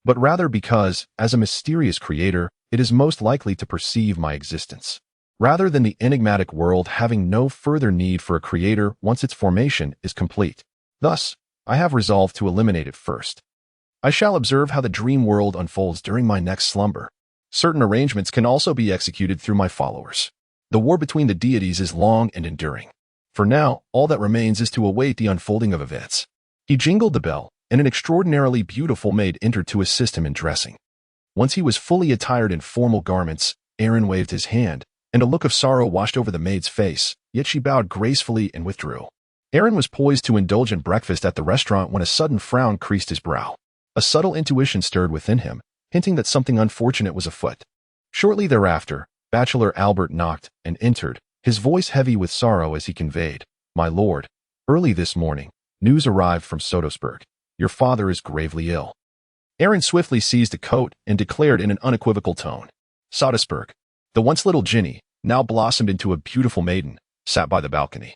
but rather because, as a mysterious creator, it is most likely to perceive my existence, rather than the enigmatic world having no further need for a creator once its formation is complete. Thus, I have resolved to eliminate it first. I shall observe how the dream world unfolds during my next slumber. Certain arrangements can also be executed through my followers. The war between the deities is long and enduring. For now, all that remains is to await the unfolding of events. He jingled the bell, and an extraordinarily beautiful maid entered to assist him in dressing. Once he was fully attired in formal garments, Aaron waved his hand, and a look of sorrow washed over the maid's face, yet she bowed gracefully and withdrew. Aaron was poised to indulge in breakfast at the restaurant when a sudden frown creased his brow. A subtle intuition stirred within him, hinting that something unfortunate was afoot. Shortly thereafter, Bachelor Albert knocked and entered, his voice heavy with sorrow as he conveyed, "My lord, early this morning, news arrived from Sotosburg. Your father is gravely ill." Aaron swiftly seized a coat and declared in an unequivocal tone. Sotosburg, the once little Ginny, now blossomed into a beautiful maiden, sat by the balcony,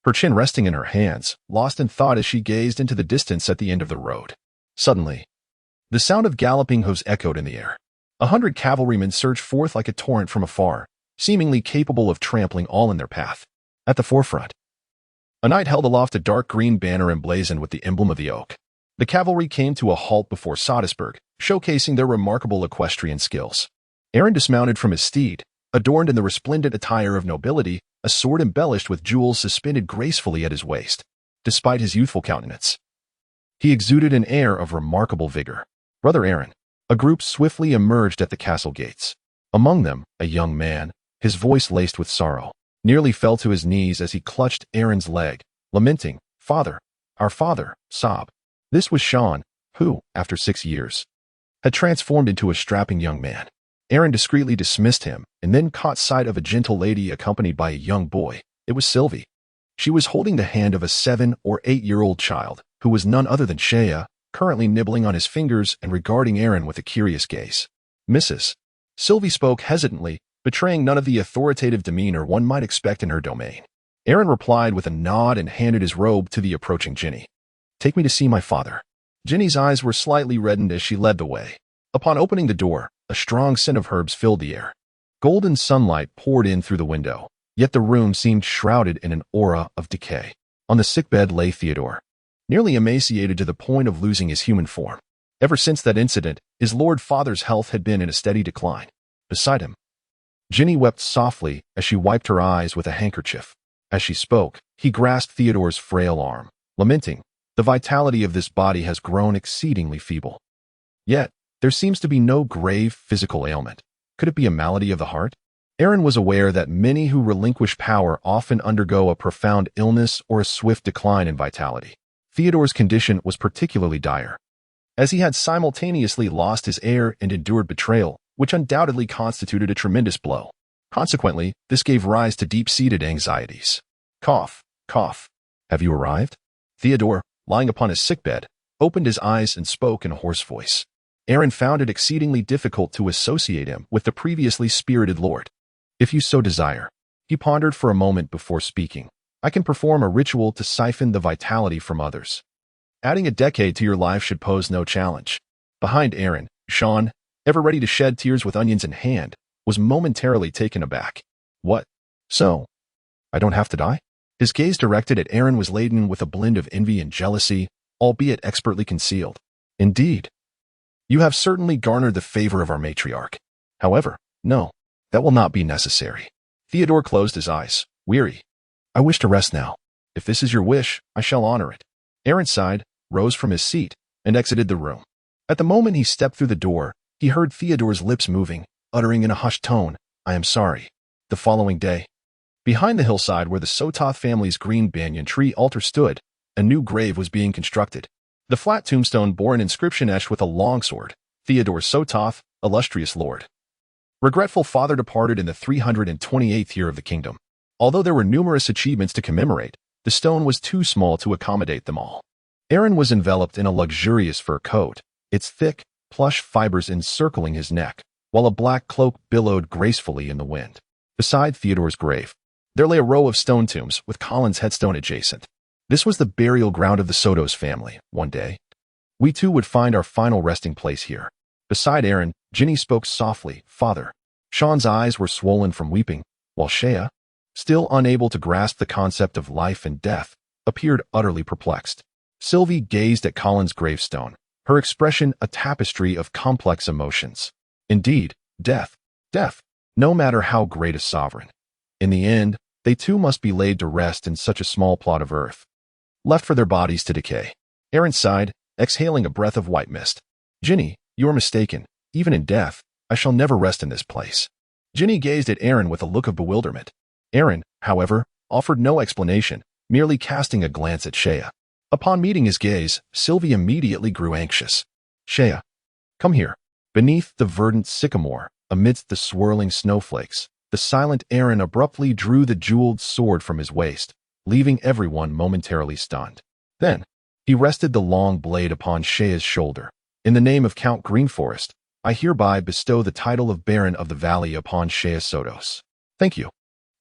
her chin resting in her hands, lost in thought as she gazed into the distance at the end of the road. Suddenly, the sound of galloping hoofs echoed in the air. 100 cavalrymen surged forth like a torrent from afar, seemingly capable of trampling all in their path. At the forefront, a knight held aloft a dark green banner emblazoned with the emblem of the oak. The cavalry came to a halt before Sotosburg, showcasing their remarkable equestrian skills. Aaron dismounted from his steed, adorned in the resplendent attire of nobility, a sword embellished with jewels suspended gracefully at his waist. Despite his youthful countenance, he exuded an air of remarkable vigor. Brother Aaron. A group swiftly emerged at the castle gates. Among them, a young man, his voice laced with sorrow, nearly fell to his knees as he clutched Aaron's leg, lamenting, "Father, our father," sob. This was Sean, who, after 6 years, had transformed into a strapping young man. Aaron discreetly dismissed him and then caught sight of a gentle lady accompanied by a young boy. It was Sylvie. She was holding the hand of a 7 or 8-year-old child, who was none other than Shea, currently nibbling on his fingers and regarding Aaron with a curious gaze. "Mrs." Sylvie spoke hesitantly, betraying none of the authoritative demeanor one might expect in her domain. Aaron replied with a nod and handed his robe to the approaching Ginny. "Take me to see my father." Ginny's eyes were slightly reddened as she led the way. Upon opening the door, a strong scent of herbs filled the air. Golden sunlight poured in through the window, yet the room seemed shrouded in an aura of decay. On the sickbed lay Theodore, nearly emaciated to the point of losing his human form. Ever since that incident, his lord father's health had been in a steady decline. Beside him, Ginny wept softly as she wiped her eyes with a handkerchief. As she spoke, he grasped Theodore's frail arm, lamenting, "The vitality of this body has grown exceedingly feeble. Yet, there seems to be no grave physical ailment. Could it be a malady of the heart?" Aaron was aware that many who relinquish power often undergo a profound illness or a swift decline in vitality. Theodore's condition was particularly dire, as he had simultaneously lost his heir and endured betrayal, which undoubtedly constituted a tremendous blow. Consequently, this gave rise to deep-seated anxieties. Cough, cough. "Have you arrived?" Theodore, lying upon his sickbed, opened his eyes and spoke in a hoarse voice. Aaron found it exceedingly difficult to associate him with the previously spirited lord. "If you so desire." He pondered for a moment before speaking. "I can perform a ritual to siphon the vitality from others. Adding a decade to your life should pose no challenge." Behind Aaron, Sean, ever ready to shed tears with onions in hand, was momentarily taken aback. "What? So? I don't have to die?" His gaze directed at Aaron was laden with a blend of envy and jealousy, albeit expertly concealed. "Indeed. You have certainly garnered the favor of our matriarch. However, no, that will not be necessary." Theodore closed his eyes, weary. "I wish to rest now. If this is your wish, I shall honor it." Aaron sighed, rose from his seat, and exited the room. At the moment he stepped through the door, he heard Theodore's lips moving, uttering in a hushed tone, "I am sorry." The following day, behind the hillside where the Sotos family's green banyan tree altar stood, a new grave was being constructed. The flat tombstone bore an inscription etched with a longsword, "Theodore Sotos, illustrious lord. Regretful father departed in the 328th year of the kingdom." Although there were numerous achievements to commemorate, the stone was too small to accommodate them all. Aaron was enveloped in a luxurious fur coat, its thick, plush fibers encircling his neck, while a black cloak billowed gracefully in the wind. Beside Theodore's grave, there lay a row of stone tombs with Colin's headstone adjacent. This was the burial ground of the Sotos family. One day, we too would find our final resting place here. Beside Aaron, Ginny spoke softly, "Father." Sean's eyes were swollen from weeping, while Shea, still unable to grasp the concept of life and death, appeared utterly perplexed. Sylvie gazed at Colin's gravestone, her expression a tapestry of complex emotions. Indeed, death, no matter how great a sovereign. In the end, they too must be laid to rest in such a small plot of earth, left for their bodies to decay. Aaron sighed, exhaling a breath of white mist. "Ginny, you are mistaken. Even in death, I shall never rest in this place." Ginny gazed at Aaron with a look of bewilderment. Aaron, however, offered no explanation, merely casting a glance at Shea. Upon meeting his gaze, Sylvie immediately grew anxious. "Shea, come here." Beneath the verdant sycamore, amidst the swirling snowflakes, the silent Aaron abruptly drew the jeweled sword from his waist, leaving everyone momentarily stunned. Then, he rested the long blade upon Shea's shoulder. "In the name of Count Greenforest, I hereby bestow the title of Baron of the Valley upon Shea Sotos. Thank you.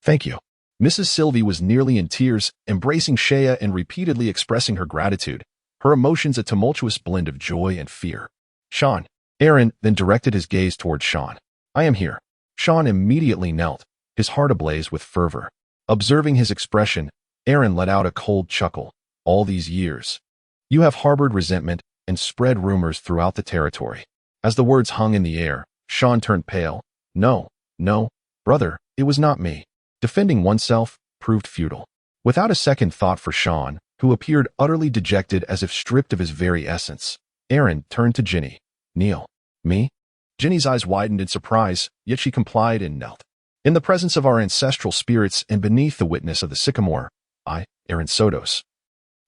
Thank you." Mrs. Sylvie was nearly in tears, embracing Shea and repeatedly expressing her gratitude, her emotions a tumultuous blend of joy and fear. "Sean." Aaron then directed his gaze toward Sean. "I am here." Sean immediately knelt, his heart ablaze with fervor. Observing his expression, Aaron let out a cold chuckle. "All these years, you have harbored resentment and spread rumors throughout the territory." As the words hung in the air, Sean turned pale. No, brother, it was not me." Defending oneself proved futile. Without a second thought for Sean, who appeared utterly dejected as if stripped of his very essence, Aaron turned to Ginny. "Kneel." "Me?" Ginny's eyes widened in surprise, yet she complied and knelt. "In the presence of our ancestral spirits and beneath the witness of the sycamore, I, Aaron Sotos,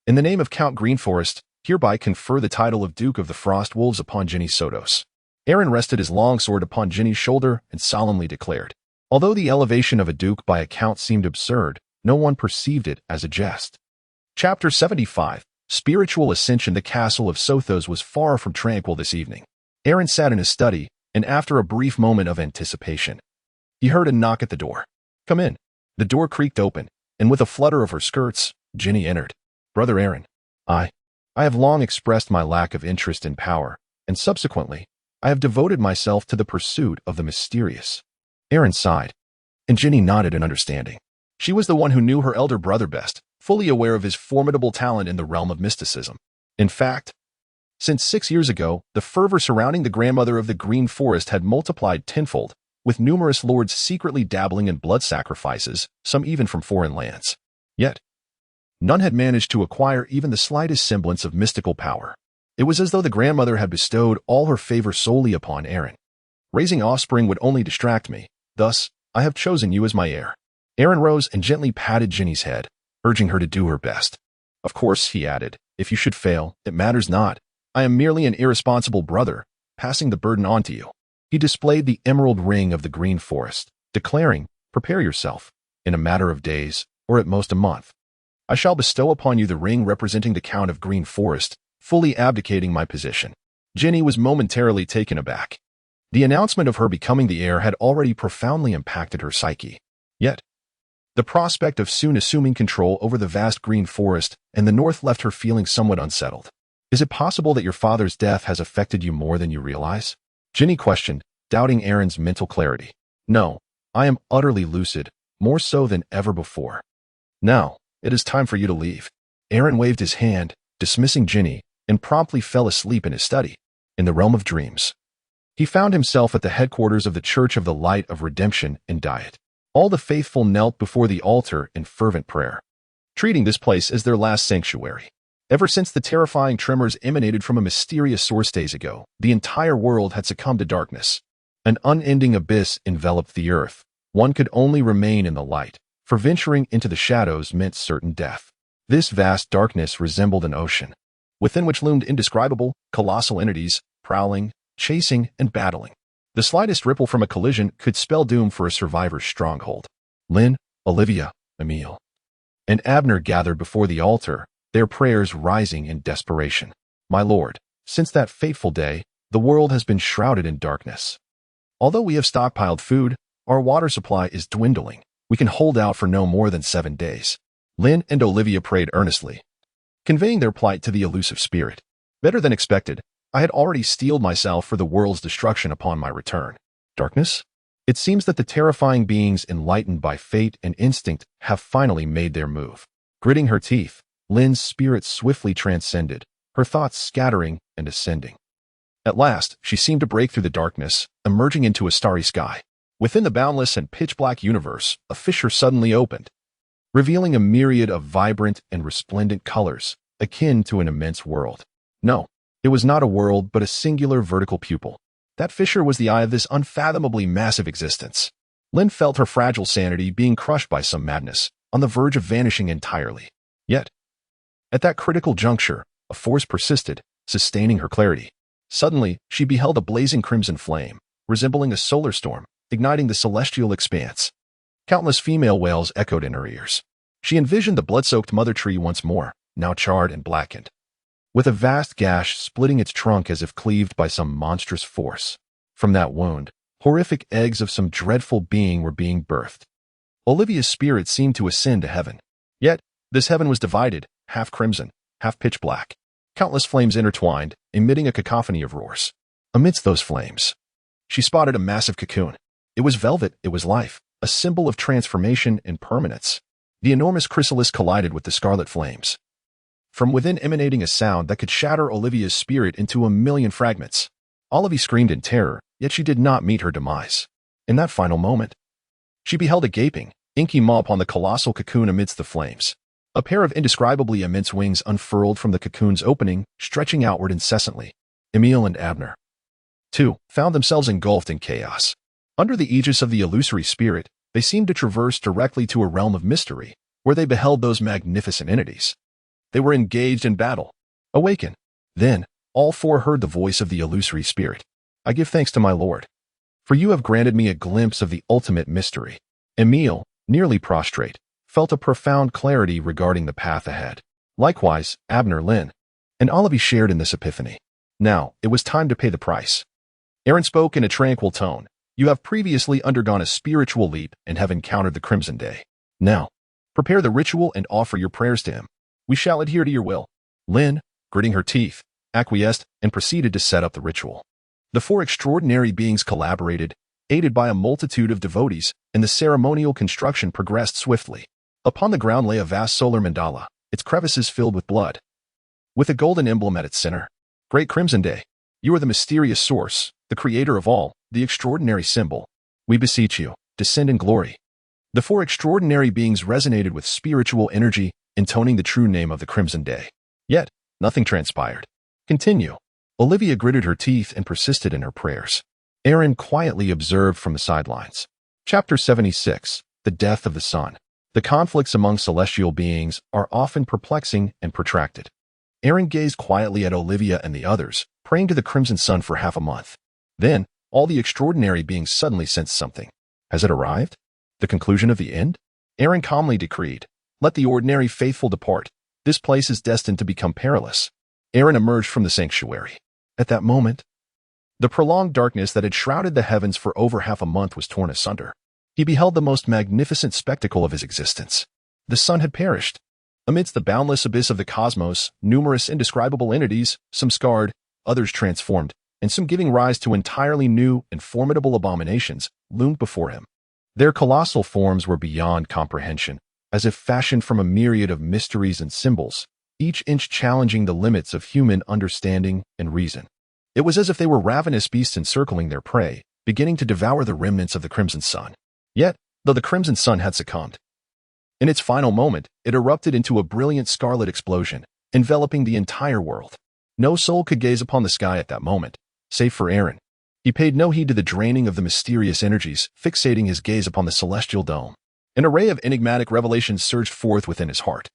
in the name of Count Greenforest, hereby confer the title of Duke of the Frost Wolves upon Ginny Sotos." Aaron rested his long sword upon Ginny's shoulder and solemnly declared. Although the elevation of a duke by a count seemed absurd, no one perceived it as a jest. Chapter 75. Spiritual Ascension. The castle of Sotos was far from tranquil this evening. Aaron sat in his study, and after a brief moment of anticipation, he heard a knock at the door. "Come in." The door creaked open, and with a flutter of her skirts, Ginny entered. "Brother Aaron, I have long expressed my lack of interest in power, and subsequently, I have devoted myself to the pursuit of the mysterious." Aaron sighed, and Ginny nodded in understanding. She was the one who knew her elder brother best, fully aware of his formidable talent in the realm of mysticism. In fact, since 6 years ago, the fervor surrounding the grandmother of the Green Forest had multiplied tenfold, with numerous lords secretly dabbling in blood sacrifices, some even from foreign lands. Yet, none had managed to acquire even the slightest semblance of mystical power. It was as though the grandmother had bestowed all her favor solely upon Aaron. "Raising offspring would only distract me. Thus, I have chosen you as my heir." Aaron rose and gently patted Ginny's head, urging her to do her best. "Of course," he added, "if you should fail, it matters not. I am merely an irresponsible brother, passing the burden on to you." He displayed the emerald ring of the Green Forest, declaring, "Prepare yourself. In a matter of days, or at most a month, I shall bestow upon you the ring representing the Count of Green Forest, fully abdicating my position." Ginny was momentarily taken aback. The announcement of her becoming the heir had already profoundly impacted her psyche. Yet, the prospect of soon assuming control over the vast Green Forest and the North left her feeling somewhat unsettled. "Is it possible that your father's death has affected you more than you realize?" Ginny questioned, doubting Aaron's mental clarity. "No, I am utterly lucid, more so than ever before. Now, it is time for you to leave." Aaron waved his hand, dismissing Ginny, and promptly fell asleep in his study. In the realm of dreams, he found himself at the headquarters of the Church of the Light of Redemption and Diet. All the faithful knelt before the altar in fervent prayer, treating this place as their last sanctuary. Ever since the terrifying tremors emanated from a mysterious source days ago, the entire world had succumbed to darkness. An unending abyss enveloped the earth. One could only remain in the light, for venturing into the shadows meant certain death. This vast darkness resembled an ocean, within which loomed indescribable, colossal entities, prowling, chasing, and battling. The slightest ripple from a collision could spell doom for a survivor's stronghold. Lynn, Olivia, Emile, and Abner gathered before the altar, their prayers rising in desperation. "My lord," Since that fateful day, the world has been shrouded in darkness. Although we have stockpiled food, our water supply is dwindling. We can hold out for no more than 7 days. Lynn and Olivia prayed earnestly, conveying their plight to the elusive spirit. Better than expected, I had already steeled myself for the world's destruction upon my return. Darkness? It seems that the terrifying beings enlightened by fate and instinct have finally made their move. Gritting her teeth, Lynn's spirit swiftly transcended, her thoughts scattering and ascending. At last, she seemed to break through the darkness, emerging into a starry sky. Within the boundless and pitch-black universe, a fissure suddenly opened, revealing a myriad of vibrant and resplendent colors, akin to an immense world. No, it was not a world but a singular vertical pupil. That fissure was the eye of this unfathomably massive existence. Lynn felt her fragile sanity being crushed by some madness, on the verge of vanishing entirely. Yet, at that critical juncture, a force persisted, sustaining her clarity. Suddenly, she beheld a blazing crimson flame, resembling a solar storm, igniting the celestial expanse. Countless female wails echoed in her ears. She envisioned the blood-soaked mother tree once more, now charred and blackened, with a vast gash splitting its trunk as if cleaved by some monstrous force. From that wound, horrific eggs of some dreadful being were being birthed. Olivia's spirit seemed to ascend to heaven. Yet, this heaven was divided, half crimson, half pitch black. Countless flames intertwined, emitting a cacophony of roars. Amidst those flames, she spotted a massive cocoon. It was velvet, it was life, a symbol of transformation and permanence. The enormous chrysalis collided with the scarlet flames, from within emanating a sound that could shatter Olivia's spirit into a million fragments. Olivia screamed in terror, yet she did not meet her demise. In that final moment, she beheld a gaping, inky maw upon the colossal cocoon amidst the flames. A pair of indescribably immense wings unfurled from the cocoon's opening, stretching outward incessantly. Emil and Abner, too, found themselves engulfed in chaos. Under the aegis of the illusory spirit, they seemed to traverse directly to a realm of mystery, where they beheld those magnificent entities. They were engaged in battle. Awaken. Then, all four heard the voice of the illusory spirit. I give thanks to my Lord, for you have granted me a glimpse of the ultimate mystery. Emil, nearly prostrate, felt a profound clarity regarding the path ahead. Likewise, Abner, Lynn, and Olivia shared in this epiphany. Now, it was time to pay the price. Aaron spoke in a tranquil tone. You have previously undergone a spiritual leap and have encountered the Crimson Day. Now, prepare the ritual and offer your prayers to him. We shall adhere to your will. Lynn, gritting her teeth, acquiesced and proceeded to set up the ritual. The four extraordinary beings collaborated, aided by a multitude of devotees, and the ceremonial construction progressed swiftly. Upon the ground lay a vast solar mandala, its crevices filled with blood, with a golden emblem at its center. Great Crimson Day, you are the mysterious source, the creator of all, the extraordinary symbol. We beseech you, descend in glory. The four extraordinary beings resonated with spiritual energy, intoning the true name of the Crimson Day. Yet, nothing transpired. Continue. Olivia gritted her teeth and persisted in her prayers. Aaron quietly observed from the sidelines. Chapter 76. The Death of the Sun. The conflicts among celestial beings are often perplexing and protracted. Aaron gazed quietly at Olivia and the others, praying to the Crimson Sun for half a month. Then, all the extraordinary beings suddenly sensed something. Has it arrived? The conclusion of the end? Aaron calmly decreed, let the ordinary faithful depart. This place is destined to become perilous. Aaron emerged from the sanctuary. At that moment, the prolonged darkness that had shrouded the heavens for over half a month was torn asunder. He beheld the most magnificent spectacle of his existence. The sun had perished. Amidst the boundless abyss of the cosmos, numerous indescribable entities, some scarred, others transformed, and some giving rise to entirely new and formidable abominations, loomed before him. Their colossal forms were beyond comprehension, as if fashioned from a myriad of mysteries and symbols, each inch challenging the limits of human understanding and reason. It was as if they were ravenous beasts encircling their prey, beginning to devour the remnants of the Crimson Sun. Yet, though the Crimson Sun had succumbed, in its final moment, it erupted into a brilliant scarlet explosion, enveloping the entire world. No soul could gaze upon the sky at that moment, save for Aaron. He paid no heed to the draining of the mysterious energies, fixating his gaze upon the celestial dome. An array of enigmatic revelations surged forth within his heart.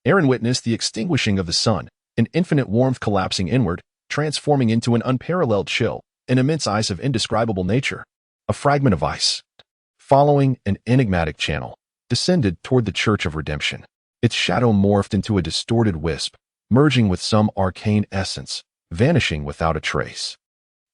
Aaron witnessed the extinguishing of the sun, an infinite warmth collapsing inward, transforming into an unparalleled chill, an immense ice of indescribable nature. A fragment of ice, following an enigmatic channel, descended toward the Church of Redemption. Its shadow morphed into a distorted wisp, merging with some arcane essence, vanishing without a trace.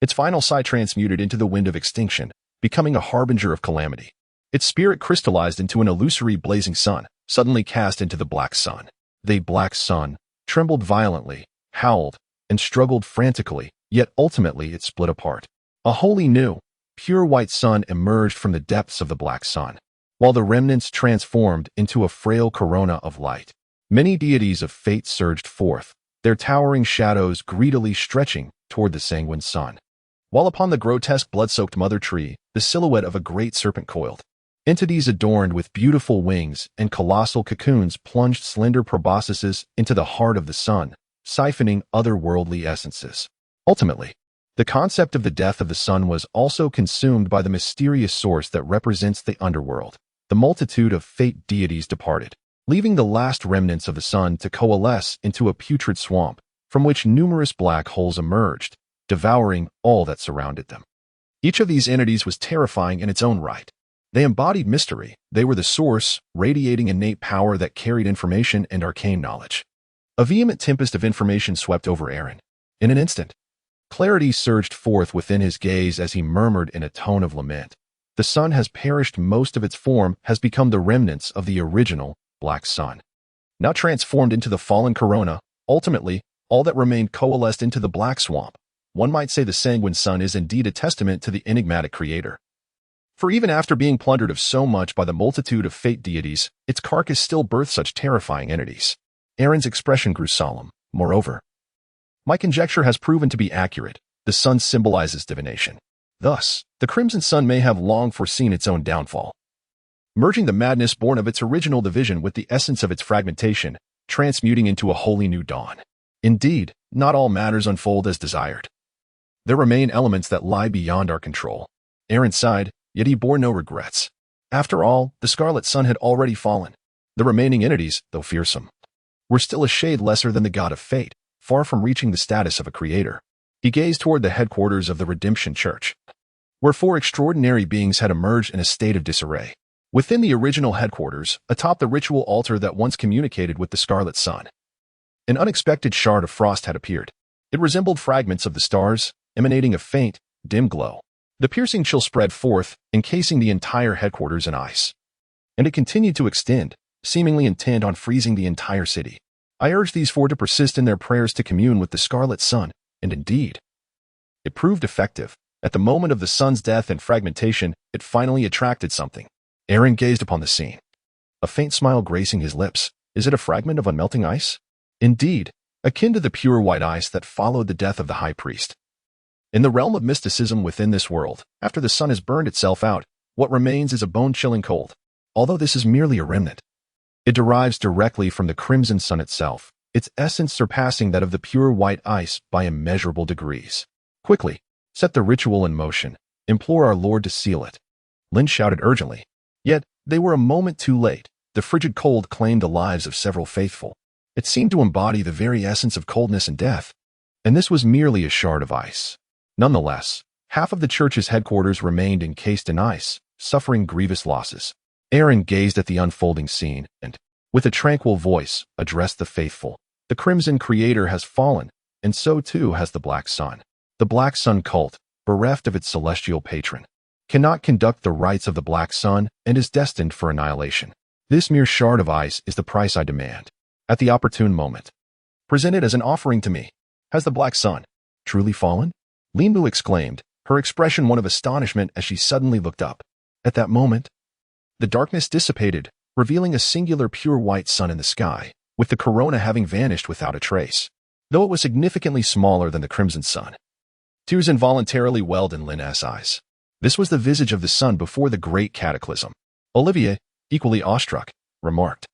Its final sight transmuted into the wind of extinction, becoming a harbinger of calamity. Its spirit crystallized into an illusory blazing sun, suddenly cast into the black sun. The black sun trembled violently, howled, and struggled frantically, yet ultimately it split apart. A wholly new, pure white sun emerged from the depths of the black sun, while the remnants transformed into a frail corona of light. Many deities of fate surged forth, their towering shadows greedily stretching toward the sanguine sun. While upon the grotesque blood-soaked mother tree, the silhouette of a great serpent coiled. Entities adorned with beautiful wings and colossal cocoons plunged slender proboscises into the heart of the sun, siphoning otherworldly essences. Ultimately, the concept of the death of the sun was also consumed by the mysterious source that represents the underworld. The multitude of fate deities departed, leaving the last remnants of the sun to coalesce into a putrid swamp, from which numerous black holes emerged, devouring all that surrounded them. Each of these entities was terrifying in its own right. They embodied mystery. They were the source, radiating innate power that carried information and arcane knowledge. A vehement tempest of information swept over Aaron. In an instant, clarity surged forth within his gaze as he murmured in a tone of lament. The sun has perished, most of its form has become the remnants of the original black sun. Now transformed into the fallen corona, ultimately, all that remained coalesced into the black swamp. One might say the sanguine sun is indeed a testament to the enigmatic creator. For even after being plundered of so much by the multitude of fate deities, its carcass still birthed such terrifying entities. Aaron's expression grew solemn. Moreover, my conjecture has proven to be accurate. The sun symbolizes divination. Thus, the crimson sun may have long foreseen its own downfall, merging the madness born of its original division with the essence of its fragmentation, transmuting into a wholly new dawn. Indeed, not all matters unfold as desired. There remain elements that lie beyond our control. Aaron sighed, yet he bore no regrets. After all, the scarlet sun had already fallen. The remaining entities, though fearsome, were still a shade lesser than the god of fate, far from reaching the status of a creator. He gazed toward the headquarters of the Redemption Church, where four extraordinary beings had emerged in a state of disarray. Within the original headquarters, atop the ritual altar that once communicated with the scarlet sun, an unexpected shard of frost had appeared. It resembled fragments of the stars, emanating a faint, dim glow. The piercing chill spread forth, encasing the entire headquarters in ice. And it continued to extend, seemingly intent on freezing the entire city. I urged these four to persist in their prayers to commune with the scarlet sun, and indeed, it proved effective. At the moment of the sun's death and fragmentation, it finally attracted something. Aaron gazed upon the scene, a faint smile gracing his lips. Is it a fragment of unmelting ice? Indeed, akin to the pure white ice that followed the death of the high priest. In the realm of mysticism within this world, after the sun has burned itself out, what remains is a bone-chilling cold. Although this is merely a remnant, it derives directly from the crimson sun itself, its essence surpassing that of the pure white ice by immeasurable degrees. Quickly, set the ritual in motion. Implore our Lord to seal it. Lynn shouted urgently. Yet, they were a moment too late. The frigid cold claimed the lives of several faithful. It seemed to embody the very essence of coldness and death. And this was merely a shard of ice. Nonetheless, half of the church's headquarters remained encased in ice, suffering grievous losses. Aaron gazed at the unfolding scene and, with a tranquil voice, addressed the faithful. The crimson creator has fallen, and so too has the black sun. The black sun cult, bereft of its celestial patron, cannot conduct the rites of the black sun and is destined for annihilation. This mere shard of ice is the price I demand. At the opportune moment, present it as an offering to me. Has the black sun truly fallen? Limbu exclaimed, her expression one of astonishment as she suddenly looked up. At that moment, the darkness dissipated, revealing a singular pure white sun in the sky, with the corona having vanished without a trace, though it was significantly smaller than the crimson sun. Tears involuntarily welled in Lyn's eyes. This was the visage of the sun before the great cataclysm. Olivier, equally awestruck, remarked,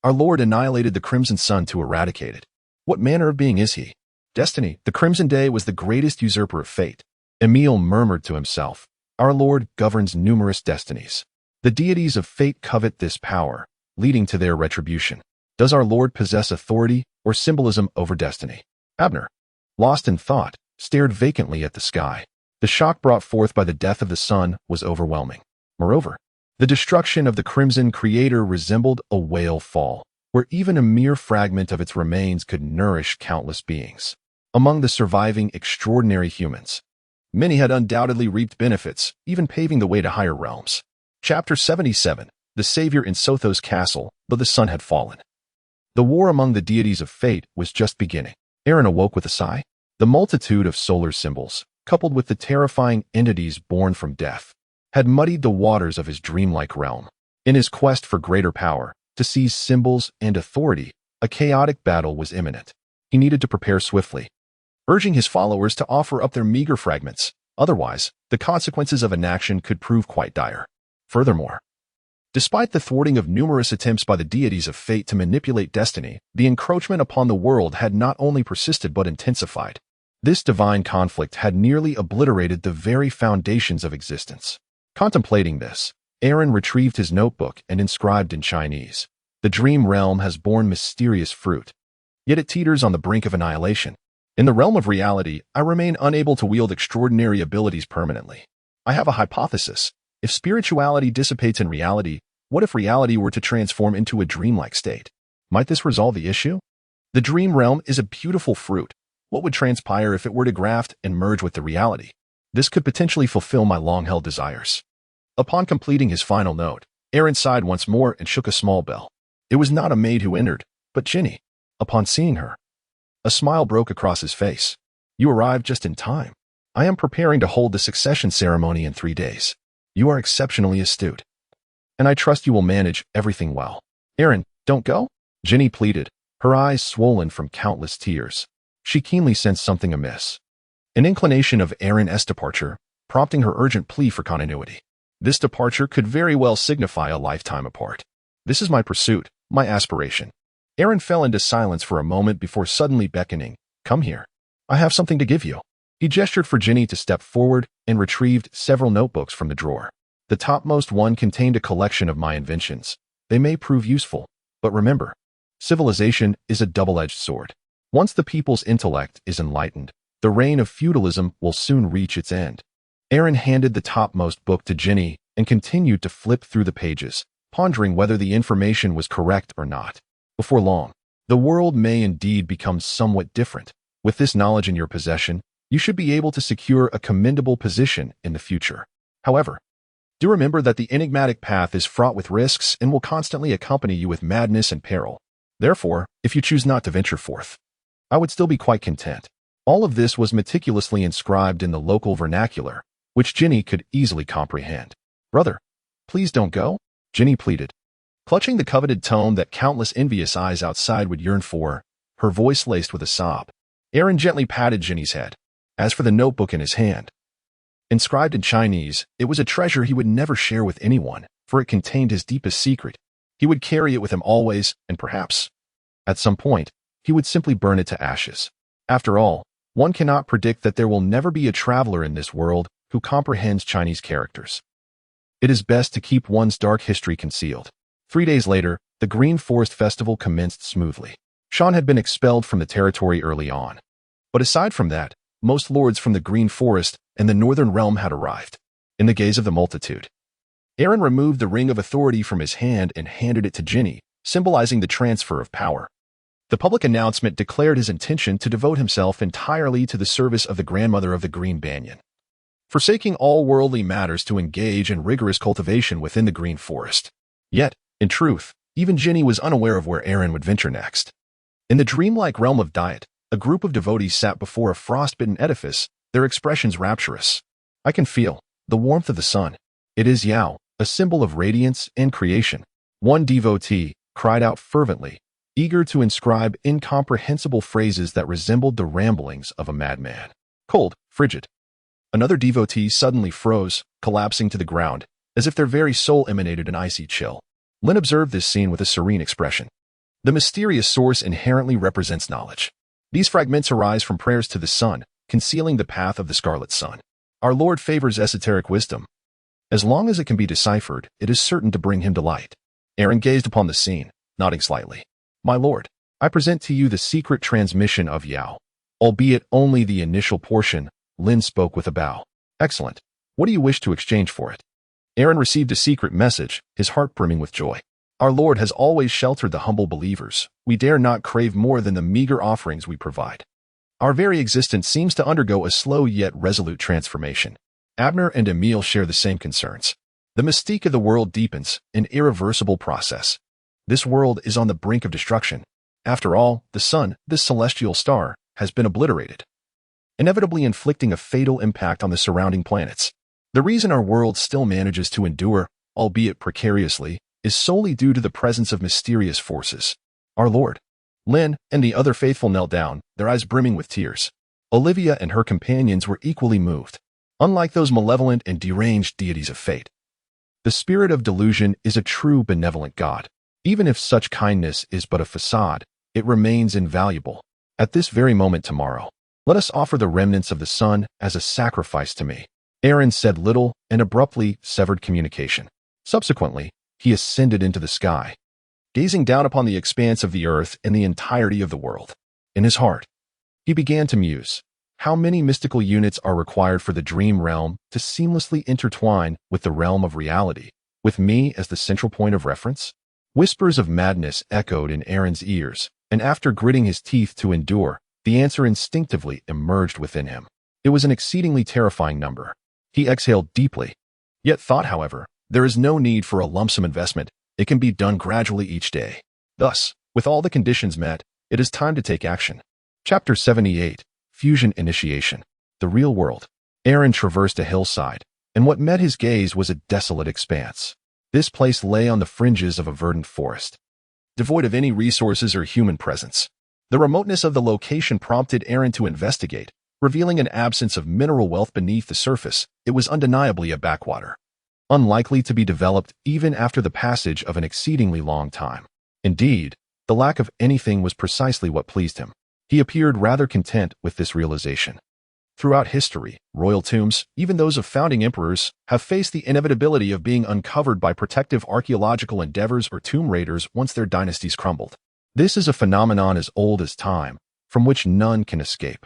Our Lord annihilated the crimson sun to eradicate it. What manner of being is he? Destiny, the crimson day was the greatest usurper of fate. Emile murmured to himself, Our Lord governs numerous destinies. The deities of fate covet this power, leading to their retribution. Does our Lord possess authority or symbolism over destiny? Abner, lost in thought, stared vacantly at the sky. The shock brought forth by the death of the sun was overwhelming. Moreover, the destruction of the crimson creator resembled a whale fall, where even a mere fragment of its remains could nourish countless beings. Among the surviving extraordinary humans, many had undoubtedly reaped benefits, even paving the way to higher realms. Chapter 77. The Savior in Sotos Castle, though the sun had fallen. The war among the deities of fate was just beginning. Aaron awoke with a sigh. The multitude of solar symbols, coupled with the terrifying entities born from death, had muddied the waters of his dreamlike realm. In his quest for greater power, to seize symbols and authority, a chaotic battle was imminent. He needed to prepare swiftly, urging his followers to offer up their meager fragments. Otherwise, the consequences of inaction could prove quite dire. Furthermore, despite the thwarting of numerous attempts by the deities of fate to manipulate destiny, the encroachment upon the world had not only persisted but intensified. This divine conflict had nearly obliterated the very foundations of existence. Contemplating this, Aaron retrieved his notebook and inscribed in Chinese, "The dream realm has borne mysterious fruit, yet it teeters on the brink of annihilation. In the realm of reality, I remain unable to wield extraordinary abilities permanently. I have a hypothesis. If spirituality dissipates in reality, what if reality were to transform into a dreamlike state? Might this resolve the issue? The dream realm is a beautiful fruit. What would transpire if it were to graft and merge with the reality? This could potentially fulfill my long-held desires." Upon completing his final note, Aaron sighed once more and shook a small bell. It was not a maid who entered, but Ginny. Upon seeing her, a smile broke across his face. "You arrived just in time. I am preparing to hold the succession ceremony in 3 days. You are exceptionally astute, and I trust you will manage everything well." "Aaron, don't go," Ginny pleaded, her eyes swollen from countless tears. She keenly sensed something amiss. An inclination of Aaron's departure, prompting her urgent plea for continuity. This departure could very well signify a lifetime apart. "This is my pursuit, my aspiration." Aaron fell into silence for a moment before suddenly beckoning, "Come here. I have something to give you." He gestured for Ginny to step forward and retrieved several notebooks from the drawer. The topmost one contained a collection of my inventions. They may prove useful, but remember, civilization is a double-edged sword. Once the people's intellect is enlightened, the reign of feudalism will soon reach its end. Aaron handed the topmost book to Ginny and continued to flip through the pages, pondering whether the information was correct or not. Before long, the world may indeed become somewhat different. With this knowledge in your possession, you should be able to secure a commendable position in the future. However, do remember that the enigmatic path is fraught with risks and will constantly accompany you with madness and peril. Therefore, if you choose not to venture forth, I would still be quite content. All of this was meticulously inscribed in the local vernacular, which Ginny could easily comprehend. "Brother, please don't go," Ginny pleaded. Clutching the coveted tome that countless envious eyes outside would yearn for, her voice laced with a sob, Aaron gently patted Ginny's head. As for the notebook in his hand, inscribed in Chinese, it was a treasure he would never share with anyone, for it contained his deepest secret. He would carry it with him always, and perhaps, at some point, he would simply burn it to ashes. After all, one cannot predict that there will never be a traveler in this world who comprehends Chinese characters. It is best to keep one's dark history concealed. 3 days later, the Green Forest Festival commenced smoothly. Sean had been expelled from the territory early on. But aside from that, most lords from the Green Forest and the Northern Realm had arrived. In the gaze of the multitude, Aaron removed the ring of authority from his hand and handed it to Ginny, symbolizing the transfer of power. The public announcement declared his intention to devote himself entirely to the service of the grandmother of the Green Banyan, forsaking all worldly matters to engage in rigorous cultivation within the Green Forest. Yet, in truth, even Ginny was unaware of where Aaron would venture next. In the dreamlike realm of Diet, a group of devotees sat before a frostbitten edifice, their expressions rapturous. "I can feel the warmth of the sun. It is Yao, a symbol of radiance and creation." One devotee cried out fervently, eager to inscribe incomprehensible phrases that resembled the ramblings of a madman. "Cold, frigid." Another devotee suddenly froze, collapsing to the ground, as if their very soul emanated an icy chill. Lin observed this scene with a serene expression. The mysterious source inherently represents knowledge. These fragments arise from prayers to the sun, concealing the path of the scarlet sun. Our Lord favors esoteric wisdom. As long as it can be deciphered, it is certain to bring him delight. Aaron gazed upon the scene, nodding slightly. "My lord, I present to you the secret transmission of Yao, albeit only the initial portion." Lin spoke with a bow. "Excellent. What do you wish to exchange for it?" Aaron received a secret message, his heart brimming with joy. "Our Lord has always sheltered the humble believers. We dare not crave more than the meager offerings we provide. Our very existence seems to undergo a slow yet resolute transformation. Abner and Emil share the same concerns. The mystique of the world deepens, an irreversible process. This world is on the brink of destruction. After all, the sun, this celestial star, has been obliterated, inevitably inflicting a fatal impact on the surrounding planets. The reason our world still manages to endure, albeit precariously, is solely due to the presence of mysterious forces. Our Lord. Lynn and the other faithful knelt down, their eyes brimming with tears. Olivia and her companions were equally moved. Unlike those malevolent and deranged deities of fate, the spirit of delusion is a true benevolent God. Even if such kindness is but a facade, it remains invaluable. At this very moment tomorrow, let us offer the remnants of the sun as a sacrifice to me. Aaron said little and abruptly severed communication. Subsequently, he ascended into the sky, gazing down upon the expanse of the earth and the entirety of the world. In his heart, he began to muse. How many mystical units are required for the dream realm to seamlessly intertwine with the realm of reality, with me as the central point of reference? Whispers of madness echoed in Aaron's ears, and after gritting his teeth to endure, the answer instinctively emerged within him. It was an exceedingly terrifying number. He exhaled deeply, yet thought, however, there is no need for a lump sum investment. It can be done gradually each day. Thus, with all the conditions met, it is time to take action. Chapter 78. Fusion Initiation. The Real World. Aaron traversed a hillside, and what met his gaze was a desolate expanse. This place lay on the fringes of a verdant forest, devoid of any resources or human presence. The remoteness of the location prompted Aaron to investigate, revealing an absence of mineral wealth beneath the surface. It was undeniably a backwater, unlikely to be developed even after the passage of an exceedingly long time. Indeed, the lack of anything was precisely what pleased him. He appeared rather content with this realization. Throughout history, royal tombs, even those of founding emperors, have faced the inevitability of being uncovered by protective archaeological endeavors or tomb raiders once their dynasties crumbled. This is a phenomenon as old as time, from which none can escape.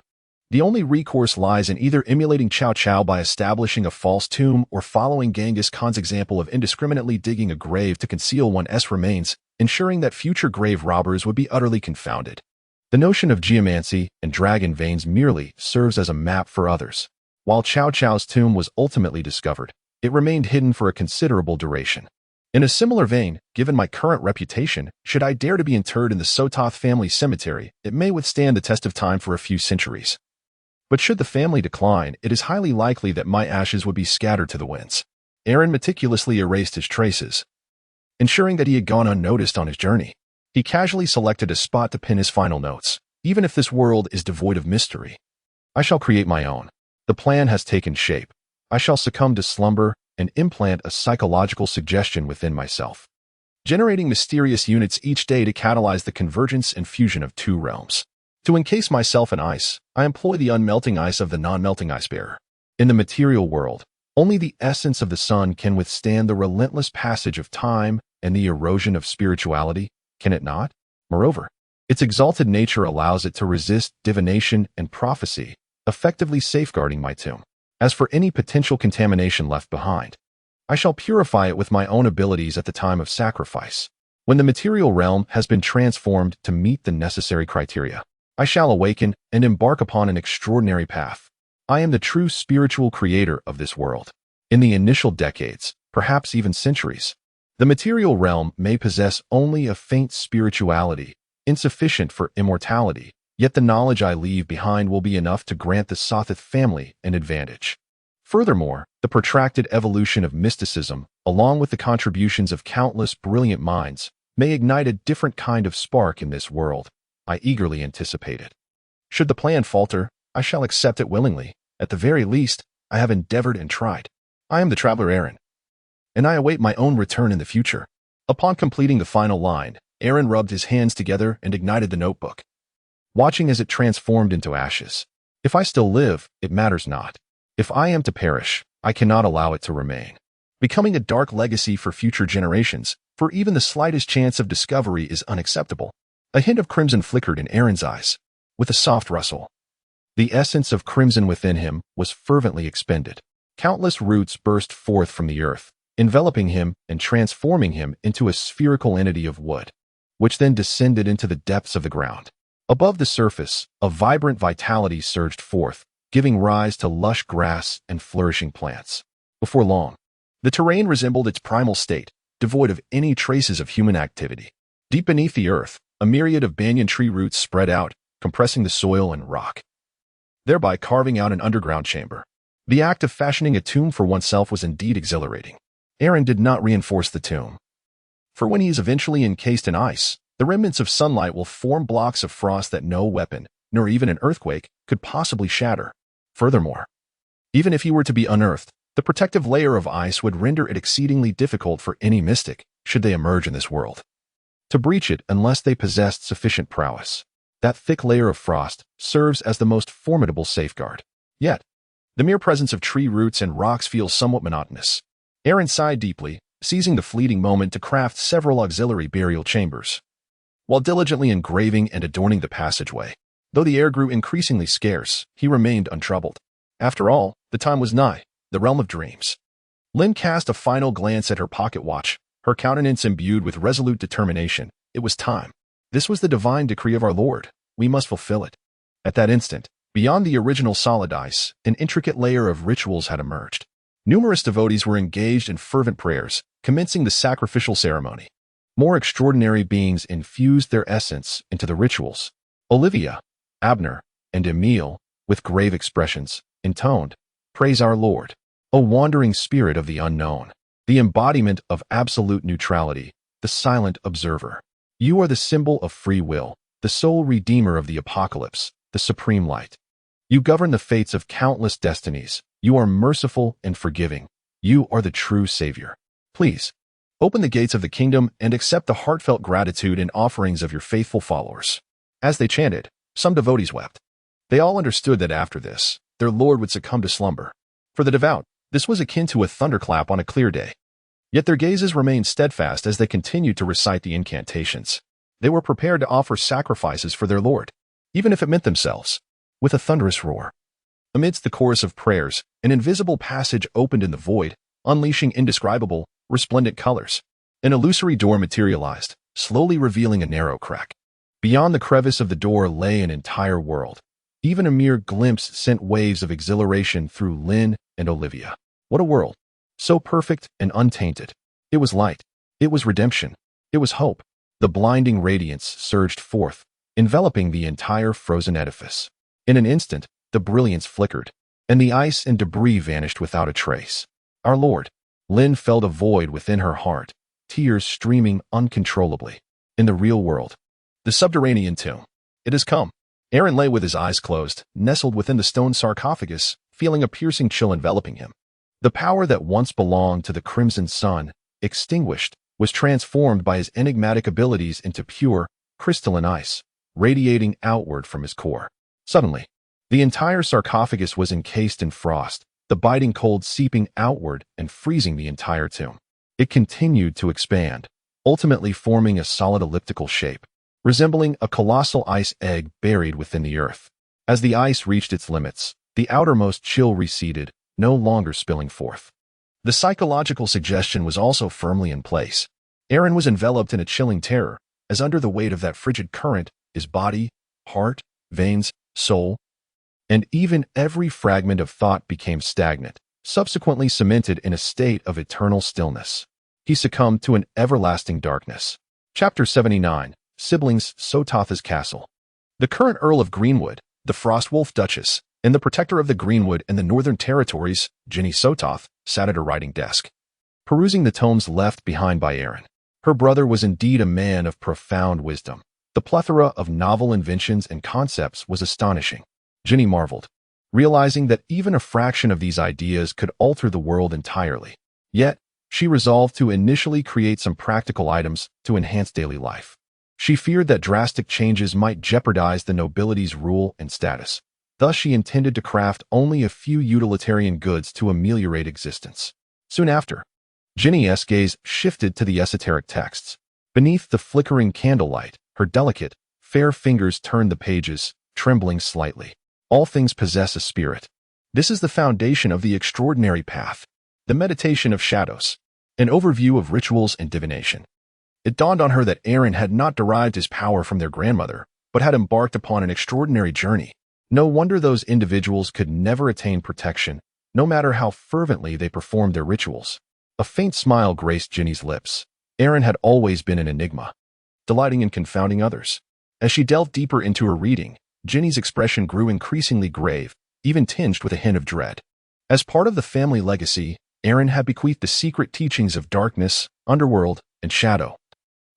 The only recourse lies in either emulating Chow Chow by establishing a false tomb or following Genghis Khan's example of indiscriminately digging a grave to conceal one's remains, ensuring that future grave robbers would be utterly confounded. The notion of geomancy and dragon veins merely serves as a map for others. While Chow Chow's tomb was ultimately discovered, it remained hidden for a considerable duration. In a similar vein, given my current reputation, should I dare to be interred in the Sotos family cemetery, it may withstand the test of time for a few centuries. But should the family decline, it is highly likely that my ashes would be scattered to the winds. Aaron meticulously erased his traces, ensuring that he had gone unnoticed on his journey. He casually selected a spot to pin his final notes. Even if this world is devoid of mystery, I shall create my own. The plan has taken shape. I shall succumb to slumber and implant a psychological suggestion within myself, generating mysterious units each day to catalyze the convergence and fusion of two realms. To encase myself in ice, I employ the unmelting ice of the non-melting ice bearer. In the material world, only the essence of the sun can withstand the relentless passage of time and the erosion of spirituality, can it not? Moreover, its exalted nature allows it to resist divination and prophecy, effectively safeguarding my tomb. As for any potential contamination left behind, I shall purify it with my own abilities at the time of sacrifice. When the material realm has been transformed to meet the necessary criteria, I shall awaken and embark upon an extraordinary path. I am the true spiritual creator of this world. In the initial decades, perhaps even centuries, the material realm may possess only a faint spirituality, insufficient for immortality, yet the knowledge I leave behind will be enough to grant the Sothith family an advantage. Furthermore, the protracted evolution of mysticism, along with the contributions of countless brilliant minds, may ignite a different kind of spark in this world. I eagerly anticipate it. Should the plan falter, I shall accept it willingly. At the very least, I have endeavored and tried. I am the traveler Aaron, and I await my own return in the future. Upon completing the final line, Aaron rubbed his hands together and ignited the notebook, watching as it transformed into ashes. If I still live, it matters not. If I am to perish, I cannot allow it to remain, becoming a dark legacy for future generations, for even the slightest chance of discovery is unacceptable. A hint of crimson flickered in Aaron's eyes, with a soft rustle. The essence of crimson within him was fervently expended. Countless roots burst forth from the earth, enveloping him and transforming him into a spherical entity of wood, which then descended into the depths of the ground. Above the surface, a vibrant vitality surged forth, giving rise to lush grass and flourishing plants. Before long, the terrain resembled its primal state, devoid of any traces of human activity. Deep beneath the earth, a myriad of banyan tree roots spread out, compressing the soil and rock, thereby carving out an underground chamber. The act of fashioning a tomb for oneself was indeed exhilarating. Aaron did not reinforce the tomb, for when he is eventually encased in ice, the remnants of sunlight will form blocks of frost that no weapon, nor even an earthquake, could possibly shatter. Furthermore, even if he were to be unearthed, the protective layer of ice would render it exceedingly difficult for any mystic, should they emerge in this world, to breach it unless they possessed sufficient prowess. That thick layer of frost serves as the most formidable safeguard. Yet, the mere presence of tree roots and rocks feels somewhat monotonous. Aaron sighed deeply, seizing the fleeting moment to craft several auxiliary burial chambers, while diligently engraving and adorning the passageway. Though the air grew increasingly scarce, he remained untroubled. After all, the time was nigh, the realm of dreams. Lynn cast a final glance at her pocket watch, her countenance imbued with resolute determination. It was time. This was the divine decree of our Lord. We must fulfill it. At that instant, beyond the original solid ice, an intricate layer of rituals had emerged. Numerous devotees were engaged in fervent prayers, commencing the sacrificial ceremony. More extraordinary beings infused their essence into the rituals. Olivia, Abner, and Emil, with grave expressions, intoned, "Praise our Lord, O wandering spirit of the unknown, the embodiment of absolute neutrality, the silent observer. You are the symbol of free will, the sole redeemer of the apocalypse, the supreme light. You govern the fates of countless destinies. You are merciful and forgiving. You are the true Savior. Please, open the gates of the kingdom and accept the heartfelt gratitude and offerings of your faithful followers." As they chanted, some devotees wept. They all understood that after this, their Lord would succumb to slumber. For the devout, this was akin to a thunderclap on a clear day. Yet their gazes remained steadfast as they continued to recite the incantations. They were prepared to offer sacrifices for their Lord, even if it meant themselves. With a thunderous roar, amidst the chorus of prayers, an invisible passage opened in the void, unleashing indescribable, resplendent colors. An illusory door materialized, slowly revealing a narrow crack. Beyond the crevice of the door lay an entire world. Even a mere glimpse sent waves of exhilaration through Lynn and Olivia. What a world! So perfect and untainted. It was light. It was redemption. It was hope. The blinding radiance surged forth, enveloping the entire frozen edifice. In an instant, the brilliance flickered, and the ice and debris vanished without a trace. Our Lord! Lynn felt a void within her heart, tears streaming uncontrollably. In the real world, the subterranean tomb. It has come. Aaron lay with his eyes closed, nestled within the stone sarcophagus, feeling a piercing chill enveloping him. The power that once belonged to the crimson sun, extinguished, was transformed by his enigmatic abilities into pure, crystalline ice, radiating outward from his core. Suddenly, the entire sarcophagus was encased in frost, the biting cold seeping outward and freezing the entire tomb. It continued to expand, ultimately forming a solid elliptical shape, resembling a colossal ice egg buried within the earth. As the ice reached its limits, the outermost chill receded, no longer spilling forth. The psychological suggestion was also firmly in place. Aaron was enveloped in a chilling terror, as under the weight of that frigid current, his body, heart, veins, soul, and even every fragment of thought became stagnant, subsequently cemented in a state of eternal stillness. He succumbed to an everlasting darkness. Chapter 79. Siblings Sotos' Castle. The current Earl of Greenwood, the Frostwolf Duchess, and the protector of the Greenwood and the Northern Territories, Ginny Sotos, sat at her writing desk, perusing the tomes left behind by Aaron. Her brother was indeed a man of profound wisdom. The plethora of novel inventions and concepts was astonishing. Ginny marveled, realizing that even a fraction of these ideas could alter the world entirely. Yet, she resolved to initially create some practical items to enhance daily life. She feared that drastic changes might jeopardize the nobility's rule and status. Thus, she intended to craft only a few utilitarian goods to ameliorate existence. Soon after, Ginny's gaze shifted to the esoteric texts. Beneath the flickering candlelight, her delicate, fair fingers turned the pages, trembling slightly. All things possess a spirit. This is the foundation of the extraordinary path. The meditation of shadows. An overview of rituals and divination. It dawned on her that Aaron had not derived his power from their grandmother, but had embarked upon an extraordinary journey. No wonder those individuals could never attain protection, no matter how fervently they performed their rituals. A faint smile graced Ginny's lips. Erin had always been an enigma, delighting in confounding others. As she delved deeper into her reading, Ginny's expression grew increasingly grave, even tinged with a hint of dread. As part of the family legacy, Erin had bequeathed the secret teachings of darkness, underworld, and shadow.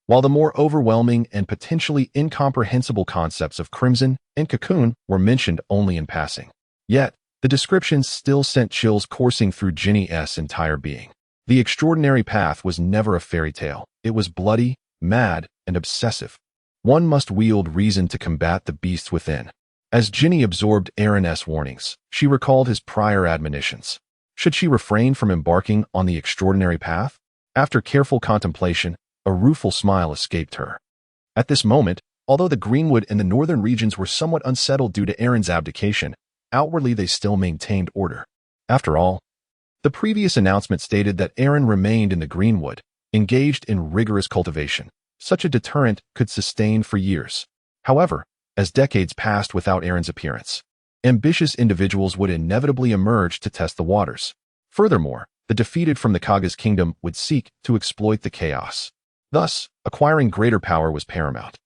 While the more overwhelming and potentially incomprehensible concepts of crimson and cocoon were mentioned only in passing. Yet, the descriptions still sent chills coursing through Ginny's entire being. The extraordinary path was never a fairy tale. It was bloody, mad, and obsessive. One must wield reason to combat the beasts within. As Ginny absorbed Erin's warnings, she recalled his prior admonitions. Should she refrain from embarking on the extraordinary path? After careful contemplation, a rueful smile escaped her. At this moment, although the Greenwood and the northern regions were somewhat unsettled due to Erin's abdication, outwardly they still maintained order. After all, the previous announcement stated that Erin remained in the Greenwood, engaged in rigorous cultivation. Such a deterrent could sustain for years. However, as decades passed without Erin's appearance, ambitious individuals would inevitably emerge to test the waters. Furthermore, the defeated from the Kaga's kingdom would seek to exploit the chaos. Thus, acquiring greater power was paramount.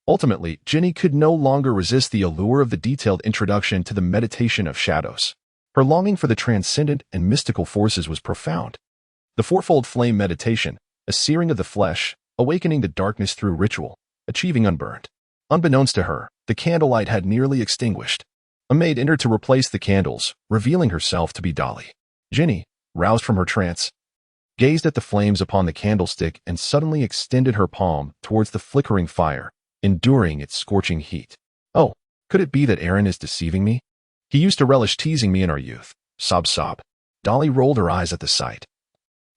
Ultimately, Ginny could no longer resist the allure of the detailed introduction to the meditation of shadows. Her longing for the transcendent and mystical forces was profound. The fourfold flame meditation, a searing of the flesh, awakening the darkness through ritual, achieving unburned. Unbeknownst to her, the candlelight had nearly extinguished. A maid entered to replace the candles, revealing herself to be Dolly. Ginny, roused from her trance, gazed at the flames upon the candlestick and suddenly extended her palm towards the flickering fire, enduring its scorching heat. Oh, could it be that Erin is deceiving me? He used to relish teasing me in our youth. Sob sob. Dolly rolled her eyes at the sight,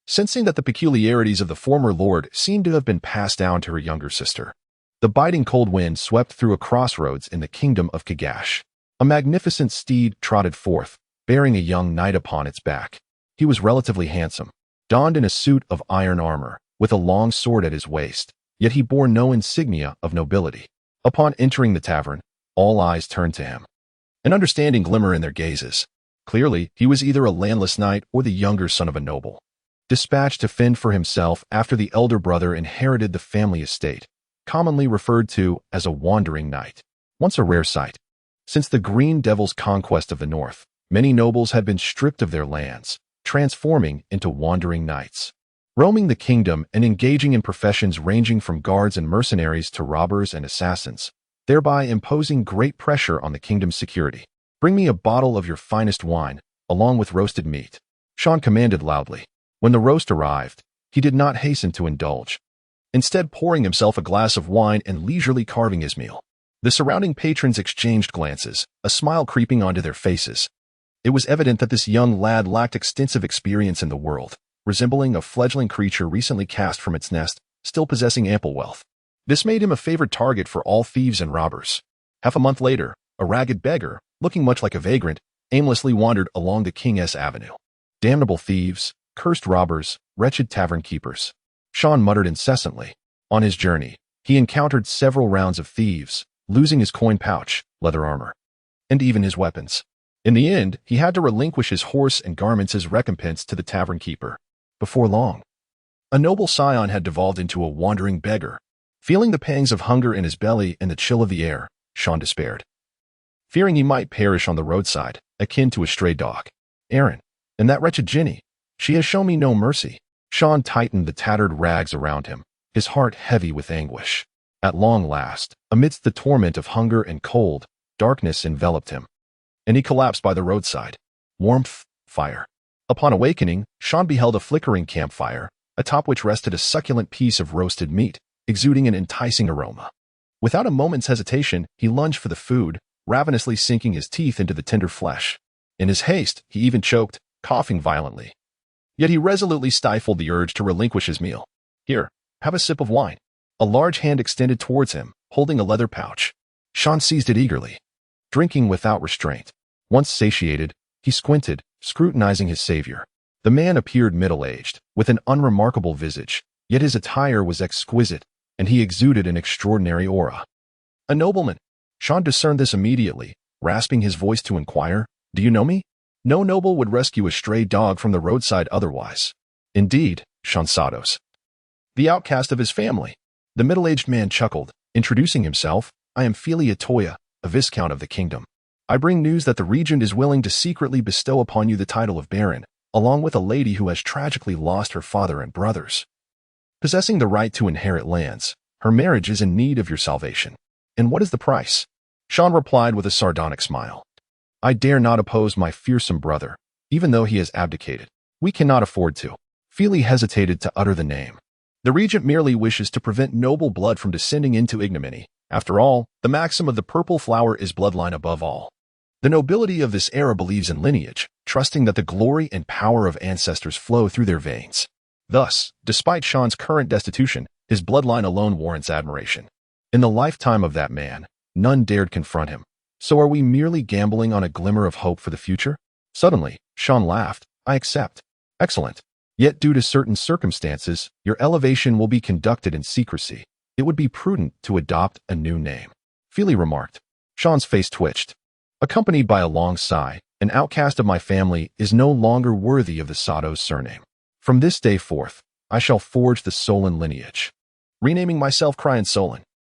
sensing that the peculiarities of the former lord seemed to have been passed down to her younger sister. The biting cold wind swept through a crossroads in the kingdom of Kagash. A magnificent steed trotted forth, bearing a young knight upon its back. He was relatively handsome, donned in a suit of iron armor, with a long sword at his waist, yet he bore no insignia of nobility. Upon entering the tavern, all eyes turned to him, an understanding glimmer in their gazes. Clearly, he was either a landless knight or the younger son of a noble, dispatched to fend for himself after the elder brother inherited the family estate, commonly referred to as a wandering knight. Once a rare sight. Since the Green Devil's conquest of the north, many nobles had been stripped of their lands, transforming into wandering knights, roaming the kingdom and engaging in professions ranging from guards and mercenaries to robbers and assassins, thereby imposing great pressure on the kingdom's security. Bring me a bottle of your finest wine, along with roasted meat, Sean commanded loudly. When the roast arrived, he did not hasten to indulge, instead pouring himself a glass of wine and leisurely carving his meal. The surrounding patrons exchanged glances, a smile creeping onto their faces. It was evident that this young lad lacked extensive experience in the world, resembling a fledgling creature recently cast from its nest, still possessing ample wealth. This made him a favored target for all thieves and robbers. Half a month later, a ragged beggar, looking much like a vagrant, aimlessly wandered along the King's Avenue. Damnable thieves, cursed robbers, wretched tavern keepers, Sean muttered incessantly. On his journey, he encountered several rounds of thieves, losing his coin pouch, leather armor, and even his weapons. In the end, he had to relinquish his horse and garments as recompense to the tavern keeper. Before long, a noble scion had devolved into a wandering beggar. Feeling the pangs of hunger in his belly and the chill of the air, Sean despaired, fearing he might perish on the roadside, akin to a stray dog. Erin, and that wretched Ginny, she has shown me no mercy. Sean tightened the tattered rags around him, his heart heavy with anguish. At long last, amidst the torment of hunger and cold, darkness enveloped him, and he collapsed by the roadside. Warmth, fire. Upon awakening, Sean beheld a flickering campfire, atop which rested a succulent piece of roasted meat, exuding an enticing aroma. Without a moment's hesitation, he lunged for the food, ravenously sinking his teeth into the tender flesh. In his haste, he even choked, coughing violently. Yet he resolutely stifled the urge to relinquish his meal. Here, have a sip of wine. A large hand extended towards him, holding a leather pouch. Sean seized it eagerly, drinking without restraint. Once satiated, he squinted, scrutinizing his savior. The man appeared middle-aged, with an unremarkable visage, yet his attire was exquisite, and he exuded an extraordinary aura. A nobleman, Sean discerned this immediately, rasping his voice to inquire, "Do you know me?" No noble would rescue a stray dog from the roadside otherwise. Indeed, Sean Sotos, the outcast of his family. The middle-aged man chuckled, introducing himself. "I am Fili Atoya, a viscount of the kingdom. I bring news that the regent is willing to secretly bestow upon you the title of baron, along with a lady who has tragically lost her father and brothers. Possessing the right to inherit lands, her marriage is in need of your salvation. And what is the price?" Sean replied with a sardonic smile. "I dare not oppose my fearsome brother, even though he has abdicated. We cannot afford to." Fili hesitated to utter the name. "The regent merely wishes to prevent noble blood from descending into ignominy. After all, the maxim of the purple flower is bloodline above all. The nobility of this era believes in lineage, trusting that the glory and power of ancestors flow through their veins. Thus, despite Sean's current destitution, his bloodline alone warrants admiration. In the lifetime of that man, none dared confront him. So are we merely gambling on a glimmer of hope for the future?" Suddenly, Sean laughed. "I accept." "Excellent. Yet due to certain circumstances, your elevation will be conducted in secrecy. It would be prudent to adopt a new name," Fili remarked. Sean's face twitched. Accompanied by a long sigh, "An outcast of my family is no longer worthy of the Sotos surname. From this day forth, I shall forge the Solon lineage. Renaming myself Cryan Solon."